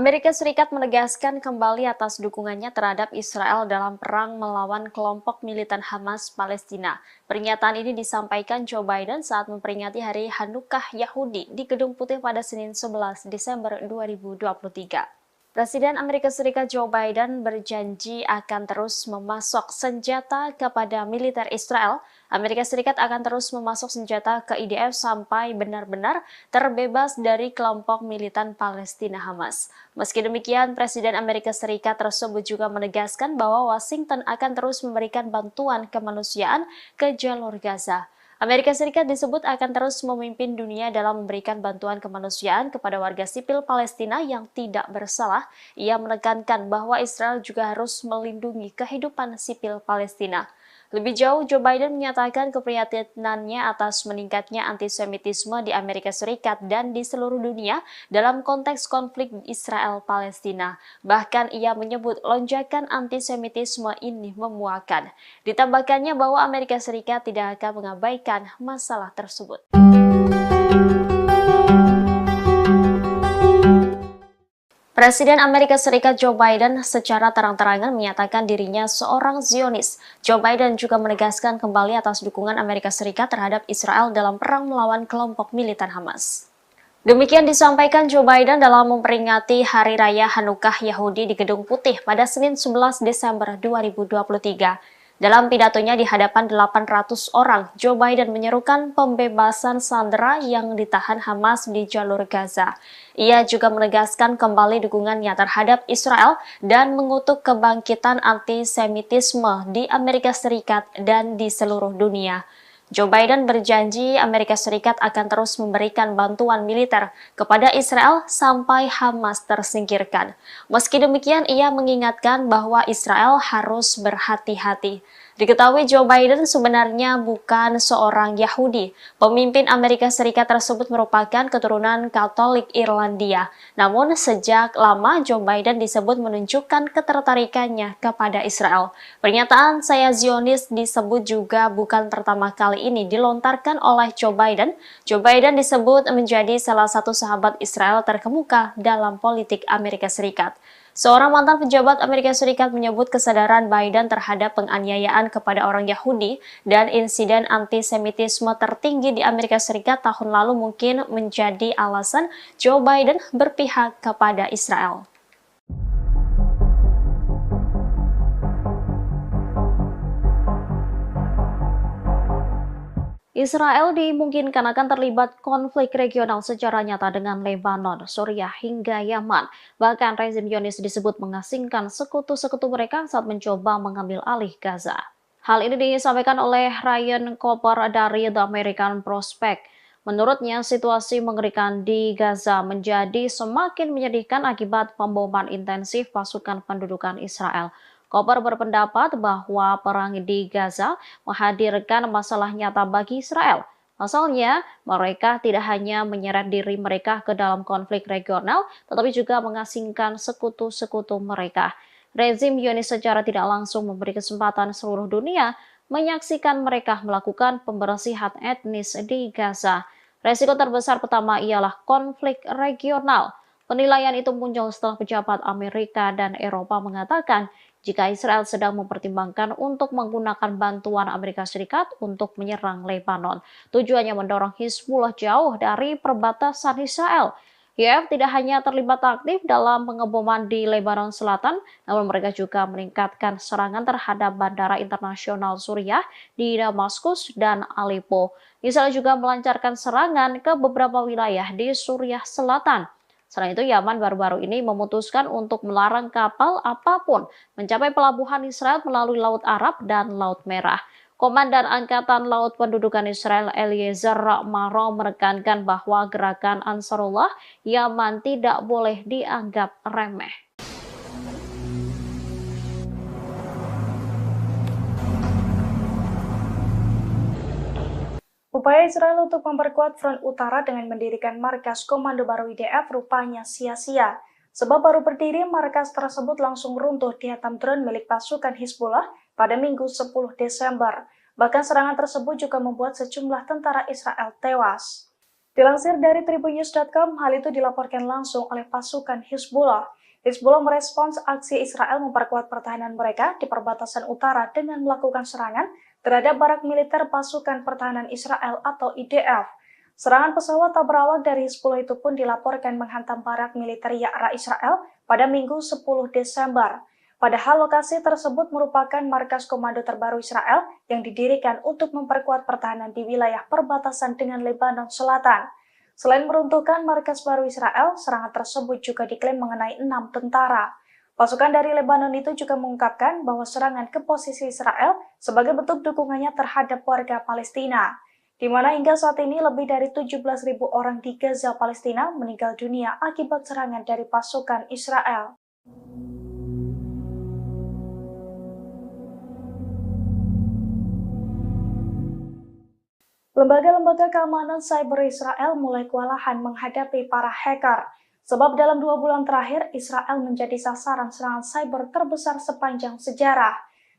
[SPEAKER 1] Amerika Serikat menegaskan kembali atas dukungannya terhadap Israel dalam perang melawan kelompok militan Hamas Palestina. Pernyataan ini disampaikan Joe Biden saat memperingati Hari Hanukkah Yahudi di Gedung Putih pada Senin 11 Desember 2023. Presiden Amerika Serikat Joe Biden berjanji akan terus memasok senjata kepada militer Israel. Amerika Serikat akan terus memasok senjata ke IDF sampai benar-benar terbebas dari kelompok militan Palestina Hamas. Meski demikian, Presiden Amerika Serikat tersebut juga menegaskan bahwa Washington akan terus memberikan bantuan kemanusiaan ke jalur Gaza. Amerika Serikat disebut akan terus memimpin dunia dalam memberikan bantuan kemanusiaan kepada warga sipil Palestina yang tidak bersalah. Ia menekankan bahwa Israel juga harus melindungi kehidupan sipil Palestina. Lebih jauh, Joe Biden menyatakan keprihatinannya atas meningkatnya antisemitisme di Amerika Serikat dan di seluruh dunia dalam konteks konflik Israel-Palestina. Bahkan ia menyebut lonjakan antisemitisme ini memuakan. Ditambahkannya bahwa Amerika Serikat tidak akan mengabaikan masalah tersebut. Presiden Amerika Serikat Joe Biden secara terang-terangan menyatakan dirinya seorang Zionis. Joe Biden juga menegaskan kembali atas dukungan Amerika Serikat terhadap Israel dalam perang melawan kelompok militan Hamas. Demikian disampaikan Joe Biden dalam memperingati Hari Raya Hanukkah Yahudi di Gedung Putih pada Senin 11 Desember 2023. Dalam pidatonya di hadapan 800 orang, Joe Biden menyerukan pembebasan sandera yang ditahan Hamas di jalur Gaza. Ia juga menegaskan kembali dukungannya terhadap Israel dan mengutuk kebangkitan antisemitisme di Amerika Serikat dan di seluruh dunia. Joe Biden berjanji Amerika Serikat akan terus memberikan bantuan militer kepada Israel sampai Hamas tersingkirkan. Meski demikian, ia mengingatkan bahwa Israel harus berhati-hati. Diketahui Joe Biden sebenarnya bukan seorang Yahudi. Pemimpin Amerika Serikat tersebut merupakan keturunan Katolik Irlandia. Namun sejak lama Joe Biden disebut menunjukkan ketertarikannya kepada Israel. Pernyataan "saya Zionis" disebut juga bukan pertama kali ini dilontarkan oleh Joe Biden. Joe Biden disebut menjadi salah satu sahabat Israel terkemuka dalam politik Amerika Serikat. Seorang mantan pejabat Amerika Serikat menyebut kesadaran Biden terhadap penganiayaan kepada orang Yahudi dan insiden antisemitisme tertinggi di Amerika Serikat tahun lalu mungkin menjadi alasan Joe Biden berpihak kepada Israel. Israel dimungkinkan akan terlibat konflik regional secara nyata dengan Lebanon, Suriah, hingga Yaman. Bahkan rezim Zionis disebut mengasingkan sekutu-sekutu mereka saat mencoba mengambil alih Gaza. Hal ini disampaikan oleh Ryan Cooper dari The American Prospect. Menurutnya, situasi mengerikan di Gaza menjadi semakin menyedihkan akibat pemboman intensif pasukan pendudukan Israel. Cooper berpendapat bahwa perang di Gaza menghadirkan masalah nyata bagi Israel. Pasalnya, mereka tidak hanya menyeret diri mereka ke dalam konflik regional, tetapi juga mengasingkan sekutu-sekutu mereka. Rezim Zionis secara tidak langsung memberi kesempatan seluruh dunia menyaksikan mereka melakukan pembersihan etnis di Gaza. Resiko terbesar pertama ialah konflik regional. Penilaian itu muncul setelah pejabat Amerika dan Eropa mengatakan jika Israel sedang mempertimbangkan untuk menggunakan bantuan Amerika Serikat untuk menyerang Lebanon. Tujuannya mendorong Hizbullah jauh dari perbatasan Israel. IDF tidak hanya terlibat aktif dalam pengeboman di Lebanon Selatan, namun mereka juga meningkatkan serangan terhadap bandara internasional Suriah di Damaskus dan Aleppo. Israel juga melancarkan serangan ke beberapa wilayah di Suriah Selatan. Selain itu, Yaman baru-baru ini memutuskan untuk melarang kapal apapun mencapai pelabuhan Israel melalui Laut Arab dan Laut Merah. Komandan Angkatan Laut Pendudukan Israel Eliezer Maro menekankan bahwa gerakan Ansarullah Yaman tidak boleh dianggap remeh.
[SPEAKER 2] Upaya Israel untuk memperkuat front utara dengan mendirikan markas komando baru IDF rupanya sia-sia. Sebab baru berdiri, markas tersebut langsung runtuh dihantam drone milik pasukan Hizbullah pada Minggu 10 Desember. Bahkan serangan tersebut juga membuat sejumlah tentara Israel tewas. Dilansir dari tribunnews.com, hal itu dilaporkan langsung oleh pasukan Hizbullah. Hizbullah merespons aksi Israel memperkuat pertahanan mereka di perbatasan utara dengan melakukan serangan terhadap barak militer pasukan pertahanan Israel atau IDF. Serangan pesawat tak berawak dari Hizbullah itu pun dilaporkan menghantam barak militer Ya'ra Israel pada Minggu 10 Desember. Padahal lokasi tersebut merupakan markas komando terbaru Israel yang didirikan untuk memperkuat pertahanan di wilayah perbatasan dengan Lebanon Selatan. Selain meruntuhkan markas baru Israel, serangan tersebut juga diklaim mengenai 6 tentara. Pasukan dari Lebanon itu juga mengungkapkan bahwa serangan ke posisi Israel sebagai bentuk dukungannya terhadap warga Palestina, di mana hingga saat ini lebih dari 17.000 orang di Gaza, Palestina meninggal dunia akibat serangan dari pasukan Israel. Lembaga-lembaga keamanan cyber Israel mulai kewalahan menghadapi para hacker. Sebab dalam 2 bulan terakhir, Israel menjadi sasaran serangan cyber terbesar sepanjang sejarah.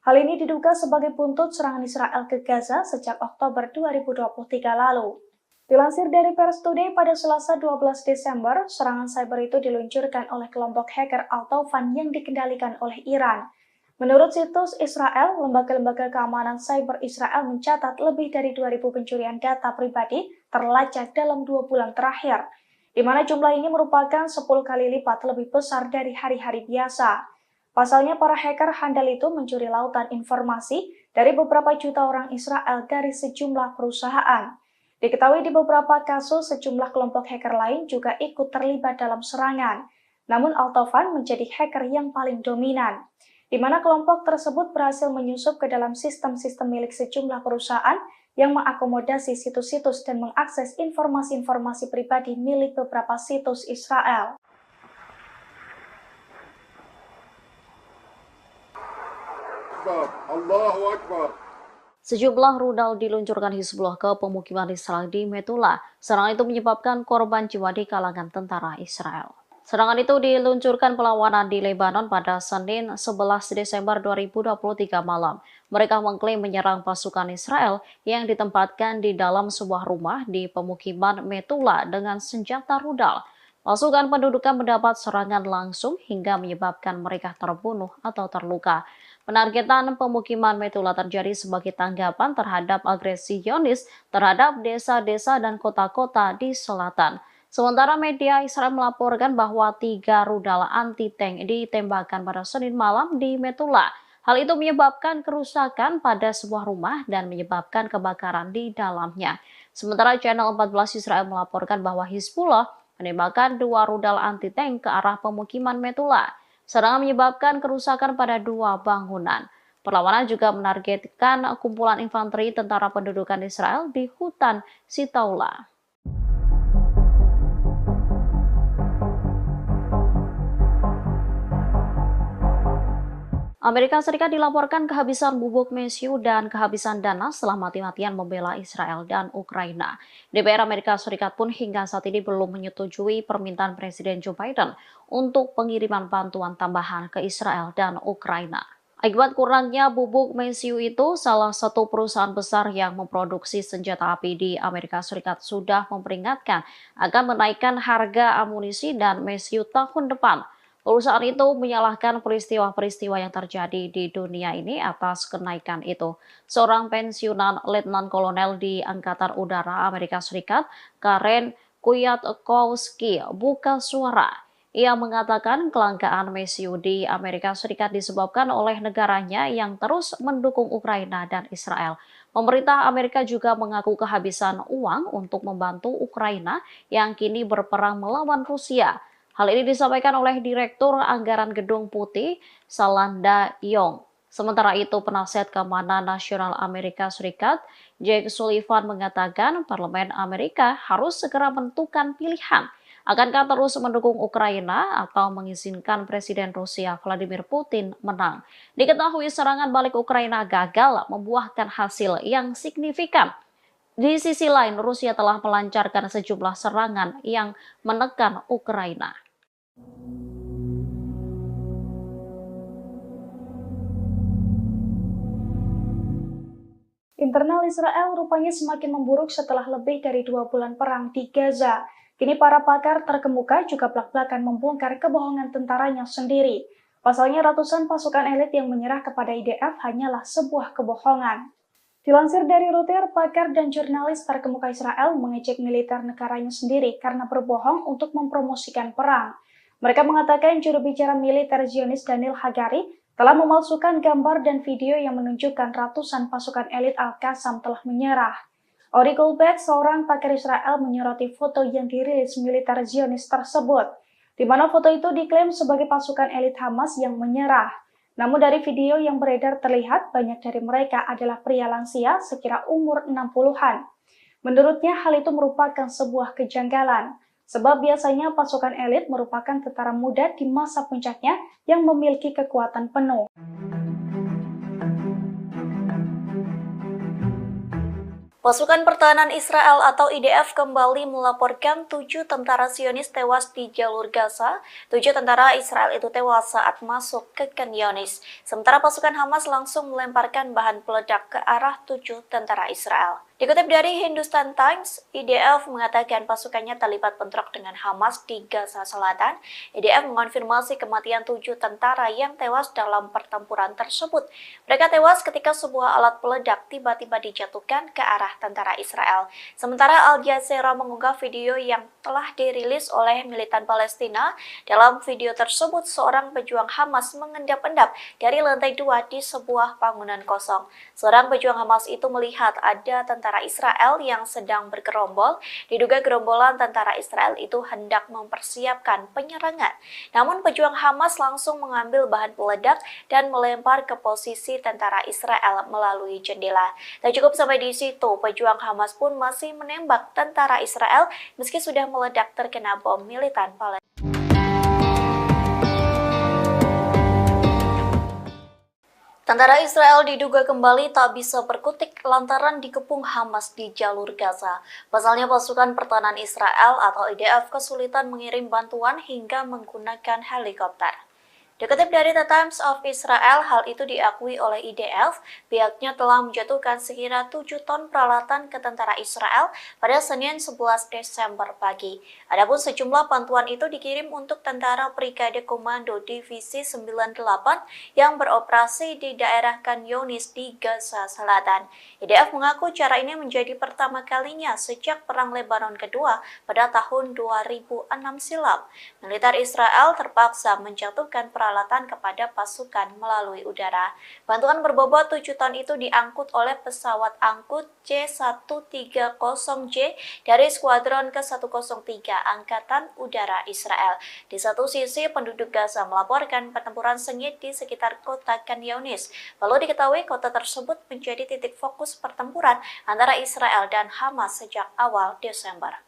[SPEAKER 2] Hal ini diduga sebagai buntut serangan Israel ke Gaza sejak Oktober 2023 lalu. Dilansir dari Pers Today pada Selasa 12 Desember, serangan cyber itu diluncurkan oleh kelompok hacker Al-Taufan yang dikendalikan oleh Iran. Menurut situs Israel, lembaga-lembaga keamanan cyber Israel mencatat lebih dari 2.000 pencurian data pribadi terlacak dalam 2 bulan terakhir, di mana jumlah ini merupakan 10 kali lipat lebih besar dari hari-hari biasa. Pasalnya, para hacker handal itu mencuri lautan informasi dari beberapa juta orang Israel dari sejumlah perusahaan. Diketahui di beberapa kasus, sejumlah kelompok hacker lain juga ikut terlibat dalam serangan. Namun Al-Taufan menjadi hacker yang paling dominan, di mana kelompok tersebut berhasil menyusup ke dalam sistem-sistem milik sejumlah perusahaan yang mengakomodasi situs-situs dan mengakses informasi-informasi pribadi milik beberapa situs Israel.
[SPEAKER 4] Allahu Akbar.
[SPEAKER 1] Sejumlah rudal diluncurkan Hizbullah ke pemukiman Israel di Metula. Serangan itu menyebabkan korban jiwa di kalangan tentara Israel. Serangan itu diluncurkan perlawanan di Lebanon pada Senin 11 Desember 2023 malam. Mereka mengklaim menyerang pasukan Israel yang ditempatkan di dalam sebuah rumah di pemukiman Metula dengan senjata rudal. Pasukan pendudukan mendapat serangan langsung hingga menyebabkan mereka terbunuh atau terluka. Penargetan pemukiman Metula terjadi sebagai tanggapan terhadap agresi Zionis terhadap desa-desa dan kota-kota di selatan. Sementara media Israel melaporkan bahwa 3 rudal anti-tank ditembakkan pada Senin malam di Metula. Hal itu menyebabkan kerusakan pada sebuah rumah dan menyebabkan kebakaran di dalamnya. Sementara Channel 14 Israel melaporkan bahwa Hizbullah menembakkan 2 rudal anti-tank ke arah pemukiman Metula. Serangan menyebabkan kerusakan pada 2 bangunan. Perlawanan juga menargetkan kumpulan infanteri tentara pendudukan Israel di hutan Sitaula. Amerika Serikat dilaporkan kehabisan bubuk mesiu dan kehabisan dana setelah mati-matian membela Israel dan Ukraina. DPR Amerika Serikat pun hingga saat ini belum menyetujui permintaan Presiden Joe Biden untuk pengiriman bantuan tambahan ke Israel dan Ukraina. Akibat kurangnya bubuk mesiu itu, salah satu perusahaan besar yang memproduksi senjata api di Amerika Serikat sudah memperingatkan akan menaikkan harga amunisi dan mesiu tahun depan. Perusahaan itu menyalahkan peristiwa-peristiwa yang terjadi di dunia ini atas kenaikan itu. Seorang pensiunan Letnan Kolonel di Angkatan Udara Amerika Serikat, Karen Kwiatkowski, buka suara. Ia mengatakan kelangkaan mesiu di Amerika Serikat disebabkan oleh negaranya yang terus mendukung Ukraina dan Israel. Pemerintah Amerika juga mengaku kehabisan uang untuk membantu Ukraina yang kini berperang melawan Rusia. Hal ini disampaikan oleh Direktur Anggaran Gedung Putih, Salanda Yong. Sementara itu, penasihat keamanan nasional Amerika Serikat, Jake Sullivan mengatakan Parlemen Amerika harus segera menentukan pilihan. Akankah terus mendukung Ukraina atau mengizinkan Presiden Rusia Vladimir Putin menang? Diketahui serangan balik Ukraina gagal membuahkan hasil yang signifikan. Di sisi lain, Rusia telah melancarkan sejumlah serangan yang menekan Ukraina.
[SPEAKER 2] Internal Israel rupanya semakin memburuk setelah lebih dari 2 bulan perang di Gaza. Kini para pakar terkemuka juga belak-belakan membongkar kebohongan tentaranya sendiri. Pasalnya ratusan pasukan elit yang menyerah kepada IDF hanyalah sebuah kebohongan. Dilansir dari Reuters, pakar dan jurnalis terkemuka Israel mengejek militer negaranya sendiri karena berbohong untuk mempromosikan perang. Mereka mengatakan juru bicara militer Zionis Daniel Hagari telah memalsukan gambar dan video yang menunjukkan ratusan pasukan elit Al-Qassam telah menyerah. Ori Goldberg, seorang pakar Israel, menyoroti foto yang dirilis militer Zionis tersebut, di mana foto itu diklaim sebagai pasukan elit Hamas yang menyerah. Namun dari video yang beredar terlihat banyak dari mereka adalah pria lansia sekira umur 60-an. Menurutnya hal itu merupakan sebuah kejanggalan, sebab biasanya pasukan elit merupakan tentara muda di masa puncaknya yang memiliki kekuatan penuh.
[SPEAKER 5] Pasukan Pertahanan Israel atau IDF kembali melaporkan 7 tentara Zionis tewas di jalur Gaza. 7 tentara Israel itu tewas saat masuk ke Khan Younis. Sementara pasukan Hamas langsung melemparkan bahan peledak ke arah 7 tentara Israel. Dikutip dari Hindustan Times, IDF mengatakan pasukannya terlibat bentrok dengan Hamas di Gaza Selatan. IDF mengonfirmasi kematian 7 tentara yang tewas dalam pertempuran tersebut. Mereka tewas ketika sebuah alat peledak tiba-tiba dijatuhkan ke arah tentara Israel. Sementara Al Jazeera mengunggah video yang telah dirilis oleh militan Palestina. Dalam video tersebut, seorang pejuang Hamas mengendap-endap dari lantai 2 di sebuah bangunan kosong. Seorang pejuang Hamas itu melihat ada tentara Israel yang sedang bergerombol. Diduga gerombolan tentara Israel itu hendak mempersiapkan penyerangan. Namun pejuang Hamas langsung mengambil bahan peledak dan melempar ke posisi tentara Israel melalui jendela. Tak cukup sampai di situ, pejuang Hamas pun masih menembak tentara Israel meski sudah meledak terkena bom militan Palestina. Tentara Israel diduga kembali tak bisa berkutik lantaran dikepung Hamas di jalur Gaza. Pasalnya pasukan pertahanan Israel atau IDF kesulitan mengirim bantuan hingga menggunakan helikopter. Dikutip dari The Times of Israel, hal itu diakui oleh IDF. Pihaknya telah menjatuhkan sekira 7 ton peralatan ke tentara Israel pada Senin 11 Desember pagi. Adapun sejumlah bantuan itu dikirim untuk tentara Brigade Komando Divisi 98 yang beroperasi di daerah Khan Younis di Gaza Selatan. IDF mengaku cara ini menjadi pertama kalinya sejak Perang Lebanon Kedua pada tahun 2006 silam. Militer Israel terpaksa menjatuhkan peralatan kepada pasukan melalui udara. Bantuan berbobot 7 ton itu diangkut oleh pesawat angkut C-130J dari Skuadron ke-103 Angkatan Udara Israel. Di satu sisi, penduduk Gaza melaporkan pertempuran sengit di sekitar kota Khan Younis. Lalu diketahui kota tersebut menjadi titik fokus pertempuran antara Israel dan Hamas sejak awal Desember.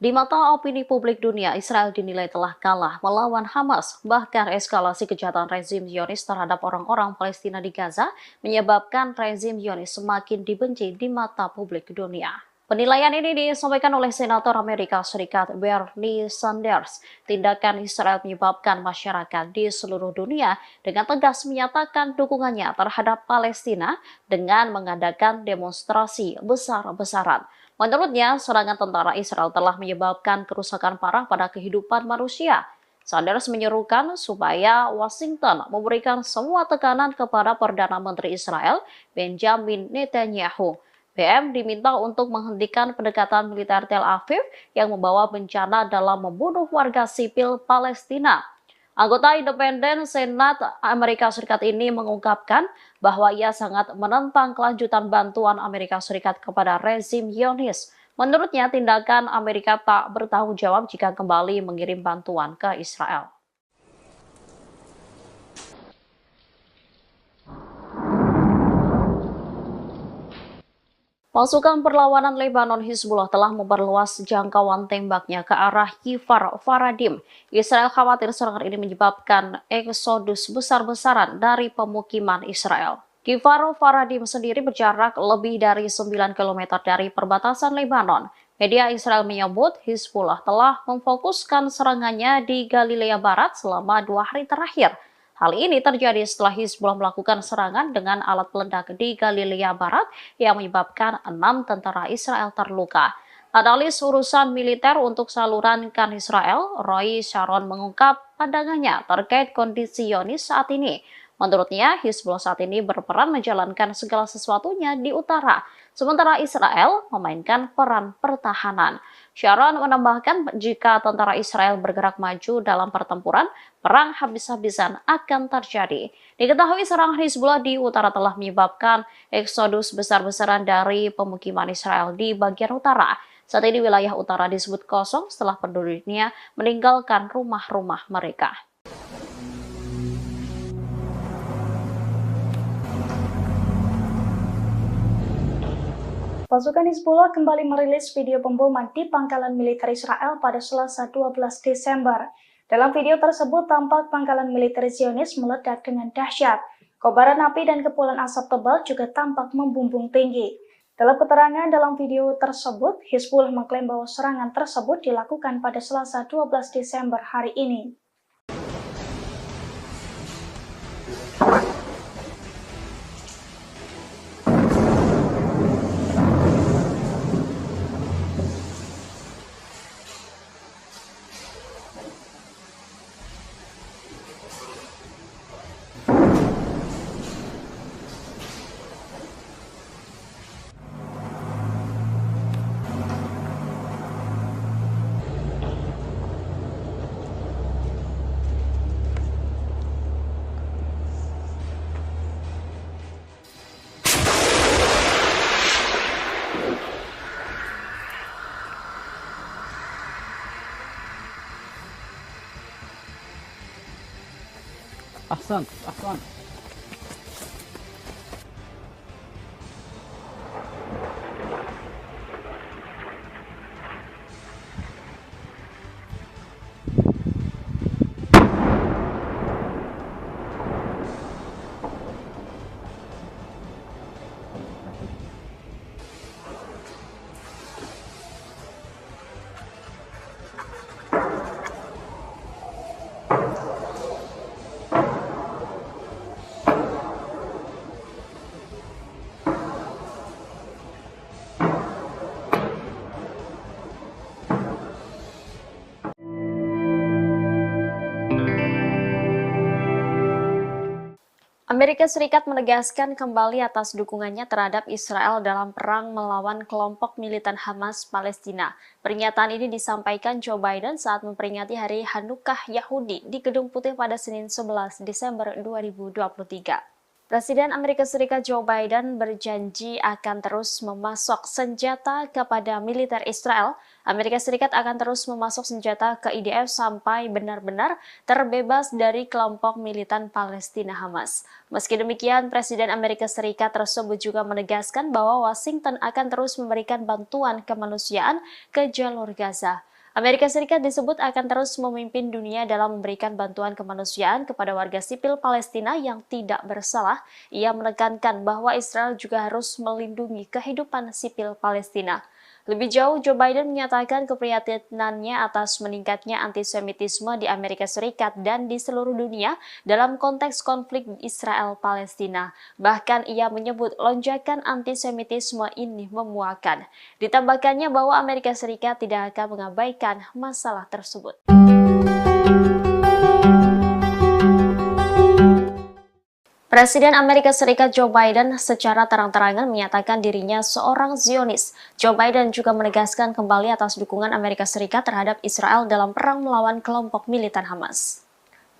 [SPEAKER 1] Di mata opini publik dunia, Israel dinilai telah kalah melawan Hamas. Bahkan eskalasi kejahatan rezim Zionis terhadap orang-orang Palestina di Gaza menyebabkan rezim Zionis semakin dibenci di mata publik dunia. Penilaian ini disampaikan oleh Senator Amerika Serikat Bernie Sanders. Tindakan Israel menyebabkan masyarakat di seluruh dunia dengan tegas menyatakan dukungannya terhadap Palestina dengan mengadakan demonstrasi besar-besaran. Menurutnya, serangan tentara Israel telah menyebabkan kerusakan parah pada kehidupan manusia. Sanders menyerukan supaya Washington memberikan semua tekanan kepada Perdana Menteri Israel, Benjamin Netanyahu. BM diminta untuk menghentikan pendekatan militer Tel Aviv yang membawa bencana dalam membunuh warga sipil Palestina. Anggota independen Senat Amerika Serikat ini mengungkapkan bahwa ia sangat menentang kelanjutan bantuan Amerika Serikat kepada rezim Zionis. Menurutnya, tindakan Amerika tak bertanggung jawab jika kembali mengirim bantuan ke Israel. Pasukan perlawanan Lebanon Hizbullah telah memperluas jangkauan tembaknya ke arah Kfar Faradim. Israel khawatir serangan ini menyebabkan eksodus besar-besaran dari pemukiman Israel. Kfar Faradim sendiri berjarak lebih dari 9 km dari perbatasan Lebanon. Media Israel menyebut Hizbullah telah memfokuskan serangannya di Galilea Barat selama 2 hari terakhir. Hal ini terjadi setelah Hizbullah melakukan serangan dengan alat peledak di Galilea Barat yang menyebabkan 6 tentara Israel terluka. Analis urusan militer untuk saluran KAN Israel, Roy Sharon mengungkap pandangannya terkait kondisi Zionis saat ini. Menurutnya, Hizbullah saat ini berperan menjalankan segala sesuatunya di utara, sementara Israel memainkan peran pertahanan. Sharon menambahkan jika tentara Israel bergerak maju dalam pertempuran, perang habis-habisan akan terjadi. Diketahui serangan Hizbullah di utara telah menyebabkan eksodus besar-besaran dari pemukiman Israel di bagian utara. Saat ini wilayah utara disebut kosong setelah penduduknya meninggalkan rumah-rumah mereka.
[SPEAKER 2] Pasukan Hizbullah kembali merilis video pemboman di pangkalan militer Israel pada Selasa 12 Desember. Dalam video tersebut tampak pangkalan militer Zionis meledak dengan dahsyat. Kobaran api dan kepulan asap tebal juga tampak membumbung tinggi. Dalam keterangan dalam video tersebut, Hizbullah mengklaim bahwa serangan tersebut dilakukan pada Selasa 12 Desember hari ini.
[SPEAKER 3] أحسنت أحسنت.
[SPEAKER 1] Amerika Serikat menegaskan kembali atas dukungannya terhadap Israel dalam perang melawan kelompok militan Hamas Palestina. Pernyataan ini disampaikan Joe Biden saat memperingati Hari Hanukkah Yahudi di Gedung Putih pada Senin 11 Desember 2023. Presiden Amerika Serikat Joe Biden berjanji akan terus memasok senjata kepada militer Israel. Amerika Serikat akan terus memasok senjata ke IDF sampai benar-benar terbebas dari kelompok militan Palestina Hamas. Meski demikian, Presiden Amerika Serikat tersebut juga menegaskan bahwa Washington akan terus memberikan bantuan kemanusiaan ke jalur Gaza. Amerika Serikat disebut akan terus memimpin dunia dalam memberikan bantuan kemanusiaan kepada warga sipil Palestina yang tidak bersalah. Ia menekankan bahwa Israel juga harus melindungi kehidupan sipil Palestina. Lebih jauh, Joe Biden menyatakan keprihatinannya atas meningkatnya antisemitisme di Amerika Serikat dan di seluruh dunia dalam konteks konflik Israel-Palestina. Bahkan ia menyebut lonjakan antisemitisme ini memuakan. Ditambahkannya bahwa Amerika Serikat tidak akan mengabaikan masalah tersebut. Presiden Amerika Serikat Joe Biden secara terang-terangan menyatakan dirinya seorang Zionis. Joe Biden juga menegaskan kembali atas dukungan Amerika Serikat terhadap Israel dalam perang melawan kelompok militan Hamas.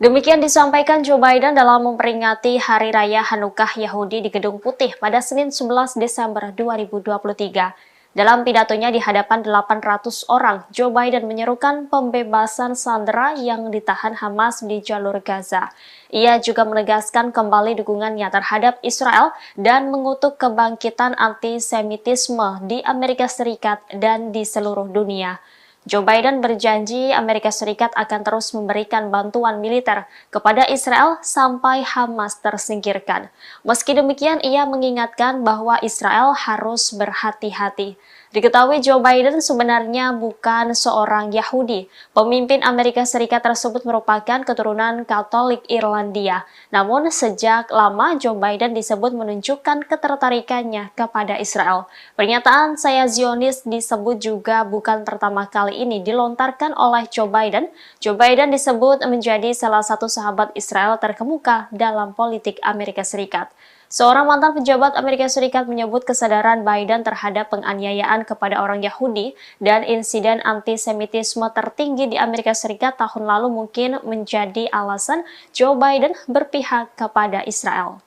[SPEAKER 1] Demikian disampaikan Joe Biden dalam memperingati Hari Raya Hanukkah Yahudi di Gedung Putih pada Senin 11 Desember 2023. Dalam pidatonya di hadapan 800 orang, Joe Biden menyerukan pembebasan sandera yang ditahan Hamas di jalur Gaza. Ia juga menegaskan kembali dukungannya terhadap Israel dan mengutuk kebangkitan antisemitisme di Amerika Serikat dan di seluruh dunia. Joe Biden berjanji Amerika Serikat akan terus memberikan bantuan militer kepada Israel sampai Hamas tersingkirkan. Meski demikian, ia mengingatkan bahwa Israel harus berhati-hati. Diketahui Joe Biden sebenarnya bukan seorang Yahudi. Pemimpin Amerika Serikat tersebut merupakan keturunan Katolik Irlandia. Namun sejak lama Joe Biden disebut menunjukkan ketertarikannya kepada Israel. Pernyataan "saya Zionis" disebut juga bukan pertama kali ini dilontarkan oleh Joe Biden. Joe Biden disebut menjadi salah satu sahabat Israel terkemuka dalam politik Amerika Serikat. Seorang mantan pejabat Amerika Serikat menyebut kesadaran Biden terhadap penganiayaan kepada orang Yahudi dan insiden antisemitisme tertinggi di Amerika Serikat tahun lalu mungkin menjadi alasan Joe Biden berpihak kepada Israel.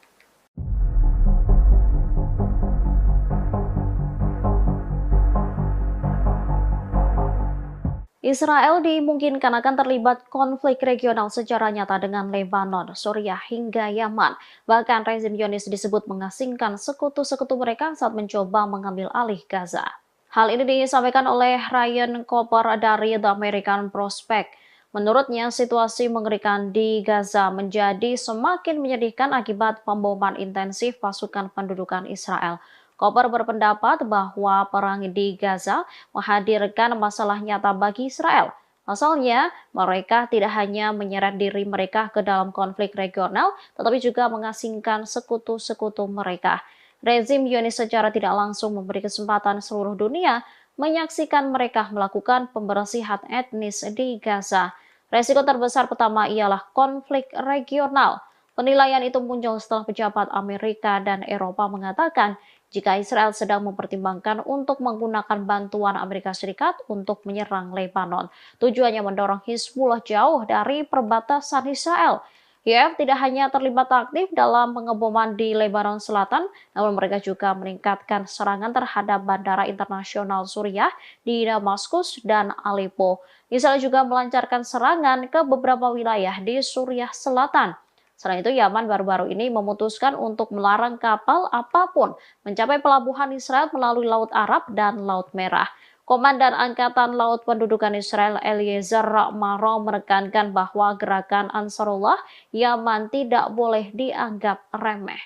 [SPEAKER 1] Israel dimungkinkan akan terlibat konflik regional secara nyata dengan Lebanon, Suriah, hingga Yaman. Bahkan rezim Zionis disebut mengasingkan sekutu-sekutu mereka saat mencoba mengambil alih Gaza. Hal ini disampaikan oleh Ryan Cooper dari The American Prospect. Menurutnya, situasi mengerikan di Gaza menjadi semakin menyedihkan akibat pemboman intensif pasukan pendudukan Israel. Cooper berpendapat bahwa perang di Gaza menghadirkan masalah nyata bagi Israel. Pasalnya, mereka tidak hanya menyeret diri mereka ke dalam konflik regional, tetapi juga mengasingkan sekutu-sekutu mereka. Rezim Zionis secara tidak langsung memberi kesempatan seluruh dunia menyaksikan mereka melakukan pembersihan etnis di Gaza. Resiko terbesar pertama ialah konflik regional. Penilaian itu muncul setelah pejabat Amerika dan Eropa mengatakan jika Israel sedang mempertimbangkan untuk menggunakan bantuan Amerika Serikat untuk menyerang Lebanon. Tujuannya mendorong Hizbullah jauh dari perbatasan Israel. YF tidak hanya terlibat aktif dalam pengeboman di Lebanon Selatan, namun mereka juga meningkatkan serangan terhadap bandara internasional Suriah di Damaskus dan Aleppo. Israel juga melancarkan serangan ke beberapa wilayah di Suriah Selatan. Selain itu, Yaman baru-baru ini memutuskan untuk melarang kapal apapun mencapai pelabuhan Israel melalui Laut Arab dan Laut Merah. Komandan Angkatan Laut Pendudukan Israel Eliezer Maro menekankan bahwa gerakan Ansarullah Yaman tidak boleh dianggap remeh.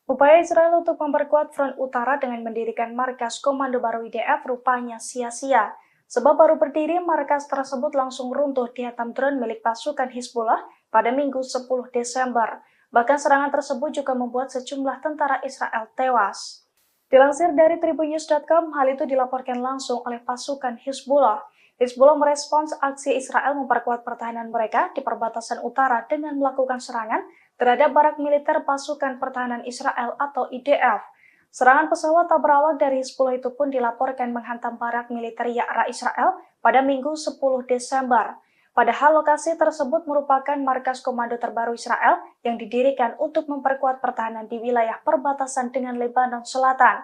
[SPEAKER 2] Upaya Israel untuk memperkuat front utara dengan mendirikan markas komando baru IDF rupanya sia-sia. Sebab baru berdiri, markas tersebut langsung runtuh dihantam drone milik pasukan Hizbullah pada Minggu 10 Desember. Bahkan serangan tersebut juga membuat sejumlah tentara Israel tewas. Dilansir dari tribunnews.com, hal itu dilaporkan langsung oleh pasukan Hizbullah. Hizbullah merespons aksi Israel memperkuat pertahanan mereka di perbatasan utara dengan melakukan serangan terhadap barak militer pasukan pertahanan Israel atau IDF. Serangan pesawat tak berawak dari Hizbullah itu pun dilaporkan menghantam barak militer Ya'ra Israel pada Minggu 10 Desember. Padahal lokasi tersebut merupakan markas komando terbaru Israel yang didirikan untuk memperkuat pertahanan di wilayah perbatasan dengan Lebanon Selatan.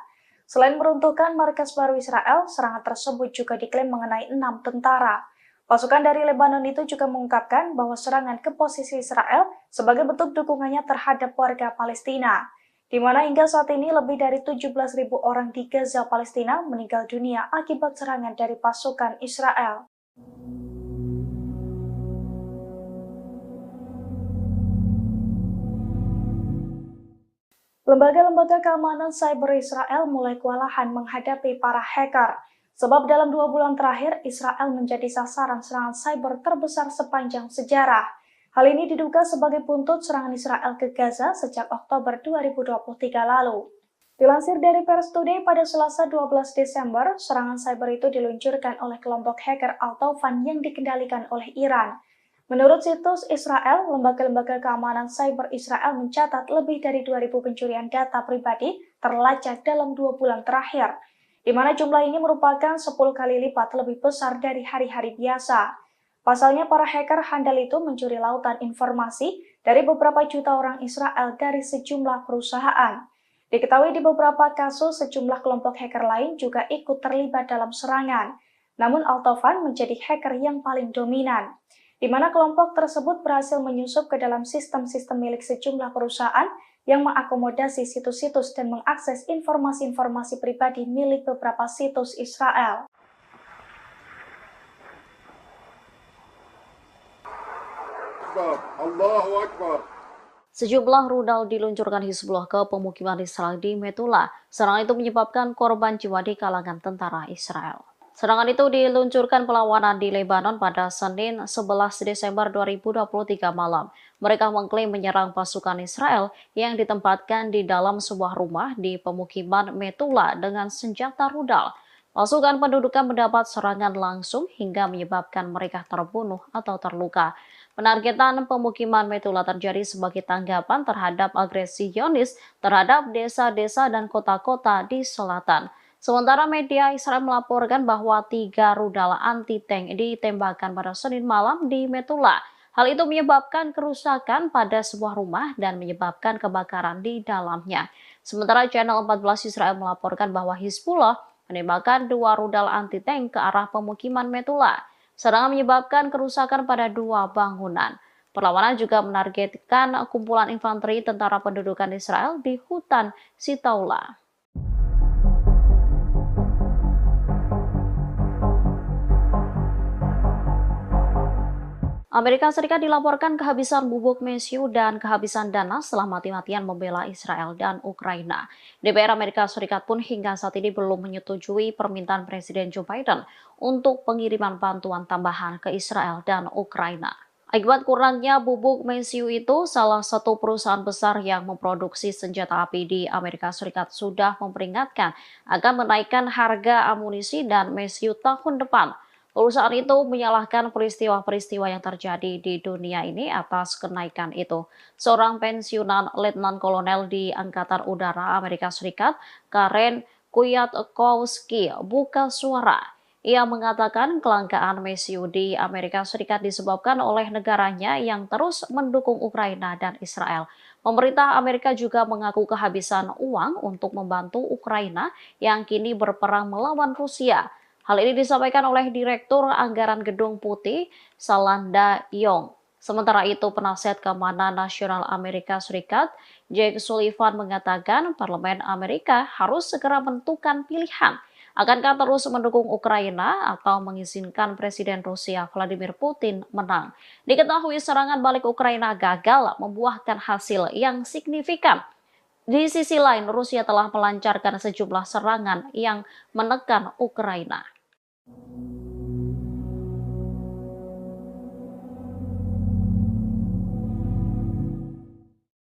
[SPEAKER 2] Selain meruntuhkan markas baru Israel, serangan tersebut juga diklaim mengenai 6 tentara. Pasukan dari Lebanon itu juga mengungkapkan bahwa serangan ke posisi Israel sebagai bentuk dukungannya terhadap warga Palestina, di mana hingga saat ini lebih dari 17.000 orang di Gaza, Palestina meninggal dunia akibat serangan dari pasukan Israel. Lembaga-lembaga keamanan cyber Israel mulai kewalahan menghadapi para hacker. Sebab dalam 2 bulan terakhir, Israel menjadi sasaran serangan cyber terbesar sepanjang sejarah. Hal ini diduga sebagai buntut serangan Israel ke Gaza sejak Oktober 2023 lalu. Dilansir dari Pers Today pada Selasa 12 Desember, serangan cyber itu diluncurkan oleh kelompok hacker Al-Tawfan yang dikendalikan oleh Iran. Menurut situs Israel, lembaga-lembaga keamanan cyber Israel mencatat lebih dari 2.000 pencurian data pribadi terlacak dalam 2 bulan terakhir, di mana jumlah ini merupakan 10 kali lipat lebih besar dari hari-hari biasa. Pasalnya, para hacker handal itu mencuri lautan informasi dari beberapa juta orang Israel dari sejumlah perusahaan. Diketahui di beberapa kasus, sejumlah kelompok hacker lain juga ikut terlibat dalam serangan. Namun Al-Tawfan menjadi hacker yang paling dominan, di mana kelompok tersebut berhasil menyusup ke dalam sistem-sistem milik sejumlah perusahaan yang mengakomodasi situs-situs dan mengakses informasi-informasi pribadi milik beberapa situs Israel.
[SPEAKER 4] أكبر الله أكبر.
[SPEAKER 1] Sejumlah rudal diluncurkan Hizbullah ke pemukiman Israel di Metula. Serangan itu menyebabkan korban jiwa di kalangan tentara Israel. Serangan itu diluncurkan perlawanan di Lebanon pada Senin 11 Desember 2023 malam. Mereka mengklaim menyerang pasukan Israel yang ditempatkan di dalam sebuah rumah di pemukiman Metula dengan senjata rudal. Pasukan pendudukan mendapat serangan langsung hingga menyebabkan mereka terbunuh atau terluka. Penargetan pemukiman Metula terjadi sebagai tanggapan terhadap agresi Zionis terhadap desa-desa dan kota-kota di selatan. Sementara media Israel melaporkan bahwa 3 rudal anti-tank ditembakkan pada Senin malam di Metula. Hal itu menyebabkan kerusakan pada sebuah rumah dan menyebabkan kebakaran di dalamnya. Sementara Channel 14 Israel melaporkan bahwa Hizbullah menembakkan 2 rudal anti-tank ke arah pemukiman Metula. Serangan menyebabkan kerusakan pada 2 bangunan. Perlawanan juga menargetkan kumpulan infanteri tentara pendudukan Israel di hutan Sitaula. Amerika Serikat dilaporkan kehabisan bubuk mesiu dan kehabisan dana setelah mati-matian membela Israel dan Ukraina. DPR Amerika Serikat pun hingga saat ini belum menyetujui permintaan Presiden Joe Biden untuk pengiriman bantuan tambahan ke Israel dan Ukraina. Akibat kurangnya bubuk mesiu itu, salah satu perusahaan besar yang memproduksi senjata api di Amerika Serikat sudah memperingatkan akan menaikkan harga amunisi dan mesiu tahun depan. Perusahaan itu menyalahkan peristiwa-peristiwa yang terjadi di dunia ini atas kenaikan itu. Seorang pensiunan letnan kolonel di Angkatan Udara Amerika Serikat, Karen Kwiatkowski, buka suara. Ia mengatakan kelangkaan mesiu di Amerika Serikat disebabkan oleh negaranya yang terus mendukung Ukraina dan Israel. Pemerintah Amerika juga mengaku kehabisan uang untuk membantu Ukraina yang kini berperang melawan Rusia. Hal ini disampaikan oleh Direktur Anggaran Gedung Putih, Salanda Yong. Sementara itu, penasihat keamanan nasional Amerika Serikat, Jake Sullivan, mengatakan parlemen Amerika harus segera menentukan pilihan. Akankah terus mendukung Ukraina atau mengizinkan Presiden Rusia Vladimir Putin menang? Diketahui serangan balik Ukraina gagal membuahkan hasil yang signifikan. Di sisi lain, Rusia telah melancarkan sejumlah serangan yang menekan Ukraina.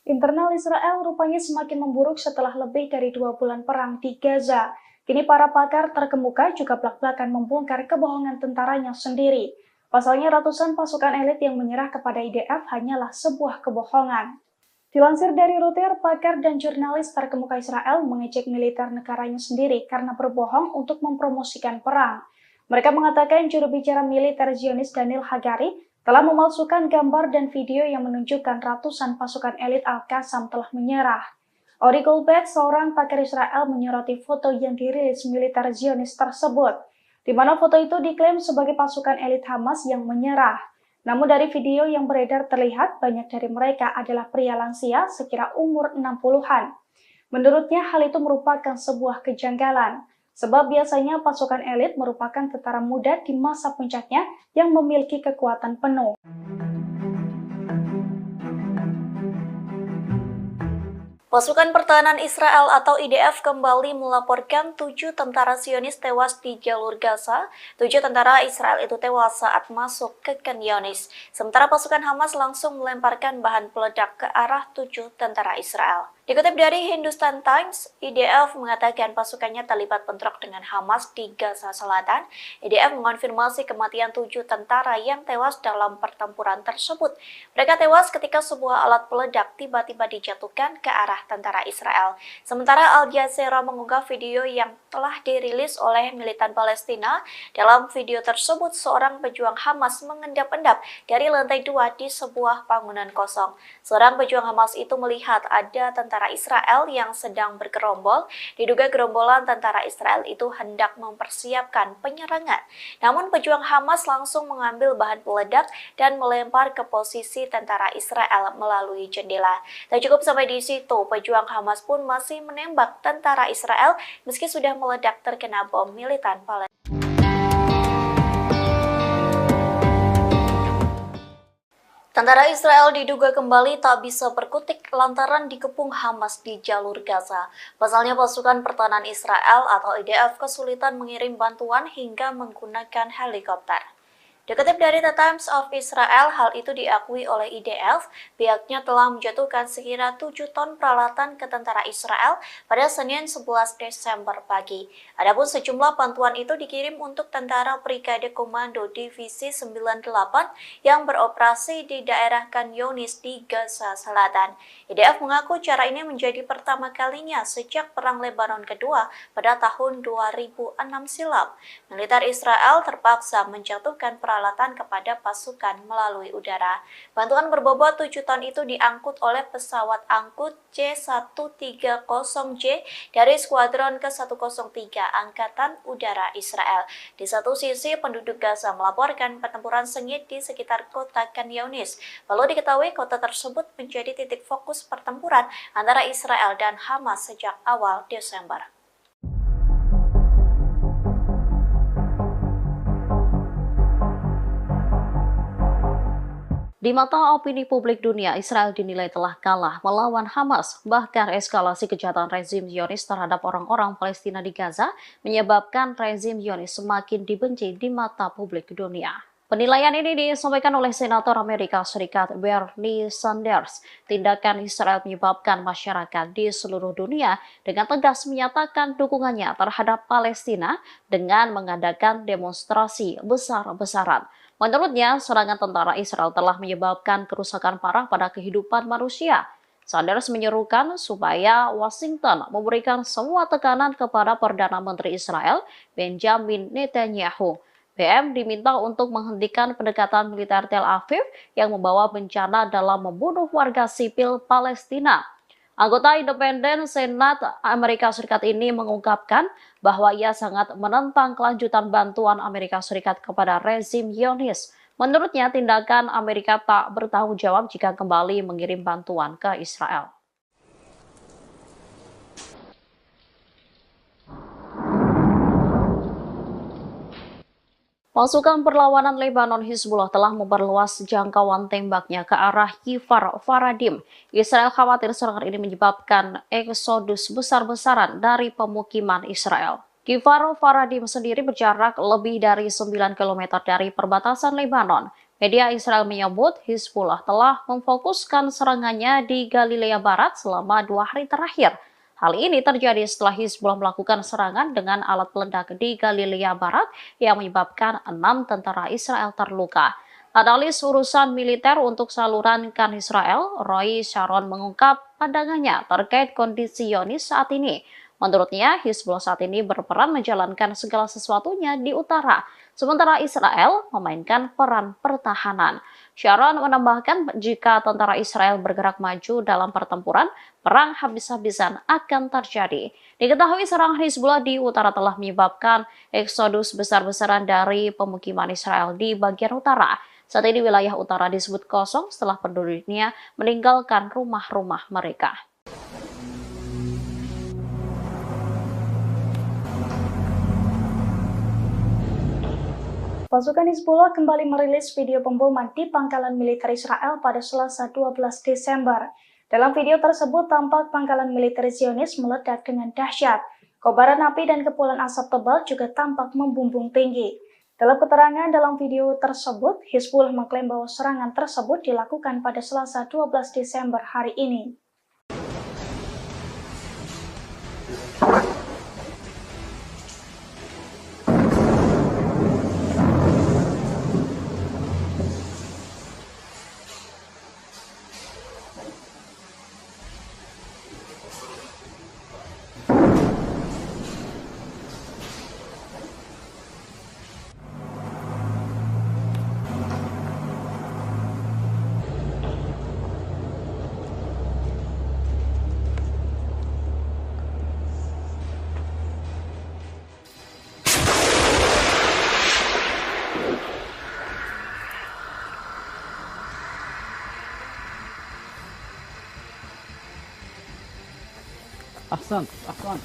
[SPEAKER 2] Internal Israel rupanya semakin memburuk setelah lebih dari 2 bulan perang di Gaza. Kini para pakar terkemuka juga belak-belakan membongkar kebohongan tentaranya sendiri. Pasalnya ratusan pasukan elit yang menyerah kepada IDF hanyalah sebuah kebohongan. Dilansir dari Reuters, pakar dan jurnalis terkemuka Israel mengejek militer negaranya sendiri karena berbohong untuk mempromosikan perang. Mereka mengatakan juru bicara militer Zionis Daniel Hagari telah memalsukan gambar dan video yang menunjukkan ratusan pasukan elit Al-Qassam telah menyerah. Ori Goldberg, seorang pakar Israel, menyoroti foto yang dirilis militer Zionis tersebut, di mana foto itu diklaim sebagai pasukan elit Hamas yang menyerah. Namun dari video yang beredar terlihat banyak dari mereka adalah pria lansia sekira umur 60-an. Menurutnya hal itu merupakan sebuah kejanggalan, sebab biasanya pasukan elit merupakan tentara muda di masa puncaknya yang memiliki kekuatan penuh.
[SPEAKER 5] Pasukan Pertahanan Israel atau IDF kembali melaporkan 7 tentara Zionis tewas di jalur Gaza. 7 tentara Israel itu tewas saat masuk ke Khan Younis. Sementara pasukan Hamas langsung melemparkan bahan peledak ke arah 7 tentara Israel. Dikutip dari Hindustan Times, IDF mengatakan pasukannya terlibat bentrok dengan Hamas di Gaza Selatan. IDF mengonfirmasi kematian 7 tentara yang tewas dalam pertempuran tersebut. Mereka tewas ketika sebuah alat peledak tiba-tiba dijatuhkan ke arah tentara Israel. Sementara Al Jazeera mengunggah video yang telah dirilis oleh militan Palestina. Dalam video tersebut, seorang pejuang Hamas mengendap-endap dari lantai 2 di sebuah bangunan kosong. Seorang pejuang Hamas itu melihat ada tentara Israel yang sedang bergerombol. Diduga gerombolan tentara Israel itu hendak mempersiapkan penyerangan. Namun pejuang Hamas langsung mengambil bahan peledak dan melempar ke posisi tentara Israel melalui jendela. Tak cukup sampai di situ, pejuang Hamas pun masih menembak tentara Israel meski sudah meledak terkena bom militan Palestina. Tentara Israel diduga kembali tak bisa berkutik lantaran dikepung Hamas di jalur Gaza. Pasalnya pasukan pertahanan Israel atau IDF kesulitan mengirim bantuan hingga menggunakan helikopter. Dikutip dari The Times of Israel, hal itu diakui oleh IDF. Pihaknya telah menjatuhkan sekira 7 ton peralatan ke tentara Israel pada Senin 11 Desember pagi. Adapun sejumlah bantuan itu dikirim untuk tentara Brigade Komando Divisi 98 yang beroperasi di daerah Khan Younis di Gaza Selatan. IDF mengaku cara ini menjadi pertama kalinya sejak Perang Lebanon Kedua pada tahun 2006 silam. Militer Israel terpaksa menjatuhkan peralatan kepada pasukan melalui udara. Bantuan berbobot 7 ton itu diangkut oleh pesawat angkut C-130J dari Skuadron ke-103 Angkatan Udara Israel. Di satu sisi, penduduk Gaza melaporkan pertempuran sengit di sekitar kota Khan Younis. Lalu diketahui kota tersebut menjadi titik fokus pertempuran antara Israel dan Hamas sejak awal Desember.
[SPEAKER 1] Di mata opini publik dunia, Israel dinilai telah kalah melawan Hamas. Bahkan eskalasi kejahatan rezim Zionis terhadap orang-orang Palestina di Gaza menyebabkan rezim Zionis semakin dibenci di mata publik dunia. Penilaian ini disampaikan oleh Senator Amerika Serikat Bernie Sanders. Tindakan Israel menyebabkan masyarakat di seluruh dunia dengan tegas menyatakan dukungannya terhadap Palestina dengan mengadakan demonstrasi besar-besaran. Menurutnya, serangan tentara Israel telah menyebabkan kerusakan parah pada kehidupan manusia. Sanders menyerukan supaya Washington memberikan semua tekanan kepada Perdana Menteri Israel, Benjamin Netanyahu. BM diminta untuk menghentikan pendekatan militer Tel Aviv yang membawa bencana dalam membunuh warga sipil Palestina. Anggota independen Senat Amerika Serikat ini mengungkapkan bahwa ia sangat menentang kelanjutan bantuan Amerika Serikat kepada rezim Zionis. Menurutnya, tindakan Amerika tak bertanggung jawab jika kembali mengirim bantuan ke Israel. Pasukan perlawanan Lebanon Hizbullah telah memperluas jangkauan tembaknya ke arah Kfar Faradim. Israel khawatir serangan ini menyebabkan eksodus besar-besaran dari pemukiman Israel. Kfar Faradim sendiri berjarak lebih dari 9 km dari perbatasan Lebanon. Media Israel menyebut Hizbullah telah memfokuskan serangannya di Galilea Barat selama 2 hari terakhir. Hal ini terjadi setelah Hizbullah melakukan serangan dengan alat peledak di Galilea Barat yang menyebabkan 6 tentara Israel terluka. Analis urusan militer untuk saluran Kan Israel, Roy Sharon mengungkap pandangannya terkait kondisi Zionis saat ini. Menurutnya, Hizbullah saat ini berperan menjalankan segala sesuatunya di utara, sementara Israel memainkan peran pertahanan. Sharon menambahkan jika tentara Israel bergerak maju dalam pertempuran, perang habis-habisan akan terjadi. Diketahui serangan Hizbullah di utara telah menyebabkan eksodus besar-besaran dari pemukiman Israel di bagian utara. Saat ini wilayah utara disebut kosong setelah penduduknya meninggalkan rumah-rumah mereka.
[SPEAKER 2] Pasukan Hizbullah kembali merilis video pemboman di pangkalan militer Israel pada Selasa 12 Desember. Dalam video tersebut tampak pangkalan militer Zionis meledak dengan dahsyat. Kobaran api dan kepulan asap tebal juga tampak membumbung tinggi. Dalam keterangan dalam video tersebut, Hizbullah mengklaim bahwa serangan tersebut dilakukan pada Selasa 12 Desember hari ini.
[SPEAKER 3] أحسنت أحسنت.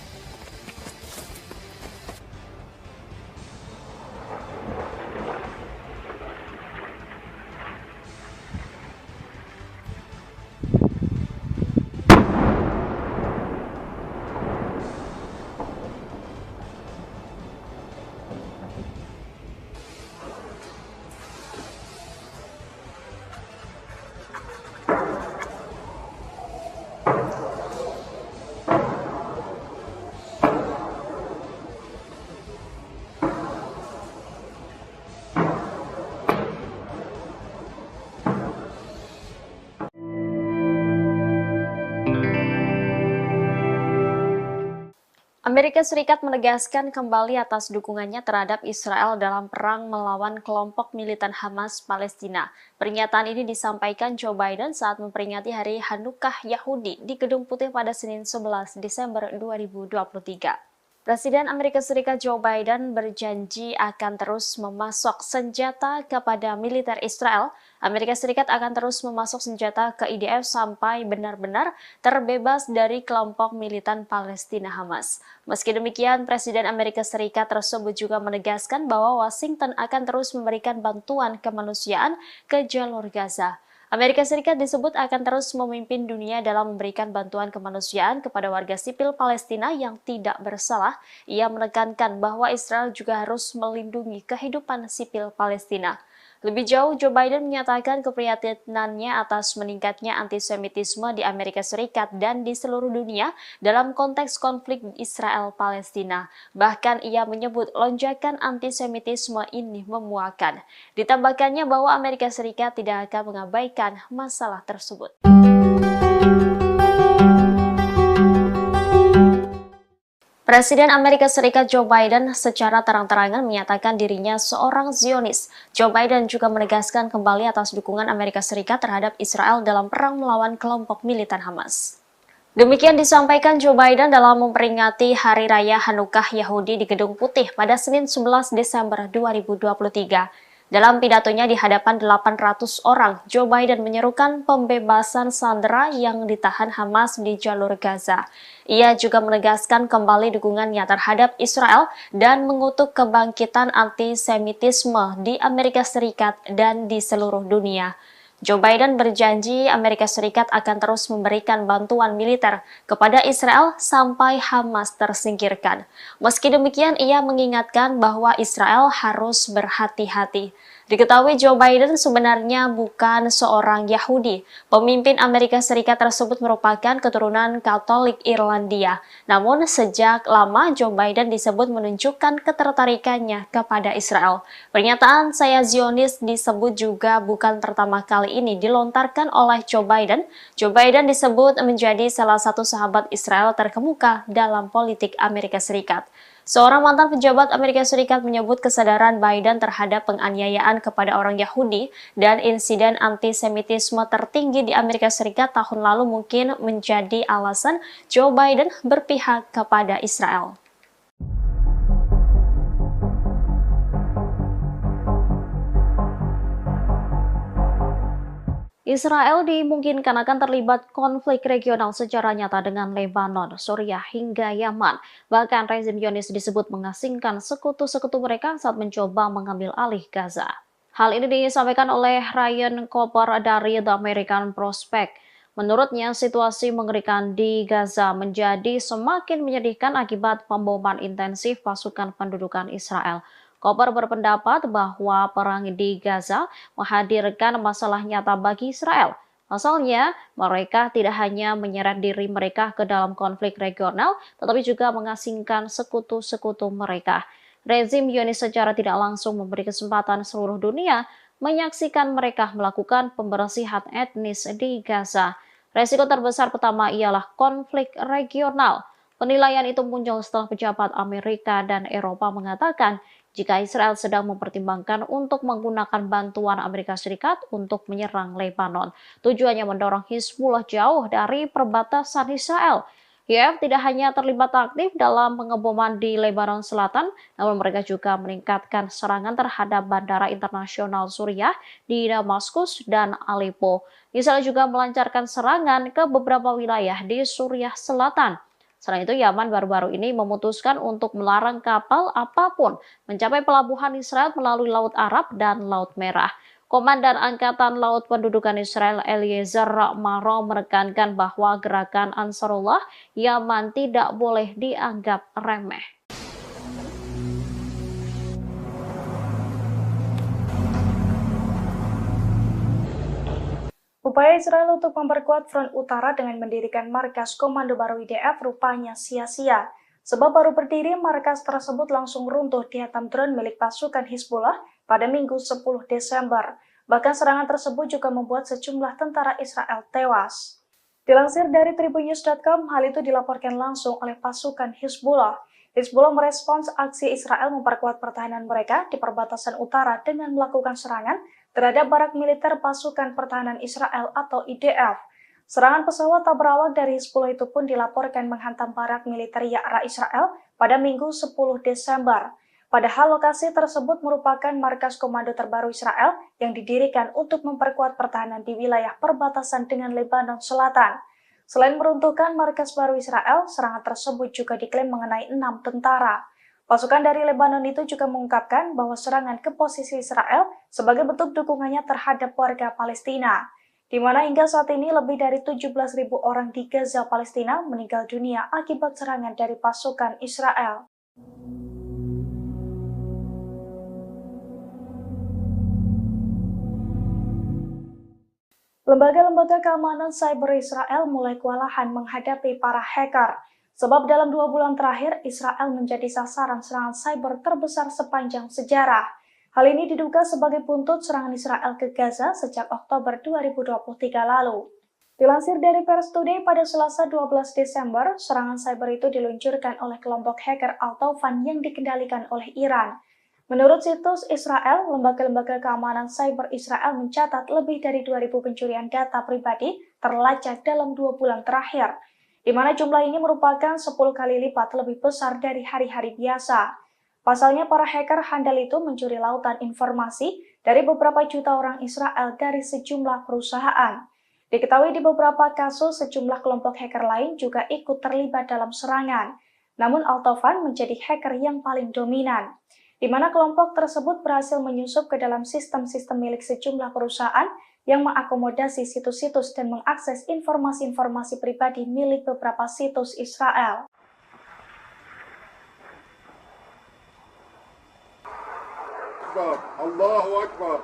[SPEAKER 1] Amerika Serikat menegaskan kembali atas dukungannya terhadap Israel dalam perang melawan kelompok militan Hamas Palestina. Pernyataan ini disampaikan Joe Biden saat memperingati Hari Hanukkah Yahudi di Gedung Putih pada Senin 11 Desember 2023. Presiden Amerika Serikat Joe Biden berjanji akan terus memasok senjata kepada militer Israel. Amerika Serikat akan terus memasok senjata ke IDF sampai benar-benar terbebas dari kelompok militan Palestina Hamas. Meski demikian, Presiden Amerika Serikat tersebut juga menegaskan bahwa Washington akan terus memberikan bantuan kemanusiaan ke jalur Gaza. Amerika Serikat disebut akan terus memimpin dunia dalam memberikan bantuan kemanusiaan kepada warga sipil Palestina yang tidak bersalah. Ia menekankan bahwa Israel juga harus melindungi kehidupan sipil Palestina. Lebih jauh, Joe Biden menyatakan keprihatinannya atas meningkatnya antisemitisme di Amerika Serikat dan di seluruh dunia dalam konteks konflik Israel-Palestina. Bahkan ia menyebut lonjakan antisemitisme ini memuakan. Ditambahkannya bahwa Amerika Serikat tidak akan mengabaikan masalah tersebut. Presiden Amerika Serikat Joe Biden secara terang-terangan menyatakan dirinya seorang Zionis. Joe Biden juga menegaskan kembali atas dukungan Amerika Serikat terhadap Israel dalam perang melawan kelompok militan Hamas. Demikian disampaikan Joe Biden dalam memperingati Hari Raya Hanukkah Yahudi di Gedung Putih pada Senin 11 Desember 2023. Dalam pidatonya di hadapan 800 orang, Joe Biden menyerukan pembebasan sandera yang ditahan Hamas di jalur Gaza. Ia juga menegaskan kembali dukungannya terhadap Israel dan mengutuk kebangkitan antisemitisme di Amerika Serikat dan di seluruh dunia. Joe Biden berjanji Amerika Serikat akan terus memberikan bantuan militer kepada Israel sampai Hamas tersingkirkan. Meski demikian, ia mengingatkan bahwa Israel harus berhati-hati. Diketahui Joe Biden sebenarnya bukan seorang Yahudi. Pemimpin Amerika Serikat tersebut merupakan keturunan Katolik Irlandia. Namun sejak lama Joe Biden disebut menunjukkan ketertarikannya kepada Israel. Pernyataan "saya Zionis" disebut juga bukan pertama kali ini dilontarkan oleh Joe Biden. Joe Biden disebut menjadi salah satu sahabat Israel terkemuka dalam politik Amerika Serikat. Seorang mantan pejabat Amerika Serikat menyebut kesadaran Biden terhadap penganiayaan kepada orang Yahudi dan insiden antisemitisme tertinggi di Amerika Serikat tahun lalu mungkin menjadi alasan Joe Biden berpihak kepada Israel. Israel dimungkinkan akan terlibat konflik regional secara nyata dengan Lebanon, Suriah hingga Yaman. Bahkan rezim Zionis disebut mengasingkan sekutu-sekutu mereka saat mencoba mengambil alih Gaza. Hal ini disampaikan oleh Ryan Cooper dari The American Prospect. Menurutnya, situasi mengerikan di Gaza menjadi semakin menyedihkan akibat pemboman intensif pasukan pendudukan Israel. Cooper berpendapat bahwa perang di Gaza menghadirkan masalah nyata bagi Israel. Pasalnya, mereka tidak hanya menyeret diri mereka ke dalam konflik regional, tetapi juga mengasingkan sekutu-sekutu mereka. Rezim Zionis secara tidak langsung memberi kesempatan seluruh dunia menyaksikan mereka melakukan pembersihan etnis di Gaza. Resiko terbesar pertama ialah konflik regional. Penilaian itu muncul setelah pejabat Amerika dan Eropa mengatakan jika Israel sedang mempertimbangkan untuk menggunakan bantuan Amerika Serikat untuk menyerang Lebanon. Tujuannya mendorong Hizbullah jauh dari perbatasan Israel. IDF tidak hanya terlibat aktif dalam pengeboman di Lebanon Selatan, namun mereka juga meningkatkan serangan terhadap bandara internasional Suriah di Damaskus dan Aleppo. Israel juga melancarkan serangan ke beberapa wilayah di Suriah Selatan. Selain itu, Yaman baru-baru ini memutuskan untuk melarang kapal apapun mencapai pelabuhan Israel melalui Laut Arab dan Laut Merah. Komandan Angkatan Laut Pendudukan Israel Eliezer Maro menekankan bahwa gerakan Ansarullah Yaman tidak boleh dianggap remeh.
[SPEAKER 2] Upaya Israel untuk memperkuat front utara dengan mendirikan markas komando baru IDF rupanya sia-sia. Sebab baru berdiri, markas tersebut langsung runtuh dihantam drone milik pasukan Hizbullah pada Minggu 10 Desember. Bahkan serangan tersebut juga membuat sejumlah tentara Israel tewas. Dilansir dari tribunnews.com, hal itu dilaporkan langsung oleh pasukan Hizbullah. Hizbullah merespons aksi Israel memperkuat pertahanan mereka di perbatasan utara dengan melakukan serangan terhadap barak militer pasukan pertahanan Israel atau IDF. Serangan pesawat tak berawak dari Hizbullah itu pun dilaporkan menghantam barak militer Ya'ra Israel pada Minggu 10 Desember. Padahal lokasi tersebut merupakan markas komando terbaru Israel yang didirikan untuk memperkuat pertahanan di wilayah perbatasan dengan Lebanon Selatan. Selain meruntuhkan markas baru Israel, serangan tersebut juga diklaim mengenai 6 tentara. Pasukan dari Lebanon itu juga mengungkapkan bahwa serangan ke posisi Israel sebagai bentuk dukungannya terhadap warga Palestina, di mana hingga saat ini lebih dari 17.000 orang di Gaza, Palestina meninggal dunia akibat serangan dari pasukan Israel. Lembaga-lembaga keamanan cyber Israel mulai kewalahan menghadapi para hacker. Sebab dalam 2 bulan terakhir, Israel menjadi sasaran serangan cyber terbesar sepanjang sejarah. Hal ini diduga sebagai buntut serangan Israel ke Gaza sejak Oktober 2023 lalu. Dilansir dari Pers Today pada Selasa 12 Desember, serangan cyber itu diluncurkan oleh kelompok hacker Al-Tawfan yang dikendalikan oleh Iran. Menurut situs Israel, lembaga-lembaga keamanan cyber Israel mencatat lebih dari 2.000 pencurian data pribadi terlacak dalam 2 bulan terakhir, di mana jumlah ini merupakan 10 kali lipat lebih besar dari hari-hari biasa. Pasalnya, para hacker handal itu mencuri lautan informasi dari beberapa juta orang Israel dari sejumlah perusahaan. Diketahui di beberapa kasus, sejumlah kelompok hacker lain juga ikut terlibat dalam serangan. Namun Al-Tawfan menjadi hacker yang paling dominan, di mana kelompok tersebut berhasil menyusup ke dalam sistem-sistem milik sejumlah perusahaan yang mengakomodasi situs-situs dan mengakses informasi-informasi pribadi milik beberapa situs Israel.
[SPEAKER 4] Allahu Akbar.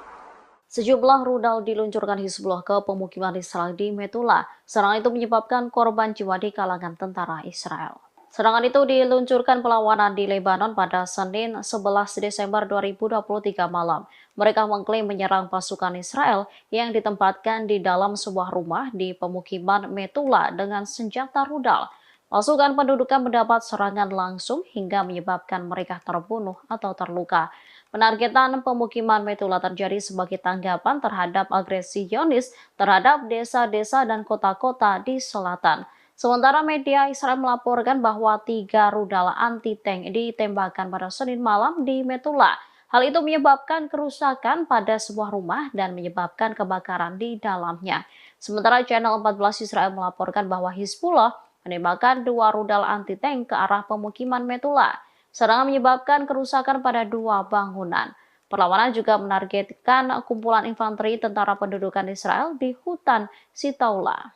[SPEAKER 1] Sejumlah rudal diluncurkan Hizbullah ke pemukiman Israel di Metula. Serangan itu menyebabkan korban jiwa di kalangan tentara Israel. Serangan itu diluncurkan perlawanan di Lebanon pada Senin 11 Desember 2023 malam. Mereka mengklaim menyerang pasukan Israel yang ditempatkan di dalam sebuah rumah di pemukiman Metula dengan senjata rudal. Pasukan pendudukan mendapat serangan langsung hingga menyebabkan mereka terbunuh atau terluka. Penargetan pemukiman Metula terjadi sebagai tanggapan terhadap agresi Zionis terhadap desa-desa dan kota-kota di selatan. Sementara media Israel melaporkan bahwa 3 rudal anti-tank ditembakkan pada Senin malam di Metula. Hal itu menyebabkan kerusakan pada sebuah rumah dan menyebabkan kebakaran di dalamnya. Sementara Channel 14 Israel melaporkan bahwa Hizbullah menembakkan 2 rudal anti-tank ke arah pemukiman Metula. Serangan menyebabkan kerusakan pada 2 bangunan. Perlawanan juga menargetkan kumpulan infanteri tentara pendudukan Israel di hutan Sitaula.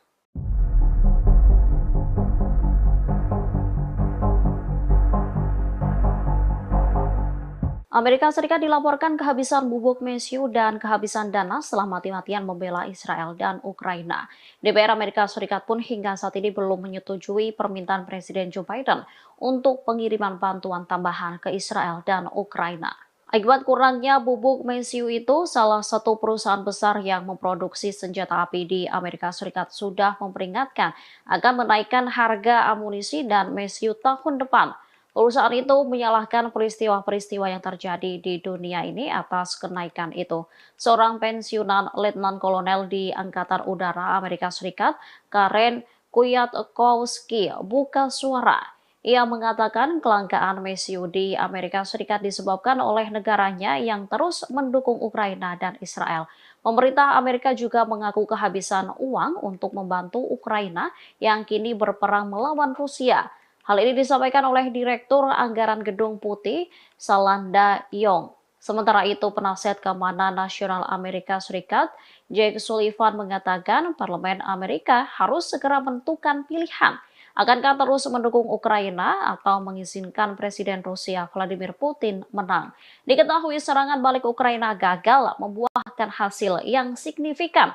[SPEAKER 1] Amerika Serikat dilaporkan kehabisan bubuk mesiu dan kehabisan dana setelah mati-matian membela Israel dan Ukraina. DPR Amerika Serikat pun hingga saat ini belum menyetujui permintaan Presiden Joe Biden untuk pengiriman bantuan tambahan ke Israel dan Ukraina. Akibat kurangnya bubuk mesiu itu, salah satu perusahaan besar yang memproduksi senjata api di Amerika Serikat sudah memperingatkan akan menaikkan harga amunisi dan mesiu tahun depan. Perusahaan itu menyalahkan peristiwa-peristiwa yang terjadi di dunia ini atas kenaikan itu. Seorang pensiunan letnan kolonel di Angkatan Udara Amerika Serikat, Karen Kwiatkowski, buka suara. Ia mengatakan kelangkaan mesiu di Amerika Serikat disebabkan oleh negaranya yang terus mendukung Ukraina dan Israel. Pemerintah Amerika juga mengaku kehabisan uang untuk membantu Ukraina yang kini berperang melawan Rusia. Hal ini disampaikan oleh Direktur Anggaran Gedung Putih, Salanda Yong. Sementara itu, penasihat keamanan nasional Amerika Serikat, Jake Sullivan mengatakan Parlemen Amerika harus segera menentukan pilihan. Akankah terus mendukung Ukraina atau mengizinkan Presiden Rusia Vladimir Putin menang? Diketahui serangan balik Ukraina gagal membuahkan hasil yang signifikan.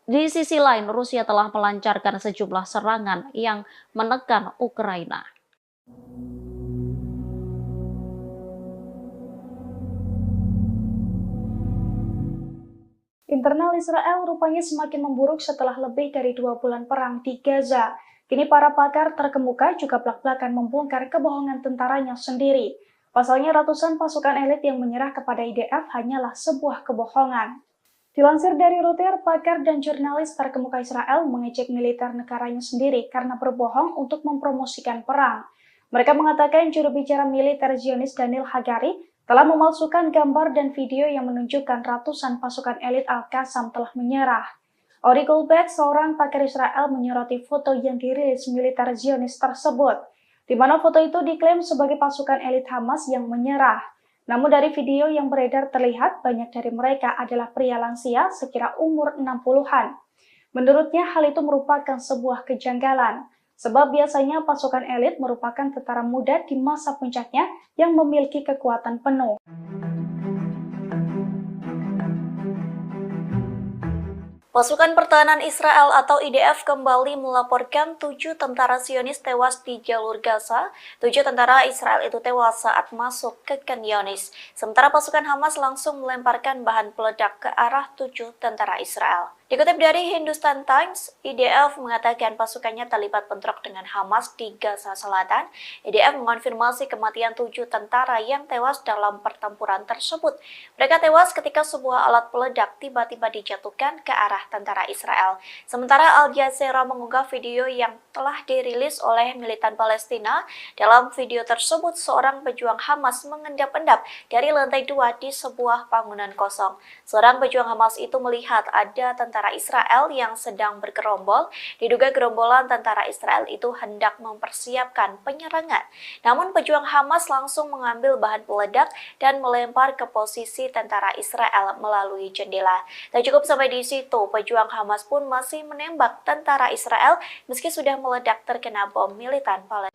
[SPEAKER 1] Di sisi lain, Rusia telah melancarkan sejumlah serangan yang menekan Ukraina.
[SPEAKER 2] Internal Israel rupanya semakin memburuk setelah lebih dari 2 bulan perang di Gaza. Kini para pakar terkemuka juga belak-belakan membongkar kebohongan tentaranya sendiri. Pasalnya ratusan pasukan elit yang menyerah kepada IDF hanyalah sebuah kebohongan. Dilansir dari Reuters, pakar dan jurnalis terkemuka Israel mengejek militer negaranya sendiri karena berbohong untuk mempromosikan perang. Mereka mengatakan juru bicara militer Zionis Daniel Hagari telah memalsukan gambar dan video yang menunjukkan ratusan pasukan elit Al-Qassam telah menyerah. Ori Goldberg, seorang pakar Israel, menyoroti foto yang dirilis militer Zionis tersebut, di mana foto itu diklaim sebagai pasukan elit Hamas yang menyerah. Namun dari video yang beredar terlihat banyak dari mereka adalah pria lansia sekira umur 60-an. Menurutnya hal itu merupakan sebuah kejanggalan. Sebab biasanya pasukan elit merupakan tentara muda di masa puncaknya yang memiliki kekuatan penuh.
[SPEAKER 5] Pasukan Pertahanan Israel atau IDF kembali melaporkan 7 tentara Zionis tewas di jalur Gaza. 7 tentara Israel itu tewas saat masuk ke Khan Younis. Sementara pasukan Hamas langsung melemparkan bahan peledak ke arah 7 tentara Israel. Dikutip dari Hindustan Times, IDF mengatakan pasukannya terlibat bentrok dengan Hamas di Gaza Selatan. IDF mengonfirmasi kematian 7 tentara yang tewas dalam pertempuran tersebut. Mereka tewas ketika sebuah alat peledak tiba-tiba dijatuhkan ke arah tentara Israel. Sementara Al Jazeera mengunggah video yang telah dirilis oleh militan Palestina. Dalam video tersebut, seorang pejuang Hamas mengendap-endap dari lantai 2 di sebuah bangunan kosong. Seorang pejuang Hamas itu melihat ada tentara Israel yang sedang bergerombol. Diduga gerombolan tentara Israel itu hendak mempersiapkan penyerangan. Namun pejuang Hamas langsung mengambil bahan peledak dan melempar ke posisi tentara Israel melalui jendela. Tak cukup sampai di situ, pejuang Hamas pun masih menembak tentara Israel meski sudah meledak terkena bom militan Palestina.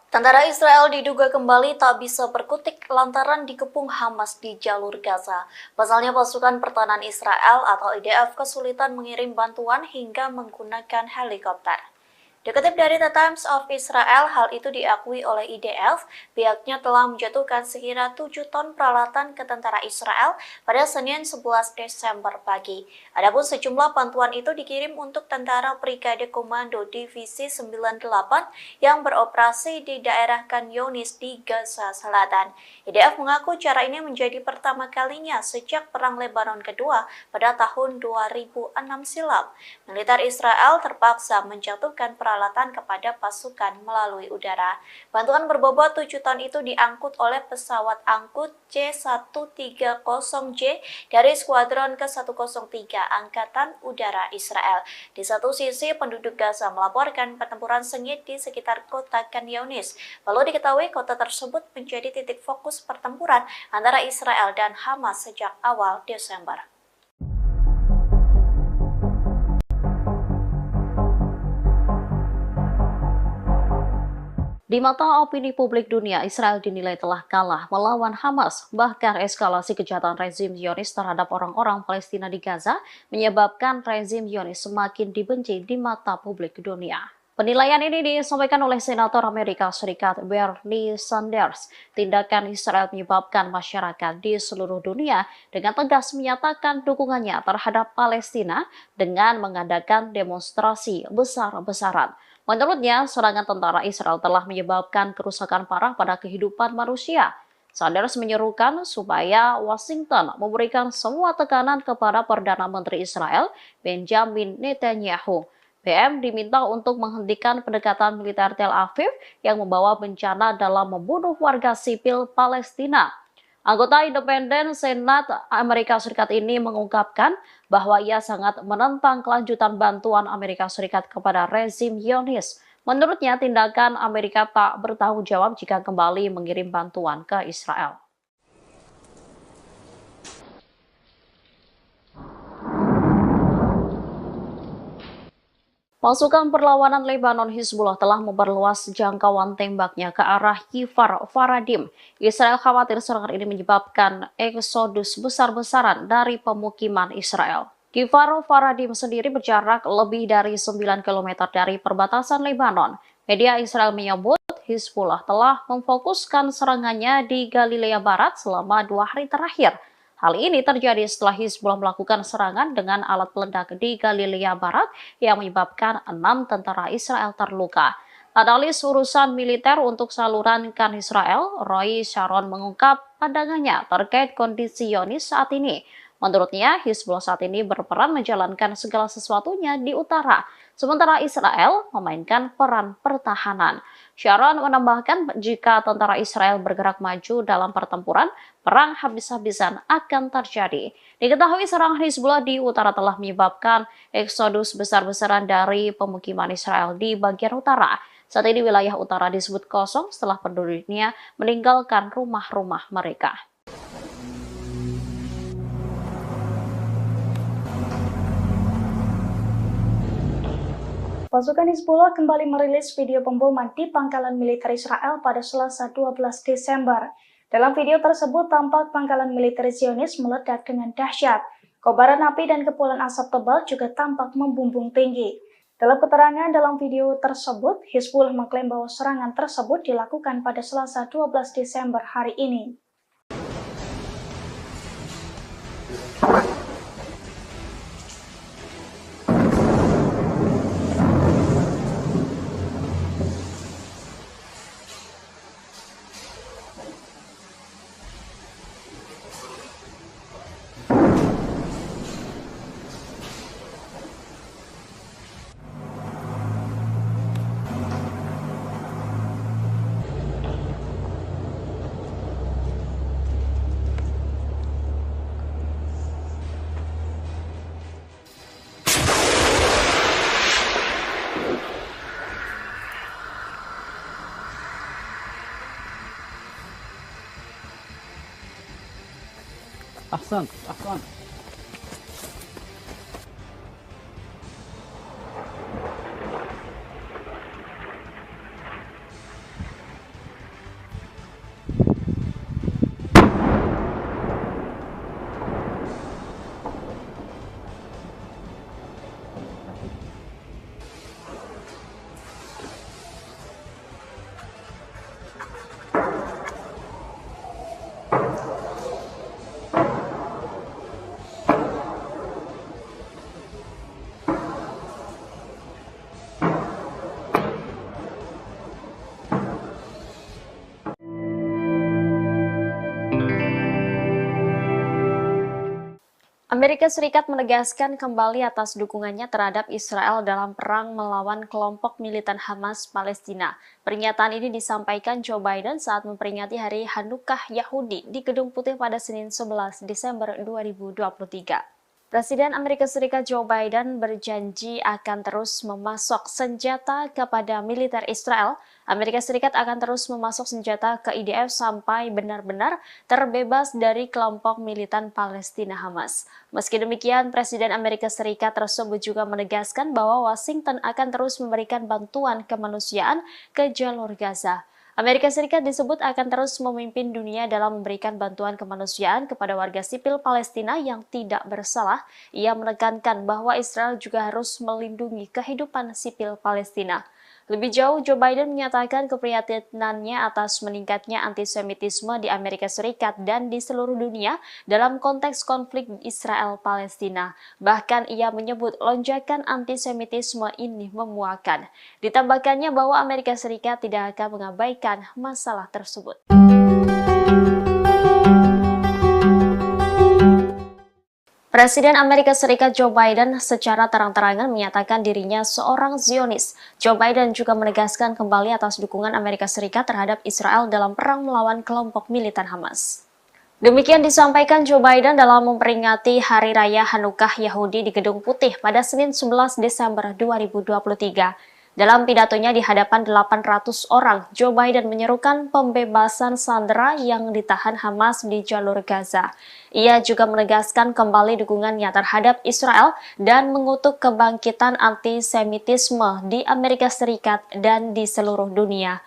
[SPEAKER 5] Tentara Israel diduga kembali tak bisa berkutik lantaran dikepung Hamas di jalur Gaza. Pasalnya pasukan pertahanan Israel atau IDF kesulitan mengirim bantuan hingga menggunakan helikopter. Dikutip dari The Times of Israel, hal itu diakui oleh IDF. Pihaknya telah menjatuhkan sekira 7 ton peralatan ke tentara Israel pada Senin 11 Desember pagi. Adapun sejumlah bantuan itu dikirim untuk tentara Brigade Komando Divisi 98 yang beroperasi di daerah Khan Younis di Gaza Selatan. IDF mengaku cara ini menjadi pertama kalinya sejak Perang Lebanon Kedua pada tahun 2006 silam. Militer Israel terpaksa menjatuhkan peralatan kepada pasukan melalui udara. Bantuan berbobot 7 ton itu diangkut oleh pesawat angkut C-130J dari Skuadron ke-103 Angkatan Udara Israel. Di satu sisi, penduduk Gaza melaporkan pertempuran sengit di sekitar kota Khan Younis. Lalu diketahui kota tersebut menjadi titik fokus pertempuran antara Israel dan Hamas sejak awal Desember.
[SPEAKER 1] Di mata opini publik dunia, Israel dinilai telah kalah melawan Hamas. Bahkan eskalasi kejahatan rezim Zionis terhadap orang-orang Palestina di Gaza menyebabkan rezim Zionis semakin dibenci di mata publik dunia. Penilaian ini disampaikan oleh Senator Amerika Serikat Bernie Sanders. Tindakan Israel menyebabkan masyarakat di seluruh dunia dengan tegas menyatakan dukungannya terhadap Palestina dengan mengadakan demonstrasi besar-besaran. Menurutnya, serangan tentara Israel telah menyebabkan kerusakan parah pada kehidupan manusia. Sanders menyerukan supaya Washington memberikan semua tekanan kepada Perdana Menteri Israel, Benjamin Netanyahu. BM diminta untuk menghentikan pendekatan militer Tel Aviv yang membawa bencana dalam membunuh warga sipil Palestina. Anggota independen Senat Amerika Serikat ini mengungkapkan bahwa ia sangat menentang kelanjutan bantuan Amerika Serikat kepada rezim Zionis. Menurutnya, tindakan Amerika tak bertanggung jawab jika kembali mengirim bantuan ke Israel. Pasukan perlawanan Lebanon Hizbullah telah memperluas jangkauan tembaknya ke arah Kfar Faradim. Israel khawatir serangan ini menyebabkan eksodus besar-besaran dari pemukiman Israel. Kfar Faradim sendiri berjarak lebih dari 9 km dari perbatasan Lebanon. Media Israel menyebut Hizbullah telah memfokuskan serangannya di Galilea Barat selama 2 hari terakhir. Hal ini terjadi setelah Hizbullah melakukan serangan dengan alat peledak di Galilea Barat yang menyebabkan 6 tentara Israel terluka. Analis urusan militer untuk saluran Kan Israel, Roy Sharon mengungkap pandangannya terkait kondisi Zionis saat ini. Menurutnya, Hizbullah saat ini berperan menjalankan segala sesuatunya di utara, sementara Israel memainkan peran pertahanan. Sharon menambahkan jika tentara Israel bergerak maju dalam pertempuran, perang habis-habisan akan terjadi. Diketahui serangan Hizbullah di utara telah menyebabkan eksodus besar-besaran dari pemukiman Israel di bagian utara. Saat ini wilayah utara disebut kosong setelah penduduknya meninggalkan rumah-rumah mereka.
[SPEAKER 2] Pasukan Hizbullah kembali merilis video pemboman di pangkalan militer Israel pada Selasa 12 Desember. Dalam video tersebut tampak pangkalan militer Zionis meledak dengan dahsyat. Kobaran api dan kepulan asap tebal juga tampak membumbung tinggi. Dalam keterangan dalam video tersebut, Hizbullah mengklaim bahwa serangan tersebut dilakukan pada Selasa 12 Desember hari ini.
[SPEAKER 3] أحسنت أحسنت.
[SPEAKER 1] Amerika Serikat menegaskan kembali atas dukungannya terhadap Israel dalam perang melawan kelompok militan Hamas Palestina. Pernyataan ini disampaikan Joe Biden saat memperingati Hari Hanukkah Yahudi di Gedung Putih pada Senin 11 Desember 2023. Presiden Amerika Serikat Joe Biden berjanji akan terus memasok senjata kepada militer Israel. Amerika Serikat akan terus memasok senjata ke IDF sampai benar-benar terbebas dari kelompok militan Palestina Hamas. Meski demikian, Presiden Amerika Serikat tersebut juga menegaskan bahwa Washington akan terus memberikan bantuan kemanusiaan ke jalur Gaza. Amerika Serikat disebut akan terus memimpin dunia dalam memberikan bantuan kemanusiaan kepada warga sipil Palestina yang tidak bersalah. Ia menekankan bahwa Israel juga harus melindungi kehidupan sipil Palestina. Lebih jauh, Joe Biden menyatakan keprihatinannya atas meningkatnya antisemitisme di Amerika Serikat dan di seluruh dunia dalam konteks konflik Israel-Palestina. Bahkan ia menyebut lonjakan antisemitisme ini memuakan. Ditambahkannya bahwa Amerika Serikat tidak akan mengabaikan masalah tersebut. Presiden Amerika Serikat Joe Biden secara terang-terangan menyatakan dirinya seorang Zionis. Joe Biden juga menegaskan kembali atas dukungan Amerika Serikat terhadap Israel dalam perang melawan kelompok militan Hamas. Demikian disampaikan Joe Biden dalam memperingati Hari Raya Hanukkah Yahudi di Gedung Putih pada Senin 11 Desember 2023. Dalam pidatonya di hadapan 800 orang, Joe Biden menyerukan pembebasan sandera yang ditahan Hamas di jalur Gaza. Ia juga menegaskan kembali dukungannya terhadap Israel dan mengutuk kebangkitan antisemitisme di Amerika Serikat dan di seluruh dunia.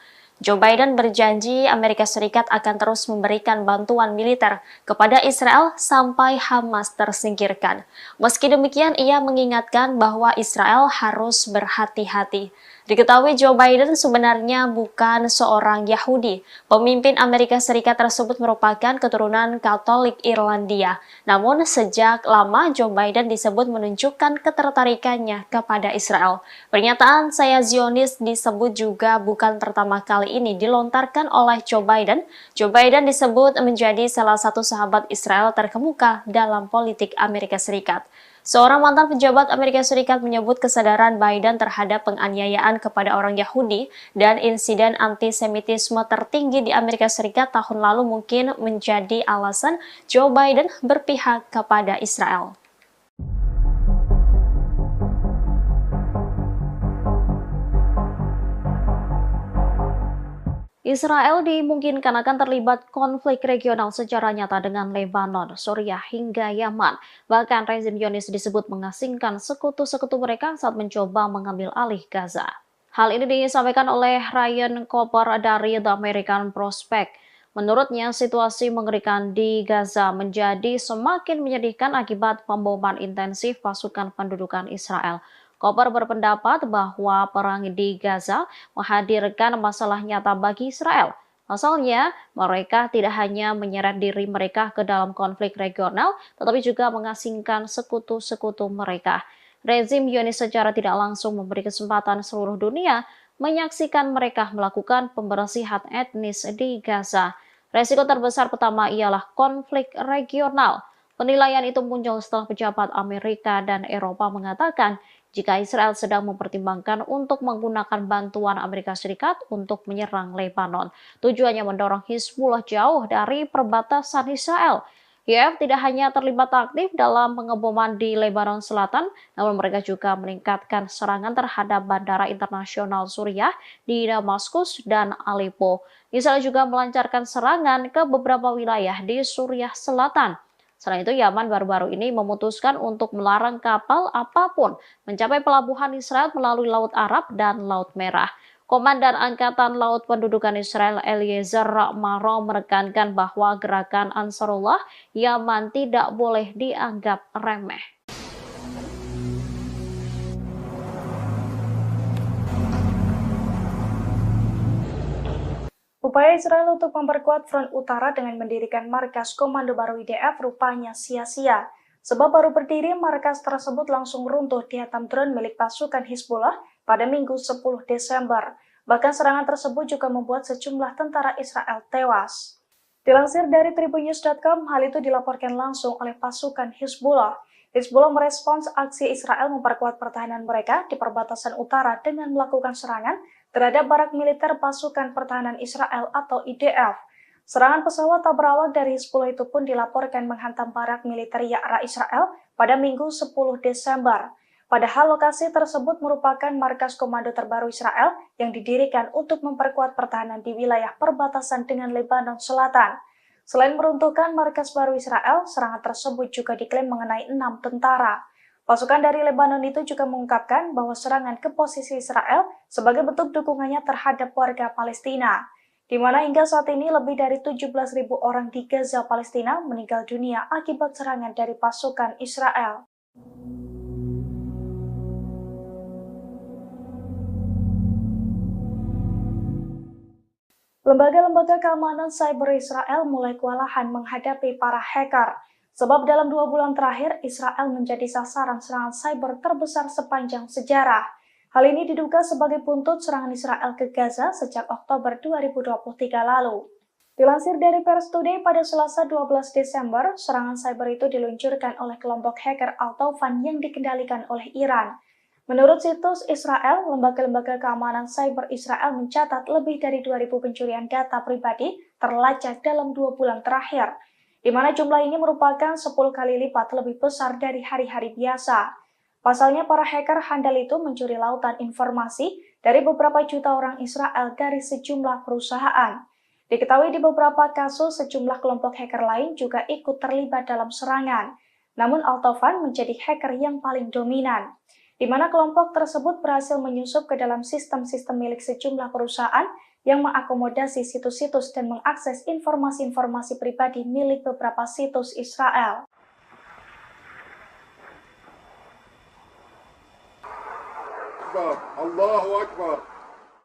[SPEAKER 1] Joe Biden berjanji Amerika Serikat akan terus memberikan bantuan militer kepada Israel sampai Hamas tersingkirkan. Meski demikian, ia mengingatkan bahwa Israel harus berhati-hati. Diketahui Joe Biden sebenarnya bukan seorang Yahudi. Pemimpin Amerika Serikat tersebut merupakan keturunan Katolik Irlandia. Namun sejak lama Joe Biden disebut menunjukkan ketertarikannya kepada Israel. Pernyataan "saya Zionis" disebut juga bukan pertama kali ini dilontarkan oleh Joe Biden. Joe Biden disebut menjadi salah satu sahabat Israel terkemuka dalam politik Amerika Serikat. Seorang mantan pejabat Amerika Serikat menyebut kesadaran Biden terhadap penganiayaan kepada orang Yahudi dan insiden antisemitisme tertinggi di Amerika Serikat tahun lalu mungkin menjadi alasan Joe Biden berpihak kepada Israel. Israel dimungkinkan akan terlibat konflik regional secara nyata dengan Lebanon, Suriah, hingga Yaman. Bahkan rezim Zionis disebut mengasingkan sekutu-sekutu mereka saat mencoba mengambil alih Gaza. Hal ini disampaikan oleh Ryan Cooper dari The American Prospect. Menurutnya, situasi mengerikan di Gaza menjadi semakin menyedihkan akibat pemboman intensif pasukan pendudukan Israel. Cooper berpendapat bahwa perang di Gaza menghadirkan masalah nyata bagi Israel. Pasalnya, mereka tidak hanya menyeret diri mereka ke dalam konflik regional, tetapi juga mengasingkan sekutu-sekutu mereka. Rezim Zionis secara tidak langsung memberi kesempatan seluruh dunia menyaksikan mereka melakukan pembersihan etnis di Gaza. Resiko terbesar pertama ialah konflik regional. Penilaian itu muncul setelah pejabat Amerika dan Eropa mengatakan jika Israel sedang mempertimbangkan untuk menggunakan bantuan Amerika Serikat untuk menyerang Lebanon. Tujuannya mendorong Hizbullah jauh dari perbatasan Israel. YF tidak hanya terlibat aktif dalam pengeboman di Lebanon Selatan, namun mereka juga meningkatkan serangan terhadap bandara internasional Suriah di Damaskus dan Aleppo. Israel juga melancarkan serangan ke beberapa wilayah di Suriah Selatan. Selain itu, Yaman baru-baru ini memutuskan untuk melarang kapal apapun mencapai pelabuhan Israel melalui Laut Arab dan Laut Merah. Komandan Angkatan Laut Pendudukan Israel Eliezer Maro menekankan bahwa gerakan Ansarullah Yaman tidak boleh dianggap remeh.
[SPEAKER 2] Upaya Israel untuk memperkuat front utara dengan mendirikan markas komando baru IDF rupanya sia-sia. Sebab baru berdiri, markas tersebut langsung runtuh dihantam drone milik pasukan Hizbullah pada Minggu 10 Desember. Bahkan serangan tersebut juga membuat sejumlah tentara Israel tewas. Dilansir dari tribunnews.com, hal itu dilaporkan langsung oleh pasukan Hizbullah. Hizbullah merespons aksi Israel memperkuat pertahanan mereka di perbatasan utara dengan melakukan serangan terhadap barak militer pasukan pertahanan Israel atau IDF. Serangan pesawat tak berawak dari Hizbullah itu pun dilaporkan menghantam barak militer Ya'ra Israel pada Minggu 10 Desember. Padahal lokasi tersebut merupakan markas komando terbaru Israel yang didirikan untuk memperkuat pertahanan di wilayah perbatasan dengan Lebanon Selatan. Selain meruntuhkan markas baru Israel, serangan tersebut juga diklaim mengenai 6 tentara. Pasukan dari Lebanon itu juga mengungkapkan bahwa serangan ke posisi Israel sebagai bentuk dukungannya terhadap warga Palestina, di mana hingga saat ini lebih dari 17.000 orang di Gaza, Palestina meninggal dunia akibat serangan dari pasukan Israel. Lembaga-lembaga keamanan cyber Israel mulai kewalahan menghadapi para hacker. Sebab dalam 2 bulan terakhir, Israel menjadi sasaran serangan cyber terbesar sepanjang sejarah. Hal ini diduga sebagai buntut serangan Israel ke Gaza sejak Oktober 2023 lalu. Dilansir dari Pers Today pada Selasa 12 Desember, serangan cyber itu diluncurkan oleh kelompok hacker Al-Tawfan yang dikendalikan oleh Iran. Menurut situs Israel, lembaga-lembaga keamanan cyber Israel mencatat lebih dari 2.000 pencurian data pribadi terlacak dalam 2 bulan terakhir, di mana jumlah ini merupakan 10 kali lipat lebih besar dari hari-hari biasa. Pasalnya, para hacker handal itu mencuri lautan informasi dari beberapa juta orang Israel dari sejumlah perusahaan. Diketahui di beberapa kasus, sejumlah kelompok hacker lain juga ikut terlibat dalam serangan. Namun Al-Tawfan menjadi hacker yang paling dominan, di mana kelompok tersebut berhasil menyusup ke dalam sistem-sistem milik sejumlah perusahaan yang mengakomodasi situs-situs dan mengakses informasi-informasi pribadi milik beberapa situs Israel.
[SPEAKER 4] أكبر الله أكبر.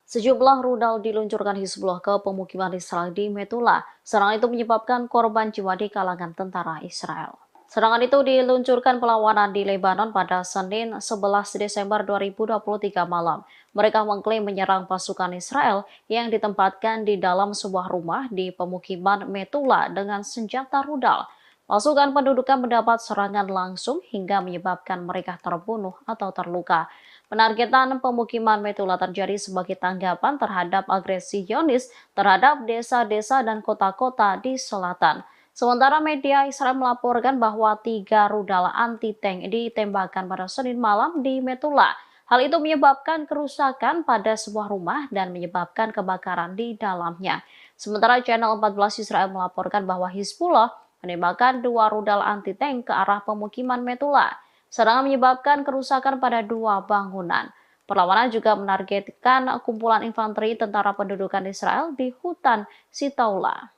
[SPEAKER 1] Sejumlah rudal diluncurkan Hizbullah ke pemukiman Israel di Metula. Serangan itu menyebabkan korban jiwa di kalangan tentara Israel. Serangan itu diluncurkan perlawanan di Lebanon pada Senin 11 Desember 2023 malam. Mereka mengklaim menyerang pasukan Israel yang ditempatkan di dalam sebuah rumah di pemukiman Metula dengan senjata rudal. Pasukan pendudukan mendapat serangan langsung hingga menyebabkan mereka terbunuh atau terluka. Penargetan pemukiman Metula terjadi sebagai tanggapan terhadap agresi Zionis terhadap desa-desa dan kota-kota di selatan. Sementara media Israel melaporkan bahwa 3 rudal anti-tank ditembakkan pada Senin malam di Metula. Hal itu menyebabkan kerusakan pada sebuah rumah dan menyebabkan kebakaran di dalamnya. Sementara Channel 14 Israel melaporkan bahwa Hizbullah menembakkan 2 rudal anti-tank ke arah pemukiman Metula. Serangan menyebabkan kerusakan pada 2 bangunan. Perlawanan juga menargetkan kumpulan infanteri tentara pendudukan Israel di hutan Sitaula.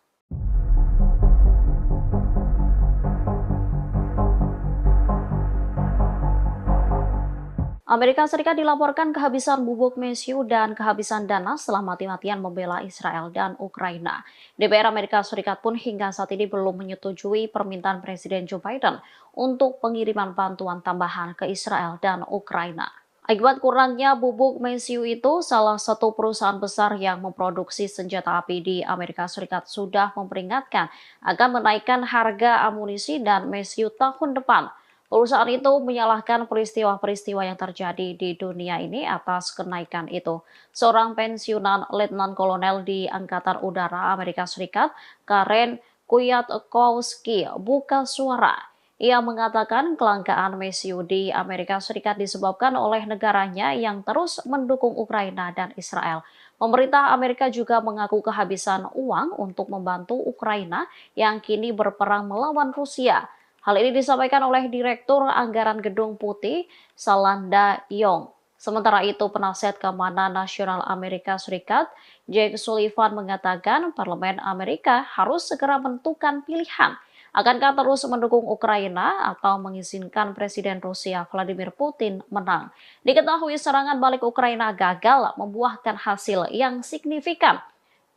[SPEAKER 1] Amerika Serikat dilaporkan kehabisan bubuk mesiu dan kehabisan dana setelah mati-matian membela Israel dan Ukraina. DPR Amerika Serikat pun hingga saat ini belum menyetujui permintaan Presiden Joe Biden untuk pengiriman bantuan tambahan ke Israel dan Ukraina. Akibat kurangnya bubuk mesiu itu, salah satu perusahaan besar yang memproduksi senjata api di Amerika Serikat sudah memperingatkan akan menaikkan harga amunisi dan mesiu tahun depan. Perusahaan itu menyalahkan peristiwa-peristiwa yang terjadi di dunia ini atas kenaikan itu. Seorang pensiunan Letnan Kolonel di Angkatan Udara Amerika Serikat, Karen Kwiatkowski, buka suara. Ia mengatakan kelangkaan mesiu di Amerika Serikat disebabkan oleh negaranya yang terus mendukung Ukraina dan Israel. Pemerintah Amerika juga mengaku kehabisan uang untuk membantu Ukraina yang kini berperang melawan Rusia. Hal ini disampaikan oleh Direktur Anggaran Gedung Putih, Salanda Yong. Sementara itu, penasihat keamanan nasional Amerika Serikat, Jake Sullivan, mengatakan parlemen Amerika harus segera menentukan pilihan. Akankah terus mendukung Ukraina atau mengizinkan Presiden Rusia Vladimir Putin menang? Diketahui serangan balik Ukraina gagal membuahkan hasil yang signifikan.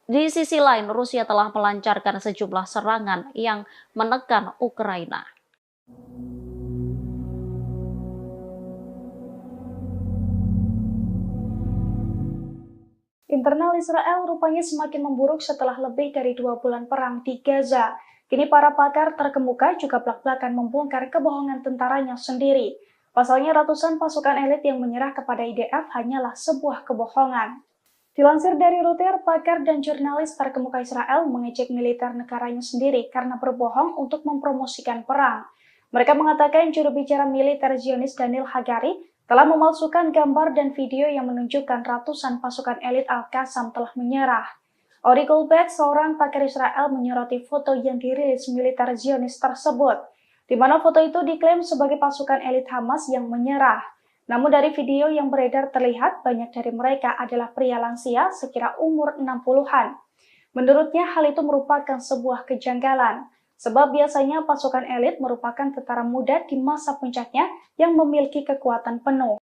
[SPEAKER 1] Di sisi lain, Rusia telah melancarkan sejumlah serangan yang menekan Ukraina.
[SPEAKER 2] Internal Israel rupanya semakin memburuk setelah lebih dari 2 bulan perang di Gaza. Kini para pakar terkemuka juga belak-belakan membongkar kebohongan tentaranya sendiri. Pasalnya ratusan pasukan elit yang menyerah kepada IDF hanyalah sebuah kebohongan. Dilansir dari Reuters, pakar dan jurnalis terkemuka Israel mengejek militer negaranya sendiri karena berbohong untuk mempromosikan perang. Mereka mengatakan juru bicara militer Zionis Daniel Hagari telah memalsukan gambar dan video yang menunjukkan ratusan pasukan elit Al-Qassam telah menyerah. Ori Goldberg, seorang pakar Israel, menyoroti foto yang dirilis militer Zionis tersebut, di mana foto itu diklaim sebagai pasukan elit Hamas yang menyerah. Namun dari video yang beredar terlihat banyak dari mereka adalah pria lansia sekira umur 60-an. Menurutnya hal itu merupakan sebuah kejanggalan, sebab biasanya pasukan elit merupakan tentara muda di masa puncaknya yang memiliki kekuatan penuh.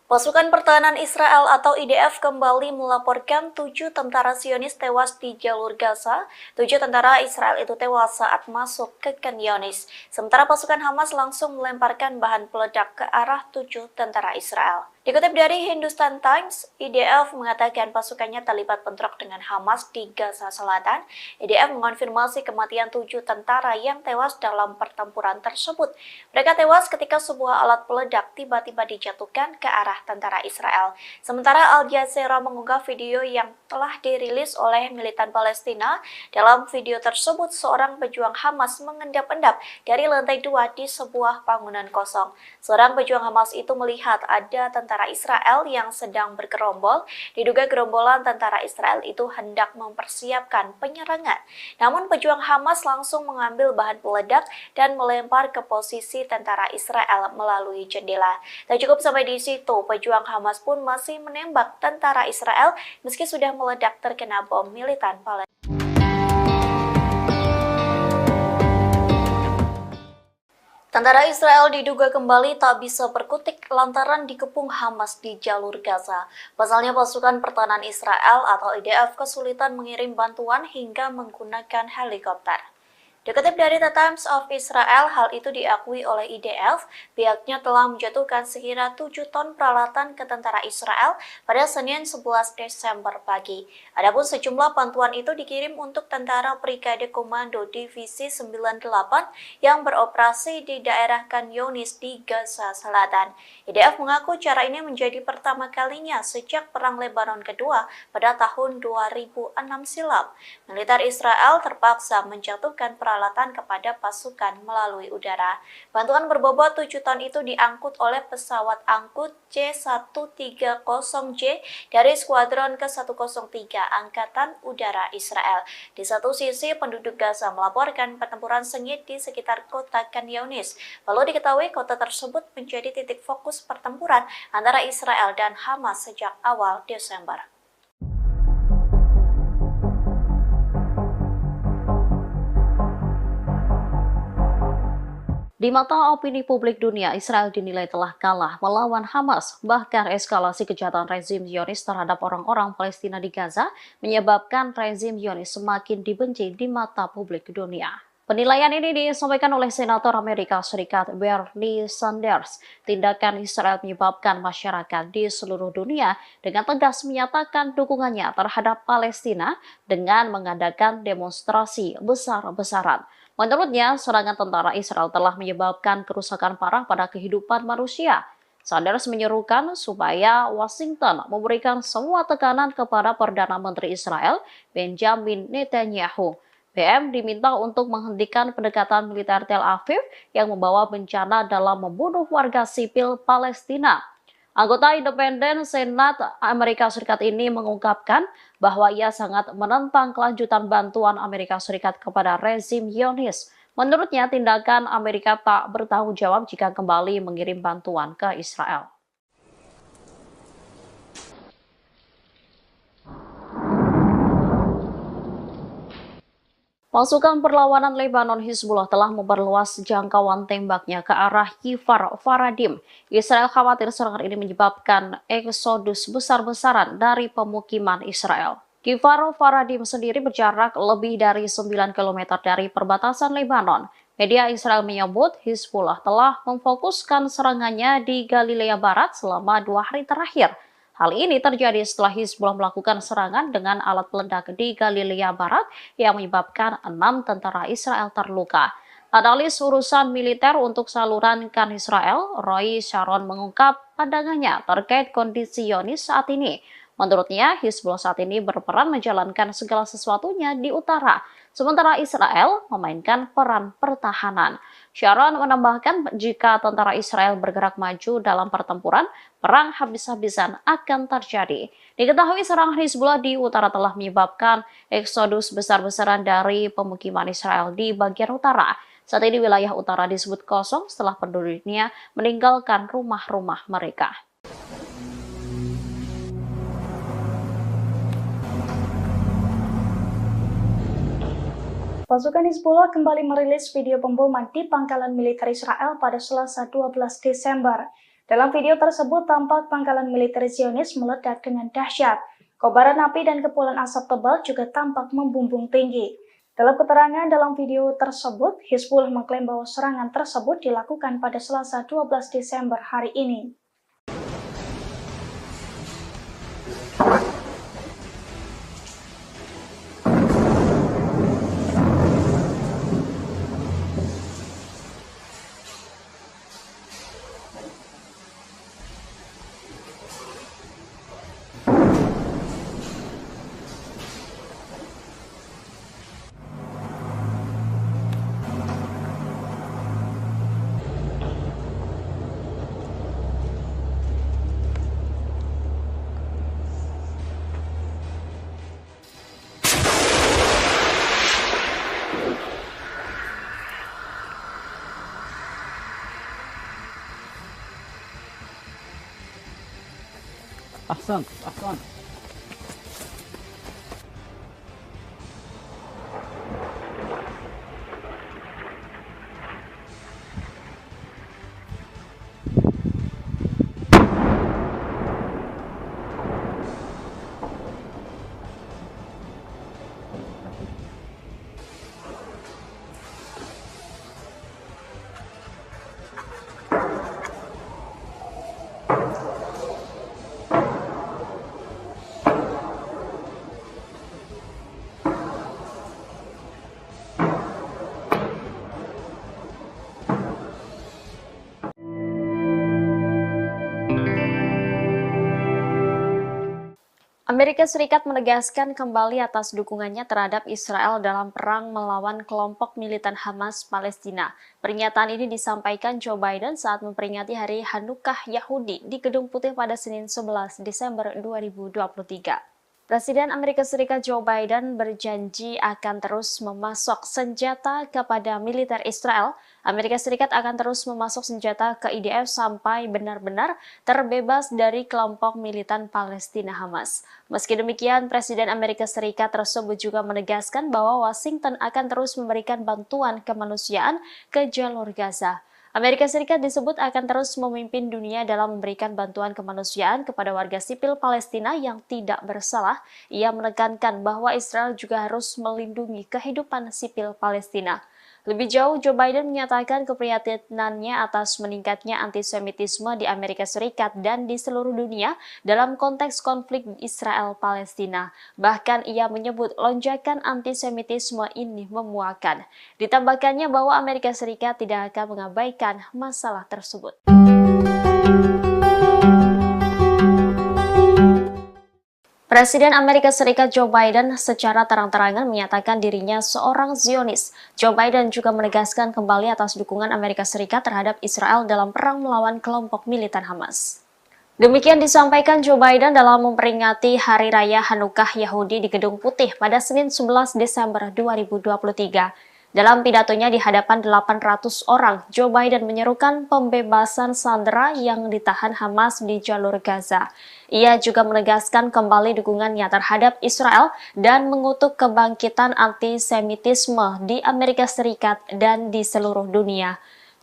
[SPEAKER 5] Pasukan Pertahanan Israel atau IDF kembali melaporkan 7 tentara Zionis tewas di jalur Gaza. 7 tentara Israel itu tewas saat masuk ke Khan Younis. Sementara pasukan Hamas langsung melemparkan bahan peledak ke arah 7 tentara Israel. Dikutip dari Hindustan Times, IDF mengatakan pasukannya terlibat bentrok dengan Hamas di Gaza Selatan. IDF mengonfirmasi kematian 7 tentara yang tewas dalam pertempuran tersebut. Mereka tewas ketika sebuah alat peledak tiba-tiba dijatuhkan ke arah tentara Israel. Sementara Al Jazeera mengunggah video yang telah dirilis oleh militan Palestina. Dalam video tersebut, seorang pejuang Hamas mengendap-endap dari lantai 2 di sebuah bangunan kosong. Seorang pejuang Hamas itu melihat ada tentara Israel yang sedang bergerombol. Diduga gerombolan tentara Israel itu hendak mempersiapkan penyerangan. Namun pejuang Hamas langsung mengambil bahan peledak dan melempar ke posisi tentara Israel melalui jendela. Tak cukup sampai di situ, pejuang Hamas pun masih menembak tentara Israel meski sudah meledak terkena bom militan Palestina. Tentara Israel diduga kembali tak bisa berkutik lantaran dikepung Hamas di jalur Gaza. Pasalnya pasukan pertahanan Israel atau IDF kesulitan mengirim bantuan hingga menggunakan helikopter. Dikutip dari The Times of Israel, hal itu diakui oleh IDF, pihaknya telah menjatuhkan sekira 7 ton peralatan ke tentara Israel pada Senin 11 Desember pagi. Adapun sejumlah bantuan itu dikirim untuk tentara Brigade Komando Divisi 98 yang beroperasi di daerah Khan Younis di Gaza Selatan. IDF mengaku cara ini menjadi pertama kalinya sejak Perang Lebanon Kedua pada tahun 2006 silam. Militer Israel terpaksa menjatuhkan peralatan kepada pasukan melalui udara. Bantuan berbobot 7 ton itu diangkut oleh pesawat angkut C-130J dari Skuadron ke-103 Angkatan Udara Israel. Di satu sisi, penduduk Gaza melaporkan pertempuran sengit di sekitar kota Khan Younis. Lalu diketahui kota tersebut menjadi titik fokus pertempuran antara Israel dan Hamas sejak awal Desember.
[SPEAKER 1] Di mata opini publik dunia, Israel dinilai telah kalah melawan Hamas. Bahkan eskalasi kejahatan rezim Zionis terhadap orang-orang Palestina di Gaza menyebabkan rezim Zionis semakin dibenci di mata publik dunia. Penilaian ini disampaikan oleh Senator Amerika Serikat Bernie Sanders. Tindakan Israel menyebabkan masyarakat di seluruh dunia dengan tegas menyatakan dukungannya terhadap Palestina dengan mengadakan demonstrasi besar-besaran. Menurutnya, serangan tentara Israel telah menyebabkan kerusakan parah pada kehidupan manusia. Sanders menyerukan supaya Washington memberikan semua tekanan kepada Perdana Menteri Israel, Benjamin Netanyahu. BM diminta untuk menghentikan pendekatan militer Tel Aviv yang membawa bencana dalam membunuh warga sipil Palestina. Anggota independen Senat Amerika Serikat ini mengungkapkan bahwa ia sangat menentang kelanjutan bantuan Amerika Serikat kepada rezim Zionis. Menurutnya, tindakan Amerika tak bertanggung jawab jika kembali mengirim bantuan ke Israel. Pasukan perlawanan Lebanon Hizbullah telah memperluas jangkauan tembaknya ke arah Kfar Faradim. Israel khawatir serangan ini menyebabkan eksodus besar-besaran dari pemukiman Israel. Kfar Faradim sendiri berjarak lebih dari 9 km dari perbatasan Lebanon. Media Israel menyebut Hizbullah telah memfokuskan serangannya di Galilea Barat selama 2 hari terakhir. Hal ini terjadi setelah Hizbullah melakukan serangan dengan alat peledak di Galilea Barat yang menyebabkan 6 tentara Israel terluka. Analis urusan militer untuk saluran Kan Israel, Roy Sharon mengungkap pandangannya terkait kondisi Zionis saat ini. Menurutnya, Hizbullah saat ini berperan menjalankan segala sesuatunya di utara, sementara Israel memainkan peran pertahanan. Sharon menambahkan jika tentara Israel bergerak maju dalam pertempuran, perang habis-habisan akan terjadi. Diketahui serangan Hizbullah di utara telah menyebabkan eksodus besar-besaran dari pemukiman Israel di bagian utara. Saat ini wilayah utara disebut kosong setelah penduduknya meninggalkan rumah-rumah mereka.
[SPEAKER 2] Pasukan Hizbullah kembali merilis video pemboman di pangkalan militer Israel pada Selasa 12 Desember. Dalam video tersebut tampak pangkalan militer Zionis meledak dengan dahsyat. Kobaran api dan kepulan asap tebal juga tampak membumbung tinggi. Dalam keterangan dalam video tersebut, Hizbullah mengklaim bahwa serangan tersebut dilakukan pada Selasa 12 Desember hari ini.
[SPEAKER 3] أحسنت أحسنت.
[SPEAKER 1] Amerika Serikat menegaskan kembali atas dukungannya terhadap Israel dalam perang melawan kelompok militan Hamas Palestina. Pernyataan ini disampaikan Joe Biden saat memperingati Hari Hanukkah Yahudi di Gedung Putih pada Senin 11 Desember 2023. Presiden Amerika Serikat Joe Biden berjanji akan terus memasok senjata kepada militer Israel. Amerika Serikat akan terus memasok senjata ke IDF sampai benar-benar terbebas dari kelompok militan Palestina Hamas. Meski demikian, Presiden Amerika Serikat tersebut juga menegaskan bahwa Washington akan terus memberikan bantuan kemanusiaan ke jalur Gaza. Amerika Serikat disebut akan terus memimpin dunia dalam memberikan bantuan kemanusiaan kepada warga sipil Palestina yang tidak bersalah. Ia menekankan bahwa Israel juga harus melindungi kehidupan sipil Palestina. Lebih jauh, Joe Biden menyatakan keprihatinannya atas meningkatnya antisemitisme di Amerika Serikat dan di seluruh dunia dalam konteks konflik Israel-Palestina. Bahkan ia menyebut lonjakan antisemitisme ini memuakan. Ditambahkannya bahwa Amerika Serikat tidak akan mengabaikan masalah tersebut. Presiden Amerika Serikat Joe Biden secara terang-terangan menyatakan dirinya seorang Zionis. Joe Biden juga menegaskan kembali atas dukungan Amerika Serikat terhadap Israel dalam perang melawan kelompok militan Hamas. Demikian disampaikan Joe Biden dalam memperingati Hari Raya Hanukkah Yahudi di Gedung Putih pada Senin 11 Desember 2023. Dalam pidatonya di hadapan 800 orang, Joe Biden menyerukan pembebasan sandera yang ditahan Hamas di jalur Gaza. Ia juga menegaskan kembali dukungannya terhadap Israel dan mengutuk kebangkitan antisemitisme di Amerika Serikat dan di seluruh dunia.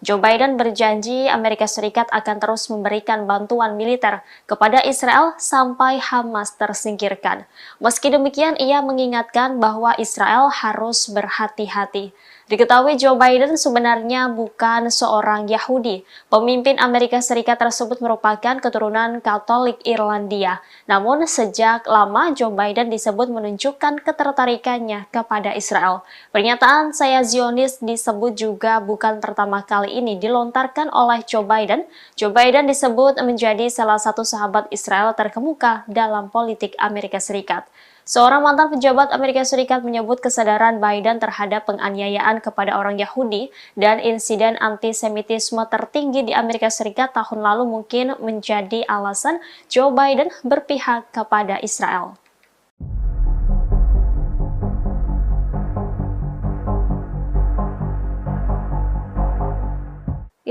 [SPEAKER 1] Joe Biden berjanji Amerika Serikat akan terus memberikan bantuan militer kepada Israel sampai Hamas tersingkirkan. Meski demikian, ia mengingatkan bahwa Israel harus berhati-hati. Diketahui Joe Biden sebenarnya bukan seorang Yahudi. Pemimpin Amerika Serikat tersebut merupakan keturunan Katolik Irlandia. Namun sejak lama Joe Biden disebut menunjukkan ketertarikannya kepada Israel. Pernyataan "saya Zionis" disebut juga bukan pertama kali ini dilontarkan oleh Joe Biden. Joe Biden disebut menjadi salah satu sahabat Israel terkemuka dalam politik Amerika Serikat. Seorang mantan pejabat Amerika Serikat menyebut kesadaran Biden terhadap penganiayaan kepada orang Yahudi dan insiden antisemitisme tertinggi di Amerika Serikat tahun lalu mungkin menjadi alasan Joe Biden berpihak kepada Israel.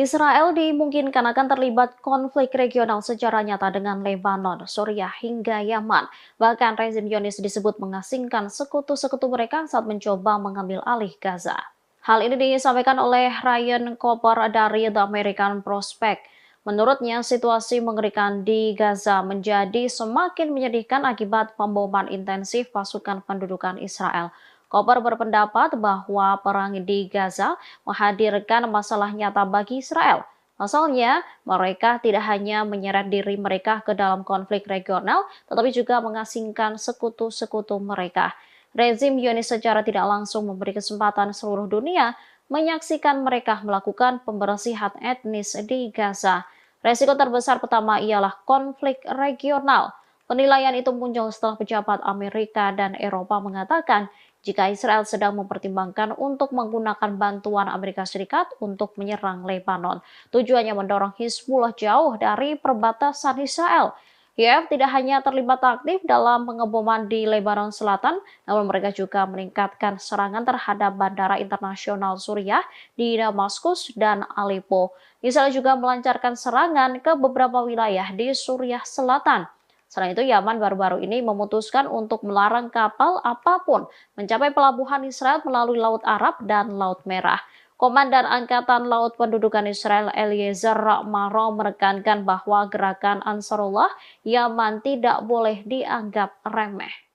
[SPEAKER 1] Israel dimungkinkan akan terlibat konflik regional secara nyata dengan Lebanon, Suriah hingga Yaman. Bahkan rezim Zionis disebut mengasingkan sekutu-sekutu mereka saat mencoba mengambil alih Gaza. Hal ini disampaikan oleh Ryan Cooper dari The American Prospect. Menurutnya, situasi mengerikan di Gaza menjadi semakin menyedihkan akibat pemboman intensif pasukan pendudukan Israel. Cooper berpendapat bahwa perang di Gaza menghadirkan masalah nyata bagi Israel. Pasalnya, mereka tidak hanya menyeret diri mereka ke dalam konflik regional, tetapi juga mengasingkan sekutu-sekutu mereka. Rezim Zionis secara tidak langsung memberi kesempatan seluruh dunia menyaksikan mereka melakukan pembersihan etnis di Gaza. Resiko terbesar pertama ialah konflik regional. Penilaian itu muncul setelah pejabat Amerika dan Eropa mengatakan jika Israel sedang mempertimbangkan untuk menggunakan bantuan Amerika Serikat untuk menyerang Lebanon. Tujuannya mendorong Hizbullah jauh dari perbatasan Israel. IDF tidak hanya terlibat aktif dalam pengeboman di Lebanon Selatan, namun mereka juga meningkatkan serangan terhadap bandara internasional Suriah di Damaskus dan Aleppo. Israel juga melancarkan serangan ke beberapa wilayah di Suriah Selatan. Selain itu, Yaman baru-baru ini memutuskan untuk melarang kapal apapun mencapai pelabuhan Israel melalui Laut Arab dan Laut Merah. Komandan Angkatan Laut Pendudukan Israel Eliezer Maro menekankan bahwa gerakan Ansarullah Yaman tidak boleh dianggap remeh.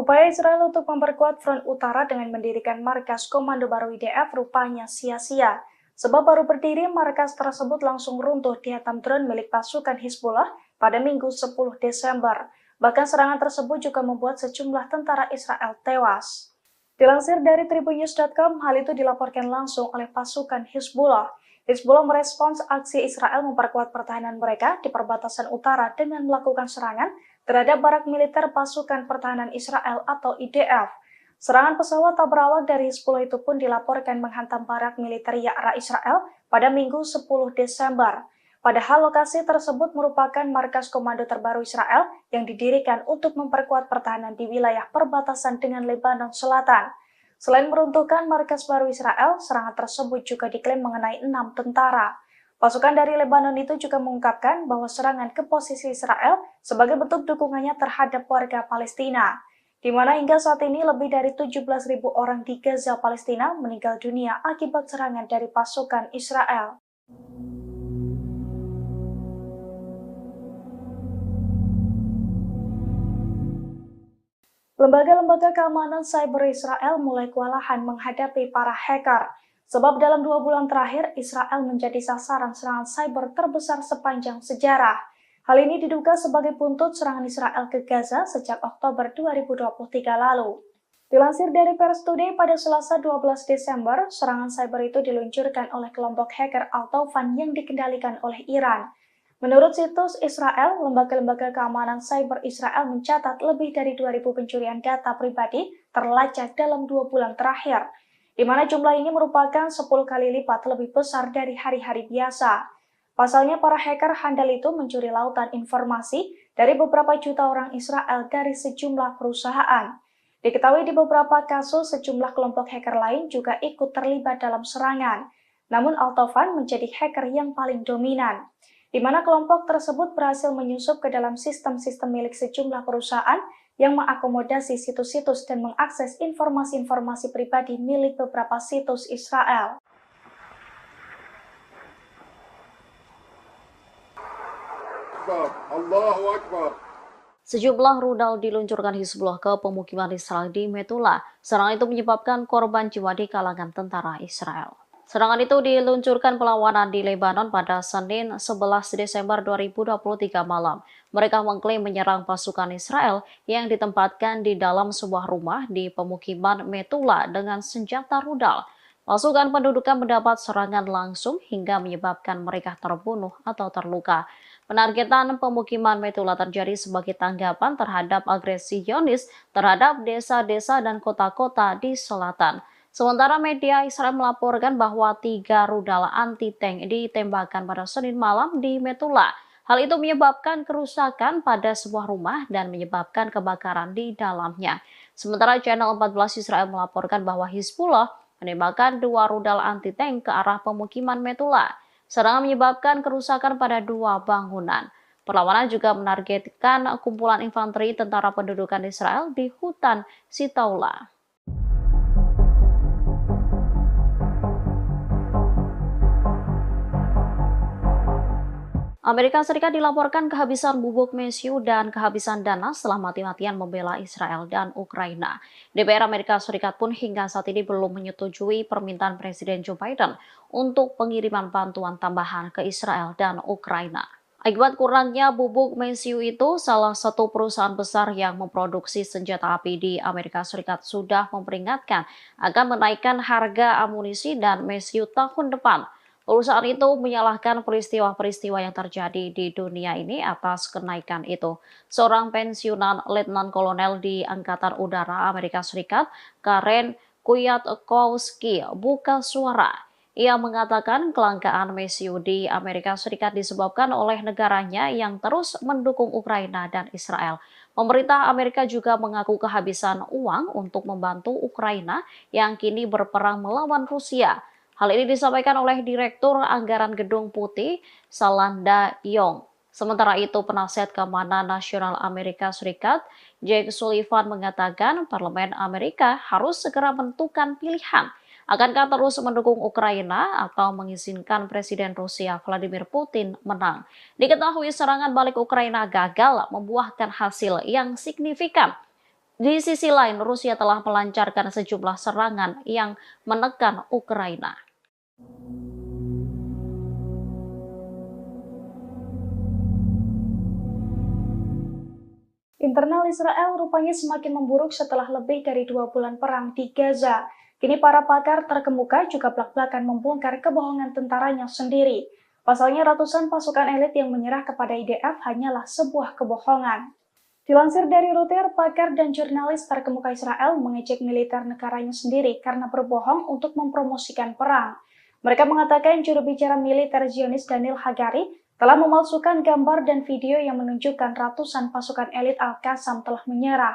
[SPEAKER 2] Upaya Israel untuk memperkuat front utara dengan mendirikan markas komando baru IDF rupanya sia-sia. Sebab baru berdiri, markas tersebut langsung runtuh dihantam drone milik pasukan Hizbullah pada Minggu 10 Desember. Bahkan serangan tersebut juga membuat sejumlah tentara Israel tewas. Dilansir dari tribunnews.com, hal itu dilaporkan langsung oleh pasukan Hizbullah. Hizbullah merespons aksi Israel memperkuat pertahanan mereka di perbatasan utara dengan melakukan serangan terhadap barak militer pasukan pertahanan Israel atau IDF. Serangan pesawat tak berawak dari Hizbullah itu pun dilaporkan menghantam barak militer Ya'ra Israel pada Minggu 10 Desember. Padahal lokasi tersebut merupakan markas komando terbaru Israel yang didirikan untuk memperkuat pertahanan di wilayah perbatasan dengan Lebanon Selatan. Selain meruntuhkan markas baru Israel, serangan tersebut juga diklaim mengenai 6 tentara. Pasukan dari Lebanon itu juga mengungkapkan bahwa serangan ke posisi Israel sebagai bentuk dukungannya terhadap warga Palestina, di mana hingga saat ini lebih dari 17.000 orang di Gaza, Palestina meninggal dunia akibat serangan dari pasukan Israel. Lembaga-lembaga keamanan cyber Israel mulai kewalahan menghadapi para hacker. Sebab dalam 2 bulan terakhir, Israel menjadi sasaran serangan cyber terbesar sepanjang sejarah. Hal ini diduga sebagai buntut serangan Israel ke Gaza sejak Oktober 2023 lalu. Dilansir dari Pers Today pada Selasa 12 Desember, serangan cyber itu diluncurkan oleh kelompok hacker Al-Tawfan yang dikendalikan oleh Iran. Menurut situs Israel, lembaga-lembaga keamanan cyber Israel mencatat lebih dari 2.000 pencurian data pribadi terlacak dalam 2 bulan terakhir, di mana jumlah ini merupakan 10 kali lipat lebih besar dari hari-hari biasa. Pasalnya, para hacker handal itu mencuri lautan informasi dari beberapa juta orang Israel dari sejumlah perusahaan. Diketahui di beberapa kasus, sejumlah kelompok hacker lain juga ikut terlibat dalam serangan. Namun Al-Tawfan menjadi hacker yang paling dominan, di mana kelompok tersebut berhasil menyusup ke dalam sistem-sistem milik sejumlah perusahaan yang mengakomodasi situs-situs dan mengakses informasi-informasi pribadi milik beberapa situs Israel.
[SPEAKER 4] Allahu Akbar.
[SPEAKER 1] Sejumlah rudal diluncurkan Hizbullah ke pemukiman Israel di Metula. Serangan itu menyebabkan korban jiwa di kalangan tentara Israel. Serangan itu diluncurkan perlawanan di Lebanon pada Senin 11 Desember 2023 malam. Mereka mengklaim menyerang pasukan Israel yang ditempatkan di dalam sebuah rumah di pemukiman Metula dengan senjata rudal. Pasukan pendudukan mendapat serangan langsung hingga menyebabkan mereka terbunuh atau terluka. Penargetan pemukiman Metula terjadi sebagai tanggapan terhadap agresi Zionis terhadap desa-desa dan kota-kota di selatan. Sementara media Israel melaporkan bahwa 3 rudal anti-tank ditembakkan pada Senin malam di Metula. Hal itu menyebabkan kerusakan pada sebuah rumah dan menyebabkan kebakaran di dalamnya. Sementara Channel 14 Israel melaporkan bahwa Hizbullah menembakkan 2 rudal anti-tank ke arah pemukiman Metula. Serangan menyebabkan kerusakan pada 2 bangunan. Perlawanan juga menargetkan kumpulan infanteri tentara pendudukan Israel di hutan Sitaula. Amerika Serikat dilaporkan kehabisan bubuk mesiu dan kehabisan dana setelah mati-matian membela Israel dan Ukraina. DPR Amerika Serikat pun hingga saat ini belum menyetujui permintaan Presiden Joe Biden untuk pengiriman bantuan tambahan ke Israel dan Ukraina. Akibat kurangnya bubuk mesiu itu, salah satu perusahaan besar yang memproduksi senjata api di Amerika Serikat sudah memperingatkan akan menaikkan harga amunisi dan mesiu tahun depan. Perusahaan itu menyalahkan peristiwa-peristiwa yang terjadi di dunia ini atas kenaikan itu. Seorang pensiunan letnan kolonel di Angkatan Udara Amerika Serikat, Karen Kwiatkowski, buka suara. Ia mengatakan kelangkaan mesiu di Amerika Serikat disebabkan oleh negaranya yang terus mendukung Ukraina dan Israel. Pemerintah Amerika juga mengaku kehabisan uang untuk membantu Ukraina yang kini berperang melawan Rusia. Hal ini disampaikan oleh Direktur Anggaran Gedung Putih, Salanda Yong. Sementara itu, penasihat keamanan nasional Amerika Serikat, Jake Sullivan mengatakan Parlemen Amerika harus segera menentukan pilihan. Akankah terus mendukung Ukraina atau mengizinkan Presiden Rusia Vladimir Putin menang? Diketahui serangan balik Ukraina gagal membuahkan hasil yang signifikan. Di sisi lain, Rusia telah melancarkan sejumlah serangan yang menekan Ukraina.
[SPEAKER 2] Internal Israel rupanya semakin memburuk setelah lebih dari 2 bulan perang di Gaza. Kini para pakar terkemuka juga blak-blakan membongkar kebohongan tentaranya sendiri. Pasalnya ratusan pasukan elit yang menyerah kepada IDF hanyalah sebuah kebohongan. Dilansir dari Reuters, pakar dan jurnalis terkemuka Israel mengejek militer negaranya sendiri karena berbohong untuk mempromosikan perang. Mereka mengatakan juru bicara militer Zionis Daniel Hagari telah memalsukan gambar dan video yang menunjukkan ratusan pasukan elit Al-Qassam telah menyerah.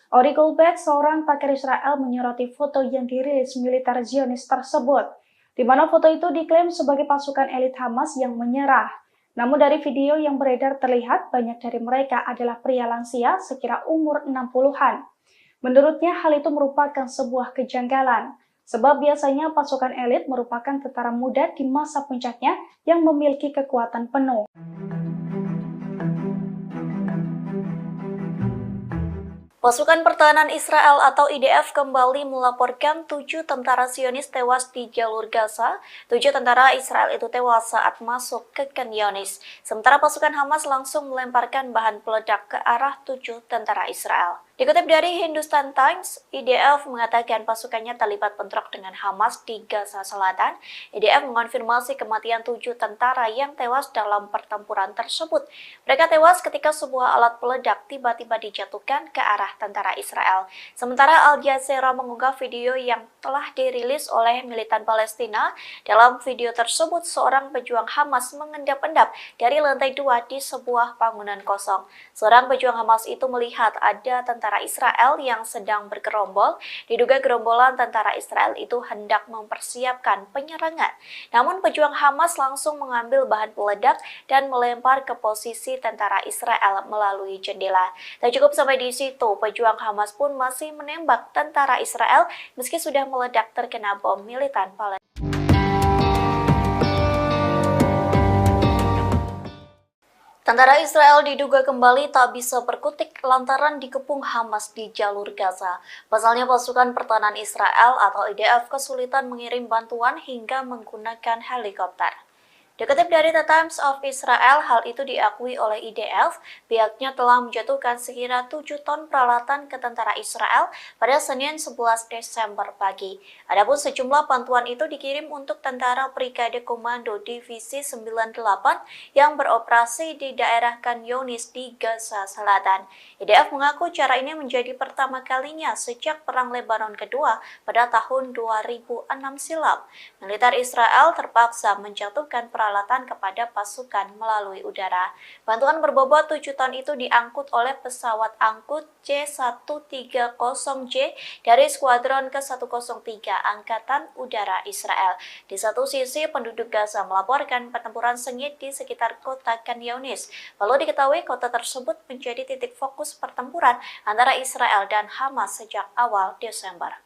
[SPEAKER 2] Ori Goldberg, seorang pakar Israel, menyoroti foto yang dirilis militer Zionis tersebut, di mana foto itu diklaim sebagai pasukan elit Hamas yang menyerah. Namun dari video yang beredar terlihat banyak dari mereka adalah pria lansia sekira umur 60-an. Menurutnya hal itu merupakan sebuah kejanggalan, sebab biasanya pasukan elit merupakan tentara muda di masa puncaknya yang memiliki kekuatan penuh.
[SPEAKER 5] Pasukan Pertahanan Israel atau IDF kembali melaporkan 7 tentara Zionis tewas di jalur Gaza. 7 tentara Israel itu tewas saat masuk ke Khan Younis. Sementara pasukan Hamas langsung melemparkan bahan peledak ke arah 7 tentara Israel. Dikutip dari Hindustan Times, IDF mengatakan pasukannya terlibat bentrok dengan Hamas di Gaza Selatan. IDF mengonfirmasi kematian 7 tentara yang tewas dalam pertempuran tersebut. Mereka tewas ketika sebuah alat peledak tiba-tiba dijatuhkan ke arah tentara Israel. Sementara Al Jazeera mengunggah video yang telah dirilis oleh militan Palestina. Dalam video tersebut, seorang pejuang Hamas mengendap-endap dari lantai 2 di sebuah bangunan kosong. Seorang pejuang Hamas itu melihat ada tentara Israel yang sedang bergerombol. Diduga gerombolan tentara Israel itu hendak mempersiapkan penyerangan. Namun pejuang Hamas langsung mengambil bahan peledak dan melempar ke posisi tentara Israel melalui jendela. Tak cukup sampai di situ, pejuang Hamas pun masih menembak tentara Israel meski sudah meledak terkena bom militan Palestina. Tentara Israel diduga kembali tak bisa berkutik lantaran dikepung Hamas di jalur Gaza. Pasalnya pasukan pertahanan Israel atau IDF kesulitan mengirim bantuan hingga menggunakan helikopter. Dikutip dari The Times of Israel, hal itu diakui oleh IDF. Pihaknya telah menjatuhkan sekira 7 ton peralatan ke tentara Israel pada Senin 11 Desember pagi. Adapun sejumlah bantuan itu dikirim untuk tentara Brigade Komando Divisi 98 yang beroperasi di daerah Khan Younis di Gaza Selatan. IDF mengaku cara ini menjadi pertama kalinya sejak Perang Lebanon Kedua pada tahun 2006 silam. Militer Israel terpaksa menjatuhkan peralatan kepada pasukan melalui udara. Bantuan berbobot 7 ton itu diangkut oleh pesawat angkut C-130J dari Skuadron ke-103 Angkatan Udara Israel. Di satu sisi, penduduk Gaza melaporkan pertempuran sengit di sekitar kota Khan Younis. Lalu diketahui kota tersebut menjadi titik fokus pertempuran antara Israel dan Hamas sejak awal Desember.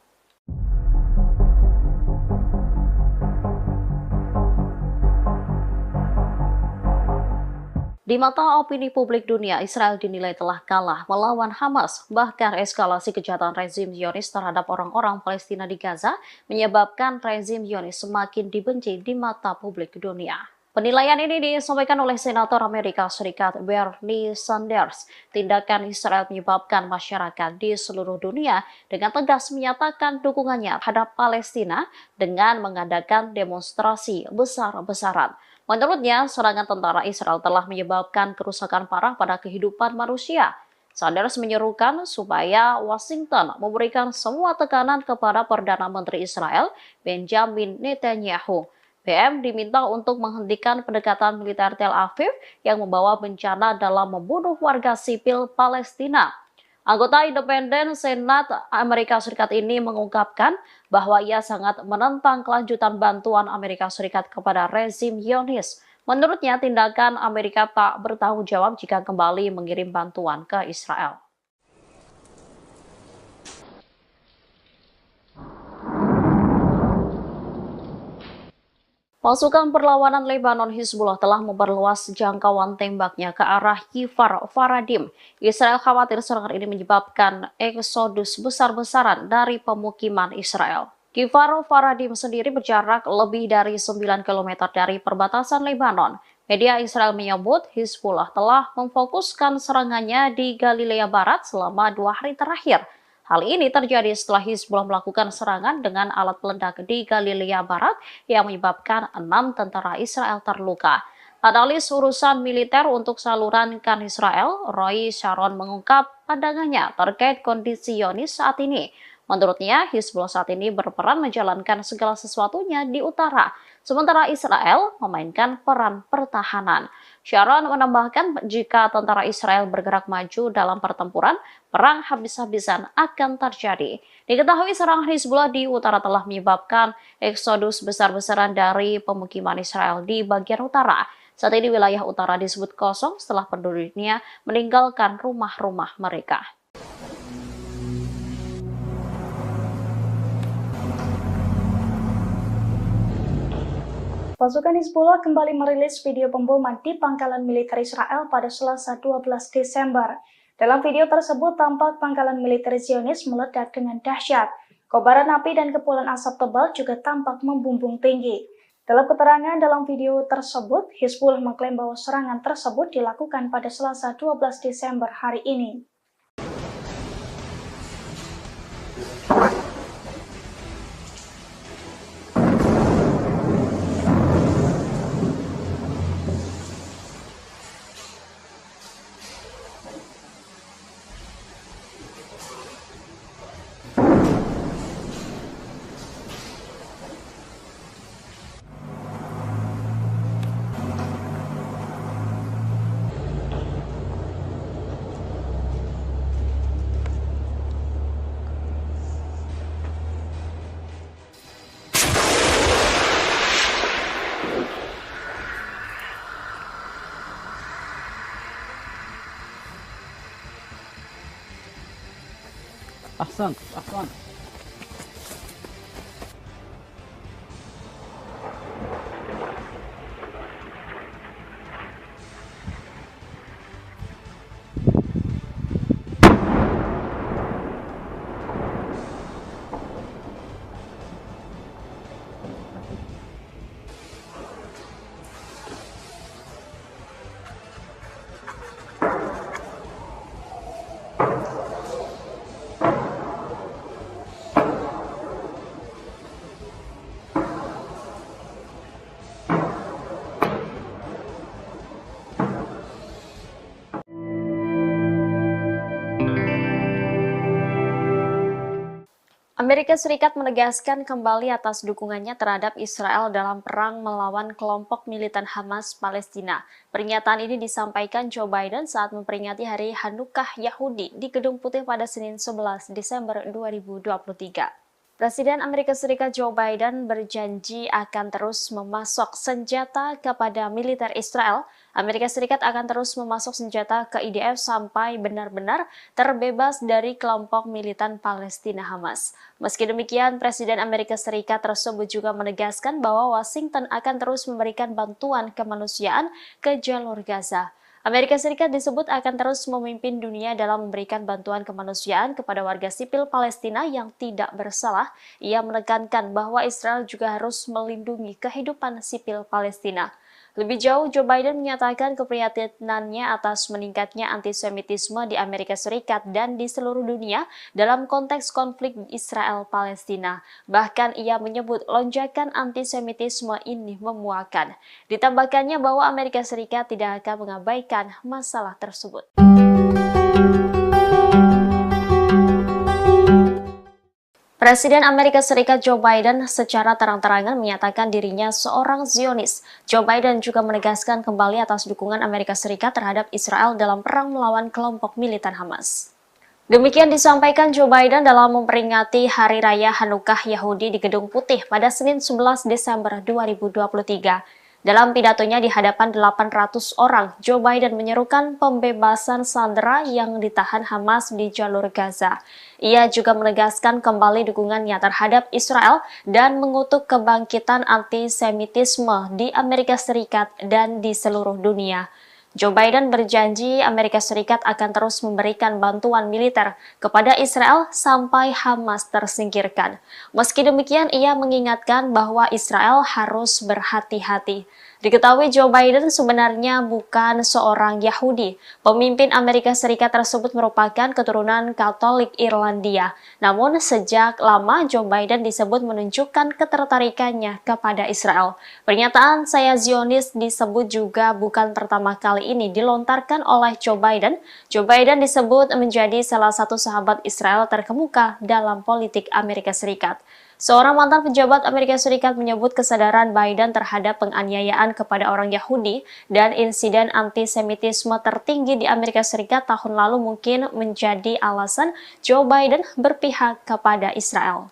[SPEAKER 1] Di mata opini publik dunia, Israel dinilai telah kalah melawan Hamas. Bahkan eskalasi kejahatan rezim Zionis terhadap orang-orang Palestina di Gaza menyebabkan rezim Zionis semakin dibenci di mata publik dunia. Penilaian ini disampaikan oleh Senator Amerika Serikat Bernie Sanders. Tindakan Israel menyebabkan masyarakat di seluruh dunia dengan tegas menyatakan dukungannya terhadap Palestina dengan mengadakan demonstrasi besar-besaran. Menurutnya, serangan tentara Israel telah menyebabkan kerusakan parah pada kehidupan manusia. Sanders menyerukan supaya Washington memberikan semua tekanan kepada Perdana Menteri Israel, Benjamin Netanyahu. BM diminta untuk menghentikan pendekatan militer Tel Aviv yang membawa bencana dalam membunuh warga sipil Palestina. Anggota independen Senat Amerika Serikat ini mengungkapkan bahwa ia sangat menentang kelanjutan bantuan Amerika Serikat kepada rezim Zionis. Menurutnya, tindakan Amerika tak bertanggung jawab jika kembali mengirim bantuan ke Israel. Pasukan perlawanan Lebanon Hizbullah telah memperluas jangkauan tembaknya ke arah Kfar Faradim. Israel khawatir serangan ini menyebabkan eksodus besar-besaran dari pemukiman Israel. Kfar Faradim sendiri berjarak lebih dari 9 km dari perbatasan Lebanon. Media Israel menyebut Hizbullah telah memfokuskan serangannya di Galilea Barat selama 2 hari terakhir. Hal ini terjadi setelah Hizbullah melakukan serangan dengan alat peledak di Galilea Barat yang menyebabkan 6 tentara Israel terluka. Analis urusan militer untuk saluran Kan Israel, Roy Sharon mengungkap pandangannya terkait kondisi Zionis saat ini. Menurutnya, Hizbullah saat ini berperan menjalankan segala sesuatunya di utara, sementara Israel memainkan peran pertahanan. Sharon menambahkan jika tentara Israel bergerak maju dalam pertempuran, perang habis-habisan akan terjadi. Diketahui serangan Hizbullah di utara telah menyebabkan eksodus besar-besaran dari pemukiman Israel di bagian utara. Saat ini wilayah utara disebut kosong setelah penduduknya meninggalkan rumah-rumah mereka.
[SPEAKER 2] Pasukan Hizbullah kembali merilis video pemboman di pangkalan militer Israel pada Selasa 12 Desember. Dalam video tersebut tampak pangkalan militer Zionis meledak dengan dahsyat. Kobaran api dan kepulan asap tebal juga tampak membumbung tinggi. Dalam keterangan dalam video tersebut, Hizbullah mengklaim bahwa serangan tersebut dilakukan pada Selasa 12 Desember hari ini.
[SPEAKER 3] أحسنت أحسنت.
[SPEAKER 1] Amerika Serikat menegaskan kembali atas dukungannya terhadap Israel dalam perang melawan kelompok militan Hamas Palestina. Pernyataan ini disampaikan Joe Biden saat memperingati Hari Hanukkah Yahudi di Gedung Putih pada Senin 11 Desember 2023. Presiden Amerika Serikat Joe Biden berjanji akan terus memasok senjata kepada militer Israel. Amerika Serikat akan terus memasok senjata ke IDF sampai benar-benar terbebas dari kelompok militan Palestina Hamas. Meski demikian, Presiden Amerika Serikat tersebut juga menegaskan bahwa Washington akan terus memberikan bantuan kemanusiaan ke jalur Gaza. Amerika Serikat disebut akan terus memimpin dunia dalam memberikan bantuan kemanusiaan kepada warga sipil Palestina yang tidak bersalah. Ia menekankan bahwa Israel juga harus melindungi kehidupan sipil Palestina. Lebih jauh, Joe Biden menyatakan keprihatinannya atas meningkatnya antisemitisme di Amerika Serikat dan di seluruh dunia dalam konteks konflik Israel-Palestina. Bahkan ia menyebut lonjakan antisemitisme ini memuakan. Ditambahkannya bahwa Amerika Serikat tidak akan mengabaikan masalah tersebut. Presiden Amerika Serikat Joe Biden secara terang-terangan menyatakan dirinya seorang Zionis. Joe Biden juga menegaskan kembali atas dukungan Amerika Serikat terhadap Israel dalam perang melawan kelompok militan Hamas. Demikian disampaikan Joe Biden dalam memperingati Hari Raya Hanukkah Yahudi di Gedung Putih pada Senin 11 Desember 2023. Dalam pidatonya di hadapan 800 orang, Joe Biden menyerukan pembebasan sandera yang ditahan Hamas di jalur Gaza. Ia juga menegaskan kembali dukungannya terhadap Israel dan mengutuk kebangkitan antisemitisme di Amerika Serikat dan di seluruh dunia. Joe Biden berjanji Amerika Serikat akan terus memberikan bantuan militer kepada Israel sampai Hamas tersingkirkan. Meski demikian, ia mengingatkan bahwa Israel harus berhati-hati. Diketahui Joe Biden sebenarnya bukan seorang Yahudi. Pemimpin Amerika Serikat tersebut merupakan keturunan Katolik Irlandia. Namun sejak lama Joe Biden disebut menunjukkan ketertarikannya kepada Israel. Pernyataan "saya Zionis" disebut juga bukan pertama kali ini dilontarkan oleh Joe Biden. Joe Biden disebut menjadi salah satu sahabat Israel terkemuka dalam politik Amerika Serikat. Seorang mantan pejabat Amerika Serikat menyebut kesadaran Biden terhadap penganiayaan kepada orang Yahudi dan insiden antisemitisme tertinggi di Amerika Serikat tahun lalu mungkin menjadi alasan Joe Biden berpihak kepada Israel.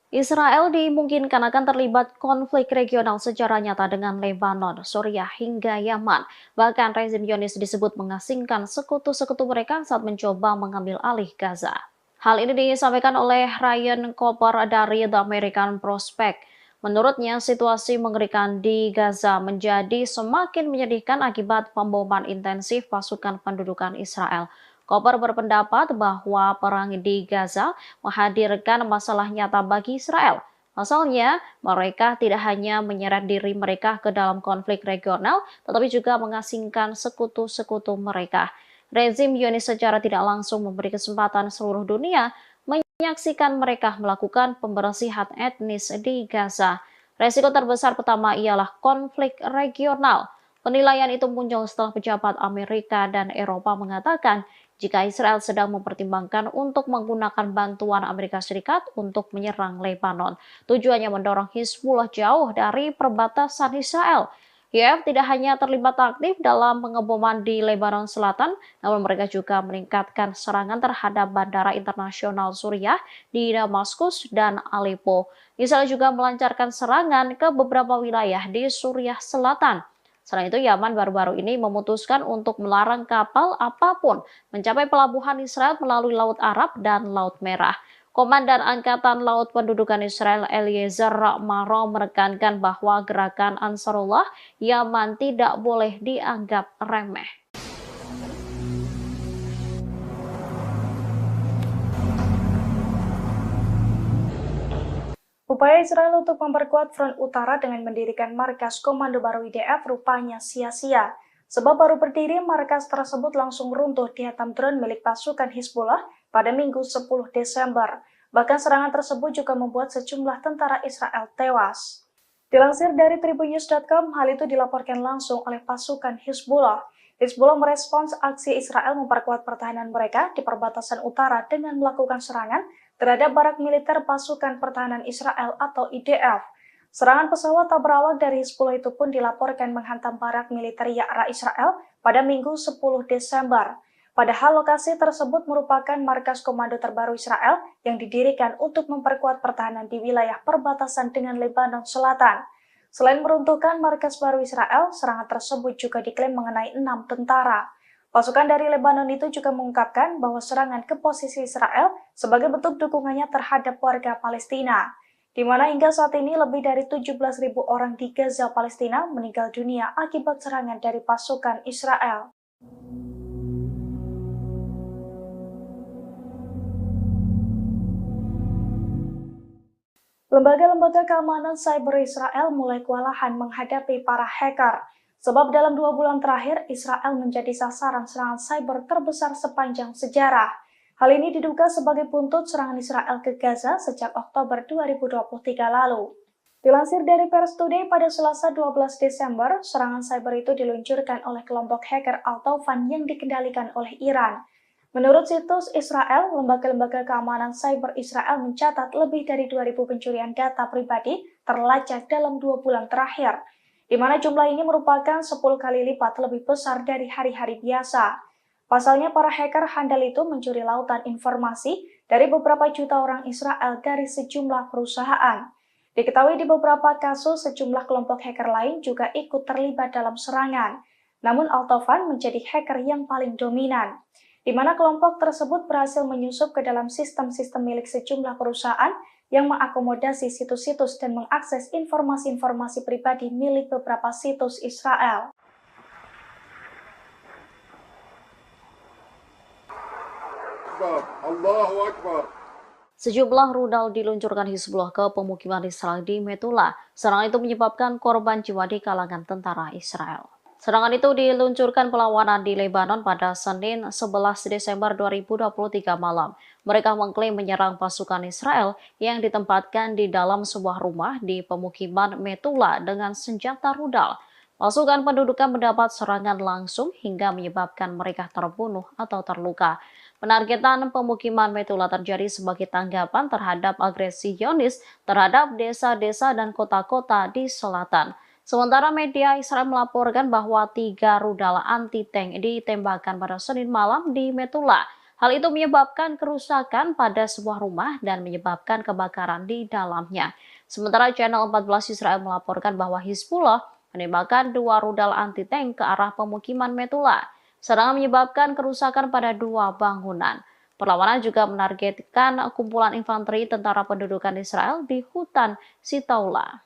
[SPEAKER 1] Israel dimungkinkan akan terlibat konflik regional secara nyata dengan Lebanon, Suriah, hingga Yaman. Bahkan rezim Zionis disebut mengasingkan sekutu-sekutu mereka saat mencoba mengambil alih Gaza. Hal ini disampaikan oleh Ryan Cooper dari The American Prospect. Menurutnya, situasi mengerikan di Gaza menjadi semakin menyedihkan akibat pemboman intensif pasukan pendudukan Israel. Cooper berpendapat bahwa perang di Gaza menghadirkan masalah nyata bagi Israel. Pasalnya, mereka tidak hanya menyeret diri mereka ke dalam konflik regional, tetapi juga mengasingkan sekutu-sekutu mereka. Rezim Zionis secara tidak langsung memberi kesempatan seluruh dunia menyaksikan mereka melakukan pembersihan etnis di Gaza. Resiko terbesar pertama ialah konflik regional. Penilaian itu muncul setelah pejabat Amerika dan Eropa mengatakan jika Israel sedang mempertimbangkan untuk menggunakan bantuan Amerika Serikat untuk menyerang Lebanon. Tujuannya mendorong Hizbullah jauh dari perbatasan Israel. IDF tidak hanya terlibat aktif dalam pengeboman di Lebanon Selatan, namun mereka juga meningkatkan serangan terhadap bandara internasional Suriah di Damaskus dan Aleppo. Israel juga melancarkan serangan ke beberapa wilayah di Suriah Selatan. Selain itu, Yaman baru-baru ini memutuskan untuk melarang kapal apapun mencapai pelabuhan Israel melalui Laut Arab dan Laut Merah. Komandan Angkatan Laut Pendudukan Israel Eliezer Maro menekankan bahwa gerakan Ansarullah Yaman tidak boleh dianggap remeh.
[SPEAKER 2] Upaya Israel untuk memperkuat front utara dengan mendirikan markas komando baru IDF rupanya sia-sia. Sebab baru berdiri, markas tersebut langsung runtuh dihantam drone milik pasukan Hizbullah pada Minggu 10 Desember. Bahkan serangan tersebut juga membuat sejumlah tentara Israel tewas. Dilansir dari tribunnews.com, hal itu dilaporkan langsung oleh pasukan Hizbullah. Hizbullah merespons aksi Israel memperkuat pertahanan mereka di perbatasan utara dengan melakukan serangan terhadap barak militer pasukan pertahanan Israel atau IDF. Serangan pesawat tak berawak dari Hizbullah itu pun dilaporkan menghantam barak militer Ya'ra Israel pada Minggu 10 Desember. Padahal lokasi tersebut merupakan markas komando terbaru Israel yang didirikan untuk memperkuat pertahanan di wilayah perbatasan dengan Lebanon Selatan. Selain meruntuhkan markas baru Israel, serangan tersebut juga diklaim mengenai 6 tentara. Pasukan dari Lebanon itu juga mengungkapkan bahwa serangan ke posisi Israel sebagai bentuk dukungannya terhadap warga Palestina, di mana hingga saat ini lebih dari 17.000 orang di Gaza, Palestina meninggal dunia akibat serangan dari pasukan Israel. Lembaga-lembaga keamanan cyber Israel mulai kewalahan menghadapi para hacker. Sebab dalam 2 bulan terakhir, Israel menjadi sasaran serangan cyber terbesar sepanjang sejarah. Hal ini diduga sebagai buntut serangan Israel ke Gaza sejak Oktober 2023 lalu. Dilansir dari Pers Today pada Selasa 12 Desember, serangan cyber itu diluncurkan oleh kelompok hacker Al-Taufan yang dikendalikan oleh Iran. Menurut situs Israel, lembaga-lembaga keamanan cyber Israel mencatat lebih dari 2.000 pencurian data pribadi terlacak dalam 2 bulan terakhir, di mana jumlah ini merupakan 10 kali lipat lebih besar dari hari-hari biasa. Pasalnya, para hacker handal itu mencuri lautan informasi dari beberapa juta orang Israel dari sejumlah perusahaan. Diketahui di beberapa kasus, sejumlah kelompok hacker lain juga ikut terlibat dalam serangan. Namun Al-Taufan menjadi hacker yang paling dominan, di mana kelompok tersebut berhasil menyusup ke dalam sistem-sistem milik sejumlah perusahaan yang mengakomodasi situs-situs dan mengakses informasi-informasi pribadi milik beberapa situs Israel.
[SPEAKER 4] أكبر الله أكبر.
[SPEAKER 1] Sejumlah rudal diluncurkan Hizbullah ke pemukiman Israel di Metula. Serangan itu menyebabkan korban jiwa di kalangan tentara Israel. Serangan itu diluncurkan perlawanan di Lebanon pada Senin 11 Desember 2023 malam. Mereka mengklaim menyerang pasukan Israel yang ditempatkan di dalam sebuah rumah di pemukiman Metula dengan senjata rudal. Pasukan pendudukan mendapat serangan langsung hingga menyebabkan mereka terbunuh atau terluka. Penargetan pemukiman Metula terjadi sebagai tanggapan terhadap agresi Zionis terhadap desa-desa dan kota-kota di selatan. Sementara media Israel melaporkan bahwa 3 rudal anti-tank ditembakkan pada Senin malam di Metula. Hal itu menyebabkan kerusakan pada sebuah rumah dan menyebabkan kebakaran di dalamnya. Sementara Channel 14 Israel melaporkan bahwa Hizbullah menembakkan 2 rudal anti-tank ke arah pemukiman Metula. Serangan menyebabkan kerusakan pada 2 bangunan. Perlawanan juga menargetkan kumpulan infanteri tentara pendudukan Israel di hutan Sitaula.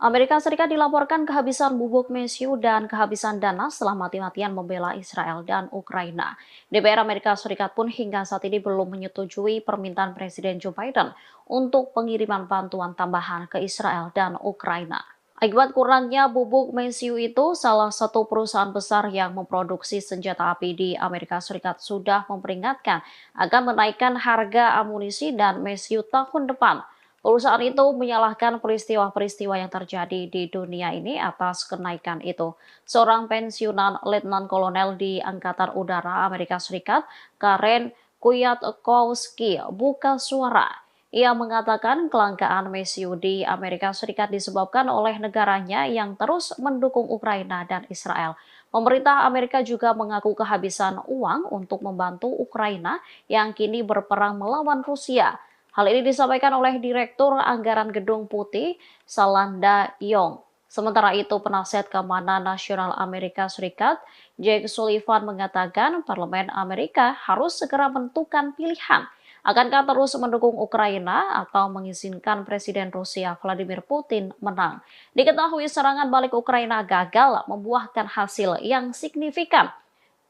[SPEAKER 1] Amerika Serikat dilaporkan kehabisan bubuk mesiu dan kehabisan dana setelah mati-matian membela Israel dan Ukraina. DPR Amerika Serikat pun hingga saat ini belum menyetujui permintaan Presiden Joe Biden untuk pengiriman bantuan tambahan ke Israel dan Ukraina. Akibat kurangnya bubuk mesiu itu, salah satu perusahaan besar yang memproduksi senjata api di Amerika Serikat sudah memperingatkan akan menaikkan harga amunisi dan mesiu tahun depan. Perusahaan itu menyalahkan peristiwa-peristiwa yang terjadi di dunia ini atas kenaikan itu. Seorang pensiunan Letnan Kolonel di Angkatan Udara Amerika Serikat, Karen Kwiatkowski, buka suara. Ia mengatakan kelangkaan mesiu di Amerika Serikat disebabkan oleh negaranya yang terus mendukung Ukraina dan Israel. Pemerintah Amerika juga mengaku kehabisan uang untuk membantu Ukraina yang kini berperang melawan Rusia. Hal ini disampaikan oleh Direktur Anggaran Gedung Putih, Salanda Yong. Sementara itu, penasihat keamanan nasional Amerika Serikat, Jake Sullivan mengatakan Parlemen Amerika harus segera menentukan pilihan. Akankah terus mendukung Ukraina atau mengizinkan Presiden Rusia Vladimir Putin menang? Diketahui serangan balik Ukraina gagal membuahkan hasil yang signifikan.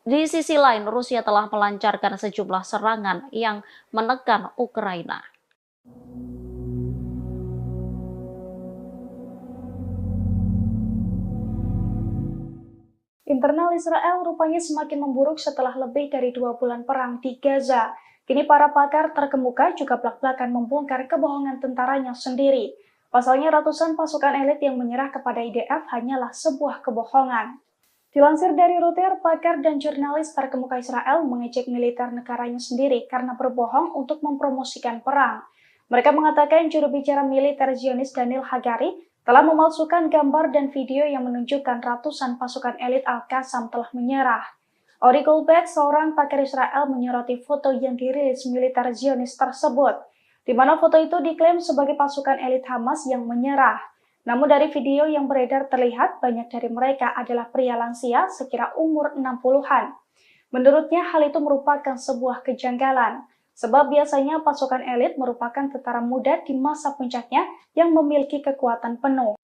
[SPEAKER 1] Di sisi lain, Rusia telah melancarkan sejumlah serangan yang menekan Ukraina.
[SPEAKER 2] Internal Israel rupanya semakin memburuk setelah lebih dari 2 bulan perang di Gaza. Kini para pakar terkemuka juga belak-belakan membongkar kebohongan tentaranya sendiri. Pasalnya ratusan pasukan elit yang menyerah kepada IDF hanyalah sebuah kebohongan. Dilansir dari Reuters, pakar dan jurnalis terkemuka Israel mengejek militer negaranya sendiri karena berbohong untuk mempromosikan perang. Mereka mengatakan juru bicara militer Zionis Daniel Hagari telah memalsukan gambar dan video yang menunjukkan ratusan pasukan elit Al-Qassam telah menyerah. Ori Goldberg, seorang pakar Israel, menyoroti foto yang dirilis militer Zionis tersebut, di mana foto itu diklaim sebagai pasukan elit Hamas yang menyerah. Namun dari video yang beredar terlihat banyak dari mereka adalah pria lansia sekira umur 60-an. Menurutnya hal itu merupakan sebuah kejanggalan, sebab biasanya pasukan elit merupakan tentara muda di masa puncaknya yang memiliki kekuatan penuh.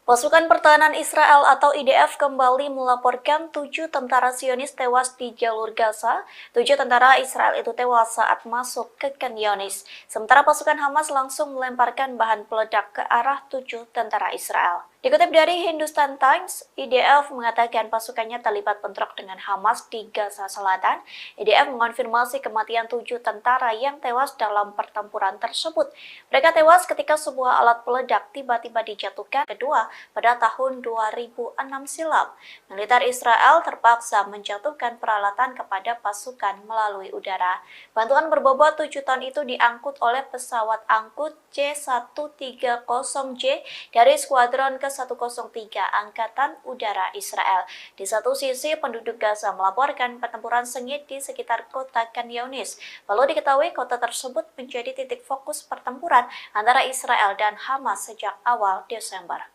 [SPEAKER 5] Pasukan Pertahanan Israel atau IDF kembali melaporkan 7 tentara Zionis tewas di jalur Gaza. 7 tentara Israel itu tewas saat masuk ke Khan Younis. Sementara pasukan Hamas langsung melemparkan bahan peledak ke arah 7 tentara Israel. Dikutip dari Hindustan Times, IDF mengatakan pasukannya terlibat bentrok dengan Hamas di Gaza Selatan. IDF mengonfirmasi kematian 7 tentara yang tewas dalam pertempuran tersebut. Mereka tewas ketika sebuah alat peledak tiba-tiba dijatuhkan kedua pada tahun 2006 silam. Militer Israel terpaksa menjatuhkan peralatan kepada pasukan melalui udara. Bantuan berbobot 7 ton itu diangkut oleh pesawat angkut C-130J dari Skuadron ke-103 Angkatan Udara Israel. Di satu sisi, penduduk Gaza melaporkan pertempuran sengit di sekitar kota Khan Younis. Lalu diketahui kota tersebut menjadi titik fokus pertempuran antara Israel dan Hamas sejak awal Desember.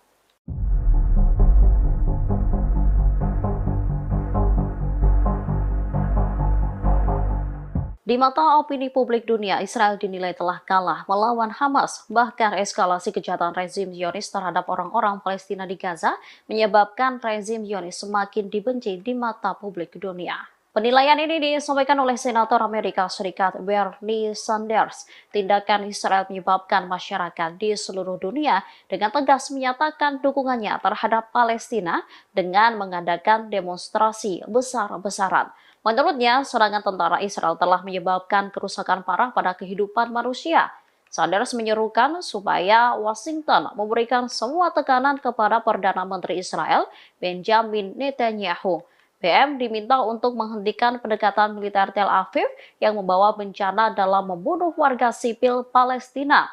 [SPEAKER 1] Di mata opini publik dunia, Israel dinilai telah kalah melawan Hamas. Bahkan eskalasi kejahatan rezim Zionis terhadap orang-orang Palestina di Gaza menyebabkan rezim Zionis semakin dibenci di mata publik dunia. Penilaian ini disampaikan oleh Senator Amerika Serikat Bernie Sanders. Tindakan Israel menyebabkan masyarakat di seluruh dunia dengan tegas menyatakan dukungannya terhadap Palestina dengan mengadakan demonstrasi besar-besaran. Menurutnya, serangan tentara Israel telah menyebabkan kerusakan parah pada kehidupan manusia. Sanders menyerukan supaya Washington memberikan semua tekanan kepada Perdana Menteri Israel, Benjamin Netanyahu. BM diminta untuk menghentikan pendekatan militer Tel Aviv yang membawa bencana dalam membunuh warga sipil Palestina.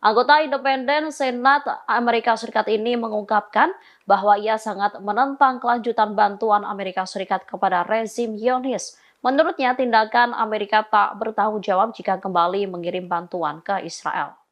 [SPEAKER 1] Anggota independen Senat Amerika Serikat ini mengungkapkan bahwa ia sangat menentang kelanjutan bantuan Amerika Serikat kepada rezim Zionis. Menurutnya, tindakan Amerika tak bertanggung jawab jika kembali mengirim bantuan ke Israel.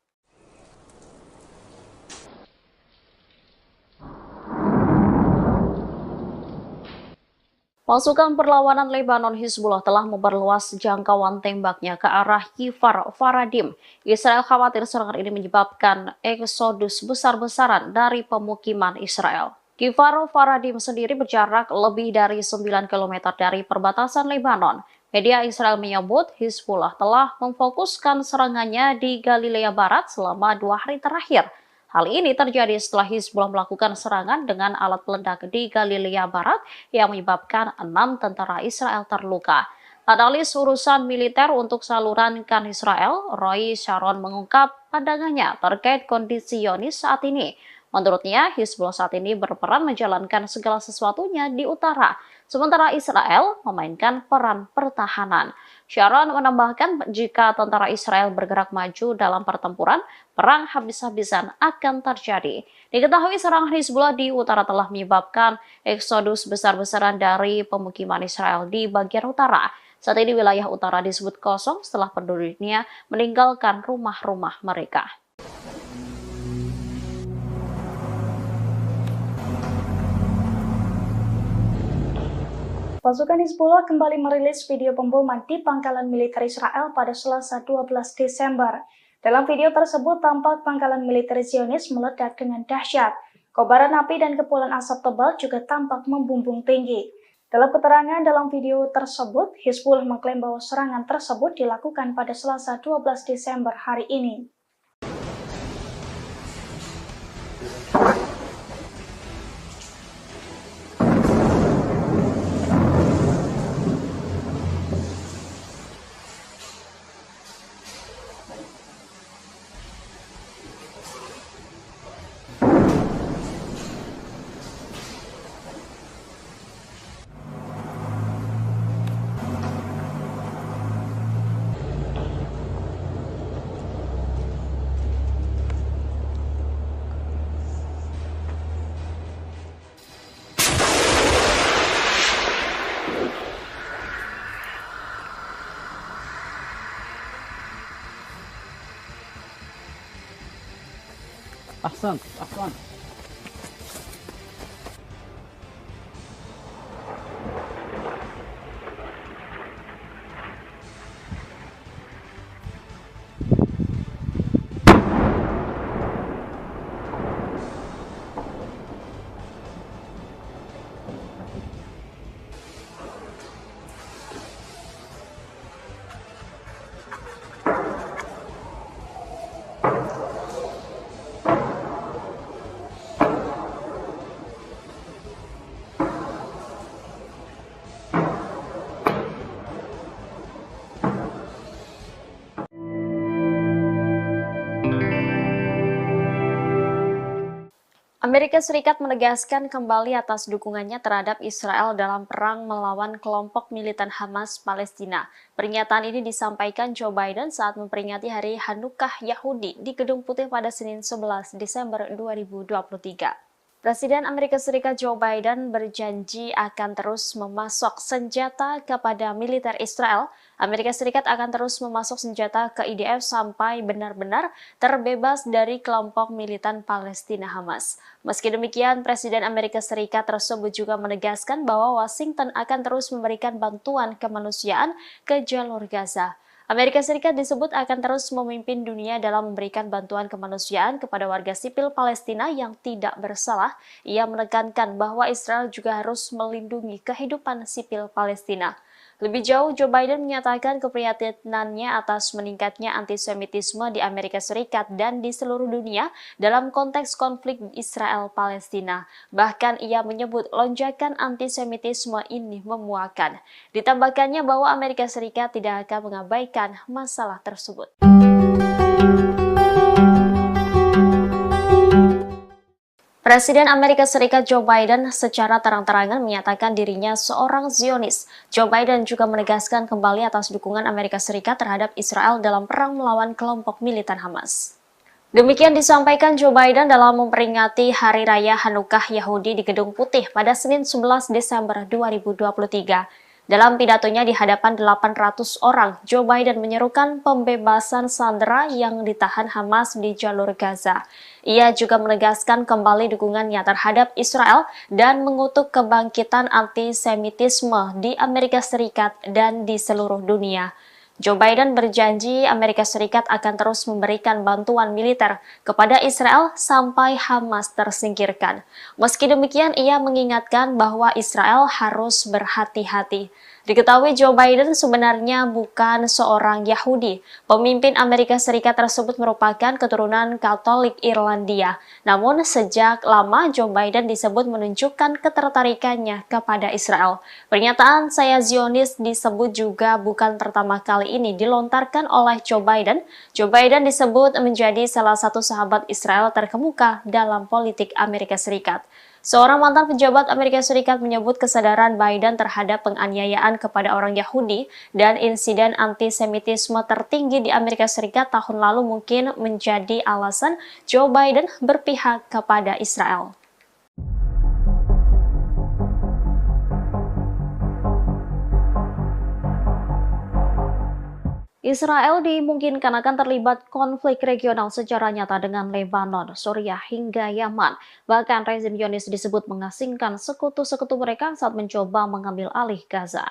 [SPEAKER 1] Pasukan perlawanan Lebanon Hizbullah telah memperluas jangkauan tembaknya ke arah Kifar Faradim. Israel khawatir serangan ini menyebabkan eksodus besar-besaran dari pemukiman Israel. Kifar Faradim sendiri berjarak lebih dari 9 km dari perbatasan Lebanon. Media Israel menyebut Hizbullah telah memfokuskan serangannya di Galilea Barat selama 2 hari terakhir. Hal ini terjadi setelah Hizbullah melakukan serangan dengan alat peledak di Galilea Barat yang menyebabkan 6 tentara Israel terluka. Analis urusan militer untuk saluran Kan Israel, Roy Sharon mengungkap pandangannya terkait kondisi Zionis saat ini. Menurutnya, Hizbullah saat ini berperan menjalankan segala sesuatunya di utara, sementara Israel memainkan peran pertahanan. Sharon menambahkan jika tentara Israel bergerak maju dalam pertempuran, perang habis-habisan akan terjadi. Diketahui serangan Hizbullah di utara telah menyebabkan eksodus besar-besaran dari pemukiman Israel di bagian utara. Saat ini wilayah utara disebut kosong setelah penduduknya meninggalkan rumah-rumah mereka.
[SPEAKER 2] Pasukan Hizbullah kembali merilis video pemboman di pangkalan militer Israel pada Selasa 12 Desember. Dalam video tersebut tampak pangkalan militer Zionis meledak dengan dahsyat. Kobaran api dan kepulan asap tebal juga tampak membumbung tinggi. Dalam keterangan dalam video tersebut, Hizbullah mengklaim bahwa serangan tersebut dilakukan pada Selasa 12 Desember hari ini.
[SPEAKER 3] أحسنت أحسنت.
[SPEAKER 1] Amerika Serikat menegaskan kembali atas dukungannya terhadap Israel dalam perang melawan kelompok militan Hamas Palestina. Pernyataan ini disampaikan Joe Biden saat memperingati Hari Hanukkah Yahudi di Gedung Putih pada Senin 11 Desember 2023. Presiden Amerika Serikat Joe Biden berjanji akan terus memasok senjata kepada militer Israel. Amerika Serikat akan terus memasok senjata ke IDF sampai benar-benar terbebas dari kelompok militan Palestina Hamas. Meski demikian, Presiden Amerika Serikat tersebut juga menegaskan bahwa Washington akan terus memberikan bantuan kemanusiaan ke jalur Gaza. Amerika Serikat disebut akan terus memimpin dunia dalam memberikan bantuan kemanusiaan kepada warga sipil Palestina yang tidak bersalah. Ia menekankan bahwa Israel juga harus melindungi kehidupan sipil Palestina. Lebih jauh, Joe Biden menyatakan keprihatinannya atas meningkatnya antisemitisme di Amerika Serikat dan di seluruh dunia dalam konteks konflik Israel-Palestina. Bahkan ia menyebut lonjakan antisemitisme ini memuakan. Ditambahkannya bahwa Amerika Serikat tidak akan mengabaikan masalah tersebut. Presiden Amerika Serikat Joe Biden secara terang-terangan menyatakan dirinya seorang Zionis. Joe Biden juga menegaskan kembali atas dukungan Amerika Serikat terhadap Israel dalam perang melawan kelompok militan Hamas. Demikian disampaikan Joe Biden dalam memperingati Hari Raya Hanukkah Yahudi di Gedung Putih pada Senin 11 Desember 2023. Dalam pidatonya di hadapan 800 orang, Joe Biden menyerukan pembebasan sandera yang ditahan Hamas di jalur Gaza. Ia juga menegaskan kembali dukungannya terhadap Israel dan mengutuk kebangkitan antisemitisme di Amerika Serikat dan di seluruh dunia. Joe Biden berjanji Amerika Serikat akan terus memberikan bantuan militer kepada Israel sampai Hamas tersingkirkan. Meski demikian, ia mengingatkan bahwa Israel harus berhati-hati. Diketahui Joe Biden sebenarnya bukan seorang Yahudi. Pemimpin Amerika Serikat tersebut merupakan keturunan Katolik Irlandia. Namun sejak lama Joe Biden disebut menunjukkan ketertarikannya kepada Israel. Pernyataan "saya Zionis" disebut juga bukan pertama kali ini dilontarkan oleh Joe Biden. Joe Biden disebut menjadi salah satu sahabat Israel terkemuka dalam politik Amerika Serikat. Seorang mantan pejabat Amerika Serikat menyebut kesadaran Biden terhadap penganiayaan kepada orang Yahudi dan insiden antisemitisme tertinggi di Amerika Serikat tahun lalu mungkin menjadi alasan Joe Biden berpihak kepada Israel. Israel dimungkinkan akan terlibat konflik regional secara nyata dengan Lebanon, Suriah hingga Yaman. Bahkan rezim Zionis disebut mengasingkan sekutu-sekutu mereka saat mencoba mengambil alih Gaza.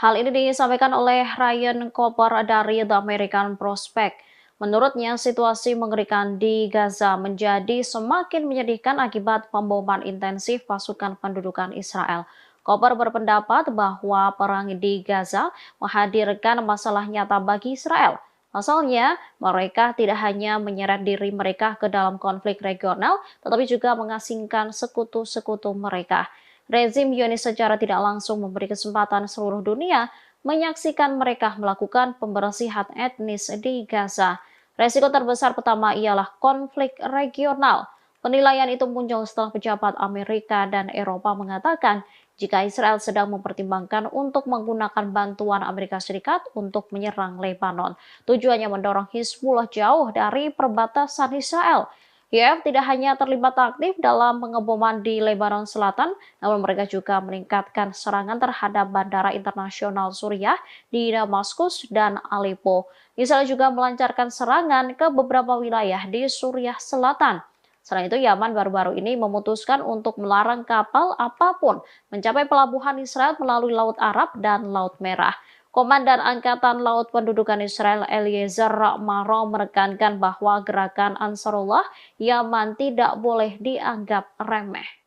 [SPEAKER 1] Hal ini disampaikan oleh Ryan Cooper dari The American Prospect. Menurutnya, situasi mengerikan di Gaza menjadi semakin menyedihkan akibat pemboman intensif pasukan pendudukan Israel. Cooper berpendapat bahwa perang di Gaza menghadirkan masalah nyata bagi Israel. Pasalnya, mereka tidak hanya menyeret diri mereka ke dalam konflik regional, tetapi juga mengasingkan sekutu-sekutu mereka. Rezim Zionis secara tidak langsung memberi kesempatan seluruh dunia menyaksikan mereka melakukan pembersihan etnis di Gaza. Resiko terbesar pertama ialah konflik regional. Penilaian itu muncul setelah pejabat Amerika dan Eropa mengatakan jika Israel sedang mempertimbangkan untuk menggunakan bantuan Amerika Serikat untuk menyerang Lebanon. Tujuannya mendorong Hizbullah jauh dari perbatasan Israel. IDF tidak hanya terlibat aktif dalam pengeboman di Lebanon Selatan, namun mereka juga meningkatkan serangan terhadap bandara internasional Suriah di Damaskus dan Aleppo. Israel juga melancarkan serangan ke beberapa wilayah di Suriah Selatan. Selain itu, Yaman baru-baru ini memutuskan untuk melarang kapal apapun mencapai pelabuhan Israel melalui Laut Arab dan Laut Merah. Komandan Angkatan Laut Pendudukan Israel Eliezer Maro menekankan bahwa gerakan Ansarullah Yaman tidak boleh dianggap remeh.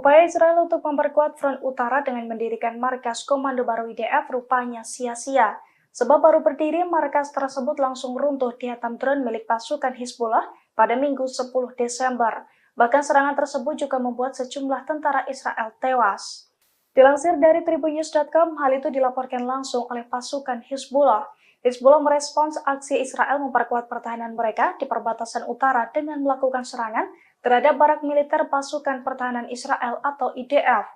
[SPEAKER 2] Upaya Israel untuk memperkuat front utara dengan mendirikan markas komando baru IDF rupanya sia-sia. Sebab baru berdiri, markas tersebut langsung runtuh dihantam drone milik pasukan Hizbullah pada Minggu 10 Desember. Bahkan serangan tersebut juga membuat sejumlah tentara Israel tewas. Dilansir dari tribunnews.com, hal itu dilaporkan langsung oleh pasukan Hizbullah. Hizbullah merespons aksi Israel memperkuat pertahanan mereka di perbatasan utara dengan melakukan serangan terhadap barak militer pasukan pertahanan Israel atau IDF.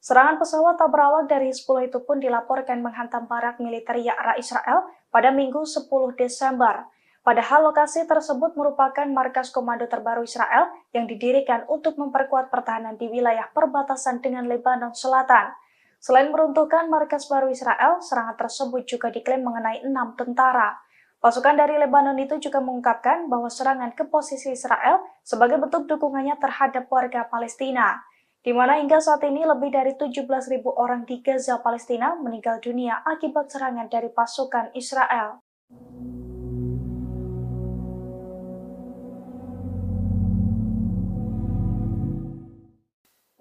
[SPEAKER 2] Serangan pesawat tak berawak dari Hizbullah itu pun dilaporkan menghantam barak militer Ya'ra Israel pada Minggu 10 Desember. Padahal lokasi tersebut merupakan markas komando terbaru Israel yang didirikan untuk memperkuat pertahanan di wilayah perbatasan dengan Lebanon Selatan. Selain meruntuhkan markas baru Israel, serangan tersebut juga diklaim mengenai 6 tentara. Pasukan dari Lebanon itu juga mengungkapkan bahwa serangan ke posisi Israel sebagai bentuk dukungannya terhadap warga Palestina, di mana hingga saat ini lebih dari 17.000 orang di Gaza, Palestina meninggal dunia akibat serangan dari pasukan Israel.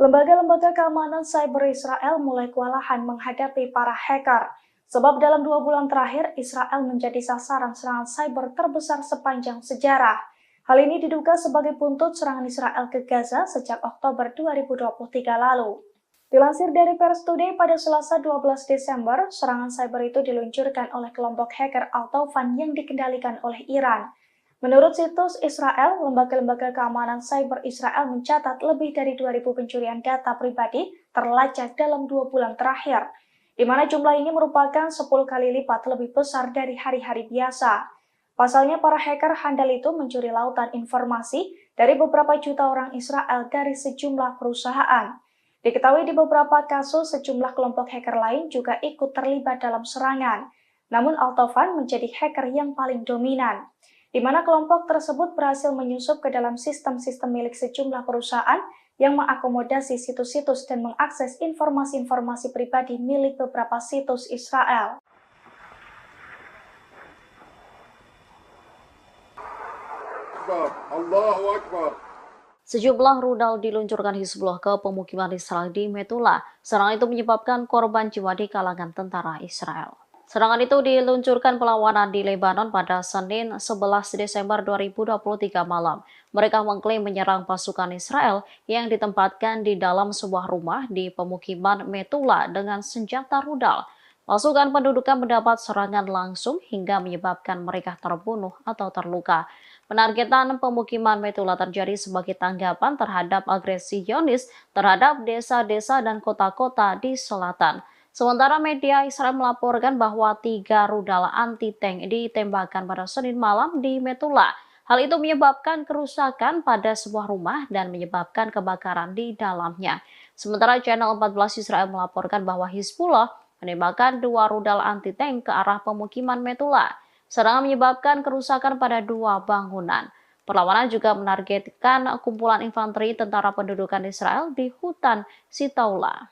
[SPEAKER 2] Lembaga-lembaga keamanan cyber Israel mulai kewalahan menghadapi para hacker. Sebab dalam 2 bulan terakhir, Israel menjadi sasaran serangan cyber terbesar sepanjang sejarah. Hal ini diduga sebagai buntut serangan Israel ke Gaza sejak Oktober 2023 lalu. Dilansir dari Pers Today pada Selasa 12 Desember, serangan cyber itu diluncurkan oleh kelompok hacker Al-Tawfan yang dikendalikan oleh Iran. Menurut situs Israel, lembaga-lembaga keamanan cyber Israel mencatat lebih dari 2.000 pencurian data pribadi terlacak dalam 2 bulan terakhir, di mana jumlah ini merupakan 10 kali lipat lebih besar dari hari-hari biasa. Pasalnya, para hacker handal itu mencuri lautan informasi dari beberapa juta orang Israel dari sejumlah perusahaan. Diketahui di beberapa kasus, sejumlah kelompok hacker lain juga ikut terlibat dalam serangan. Namun Al-Tawfan menjadi hacker yang paling dominan, di mana kelompok tersebut berhasil menyusup ke dalam sistem-sistem milik sejumlah perusahaan yang mengakomodasi situs-situs dan mengakses informasi-informasi pribadi milik beberapa situs Israel.
[SPEAKER 4] Allahu Akbar.
[SPEAKER 1] Sejumlah rudal diluncurkan Hizbullah ke pemukiman Israel di Metula. Serangan itu menyebabkan korban jiwa di kalangan tentara Israel. Serangan itu diluncurkan perlawanan di Lebanon pada Senin 11 Desember 2023 malam. Mereka mengklaim menyerang pasukan Israel yang ditempatkan di dalam sebuah rumah di pemukiman Metula dengan senjata rudal. Pasukan pendudukan mendapat serangan langsung hingga menyebabkan mereka terbunuh atau terluka. Penargetan pemukiman Metula terjadi sebagai tanggapan terhadap agresi Zionis terhadap desa-desa dan kota-kota di selatan. Sementara media Israel melaporkan bahwa 3 rudal anti-tank ditembakkan pada Senin malam di Metula. Hal itu menyebabkan kerusakan pada sebuah rumah dan menyebabkan kebakaran di dalamnya. Sementara Channel 14 Israel melaporkan bahwa Hizbullah menembakkan 2 rudal anti-tank ke arah pemukiman Metula. Serangan menyebabkan kerusakan pada 2 bangunan. Perlawanan juga menargetkan kumpulan infanteri tentara pendudukan Israel di hutan Sitaula.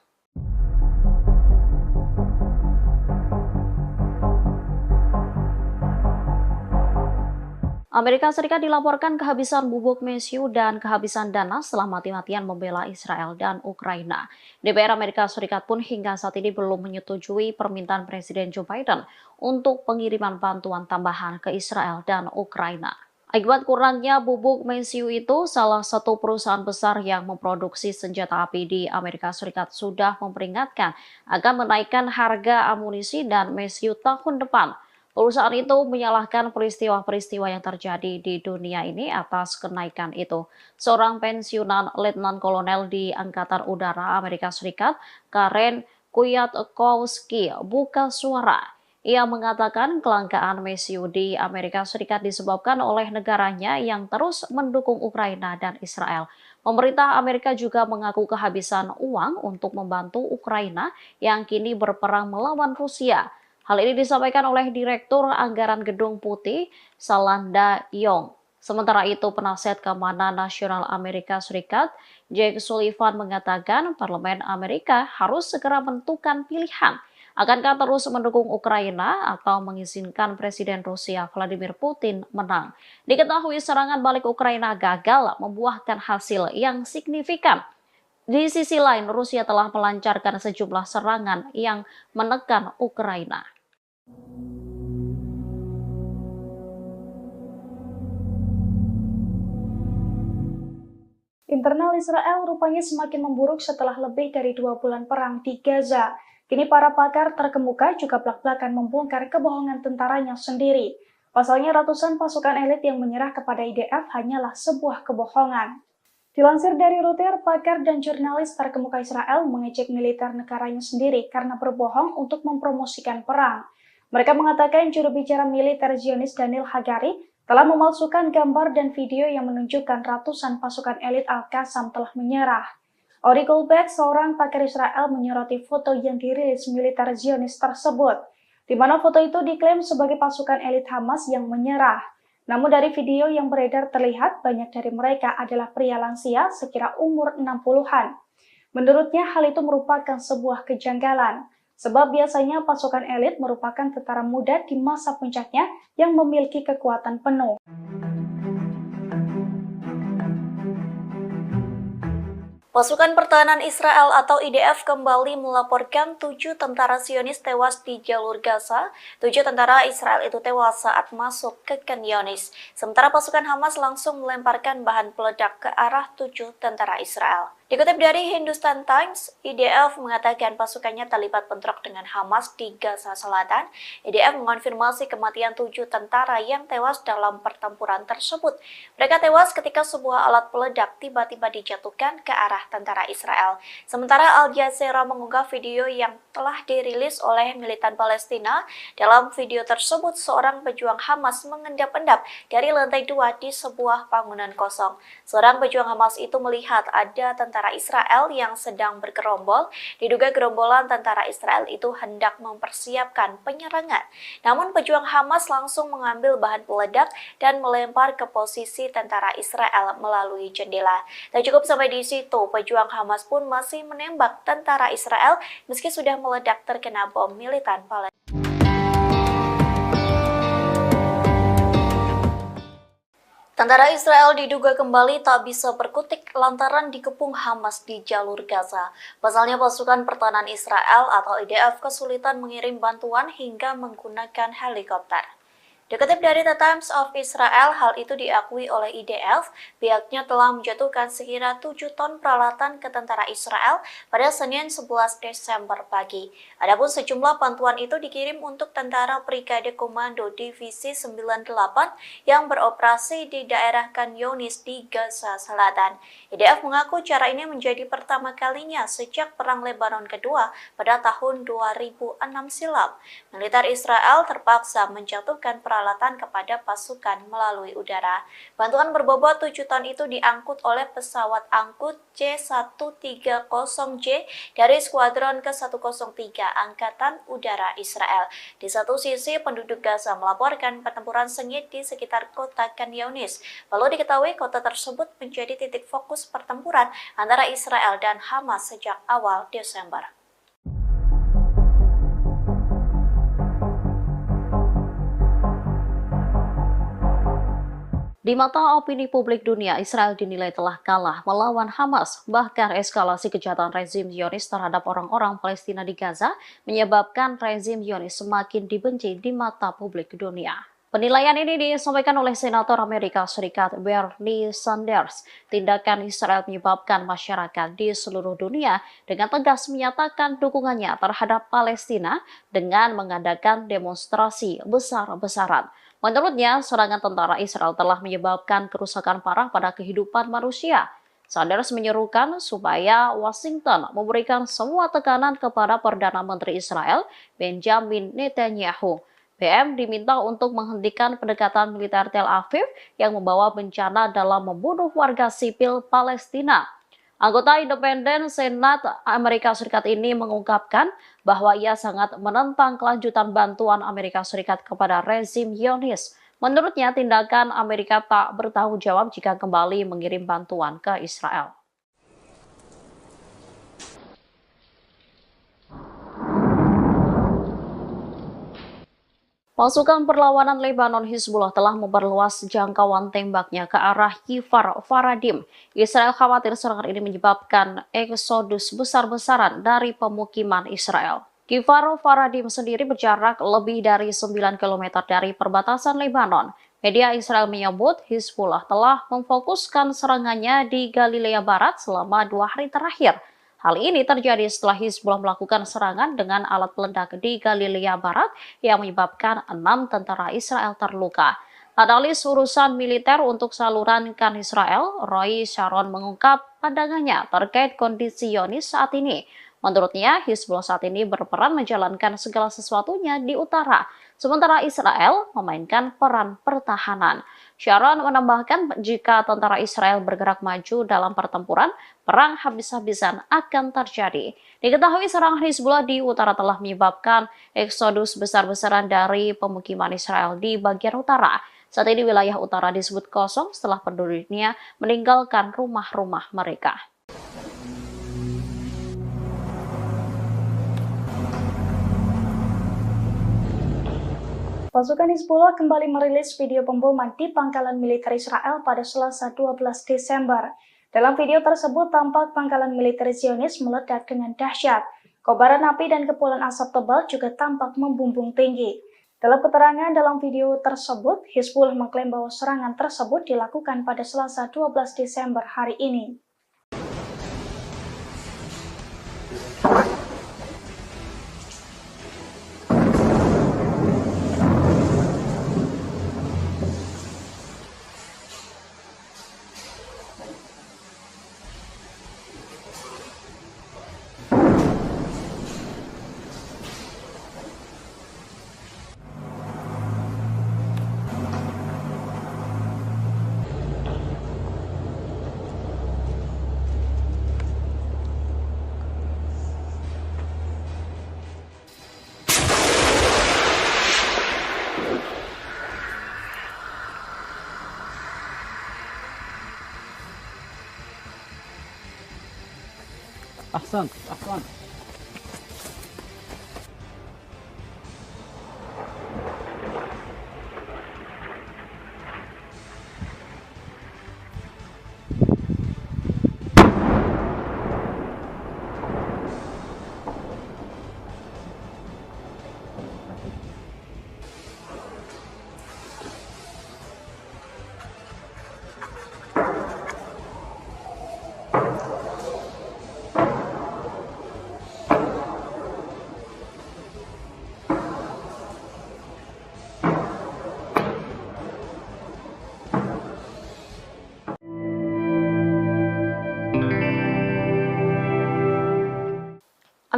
[SPEAKER 1] Amerika Serikat dilaporkan kehabisan bubuk mesiu dan kehabisan dana setelah mati-matian membela Israel dan Ukraina. DPR Amerika Serikat pun hingga saat ini belum menyetujui permintaan Presiden Joe Biden untuk pengiriman bantuan tambahan ke Israel dan Ukraina. Akibat kurangnya bubuk mesiu itu, salah satu perusahaan besar yang memproduksi senjata api di Amerika Serikat sudah memperingatkan akan menaikkan harga amunisi dan mesiu tahun depan. Perusahaan itu menyalahkan peristiwa-peristiwa yang terjadi di dunia ini atas kenaikan itu. Seorang pensiunan letnan kolonel di Angkatan Udara Amerika Serikat, Karen Kwiatkowski, buka suara. Ia mengatakan kelangkaan mesiu di Amerika Serikat disebabkan oleh negaranya yang terus mendukung Ukraina dan Israel. Pemerintah Amerika juga mengaku kehabisan uang untuk membantu Ukraina yang kini berperang melawan Rusia. Hal ini disampaikan oleh Direktur Anggaran Gedung Putih, Salanda Yong. Sementara itu, penasihat keamanan nasional Amerika Serikat, Jake Sullivan mengatakan Parlemen Amerika harus segera menentukan pilihan. Akankah terus mendukung Ukraina atau mengizinkan Presiden Rusia Vladimir Putin menang? Diketahui serangan balik Ukraina gagal membuahkan hasil yang signifikan. Di sisi lain, Rusia telah melancarkan sejumlah serangan yang menekan Ukraina.
[SPEAKER 2] Internal Israel rupanya semakin memburuk setelah lebih dari 2 bulan perang di Gaza. Kini para pakar terkemuka juga belak-belakan membongkar kebohongan tentaranya sendiri. Pasalnya ratusan pasukan elit yang menyerah kepada IDF hanyalah sebuah kebohongan. Dilansir dari Reuters, pakar dan jurnalis terkemuka Israel mengejek militer negaranya sendiri karena berbohong untuk mempromosikan perang. Mereka mengatakan juru bicara militer Zionis Daniel Hagari telah memalsukan gambar dan video yang menunjukkan ratusan pasukan elit Al-Qassam telah menyerah. Ori Goldberg, seorang pakar Israel, menyoroti foto yang dirilis militer Zionis tersebut, di mana foto itu diklaim sebagai pasukan elit Hamas yang menyerah. Namun dari video yang beredar terlihat banyak dari mereka adalah pria lansia sekira umur 60-an. Menurutnya hal itu merupakan sebuah kejanggalan, sebab biasanya pasukan elit merupakan tentara muda di masa puncaknya yang memiliki kekuatan penuh.
[SPEAKER 5] Pasukan Pertahanan Israel atau IDF kembali melaporkan 7 tentara Zionis tewas di jalur Gaza. 7 tentara Israel itu tewas saat masuk ke Khan Younis. Sementara pasukan Hamas langsung melemparkan bahan peledak ke arah 7 tentara Israel. Dikutip dari Hindustan Times, IDF mengatakan pasukannya terlibat bentrok dengan Hamas di Gaza Selatan. IDF mengonfirmasi kematian 7 tentara yang tewas dalam pertempuran tersebut. Mereka tewas ketika sebuah alat peledak tiba-tiba dijatuhkan ke arah tentara Israel. Sementara Al Jazeera mengunggah video yang telah dirilis oleh militan Palestina. Dalam video tersebut, seorang pejuang Hamas mengendap-endap dari lantai 2 di sebuah bangunan kosong. Seorang pejuang Hamas itu melihat ada tentara Israel yang sedang bergerombol. Diduga gerombolan tentara Israel itu hendak mempersiapkan penyerangan. Namun pejuang Hamas langsung mengambil bahan peledak dan melempar ke posisi tentara Israel melalui jendela. Tak cukup sampai di situ, pejuang Hamas pun masih menembak tentara Israel meski sudah meledak terkena bom militan Palestina. Tentara Israel diduga kembali tak bisa berkutik lantaran dikepung Hamas di jalur Gaza. Pasalnya pasukan pertahanan Israel atau IDF kesulitan mengirim bantuan hingga menggunakan helikopter. Dikutip dari The Times of Israel, hal itu diakui oleh IDF. Pihaknya telah menjatuhkan sekira 7 ton peralatan ke tentara Israel pada Senin 11 Desember pagi. Adapun sejumlah bantuan itu dikirim untuk tentara Brigade Komando Divisi 98 yang beroperasi di daerah Khan Younis di Gaza Selatan. IDF mengaku cara ini menjadi pertama kalinya sejak Perang Lebanon Kedua pada tahun 2006 silam. Militer Israel terpaksa menjatuhkan peralatan kepada pasukan melalui udara. Bantuan berbobot 7 ton itu diangkut oleh pesawat angkut C-130J dari Skuadron ke-103 Angkatan Udara Israel. Di satu sisi, penduduk Gaza melaporkan pertempuran sengit di sekitar kota Khan Younis. Perlu diketahui kota tersebut menjadi titik fokus pertempuran antara Israel dan Hamas sejak awal Desember.
[SPEAKER 1] Di mata opini publik dunia, Israel dinilai telah kalah melawan Hamas. Bahkan eskalasi kejahatan rezim Zionis terhadap orang-orang Palestina di Gaza menyebabkan rezim Zionis semakin dibenci di mata publik dunia. Penilaian ini disampaikan oleh Senator Amerika Serikat Bernie Sanders. Tindakan Israel menyebabkan masyarakat di seluruh dunia dengan tegas menyatakan dukungannya terhadap Palestina dengan mengadakan demonstrasi besar-besaran. Menurutnya, serangan tentara Israel telah menyebabkan kerusakan parah pada kehidupan manusia. Sanders menyerukan supaya Washington memberikan semua tekanan kepada Perdana Menteri Israel, Benjamin Netanyahu. BM diminta untuk menghentikan pendekatan militer Tel Aviv yang membawa bencana dalam membunuh warga sipil Palestina. Anggota independen Senat Amerika Serikat ini mengungkapkan bahwa ia sangat menentang kelanjutan bantuan Amerika Serikat kepada rezim Zionis. Menurutnya, tindakan Amerika tak bertanggung jawab jika kembali mengirim bantuan ke Israel. Pasukan perlawanan Lebanon Hizbullah telah memperluas jangkauan tembaknya ke arah Kfar Faradim. Israel khawatir serangan ini menyebabkan eksodus besar-besaran dari pemukiman Israel. Kfar Faradim sendiri berjarak lebih dari 9 km dari perbatasan Lebanon. Media Israel menyebut Hizbullah telah memfokuskan serangannya di Galilea Barat selama 2 hari terakhir. Hal ini terjadi setelah Hizbullah melakukan serangan dengan alat peledak di Galilea Barat yang menyebabkan 6 tentara Israel terluka. Analis urusan militer untuk saluran KAN Israel, Roy Sharon mengungkap pandangannya terkait kondisi Zionis saat ini. Menurutnya, Hizbullah saat ini berperan menjalankan segala sesuatunya di utara, sementara Israel memainkan peran pertahanan. Sharon menambahkan jika tentara Israel bergerak maju dalam pertempuran, perang habis-habisan akan terjadi. Diketahui serangan Hizbullah di utara telah menyebabkan eksodus besar-besaran dari pemukiman Israel di bagian utara. Saat ini wilayah utara disebut kosong setelah penduduknya meninggalkan rumah-rumah mereka.
[SPEAKER 2] Pasukan Hizbullah kembali merilis video pemboman di pangkalan militer Israel pada Selasa 12 Desember. Dalam video tersebut tampak pangkalan militer Zionis meledak dengan dahsyat. Kobaran api dan kepulan asap tebal juga tampak membumbung tinggi. Dalam keterangan dalam video tersebut, Hizbullah mengklaim bahwa serangan tersebut dilakukan pada Selasa 12 Desember hari ini.
[SPEAKER 3] أحسنت أحسنت.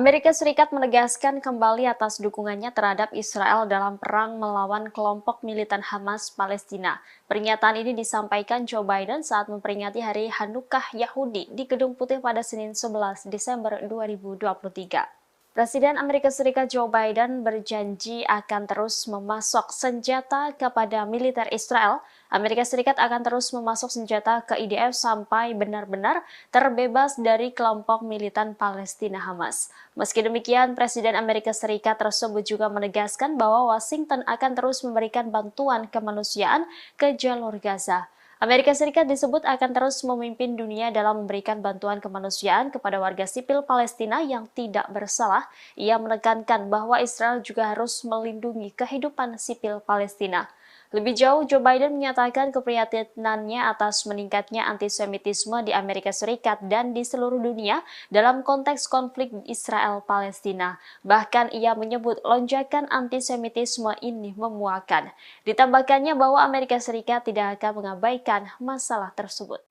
[SPEAKER 1] Amerika Serikat menegaskan kembali atas dukungannya terhadap Israel dalam perang melawan kelompok militan Hamas Palestina. Pernyataan ini disampaikan Joe Biden saat memperingati Hari Hanukkah Yahudi di Gedung Putih pada Senin 11 Desember 2023. Presiden Amerika Serikat Joe Biden berjanji akan terus memasok senjata kepada militer Israel. Amerika Serikat akan terus memasok senjata ke IDF sampai benar-benar terbebas dari kelompok militan Palestina Hamas. Meski demikian, Presiden Amerika Serikat tersebut juga menegaskan bahwa Washington akan terus memberikan bantuan kemanusiaan ke jalur Gaza. Amerika Serikat disebut akan terus memimpin dunia dalam memberikan bantuan kemanusiaan kepada warga sipil Palestina yang tidak bersalah. Ia menekankan bahwa Israel juga harus melindungi kehidupan sipil Palestina. Lebih jauh, Joe Biden menyatakan keprihatinannya atas meningkatnya antisemitisme di Amerika Serikat dan di seluruh dunia dalam konteks konflik Israel-Palestina. Bahkan ia menyebut lonjakan antisemitisme ini memuakan. Ditambahkannya bahwa Amerika Serikat tidak akan mengabaikan masalah tersebut.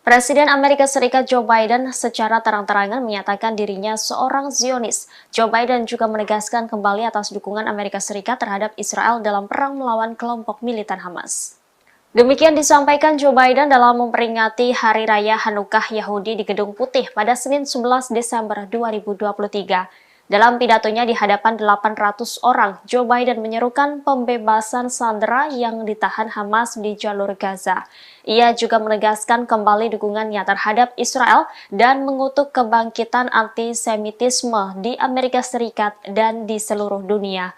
[SPEAKER 1] Presiden Amerika Serikat Joe Biden secara terang-terangan menyatakan dirinya seorang Zionis. Joe Biden juga menegaskan kembali atas dukungan Amerika Serikat terhadap Israel dalam perang melawan kelompok militan Hamas. Demikian disampaikan Joe Biden dalam memperingati Hari Raya Hanukkah Yahudi di Gedung Putih pada Senin 11 Desember 2023. Dalam pidatonya di hadapan 800 orang, Joe Biden menyerukan pembebasan sandera yang ditahan Hamas di jalur Gaza. Ia juga menegaskan kembali dukungannya terhadap Israel dan mengutuk kebangkitan antisemitisme di Amerika Serikat dan di seluruh dunia.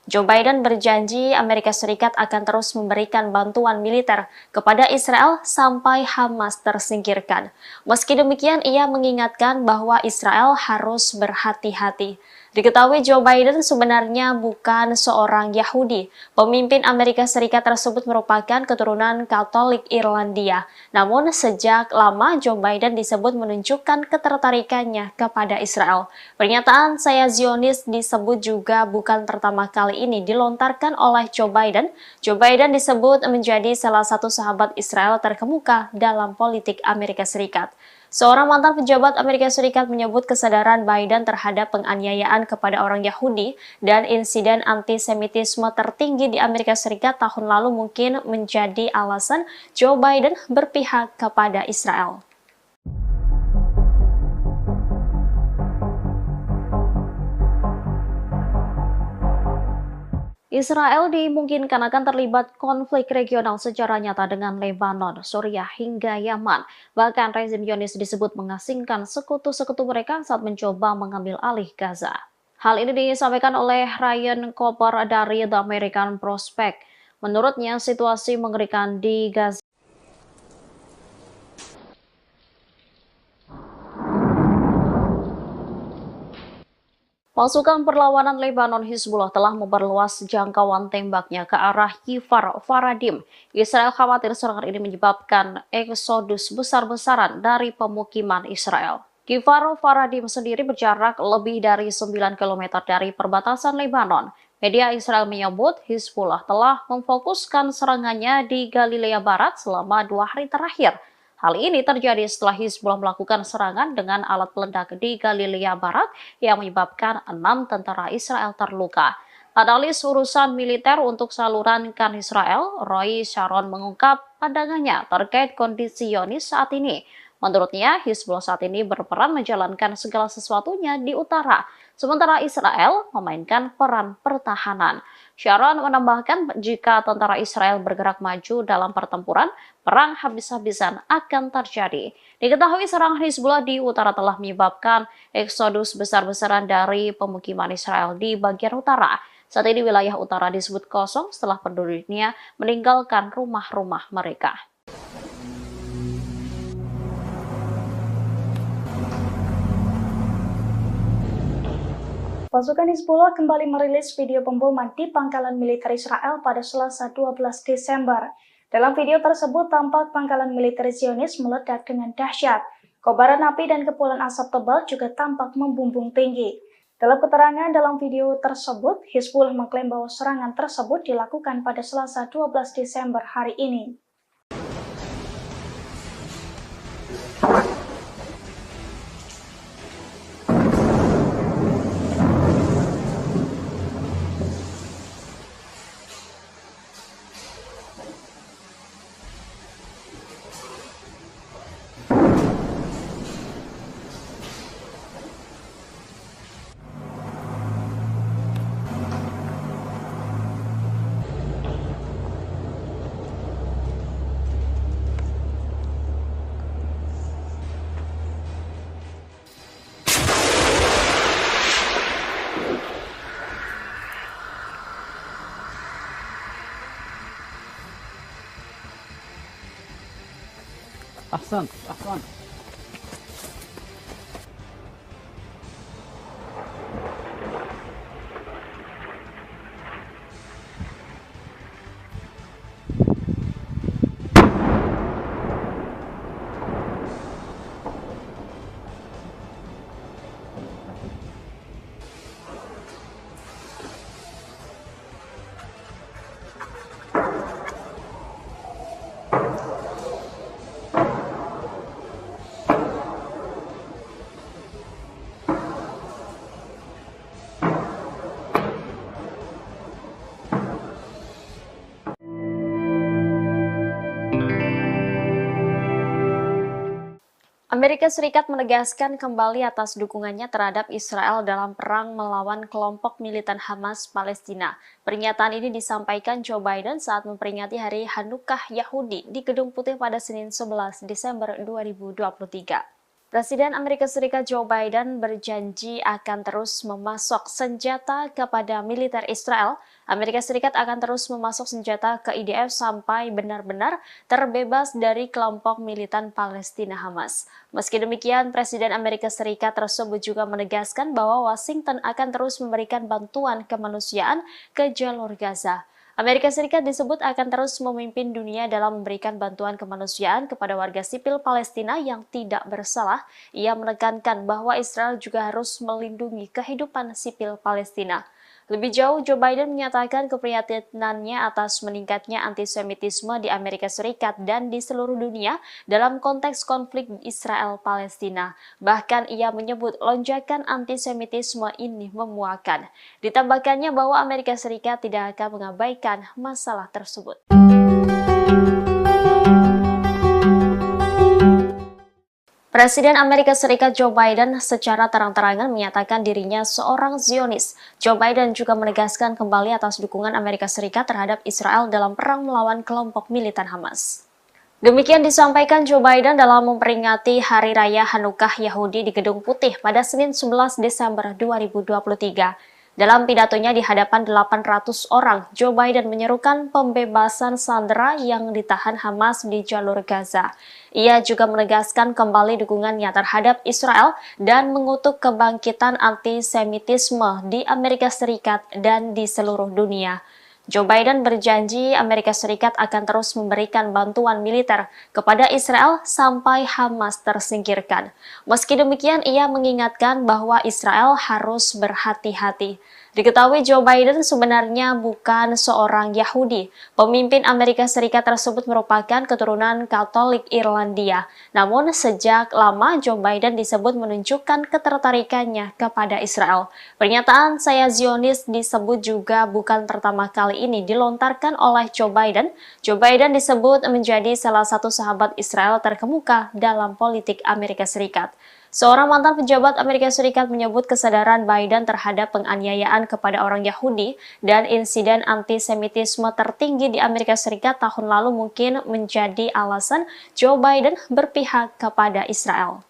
[SPEAKER 1] Joe Biden berjanji Amerika Serikat akan terus memberikan bantuan militer kepada Israel sampai Hamas tersingkirkan. Meski demikian, ia mengingatkan bahwa Israel harus berhati-hati. Diketahui Joe Biden sebenarnya bukan seorang Yahudi. Pemimpin Amerika Serikat tersebut merupakan keturunan Katolik Irlandia. Namun sejak lama Joe Biden disebut menunjukkan ketertarikannya kepada Israel. Pernyataan "saya Zionis" disebut juga bukan pertama kali ini dilontarkan oleh Joe Biden. Joe Biden disebut menjadi salah satu sahabat Israel terkemuka dalam politik Amerika Serikat. Seorang mantan pejabat Amerika Serikat menyebut kesadaran Biden terhadap penganiayaan kepada orang Yahudi dan insiden antisemitisme tertinggi di Amerika Serikat tahun lalu mungkin menjadi alasan Joe Biden berpihak kepada Israel. Israel dimungkinkan akan terlibat konflik regional secara nyata dengan Lebanon, Suriah, hingga Yaman. Bahkan rezim Zionis disebut mengasingkan sekutu-sekutu mereka saat mencoba mengambil alih Gaza. Hal ini disampaikan oleh Ryan Cooper dari The American Prospect. Menurutnya, situasi mengerikan di Gaza Pasukan perlawanan Lebanon Hizbullah telah memperluas jangkauan tembaknya ke arah Kfar Faradim. Israel khawatir serangan ini menyebabkan eksodus besar-besaran dari pemukiman Israel. Kfar Faradim sendiri berjarak lebih dari 9 km dari perbatasan Lebanon. Media Israel menyebut Hizbullah telah memfokuskan serangannya di Galilea Barat selama 2 hari terakhir. Hal ini terjadi setelah Hizbullah melakukan serangan dengan alat peledak di Galilea Barat yang menyebabkan 6 tentara Israel terluka. Analis urusan militer untuk saluran Kan Israel, Roy Sharon mengungkap pandangannya terkait kondisi Zionis saat ini. Menurutnya, Hizbullah saat ini berperan menjalankan segala sesuatunya di utara, sementara Israel memainkan peran pertahanan. Sharon menambahkan jika tentara Israel bergerak maju dalam pertempuran, perang habis-habisan akan terjadi. Diketahui serangan Hizbullah di utara telah menyebabkan eksodus besar-besaran dari pemukiman Israel di bagian utara. Saat ini wilayah utara disebut kosong setelah penduduknya meninggalkan rumah-rumah mereka.
[SPEAKER 2] Pasukan Hizbullah kembali merilis video pemboman di pangkalan militer Israel pada Selasa 12 Desember. Dalam video tersebut tampak pangkalan militer Zionis meledak dengan dahsyat. Kobaran api dan kepulan asap tebal juga tampak membumbung tinggi. Dalam keterangan dalam video tersebut, Hizbullah mengklaim bahwa serangan tersebut dilakukan pada Selasa 12 Desember hari ini.
[SPEAKER 3] أحسنت أحسنت.
[SPEAKER 1] Amerika Serikat menegaskan kembali atas dukungannya terhadap Israel dalam perang melawan kelompok militan Hamas Palestina. Pernyataan ini disampaikan Joe Biden saat memperingati Hari Hanukkah Yahudi di Gedung Putih pada Senin 11 Desember 2023. Presiden Amerika Serikat Joe Biden berjanji akan terus memasok senjata kepada militer Israel. Amerika Serikat akan terus memasok senjata ke IDF sampai benar-benar terbebas dari kelompok militan Palestina Hamas. Meski demikian, Presiden Amerika Serikat tersebut juga menegaskan bahwa Washington akan terus memberikan bantuan kemanusiaan ke jalur Gaza. Amerika Serikat disebut akan terus memimpin dunia dalam memberikan bantuan kemanusiaan kepada warga sipil Palestina yang tidak bersalah. Ia menekankan bahwa Israel juga harus melindungi kehidupan sipil Palestina. Lebih jauh, Joe Biden menyatakan keprihatinannya atas meningkatnya antisemitisme di Amerika Serikat dan di seluruh dunia dalam konteks konflik Israel-Palestina. Bahkan ia menyebut lonjakan antisemitisme ini memuakan. Ditambahkannya bahwa Amerika Serikat tidak akan mengabaikan masalah tersebut. Presiden Amerika Serikat Joe Biden secara terang-terangan menyatakan dirinya seorang Zionis. Joe Biden juga menegaskan kembali atas dukungan Amerika Serikat terhadap Israel dalam perang melawan kelompok militan Hamas. Demikian disampaikan Joe Biden dalam memperingati Hari Raya Hanukkah Yahudi di Gedung Putih pada Senin 11 Desember 2023. Dalam pidatonya di hadapan 800 orang, Joe Biden menyerukan pembebasan sandera yang ditahan Hamas di jalur Gaza. Ia juga menegaskan kembali dukungannya terhadap Israel dan mengutuk kebangkitan antisemitisme di Amerika Serikat dan di seluruh dunia. Joe Biden berjanji Amerika Serikat akan terus memberikan bantuan militer kepada Israel sampai Hamas tersingkirkan. Meski demikian, ia mengingatkan bahwa Israel harus berhati-hati. Diketahui Joe Biden sebenarnya bukan seorang Yahudi. Pemimpin Amerika Serikat tersebut merupakan keturunan Katolik Irlandia. Namun sejak lama Joe Biden disebut menunjukkan ketertarikannya kepada Israel. Pernyataan "saya Zionis" disebut juga bukan pertama kali ini dilontarkan oleh Joe Biden. Joe Biden disebut menjadi salah satu sahabat Israel terkemuka dalam politik Amerika Serikat. Seorang mantan pejabat Amerika Serikat menyebut kesadaran Biden terhadap penganiayaan kepada orang Yahudi dan insiden antisemitisme tertinggi di Amerika Serikat tahun lalu mungkin menjadi alasan Joe Biden berpihak kepada Israel.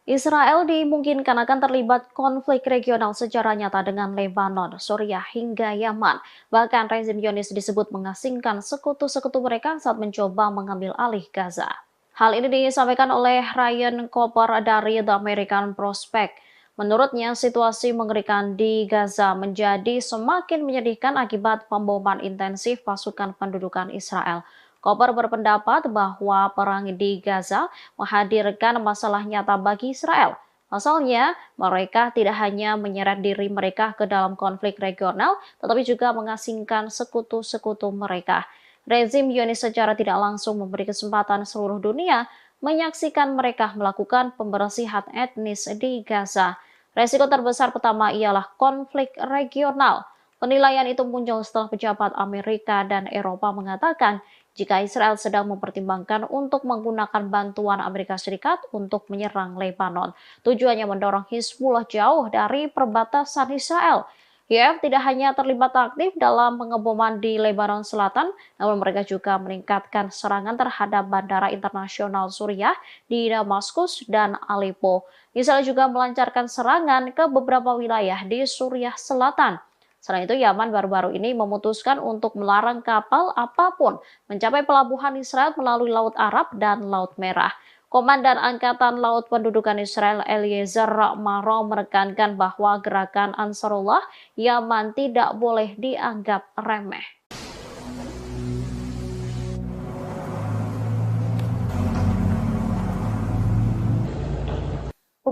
[SPEAKER 1] Israel dimungkinkan akan terlibat konflik regional secara nyata dengan Lebanon, Suriah hingga Yaman. Bahkan rezim Zionis disebut mengasingkan sekutu-sekutu mereka saat mencoba mengambil alih Gaza. Hal ini disampaikan oleh Ryan Cooper dari The American Prospect. Menurutnya, situasi mengerikan di Gaza menjadi semakin menyedihkan akibat pemboman intensif pasukan pendudukan Israel. Cooper berpendapat bahwa perang di Gaza menghadirkan masalah nyata bagi Israel. Pasalnya, mereka tidak hanya menyeret diri mereka ke dalam konflik regional, tetapi juga mengasingkan sekutu-sekutu mereka. Rezim Zionis secara tidak langsung memberi kesempatan seluruh dunia menyaksikan mereka melakukan pembersihan etnis di Gaza. Resiko terbesar pertama ialah konflik regional. Penilaian itu muncul setelah pejabat Amerika dan Eropa mengatakan jika Israel sedang mempertimbangkan untuk menggunakan bantuan Amerika Serikat untuk menyerang Lebanon. Tujuannya mendorong Hizbullah jauh dari perbatasan Israel. IDF tidak hanya terlibat aktif dalam pengeboman di Lebanon Selatan, namun mereka juga meningkatkan serangan terhadap bandara internasional Suriah di Damaskus dan Aleppo. Israel juga melancarkan serangan ke beberapa wilayah di Suriah Selatan. Selain itu, Yaman baru-baru ini memutuskan untuk melarang kapal apapun mencapai pelabuhan Israel melalui Laut Arab dan Laut Merah. Komandan Angkatan Laut Pendudukan Israel Eliezer Maro menekankan bahwa gerakan Ansarullah Yaman tidak boleh dianggap remeh.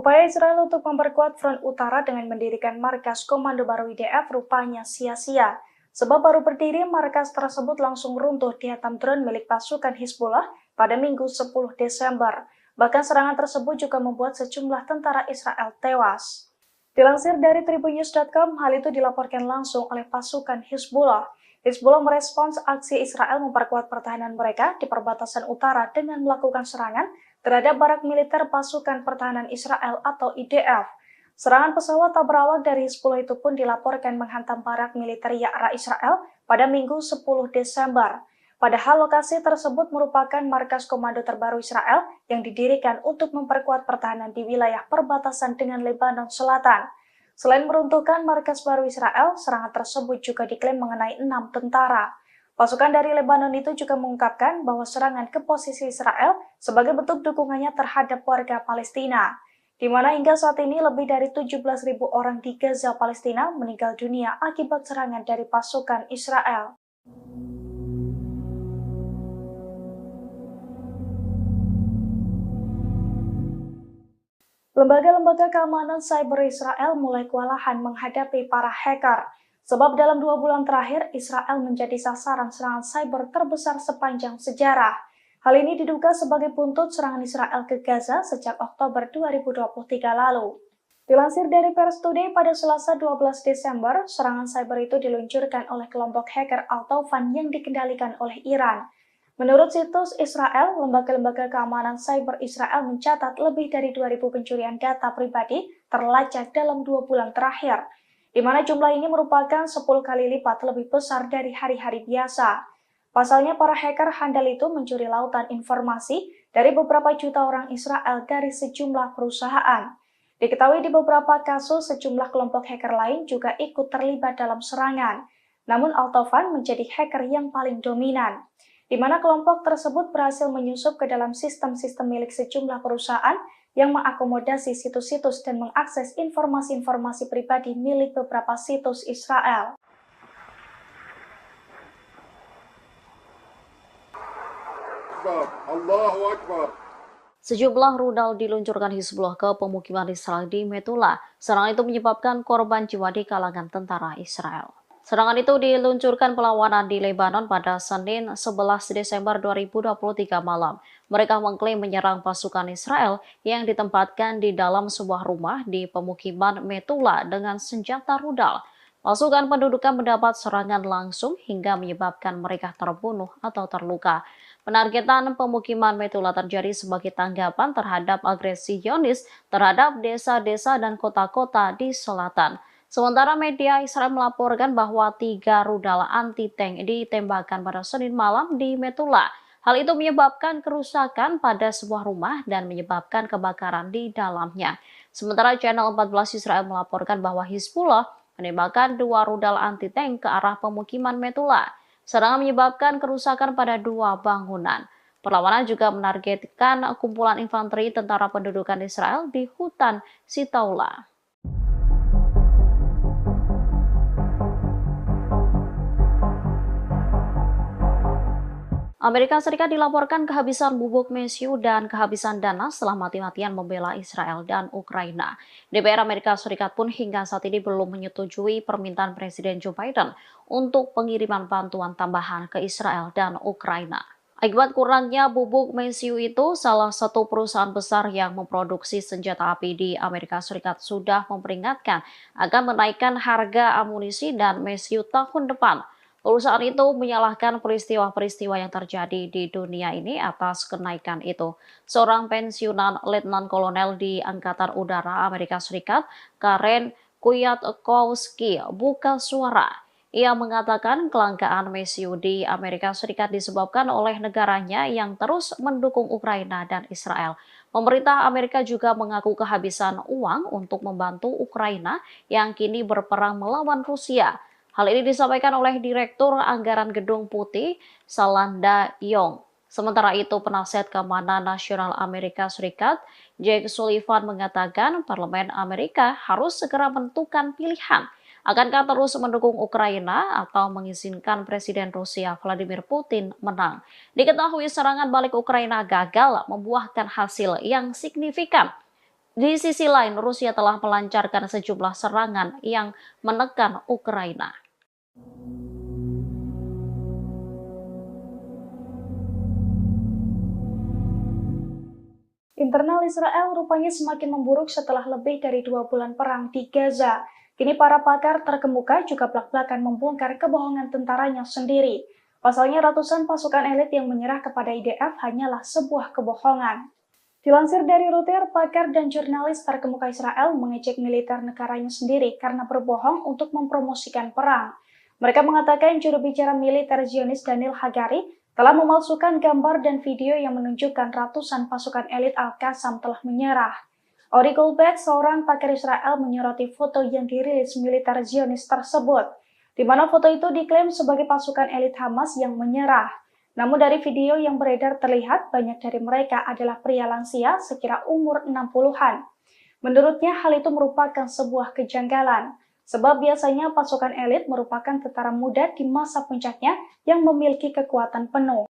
[SPEAKER 2] Upaya Israel untuk memperkuat front utara dengan mendirikan markas komando baru IDF rupanya sia-sia. Sebab baru berdiri, markas tersebut langsung runtuh dihantam drone milik pasukan Hizbullah pada Minggu 10 Desember. Bahkan serangan tersebut juga membuat sejumlah tentara Israel tewas. Dilansir dari tribunnews.com, hal itu dilaporkan langsung oleh pasukan Hizbullah. Hizbullah merespons aksi Israel memperkuat pertahanan mereka di perbatasan utara dengan melakukan serangan terhadap barak militer pasukan pertahanan Israel atau IDF. Serangan pesawat tak berawak dari Hizbullah itu pun dilaporkan menghantam barak militer Ya'ra Israel pada Minggu 10 Desember. Padahal lokasi tersebut merupakan markas komando terbaru Israel yang didirikan untuk memperkuat pertahanan di wilayah perbatasan dengan Lebanon Selatan. Selain meruntuhkan markas baru Israel, serangan tersebut juga diklaim mengenai 6 tentara. Pasukan dari Lebanon itu juga mengungkapkan bahwa serangan ke posisi Israel sebagai bentuk dukungannya terhadap warga Palestina, di mana hingga saat ini lebih dari 17.000 orang di Gaza, Palestina meninggal dunia akibat serangan dari pasukan Israel. Lembaga-lembaga keamanan cyber Israel mulai kewalahan menghadapi para hacker. Sebab dalam 2 bulan terakhir, Israel menjadi sasaran serangan cyber terbesar sepanjang sejarah. Hal ini diduga sebagai buntut serangan Israel ke Gaza sejak Oktober 2023 lalu. Dilansir dari Pers Today pada Selasa 12 Desember, serangan cyber itu diluncurkan oleh kelompok hacker Al-Taufan yang dikendalikan oleh Iran. Menurut situs Israel, lembaga-lembaga keamanan cyber Israel mencatat lebih dari 2.000 pencurian data pribadi terlacak dalam 2 bulan terakhir, di mana jumlah ini merupakan 10 kali lipat lebih besar dari hari-hari biasa. Pasalnya, para hacker handal itu mencuri lautan informasi dari beberapa juta orang Israel dari sejumlah perusahaan. Diketahui di beberapa kasus, sejumlah kelompok hacker lain juga ikut terlibat dalam serangan. Namun Al-Taufan menjadi hacker yang paling dominan, di mana kelompok tersebut berhasil menyusup ke dalam sistem-sistem milik sejumlah perusahaan yang mengakomodasi situs-situs dan mengakses informasi-informasi pribadi milik beberapa situs Israel.
[SPEAKER 4] Allahu Akbar.
[SPEAKER 1] Sejumlah rudal diluncurkan Hizbullah ke pemukiman Israel di Metula. Serangan itu menyebabkan korban jiwa di kalangan tentara Israel. Serangan itu diluncurkan perlawanan di Lebanon pada Senin 11 Desember 2023 malam. Mereka mengklaim menyerang pasukan Israel yang ditempatkan di dalam sebuah rumah di pemukiman Metula dengan senjata rudal. Pasukan pendudukan mendapat serangan langsung hingga menyebabkan mereka terbunuh atau terluka. Penargetan pemukiman Metula terjadi sebagai tanggapan terhadap agresi Zionis terhadap desa-desa dan kota-kota di selatan. Sementara media Israel melaporkan bahwa 3 rudal anti-tank ditembakkan pada Senin malam di Metula. Hal itu menyebabkan kerusakan pada sebuah rumah dan menyebabkan kebakaran di dalamnya. Sementara Channel 14 Israel melaporkan bahwa Hizbullah menembakkan 2 rudal anti-tank ke arah pemukiman Metula. Serangan menyebabkan kerusakan pada 2 bangunan. Perlawanan juga menargetkan kumpulan infanteri tentara pendudukan Israel di hutan Sitaula. Amerika Serikat dilaporkan kehabisan bubuk mesiu dan kehabisan dana setelah mati-matian membela Israel dan Ukraina. DPR Amerika Serikat pun hingga saat ini belum menyetujui permintaan Presiden Joe Biden untuk pengiriman bantuan tambahan ke Israel dan Ukraina. Akibat kurangnya bubuk mesiu itu, salah satu perusahaan besar yang memproduksi senjata api di Amerika Serikat sudah memperingatkan akan menaikkan harga amunisi dan mesiu tahun depan. Perusahaan itu menyalahkan peristiwa-peristiwa yang terjadi di dunia ini atas kenaikan itu. Seorang pensiunan Letnan Kolonel di Angkatan Udara Amerika Serikat, Karen Kwiatkowski, buka suara. Ia mengatakan kelangkaan mesiu di Amerika Serikat disebabkan oleh negaranya yang terus mendukung Ukraina dan Israel. Pemerintah Amerika juga mengaku kehabisan uang untuk membantu Ukraina yang kini berperang melawan Rusia. Hal ini disampaikan oleh Direktur Anggaran Gedung Putih, Salanda Yong. Sementara itu, penasihat keamanan nasional Amerika Serikat, Jake Sullivan mengatakan Parlemen Amerika harus segera menentukan pilihan. Akankah terus mendukung Ukraina atau mengizinkan Presiden Rusia Vladimir Putin menang? Diketahui serangan balik Ukraina gagal membuahkan hasil yang signifikan. Di sisi lain, Rusia telah melancarkan sejumlah serangan yang menekan Ukraina.
[SPEAKER 2] Internal Israel rupanya semakin memburuk setelah lebih dari 2 bulan perang di Gaza. Kini para pakar terkemuka juga belak-belakan membongkar kebohongan tentaranya sendiri. Pasalnya ratusan pasukan elit yang menyerah kepada IDF hanyalah sebuah kebohongan. Dilansir dari Reuters, pakar dan jurnalis terkemuka Israel mengejek militer negaranya sendiri karena berbohong untuk mempromosikan perang. Mereka mengatakan juru bicara militer Zionis Daniel Hagari telah memalsukan gambar dan video yang menunjukkan ratusan pasukan elit Al-Qassam telah menyerah. Ori Goldberg, seorang pakar Israel, menyoroti foto yang dirilis militer Zionis tersebut, di mana foto itu diklaim sebagai pasukan elit Hamas yang menyerah. Namun dari video yang beredar terlihat banyak dari mereka adalah pria lansia sekira umur 60-an. Menurutnya hal itu merupakan sebuah kejanggalan, sebab biasanya pasukan elit merupakan tentara muda di masa puncaknya yang memiliki kekuatan penuh.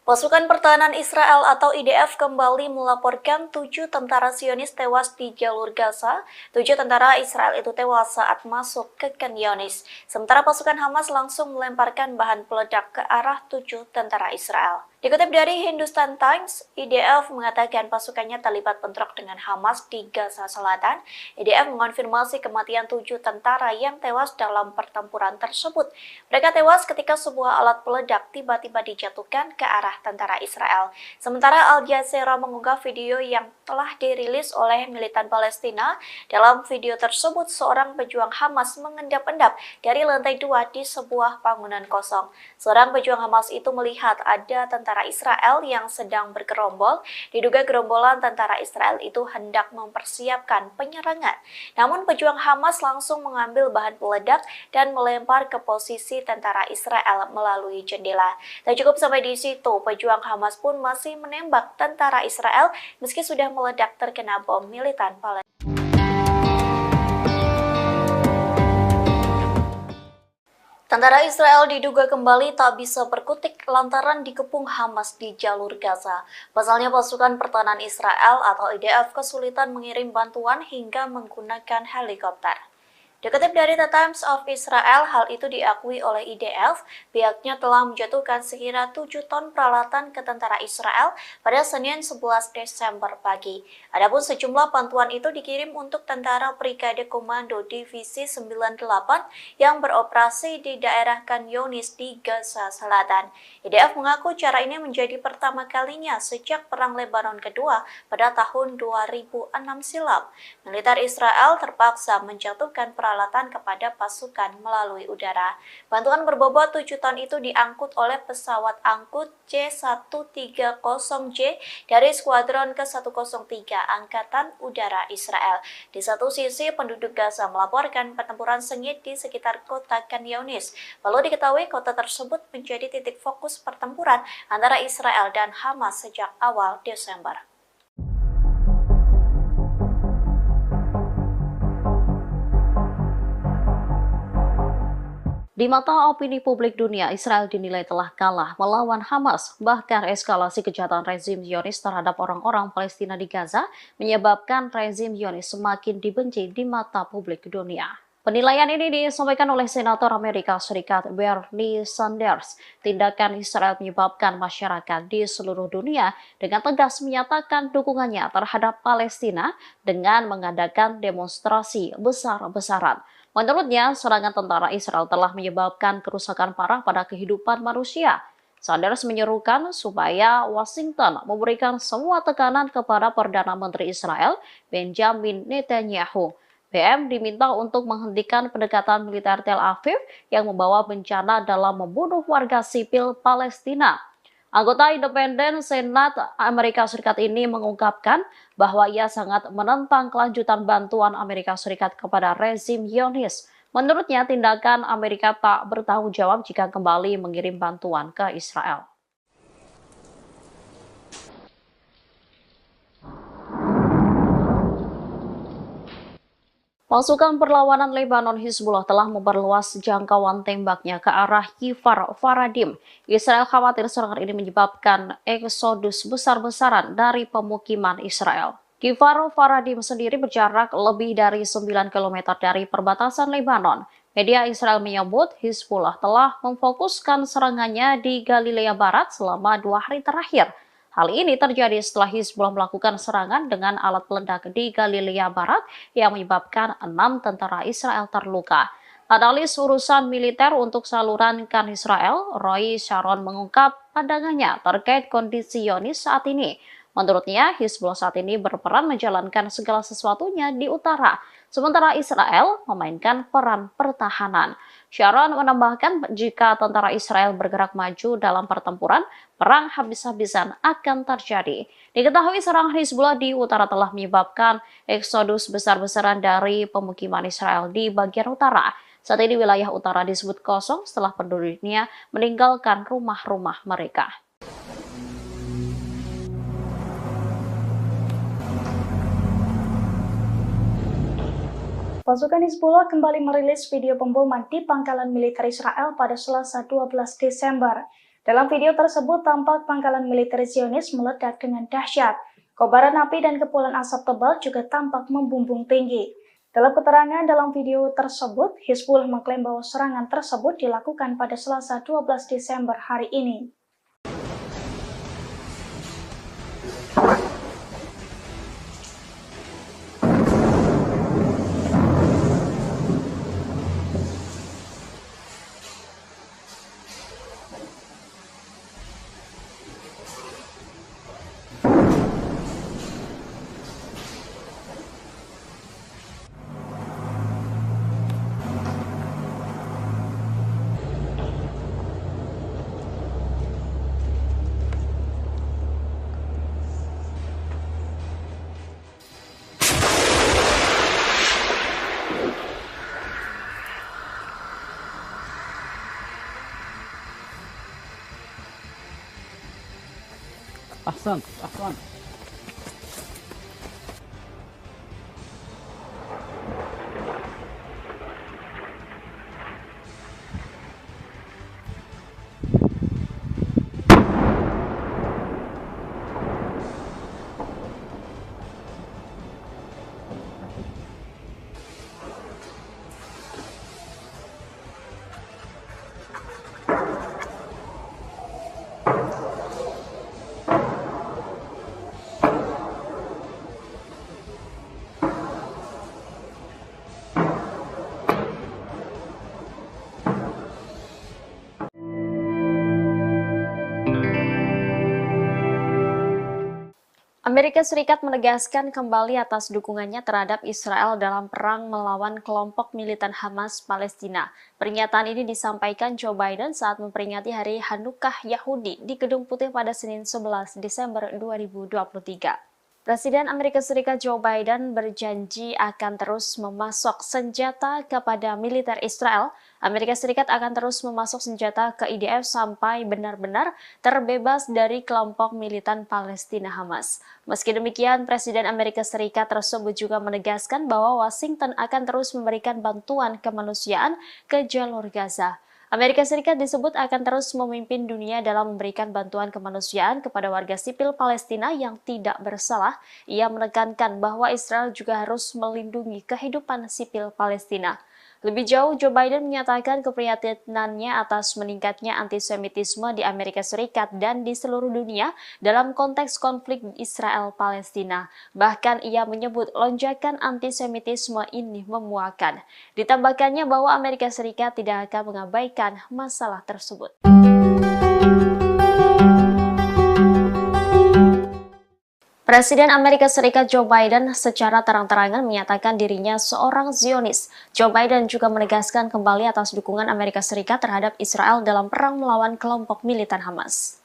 [SPEAKER 5] Pasukan Pertahanan Israel atau IDF kembali melaporkan 7 tentara Zionis tewas di jalur Gaza. 7 tentara Israel itu tewas saat masuk ke Khan Younis. Sementara pasukan Hamas langsung melemparkan bahan peledak ke arah 7 tentara Israel. Dikutip dari Hindustan Times, IDF mengatakan pasukannya terlibat bentrok dengan Hamas di Gaza Selatan. IDF mengonfirmasi kematian 7 tentara yang tewas dalam pertempuran tersebut. Mereka tewas ketika sebuah alat peledak tiba-tiba dijatuhkan ke arah tentara Israel. Sementara Al Jazeera mengunggah video yang telah dirilis oleh militan Palestina. Dalam video tersebut, seorang pejuang Hamas mengendap-endap dari lantai 2 di sebuah bangunan kosong. Seorang pejuang Hamas itu melihat ada tentara Israel yang sedang bergerombol. Diduga gerombolan tentara Israel itu hendak mempersiapkan penyerangan. Namun pejuang Hamas langsung mengambil bahan peledak dan melempar ke posisi tentara Israel melalui jendela. Tak cukup sampai di situ, pejuang Hamas pun masih menembak tentara Israel meski sudah meledak terkena bom militan Palestina. Tentara Israel diduga kembali tak bisa berkutik lantaran dikepung Hamas di jalur Gaza. Pasalnya pasukan pertahanan Israel atau IDF kesulitan mengirim bantuan hingga menggunakan helikopter. Dikutip dari The Times of Israel, hal itu diakui oleh IDF. Pihaknya telah menjatuhkan sekira 7 ton peralatan ke tentara Israel pada Senin 11 Desember pagi. Adapun sejumlah bantuan itu dikirim untuk tentara Brigade Komando Divisi 98 yang beroperasi di daerah Khan Younis di Gaza Selatan. IDF mengaku cara ini menjadi pertama kalinya sejak Perang Lebanon Kedua pada tahun 2006 silam. Militer Israel terpaksa menjatuhkan peralatan kepada pasukan melalui udara. Bantuan berbobot 7 ton itu diangkut oleh pesawat angkut C-130J dari Skuadron ke-103 Angkatan Udara Israel. Di satu sisi, penduduk Gaza melaporkan pertempuran sengit di sekitar kota Khan Younis. Lalu diketahui kota tersebut menjadi titik fokus pertempuran antara Israel dan Hamas sejak awal Desember.
[SPEAKER 1] Di mata opini publik dunia, Israel dinilai telah kalah melawan Hamas. Bahkan eskalasi kejahatan rezim Zionis terhadap orang-orang Palestina di Gaza menyebabkan rezim Zionis semakin dibenci di mata publik dunia. Penilaian ini disampaikan oleh Senator Amerika Serikat Bernie Sanders. Tindakan Israel menyebabkan masyarakat di seluruh dunia dengan tegas menyatakan dukungannya terhadap Palestina dengan mengadakan demonstrasi besar-besaran. Menurutnya, serangan tentara Israel telah menyebabkan kerusakan parah pada kehidupan manusia. Sanders menyerukan supaya Washington memberikan semua tekanan kepada Perdana Menteri Israel, Benjamin Netanyahu. BM diminta untuk menghentikan pendekatan militer Tel Aviv yang membawa bencana dalam membunuh warga sipil Palestina. Anggota independen Senat Amerika Serikat ini mengungkapkan bahwa ia sangat menentang kelanjutan bantuan Amerika Serikat kepada rezim Zionis. Menurutnya, tindakan Amerika tak bertanggung jawab jika kembali mengirim bantuan ke Israel. Pasukan perlawanan Lebanon Hizbullah telah memperluas jangkauan tembaknya ke arah Kfar Faradim. Israel khawatir serangan ini menyebabkan eksodus besar-besaran dari pemukiman Israel. Kfar Faradim sendiri berjarak lebih dari 9 km dari perbatasan Lebanon. Media Israel menyebut Hizbullah telah memfokuskan serangannya di Galilea Barat selama 2 hari terakhir. Hal ini terjadi setelah Hizbullah melakukan serangan dengan alat peledak di Galilea Barat yang menyebabkan 6 tentara Israel terluka. Analis urusan militer untuk saluran KAN Israel, Roy Sharon mengungkap pandangannya terkait kondisi Zionis saat ini. Menurutnya, Hizbullah saat ini berperan menjalankan segala sesuatunya di utara, sementara Israel memainkan peran pertahanan. Sharon menambahkan jika tentara Israel bergerak maju dalam pertempuran, perang habis-habisan akan terjadi. Diketahui serangan Hizbullah di utara telah menyebabkan eksodus besar-besaran dari pemukiman Israel di bagian utara. Saat ini wilayah utara disebut kosong setelah penduduknya meninggalkan rumah-rumah mereka.
[SPEAKER 2] Pasukan Hizbullah kembali merilis video pemboman di pangkalan militer Israel pada Selasa 12 Desember. Dalam video tersebut tampak pangkalan militer Zionis meledak dengan dahsyat. Kobaran api dan kepulan asap tebal juga tampak membumbung tinggi. Dalam keterangan dalam video tersebut, Hizbullah mengklaim bahwa serangan tersebut dilakukan pada Selasa 12 Desember hari ini.
[SPEAKER 3] أحسنت أحسنت.
[SPEAKER 1] Amerika Serikat menegaskan kembali atas dukungannya terhadap Israel dalam perang melawan kelompok militan Hamas Palestina. Pernyataan ini disampaikan Joe Biden saat memperingati Hari Hanukkah Yahudi di Gedung Putih pada Senin 11 Desember 2023. Presiden Amerika Serikat Joe Biden berjanji akan terus memasok senjata kepada militer Israel. Amerika Serikat akan terus memasok senjata ke IDF sampai benar-benar terbebas dari kelompok militan Palestina Hamas. Meski demikian, Presiden Amerika Serikat tersebut juga menegaskan bahwa Washington akan terus memberikan bantuan kemanusiaan ke jalur Gaza. Amerika Serikat disebut akan terus memimpin dunia dalam memberikan bantuan kemanusiaan kepada warga sipil Palestina yang tidak bersalah. Ia menekankan bahwa Israel juga harus melindungi kehidupan sipil Palestina. Lebih jauh, Joe Biden menyatakan keprihatinannya atas meningkatnya antisemitisme di Amerika Serikat dan di seluruh dunia dalam konteks konflik Israel-Palestina. Bahkan ia menyebut lonjakan antisemitisme ini memuakan. Ditambahkannya bahwa Amerika Serikat tidak akan mengabaikan masalah tersebut. Presiden Amerika Serikat Joe Biden secara terang-terangan menyatakan dirinya seorang Zionis. Joe Biden juga menegaskan kembali atas dukungan Amerika Serikat terhadap Israel dalam perang melawan kelompok militan Hamas.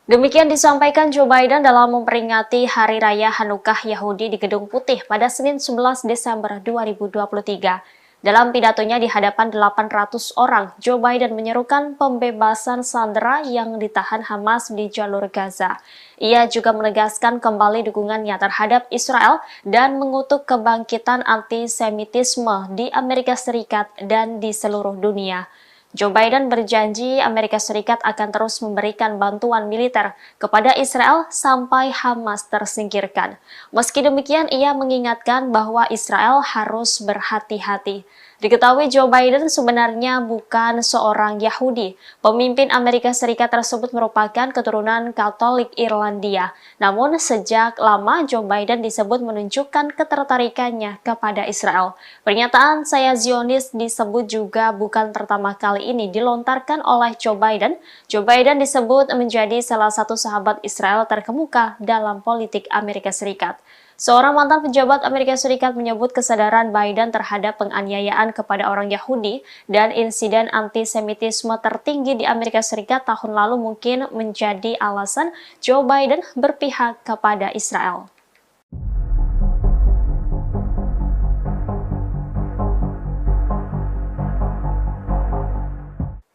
[SPEAKER 1] Demikian disampaikan Joe Biden dalam memperingati Hari Raya Hanukkah Yahudi di Gedung Putih pada Senin 11 Desember 2023. Dalam pidatonya di hadapan 800 orang, Joe Biden menyerukan pembebasan sandera yang ditahan Hamas di jalur Gaza. Ia juga menegaskan kembali dukungannya terhadap Israel dan mengutuk kebangkitan antisemitisme di Amerika Serikat dan di seluruh dunia. Joe Biden berjanji Amerika Serikat akan terus memberikan bantuan militer kepada Israel sampai Hamas tersingkirkan. Meski demikian, ia mengingatkan bahwa Israel harus berhati-hati. Diketahui Joe Biden sebenarnya bukan seorang Yahudi. Pemimpin Amerika Serikat tersebut merupakan keturunan Katolik Irlandia. Namun sejak lama Joe Biden disebut menunjukkan ketertarikannya kepada Israel. Pernyataan "saya Zionis" disebut juga bukan pertama kali ini dilontarkan oleh Joe Biden. Joe Biden disebut menjadi salah satu sahabat Israel terkemuka dalam politik Amerika Serikat. Seorang mantan pejabat Amerika Serikat menyebut kesadaran Biden terhadap penganiayaan kepada orang Yahudi dan insiden antisemitisme tertinggi di Amerika Serikat tahun lalu mungkin menjadi alasan Joe Biden berpihak kepada Israel.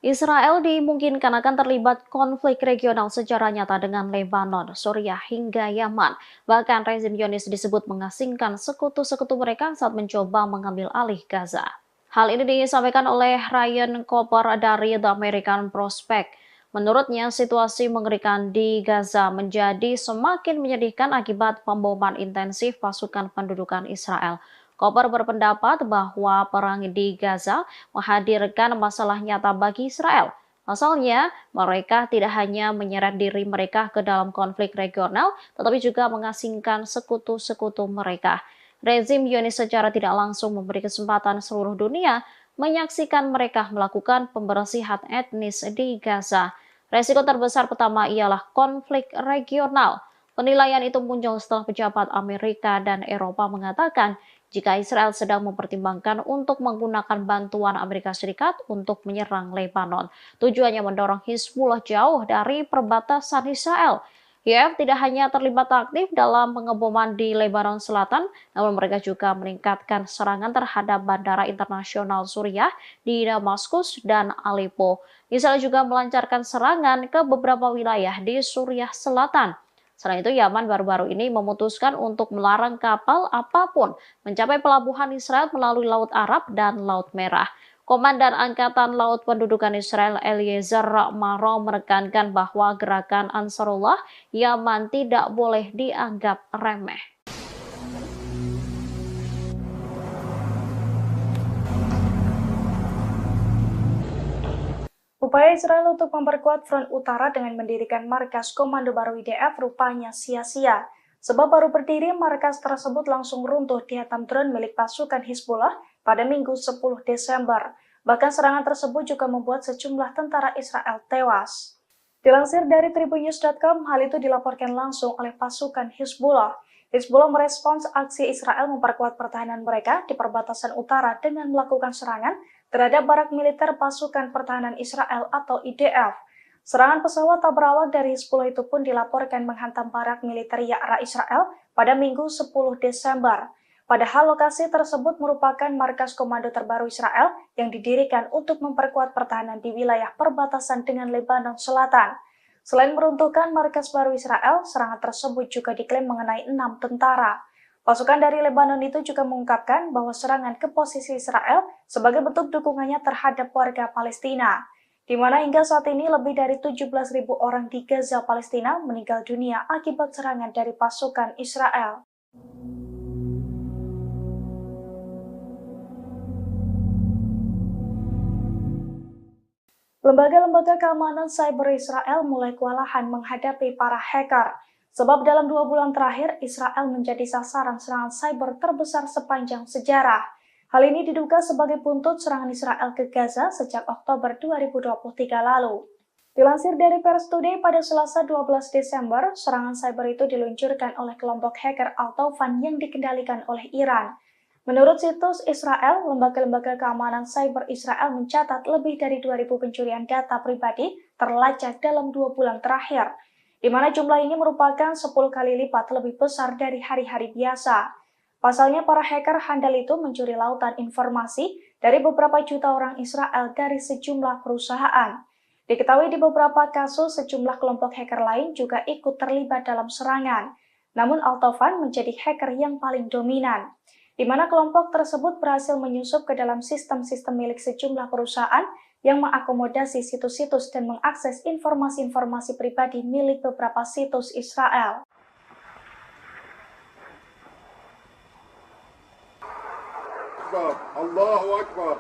[SPEAKER 1] Israel dimungkinkan akan terlibat konflik regional secara nyata dengan Lebanon, Suriah, hingga Yaman. Bahkan rezim Zionis disebut mengasingkan sekutu-sekutu mereka saat mencoba mengambil alih Gaza. Hal ini disampaikan oleh Ryan Cooper dari The American Prospect. Menurutnya, situasi mengerikan di Gaza menjadi semakin menyedihkan akibat pemboman intensif pasukan pendudukan Israel. Cooper berpendapat bahwa perang di Gaza menghadirkan masalah nyata bagi Israel. Pasalnya, mereka tidak hanya menyeret diri mereka ke dalam konflik regional, tetapi juga mengasingkan sekutu-sekutu mereka. Rezim Zionis secara tidak langsung memberi kesempatan seluruh dunia menyaksikan mereka melakukan pembersihan etnis di Gaza. Resiko terbesar pertama ialah konflik regional. Penilaian itu muncul setelah pejabat Amerika dan Eropa mengatakan jika Israel sedang mempertimbangkan untuk menggunakan bantuan Amerika Serikat untuk menyerang Lebanon. Tujuannya mendorong Hizbullah jauh dari perbatasan Israel. YF tidak hanya terlibat aktif dalam pengeboman di Lebanon Selatan, namun mereka juga meningkatkan serangan terhadap bandara internasional Suriah di Damaskus dan Aleppo. Israel juga melancarkan serangan ke beberapa wilayah di Suriah Selatan. Selain itu, Yaman baru-baru ini memutuskan untuk melarang kapal apapun mencapai pelabuhan Israel melalui Laut Arab dan Laut Merah. Komandan Angkatan Laut Pendudukan Israel Eliezer Maro menekankan bahwa gerakan Ansarullah Yaman tidak boleh dianggap remeh.
[SPEAKER 2] Upaya Israel untuk memperkuat front utara dengan mendirikan markas komando baru IDF rupanya sia-sia. Sebab baru berdiri, markas tersebut langsung runtuh dihantam drone milik pasukan Hizbullah pada Minggu 10 Desember. Bahkan serangan tersebut juga membuat sejumlah tentara Israel tewas. Dilansir dari tribunnews.com, hal itu dilaporkan langsung oleh pasukan Hizbullah. Hizbullah merespons aksi Israel memperkuat pertahanan mereka di perbatasan utara dengan melakukan serangan terhadap barak militer pasukan pertahanan Israel atau IDF. Serangan pesawat tak berawak dari Hizbullah itu pun dilaporkan menghantam barak militer Ya'ra Israel pada Minggu 10 Desember. Padahal lokasi tersebut merupakan markas komando terbaru Israel yang didirikan untuk memperkuat pertahanan di wilayah perbatasan dengan Lebanon Selatan. Selain meruntuhkan markas baru Israel, serangan tersebut juga diklaim mengenai 6 tentara. Pasukan dari Lebanon itu juga mengungkapkan bahwa serangan ke posisi Israel sebagai bentuk dukungannya terhadap warga Palestina, di mana hingga saat ini lebih dari 17.000 orang di Gaza, Palestina meninggal dunia akibat serangan dari pasukan Israel. Lembaga-lembaga keamanan cyber Israel mulai kewalahan menghadapi para hacker. Sebab dalam 2 bulan terakhir, Israel menjadi sasaran serangan cyber terbesar sepanjang sejarah. Hal ini diduga sebagai buntut serangan Israel ke Gaza sejak Oktober 2023 lalu. Dilansir dari Pers Today pada Selasa 12 Desember, serangan cyber itu diluncurkan oleh kelompok hacker Al-Tawfan yang dikendalikan oleh Iran. Menurut situs Israel, lembaga-lembaga keamanan cyber Israel mencatat lebih dari 2.000 pencurian data pribadi terlacak dalam 2 bulan terakhir, di mana jumlah ini merupakan 10 kali lipat lebih besar dari hari-hari biasa. Pasalnya, para hacker handal itu mencuri lautan informasi dari beberapa juta orang Israel dari sejumlah perusahaan. Diketahui di beberapa kasus, sejumlah kelompok hacker lain juga ikut terlibat dalam serangan. Namun Al-Tawfan menjadi hacker yang paling dominan, di mana kelompok tersebut berhasil menyusup ke dalam sistem-sistem milik sejumlah perusahaan yang mengakomodasi situs-situs dan mengakses informasi-informasi pribadi milik beberapa situs Israel.
[SPEAKER 4] أكبر الله أكبر.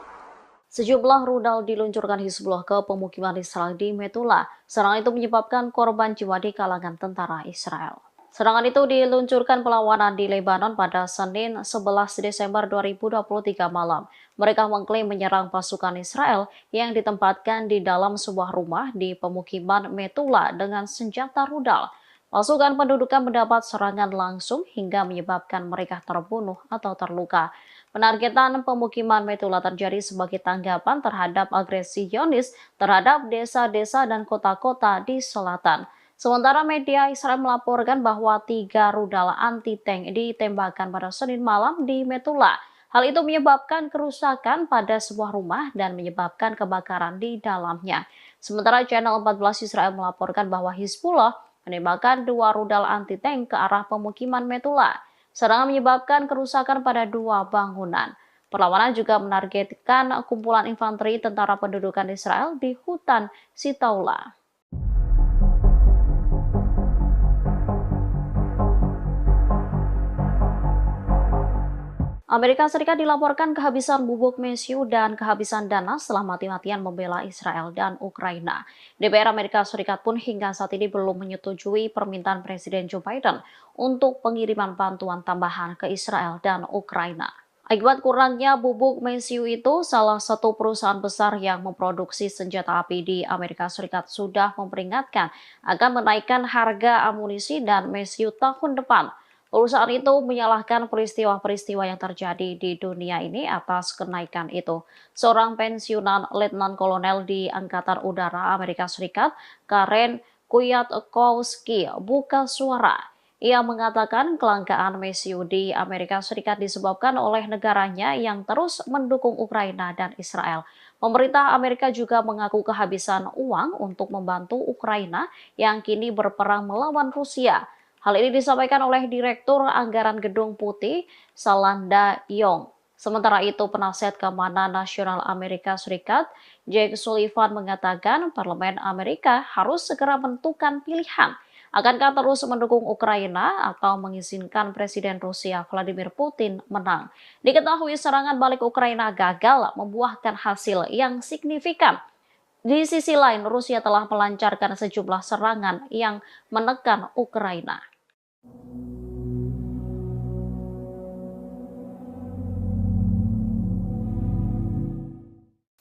[SPEAKER 1] Sejumlah rudal diluncurkan Hizbullah ke pemukiman Israel di Metula. Serangan itu menyebabkan korban jiwa di kalangan tentara Israel. Serangan itu diluncurkan perlawanan di Lebanon pada Senin 11 Desember 2023 malam. Mereka mengklaim menyerang pasukan Israel yang ditempatkan di dalam sebuah rumah di pemukiman Metula dengan senjata rudal. Pasukan pendudukan mendapat serangan langsung hingga menyebabkan mereka terbunuh atau terluka. Penargetan pemukiman Metula terjadi sebagai tanggapan terhadap agresi Zionis terhadap desa-desa dan kota-kota di selatan. Sementara media Israel melaporkan bahwa 3 rudal anti-tank ditembakkan pada Senin malam di Metula. Hal itu menyebabkan kerusakan pada sebuah rumah dan menyebabkan kebakaran di dalamnya. Sementara Channel 14 Israel melaporkan bahwa Hizbullah menembakkan 2 rudal anti-tank ke arah pemukiman Metula. Serangan menyebabkan kerusakan pada 2 bangunan. Perlawanan juga menargetkan kumpulan infanteri tentara pendudukan Israel di hutan Sitaula. Amerika Serikat dilaporkan kehabisan bubuk mesiu dan kehabisan dana setelah mati-matian membela Israel dan Ukraina. DPR Amerika Serikat pun hingga saat ini belum menyetujui permintaan Presiden Joe Biden untuk pengiriman bantuan tambahan ke Israel dan Ukraina. Akibat kurangnya bubuk mesiu itu, salah satu perusahaan besar yang memproduksi senjata api di Amerika Serikat sudah memperingatkan akan menaikkan harga amunisi dan mesiu tahun depan. Perusahaan itu menyalahkan peristiwa-peristiwa yang terjadi di dunia ini atas kenaikan itu. Seorang pensiunan Letnan Kolonel di Angkatan Udara Amerika Serikat, Karen Kwiatkowski, buka suara. Ia mengatakan kelangkaan mesiu di Amerika Serikat disebabkan oleh negaranya yang terus mendukung Ukraina dan Israel. Pemerintah Amerika juga mengaku kehabisan uang untuk membantu Ukraina yang kini berperang melawan Rusia. Hal ini disampaikan oleh Direktur Anggaran Gedung Putih, Salanda Yong. Sementara itu, penasihat keamanan nasional Amerika Serikat, Jake Sullivan mengatakan Parlemen Amerika harus segera menentukan pilihan. Akankah terus mendukung Ukraina atau mengizinkan Presiden Rusia Vladimir Putin menang? Diketahui serangan balik Ukraina gagal membuahkan hasil yang signifikan. Di sisi lain, Rusia telah melancarkan sejumlah serangan yang menekan Ukraina.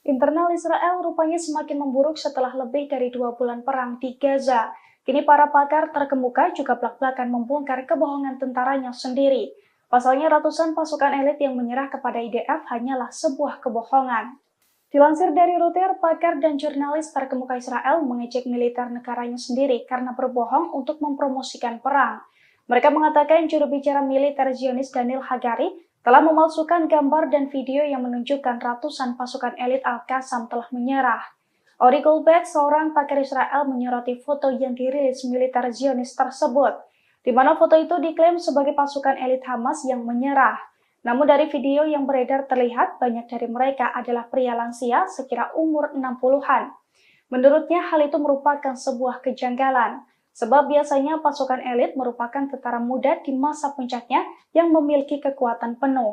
[SPEAKER 2] Internal Israel rupanya semakin memburuk setelah lebih dari 2 bulan perang di Gaza. Kini para pakar terkemuka juga belak-belakan membongkar kebohongan tentaranya sendiri. Pasalnya ratusan pasukan elit yang menyerah kepada IDF hanyalah sebuah kebohongan. Dilansir dari Reuters, pakar dan jurnalis terkemuka Israel mengejek militer negaranya sendiri karena berbohong untuk mempromosikan perang. Mereka mengatakan juru bicara militer Zionis Daniel Hagari telah memalsukan gambar dan video yang menunjukkan ratusan pasukan elit Al-Qassam telah menyerah. Ori Goldberg, seorang pakar Israel, menyoroti foto yang dirilis militer Zionis tersebut, di mana foto itu diklaim sebagai pasukan elit Hamas yang menyerah. Namun dari video yang beredar terlihat banyak dari mereka adalah pria lansia sekira umur 60-an. Menurutnya hal itu merupakan sebuah kejanggalan, sebab biasanya pasukan elit merupakan tentara muda di masa puncaknya yang memiliki kekuatan penuh.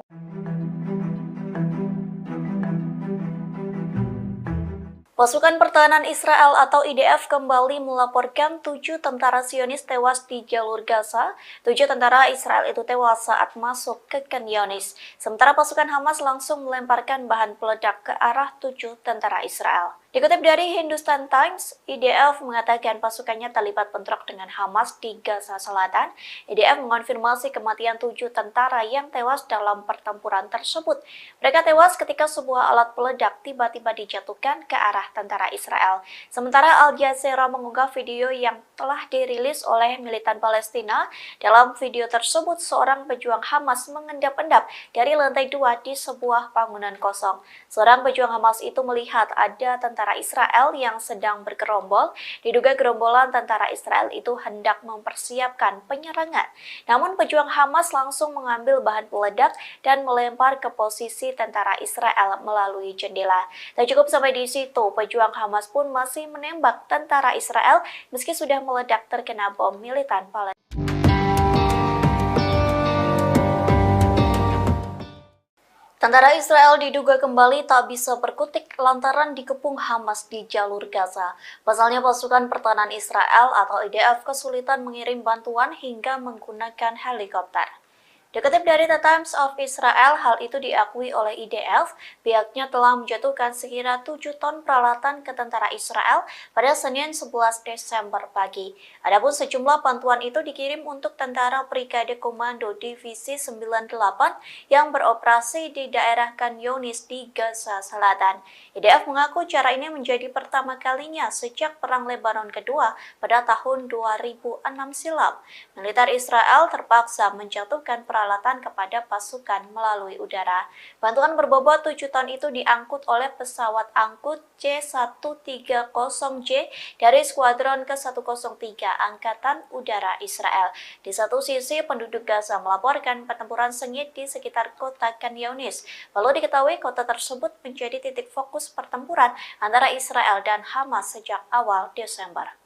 [SPEAKER 5] Pasukan Pertahanan Israel atau IDF kembali melaporkan 7 tentara Zionis tewas di jalur Gaza. 7 tentara Israel itu tewas saat masuk ke Khan Younis. Sementara pasukan Hamas langsung melemparkan bahan peledak ke arah 7 tentara Israel. Dikutip dari Hindustan Times, IDF mengatakan pasukannya terlibat bentrok dengan Hamas di Gaza Selatan. IDF mengonfirmasi kematian 7 tentara yang tewas dalam pertempuran tersebut. Mereka tewas ketika sebuah alat peledak tiba-tiba dijatuhkan ke arah tentara Israel. Sementara Al Jazeera mengunggah video yang telah dirilis oleh militan Palestina. Dalam video tersebut, seorang pejuang Hamas mengendap-endap dari lantai 2 di sebuah bangunan kosong. Seorang pejuang Hamas itu melihat ada tentara Israel yang sedang bergerombol. Diduga gerombolan tentara Israel itu hendak mempersiapkan penyerangan. Namun pejuang Hamas langsung mengambil bahan peledak dan melempar ke posisi tentara Israel melalui jendela. Tak cukup sampai di situ, pejuang Hamas pun masih menembak tentara Israel meski sudah meledak terkena bom militan Palestina. Tentara Israel diduga kembali tak bisa berkutik lantaran dikepung Hamas di jalur Gaza. Pasalnya pasukan pertahanan Israel atau IDF kesulitan mengirim bantuan hingga menggunakan helikopter. Dikutip dari The Times of Israel, hal itu diakui oleh IDF, pihaknya telah menjatuhkan sekira 7 ton peralatan ke tentara Israel pada Senin 11 Desember pagi. Adapun sejumlah bantuan itu dikirim untuk tentara Brigade Komando Divisi 98 yang beroperasi di daerah Khan Younis di Gaza Selatan. IDF mengaku cara ini menjadi pertama kalinya sejak Perang Lebanon Kedua pada tahun 2006 silam. Militer Israel terpaksa menjatuhkan peralatan kepada pasukan melalui udara. Bantuan berbobot 7 ton itu diangkut oleh pesawat angkut C-130J dari Skuadron ke-103 Angkatan Udara Israel. Di satu sisi, penduduk Gaza melaporkan pertempuran sengit di sekitar kota Khan Younis. Perlu diketahui kota tersebut menjadi titik fokus pertempuran antara Israel dan Hamas sejak awal Desember.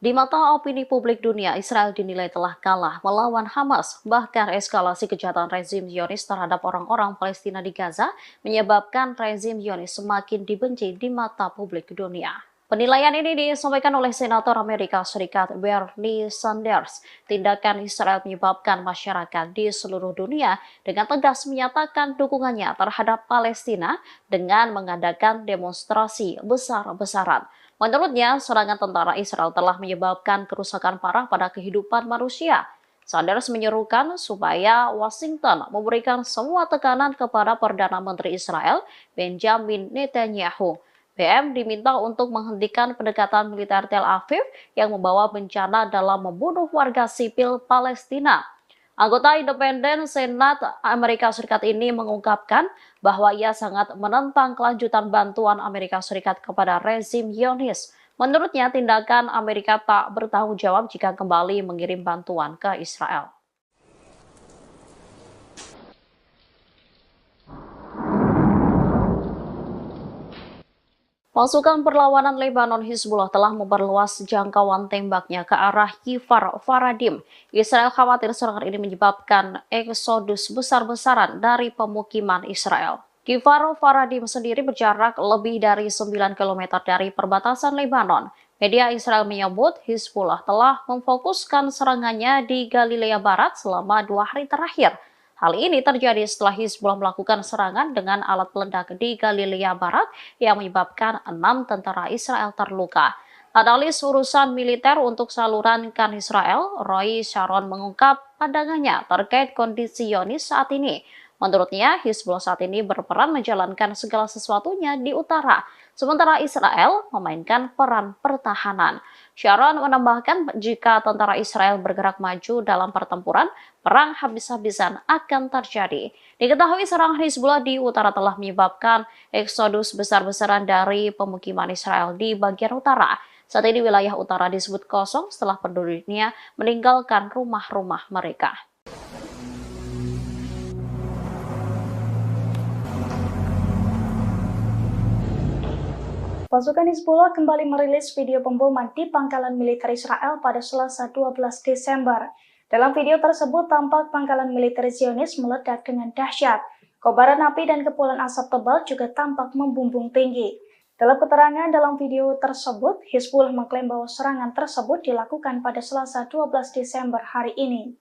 [SPEAKER 1] Di mata opini publik dunia, Israel dinilai telah kalah melawan Hamas. Bahkan eskalasi kejahatan rezim Zionis terhadap orang-orang Palestina di Gaza menyebabkan rezim Zionis semakin dibenci di mata publik dunia. Penilaian ini disampaikan oleh Senator Amerika Serikat Bernie Sanders. Tindakan Israel menyebabkan masyarakat di seluruh dunia dengan tegas menyatakan dukungannya terhadap Palestina dengan mengadakan demonstrasi besar-besaran. Menurutnya, serangan tentara Israel telah menyebabkan kerusakan parah pada kehidupan manusia. Sanders menyerukan supaya Washington memberikan semua tekanan kepada Perdana Menteri Israel, Benjamin Netanyahu. BM diminta untuk menghentikan pendekatan militer Tel Aviv yang membawa bencana dalam membunuh warga sipil Palestina. Anggota independen Senat Amerika Serikat ini mengungkapkan bahwa ia sangat menentang kelanjutan bantuan Amerika Serikat kepada rezim Zionis. Menurutnya, tindakan Amerika tak bertanggung jawab jika kembali mengirim bantuan ke Israel. Pasukan perlawanan Lebanon Hizbullah telah memperluas jangkauan tembaknya ke arah Kfar Faradim. Israel khawatir serangan ini menyebabkan eksodus besar-besaran dari pemukiman Israel. Kfar Faradim sendiri berjarak lebih dari 9 km dari perbatasan Lebanon. Media Israel menyebut Hizbullah telah memfokuskan serangannya di Galilea Barat selama 2 hari terakhir. Hal ini terjadi setelah Hizbullah melakukan serangan dengan alat peledak di Galilea Barat yang menyebabkan 6 tentara Israel terluka. Analis urusan militer untuk saluran Khan Israel, Roy Sharon mengungkap pandangannya terkait kondisi Zionis saat ini. Menurutnya, Hizbullah saat ini berperan menjalankan segala sesuatunya di utara, sementara Israel memainkan peran pertahanan. Sharon menambahkan jika tentara Israel bergerak maju dalam pertempuran, perang habis-habisan akan terjadi. Diketahui serangan Hizbullah di utara telah menyebabkan eksodus besar-besaran dari pemukiman Israel di bagian utara. Saat ini wilayah utara disebut kosong setelah penduduknya meninggalkan rumah-rumah mereka.
[SPEAKER 2] Pasukan Hizbullah kembali merilis video pemboman di pangkalan militer Israel pada Selasa 12 Desember. Dalam video tersebut tampak pangkalan militer Zionis meledak dengan dahsyat. Kobaran api dan kepulan asap tebal juga tampak membumbung tinggi. Dalam keterangan dalam video tersebut, Hizbullah mengklaim bahwa serangan tersebut dilakukan pada Selasa 12 Desember hari ini.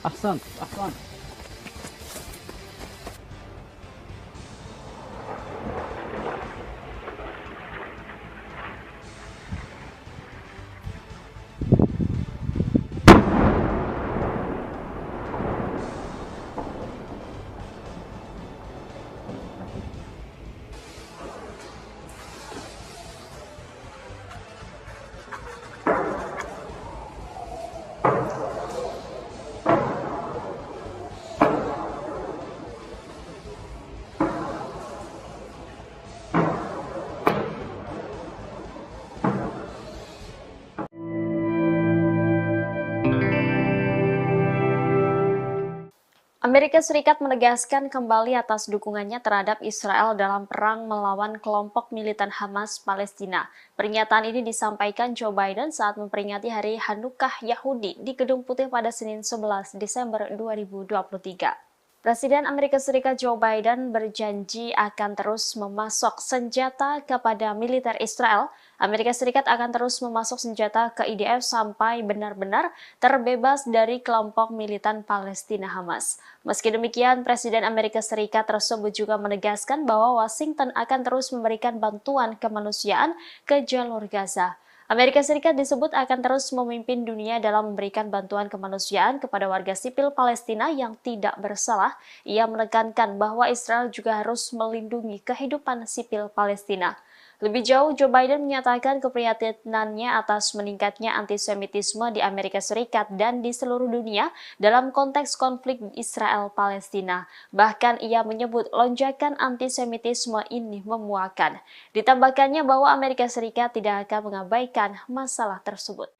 [SPEAKER 3] أحسنت أحسنت.
[SPEAKER 1] Amerika Serikat menegaskan kembali atas dukungannya terhadap Israel dalam perang melawan kelompok militan Hamas Palestina. Pernyataan ini disampaikan Joe Biden saat memperingati Hari Hanukkah Yahudi di Gedung Putih pada Senin 11 Desember 2023. Presiden Amerika Serikat Joe Biden berjanji akan terus memasok senjata kepada militer Israel. Amerika Serikat akan terus memasok senjata ke IDF sampai benar-benar terbebas dari kelompok militan Palestina Hamas. Meski demikian, Presiden Amerika Serikat tersebut juga menegaskan bahwa Washington akan terus memberikan bantuan kemanusiaan ke jalur Gaza. Amerika Serikat disebut akan terus memimpin dunia dalam memberikan bantuan kemanusiaan kepada warga sipil Palestina yang tidak bersalah. Ia menekankan bahwa Israel juga harus melindungi kehidupan sipil Palestina. Lebih jauh, Joe Biden menyatakan keprihatinannya atas meningkatnya antisemitisme di Amerika Serikat dan di seluruh dunia dalam konteks konflik Israel-Palestina. Bahkan ia menyebut lonjakan antisemitisme ini memuakan. Ditambahkannya bahwa Amerika Serikat tidak akan mengabaikan masalah tersebut.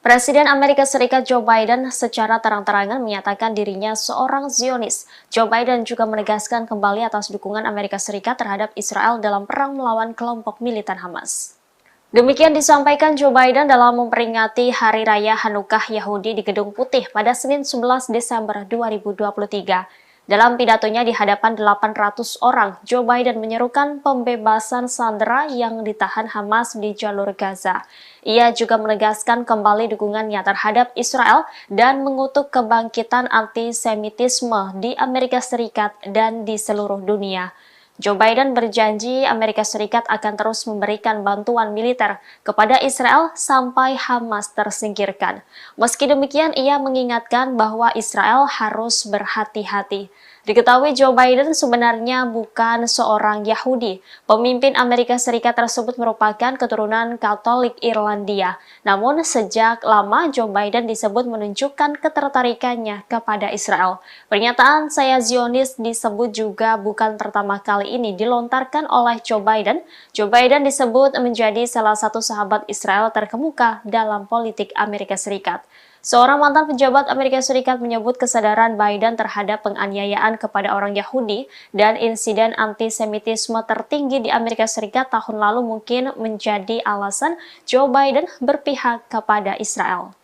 [SPEAKER 1] Presiden Amerika Serikat Joe Biden secara terang-terangan menyatakan dirinya seorang Zionis. Joe Biden juga menegaskan kembali atas dukungan Amerika Serikat terhadap Israel dalam perang melawan kelompok militan Hamas. Demikian disampaikan Joe Biden dalam memperingati Hari Raya Hanukkah Yahudi di Gedung Putih pada Senin 11 Desember 2023. Dalam pidatonya di hadapan 800 orang, Joe Biden menyerukan pembebasan sandera yang ditahan Hamas di jalur Gaza. Ia juga menegaskan kembali dukungannya terhadap Israel dan mengutuk kebangkitan antisemitisme di Amerika Serikat dan di seluruh dunia. Joe Biden berjanji Amerika Serikat akan terus memberikan bantuan militer kepada Israel sampai Hamas tersingkirkan. Meski demikian, ia mengingatkan bahwa Israel harus berhati-hati. Diketahui Joe Biden sebenarnya bukan seorang Yahudi. Pemimpin Amerika Serikat tersebut merupakan keturunan Katolik Irlandia. Namun sejak lama Joe Biden disebut menunjukkan ketertarikannya kepada Israel. Pernyataan "saya Zionis" disebut juga bukan pertama kali ini dilontarkan oleh Joe Biden. Joe Biden disebut menjadi salah satu sahabat Israel terkemuka dalam politik Amerika Serikat. Seorang mantan pejabat Amerika Serikat menyebut kesadaran Biden terhadap penganiayaan kepada orang Yahudi dan insiden antisemitisme tertinggi di Amerika Serikat tahun lalu mungkin menjadi alasan Joe Biden berpihak kepada Israel.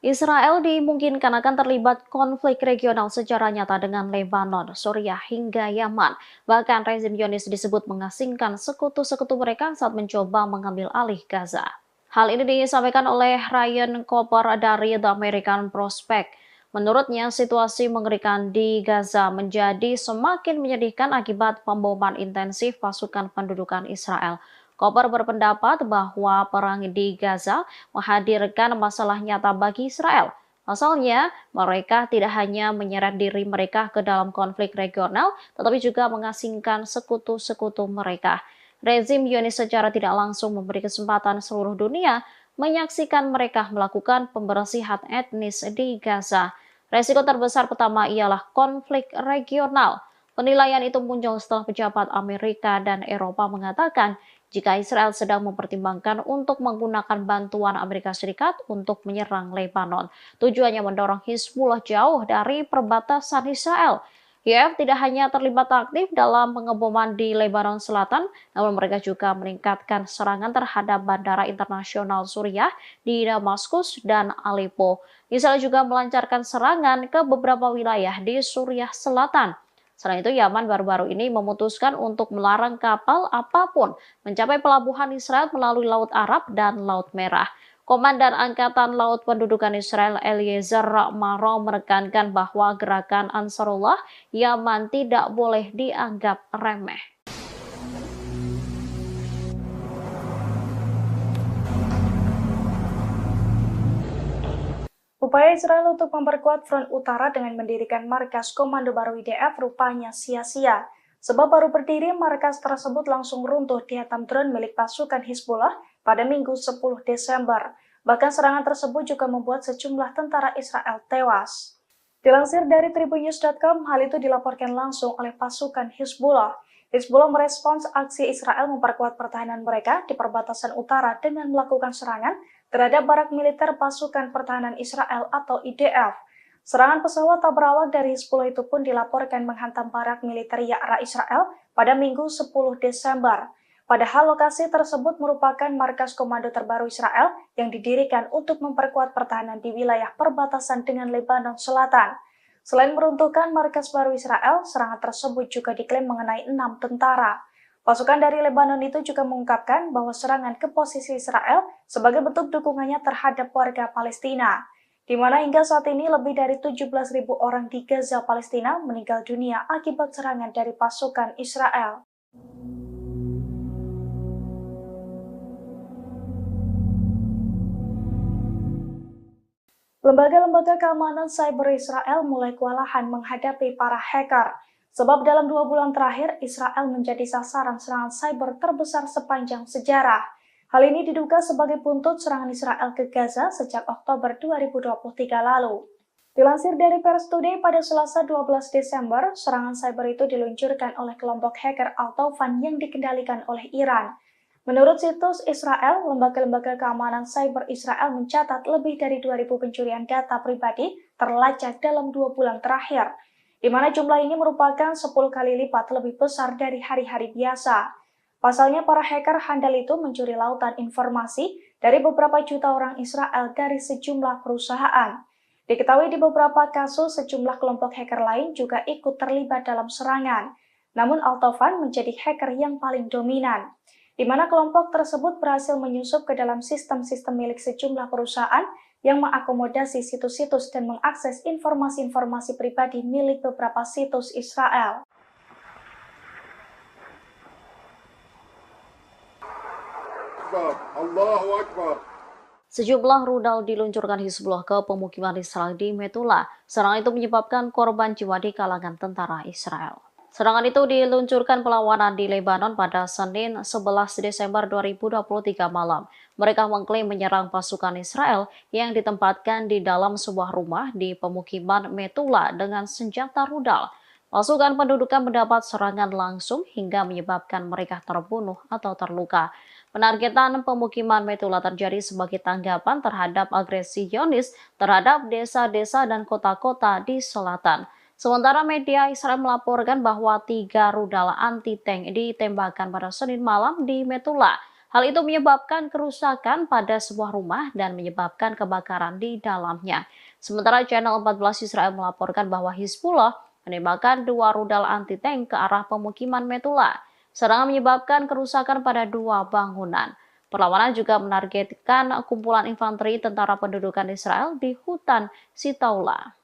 [SPEAKER 1] Israel dimungkinkan akan terlibat konflik regional secara nyata dengan Lebanon, Suriah hingga Yaman. Bahkan rezim Zionis disebut mengasingkan sekutu-sekutu mereka saat mencoba mengambil alih Gaza. Hal ini disampaikan oleh Ryan Cooper dari The American Prospect. Menurutnya, situasi mengerikan di Gaza menjadi semakin menyedihkan akibat pemboman intensif pasukan pendudukan Israel. Cooper berpendapat bahwa perang di Gaza menghadirkan masalah nyata bagi Israel. Pasalnya, mereka tidak hanya menyeret diri mereka ke dalam konflik regional, tetapi juga mengasingkan sekutu-sekutu mereka. Rezim Zionis secara tidak langsung memberi kesempatan seluruh dunia menyaksikan mereka melakukan pembersihan etnis di Gaza. Resiko terbesar pertama ialah konflik regional. Penilaian itu muncul setelah pejabat Amerika dan Eropa mengatakan jika Israel sedang mempertimbangkan untuk menggunakan bantuan Amerika Serikat untuk menyerang Lebanon. Tujuannya mendorong Hizbullah jauh dari perbatasan Israel. IDF tidak hanya terlibat aktif dalam pengeboman di Lebanon Selatan, namun mereka juga meningkatkan serangan terhadap bandara internasional Suriah di Damaskus dan Aleppo. Israel juga melancarkan serangan ke beberapa wilayah di Suriah Selatan. Selain itu, Yaman baru-baru ini memutuskan untuk melarang kapal apapun mencapai pelabuhan Israel melalui Laut Arab dan Laut Merah. Komandan Angkatan Laut Pendudukan Israel Eliezer Maro menekankan bahwa gerakan Ansarullah Yaman tidak boleh dianggap remeh.
[SPEAKER 2] Upaya Israel untuk memperkuat front utara dengan mendirikan markas komando baru IDF rupanya sia-sia. Sebab baru berdiri, markas tersebut langsung runtuh dihantam drone milik pasukan Hizbullah pada Minggu 10 Desember. Bahkan serangan tersebut juga membuat sejumlah tentara Israel tewas. Dilansir dari tribunnews.com, hal itu dilaporkan langsung oleh pasukan Hizbullah. Hizbullah merespons aksi Israel memperkuat pertahanan mereka di perbatasan utara dengan melakukan serangan terhadap barak militer pasukan pertahanan Israel atau IDF. Serangan pesawat tak berawak dari Hizbullah itu pun dilaporkan menghantam barak militer Ya'ra Israel pada Minggu 10 Desember. Padahal lokasi tersebut merupakan markas komando terbaru Israel yang didirikan untuk memperkuat pertahanan di wilayah perbatasan dengan Lebanon Selatan. Selain meruntuhkan markas baru Israel, serangan tersebut juga diklaim mengenai 6 tentara. Pasukan dari Lebanon itu juga mengungkapkan bahwa serangan ke posisi Israel sebagai bentuk dukungannya terhadap warga Palestina, di mana hingga saat ini lebih dari 17.000 orang di Gaza, Palestina meninggal dunia akibat serangan dari pasukan Israel. Lembaga-lembaga keamanan cyber Israel mulai kewalahan menghadapi para hacker. Sebab dalam 2 bulan terakhir, Israel menjadi sasaran serangan cyber terbesar sepanjang sejarah. Hal ini diduga sebagai buntut serangan Israel ke Gaza sejak Oktober 2023 lalu. Dilansir dari Pers Today pada Selasa 12 Desember, serangan cyber itu diluncurkan oleh kelompok hacker Al-Tawfan yang dikendalikan oleh Iran. Menurut situs Israel, lembaga-lembaga keamanan cyber Israel mencatat lebih dari 2.000 pencurian data pribadi terlacak dalam 2 bulan terakhir, di mana jumlah ini merupakan 10 kali lipat lebih besar dari hari-hari biasa. Pasalnya, para hacker handal itu mencuri lautan informasi dari beberapa juta orang Israel dari sejumlah perusahaan. Diketahui di beberapa kasus, sejumlah kelompok hacker lain juga ikut terlibat dalam serangan. Namun Al-Tawfan menjadi hacker yang paling dominan, di mana kelompok tersebut berhasil menyusup ke dalam sistem-sistem milik sejumlah perusahaan yang mengakomodasi situs-situs dan mengakses informasi-informasi pribadi milik beberapa situs Israel.
[SPEAKER 4] Allahu Akbar.
[SPEAKER 1] Sejumlah rudal diluncurkan Hizbullah ke pemukiman Israel di Metula. Serangan itu menyebabkan korban jiwa di kalangan tentara Israel. Serangan itu diluncurkan perlawanan di Lebanon pada Senin 11 Desember 2023 malam. Mereka mengklaim menyerang pasukan Israel yang ditempatkan di dalam sebuah rumah di pemukiman Metula dengan senjata rudal. Pasukan pendudukan mendapat serangan langsung hingga menyebabkan mereka terbunuh atau terluka. Penargetan pemukiman Metula terjadi sebagai tanggapan terhadap agresi Zionis terhadap desa-desa dan kota-kota di selatan. Sementara media Israel melaporkan bahwa 3 rudal anti-tank ditembakkan pada Senin malam di Metula. Hal itu menyebabkan kerusakan pada sebuah rumah dan menyebabkan kebakaran di dalamnya. Sementara Channel 14 Israel melaporkan bahwa Hizbullah menembakkan 2 rudal anti-tank ke arah pemukiman Metula. Serangan menyebabkan kerusakan pada 2 bangunan. Perlawanan juga menargetkan kumpulan infanteri tentara pendudukan Israel di hutan Sitaula.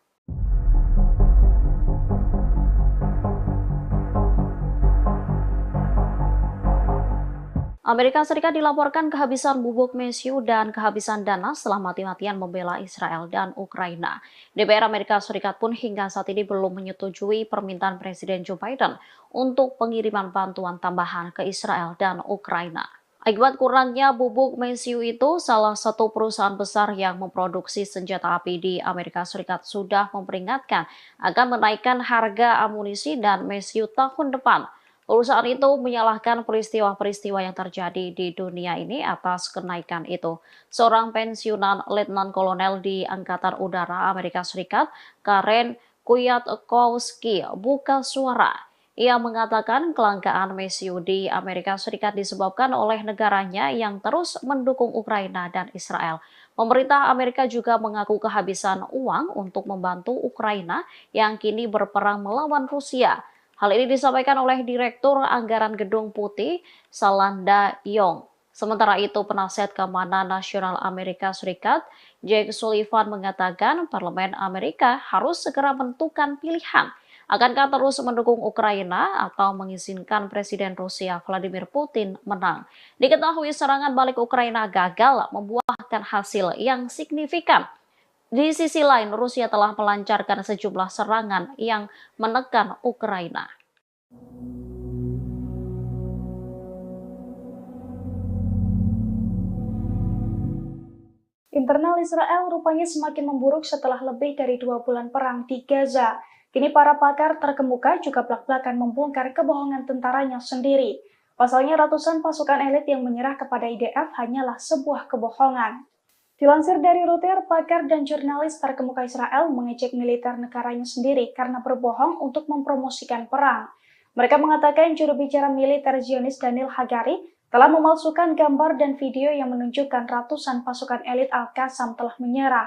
[SPEAKER 1] Amerika Serikat dilaporkan kehabisan bubuk mesiu dan kehabisan dana setelah mati-matian membela Israel dan Ukraina. DPR Amerika Serikat pun hingga saat ini belum menyetujui permintaan Presiden Joe Biden untuk pengiriman bantuan tambahan ke Israel dan Ukraina. Akibat kurangnya bubuk mesiu itu, salah satu perusahaan besar yang memproduksi senjata api di Amerika Serikat sudah memperingatkan akan menaikkan harga amunisi dan mesiu tahun depan. Perusahaan itu menyalahkan peristiwa-peristiwa yang terjadi di dunia ini atas kenaikan itu. Seorang pensiunan letnan kolonel di Angkatan Udara Amerika Serikat, Karen Kwiatkowski, buka suara. Ia mengatakan kelangkaan mesiu di Amerika Serikat disebabkan oleh negaranya yang terus mendukung Ukraina dan Israel. Pemerintah Amerika juga mengaku kehabisan uang untuk membantu Ukraina yang kini berperang melawan Rusia. Hal ini disampaikan oleh Direktur Anggaran Gedung Putih, Salanda Yong. Sementara itu, penasihat keamanan nasional Amerika Serikat, Jake Sullivan mengatakan parlemen Amerika harus segera menentukan pilihan. Akankah terus mendukung Ukraina atau mengizinkan Presiden Rusia Vladimir Putin menang? Diketahui serangan balik Ukraina gagal membuahkan hasil yang signifikan. Di sisi lain, Rusia telah melancarkan sejumlah serangan yang menekan Ukraina.
[SPEAKER 2] Internal Israel rupanya semakin memburuk setelah lebih dari 2 bulan perang di Gaza. Kini para pakar terkemuka juga belak-belakan membongkar kebohongan tentaranya sendiri. Pasalnya ratusan pasukan elit yang menyerah kepada IDF hanyalah sebuah kebohongan. Dilansir dari Reuters, pakar dan jurnalis terkemuka Israel mengejek militer negaranya sendiri karena berbohong untuk mempromosikan perang. Mereka mengatakan juru bicara militer Zionis Daniel Hagari telah memalsukan gambar dan video yang menunjukkan ratusan pasukan elit Al-Qassam telah menyerah.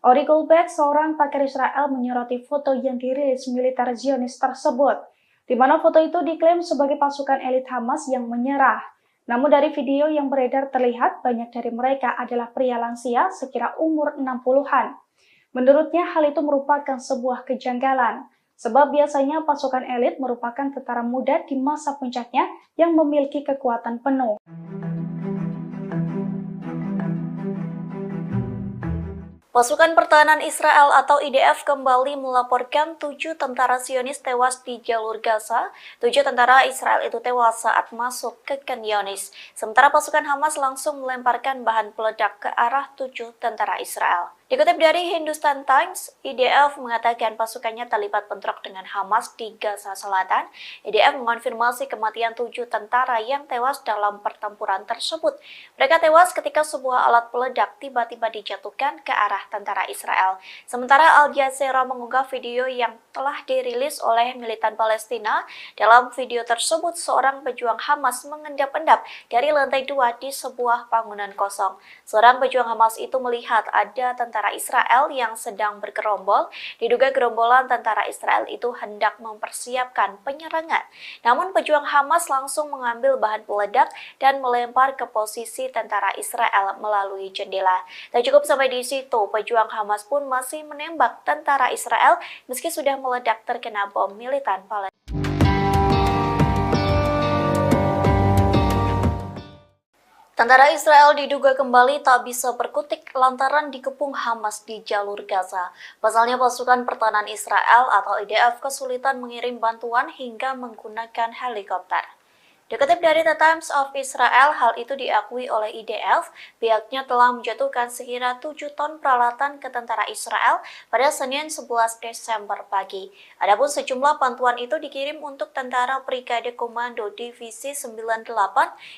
[SPEAKER 2] Ori Goldberg, seorang pakar Israel, menyoroti foto yang dirilis militer Zionis tersebut, di mana foto itu diklaim sebagai pasukan elit Hamas yang menyerah. Namun dari video yang beredar terlihat banyak dari mereka adalah pria lansia sekira umur 60-an. Menurutnya hal itu merupakan sebuah kejanggalan. Sebab biasanya pasukan elit merupakan tentara muda di masa puncaknya yang memiliki kekuatan penuh.
[SPEAKER 5] Pasukan Pertahanan Israel atau IDF kembali melaporkan 7 tentara Zionis tewas di jalur Gaza. 7 tentara Israel itu tewas saat masuk ke Khan Younis. Sementara pasukan Hamas langsung melemparkan bahan peledak ke arah 7 tentara Israel. Dikutip dari Hindustan Times, IDF mengatakan pasukannya terlibat bentrok dengan Hamas di Gaza Selatan. IDF mengonfirmasi kematian 7 tentara yang tewas dalam pertempuran tersebut. Mereka tewas ketika sebuah alat peledak tiba-tiba dijatuhkan ke arah tentara Israel. Sementara Al Jazeera mengunggah video yang telah dirilis oleh militan Palestina. Dalam video tersebut, seorang pejuang Hamas mengendap-endap dari lantai 2 di sebuah bangunan kosong. Seorang pejuang Hamas itu melihat ada tentara Israel yang sedang bergerombol. Diduga gerombolan tentara Israel itu hendak mempersiapkan penyerangan. Namun pejuang Hamas langsung mengambil bahan peledak dan melempar ke posisi tentara Israel melalui jendela. Tak cukup sampai di situ, pejuang Hamas pun masih menembak tentara Israel meski sudah meledak terkena bom militan Palestina. Tentara Israel diduga kembali tak bisa berkutik lantaran dikepung Hamas di jalur Gaza. Pasalnya pasukan pertahanan Israel atau IDF kesulitan mengirim bantuan hingga menggunakan helikopter. Dikutip dari The Times of Israel, hal itu diakui oleh IDF. Pihaknya telah menjatuhkan sekira 7 ton peralatan ke tentara Israel pada Senin 11 Desember pagi. Adapun sejumlah bantuan itu dikirim untuk tentara Brigade Komando Divisi 98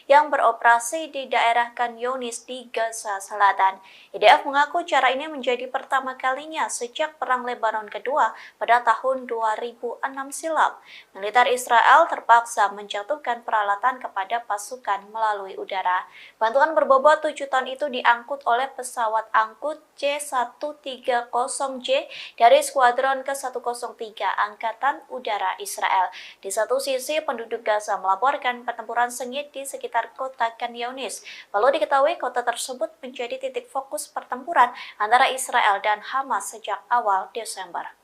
[SPEAKER 5] yang beroperasi di daerah Khan Younis di Gaza Selatan. IDF mengaku cara ini menjadi pertama kalinya sejak Perang Lebanon Kedua pada tahun 2006 silam. Militer Israel terpaksa menjatuhkan peralatan kepada pasukan melalui udara. Bantuan berbobot 7 ton itu diangkut oleh pesawat angkut C-130J dari Skuadron ke-103 Angkatan Udara Israel. Di satu sisi, penduduk Gaza melaporkan pertempuran sengit di sekitar kota Khan Younis. Lalu diketahui kota tersebut menjadi titik fokus pertempuran antara Israel dan Hamas sejak awal Desember.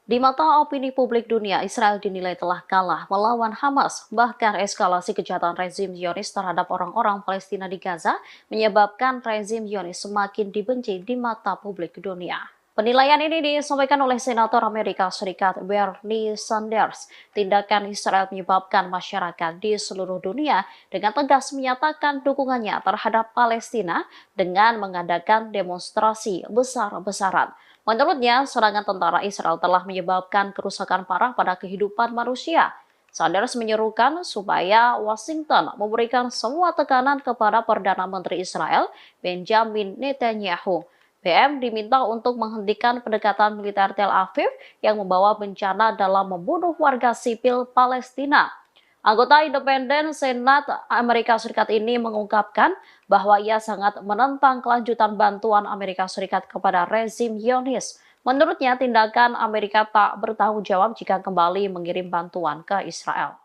[SPEAKER 1] Di mata opini publik dunia, Israel dinilai telah kalah melawan Hamas. Bahkan eskalasi kejahatan rezim Zionis terhadap orang-orang Palestina di Gaza menyebabkan rezim Zionis semakin dibenci di mata publik dunia. Penilaian ini disampaikan oleh Senator Amerika Serikat Bernie Sanders. Tindakan Israel menyebabkan masyarakat di seluruh dunia dengan tegas menyatakan dukungannya terhadap Palestina dengan mengadakan demonstrasi besar-besaran. Menurutnya, serangan tentara Israel telah menyebabkan kerusakan parah pada kehidupan manusia. Sanders menyerukan supaya Washington memberikan semua tekanan kepada Perdana Menteri Israel, Benjamin Netanyahu. BM diminta untuk menghentikan pendekatan militer Tel Aviv yang membawa bencana dalam membunuh warga sipil Palestina. Anggota independen Senat Amerika Serikat ini mengungkapkan bahwa ia sangat menentang kelanjutan bantuan Amerika Serikat kepada rezim Zionis. Menurutnya, tindakan Amerika tak bertanggung jawab jika kembali mengirim bantuan ke Israel.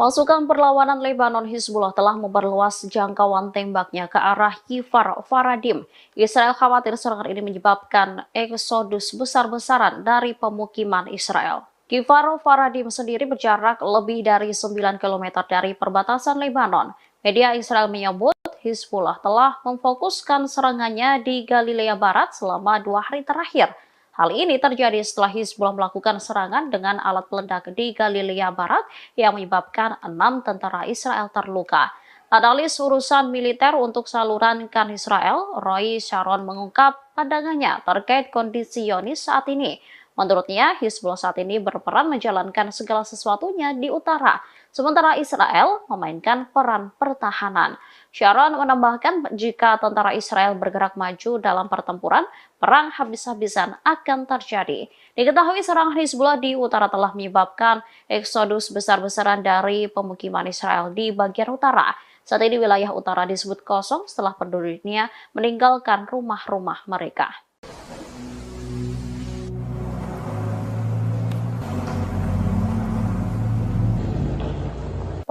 [SPEAKER 1] Pasukan perlawanan Lebanon Hizbullah telah memperluas jangkauan tembaknya ke arah Kfar Faradim. Israel khawatir serangan ini menyebabkan eksodus besar-besaran dari pemukiman Israel. Kfar Faradim sendiri berjarak lebih dari 9 km dari perbatasan Lebanon. Media Israel menyebut Hizbullah telah memfokuskan serangannya di Galilea Barat selama 2 hari terakhir. Hal ini terjadi setelah Hizbullah melakukan serangan dengan alat peledak di Galilea Barat yang menyebabkan 6 tentara Israel terluka. Analis urusan militer untuk saluran Kan Israel, Roy Sharon mengungkap pandangannya terkait kondisi Zionis saat ini. Menurutnya, Hizbullah saat ini berperan menjalankan segala sesuatunya di utara, sementara Israel memainkan peran pertahanan. Sharon menambahkan jika tentara Israel bergerak maju dalam pertempuran, perang habis-habisan akan terjadi. Diketahui serangan Hizbullah di utara telah menyebabkan eksodus besar-besaran dari pemukiman Israel di bagian utara. Saat ini wilayah utara disebut kosong setelah penduduknya meninggalkan rumah-rumah mereka.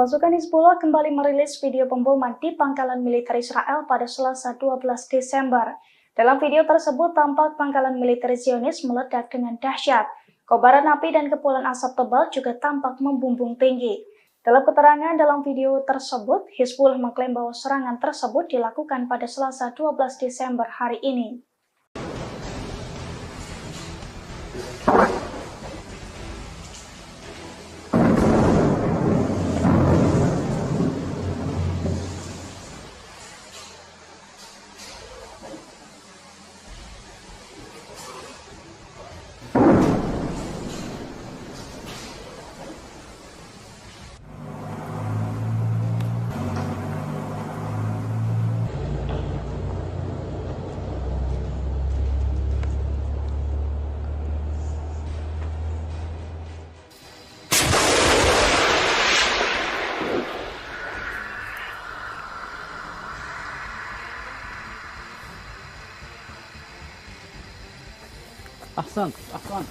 [SPEAKER 2] Pasukan Hizbullah kembali merilis video pemboman di pangkalan militer Israel pada Selasa 12 Desember. Dalam video tersebut tampak pangkalan militer Zionis meledak dengan dahsyat. Kobaran api dan kepulan asap tebal juga tampak membumbung tinggi. Dalam keterangan dalam video tersebut, Hizbullah mengklaim bahwa serangan tersebut dilakukan pada Selasa 12 Desember hari ini.
[SPEAKER 3] أحسنت أحسنت.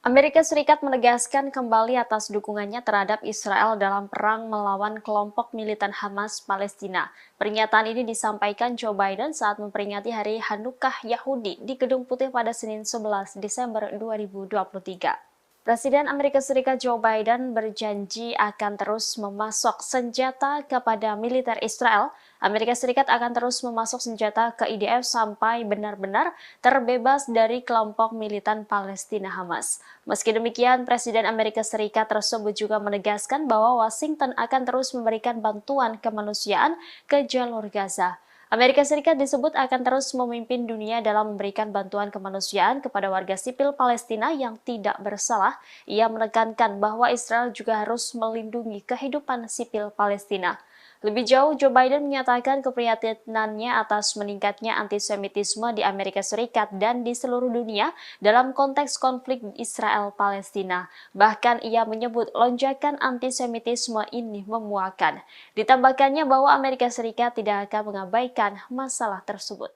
[SPEAKER 1] Amerika Serikat menegaskan kembali atas dukungannya terhadap Israel dalam perang melawan kelompok militan Hamas Palestina. Pernyataan ini disampaikan Joe Biden saat memperingati Hari Hanukkah Yahudi di Gedung Putih pada Senin 11 Desember 2023. Presiden Amerika Serikat Joe Biden berjanji akan terus memasok senjata kepada militer Israel. Amerika Serikat akan terus memasok senjata ke IDF sampai benar-benar terbebas dari kelompok militan Palestina Hamas. Meski demikian, Presiden Amerika Serikat tersebut juga menegaskan bahwa Washington akan terus memberikan bantuan kemanusiaan ke jalur Gaza. Amerika Serikat disebut akan terus memimpin dunia dalam memberikan bantuan kemanusiaan kepada warga sipil Palestina yang tidak bersalah. Ia menekankan bahwa Israel juga harus melindungi kehidupan sipil Palestina. Lebih jauh, Joe Biden menyatakan keprihatinannya atas meningkatnya antisemitisme di Amerika Serikat dan di seluruh dunia dalam konteks konflik Israel-Palestina. Bahkan ia menyebut lonjakan antisemitisme ini memuakan. Ditambahkannya bahwa Amerika Serikat tidak akan mengabaikan masalah tersebut.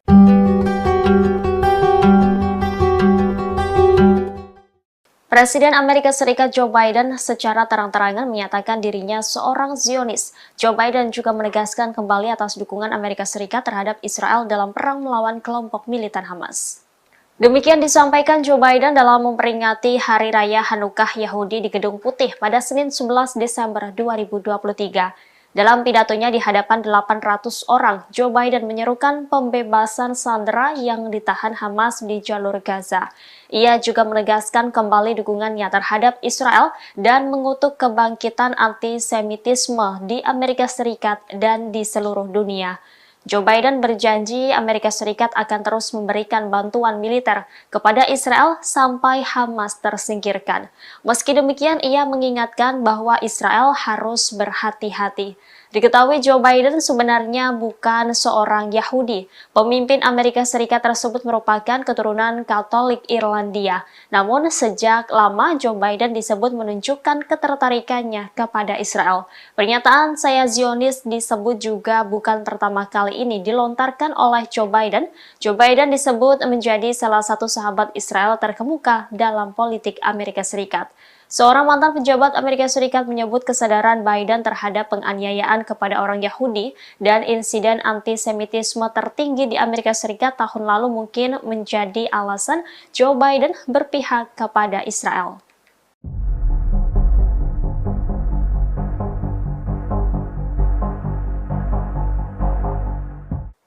[SPEAKER 1] Presiden Amerika Serikat Joe Biden secara terang-terangan menyatakan dirinya seorang Zionis. Joe Biden juga menegaskan kembali atas dukungan Amerika Serikat terhadap Israel dalam perang melawan kelompok militan Hamas. Demikian disampaikan Joe Biden dalam memperingati Hari Raya Hanukkah Yahudi di Gedung Putih pada Senin 11 Desember 2023. Dalam pidatonya di hadapan 800 orang, Joe Biden menyerukan pembebasan sandera yang ditahan Hamas di jalur Gaza. Ia juga menegaskan kembali dukungannya terhadap Israel dan mengutuk kebangkitan antisemitisme di Amerika Serikat dan di seluruh dunia. Joe Biden berjanji Amerika Serikat akan terus memberikan bantuan militer kepada Israel sampai Hamas tersingkirkan. Meski demikian, ia mengingatkan bahwa Israel harus berhati-hati. Diketahui Joe Biden sebenarnya bukan seorang Yahudi. Pemimpin Amerika Serikat tersebut merupakan keturunan Katolik Irlandia. Namun sejak lama Joe Biden disebut menunjukkan ketertarikannya kepada Israel. Pernyataan "saya Zionis" disebut juga bukan pertama kali ini dilontarkan oleh Joe Biden. Joe Biden disebut menjadi salah satu sahabat Israel terkemuka dalam politik Amerika Serikat. Seorang mantan pejabat Amerika Serikat menyebut kesadaran Biden terhadap penganiayaan kepada orang Yahudi dan insiden antisemitisme tertinggi di Amerika Serikat tahun lalu mungkin menjadi alasan Joe Biden berpihak kepada Israel.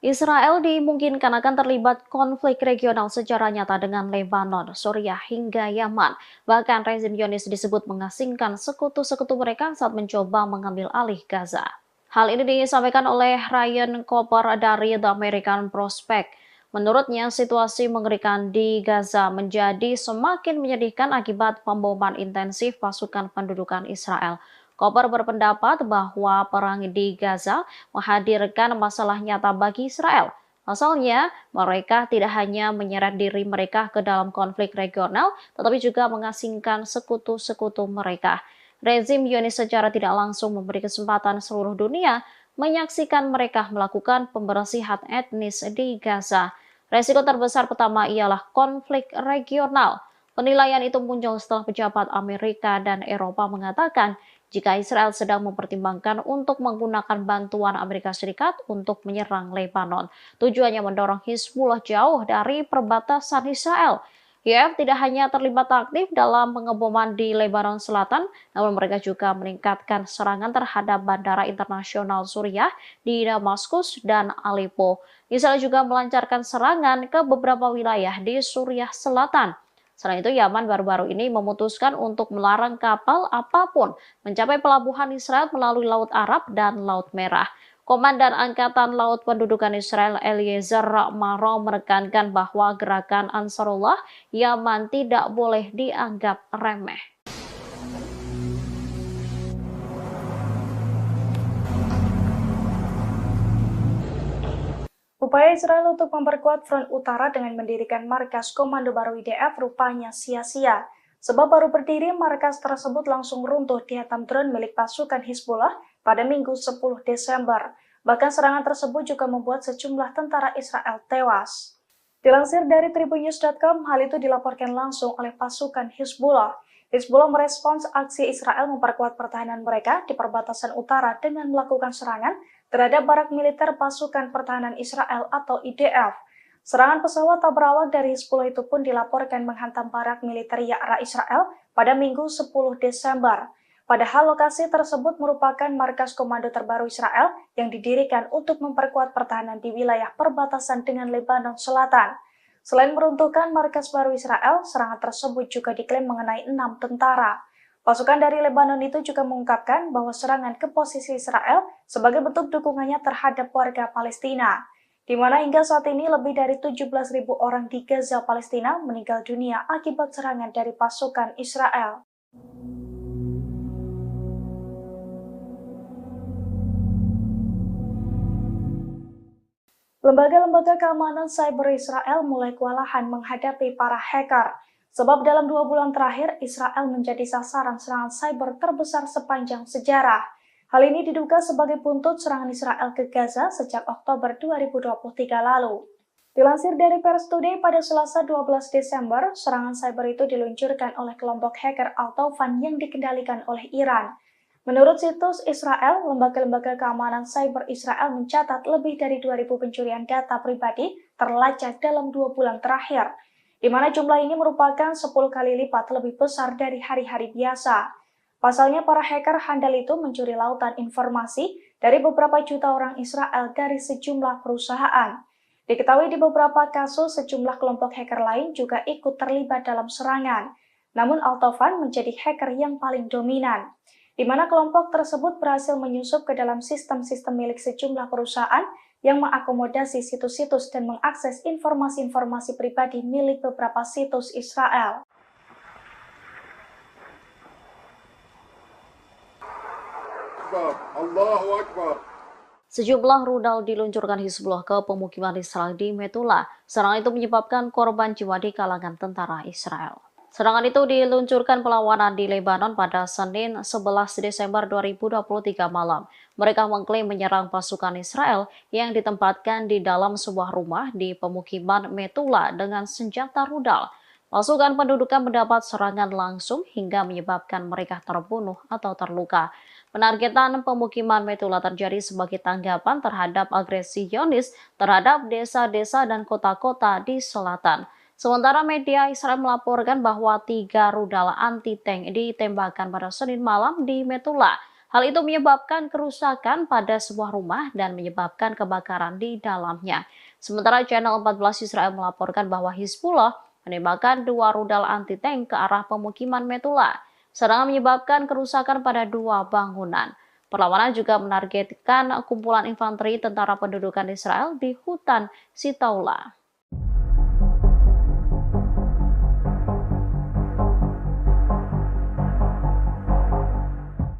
[SPEAKER 1] Israel dimungkinkan akan terlibat konflik regional secara nyata dengan Lebanon, Suriah, hingga Yaman. Bahkan rezim Zionis disebut mengasingkan sekutu-sekutu mereka saat mencoba mengambil alih Gaza. Hal ini disampaikan oleh Ryan Cooper dari The American Prospect. Menurutnya, situasi mengerikan di Gaza menjadi semakin menyedihkan akibat pemboman intensif pasukan pendudukan Israel. Cooper berpendapat bahwa perang di Gaza menghadirkan masalah nyata bagi Israel. Pasalnya, mereka tidak hanya menyeret diri mereka ke dalam konflik regional, tetapi juga mengasingkan sekutu-sekutu mereka. Rezim Zionis secara tidak langsung memberi kesempatan seluruh dunia menyaksikan mereka melakukan pembersihan etnis di Gaza. Resiko terbesar pertama ialah konflik regional. Penilaian itu muncul setelah pejabat Amerika dan Eropa mengatakan jika Israel sedang mempertimbangkan untuk menggunakan bantuan Amerika Serikat untuk menyerang Lebanon. Tujuannya mendorong Hizbullah jauh dari perbatasan Israel. YF tidak hanya terlibat aktif dalam pengeboman di Lebanon Selatan, namun mereka juga meningkatkan serangan terhadap bandara internasional Suriah di Damaskus dan Aleppo. Israel juga melancarkan serangan ke beberapa wilayah di Suriah Selatan. Selain itu, Yaman baru-baru ini memutuskan untuk melarang kapal apapun mencapai pelabuhan Israel melalui Laut Arab dan Laut Merah. Komandan Angkatan Laut Pendudukan Israel Eliezer Maro menekankan bahwa gerakan Ansarullah Yaman tidak boleh dianggap remeh.
[SPEAKER 2] Upaya Israel untuk memperkuat front utara dengan mendirikan markas komando baru IDF rupanya sia-sia. Sebab baru berdiri, markas tersebut langsung runtuh dihantam drone milik pasukan Hizbullah pada Minggu 10 Desember. Bahkan serangan tersebut juga membuat sejumlah tentara Israel tewas. Dilansir dari tribunnews.com, hal itu dilaporkan langsung oleh pasukan Hizbullah. Hizbullah merespons aksi Israel memperkuat pertahanan mereka di perbatasan utara dengan melakukan serangan terhadap barak militer pasukan pertahanan Israel atau IDF. Serangan pesawat tak berawak dari Hizbullah itu pun dilaporkan menghantam barak militer Ya'ra Israel pada Minggu 10 Desember. Padahal lokasi tersebut merupakan markas komando terbaru Israel yang didirikan untuk memperkuat pertahanan di wilayah perbatasan dengan Lebanon Selatan. Selain meruntuhkan markas baru Israel, serangan tersebut juga diklaim mengenai 6 tentara. Pasukan dari Lebanon itu juga mengungkapkan bahwa serangan ke posisi Israel sebagai bentuk dukungannya terhadap warga Palestina, di mana hingga saat ini lebih dari 17.000 orang di Gaza, Palestina meninggal dunia akibat serangan dari pasukan Israel. Lembaga-lembaga keamanan cyber Israel mulai kewalahan menghadapi para hacker. Sebab dalam 2 bulan terakhir, Israel menjadi sasaran serangan cyber terbesar sepanjang sejarah. Hal ini diduga sebagai buntut serangan Israel ke Gaza sejak Oktober 2023 lalu. Dilansir dari Pers Today pada Selasa 12 Desember, serangan cyber itu diluncurkan oleh kelompok hacker Al-Taufan yang dikendalikan oleh Iran. Menurut situs Israel, lembaga-lembaga keamanan cyber Israel mencatat lebih dari 2.000 pencurian data pribadi terlacak dalam 2 bulan terakhir, di mana jumlah ini merupakan 10 kali lipat lebih besar dari hari-hari biasa. Pasalnya, para hacker handal itu mencuri lautan informasi dari beberapa juta orang Israel dari sejumlah perusahaan. Diketahui di beberapa kasus, sejumlah kelompok hacker lain juga ikut terlibat dalam serangan. Namun Al-Taufan menjadi hacker yang paling dominan, di mana kelompok tersebut berhasil menyusup ke dalam sistem-sistem milik sejumlah perusahaan yang mengakomodasi situs-situs dan mengakses informasi-informasi pribadi milik beberapa situs Israel.
[SPEAKER 4] أكبر الله أكبر.
[SPEAKER 1] Sejumlah rudal diluncurkan Hizbullah ke pemukiman Israel di Metula. Serangan itu menyebabkan korban jiwa di kalangan tentara Israel. Serangan itu diluncurkan perlawanan di Lebanon pada Senin 11 Desember 2023 malam. Mereka mengklaim menyerang pasukan Israel yang ditempatkan di dalam sebuah rumah di pemukiman Metula dengan senjata rudal. Pasukan pendudukan mendapat serangan langsung hingga menyebabkan mereka terbunuh atau terluka. Penargetan pemukiman Metula terjadi sebagai tanggapan terhadap agresi Zionis terhadap desa-desa dan kota-kota di selatan. Sementara media Israel melaporkan bahwa 3 rudal anti-tank ditembakkan pada Senin malam di Metula. Hal itu menyebabkan kerusakan pada sebuah rumah dan menyebabkan kebakaran di dalamnya. Sementara Channel 14 Israel melaporkan bahwa Hizbullah menembakkan 2 rudal anti-tank ke arah pemukiman Metula. Serangan menyebabkan kerusakan pada 2 bangunan. Perlawanan juga menargetkan kumpulan infanteri tentara pendudukan Israel di hutan Sitaula.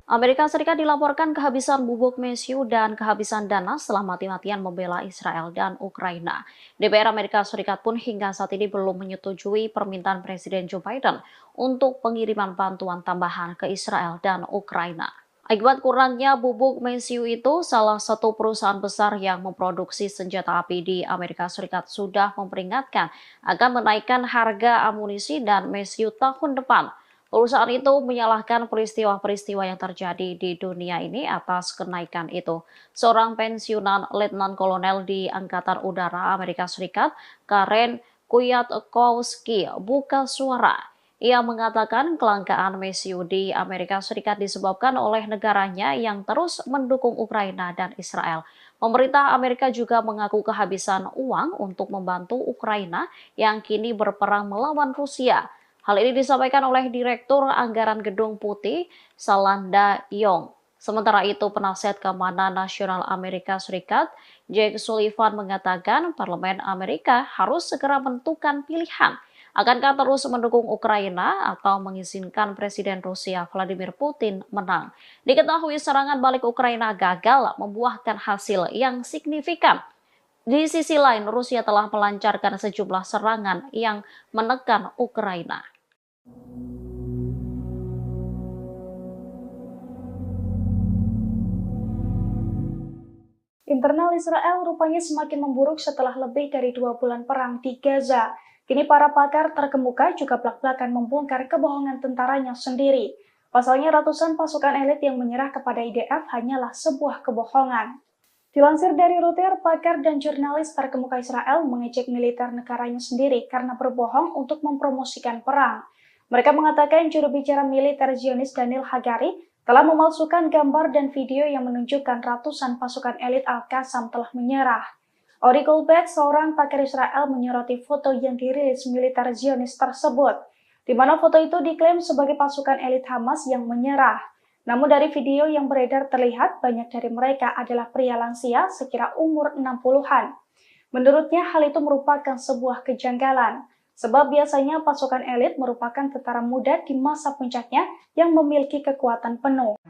[SPEAKER 1] Amerika Serikat dilaporkan kehabisan bubuk mesiu dan kehabisan dana setelah mati-matian membela Israel dan Ukraina. DPR Amerika Serikat pun hingga saat ini belum menyetujui permintaan Presiden Joe Biden untuk pengiriman bantuan tambahan ke Israel dan Ukraina. Akibat kurangnya bubuk mesiu itu, salah satu perusahaan besar yang memproduksi senjata api di Amerika Serikat sudah memperingatkan akan menaikkan harga amunisi dan mesiu tahun depan. Perusahaan itu menyalahkan peristiwa-peristiwa yang terjadi di dunia ini atas kenaikan itu. Seorang pensiunan letnan kolonel di Angkatan Udara Amerika Serikat, Karen Kwiatkowski, buka suara. Ia mengatakan kelangkaan mesiu di Amerika Serikat disebabkan oleh negaranya yang terus mendukung Ukraina dan Israel. Pemerintah Amerika juga mengaku kehabisan uang untuk membantu Ukraina yang kini berperang melawan Rusia. Hal ini disampaikan oleh Direktur Anggaran Gedung Putih, Salanda Yong. Sementara itu, penasihat keamanan nasional Amerika Serikat, Jake Sullivan mengatakan Parlemen Amerika harus segera menentukan pilihan. Akankah terus mendukung Ukraina atau mengizinkan Presiden Rusia Vladimir Putin menang? Diketahui serangan balik Ukraina gagal membuahkan hasil yang signifikan. Di sisi lain, Rusia telah melancarkan sejumlah serangan yang menekan Ukraina.
[SPEAKER 2] Internal Israel rupanya semakin memburuk setelah lebih dari 2 bulan perang di Gaza. Kini para pakar terkemuka juga belak-belakan membongkar kebohongan tentaranya sendiri. Pasalnya ratusan pasukan elit yang menyerah kepada IDF hanyalah sebuah kebohongan. Dilansir dari Reuters, pakar dan jurnalis terkemuka Israel mengejek militer negaranya sendiri karena berbohong untuk mempromosikan perang. Mereka mengatakan juru bicara militer Zionis Daniel Hagari telah memalsukan gambar dan video yang menunjukkan ratusan pasukan elit Al-Qassam telah menyerah. Ori Goldberg, seorang pakar Israel, menyoroti foto yang dirilis militer Zionis tersebut, di mana foto itu diklaim sebagai pasukan elit Hamas yang menyerah. Namun dari video yang beredar terlihat banyak dari mereka adalah pria lansia sekira umur 60-an. Menurutnya hal itu merupakan sebuah kejanggalan. Sebab biasanya pasukan elit merupakan tentara muda di masa puncaknya yang memiliki kekuatan penuh.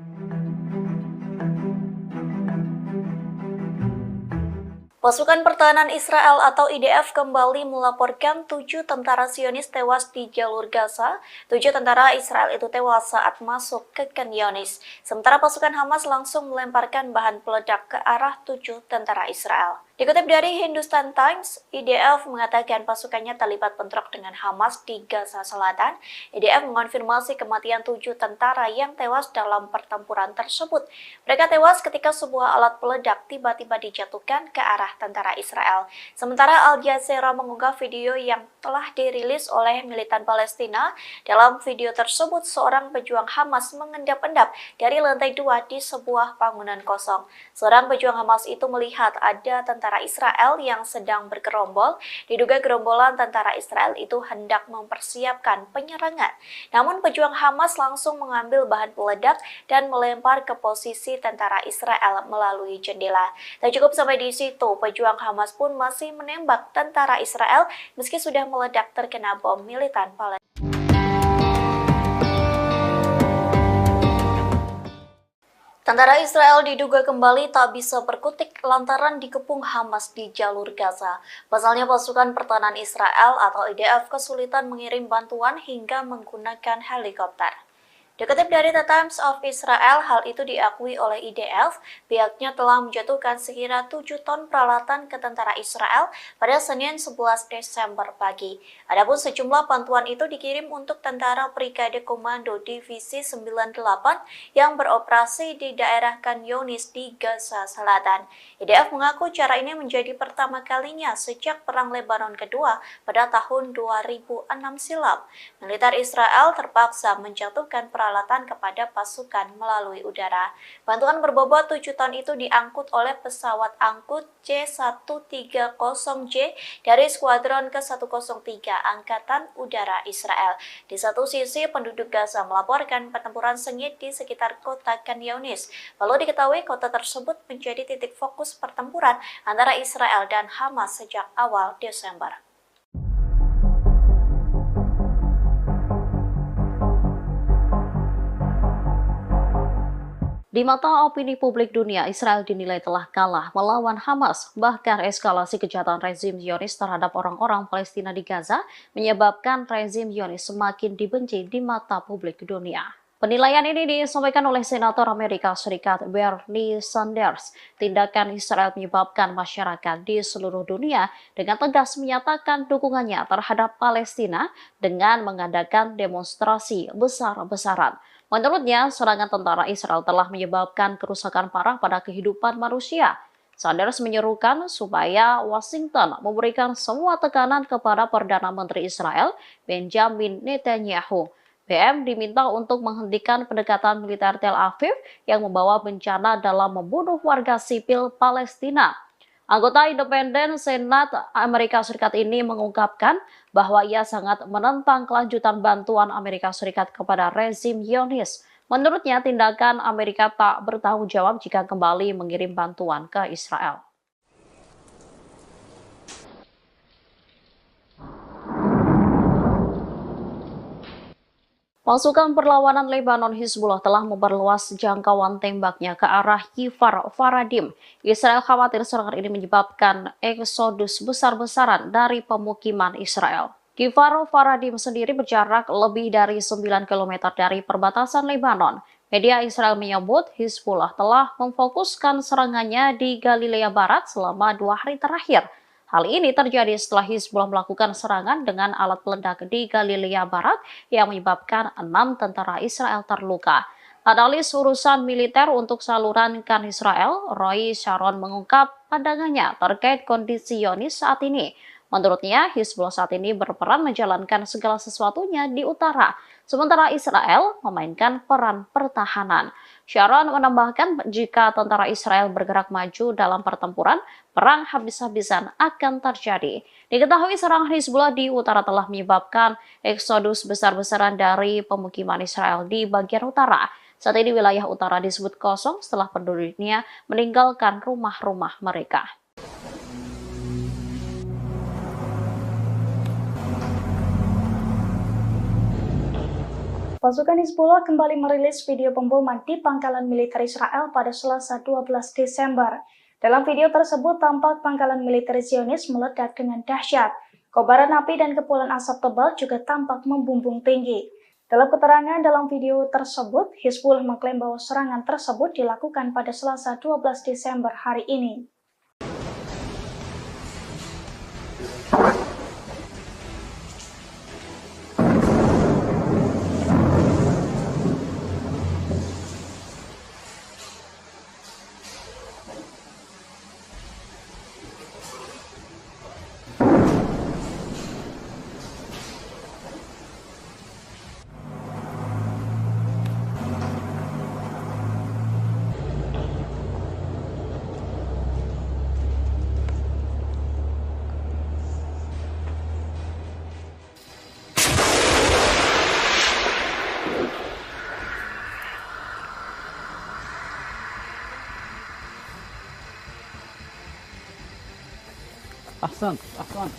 [SPEAKER 5] Pasukan Pertahanan Israel atau IDF kembali melaporkan 7 tentara Zionis tewas di jalur Gaza. 7 tentara Israel itu tewas saat masuk ke Khan Younis. Sementara pasukan Hamas langsung melemparkan bahan peledak ke arah 7 tentara Israel. Dikutip dari Hindustan Times, IDF mengatakan pasukannya terlibat bentrok dengan Hamas di Gaza Selatan. IDF mengonfirmasi kematian 7 tentara yang tewas dalam pertempuran tersebut. Mereka tewas ketika sebuah alat peledak tiba-tiba dijatuhkan ke arah tentara Israel. Sementara Al Jazeera mengunggah video yang telah dirilis oleh militan Palestina. Dalam video tersebut, seorang pejuang Hamas mengendap-endap dari lantai 2 di sebuah bangunan kosong. Seorang pejuang Hamas itu melihat ada tentara Israel yang sedang bergerombol. Diduga gerombolan tentara Israel itu hendak mempersiapkan penyerangan. Namun pejuang Hamas langsung mengambil bahan peledak dan melempar ke posisi tentara Israel melalui jendela. Tak cukup sampai di situ, pejuang Hamas pun masih menembak tentara Israel meski sudah meledak terkena bom militan Palestina. Tentara Israel diduga kembali tak bisa berkutik lantaran dikepung Hamas di jalur Gaza. Pasalnya pasukan pertahanan Israel atau IDF kesulitan mengirim bantuan hingga menggunakan helikopter. Dikutip dari The Times of Israel, hal itu diakui oleh IDF. Pihaknya telah menjatuhkan sekira 7 ton peralatan ke tentara Israel pada Senin 11 Desember pagi. Adapun sejumlah bantuan itu dikirim untuk tentara Brigade Komando Divisi 98 yang beroperasi di daerah Khan Younis di Gaza Selatan. IDF mengaku cara ini menjadi pertama kalinya sejak Perang Lebanon Kedua pada tahun 2006 silam. Militer Israel terpaksa menjatuhkan peralatan kepada pasukan melalui udara. Bantuan berbobot 7 ton itu diangkut oleh pesawat angkut C-130J dari Skuadron ke-103 Angkatan Udara Israel. Di satu sisi, penduduk Gaza melaporkan pertempuran sengit di sekitar kota Khan Younis. Lalu diketahui kota tersebut menjadi titik fokus pertempuran antara Israel dan Hamas sejak awal Desember.
[SPEAKER 1] Di mata opini publik dunia, Israel dinilai telah kalah melawan Hamas. Bahkan eskalasi kejahatan rezim Zionis terhadap orang-orang Palestina di Gaza menyebabkan rezim Zionis semakin dibenci di mata publik dunia. Penilaian ini disampaikan oleh Senator Amerika Serikat Bernie Sanders. Tindakan Israel menyebabkan masyarakat di seluruh dunia dengan tegas menyatakan dukungannya terhadap Palestina dengan mengadakan demonstrasi besar-besaran. Menurutnya, serangan tentara Israel telah menyebabkan kerusakan parah pada kehidupan manusia. Sanders menyerukan supaya Washington memberikan semua tekanan kepada Perdana Menteri Israel, Benjamin Netanyahu. BM diminta untuk menghentikan pendekatan militer Tel Aviv yang membawa bencana dalam membunuh warga sipil Palestina. Anggota independen Senat Amerika Serikat ini mengungkapkan bahwa ia sangat menentang kelanjutan bantuan Amerika Serikat kepada rezim Zionis. Menurutnya, tindakan Amerika tak bertanggung jawab jika kembali mengirim bantuan ke Israel. Pasukan perlawanan Lebanon Hizbullah telah memperluas jangkauan tembaknya ke arah Kfar Faradim. Israel khawatir serangan ini menyebabkan eksodus besar-besaran dari pemukiman Israel. Kfar Faradim sendiri berjarak lebih dari 9 km dari perbatasan Lebanon. Media Israel menyebut Hizbullah telah memfokuskan serangannya di Galilea Barat selama 2 hari terakhir. Hal ini terjadi setelah Hizbullah melakukan serangan dengan alat peledak di Galilea Barat yang menyebabkan 6 tentara Israel terluka. Analis urusan militer untuk saluran Khan Israel, Roy Sharon mengungkap pandangannya terkait kondisi Zionis saat ini. Menurutnya, Hizbullah saat ini berperan menjalankan segala sesuatunya di utara, sementara Israel memainkan peran pertahanan. Sharon menambahkan jika tentara Israel bergerak maju dalam pertempuran, perang habis-habisan akan terjadi. Diketahui serangan Hizbullah di utara telah menyebabkan eksodus besar-besaran dari pemukiman Israel di bagian utara. Saat ini wilayah utara disebut kosong setelah penduduknya meninggalkan rumah-rumah mereka.
[SPEAKER 2] Pasukan Hizbullah kembali merilis video pemboman di pangkalan militer Israel pada Selasa 12 Desember. Dalam video tersebut tampak pangkalan militer Zionis meledak dengan dahsyat. Kobaran api dan kepulan asap tebal juga tampak membumbung tinggi. Dalam keterangan dalam video tersebut, Hizbullah mengklaim bahwa serangan tersebut dilakukan pada Selasa 12 Desember hari ini.
[SPEAKER 3] أحسنت أحسنت.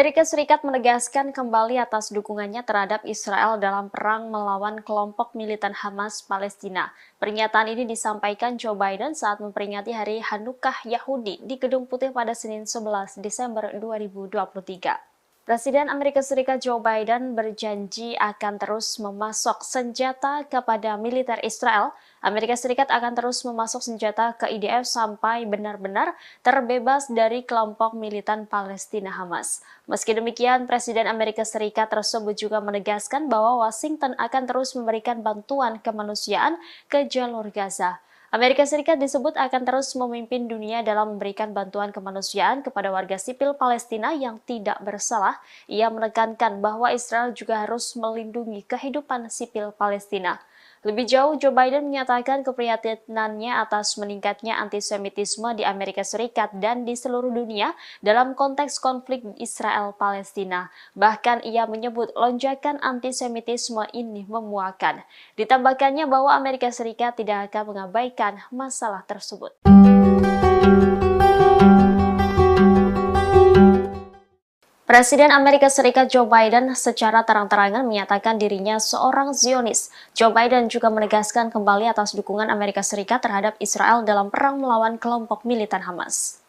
[SPEAKER 1] Amerika Serikat menegaskan kembali atas dukungannya terhadap Israel dalam perang melawan kelompok militan Hamas Palestina. Pernyataan ini disampaikan Joe Biden saat memperingati Hari Hanukkah Yahudi di Gedung Putih pada Senin 11 Desember 2023. Presiden Amerika Serikat Joe Biden berjanji akan terus memasok senjata kepada militer Israel. Amerika Serikat akan terus memasok senjata ke IDF sampai benar-benar terbebas dari kelompok militan Palestina Hamas. Meski demikian, Presiden Amerika Serikat tersebut juga menegaskan bahwa Washington akan terus memberikan bantuan kemanusiaan ke jalur Gaza. Amerika Serikat disebut akan terus memimpin dunia dalam memberikan bantuan kemanusiaan kepada warga sipil Palestina yang tidak bersalah. Ia menekankan bahwa Israel juga harus melindungi kehidupan sipil Palestina. Lebih jauh, Joe Biden menyatakan keprihatinannya atas meningkatnya antisemitisme di Amerika Serikat dan di seluruh dunia dalam konteks konflik Israel-Palestina. Bahkan ia menyebut lonjakan antisemitisme ini memuakan. Ditambahkannya bahwa Amerika Serikat tidak akan mengabaikan masalah tersebut. Presiden Amerika Serikat Joe Biden secara terang-terangan menyatakan dirinya seorang Zionis. Joe Biden juga menegaskan kembali atas dukungan Amerika Serikat terhadap Israel dalam perang melawan kelompok militan Hamas.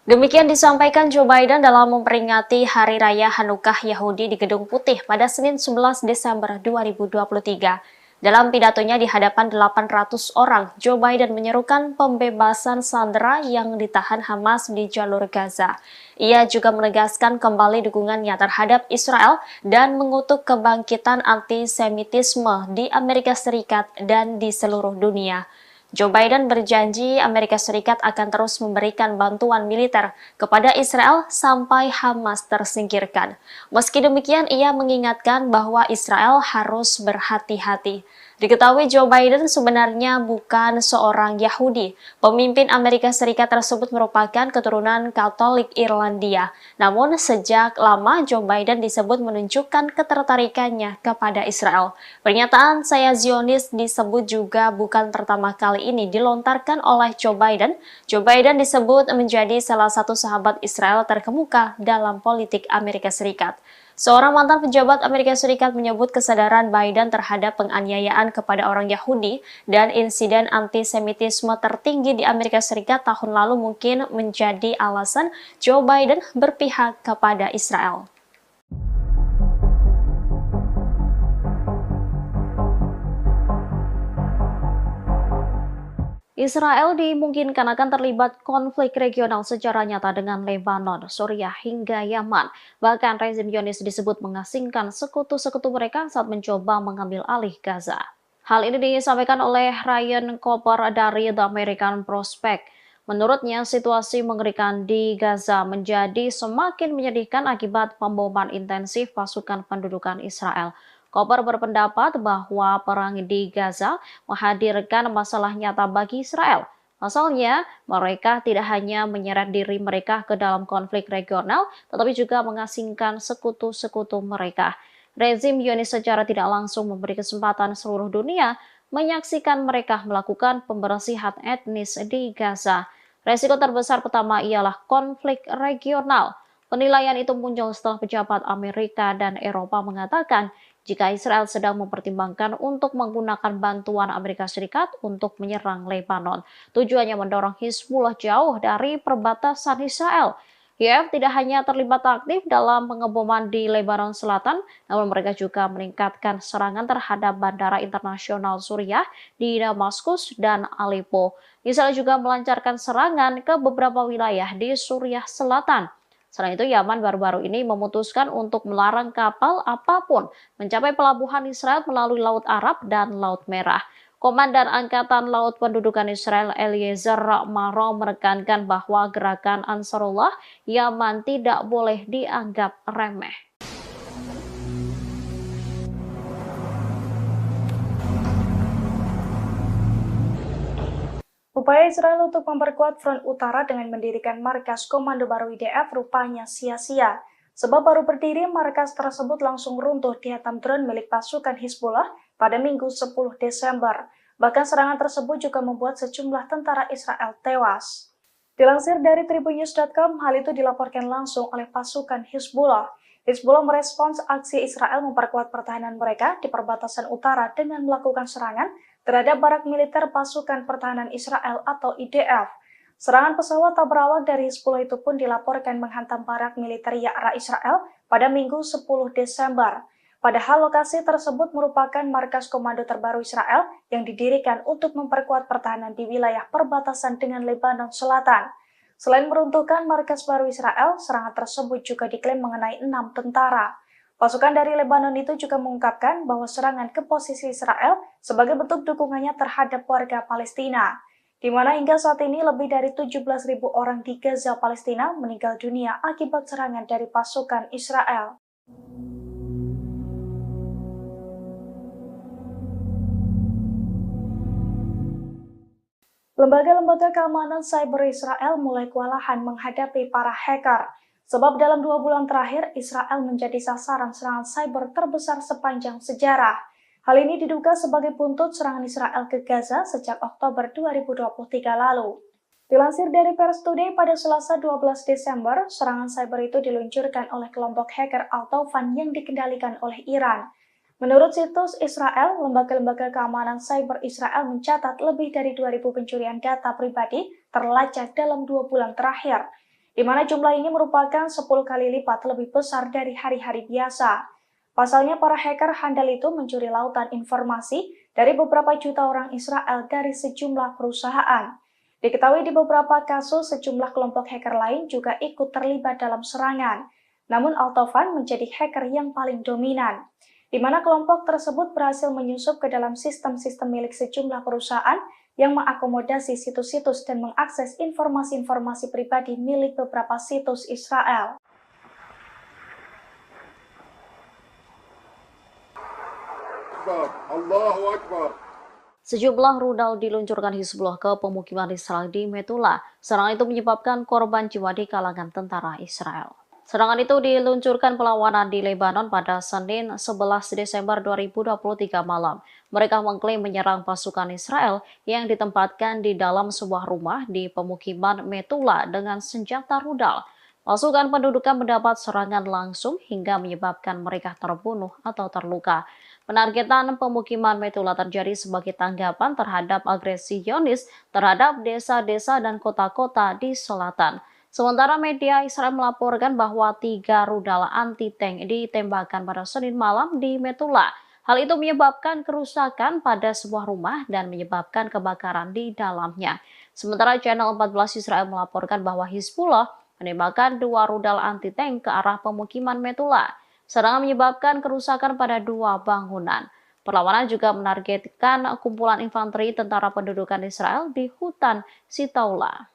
[SPEAKER 1] Demikian disampaikan Joe Biden dalam memperingati Hari Raya Hanukkah Yahudi di Gedung Putih pada Senin 11 Desember 2023. Dalam pidatonya di hadapan 800 orang, Joe Biden menyerukan pembebasan sandera yang ditahan Hamas di jalur Gaza. Ia juga menegaskan kembali dukungannya terhadap Israel dan mengutuk kebangkitan antisemitisme di Amerika Serikat dan di seluruh dunia. Joe Biden berjanji Amerika Serikat akan terus memberikan bantuan militer kepada Israel sampai Hamas tersingkirkan. Meski demikian, ia mengingatkan bahwa Israel harus berhati-hati. Diketahui Joe Biden sebenarnya bukan seorang Yahudi. Pemimpin Amerika Serikat tersebut merupakan keturunan Katolik Irlandia. Namun sejak lama Joe Biden disebut menunjukkan ketertarikannya kepada Israel. Pernyataan "saya Zionis" disebut juga bukan pertama kali ini dilontarkan oleh Joe Biden. Joe Biden disebut menjadi salah satu sahabat Israel terkemuka dalam politik Amerika Serikat. Seorang mantan pejabat Amerika Serikat menyebut kesadaran Biden terhadap penganiayaan kepada orang Yahudi dan insiden antisemitisme tertinggi di Amerika Serikat tahun lalu mungkin menjadi alasan Joe Biden berpihak kepada Israel. Israel dimungkinkan akan terlibat konflik regional secara nyata dengan Lebanon, Suriah hingga Yaman. Bahkan rezim Zionis disebut mengasingkan sekutu-sekutu mereka saat mencoba mengambil alih Gaza. Hal ini disampaikan oleh Ryan Cooper dari The American Prospect. Menurutnya, situasi mengerikan di Gaza menjadi semakin menyedihkan akibat pemboman intensif pasukan pendudukan Israel. Cooper berpendapat bahwa perang di Gaza menghadirkan masalah nyata bagi Israel. Pasalnya, mereka tidak hanya menyeret diri mereka ke dalam konflik regional, tetapi juga mengasingkan sekutu-sekutu mereka. Rezim Zionis secara tidak langsung memberi kesempatan seluruh dunia menyaksikan mereka melakukan pembersihan etnis di Gaza. Resiko terbesar pertama ialah konflik regional. Penilaian itu muncul setelah pejabat Amerika dan Eropa mengatakan jika Israel sedang mempertimbangkan untuk menggunakan bantuan Amerika Serikat untuk menyerang Lebanon. Tujuannya mendorong Hizbullah jauh dari perbatasan Israel. IDF tidak hanya terlibat aktif dalam pengeboman di Lebanon Selatan, namun mereka juga meningkatkan serangan terhadap bandara internasional Suriah di Damaskus dan Aleppo. Israel juga melancarkan serangan ke beberapa wilayah di Suriah Selatan. Selain itu, Yaman baru-baru ini memutuskan untuk melarang kapal apapun mencapai pelabuhan Israel melalui Laut Arab dan Laut Merah. Komandan Angkatan Laut Pendudukan Israel Eliezer Maro menekankan bahwa gerakan Ansarullah Yaman tidak boleh dianggap remeh.
[SPEAKER 2] Upaya Israel untuk memperkuat front utara dengan mendirikan markas komando baru IDF rupanya sia-sia. Sebab baru berdiri, markas tersebut langsung runtuh dihantam drone milik pasukan Hizbullah pada Minggu 10 Desember. Bahkan serangan tersebut juga membuat sejumlah tentara Israel tewas. Dilansir dari tribunnews.com, hal itu dilaporkan langsung oleh pasukan Hizbullah. Hizbullah merespons aksi Israel memperkuat pertahanan mereka di perbatasan utara dengan melakukan serangan terhadap barak militer pasukan pertahanan Israel atau IDF. Serangan pesawat tak berawak dari Hizbullah itu pun dilaporkan menghantam barak militer Ya'ra Israel pada Minggu 10 Desember. Padahal lokasi tersebut merupakan markas komando terbaru Israel yang didirikan untuk memperkuat pertahanan di wilayah perbatasan dengan Lebanon Selatan. Selain meruntuhkan markas baru Israel, serangan tersebut juga diklaim mengenai 6 tentara. Pasukan dari Lebanon itu juga mengungkapkan bahwa serangan ke posisi Israel sebagai bentuk dukungannya terhadap warga Palestina, di mana hingga saat ini lebih dari 17.000 orang di Gaza, Palestina meninggal dunia akibat serangan dari pasukan Israel. Lembaga-lembaga keamanan cyber Israel mulai kewalahan menghadapi para hacker. Sebab dalam 2 bulan terakhir, Israel menjadi sasaran serangan cyber terbesar sepanjang sejarah. Hal ini diduga sebagai buntut serangan Israel ke Gaza sejak Oktober 2023 lalu. Dilansir dari Pers Today pada Selasa 12 Desember, serangan cyber itu diluncurkan oleh kelompok hacker Al-Tawfan yang dikendalikan oleh Iran. Menurut situs Israel, lembaga-lembaga keamanan cyber Israel mencatat lebih dari 2.000 pencurian data pribadi terlacak dalam 2 bulan terakhir, di mana jumlah ini merupakan 10 kali lipat lebih besar dari hari-hari biasa. Pasalnya, para hacker handal itu mencuri lautan informasi dari beberapa juta orang Israel dari sejumlah perusahaan. Diketahui di beberapa kasus, sejumlah kelompok hacker lain juga ikut terlibat dalam serangan. Namun Al-Tawfan menjadi hacker yang paling dominan, di mana kelompok tersebut berhasil menyusup ke dalam sistem-sistem milik sejumlah perusahaan yang mengakomodasi situs-situs dan mengakses informasi-informasi pribadi milik beberapa situs Israel.
[SPEAKER 4] Allahu Akbar.
[SPEAKER 1] Sejumlah rudal diluncurkan Hizbullah ke pemukiman Israel di Metula. Serangan itu menyebabkan korban jiwa di kalangan tentara Israel. Serangan itu diluncurkan perlawanan di Lebanon pada Senin 11 Desember 2023 malam. Mereka mengklaim menyerang pasukan Israel yang ditempatkan di dalam sebuah rumah di pemukiman Metula dengan senjata rudal. Pasukan pendudukan mendapat serangan langsung hingga menyebabkan mereka terbunuh atau terluka. Penargetan pemukiman Metula terjadi sebagai tanggapan terhadap agresi Zionis terhadap desa-desa dan kota-kota di selatan. Sementara media Israel melaporkan bahwa 3 rudal anti-tank ditembakkan pada Senin malam di Metula. Hal itu menyebabkan kerusakan pada sebuah rumah dan menyebabkan kebakaran di dalamnya. Sementara Channel 14 Israel melaporkan bahwa Hizbullah menembakkan 2 rudal anti-tank ke arah pemukiman Metula. Serangan menyebabkan kerusakan pada 2 bangunan. Perlawanan juga menargetkan kumpulan infanteri tentara pendudukan Israel di hutan Sitaula.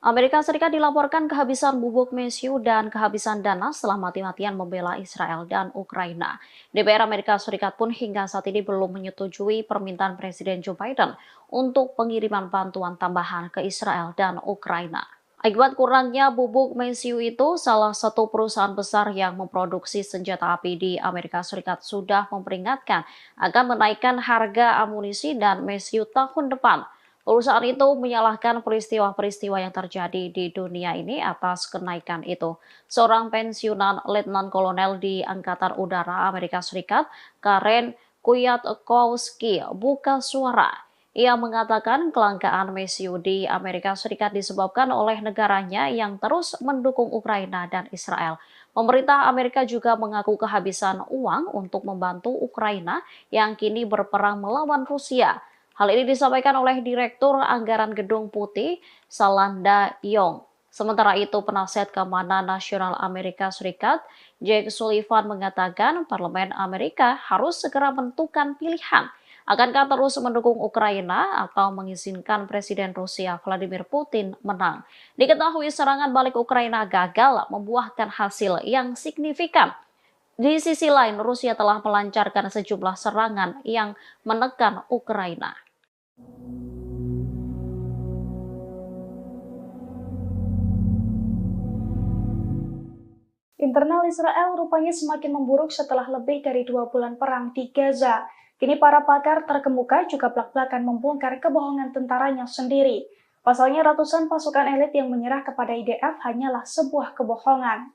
[SPEAKER 1] Amerika Serikat dilaporkan kehabisan bubuk mesiu dan kehabisan dana setelah mati-matian membela Israel dan Ukraina. DPR Amerika Serikat pun hingga saat ini belum menyetujui permintaan Presiden Joe Biden untuk pengiriman bantuan tambahan ke Israel dan Ukraina. Akibat kurangnya bubuk mesiu itu, salah satu perusahaan besar yang memproduksi senjata api di Amerika Serikat sudah memperingatkan akan menaikkan harga amunisi dan mesiu tahun depan. Perusahaan itu menyalahkan peristiwa-peristiwa yang terjadi di dunia ini atas kenaikan itu. Seorang pensiunan letnan kolonel di Angkatan Udara Amerika Serikat, Karen Kwiatkowski, buka suara. Ia mengatakan kelangkaan mesiu di Amerika Serikat disebabkan oleh negaranya yang terus mendukung Ukraina dan Israel. Pemerintah Amerika juga mengaku kehabisan uang untuk membantu Ukraina yang kini berperang melawan Rusia. Hal ini disampaikan oleh Direktur Anggaran Gedung Putih, Salanda Yong. Sementara itu, penasihat keamanan nasional Amerika Serikat, Jake Sullivan, mengatakan Parlemen Amerika harus segera menentukan pilihan. Akankah terus mendukung Ukraina atau mengizinkan Presiden Rusia Vladimir Putin menang? Diketahui serangan balik Ukraina gagal membuahkan hasil yang signifikan. Di sisi lain, Rusia telah melancarkan sejumlah serangan yang menekan Ukraina.
[SPEAKER 2] Internal Israel rupanya semakin memburuk setelah lebih dari 2 bulan perang di Gaza. Kini para pakar terkemuka juga belak-belakan membongkar kebohongan tentaranya sendiri. Pasalnya ratusan pasukan elit yang menyerah kepada IDF hanyalah sebuah kebohongan.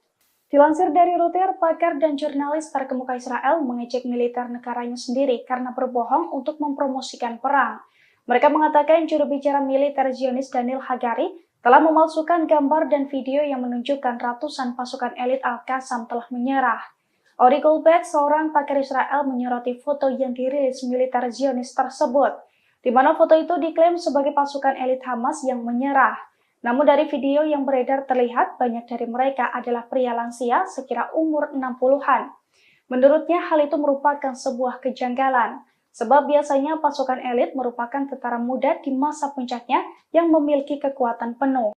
[SPEAKER 2] Dilansir dari Reuters, pakar dan jurnalis terkemuka Israel mengejek militer negaranya sendiri karena berbohong untuk mempromosikan perang. Mereka mengatakan juru bicara militer Zionis Daniel Hagari telah memalsukan gambar dan video yang menunjukkan ratusan pasukan elit Al-Qassam telah menyerah. Ori Goldberg, seorang pakar Israel, menyoroti foto yang dirilis militer Zionis tersebut, di mana foto itu diklaim sebagai pasukan elit Hamas yang menyerah. Namun dari video yang beredar terlihat banyak dari mereka adalah pria lansia sekira umur 60-an. Menurutnya hal itu merupakan sebuah kejanggalan, sebab biasanya pasukan elit merupakan tentara muda di masa puncaknya yang memiliki kekuatan penuh.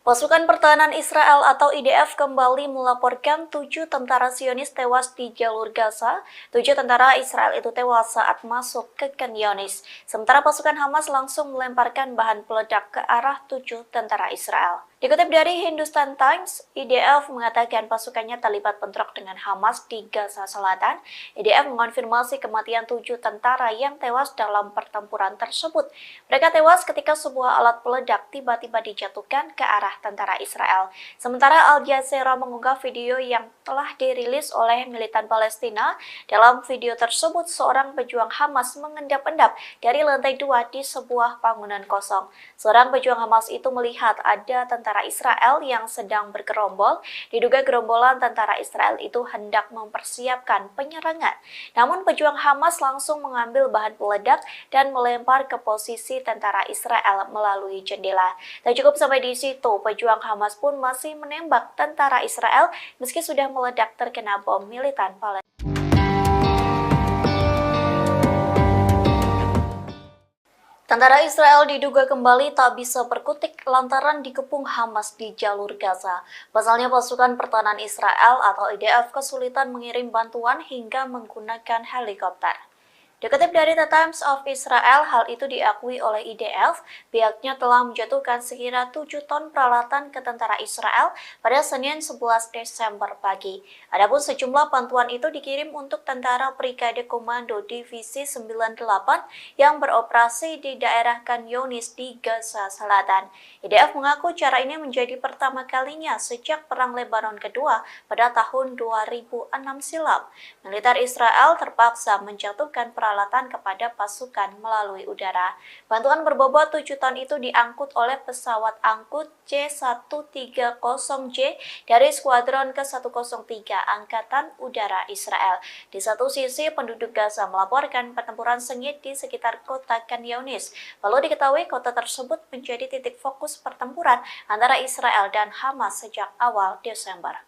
[SPEAKER 5] Pasukan Pertahanan Israel atau IDF kembali melaporkan 7 tentara Zionis tewas di jalur Gaza. 7 tentara Israel itu tewas saat masuk ke Khan Younis. Sementara pasukan Hamas langsung melemparkan bahan peledak ke arah 7 tentara Israel. Dikutip dari Hindustan Times, IDF mengatakan pasukannya terlibat bentrok dengan Hamas di Gaza Selatan. IDF mengonfirmasi kematian 7 tentara yang tewas dalam pertempuran tersebut. Mereka tewas ketika sebuah alat peledak tiba-tiba dijatuhkan ke arah tentara Israel. Sementara Al Jazeera mengunggah video yang telah dirilis oleh militan Palestina. Dalam video tersebut, seorang pejuang Hamas mengendap-endap dari lantai 2 di sebuah bangunan kosong. Seorang pejuang Hamas itu melihat ada tentara Israel yang sedang bergerombol. Diduga gerombolan tentara Israel itu hendak mempersiapkan penyerangan. Namun pejuang Hamas langsung mengambil bahan peledak dan melempar ke posisi tentara Israel melalui jendela. Tak cukup sampai di situ, pejuang Hamas pun masih menembak tentara Israel meski sudah meledak terkena bom militan Palestina. Tentara Israel diduga kembali tak bisa berkutik lantaran dikepung Hamas di jalur Gaza. Pasalnya pasukan pertahanan Israel atau IDF kesulitan mengirim bantuan hingga menggunakan helikopter. Dikutip dari The Times of Israel, hal itu diakui oleh IDF. Pihaknya telah menjatuhkan sekira 7 ton peralatan ke tentara Israel pada Senin 11 Desember pagi. Adapun sejumlah bantuan itu dikirim untuk tentara Brigade Komando Divisi 98 yang beroperasi di daerah Khan Younis di Gaza Selatan. IDF mengaku cara ini menjadi pertama kalinya sejak Perang Lebanon Kedua pada tahun 2006 silam. Militer Israel terpaksa menjatuhkan peralatan kepada pasukan melalui udara. Bantuan berbobot 7 ton itu diangkut oleh pesawat angkut C-130J dari Skuadron ke-103 Angkatan Udara Israel. Di satu sisi, penduduk Gaza melaporkan pertempuran sengit di sekitar kota Khan Younis. Lalu diketahui kota tersebut menjadi titik fokus pertempuran antara Israel dan Hamas sejak awal Desember.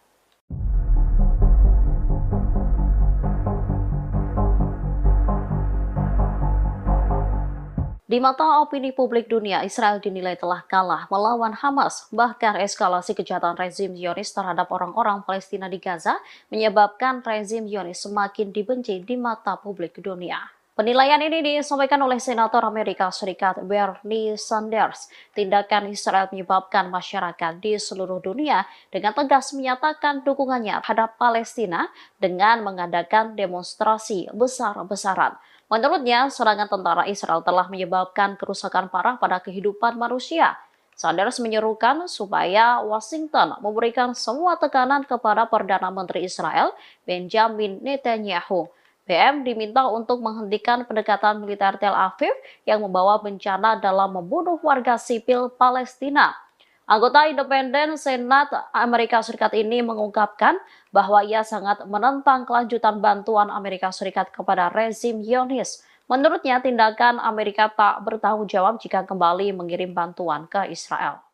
[SPEAKER 1] Di mata opini publik dunia, Israel dinilai telah kalah melawan Hamas. Bahkan eskalasi kejahatan rezim Zionis terhadap orang-orang Palestina di Gaza menyebabkan rezim Zionis semakin dibenci di mata publik dunia. Penilaian ini disampaikan oleh Senator Amerika Serikat Bernie Sanders. Tindakan Israel menyebabkan masyarakat di seluruh dunia dengan tegas menyatakan dukungannya terhadap Palestina dengan mengadakan demonstrasi besar-besaran. Menurutnya, serangan tentara Israel telah menyebabkan kerusakan parah pada kehidupan manusia. Sanders menyerukan supaya Washington memberikan semua tekanan kepada Perdana Menteri Israel, Benjamin Netanyahu. BM diminta untuk menghentikan pendekatan militer Tel Aviv yang membawa bencana dalam membunuh warga sipil Palestina. Anggota independen Senat Amerika Serikat ini mengungkapkan bahwa ia sangat menentang kelanjutan bantuan Amerika Serikat kepada rezim Zionis. Menurutnya, tindakan Amerika tak bertanggung jawab jika kembali mengirim bantuan ke Israel.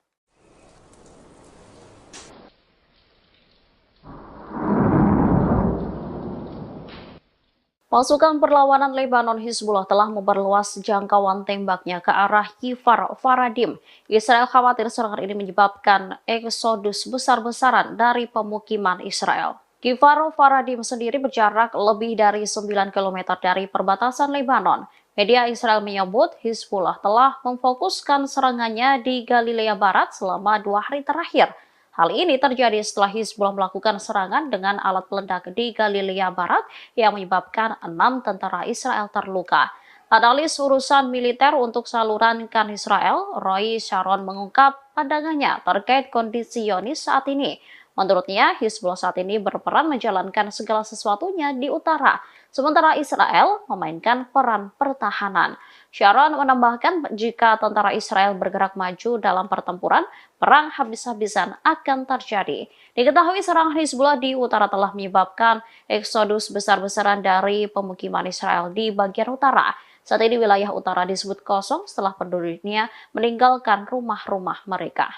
[SPEAKER 1] Pasukan perlawanan Lebanon Hizbullah telah memperluas jangkauan tembaknya ke arah Kfar Faradim. Israel khawatir serangan ini menyebabkan eksodus besar-besaran dari pemukiman Israel. Kfar Faradim sendiri berjarak lebih dari 9 km dari perbatasan Lebanon. Media Israel menyebut Hizbullah telah memfokuskan serangannya di Galilea Barat selama 2 hari terakhir. Hal ini terjadi setelah Hizbullah melakukan serangan dengan alat peledak di Galilea Barat yang menyebabkan 6 tentara Israel terluka. Analis urusan militer untuk saluran KAN Israel, Roy Sharon mengungkap pandangannya terkait kondisi Zionis saat ini. Menurutnya, Hizbullah saat ini berperan menjalankan segala sesuatunya di utara, sementara Israel memainkan peran pertahanan. Sharon menambahkan jika tentara Israel bergerak maju dalam pertempuran, perang habis-habisan akan terjadi. Diketahui serangan Hizbullah di utara telah menyebabkan eksodus besar-besaran dari pemukiman Israel di bagian utara. Saat ini wilayah utara disebut kosong setelah penduduknya meninggalkan rumah-rumah mereka.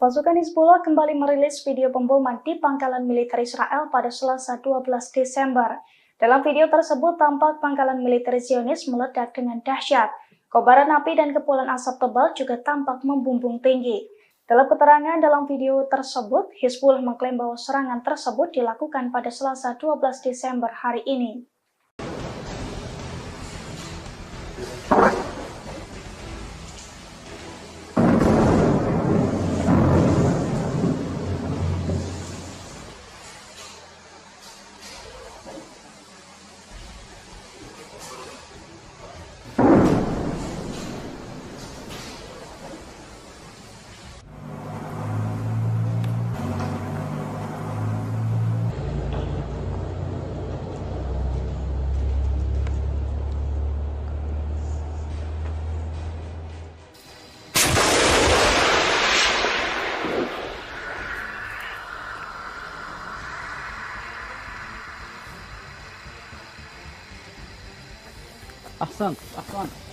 [SPEAKER 2] Pasukan Hizbullah kembali merilis video pemboman di pangkalan militer Israel pada Selasa 12 Desember. Dalam video tersebut tampak pangkalan militer Zionis meledak dengan dahsyat. Kobaran api dan kepulan asap tebal juga tampak membumbung tinggi. Dalam keterangan dalam video tersebut, Hizbullah mengklaim bahwa serangan tersebut dilakukan pada Selasa 12 Desember hari ini.
[SPEAKER 3] أحسنت أحسنت.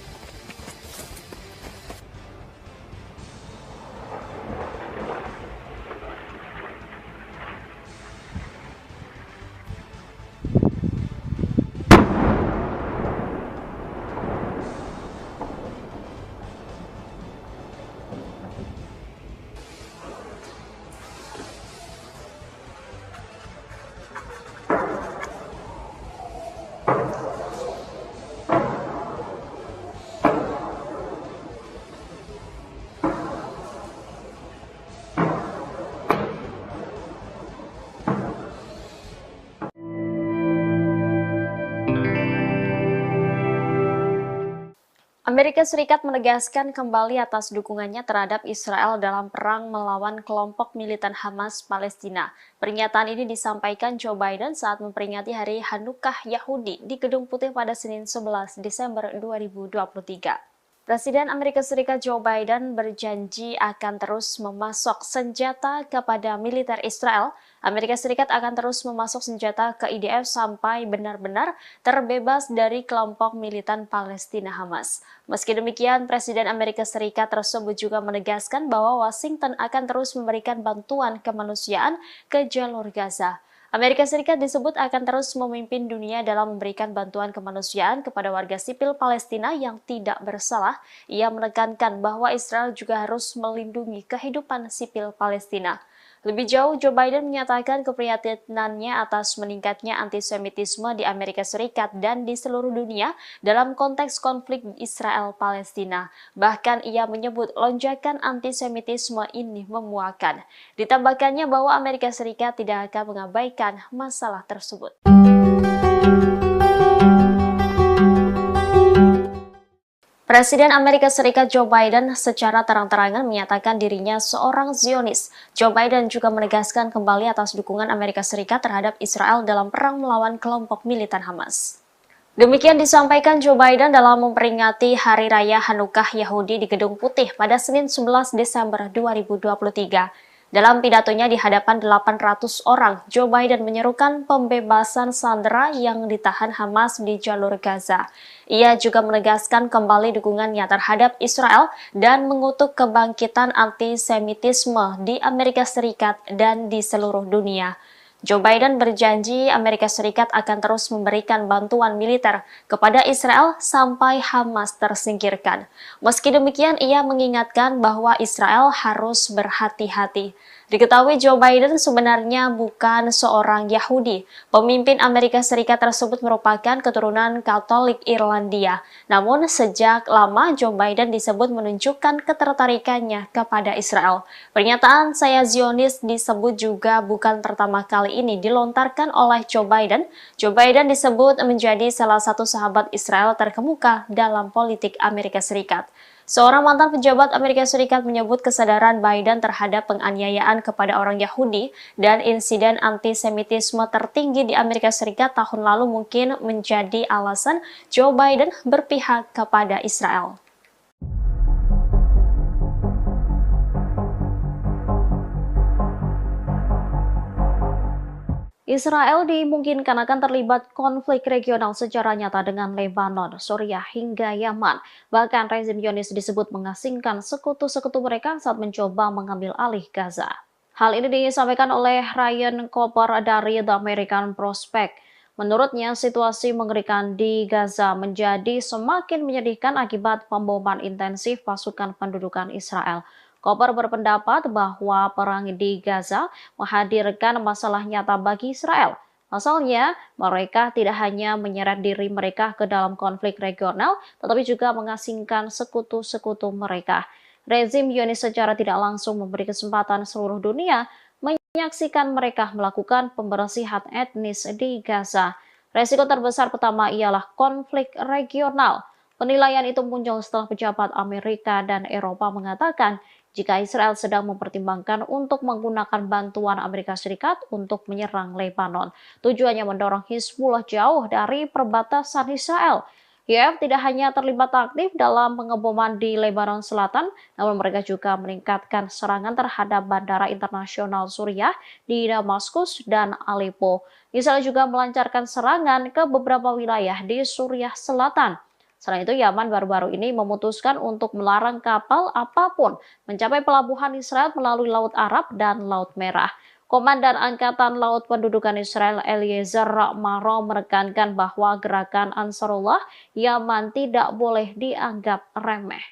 [SPEAKER 1] Amerika Serikat menegaskan kembali atas dukungannya terhadap Israel dalam perang melawan kelompok militan Hamas Palestina. Pernyataan ini disampaikan Joe Biden saat memperingati Hari Hanukkah Yahudi di Gedung Putih pada Senin 11 Desember 2023. Presiden Amerika Serikat Joe Biden berjanji akan terus memasok senjata kepada militer Israel. Amerika Serikat akan terus memasok senjata ke IDF sampai benar-benar terbebas dari kelompok militan Palestina Hamas. Meski demikian, Presiden Amerika Serikat tersebut juga menegaskan bahwa Washington akan terus memberikan bantuan kemanusiaan ke jalur Gaza. Amerika Serikat disebut akan terus memimpin dunia dalam memberikan bantuan kemanusiaan kepada warga sipil Palestina yang tidak bersalah. Ia menekankan bahwa Israel juga harus melindungi kehidupan sipil Palestina. Lebih jauh, Joe Biden menyatakan keprihatinannya atas meningkatnya antisemitisme di Amerika Serikat dan di seluruh dunia dalam konteks konflik Israel-Palestina. Bahkan ia menyebut lonjakan antisemitisme ini memuakan. Ditambahkannya bahwa Amerika Serikat tidak akan mengabaikan masalah tersebut. Presiden Amerika Serikat Joe Biden secara terang-terangan menyatakan dirinya seorang Zionis. Joe Biden juga menegaskan kembali atas dukungan Amerika Serikat terhadap Israel dalam perang melawan kelompok militan Hamas. Demikian disampaikan Joe Biden dalam memperingati Hari Raya Hanukkah Yahudi di Gedung Putih pada Senin 11 Desember 2023. Dalam pidatonya di hadapan 800 orang, Joe Biden menyerukan pembebasan sandera yang ditahan Hamas di jalur Gaza. Ia juga menegaskan kembali dukungannya terhadap Israel dan mengutuk kebangkitan antisemitisme di Amerika Serikat dan di seluruh dunia. Joe Biden berjanji Amerika Serikat akan terus memberikan bantuan militer kepada Israel sampai Hamas tersingkirkan. Meski demikian, ia mengingatkan bahwa Israel harus berhati-hati. Diketahui Joe Biden sebenarnya bukan seorang Yahudi. Pemimpin Amerika Serikat tersebut merupakan keturunan Katolik Irlandia. Namun sejak lama Joe Biden disebut menunjukkan ketertarikannya kepada Israel. Pernyataan "saya Zionis" disebut juga bukan pertama kali ini dilontarkan oleh Joe Biden. Joe Biden disebut menjadi salah satu sahabat Israel terkemuka dalam politik Amerika Serikat. Seorang mantan pejabat Amerika Serikat menyebut kesadaran Biden terhadap penganiayaan kepada orang Yahudi dan insiden antisemitisme tertinggi di Amerika Serikat tahun lalu mungkin menjadi alasan Joe Biden berpihak kepada Israel. Israel dimungkinkan akan terlibat konflik regional secara nyata dengan Lebanon, Suriah, hingga Yaman. Bahkan rezim Zionis disebut mengasingkan sekutu-sekutu mereka saat mencoba mengambil alih Gaza. Hal ini disampaikan oleh Ryan Cooper dari The American Prospect. Menurutnya, situasi mengerikan di Gaza menjadi semakin menyedihkan akibat pemboman intensif pasukan pendudukan Israel. Cooper berpendapat bahwa perang di Gaza menghadirkan masalah nyata bagi Israel. Pasalnya, mereka tidak hanya menyeret diri mereka ke dalam konflik regional, tetapi juga mengasingkan sekutu-sekutu mereka. Rezim Zionis secara tidak langsung memberi kesempatan seluruh dunia menyaksikan mereka melakukan pembersihan etnis di Gaza. Resiko terbesar pertama ialah konflik regional. Penilaian itu muncul setelah pejabat Amerika dan Eropa mengatakan jika Israel sedang mempertimbangkan untuk menggunakan bantuan Amerika Serikat untuk menyerang Lebanon. Tujuannya mendorong Hizbullah jauh dari perbatasan Israel. YF tidak hanya terlibat aktif dalam pengeboman di Lebanon Selatan, namun mereka juga meningkatkan serangan terhadap bandara internasional Suriah di Damaskus dan Aleppo. Israel juga melancarkan serangan ke beberapa wilayah di Suriah Selatan. Selain itu, Yaman baru-baru ini memutuskan untuk melarang kapal apapun mencapai pelabuhan Israel melalui Laut Arab dan Laut Merah. Komandan Angkatan Laut Pendudukan Israel Eliezer Maro menekankan bahwa gerakan Ansarullah Yaman tidak boleh dianggap remeh.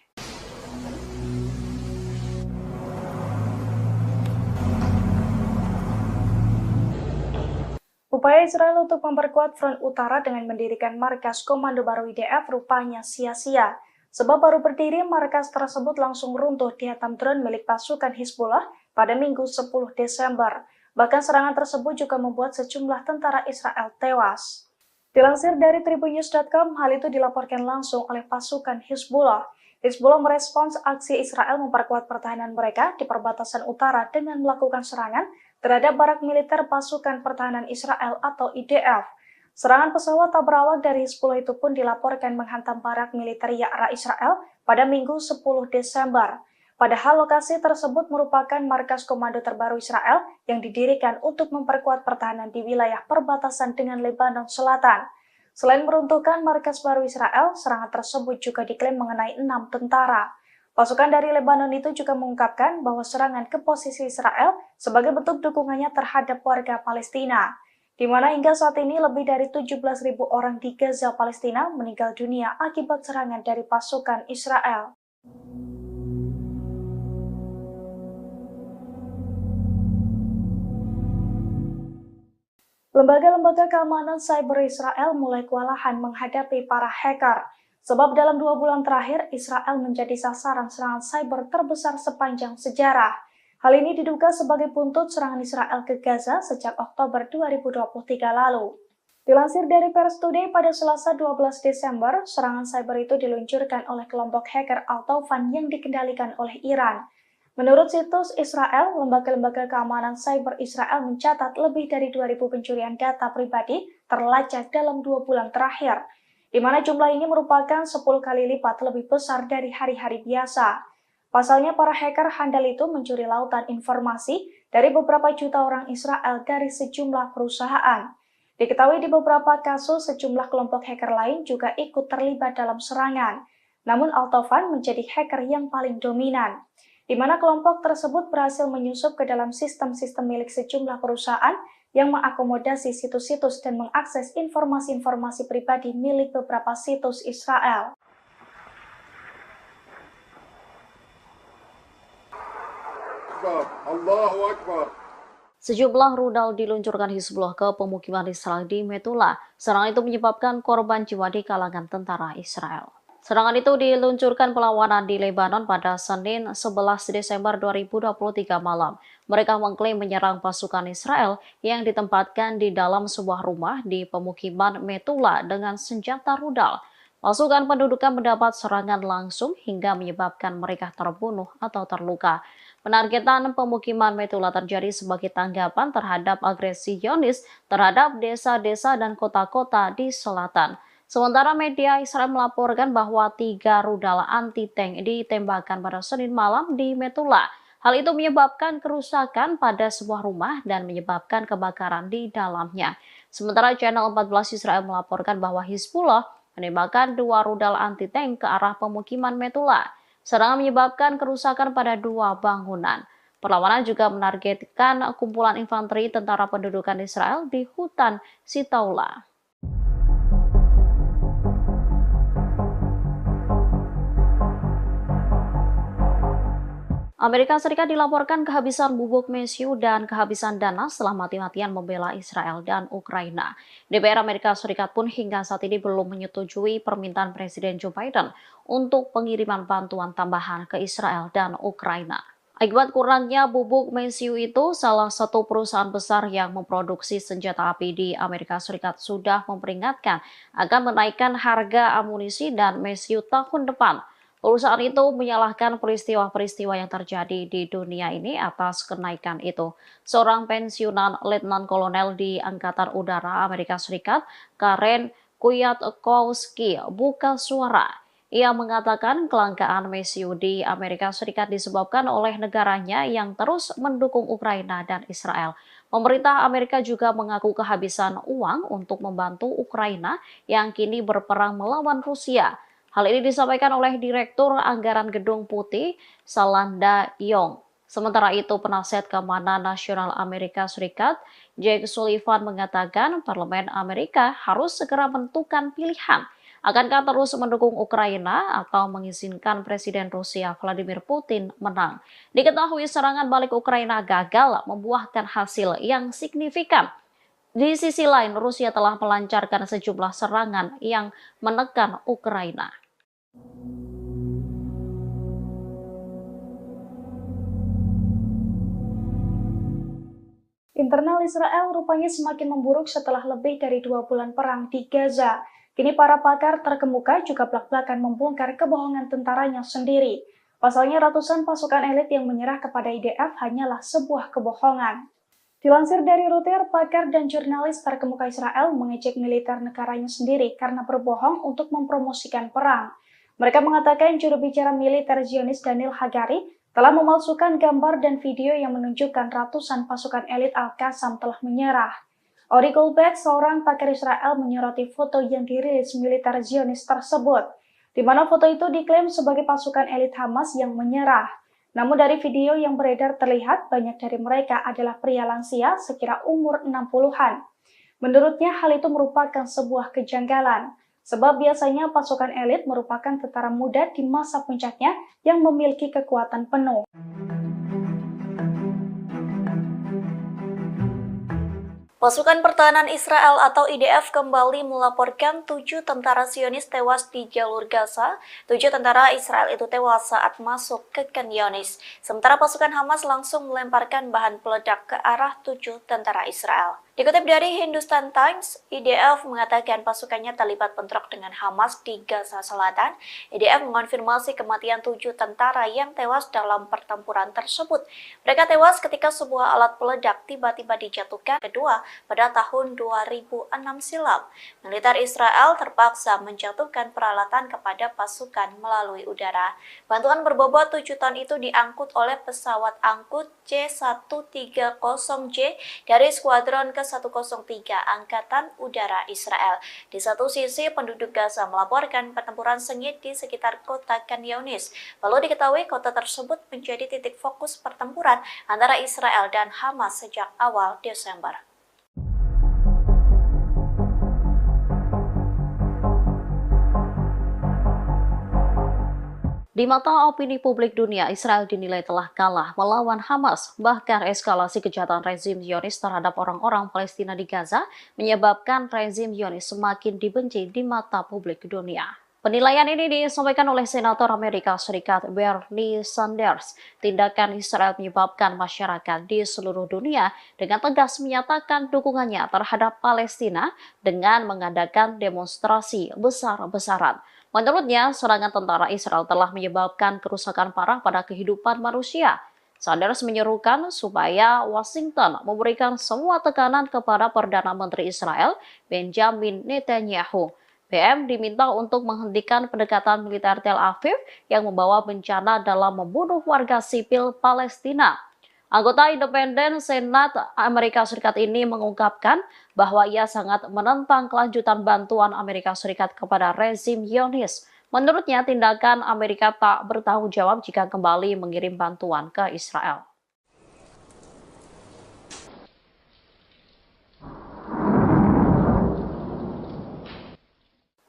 [SPEAKER 2] Upaya Israel untuk memperkuat front utara dengan mendirikan markas komando baru IDF rupanya sia-sia. Sebab baru berdiri, markas tersebut langsung runtuh dihantam drone milik pasukan Hizbullah pada Minggu 10 Desember. Bahkan serangan tersebut juga membuat sejumlah tentara Israel tewas. Dilansir dari tribunnews.com, hal itu dilaporkan langsung oleh pasukan Hizbullah. Hizbullah merespons aksi Israel memperkuat pertahanan mereka di perbatasan utara dengan melakukan serangan terhadap barak militer pasukan pertahanan Israel atau IDF. Serangan pesawat tak berawak dari Hizbullah itu pun dilaporkan menghantam barak militer Ya'ra Israel pada Minggu 10 Desember. Padahal lokasi tersebut merupakan markas komando terbaru Israel yang didirikan untuk memperkuat pertahanan di wilayah perbatasan dengan Lebanon Selatan. Selain meruntuhkan markas baru Israel, serangan tersebut juga diklaim mengenai 6 tentara. Pasukan dari Lebanon itu juga mengungkapkan bahwa serangan ke posisi Israel sebagai bentuk dukungannya terhadap warga Palestina, di mana hingga saat ini lebih dari 17.000 orang di Gaza, Palestina meninggal dunia akibat serangan dari pasukan Israel. Lembaga-lembaga keamanan cyber Israel mulai kewalahan menghadapi para hacker. Sebab dalam 2 bulan terakhir, Israel menjadi sasaran serangan cyber terbesar sepanjang sejarah. Hal ini diduga sebagai buntut serangan Israel ke Gaza sejak Oktober 2023 lalu. Dilansir dari Pers Today pada Selasa 12 Desember, serangan cyber itu diluncurkan oleh kelompok hacker Al-Taufan yang dikendalikan oleh Iran. Menurut situs Israel, lembaga-lembaga keamanan cyber Israel mencatat lebih dari 2.000 pencurian data pribadi terlacak dalam 2 bulan terakhir, di mana jumlah ini merupakan 10 kali lipat lebih besar dari hari-hari biasa. Pasalnya, para hacker handal itu mencuri lautan informasi dari beberapa juta orang Israel dari sejumlah perusahaan. Diketahui di beberapa kasus, sejumlah kelompok hacker lain juga ikut terlibat dalam serangan. Namun Al-Taufan menjadi hacker yang paling dominan, di mana kelompok tersebut berhasil menyusup ke dalam sistem-sistem milik sejumlah perusahaan yang mengakomodasi situs-situs dan mengakses informasi-informasi pribadi milik beberapa situs Israel.
[SPEAKER 4] أكبر الله أكبر.
[SPEAKER 1] Sejumlah rudal diluncurkan Hizbullah ke pemukiman Israel di Metula. Serangan itu menyebabkan korban jiwa di kalangan tentara Israel. Serangan itu diluncurkan perlawanan di Lebanon pada Senin 11 Desember 2023 malam. Mereka mengklaim menyerang pasukan Israel yang ditempatkan di dalam sebuah rumah di pemukiman Metula dengan senjata rudal. Pasukan pendudukan mendapat serangan langsung hingga menyebabkan mereka terbunuh atau terluka. Penargetan pemukiman Metula terjadi sebagai tanggapan terhadap agresi Zionis terhadap desa-desa dan kota-kota di selatan. Sementara media Israel melaporkan bahwa 3 rudal anti-tank ditembakkan pada Senin malam di Metula. Hal itu menyebabkan kerusakan pada sebuah rumah dan menyebabkan kebakaran di dalamnya. Sementara Channel 14 Israel melaporkan bahwa Hizbullah menembakkan 2 rudal anti-tank ke arah pemukiman Metula. Serangan menyebabkan kerusakan pada 2 bangunan. Perlawanan juga menargetkan kumpulan infanteri tentara pendudukan Israel di hutan Sitaula. Amerika Serikat dilaporkan kehabisan bubuk mesiu dan kehabisan dana setelah mati-matian membela Israel dan Ukraina. DPR Amerika Serikat pun hingga saat ini belum menyetujui permintaan Presiden Joe Biden untuk pengiriman bantuan tambahan ke Israel dan Ukraina. Akibat kurangnya bubuk mesiu itu, salah satu perusahaan besar yang memproduksi senjata api di Amerika Serikat sudah memperingatkan akan menaikkan harga amunisi dan mesiu tahun depan. Perusahaan itu menyalahkan peristiwa-peristiwa yang terjadi di dunia ini atas kenaikan itu. Seorang pensiunan Letnan Kolonel di Angkatan Udara Amerika Serikat, Karen Kwiatkowski, buka suara. Ia mengatakan kelangkaan mesiu di Amerika Serikat disebabkan oleh negaranya yang terus mendukung Ukraina dan Israel. Pemerintah Amerika juga mengaku kehabisan uang untuk membantu Ukraina yang kini berperang melawan Rusia. Hal ini disampaikan oleh Direktur Anggaran Gedung Putih, Salanda Yong. Sementara itu, penasihat keamanan nasional Amerika Serikat, Jake Sullivan mengatakan Parlemen Amerika harus segera menentukan pilihan. Akankah terus mendukung Ukraina atau mengizinkan Presiden Rusia Vladimir Putin menang? Diketahui serangan balik Ukraina gagal membuahkan hasil yang signifikan. Di sisi lain, Rusia telah melancarkan sejumlah serangan yang menekan Ukraina.
[SPEAKER 2] Internal Israel rupanya semakin memburuk setelah lebih dari 2 bulan perang di Gaza. Kini para pakar terkemuka juga belak-belakan membongkar kebohongan tentaranya sendiri. Pasalnya ratusan pasukan elit yang menyerah kepada IDF hanyalah sebuah kebohongan. Dilansir dari Reuters, pakar dan jurnalis terkemuka Israel mengejek militer negaranya sendiri karena berbohong untuk mempromosikan perang. Mereka mengatakan juru bicara militer Zionis Daniel Hagari telah memalsukan gambar dan video yang menunjukkan ratusan pasukan elit Al-Qassam telah menyerah. Ori Goldberg, seorang pakar Israel, menyoroti foto yang dirilis militer Zionis tersebut, di mana foto itu diklaim sebagai pasukan elit Hamas yang menyerah. Namun dari video yang beredar terlihat banyak dari mereka adalah pria lansia sekira umur 60-an. Menurutnya hal itu merupakan sebuah kejanggalan, sebab biasanya pasukan elit merupakan tentara muda di masa puncaknya yang memiliki kekuatan penuh.
[SPEAKER 5] Pasukan Pertahanan Israel atau IDF kembali melaporkan 7 tentara Zionis tewas di jalur Gaza. 7 tentara Israel itu tewas saat masuk ke Khan Younis. Sementara pasukan Hamas langsung melemparkan bahan peledak ke arah 7 tentara Israel. Dikutip dari Hindustan Times, IDF mengatakan pasukannya terlibat bentrok dengan Hamas di Gaza Selatan. IDF mengonfirmasi kematian 7 tentara yang tewas dalam pertempuran tersebut. Mereka tewas ketika sebuah alat peledak tiba-tiba dijatuhkan kedua pada tahun 2006 silam. Militer Israel terpaksa menjatuhkan peralatan kepada pasukan melalui udara. Bantuan berbobot 7 ton itu diangkut oleh pesawat angkut C-130J dari skuadron ke-103 Angkatan Udara Israel. Di satu sisi, penduduk Gaza melaporkan pertempuran sengit di sekitar kota Khan Younis. Perlu diketahui kota tersebut menjadi titik fokus pertempuran antara Israel dan Hamas sejak awal Desember.
[SPEAKER 1] Di mata opini publik dunia, Israel dinilai telah kalah melawan Hamas. Bahkan eskalasi kejahatan rezim Zionis terhadap orang-orang Palestina di Gaza menyebabkan rezim Zionis semakin dibenci di mata publik dunia. Penilaian ini disampaikan oleh Senator Amerika Serikat Bernie Sanders. Tindakan Israel menyebabkan masyarakat di seluruh dunia dengan tegas menyatakan dukungannya terhadap Palestina dengan mengadakan demonstrasi besar-besaran. Menurutnya, serangan tentara Israel telah menyebabkan kerusakan parah pada kehidupan manusia. Sanders menyerukan supaya Washington memberikan semua tekanan kepada Perdana Menteri Israel, Benjamin Netanyahu. BM diminta untuk menghentikan pendekatan militer Tel Aviv yang membawa bencana dalam membunuh warga sipil Palestina. Anggota independen Senat Amerika Serikat ini mengungkapkan bahwa ia sangat menentang kelanjutan bantuan Amerika Serikat kepada rezim Zionis. Menurutnya, tindakan Amerika tak bertanggung jawab jika kembali mengirim bantuan ke Israel.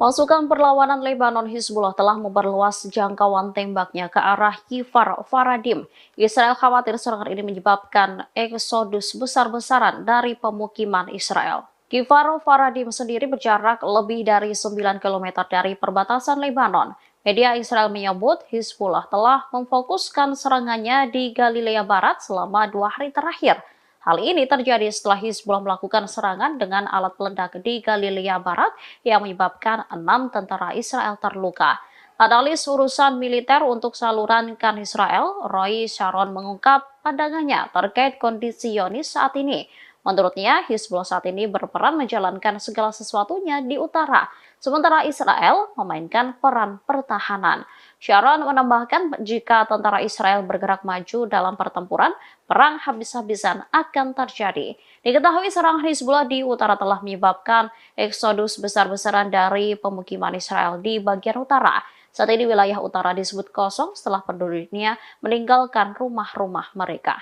[SPEAKER 1] Pasukan perlawanan Lebanon Hizbullah telah memperluas jangkauan tembaknya ke arah Kfar Faradim. Israel khawatir serangan ini menyebabkan eksodus besar-besaran dari pemukiman Israel. Kfar Faradim sendiri berjarak lebih dari 9 km dari perbatasan Lebanon. Media Israel menyebut Hizbullah telah memfokuskan serangannya di Galilea Barat selama 2 hari terakhir. Hal ini terjadi setelah Hizbullah melakukan serangan dengan alat peledak di Galilea Barat yang menyebabkan 6 tentara Israel terluka. Analis urusan militer untuk saluran KAN Israel, Roy Sharon mengungkap pandangannya terkait kondisi Zionis saat ini. Menurutnya, Hizbullah saat ini berperan menjalankan segala sesuatunya di utara, sementara Israel memainkan peran pertahanan. Sharon menambahkan jika tentara Israel bergerak maju dalam pertempuran, perang habis-habisan akan terjadi. Diketahui serangan Hizbullah di utara telah menyebabkan eksodus besar-besaran dari pemukiman Israel di bagian utara. Saat ini wilayah utara disebut kosong setelah penduduknya meninggalkan rumah-rumah mereka.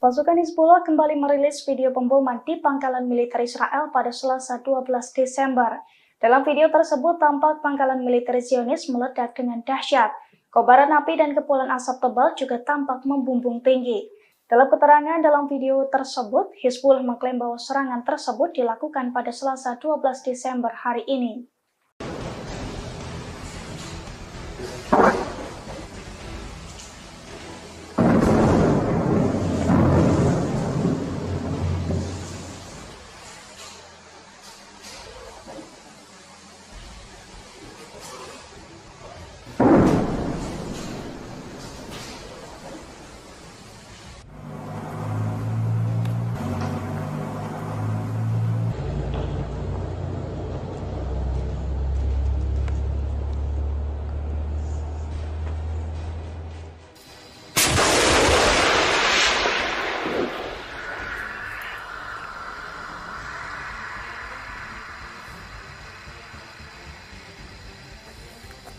[SPEAKER 2] Pasukan Hizbullah kembali merilis video pemboman di pangkalan militer Israel pada Selasa 12 Desember. Dalam video tersebut tampak pangkalan militer Zionis meledak dengan dahsyat. Kobaran api dan kepulan asap tebal juga tampak membumbung tinggi. Dalam keterangan dalam video tersebut, Hizbullah mengklaim bahwa serangan tersebut dilakukan pada Selasa 12 Desember hari ini.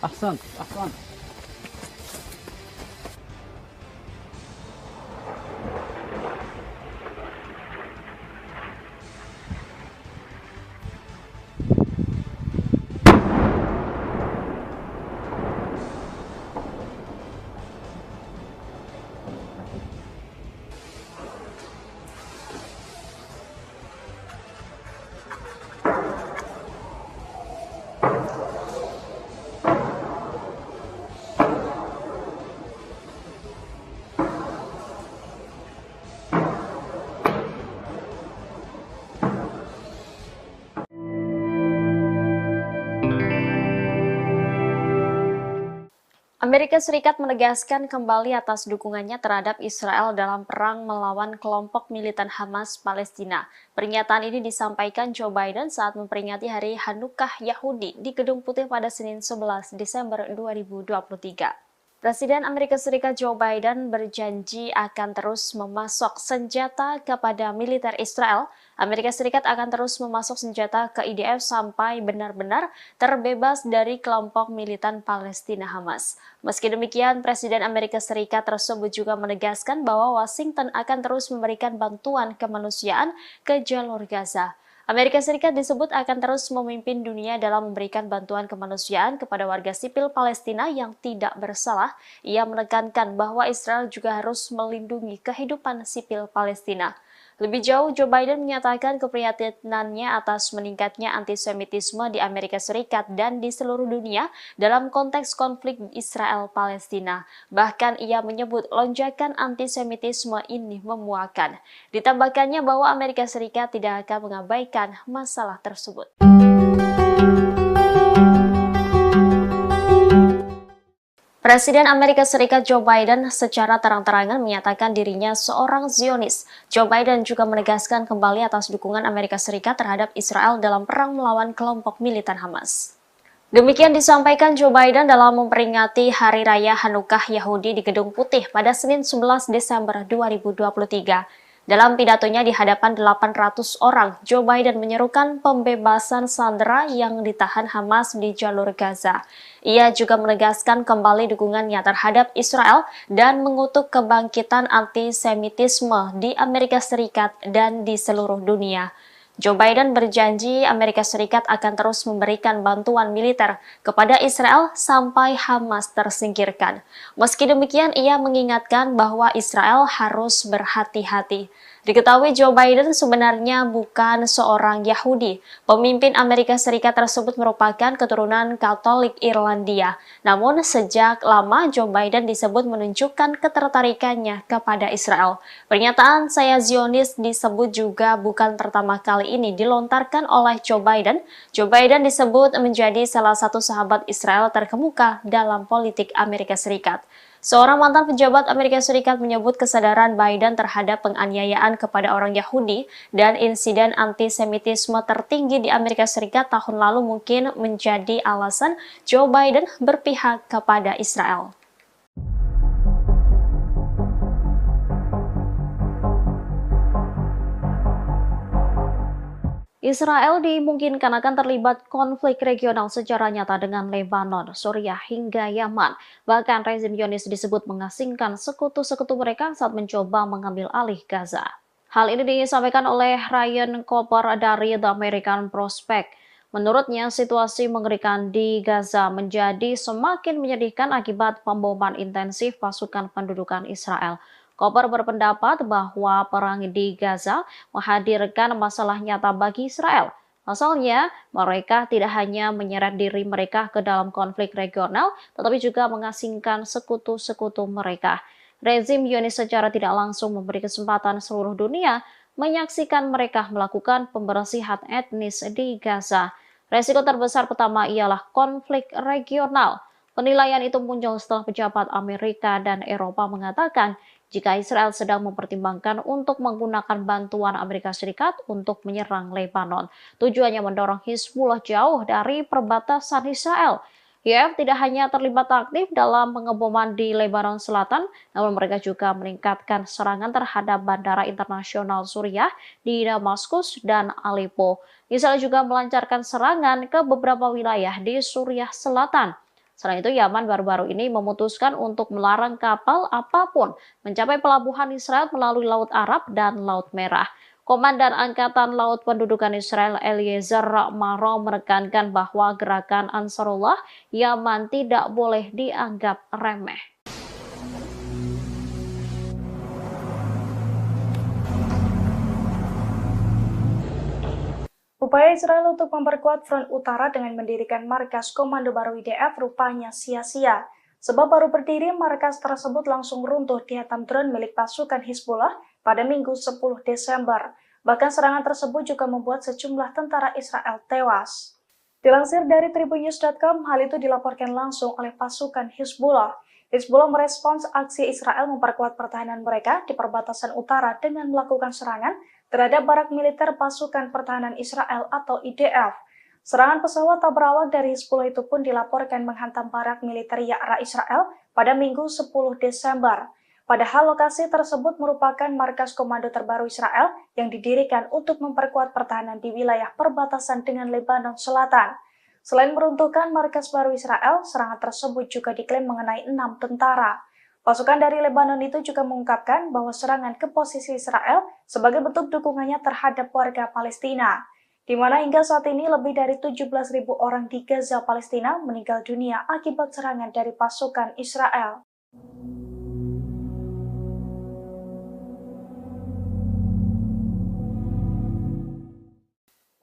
[SPEAKER 3] أحسنت أحسنت.
[SPEAKER 1] Amerika Serikat menegaskan kembali atas dukungannya terhadap Israel dalam perang melawan kelompok militan Hamas Palestina. Pernyataan ini disampaikan Joe Biden saat memperingati Hari Hanukkah Yahudi di Gedung Putih pada Senin 11 Desember 2023. Presiden Amerika Serikat Joe Biden berjanji akan terus memasok senjata kepada militer Israel. Amerika Serikat akan terus memasok senjata ke IDF sampai benar-benar terbebas dari kelompok militan Palestina Hamas. Meski demikian, Presiden Amerika Serikat tersebut juga menegaskan bahwa Washington akan terus memberikan bantuan kemanusiaan ke jalur Gaza. Amerika Serikat disebut akan terus memimpin dunia dalam memberikan bantuan kemanusiaan kepada warga sipil Palestina yang tidak bersalah. Ia menekankan bahwa Israel juga harus melindungi kehidupan sipil Palestina. Lebih jauh, Joe Biden menyatakan keprihatinannya atas meningkatnya antisemitisme di Amerika Serikat dan di seluruh dunia dalam konteks konflik Israel-Palestina. Bahkan ia menyebut lonjakan antisemitisme ini memuakan. Ditambahkannya bahwa Amerika Serikat tidak akan mengabaikan masalah tersebut. Presiden Amerika Serikat Joe Biden secara terang-terangan menyatakan dirinya seorang Zionis. Joe Biden juga menegaskan kembali atas dukungan Amerika Serikat terhadap Israel dalam perang melawan kelompok militan Hamas. Demikian disampaikan Joe Biden dalam memperingati Hari Raya Hanukkah Yahudi di Gedung Putih pada Senin 11 Desember 2023. Dalam pidatonya di hadapan 800 orang, Joe Biden menyerukan pembebasan sandera yang ditahan Hamas di jalur Gaza. Ia juga menegaskan kembali dukungannya terhadap Israel dan mengutuk kebangkitan antisemitisme di Amerika Serikat dan di seluruh dunia. Joe Biden berjanji Amerika Serikat akan terus memberikan bantuan militer kepada Israel sampai Hamas tersingkirkan. Meski demikian, ia mengingatkan bahwa Israel harus berhati-hati. Diketahui Joe Biden sebenarnya bukan seorang Yahudi. Pemimpin Amerika Serikat tersebut merupakan keturunan Katolik Irlandia. Namun sejak lama Joe Biden disebut menunjukkan ketertarikannya kepada Israel. Pernyataan "saya Zionis" disebut juga bukan pertama kali ini dilontarkan oleh Joe Biden. Joe Biden disebut menjadi salah satu sahabat Israel terkemuka dalam politik Amerika Serikat. Seorang mantan pejabat Amerika Serikat menyebut kesadaran Biden terhadap penganiayaan kepada orang Yahudi dan insiden antisemitisme tertinggi di Amerika Serikat tahun lalu mungkin menjadi alasan Joe Biden berpihak kepada Israel. Israel dimungkinkan akan terlibat konflik regional secara nyata dengan Lebanon, Suriah hingga Yaman. Bahkan rezim Zionis disebut mengasingkan sekutu-sekutu mereka saat mencoba mengambil alih Gaza. Hal ini disampaikan oleh Ryan Cooper dari The American Prospect. Menurutnya, situasi mengerikan di Gaza menjadi semakin menyedihkan akibat pemboman intensif pasukan pendudukan Israel. Cooper berpendapat bahwa perang di Gaza menghadirkan masalah nyata bagi Israel. Pasalnya, mereka tidak hanya menyeret diri mereka ke dalam konflik regional, tetapi juga mengasingkan sekutu-sekutu mereka. Rezim Zionis secara tidak langsung memberi kesempatan seluruh dunia menyaksikan mereka melakukan pembersihan etnis di Gaza. Resiko terbesar pertama ialah konflik regional. Penilaian itu muncul setelah pejabat Amerika dan Eropa mengatakan jika Israel sedang mempertimbangkan untuk menggunakan bantuan Amerika Serikat untuk menyerang Lebanon. Tujuannya mendorong Hizbullah jauh dari perbatasan Israel. IAF tidak hanya terlibat aktif dalam pengeboman di Lebanon Selatan, namun mereka juga meningkatkan serangan terhadap bandara internasional Suriah di Damaskus dan Aleppo. Israel juga melancarkan serangan ke beberapa wilayah di Suriah Selatan. Selain itu, Yaman baru-baru ini memutuskan untuk melarang kapal apapun mencapai pelabuhan Israel melalui Laut Arab dan Laut Merah. Komandan Angkatan Laut Pendudukan Israel Eliezer Maro menekankan bahwa gerakan Ansarullah Yaman tidak boleh dianggap remeh.
[SPEAKER 2] Upaya Israel untuk memperkuat front utara dengan mendirikan markas komando baru IDF rupanya sia-sia. Sebab baru berdiri, markas tersebut langsung runtuh dihantam drone milik pasukan Hizbullah pada Minggu 10 Desember. Bahkan serangan tersebut juga membuat sejumlah tentara Israel tewas. Dilansir dari tribunnews.com, hal itu dilaporkan langsung oleh pasukan Hizbullah. Hizbullah merespons aksi Israel memperkuat pertahanan mereka di perbatasan utara dengan melakukan serangan terhadap barak militer pasukan pertahanan Israel atau IDF. Serangan pesawat tak berawak dari Hizbullah itu pun dilaporkan menghantam barak militer Ya'ra Israel pada Minggu 10 Desember. Padahal lokasi tersebut merupakan markas komando terbaru Israel yang didirikan untuk memperkuat pertahanan di wilayah perbatasan dengan Lebanon Selatan. Selain meruntuhkan markas baru Israel, serangan tersebut juga diklaim mengenai 6 tentara. Pasukan dari Lebanon itu juga mengungkapkan bahwa serangan ke posisi Israel sebagai bentuk dukungannya terhadap warga Palestina. di mana hingga saat ini lebih dari 17.000 orang di Gaza, Palestina meninggal dunia akibat serangan dari pasukan Israel.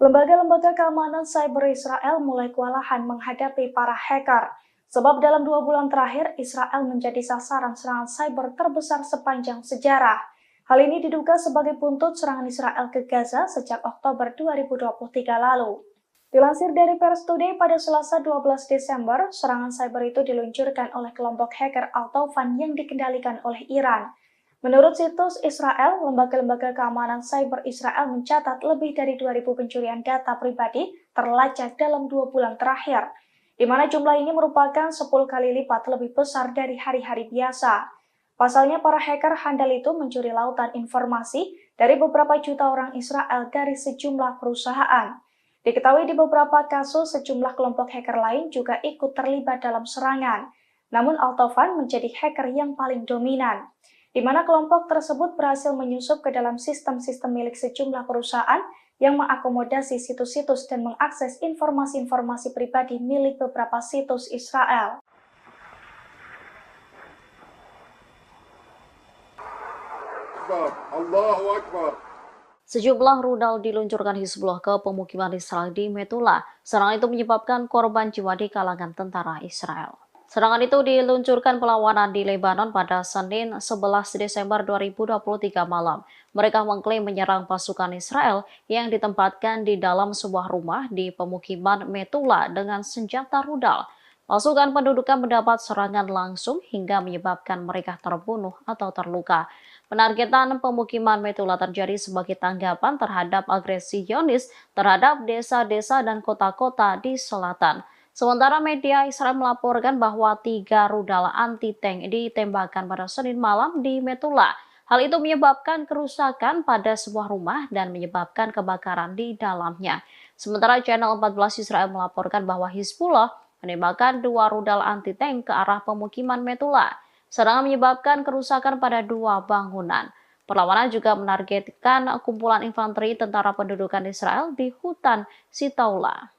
[SPEAKER 2] Lembaga-lembaga keamanan cyber Israel mulai kewalahan menghadapi para hacker. Sebab dalam 2 bulan terakhir, Israel menjadi sasaran serangan cyber terbesar sepanjang sejarah. Hal ini diduga sebagai buntut serangan Israel ke Gaza sejak Oktober 2023 lalu. Dilansir dari Pers Today pada Selasa 12 Desember, serangan cyber itu diluncurkan oleh kelompok hacker Al-Taufan yang dikendalikan oleh Iran. Menurut situs Israel, lembaga-lembaga keamanan cyber Israel mencatat lebih dari 2.000 pencurian data pribadi terlacak dalam 2 bulan terakhir, di mana jumlah ini merupakan 10 kali lipat lebih besar dari hari-hari biasa. Pasalnya, para hacker handal itu mencuri lautan informasi dari beberapa juta orang Israel dari sejumlah perusahaan. Diketahui di beberapa kasus, sejumlah kelompok hacker lain juga ikut terlibat dalam serangan. Namun Al-Taufan menjadi hacker yang paling dominan, di mana kelompok tersebut berhasil menyusup ke dalam sistem-sistem milik sejumlah perusahaan yang mengakomodasi situs-situs dan mengakses informasi-informasi pribadi milik beberapa situs Israel.
[SPEAKER 4] Allahu Akbar.
[SPEAKER 1] Sejumlah rudal diluncurkan Hizbullah ke pemukiman Israel di Metula. Serangan itu menyebabkan korban jiwa di kalangan tentara Israel. Serangan itu diluncurkan perlawanan di Lebanon pada Senin 11 Desember 2023 malam. Mereka mengklaim menyerang pasukan Israel yang ditempatkan di dalam sebuah rumah di pemukiman Metula dengan senjata rudal. Pasukan pendudukan mendapat serangan langsung hingga menyebabkan mereka terbunuh atau terluka. Penargetan pemukiman Metula terjadi sebagai tanggapan terhadap agresi Zionis terhadap desa-desa dan kota-kota di selatan. Sementara media Israel melaporkan bahwa 3 rudal anti-tank ditembakkan pada Senin malam di Metula. Hal itu menyebabkan kerusakan pada sebuah rumah dan menyebabkan kebakaran di dalamnya. Sementara Channel 14 Israel melaporkan bahwa Hizbullah menembakkan 2 rudal anti-tank ke arah pemukiman Metula. Serangan menyebabkan kerusakan pada 2 bangunan. Perlawanan juga menargetkan kumpulan infanteri tentara pendudukan Israel di hutan Sitaula.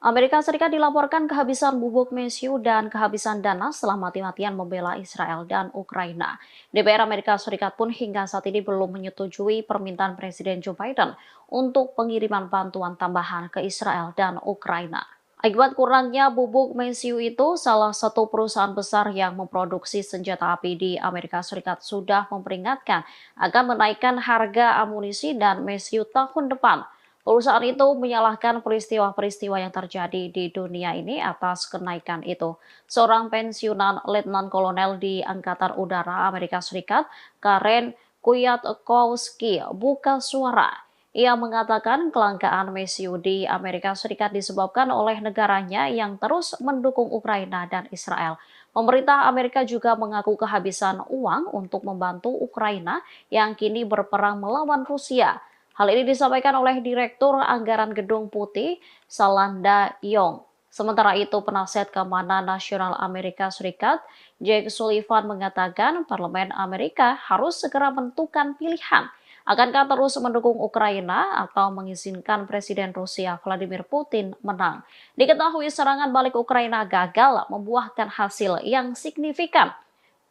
[SPEAKER 1] Amerika Serikat dilaporkan kehabisan bubuk mesiu dan kehabisan dana setelah mati-matian membela Israel dan Ukraina. DPR Amerika Serikat pun hingga saat ini belum menyetujui permintaan Presiden Joe Biden untuk pengiriman bantuan tambahan ke Israel dan Ukraina. Akibat kurangnya bubuk mesiu itu, salah satu perusahaan besar yang memproduksi senjata api di Amerika Serikat sudah memperingatkan akan menaikkan harga amunisi dan mesiu tahun depan. Perusahaan itu menyalahkan peristiwa-peristiwa yang terjadi di dunia ini atas kenaikan itu. Seorang pensiunan letnan kolonel di Angkatan Udara Amerika Serikat, Karen Kwiatkowski, buka suara. Ia mengatakan kelangkaan mesiu di Amerika Serikat disebabkan oleh negaranya yang terus mendukung Ukraina dan Israel. Pemerintah Amerika juga mengaku kehabisan uang untuk membantu Ukraina yang kini berperang melawan Rusia. Hal ini disampaikan oleh Direktur Anggaran Gedung Putih, Salanda Yong. Sementara itu, penasihat keamanan nasional Amerika Serikat, Jake Sullivan, mengatakan Parlemen Amerika harus segera menentukan pilihan. Akankah terus mendukung Ukraina atau mengizinkan Presiden Rusia Vladimir Putin menang? Diketahui serangan balik Ukraina gagal membuahkan hasil yang signifikan.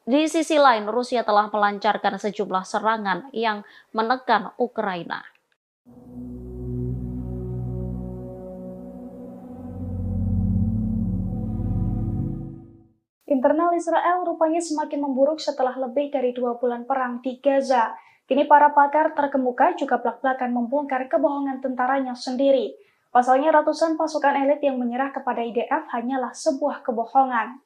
[SPEAKER 1] Di sisi lain, Rusia telah melancarkan sejumlah serangan yang menekan Ukraina.
[SPEAKER 2] Internal Israel rupanya semakin memburuk setelah lebih dari 2 bulan perang di Gaza. Kini para pakar terkemuka juga belak-belakan membongkar kebohongan tentaranya sendiri. Pasalnya ratusan pasukan elit yang menyerah kepada IDF hanyalah sebuah kebohongan.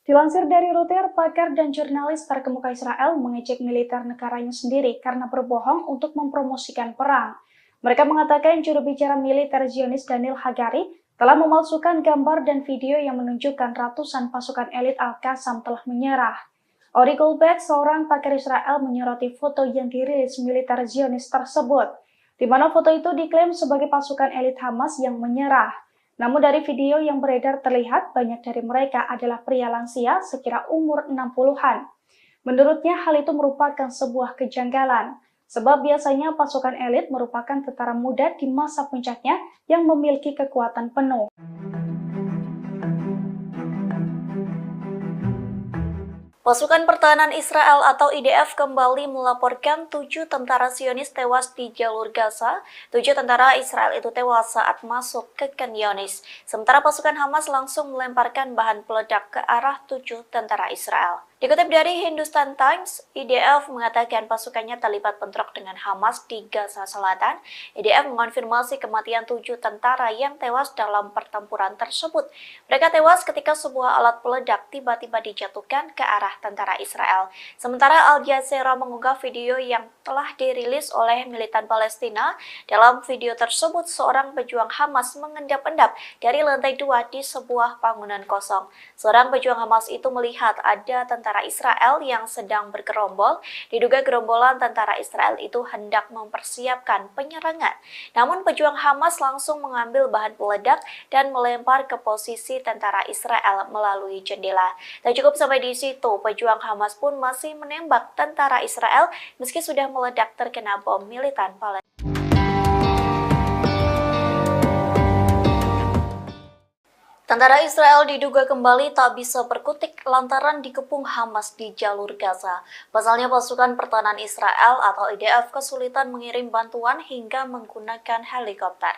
[SPEAKER 2] Dilansir dari Reuters, pakar dan jurnalis terkemuka Israel mengejek militer negaranya sendiri karena berbohong untuk mempromosikan perang. Mereka mengatakan juru bicara militer Zionis Daniel Hagari telah memalsukan gambar dan video yang menunjukkan ratusan pasukan elit Al-Qassam telah menyerah. Ori Goldberg, seorang pakar Israel, menyoroti foto yang dirilis militer Zionis tersebut, di mana foto itu diklaim sebagai pasukan elit Hamas yang menyerah. Namun dari video yang beredar terlihat banyak dari mereka adalah pria lansia sekira umur 60-an. Menurutnya hal itu merupakan sebuah kejanggalan, sebab biasanya pasukan elit merupakan tentara muda di masa puncaknya yang memiliki kekuatan penuh.
[SPEAKER 5] Pasukan Pertahanan Israel atau IDF kembali melaporkan 7 tentara Zionis tewas di jalur Gaza. 7 tentara Israel itu tewas saat masuk ke Khan Younis. Sementara pasukan Hamas langsung melemparkan bahan peledak ke arah 7 tentara Israel. Dikutip dari Hindustan Times, IDF mengatakan pasukannya terlibat bentrok dengan Hamas di Gaza Selatan. IDF mengonfirmasi kematian 7 tentara yang tewas dalam pertempuran tersebut. Mereka tewas ketika sebuah alat peledak tiba-tiba dijatuhkan ke arah tentara Israel. Sementara Al Jazeera mengunggah video yang telah dirilis oleh militan Palestina. Dalam video tersebut, seorang pejuang Hamas mengendap-endap dari lantai 2 di sebuah bangunan kosong. Seorang pejuang Hamas itu melihat ada tentara Israel yang sedang bergerombol. Diduga gerombolan tentara Israel itu hendak mempersiapkan penyerangan. Namun pejuang Hamas langsung mengambil bahan peledak dan melempar ke posisi tentara Israel melalui jendela. Tak cukup sampai di situ, pejuang Hamas pun masih menembak tentara Israel meski sudah meledak terkena bom militan Palestina. Tentara Israel diduga kembali tak bisa berkutik lantaran dikepung Hamas di jalur Gaza. Pasalnya pasukan pertahanan Israel atau IDF kesulitan mengirim bantuan hingga menggunakan helikopter.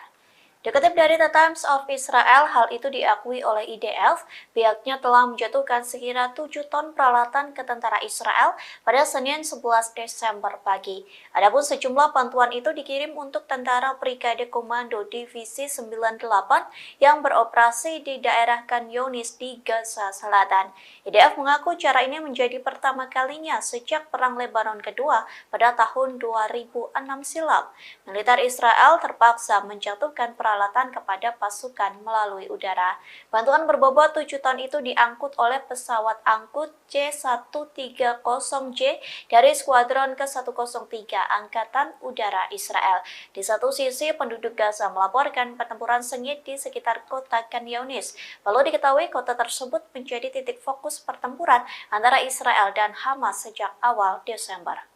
[SPEAKER 5] Dikutip dari The Times of Israel, hal itu diakui oleh IDF. Pihaknya telah menjatuhkan sekira 7 ton peralatan ke tentara Israel pada Senin 11 Desember pagi. Adapun sejumlah bantuan itu dikirim untuk tentara Brigade Komando Divisi 98 yang beroperasi di daerah Khan Younis di Gaza Selatan. IDF mengaku cara ini menjadi pertama kalinya sejak Perang Lebanon Kedua pada tahun 2006 silam. Militer Israel terpaksa menjatuhkan peralatan kepada pasukan melalui udara. Bantuan berbobot 7 ton itu diangkut oleh pesawat angkut C-130J dari Skuadron ke-103 Angkatan Udara Israel. Di satu sisi, penduduk Gaza melaporkan pertempuran sengit di sekitar kota Khan Younis. Lalu diketahui kota tersebut menjadi titik fokus pertempuran antara Israel dan Hamas sejak awal Desember.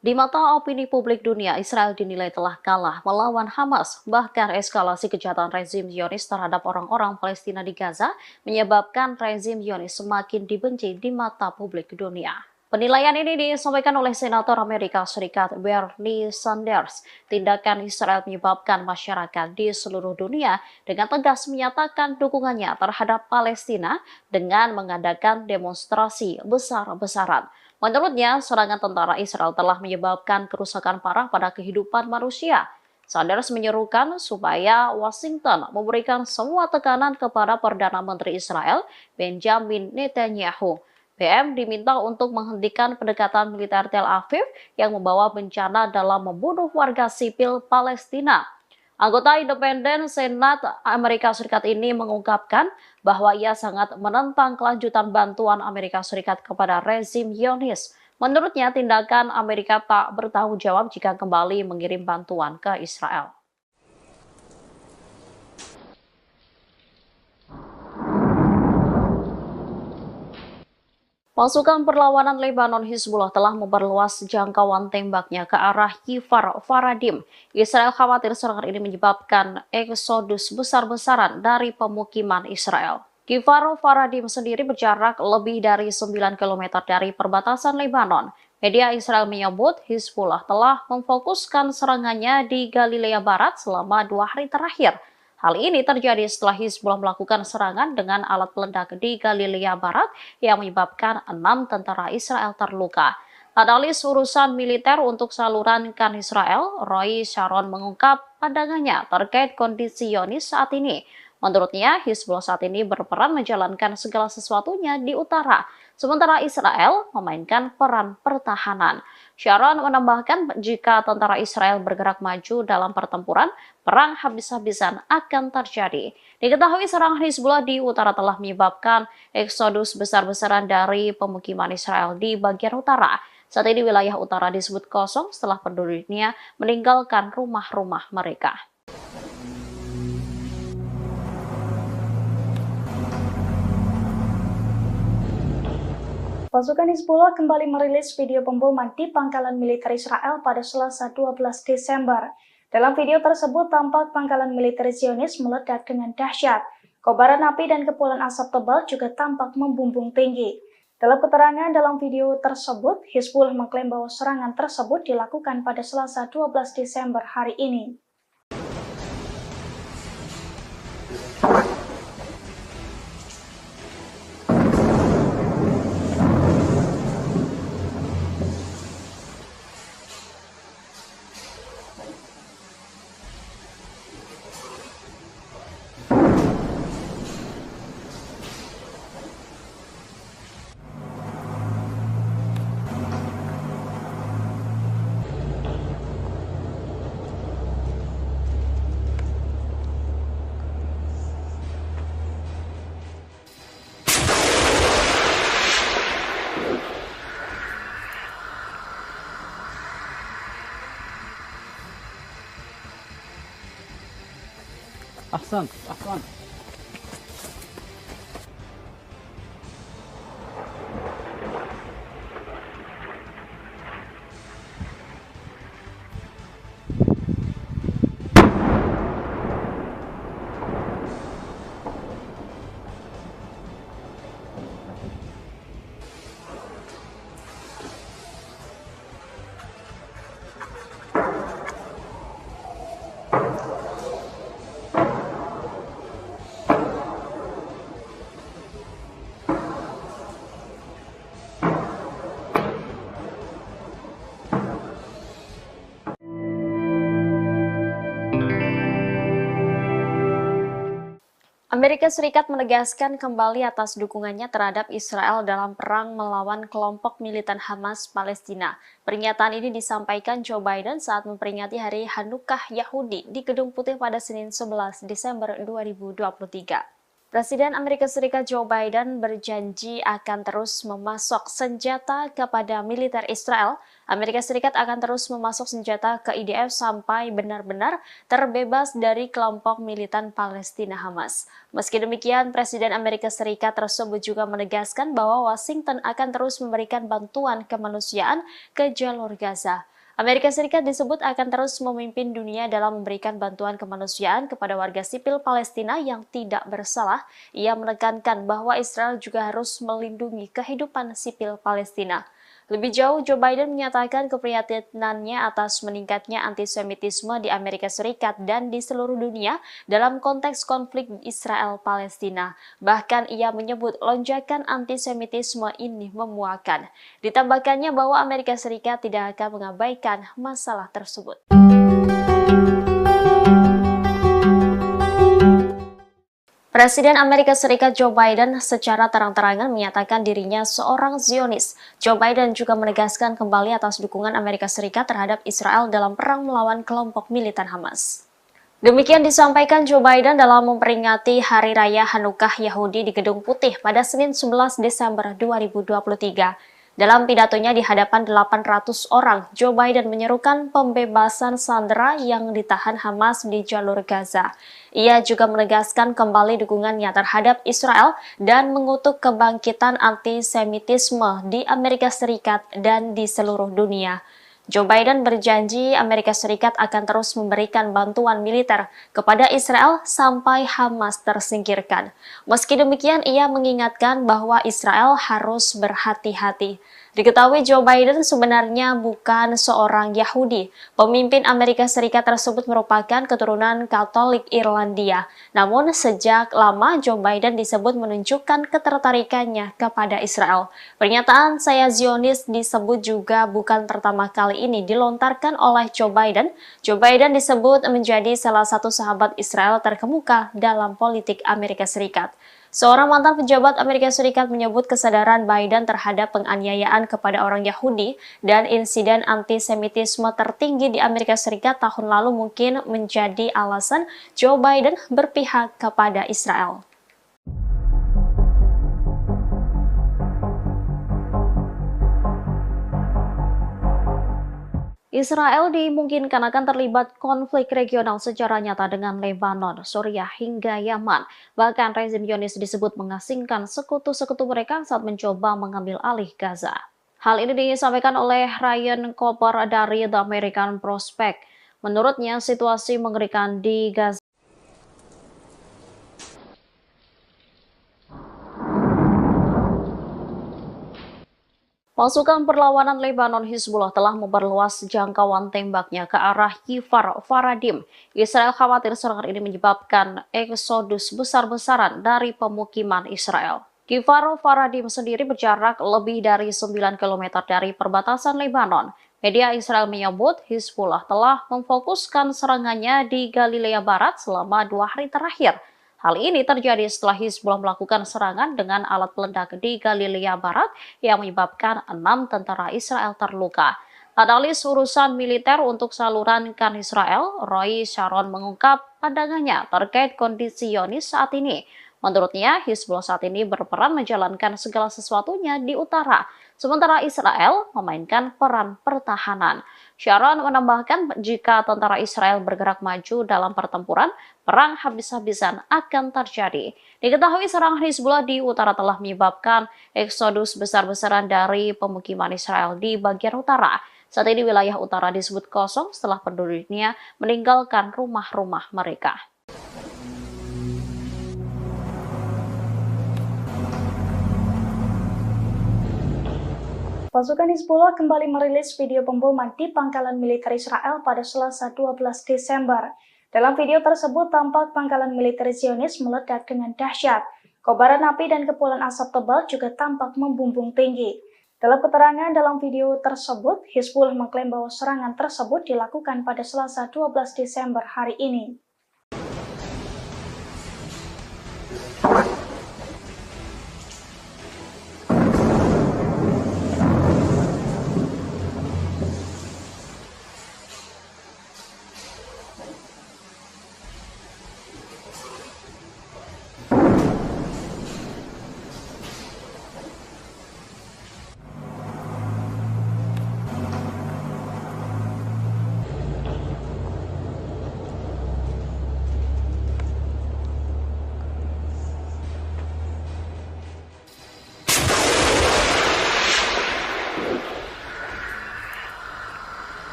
[SPEAKER 1] Di mata opini publik dunia, Israel dinilai telah kalah melawan Hamas. Bahkan eskalasi kejahatan rezim Zionis terhadap orang-orang Palestina di Gaza menyebabkan rezim Zionis semakin dibenci di mata publik dunia. Penilaian ini disampaikan oleh Senator Amerika Serikat Bernie Sanders. Tindakan Israel menyebabkan masyarakat di seluruh dunia dengan tegas menyatakan dukungannya terhadap Palestina dengan mengadakan demonstrasi besar-besaran. Menurutnya, serangan tentara Israel telah menyebabkan kerusakan parah pada kehidupan manusia. Sanders menyerukan supaya Washington memberikan semua tekanan kepada Perdana Menteri Israel, Benjamin Netanyahu. BM diminta untuk menghentikan pendekatan militer Tel Aviv yang membawa bencana dalam membunuh warga sipil Palestina. Anggota independen Senat Amerika Serikat ini mengungkapkan bahwa ia sangat menentang kelanjutan bantuan Amerika Serikat kepada rezim Zionis. Menurutnya, tindakan Amerika tak bertanggung jawab jika kembali mengirim bantuan ke Israel. Pasukan perlawanan Lebanon Hizbullah telah memperluas jangkauan tembaknya ke arah Kfar Faradim. Israel khawatir serangan ini menyebabkan eksodus besar-besaran dari pemukiman Israel. Kfar Faradim sendiri berjarak lebih dari 9 km dari perbatasan Lebanon. Media Israel menyebut Hizbullah telah memfokuskan serangannya di Galilea Barat selama 2 hari terakhir. Hal ini terjadi setelah Hizbullah melakukan serangan dengan alat peledak di Galilea Barat yang menyebabkan 6 tentara Israel terluka. Analis urusan militer untuk saluran Kan Israel, Roy Sharon mengungkap pandangannya terkait kondisi Zionis saat ini. Menurutnya, Hizbullah saat ini berperan menjalankan segala sesuatunya di utara, sementara Israel memainkan peran pertahanan. Sharon menambahkan jika tentara Israel bergerak maju dalam pertempuran, perang habis-habisan akan terjadi. Diketahui serangan Hizbullah di utara telah menyebabkan eksodus besar-besaran dari pemukiman Israel di bagian utara. Saat ini wilayah utara disebut kosong setelah penduduknya meninggalkan rumah-rumah mereka.
[SPEAKER 2] Pasukan Hizbullah kembali merilis video pemboman di pangkalan militer Israel pada Selasa 12 Desember. Dalam video tersebut tampak pangkalan militer Zionis meledak dengan dahsyat. Kobaran api dan kepulan asap tebal juga tampak membumbung tinggi. Dalam keterangan dalam video tersebut, Hizbullah mengklaim bahwa serangan tersebut dilakukan pada Selasa 12 Desember hari ini.
[SPEAKER 3] أحسنت أحسنت.
[SPEAKER 1] Amerika Serikat menegaskan kembali atas dukungannya terhadap Israel dalam perang melawan kelompok militan Hamas Palestina. Pernyataan ini disampaikan Joe Biden saat memperingati Hari Hanukkah Yahudi di Gedung Putih pada Senin 11 Desember 2023. Presiden Amerika Serikat Joe Biden berjanji akan terus memasok senjata kepada militer Israel. Amerika Serikat akan terus memasok senjata ke IDF sampai benar-benar terbebas dari kelompok militan Palestina Hamas. Meski demikian, Presiden Amerika Serikat tersebut juga menegaskan bahwa Washington akan terus memberikan bantuan kemanusiaan ke jalur Gaza. Amerika Serikat disebut akan terus memimpin dunia dalam memberikan bantuan kemanusiaan kepada warga sipil Palestina yang tidak bersalah. Ia menekankan bahwa Israel juga harus melindungi kehidupan sipil Palestina. Lebih jauh, Joe Biden menyatakan keprihatinannya atas meningkatnya antisemitisme di Amerika Serikat dan di seluruh dunia dalam konteks konflik Israel-Palestina. Bahkan ia menyebut lonjakan antisemitisme ini memuakan. Ditambahkannya bahwa Amerika Serikat tidak akan mengabaikan masalah tersebut. Presiden Amerika Serikat Joe Biden secara terang-terangan menyatakan dirinya seorang Zionis. Joe Biden juga menegaskan kembali atas dukungan Amerika Serikat terhadap Israel dalam perang melawan kelompok militan Hamas. Demikian disampaikan Joe Biden dalam memperingati Hari Raya Hanukkah Yahudi di Gedung Putih pada Senin 11 Desember 2023. Dalam pidatonya di hadapan 800 orang, Joe Biden menyerukan pembebasan sandera yang ditahan Hamas di jalur Gaza. Ia juga menegaskan kembali dukungannya terhadap Israel dan mengutuk kebangkitan antisemitisme di Amerika Serikat dan di seluruh dunia. Joe Biden berjanji Amerika Serikat akan terus memberikan bantuan militer kepada Israel sampai Hamas tersingkirkan. Meski demikian, ia mengingatkan bahwa Israel harus berhati-hati. Diketahui Joe Biden sebenarnya bukan seorang Yahudi. Pemimpin Amerika Serikat tersebut merupakan keturunan Katolik Irlandia. Namun sejak lama Joe Biden disebut menunjukkan ketertarikannya kepada Israel. Pernyataan "saya Zionis" disebut juga bukan pertama kali ini dilontarkan oleh Joe Biden. Joe Biden disebut menjadi salah satu sahabat Israel terkemuka dalam politik Amerika Serikat. Seorang mantan pejabat Amerika Serikat menyebut kesadaran Biden terhadap penganiayaan kepada orang Yahudi dan insiden antisemitisme tertinggi di Amerika Serikat tahun lalu mungkin menjadi alasan Joe Biden berpihak kepada Israel. Israel dimungkinkan akan terlibat konflik regional secara nyata dengan Lebanon, Suriah, hingga Yaman. Bahkan rezim Zionis disebut mengasingkan sekutu-sekutu mereka saat mencoba mengambil alih Gaza. Hal ini disampaikan oleh Ryan Cooper dari The American Prospect. Menurutnya, situasi mengerikan di Gaza pasukan perlawanan Lebanon Hizbullah telah memperluas jangkauan tembaknya ke arah Kifar Faradim. Israel khawatir serangan ini menyebabkan eksodus besar-besaran dari pemukiman Israel. Kifar Faradim sendiri berjarak lebih dari 9 km dari perbatasan Lebanon. Media Israel menyebut Hizbullah telah memfokuskan serangannya di Galilea Barat selama 2 hari terakhir. Hal ini terjadi setelah Hizbullah melakukan serangan dengan alat peledak di Galilea Barat yang menyebabkan 6 tentara Israel terluka. Analis urusan militer untuk saluran kan Israel, Roy Sharon mengungkap pandangannya terkait kondisi Zionis saat ini. Menurutnya, Hizbullah saat ini berperan menjalankan segala sesuatunya di utara, sementara Israel memainkan peran pertahanan. Sharon menambahkan jika tentara Israel bergerak maju dalam pertempuran, perang habis-habisan akan terjadi. Diketahui serangan Hizbullah di utara telah menyebabkan eksodus besar-besaran dari pemukiman Israel di bagian utara. Saat ini wilayah utara disebut kosong setelah penduduknya meninggalkan rumah-rumah mereka.
[SPEAKER 2] Pasukan Hizbullah kembali merilis video pemboman di pangkalan militer Israel pada Selasa 12 Desember. Dalam video tersebut tampak pangkalan militer Zionis meledak dengan dahsyat. Kobaran api dan kepulan asap tebal juga tampak membumbung tinggi. Dalam keterangan dalam video tersebut, Hizbullah mengklaim bahwa serangan tersebut dilakukan pada Selasa 12 Desember hari ini.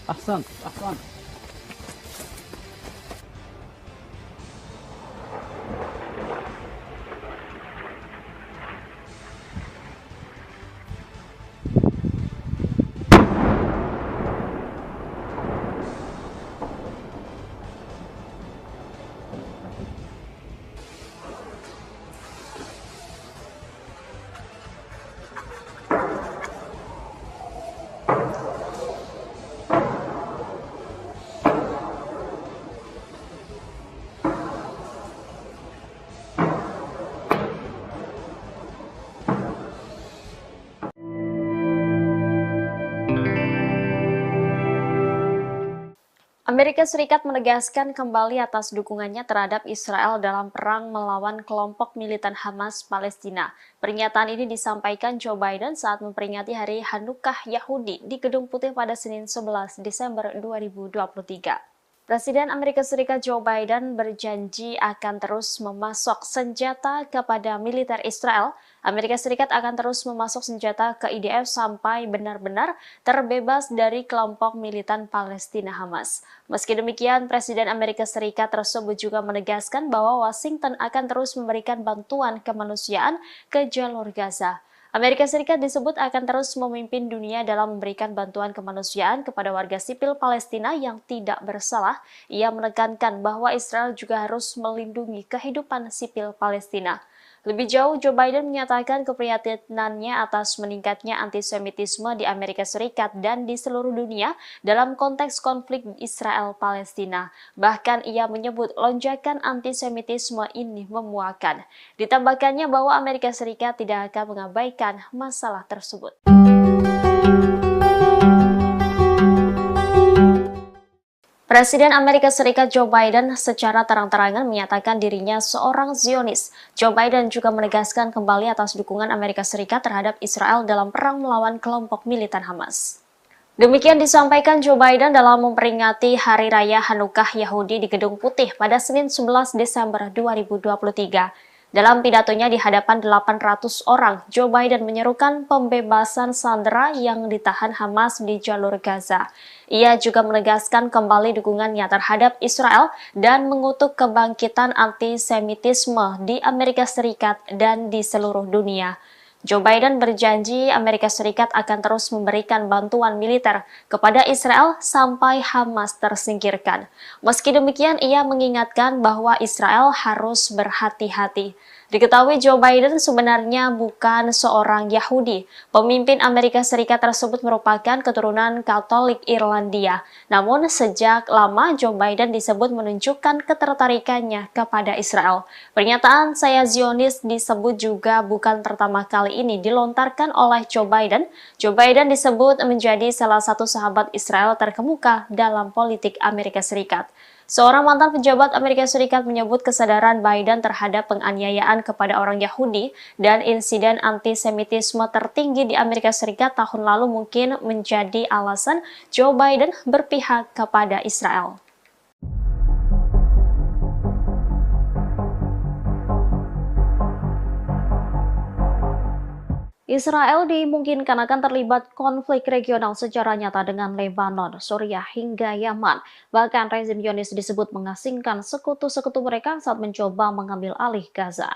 [SPEAKER 3] أحسنت أحسنت.
[SPEAKER 1] Amerika Serikat menegaskan kembali atas dukungannya terhadap Israel dalam perang melawan kelompok militan Hamas Palestina. Pernyataan ini disampaikan Joe Biden saat memperingati Hari Hanukkah Yahudi di Gedung Putih pada Senin 11 Desember 2023. Presiden Amerika Serikat Joe Biden berjanji akan terus memasok senjata kepada militer Israel. Amerika Serikat akan terus memasok senjata ke IDF sampai benar-benar terbebas dari kelompok militan Palestina Hamas. Meski demikian, Presiden Amerika Serikat tersebut juga menegaskan bahwa Washington akan terus memberikan bantuan kemanusiaan ke jalur Gaza. Amerika Serikat disebut akan terus memimpin dunia dalam memberikan bantuan kemanusiaan kepada warga sipil Palestina yang tidak bersalah. Ia menekankan bahwa Israel juga harus melindungi kehidupan sipil Palestina. Lebih jauh, Joe Biden menyatakan keprihatinannya atas meningkatnya antisemitisme di Amerika Serikat dan di seluruh dunia dalam konteks konflik Israel-Palestina. Bahkan ia menyebut lonjakan antisemitisme ini memuakan. Ditambahkannya bahwa Amerika Serikat tidak akan mengabaikan masalah tersebut. Presiden Amerika Serikat Joe Biden secara terang-terangan menyatakan dirinya seorang Zionis. Joe Biden juga menegaskan kembali atas dukungan Amerika Serikat terhadap Israel dalam perang melawan kelompok militan Hamas. Demikian disampaikan Joe Biden dalam memperingati Hari Raya Hanukkah Yahudi di Gedung Putih pada Senin 11 Desember 2023. Dalam pidatonya di hadapan 800 orang, Joe Biden menyerukan pembebasan sandera yang ditahan Hamas di jalur Gaza. Ia juga menegaskan kembali dukungannya terhadap Israel dan mengutuk kebangkitan antisemitisme di Amerika Serikat dan di seluruh dunia. Joe Biden berjanji Amerika Serikat akan terus memberikan bantuan militer kepada Israel sampai Hamas tersingkirkan. Meski demikian, ia mengingatkan bahwa Israel harus berhati-hati. Diketahui Joe Biden sebenarnya bukan seorang Yahudi. Pemimpin Amerika Serikat tersebut merupakan keturunan Katolik Irlandia. Namun sejak lama Joe Biden disebut menunjukkan ketertarikannya kepada Israel. Pernyataan "saya Zionis" disebut juga bukan pertama kali ini dilontarkan oleh Joe Biden. Joe Biden disebut menjadi salah satu sahabat Israel terkemuka dalam politik Amerika Serikat. Seorang mantan pejabat Amerika Serikat menyebut kesadaran Biden terhadap penganiayaan kepada orang Yahudi dan insiden antisemitisme tertinggi di Amerika Serikat tahun lalu mungkin menjadi alasan Joe Biden berpihak kepada Israel. Israel dimungkinkan akan terlibat konflik regional secara nyata dengan Lebanon, Suriah hingga Yaman. Bahkan rezim Zionis disebut mengasingkan sekutu-sekutu mereka saat mencoba mengambil alih Gaza.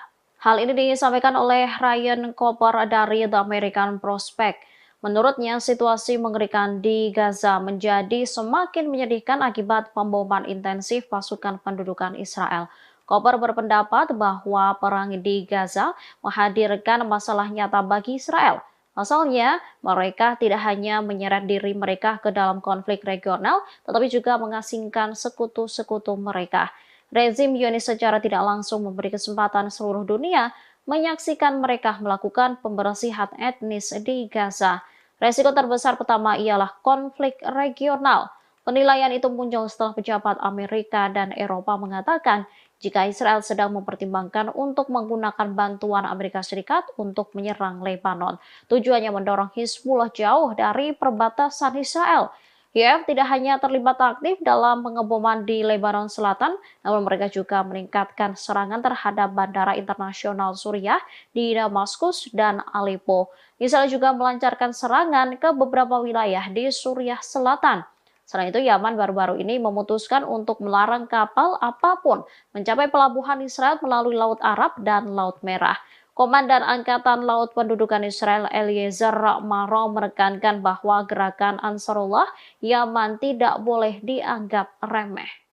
[SPEAKER 1] Hal ini disampaikan oleh Ryan Cooper dari The American Prospect. Menurutnya, situasi mengerikan di Gaza menjadi semakin menyedihkan akibat pemboman intensif pasukan pendudukan Israel. Cooper berpendapat bahwa perang di Gaza menghadirkan masalah nyata bagi Israel. Pasalnya, mereka tidak hanya menyeret diri mereka ke dalam konflik regional, tetapi juga mengasingkan sekutu-sekutu mereka. Rezim Zionis secara tidak langsung memberi kesempatan seluruh dunia menyaksikan mereka melakukan pembersihan etnis di Gaza. Resiko terbesar pertama ialah konflik regional. Penilaian itu muncul setelah pejabat Amerika dan Eropa mengatakan jika Israel sedang mempertimbangkan untuk menggunakan bantuan Amerika Serikat untuk menyerang Lebanon. Tujuannya mendorong Hizbullah jauh dari perbatasan Israel. IAF tidak hanya terlibat aktif dalam pengeboman di Lebanon Selatan, namun mereka juga meningkatkan serangan terhadap bandara internasional Suriah di Damaskus dan Aleppo. Israel juga melancarkan serangan ke beberapa wilayah di Suriah Selatan. Selain itu, Yaman baru-baru ini memutuskan untuk melarang kapal apapun mencapai pelabuhan Israel melalui Laut Arab dan Laut Merah. Komandan Angkatan Laut Pendudukan Israel Eliezer Maro menekankan bahwa gerakan Ansarullah Yaman tidak boleh dianggap remeh.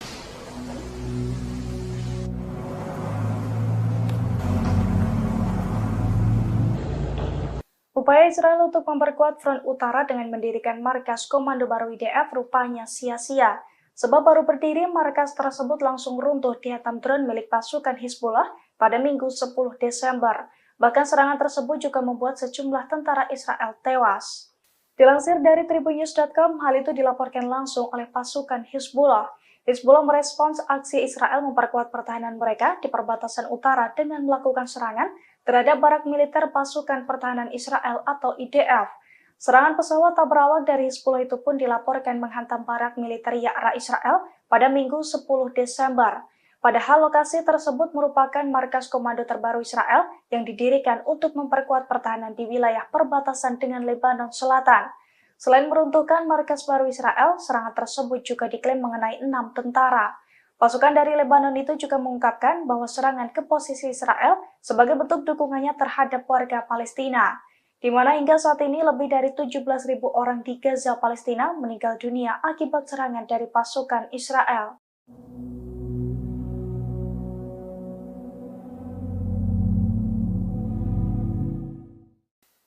[SPEAKER 2] Upaya Israel untuk memperkuat front utara dengan mendirikan markas komando baru IDF rupanya sia-sia. Sebab baru berdiri, markas tersebut langsung runtuh dihantam drone milik pasukan Hizbullah pada Minggu 10 Desember. Bahkan serangan tersebut juga membuat sejumlah tentara Israel tewas. Dilansir dari tribunnews.com, hal itu dilaporkan langsung oleh pasukan Hizbullah. Hizbullah merespons aksi Israel memperkuat pertahanan mereka di perbatasan utara dengan melakukan serangan terhadap barak militer pasukan pertahanan Israel atau IDF. Serangan pesawat tak berawak dari Hizbullah itu pun dilaporkan menghantam barak militer Ya'ra Israel pada Minggu 10 Desember. Padahal lokasi tersebut merupakan markas komando terbaru Israel yang didirikan untuk memperkuat pertahanan di wilayah perbatasan dengan Lebanon Selatan. Selain meruntuhkan markas baru Israel, serangan tersebut juga diklaim mengenai 6 tentara. Pasukan dari Lebanon itu juga mengungkapkan bahwa serangan ke posisi Israel sebagai bentuk dukungannya terhadap warga Palestina, di mana hingga saat ini lebih dari 17.000 orang di Gaza, Palestina meninggal dunia akibat serangan dari pasukan Israel.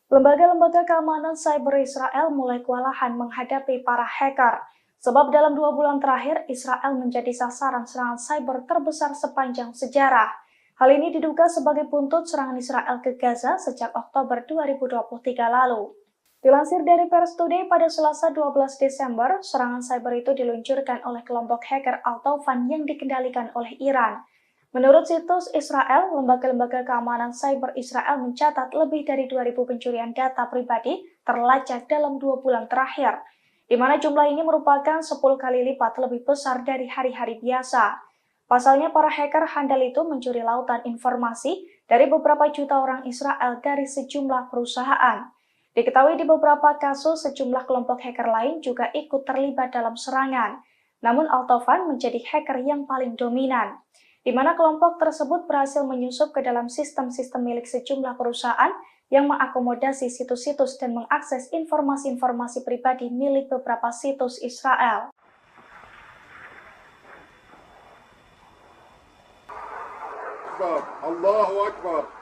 [SPEAKER 2] Lembaga-lembaga keamanan cyber Israel mulai kewalahan menghadapi para hacker. Sebab dalam 2 bulan terakhir, Israel menjadi sasaran serangan cyber terbesar sepanjang sejarah. Hal ini diduga sebagai buntut serangan Israel ke Gaza sejak Oktober 2023 lalu. Dilansir dari Pers Today pada Selasa 12 Desember, serangan cyber itu diluncurkan oleh kelompok hacker Al-Taufan yang dikendalikan oleh Iran. Menurut situs Israel, lembaga-lembaga keamanan cyber Israel mencatat lebih dari 2.000 pencurian data pribadi terlacak dalam 2 bulan terakhir, di mana jumlah ini merupakan 10 kali lipat lebih besar dari hari-hari biasa. Pasalnya, para hacker handal itu mencuri lautan informasi dari beberapa juta orang Israel dari sejumlah perusahaan. Diketahui di beberapa kasus sejumlah kelompok hacker lain juga ikut terlibat dalam serangan. Namun Al-Taufan menjadi hacker yang paling dominan, di mana kelompok tersebut berhasil menyusup ke dalam sistem-sistem milik sejumlah perusahaan yang mengakomodasi situs-situs dan mengakses informasi-informasi pribadi milik beberapa situs Israel.
[SPEAKER 4] Allahu Akbar.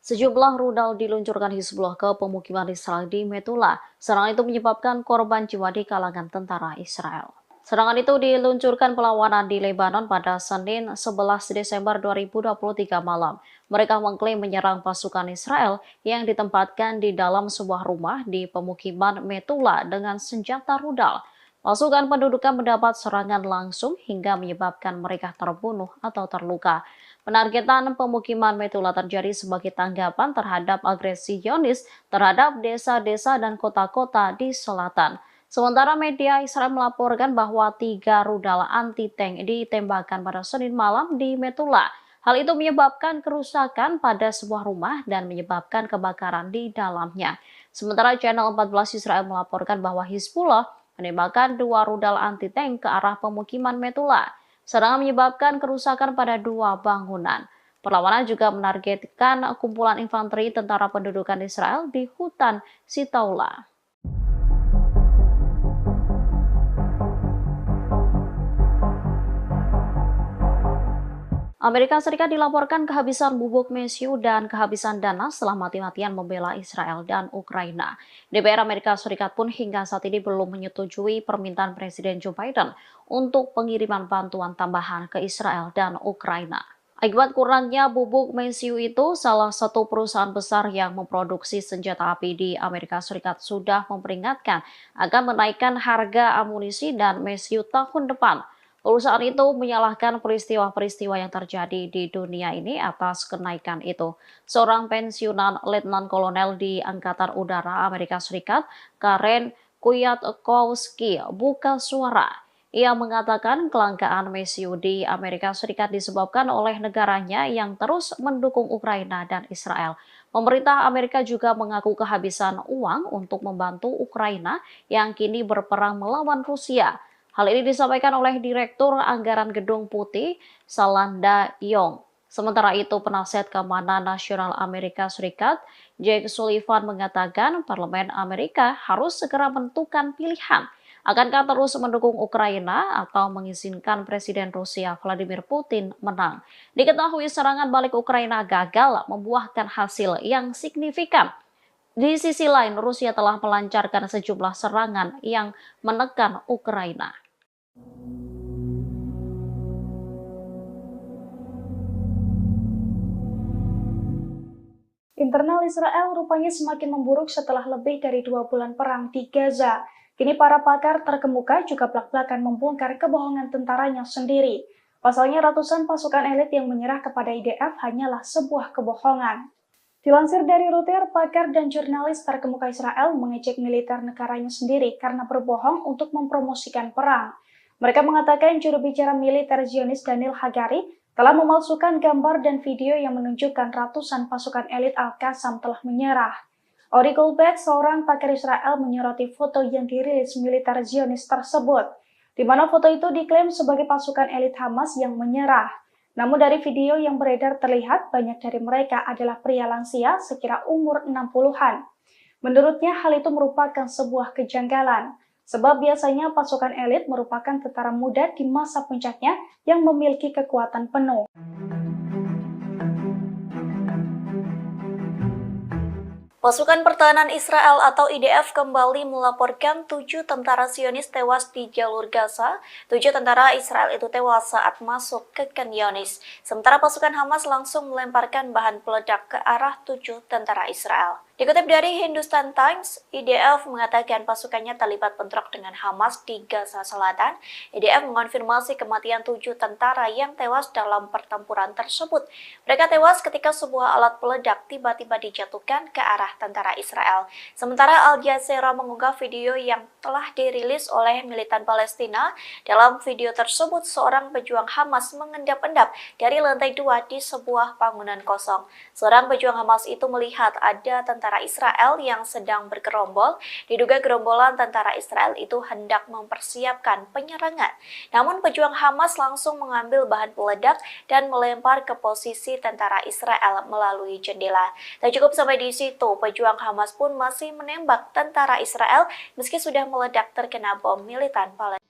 [SPEAKER 1] Sejumlah rudal diluncurkan Hizbullah ke pemukiman Israel di Metula. Serangan itu menyebabkan korban jiwa di kalangan tentara Israel. Serangan itu diluncurkan perlawanan di Lebanon pada Senin 11 Desember 2023 malam. Mereka mengklaim menyerang pasukan Israel yang ditempatkan di dalam sebuah rumah di pemukiman Metula dengan senjata rudal. Pasukan pendudukan mendapat serangan langsung hingga menyebabkan mereka terbunuh atau terluka. Penargetan pemukiman Metula terjadi sebagai tanggapan terhadap agresi Zionis terhadap desa-desa dan kota-kota di selatan. Sementara media Israel melaporkan bahwa 3 rudal anti-tank ditembakkan pada Senin malam di Metula. Hal itu menyebabkan kerusakan pada sebuah rumah dan menyebabkan kebakaran di dalamnya. Sementara Channel 14 Israel melaporkan bahwa Hizbullah menembakkan 2 rudal anti-tank ke arah pemukiman Metula. Serangan menyebabkan kerusakan pada 2 bangunan. Perlawanan juga menargetkan kumpulan infanteri tentara pendudukan Israel di hutan Sitaula. Amerika Serikat dilaporkan kehabisan bubuk mesiu dan kehabisan dana setelah mati-matian membela Israel dan Ukraina. DPR Amerika Serikat pun hingga saat ini belum menyetujui permintaan Presiden Joe Biden untuk pengiriman bantuan tambahan ke Israel dan Ukraina. Akibat kurangnya bubuk mesiu itu, salah satu perusahaan besar yang memproduksi senjata api di Amerika Serikat sudah memperingatkan akan menaikkan harga amunisi dan mesiu tahun depan. Perusahaan itu menyalahkan peristiwa-peristiwa yang terjadi di dunia ini atas kenaikan itu. Seorang pensiunan letnan kolonel di Angkatan Udara Amerika Serikat, Karen Kwiatkowski, buka suara. Ia mengatakan kelangkaan mesiu di Amerika Serikat disebabkan oleh negaranya yang terus mendukung Ukraina dan Israel. Pemerintah Amerika juga mengaku kehabisan uang untuk membantu Ukraina yang kini berperang melawan Rusia. Hal ini disampaikan oleh Direktur Anggaran Gedung Putih, Salanda Yong. Sementara itu, penasihat keamanan nasional Amerika Serikat, Jake Sullivan mengatakan Parlemen Amerika harus segera menentukan pilihan. Akankah terus mendukung Ukraina atau mengizinkan Presiden Rusia Vladimir Putin menang? Diketahui serangan balik Ukraina gagal membuahkan hasil yang signifikan. Di sisi lain, Rusia telah melancarkan sejumlah serangan yang menekan Ukraina.
[SPEAKER 2] Internal Israel rupanya semakin memburuk setelah lebih dari 2 bulan perang di Gaza. Kini para pakar terkemuka juga belak-belakan membongkar kebohongan tentaranya sendiri. Pasalnya ratusan pasukan elit yang menyerah kepada IDF hanyalah sebuah kebohongan. Dilansir dari Reuters, pakar dan jurnalis terkemuka Israel mengejek militer negaranya sendiri karena berbohong untuk mempromosikan perang. Mereka mengatakan juru bicara militer Zionis Daniel Hagari telah memalsukan gambar dan video yang menunjukkan ratusan pasukan elit Al-Qassam telah menyerah. Ori Goldberg, seorang pakar Israel, menyoroti foto yang dirilis militer Zionis tersebut, di mana foto itu diklaim sebagai pasukan elit Hamas yang menyerah. Namun dari video yang beredar terlihat banyak dari mereka adalah pria lansia sekira umur 60-an. Menurutnya hal itu merupakan sebuah kejanggalan, sebab biasanya pasukan elit merupakan tentara muda di masa puncaknya yang memiliki kekuatan penuh.
[SPEAKER 5] Pasukan Pertahanan Israel atau IDF kembali melaporkan 7 tentara Zionis tewas di jalur Gaza. 7 tentara Israel itu tewas saat masuk ke Khan Younis. Sementara pasukan Hamas langsung melemparkan bahan peledak ke arah 7 tentara Israel. Dikutip dari Hindustan Times, IDF mengatakan pasukannya terlibat bentrok dengan Hamas di Gaza Selatan. IDF mengonfirmasi kematian 7 tentara yang tewas dalam pertempuran tersebut. Mereka tewas ketika sebuah alat peledak tiba-tiba dijatuhkan ke arah tentara Israel. Sementara Al Jazeera mengunggah video yang telah dirilis oleh militan Palestina. Dalam video tersebut, seorang pejuang Hamas mengendap-endap dari lantai 2 di sebuah bangunan kosong. Seorang pejuang Hamas itu melihat ada tentara Israel yang sedang bergerombol. Diduga gerombolan tentara Israel itu hendak mempersiapkan penyerangan. Namun pejuang Hamas langsung mengambil bahan peledak dan melempar ke posisi tentara Israel melalui jendela. Tak cukup sampai di situ, pejuang Hamas pun masih menembak tentara Israel meski sudah meledak terkena bom militan Palestina.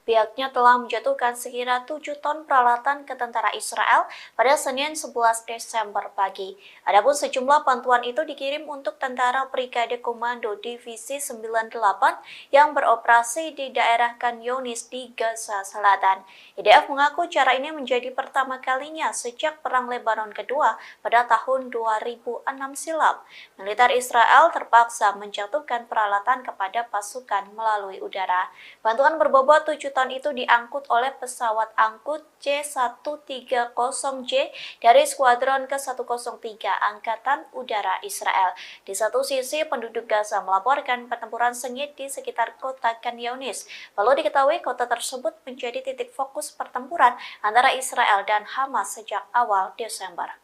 [SPEAKER 5] Pihaknya telah menjatuhkan sekira 7 ton peralatan ke tentara Israel pada Senin 11 Desember pagi. Adapun sejumlah bantuan itu dikirim untuk tentara Brigade Komando Divisi 98 yang beroperasi di daerah Khan Younis di Gaza Selatan. IDF mengaku cara ini menjadi pertama kalinya sejak Perang Lebanon kedua pada tahun 2006 silam. Militer Israel terpaksa menjatuhkan peralatan kepada pasukan melalui udara. Bantuan berbobot 7 ton itu diangkut oleh pesawat angkut C-130J dari Skuadron ke-103 Angkatan Udara Israel. Di satu sisi, penduduk Gaza melaporkan pertempuran sengit di sekitar kota Khan Younis. Lalu diketahui kota tersebut menjadi titik fokus pertempuran antara Israel dan Hamas sejak awal Desember.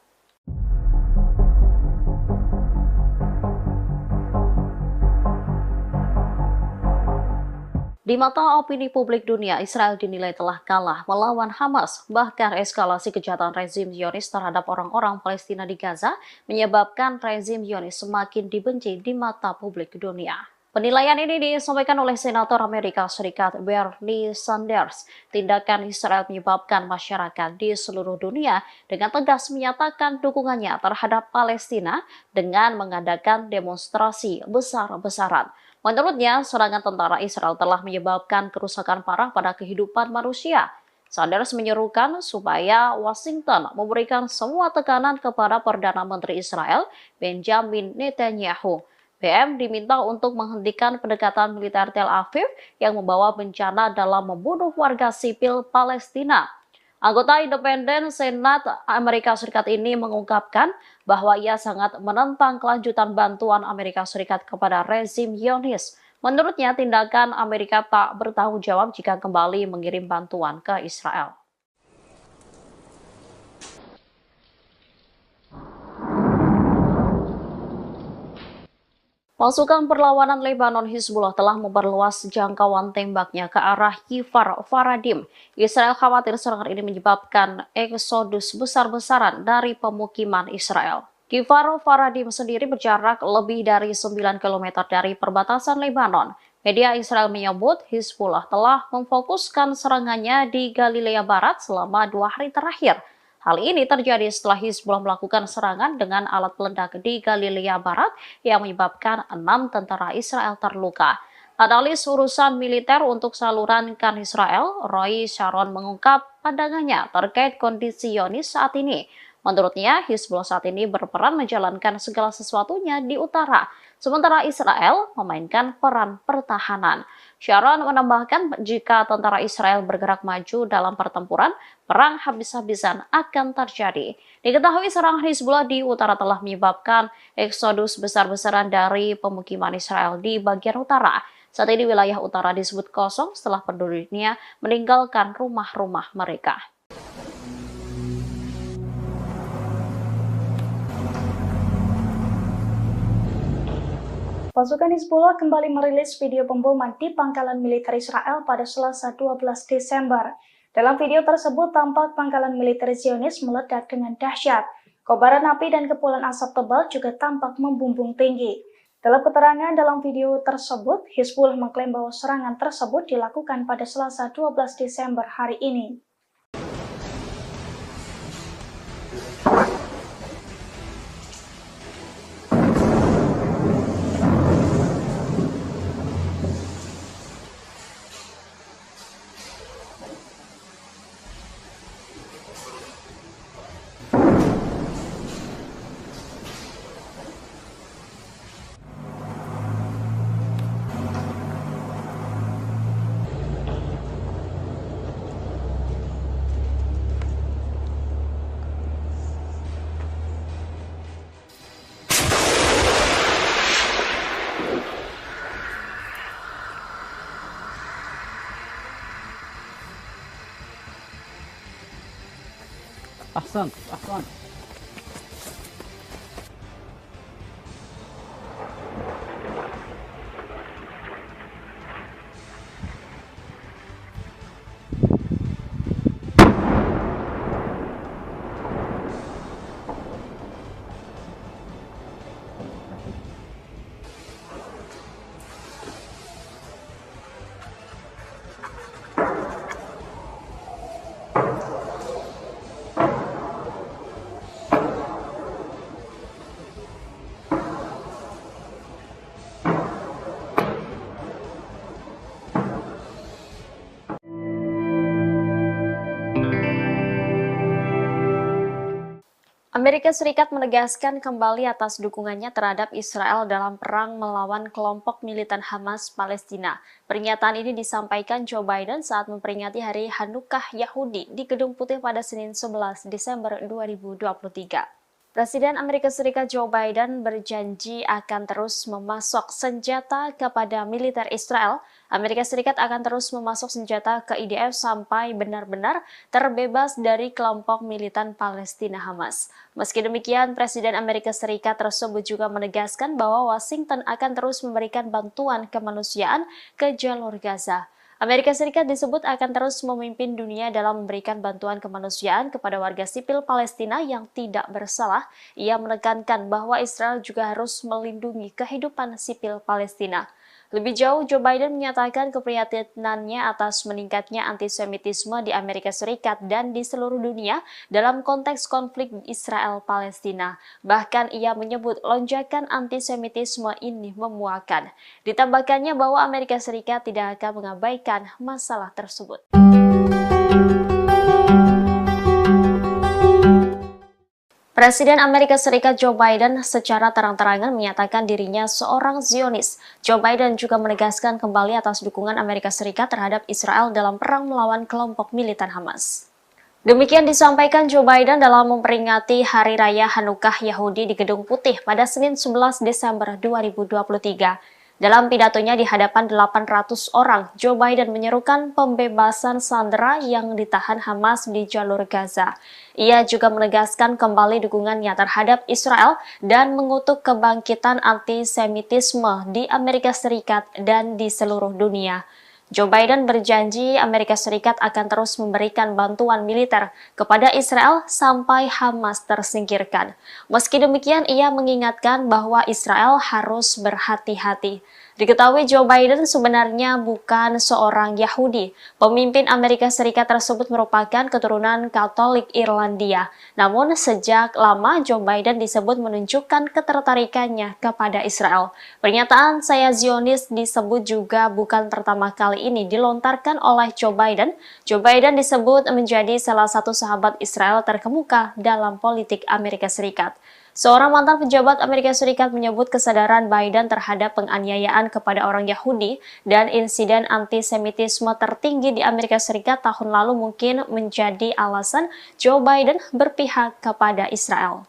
[SPEAKER 1] Di mata opini publik dunia, Israel dinilai telah kalah melawan Hamas. Bahkan eskalasi kejahatan rezim Zionis terhadap orang-orang Palestina di Gaza menyebabkan rezim Zionis semakin dibenci di mata publik dunia. Penilaian ini disampaikan oleh Senator Amerika Serikat Bernie Sanders. Tindakan Israel menyebabkan masyarakat di seluruh dunia dengan tegas menyatakan dukungannya terhadap Palestina dengan mengadakan demonstrasi besar-besaran. Menurutnya, serangan tentara Israel telah menyebabkan kerusakan parah pada kehidupan manusia. Sanders menyerukan supaya Washington memberikan semua tekanan kepada Perdana Menteri Israel, Benjamin Netanyahu. BM diminta untuk menghentikan pendekatan militer Tel Aviv yang membawa bencana dalam membunuh warga sipil Palestina. Anggota independen Senat Amerika Serikat ini mengungkapkan bahwa ia sangat menentang kelanjutan bantuan Amerika Serikat kepada rezim Zionis. Menurutnya, tindakan Amerika tak bertanggung jawab jika kembali mengirim bantuan ke Israel. Pasukan perlawanan Lebanon Hizbullah telah memperluas jangkauan tembaknya ke arah Kfar Faradim. Israel khawatir serangan ini menyebabkan eksodus besar-besaran dari pemukiman Israel. Kfar Faradim sendiri berjarak lebih dari 9 km dari perbatasan Lebanon. Media Israel menyebut Hizbullah telah memfokuskan serangannya di Galilea Barat selama 2 hari terakhir. Hal ini terjadi setelah Hizbullah melakukan serangan dengan alat peledak di Galilea Barat yang menyebabkan 6 tentara Israel terluka. Analis urusan militer untuk saluran Kan Israel, Roy Sharon mengungkap pandangannya terkait kondisi Zionis saat ini. Menurutnya, Hizbullah saat ini berperan menjalankan segala sesuatunya di utara, sementara Israel memainkan peran pertahanan. Sharon menambahkan jika tentara Israel bergerak maju dalam pertempuran, perang habis-habisan akan terjadi. Diketahui serangan Hizbullah di utara telah menyebabkan eksodus besar-besaran dari pemukiman Israel di bagian utara. Saat ini wilayah utara disebut kosong setelah penduduknya meninggalkan rumah-rumah mereka.
[SPEAKER 2] Pasukan Hizbullah kembali merilis video pemboman di pangkalan militer Israel pada Selasa 12 Desember. Dalam video tersebut tampak pangkalan militer Zionis meledak dengan dahsyat. Kobaran api dan kepulan asap tebal juga tampak membumbung tinggi. Dalam keterangan dalam video tersebut, Hizbullah mengklaim bahwa serangan tersebut dilakukan pada Selasa 12 Desember hari ini.
[SPEAKER 3] أحسنت أحسنت.
[SPEAKER 1] Amerika Serikat menegaskan kembali atas dukungannya terhadap Israel dalam perang melawan kelompok militan Hamas Palestina. Pernyataan ini disampaikan Joe Biden saat memperingati Hari Hanukkah Yahudi di Gedung Putih pada Senin 11 Desember 2023. Presiden Amerika Serikat Joe Biden berjanji akan terus memasok senjata kepada militer Israel. Amerika Serikat akan terus memasok senjata ke IDF sampai benar-benar terbebas dari kelompok militan Palestina Hamas. Meski demikian, Presiden Amerika Serikat tersebut juga menegaskan bahwa Washington akan terus memberikan bantuan kemanusiaan ke jalur Gaza. Amerika Serikat disebut akan terus memimpin dunia dalam memberikan bantuan kemanusiaan kepada warga sipil Palestina yang tidak bersalah. Ia menekankan bahwa Israel juga harus melindungi kehidupan sipil Palestina. Lebih jauh, Joe Biden menyatakan keprihatinannya atas meningkatnya antisemitisme di Amerika Serikat dan di seluruh dunia dalam konteks konflik Israel-Palestina. Bahkan ia menyebut lonjakan antisemitisme ini memuakan. Ditambahkannya bahwa Amerika Serikat tidak akan mengabaikan masalah tersebut. Presiden Amerika Serikat Joe Biden secara terang-terangan menyatakan dirinya seorang Zionis. Joe Biden juga menegaskan kembali atas dukungan Amerika Serikat terhadap Israel dalam perang melawan kelompok militan Hamas. Demikian disampaikan Joe Biden dalam memperingati Hari Raya Hanukkah Yahudi di Gedung Putih pada Senin 11 Desember 2023. Dalam pidatonya di hadapan 800 orang, Joe Biden menyerukan pembebasan sandera yang ditahan Hamas di jalur Gaza. Ia juga menegaskan kembali dukungannya terhadap Israel dan mengutuk kebangkitan antisemitisme di Amerika Serikat dan di seluruh dunia. Joe Biden berjanji Amerika Serikat akan terus memberikan bantuan militer kepada Israel sampai Hamas tersingkirkan. Meski demikian, ia mengingatkan bahwa Israel harus berhati-hati. Diketahui Joe Biden sebenarnya bukan seorang Yahudi. Pemimpin Amerika Serikat tersebut merupakan keturunan Katolik Irlandia. Namun sejak lama Joe Biden disebut menunjukkan ketertarikannya kepada Israel. Pernyataan "saya Zionis" disebut juga bukan pertama kali ini dilontarkan oleh Joe Biden. Joe Biden disebut menjadi salah satu sahabat Israel terkemuka dalam politik Amerika Serikat. Seorang mantan pejabat Amerika Serikat menyebut kesadaran Biden terhadap penganiayaan kepada orang Yahudi dan insiden antisemitisme tertinggi di Amerika Serikat tahun lalu mungkin menjadi alasan Joe Biden berpihak kepada Israel.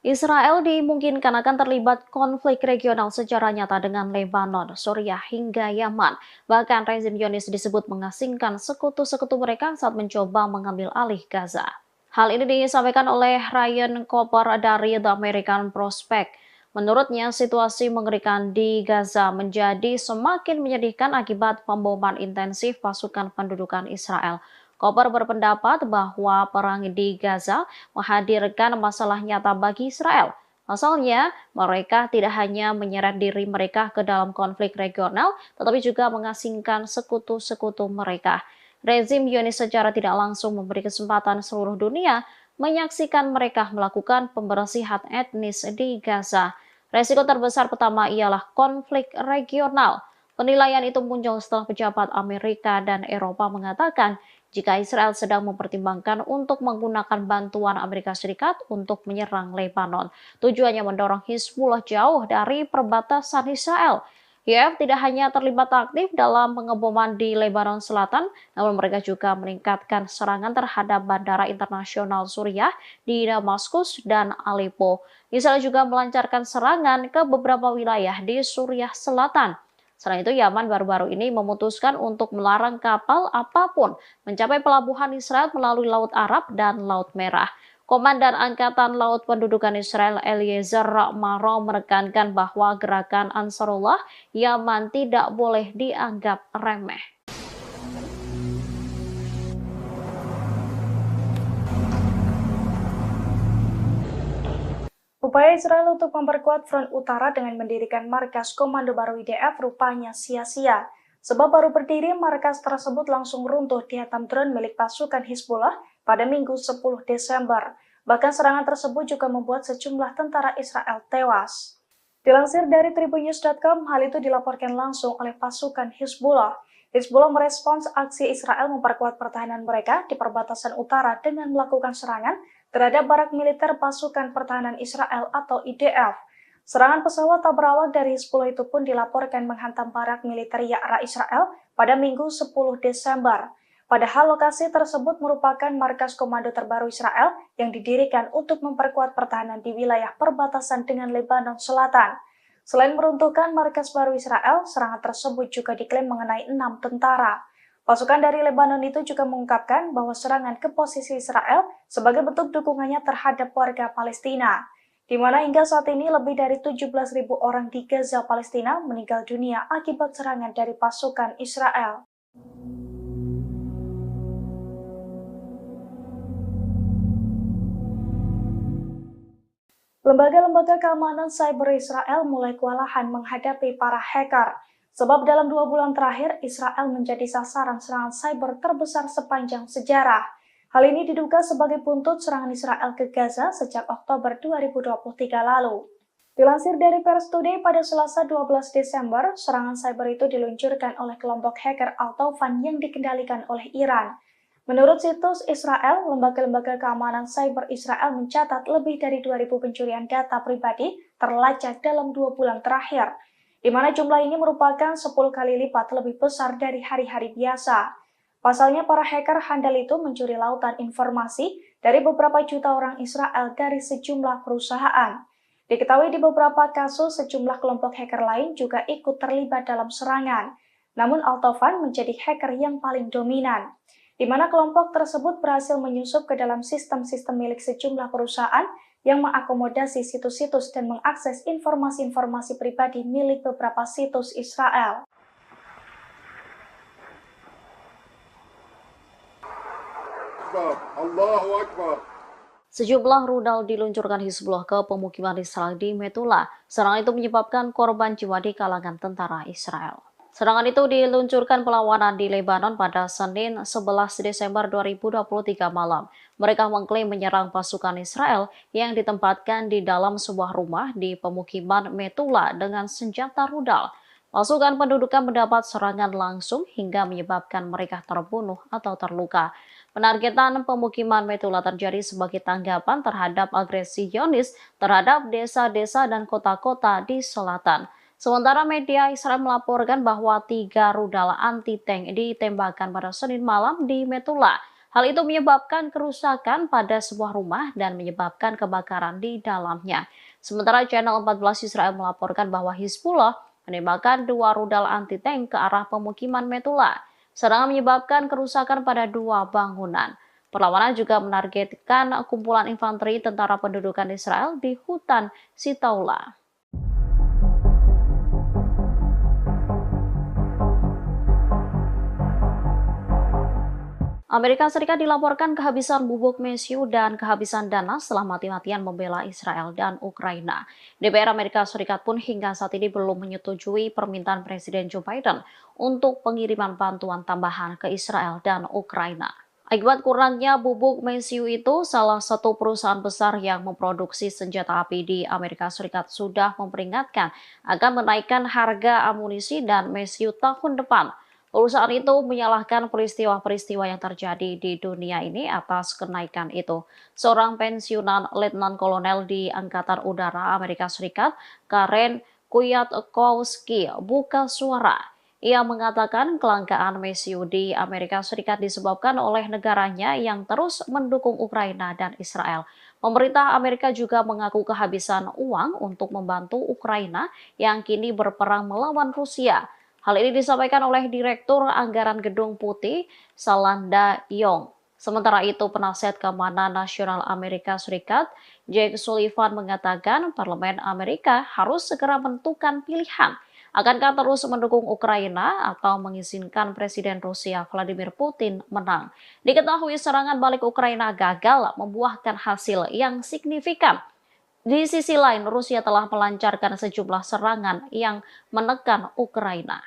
[SPEAKER 1] Israel dimungkinkan akan terlibat konflik regional secara nyata dengan Lebanon, Suriah, hingga Yaman. Bahkan rezim Zionis disebut mengasingkan sekutu-sekutu mereka saat mencoba mengambil alih Gaza. Hal ini disampaikan oleh Ryan Cooper dari The American Prospect. Menurutnya, situasi mengerikan di Gaza menjadi semakin menyedihkan akibat pemboman intensif pasukan pendudukan Israel. Cooper berpendapat bahwa perang di Gaza menghadirkan masalah nyata bagi Israel. Pasalnya, mereka tidak hanya menyeret diri mereka ke dalam konflik regional, tetapi juga mengasingkan sekutu-sekutu mereka. Rezim Zionis secara tidak langsung memberi kesempatan seluruh dunia menyaksikan mereka melakukan pembersihan etnis di Gaza. Resiko terbesar pertama ialah konflik regional. Penilaian itu muncul setelah pejabat Amerika dan Eropa mengatakan jika Israel sedang mempertimbangkan untuk menggunakan bantuan Amerika Serikat untuk menyerang Lebanon. Tujuannya mendorong Hizbullah jauh dari perbatasan Israel. IDF tidak hanya terlibat aktif dalam pengeboman di Lebanon Selatan, namun mereka juga meningkatkan serangan terhadap bandara internasional Suriah di Damaskus dan Aleppo. Israel juga melancarkan serangan ke beberapa wilayah di Suriah Selatan. Selain itu, Yaman baru-baru ini memutuskan untuk melarang kapal apapun mencapai pelabuhan Israel melalui Laut Arab dan Laut Merah. Komandan Angkatan Laut Pendudukan Israel Eliezer Maro menekankan bahwa gerakan Ansarullah Yaman tidak boleh dianggap remeh.
[SPEAKER 2] Upaya Israel untuk memperkuat front utara dengan mendirikan markas komando baru IDF rupanya sia-sia. Sebab baru berdiri, markas tersebut langsung runtuh dihantam drone milik pasukan Hizbullah pada Minggu 10 Desember. Bahkan serangan tersebut juga membuat sejumlah tentara Israel tewas. Dilansir dari tribunnews.com, hal itu dilaporkan langsung oleh pasukan Hizbullah. Hizbullah merespons aksi Israel memperkuat pertahanan mereka di perbatasan utara dengan melakukan serangan terhadap barak militer pasukan pertahanan Israel atau IDF. Serangan pesawat tak berawak dari Hizbullah itu pun dilaporkan menghantam barak militer Ya'ra Israel pada Minggu 10 Desember. Padahal lokasi tersebut merupakan markas komando terbaru Israel yang didirikan untuk memperkuat pertahanan di wilayah perbatasan dengan Lebanon Selatan. Selain meruntuhkan markas baru Israel, serangan tersebut juga diklaim mengenai 6 tentara. Pasukan dari Lebanon itu juga mengungkapkan bahwa serangan ke posisi Israel sebagai bentuk dukungannya terhadap warga Palestina, di mana hingga saat ini lebih dari 17.000 orang di Gaza, Palestina meninggal dunia akibat serangan dari pasukan Israel. Lembaga-lembaga keamanan cyber Israel mulai kewalahan menghadapi para hacker. Sebab dalam 2 bulan terakhir, Israel menjadi sasaran serangan cyber terbesar sepanjang sejarah. Hal ini diduga sebagai buntut serangan Israel ke Gaza sejak Oktober 2023 lalu. Dilansir dari Pers Today pada Selasa 12 Desember, serangan cyber itu diluncurkan oleh kelompok hacker Al-Taufan yang dikendalikan oleh Iran. Menurut situs Israel, lembaga-lembaga keamanan cyber Israel mencatat lebih dari 2.000 pencurian data pribadi terlacak dalam 2 bulan terakhir, di mana jumlah ini merupakan 10 kali lipat lebih besar dari hari-hari biasa. Pasalnya, para hacker handal itu mencuri lautan informasi dari beberapa juta orang Israel dari sejumlah perusahaan. Diketahui di beberapa kasus, sejumlah kelompok hacker lain juga ikut terlibat dalam serangan. Namun Al-Taufan menjadi hacker yang paling dominan, di mana kelompok tersebut berhasil menyusup ke dalam sistem-sistem milik sejumlah perusahaan yang mengakomodasi situs-situs dan mengakses informasi-informasi pribadi milik beberapa situs Israel.
[SPEAKER 4] Allahu Akbar.
[SPEAKER 1] Sejumlah rudal diluncurkan Hizbullah ke pemukiman Israel di Metula. Serangan itu menyebabkan korban jiwa di kalangan tentara Israel. Serangan itu diluncurkan perlawanan di Lebanon pada Senin 11 Desember 2023 malam. Mereka mengklaim menyerang pasukan Israel yang ditempatkan di dalam sebuah rumah di pemukiman Metula dengan senjata rudal. Pasukan pendudukan mendapat serangan langsung hingga menyebabkan mereka terbunuh atau terluka. Penargetan pemukiman Metula terjadi sebagai tanggapan terhadap agresi Zionis terhadap desa-desa dan kota-kota di selatan. Sementara media Israel melaporkan bahwa 3 rudal anti-tank ditembakkan pada Senin malam di Metula. Hal itu menyebabkan kerusakan pada sebuah rumah dan menyebabkan kebakaran di dalamnya. Sementara Channel 14 Israel melaporkan bahwa Hizbullah menembakkan 2 rudal anti-tank ke arah pemukiman Metula. Serangan menyebabkan kerusakan pada 2 bangunan. Perlawanan juga menargetkan kumpulan infanteri tentara pendudukan Israel di hutan Sitaula. Amerika Serikat dilaporkan kehabisan bubuk mesiu dan kehabisan dana setelah mati-matian membela Israel dan Ukraina. DPR Amerika Serikat pun hingga saat ini belum menyetujui permintaan Presiden Joe Biden untuk pengiriman bantuan tambahan ke Israel dan Ukraina. Akibat kurangnya bubuk mesiu itu, salah satu perusahaan besar yang memproduksi senjata api di Amerika Serikat sudah memperingatkan akan menaikkan harga amunisi dan mesiu tahun depan. Perusahaan itu menyalahkan peristiwa-peristiwa yang terjadi di dunia ini atas kenaikan itu. Seorang pensiunan Letnan Kolonel di Angkatan Udara Amerika Serikat, Karen Kwiatkowski, buka suara. Ia mengatakan kelangkaan mesiu di Amerika Serikat disebabkan oleh negaranya yang terus mendukung Ukraina dan Israel. Pemerintah Amerika juga mengaku kehabisan uang untuk membantu Ukraina yang kini berperang melawan Rusia. Hal ini disampaikan oleh Direktur Anggaran Gedung Putih, Salanda Yong. Sementara itu, penasihat keamanan nasional Amerika Serikat, Jake Sullivan mengatakan Parlemen Amerika harus segera menentukan pilihan. Akankah terus mendukung Ukraina atau mengizinkan Presiden Rusia Vladimir Putin menang? Diketahui serangan balik Ukraina gagal membuahkan hasil yang signifikan. Di sisi lain, Rusia telah melancarkan sejumlah serangan yang menekan Ukraina.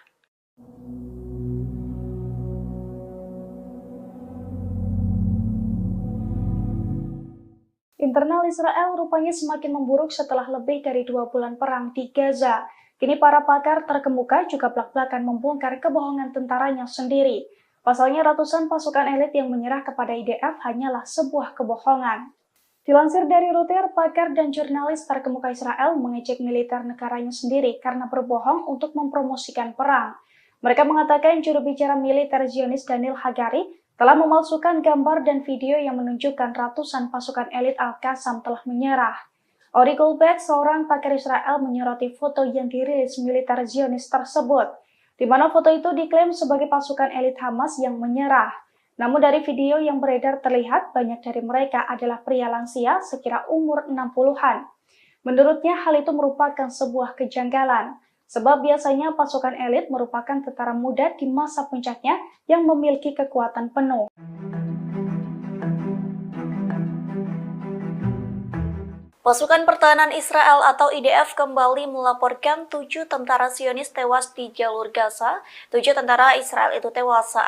[SPEAKER 2] Internal Israel rupanya semakin memburuk setelah lebih dari 2 bulan perang di Gaza. Kini para pakar terkemuka juga belak-belakan membongkar kebohongan tentaranya sendiri. Pasalnya ratusan pasukan elit yang menyerah kepada IDF hanyalah sebuah kebohongan. Dilansir dari Reuters, pakar dan jurnalis terkemuka Israel mengejek militer negaranya sendiri karena berbohong untuk mempromosikan perang. Mereka mengatakan juru bicara militer Zionis Daniel Hagari telah memalsukan gambar dan video yang menunjukkan ratusan pasukan elit Al-Qassam telah menyerah. Ori Goldberg, seorang pakar Israel, menyoroti foto yang dirilis militer Zionis tersebut, di mana foto itu diklaim sebagai pasukan elit Hamas yang menyerah. Namun dari video yang beredar terlihat banyak dari mereka adalah pria lansia sekira umur 60-an. Menurutnya hal itu merupakan sebuah kejanggalan, sebab biasanya pasukan elit merupakan tentara muda di masa puncaknya yang memiliki kekuatan penuh.
[SPEAKER 5] Pasukan Pertahanan Israel atau IDF kembali melaporkan 7 tentara Zionis tewas di jalur Gaza. 7 tentara Israel itu tewas saat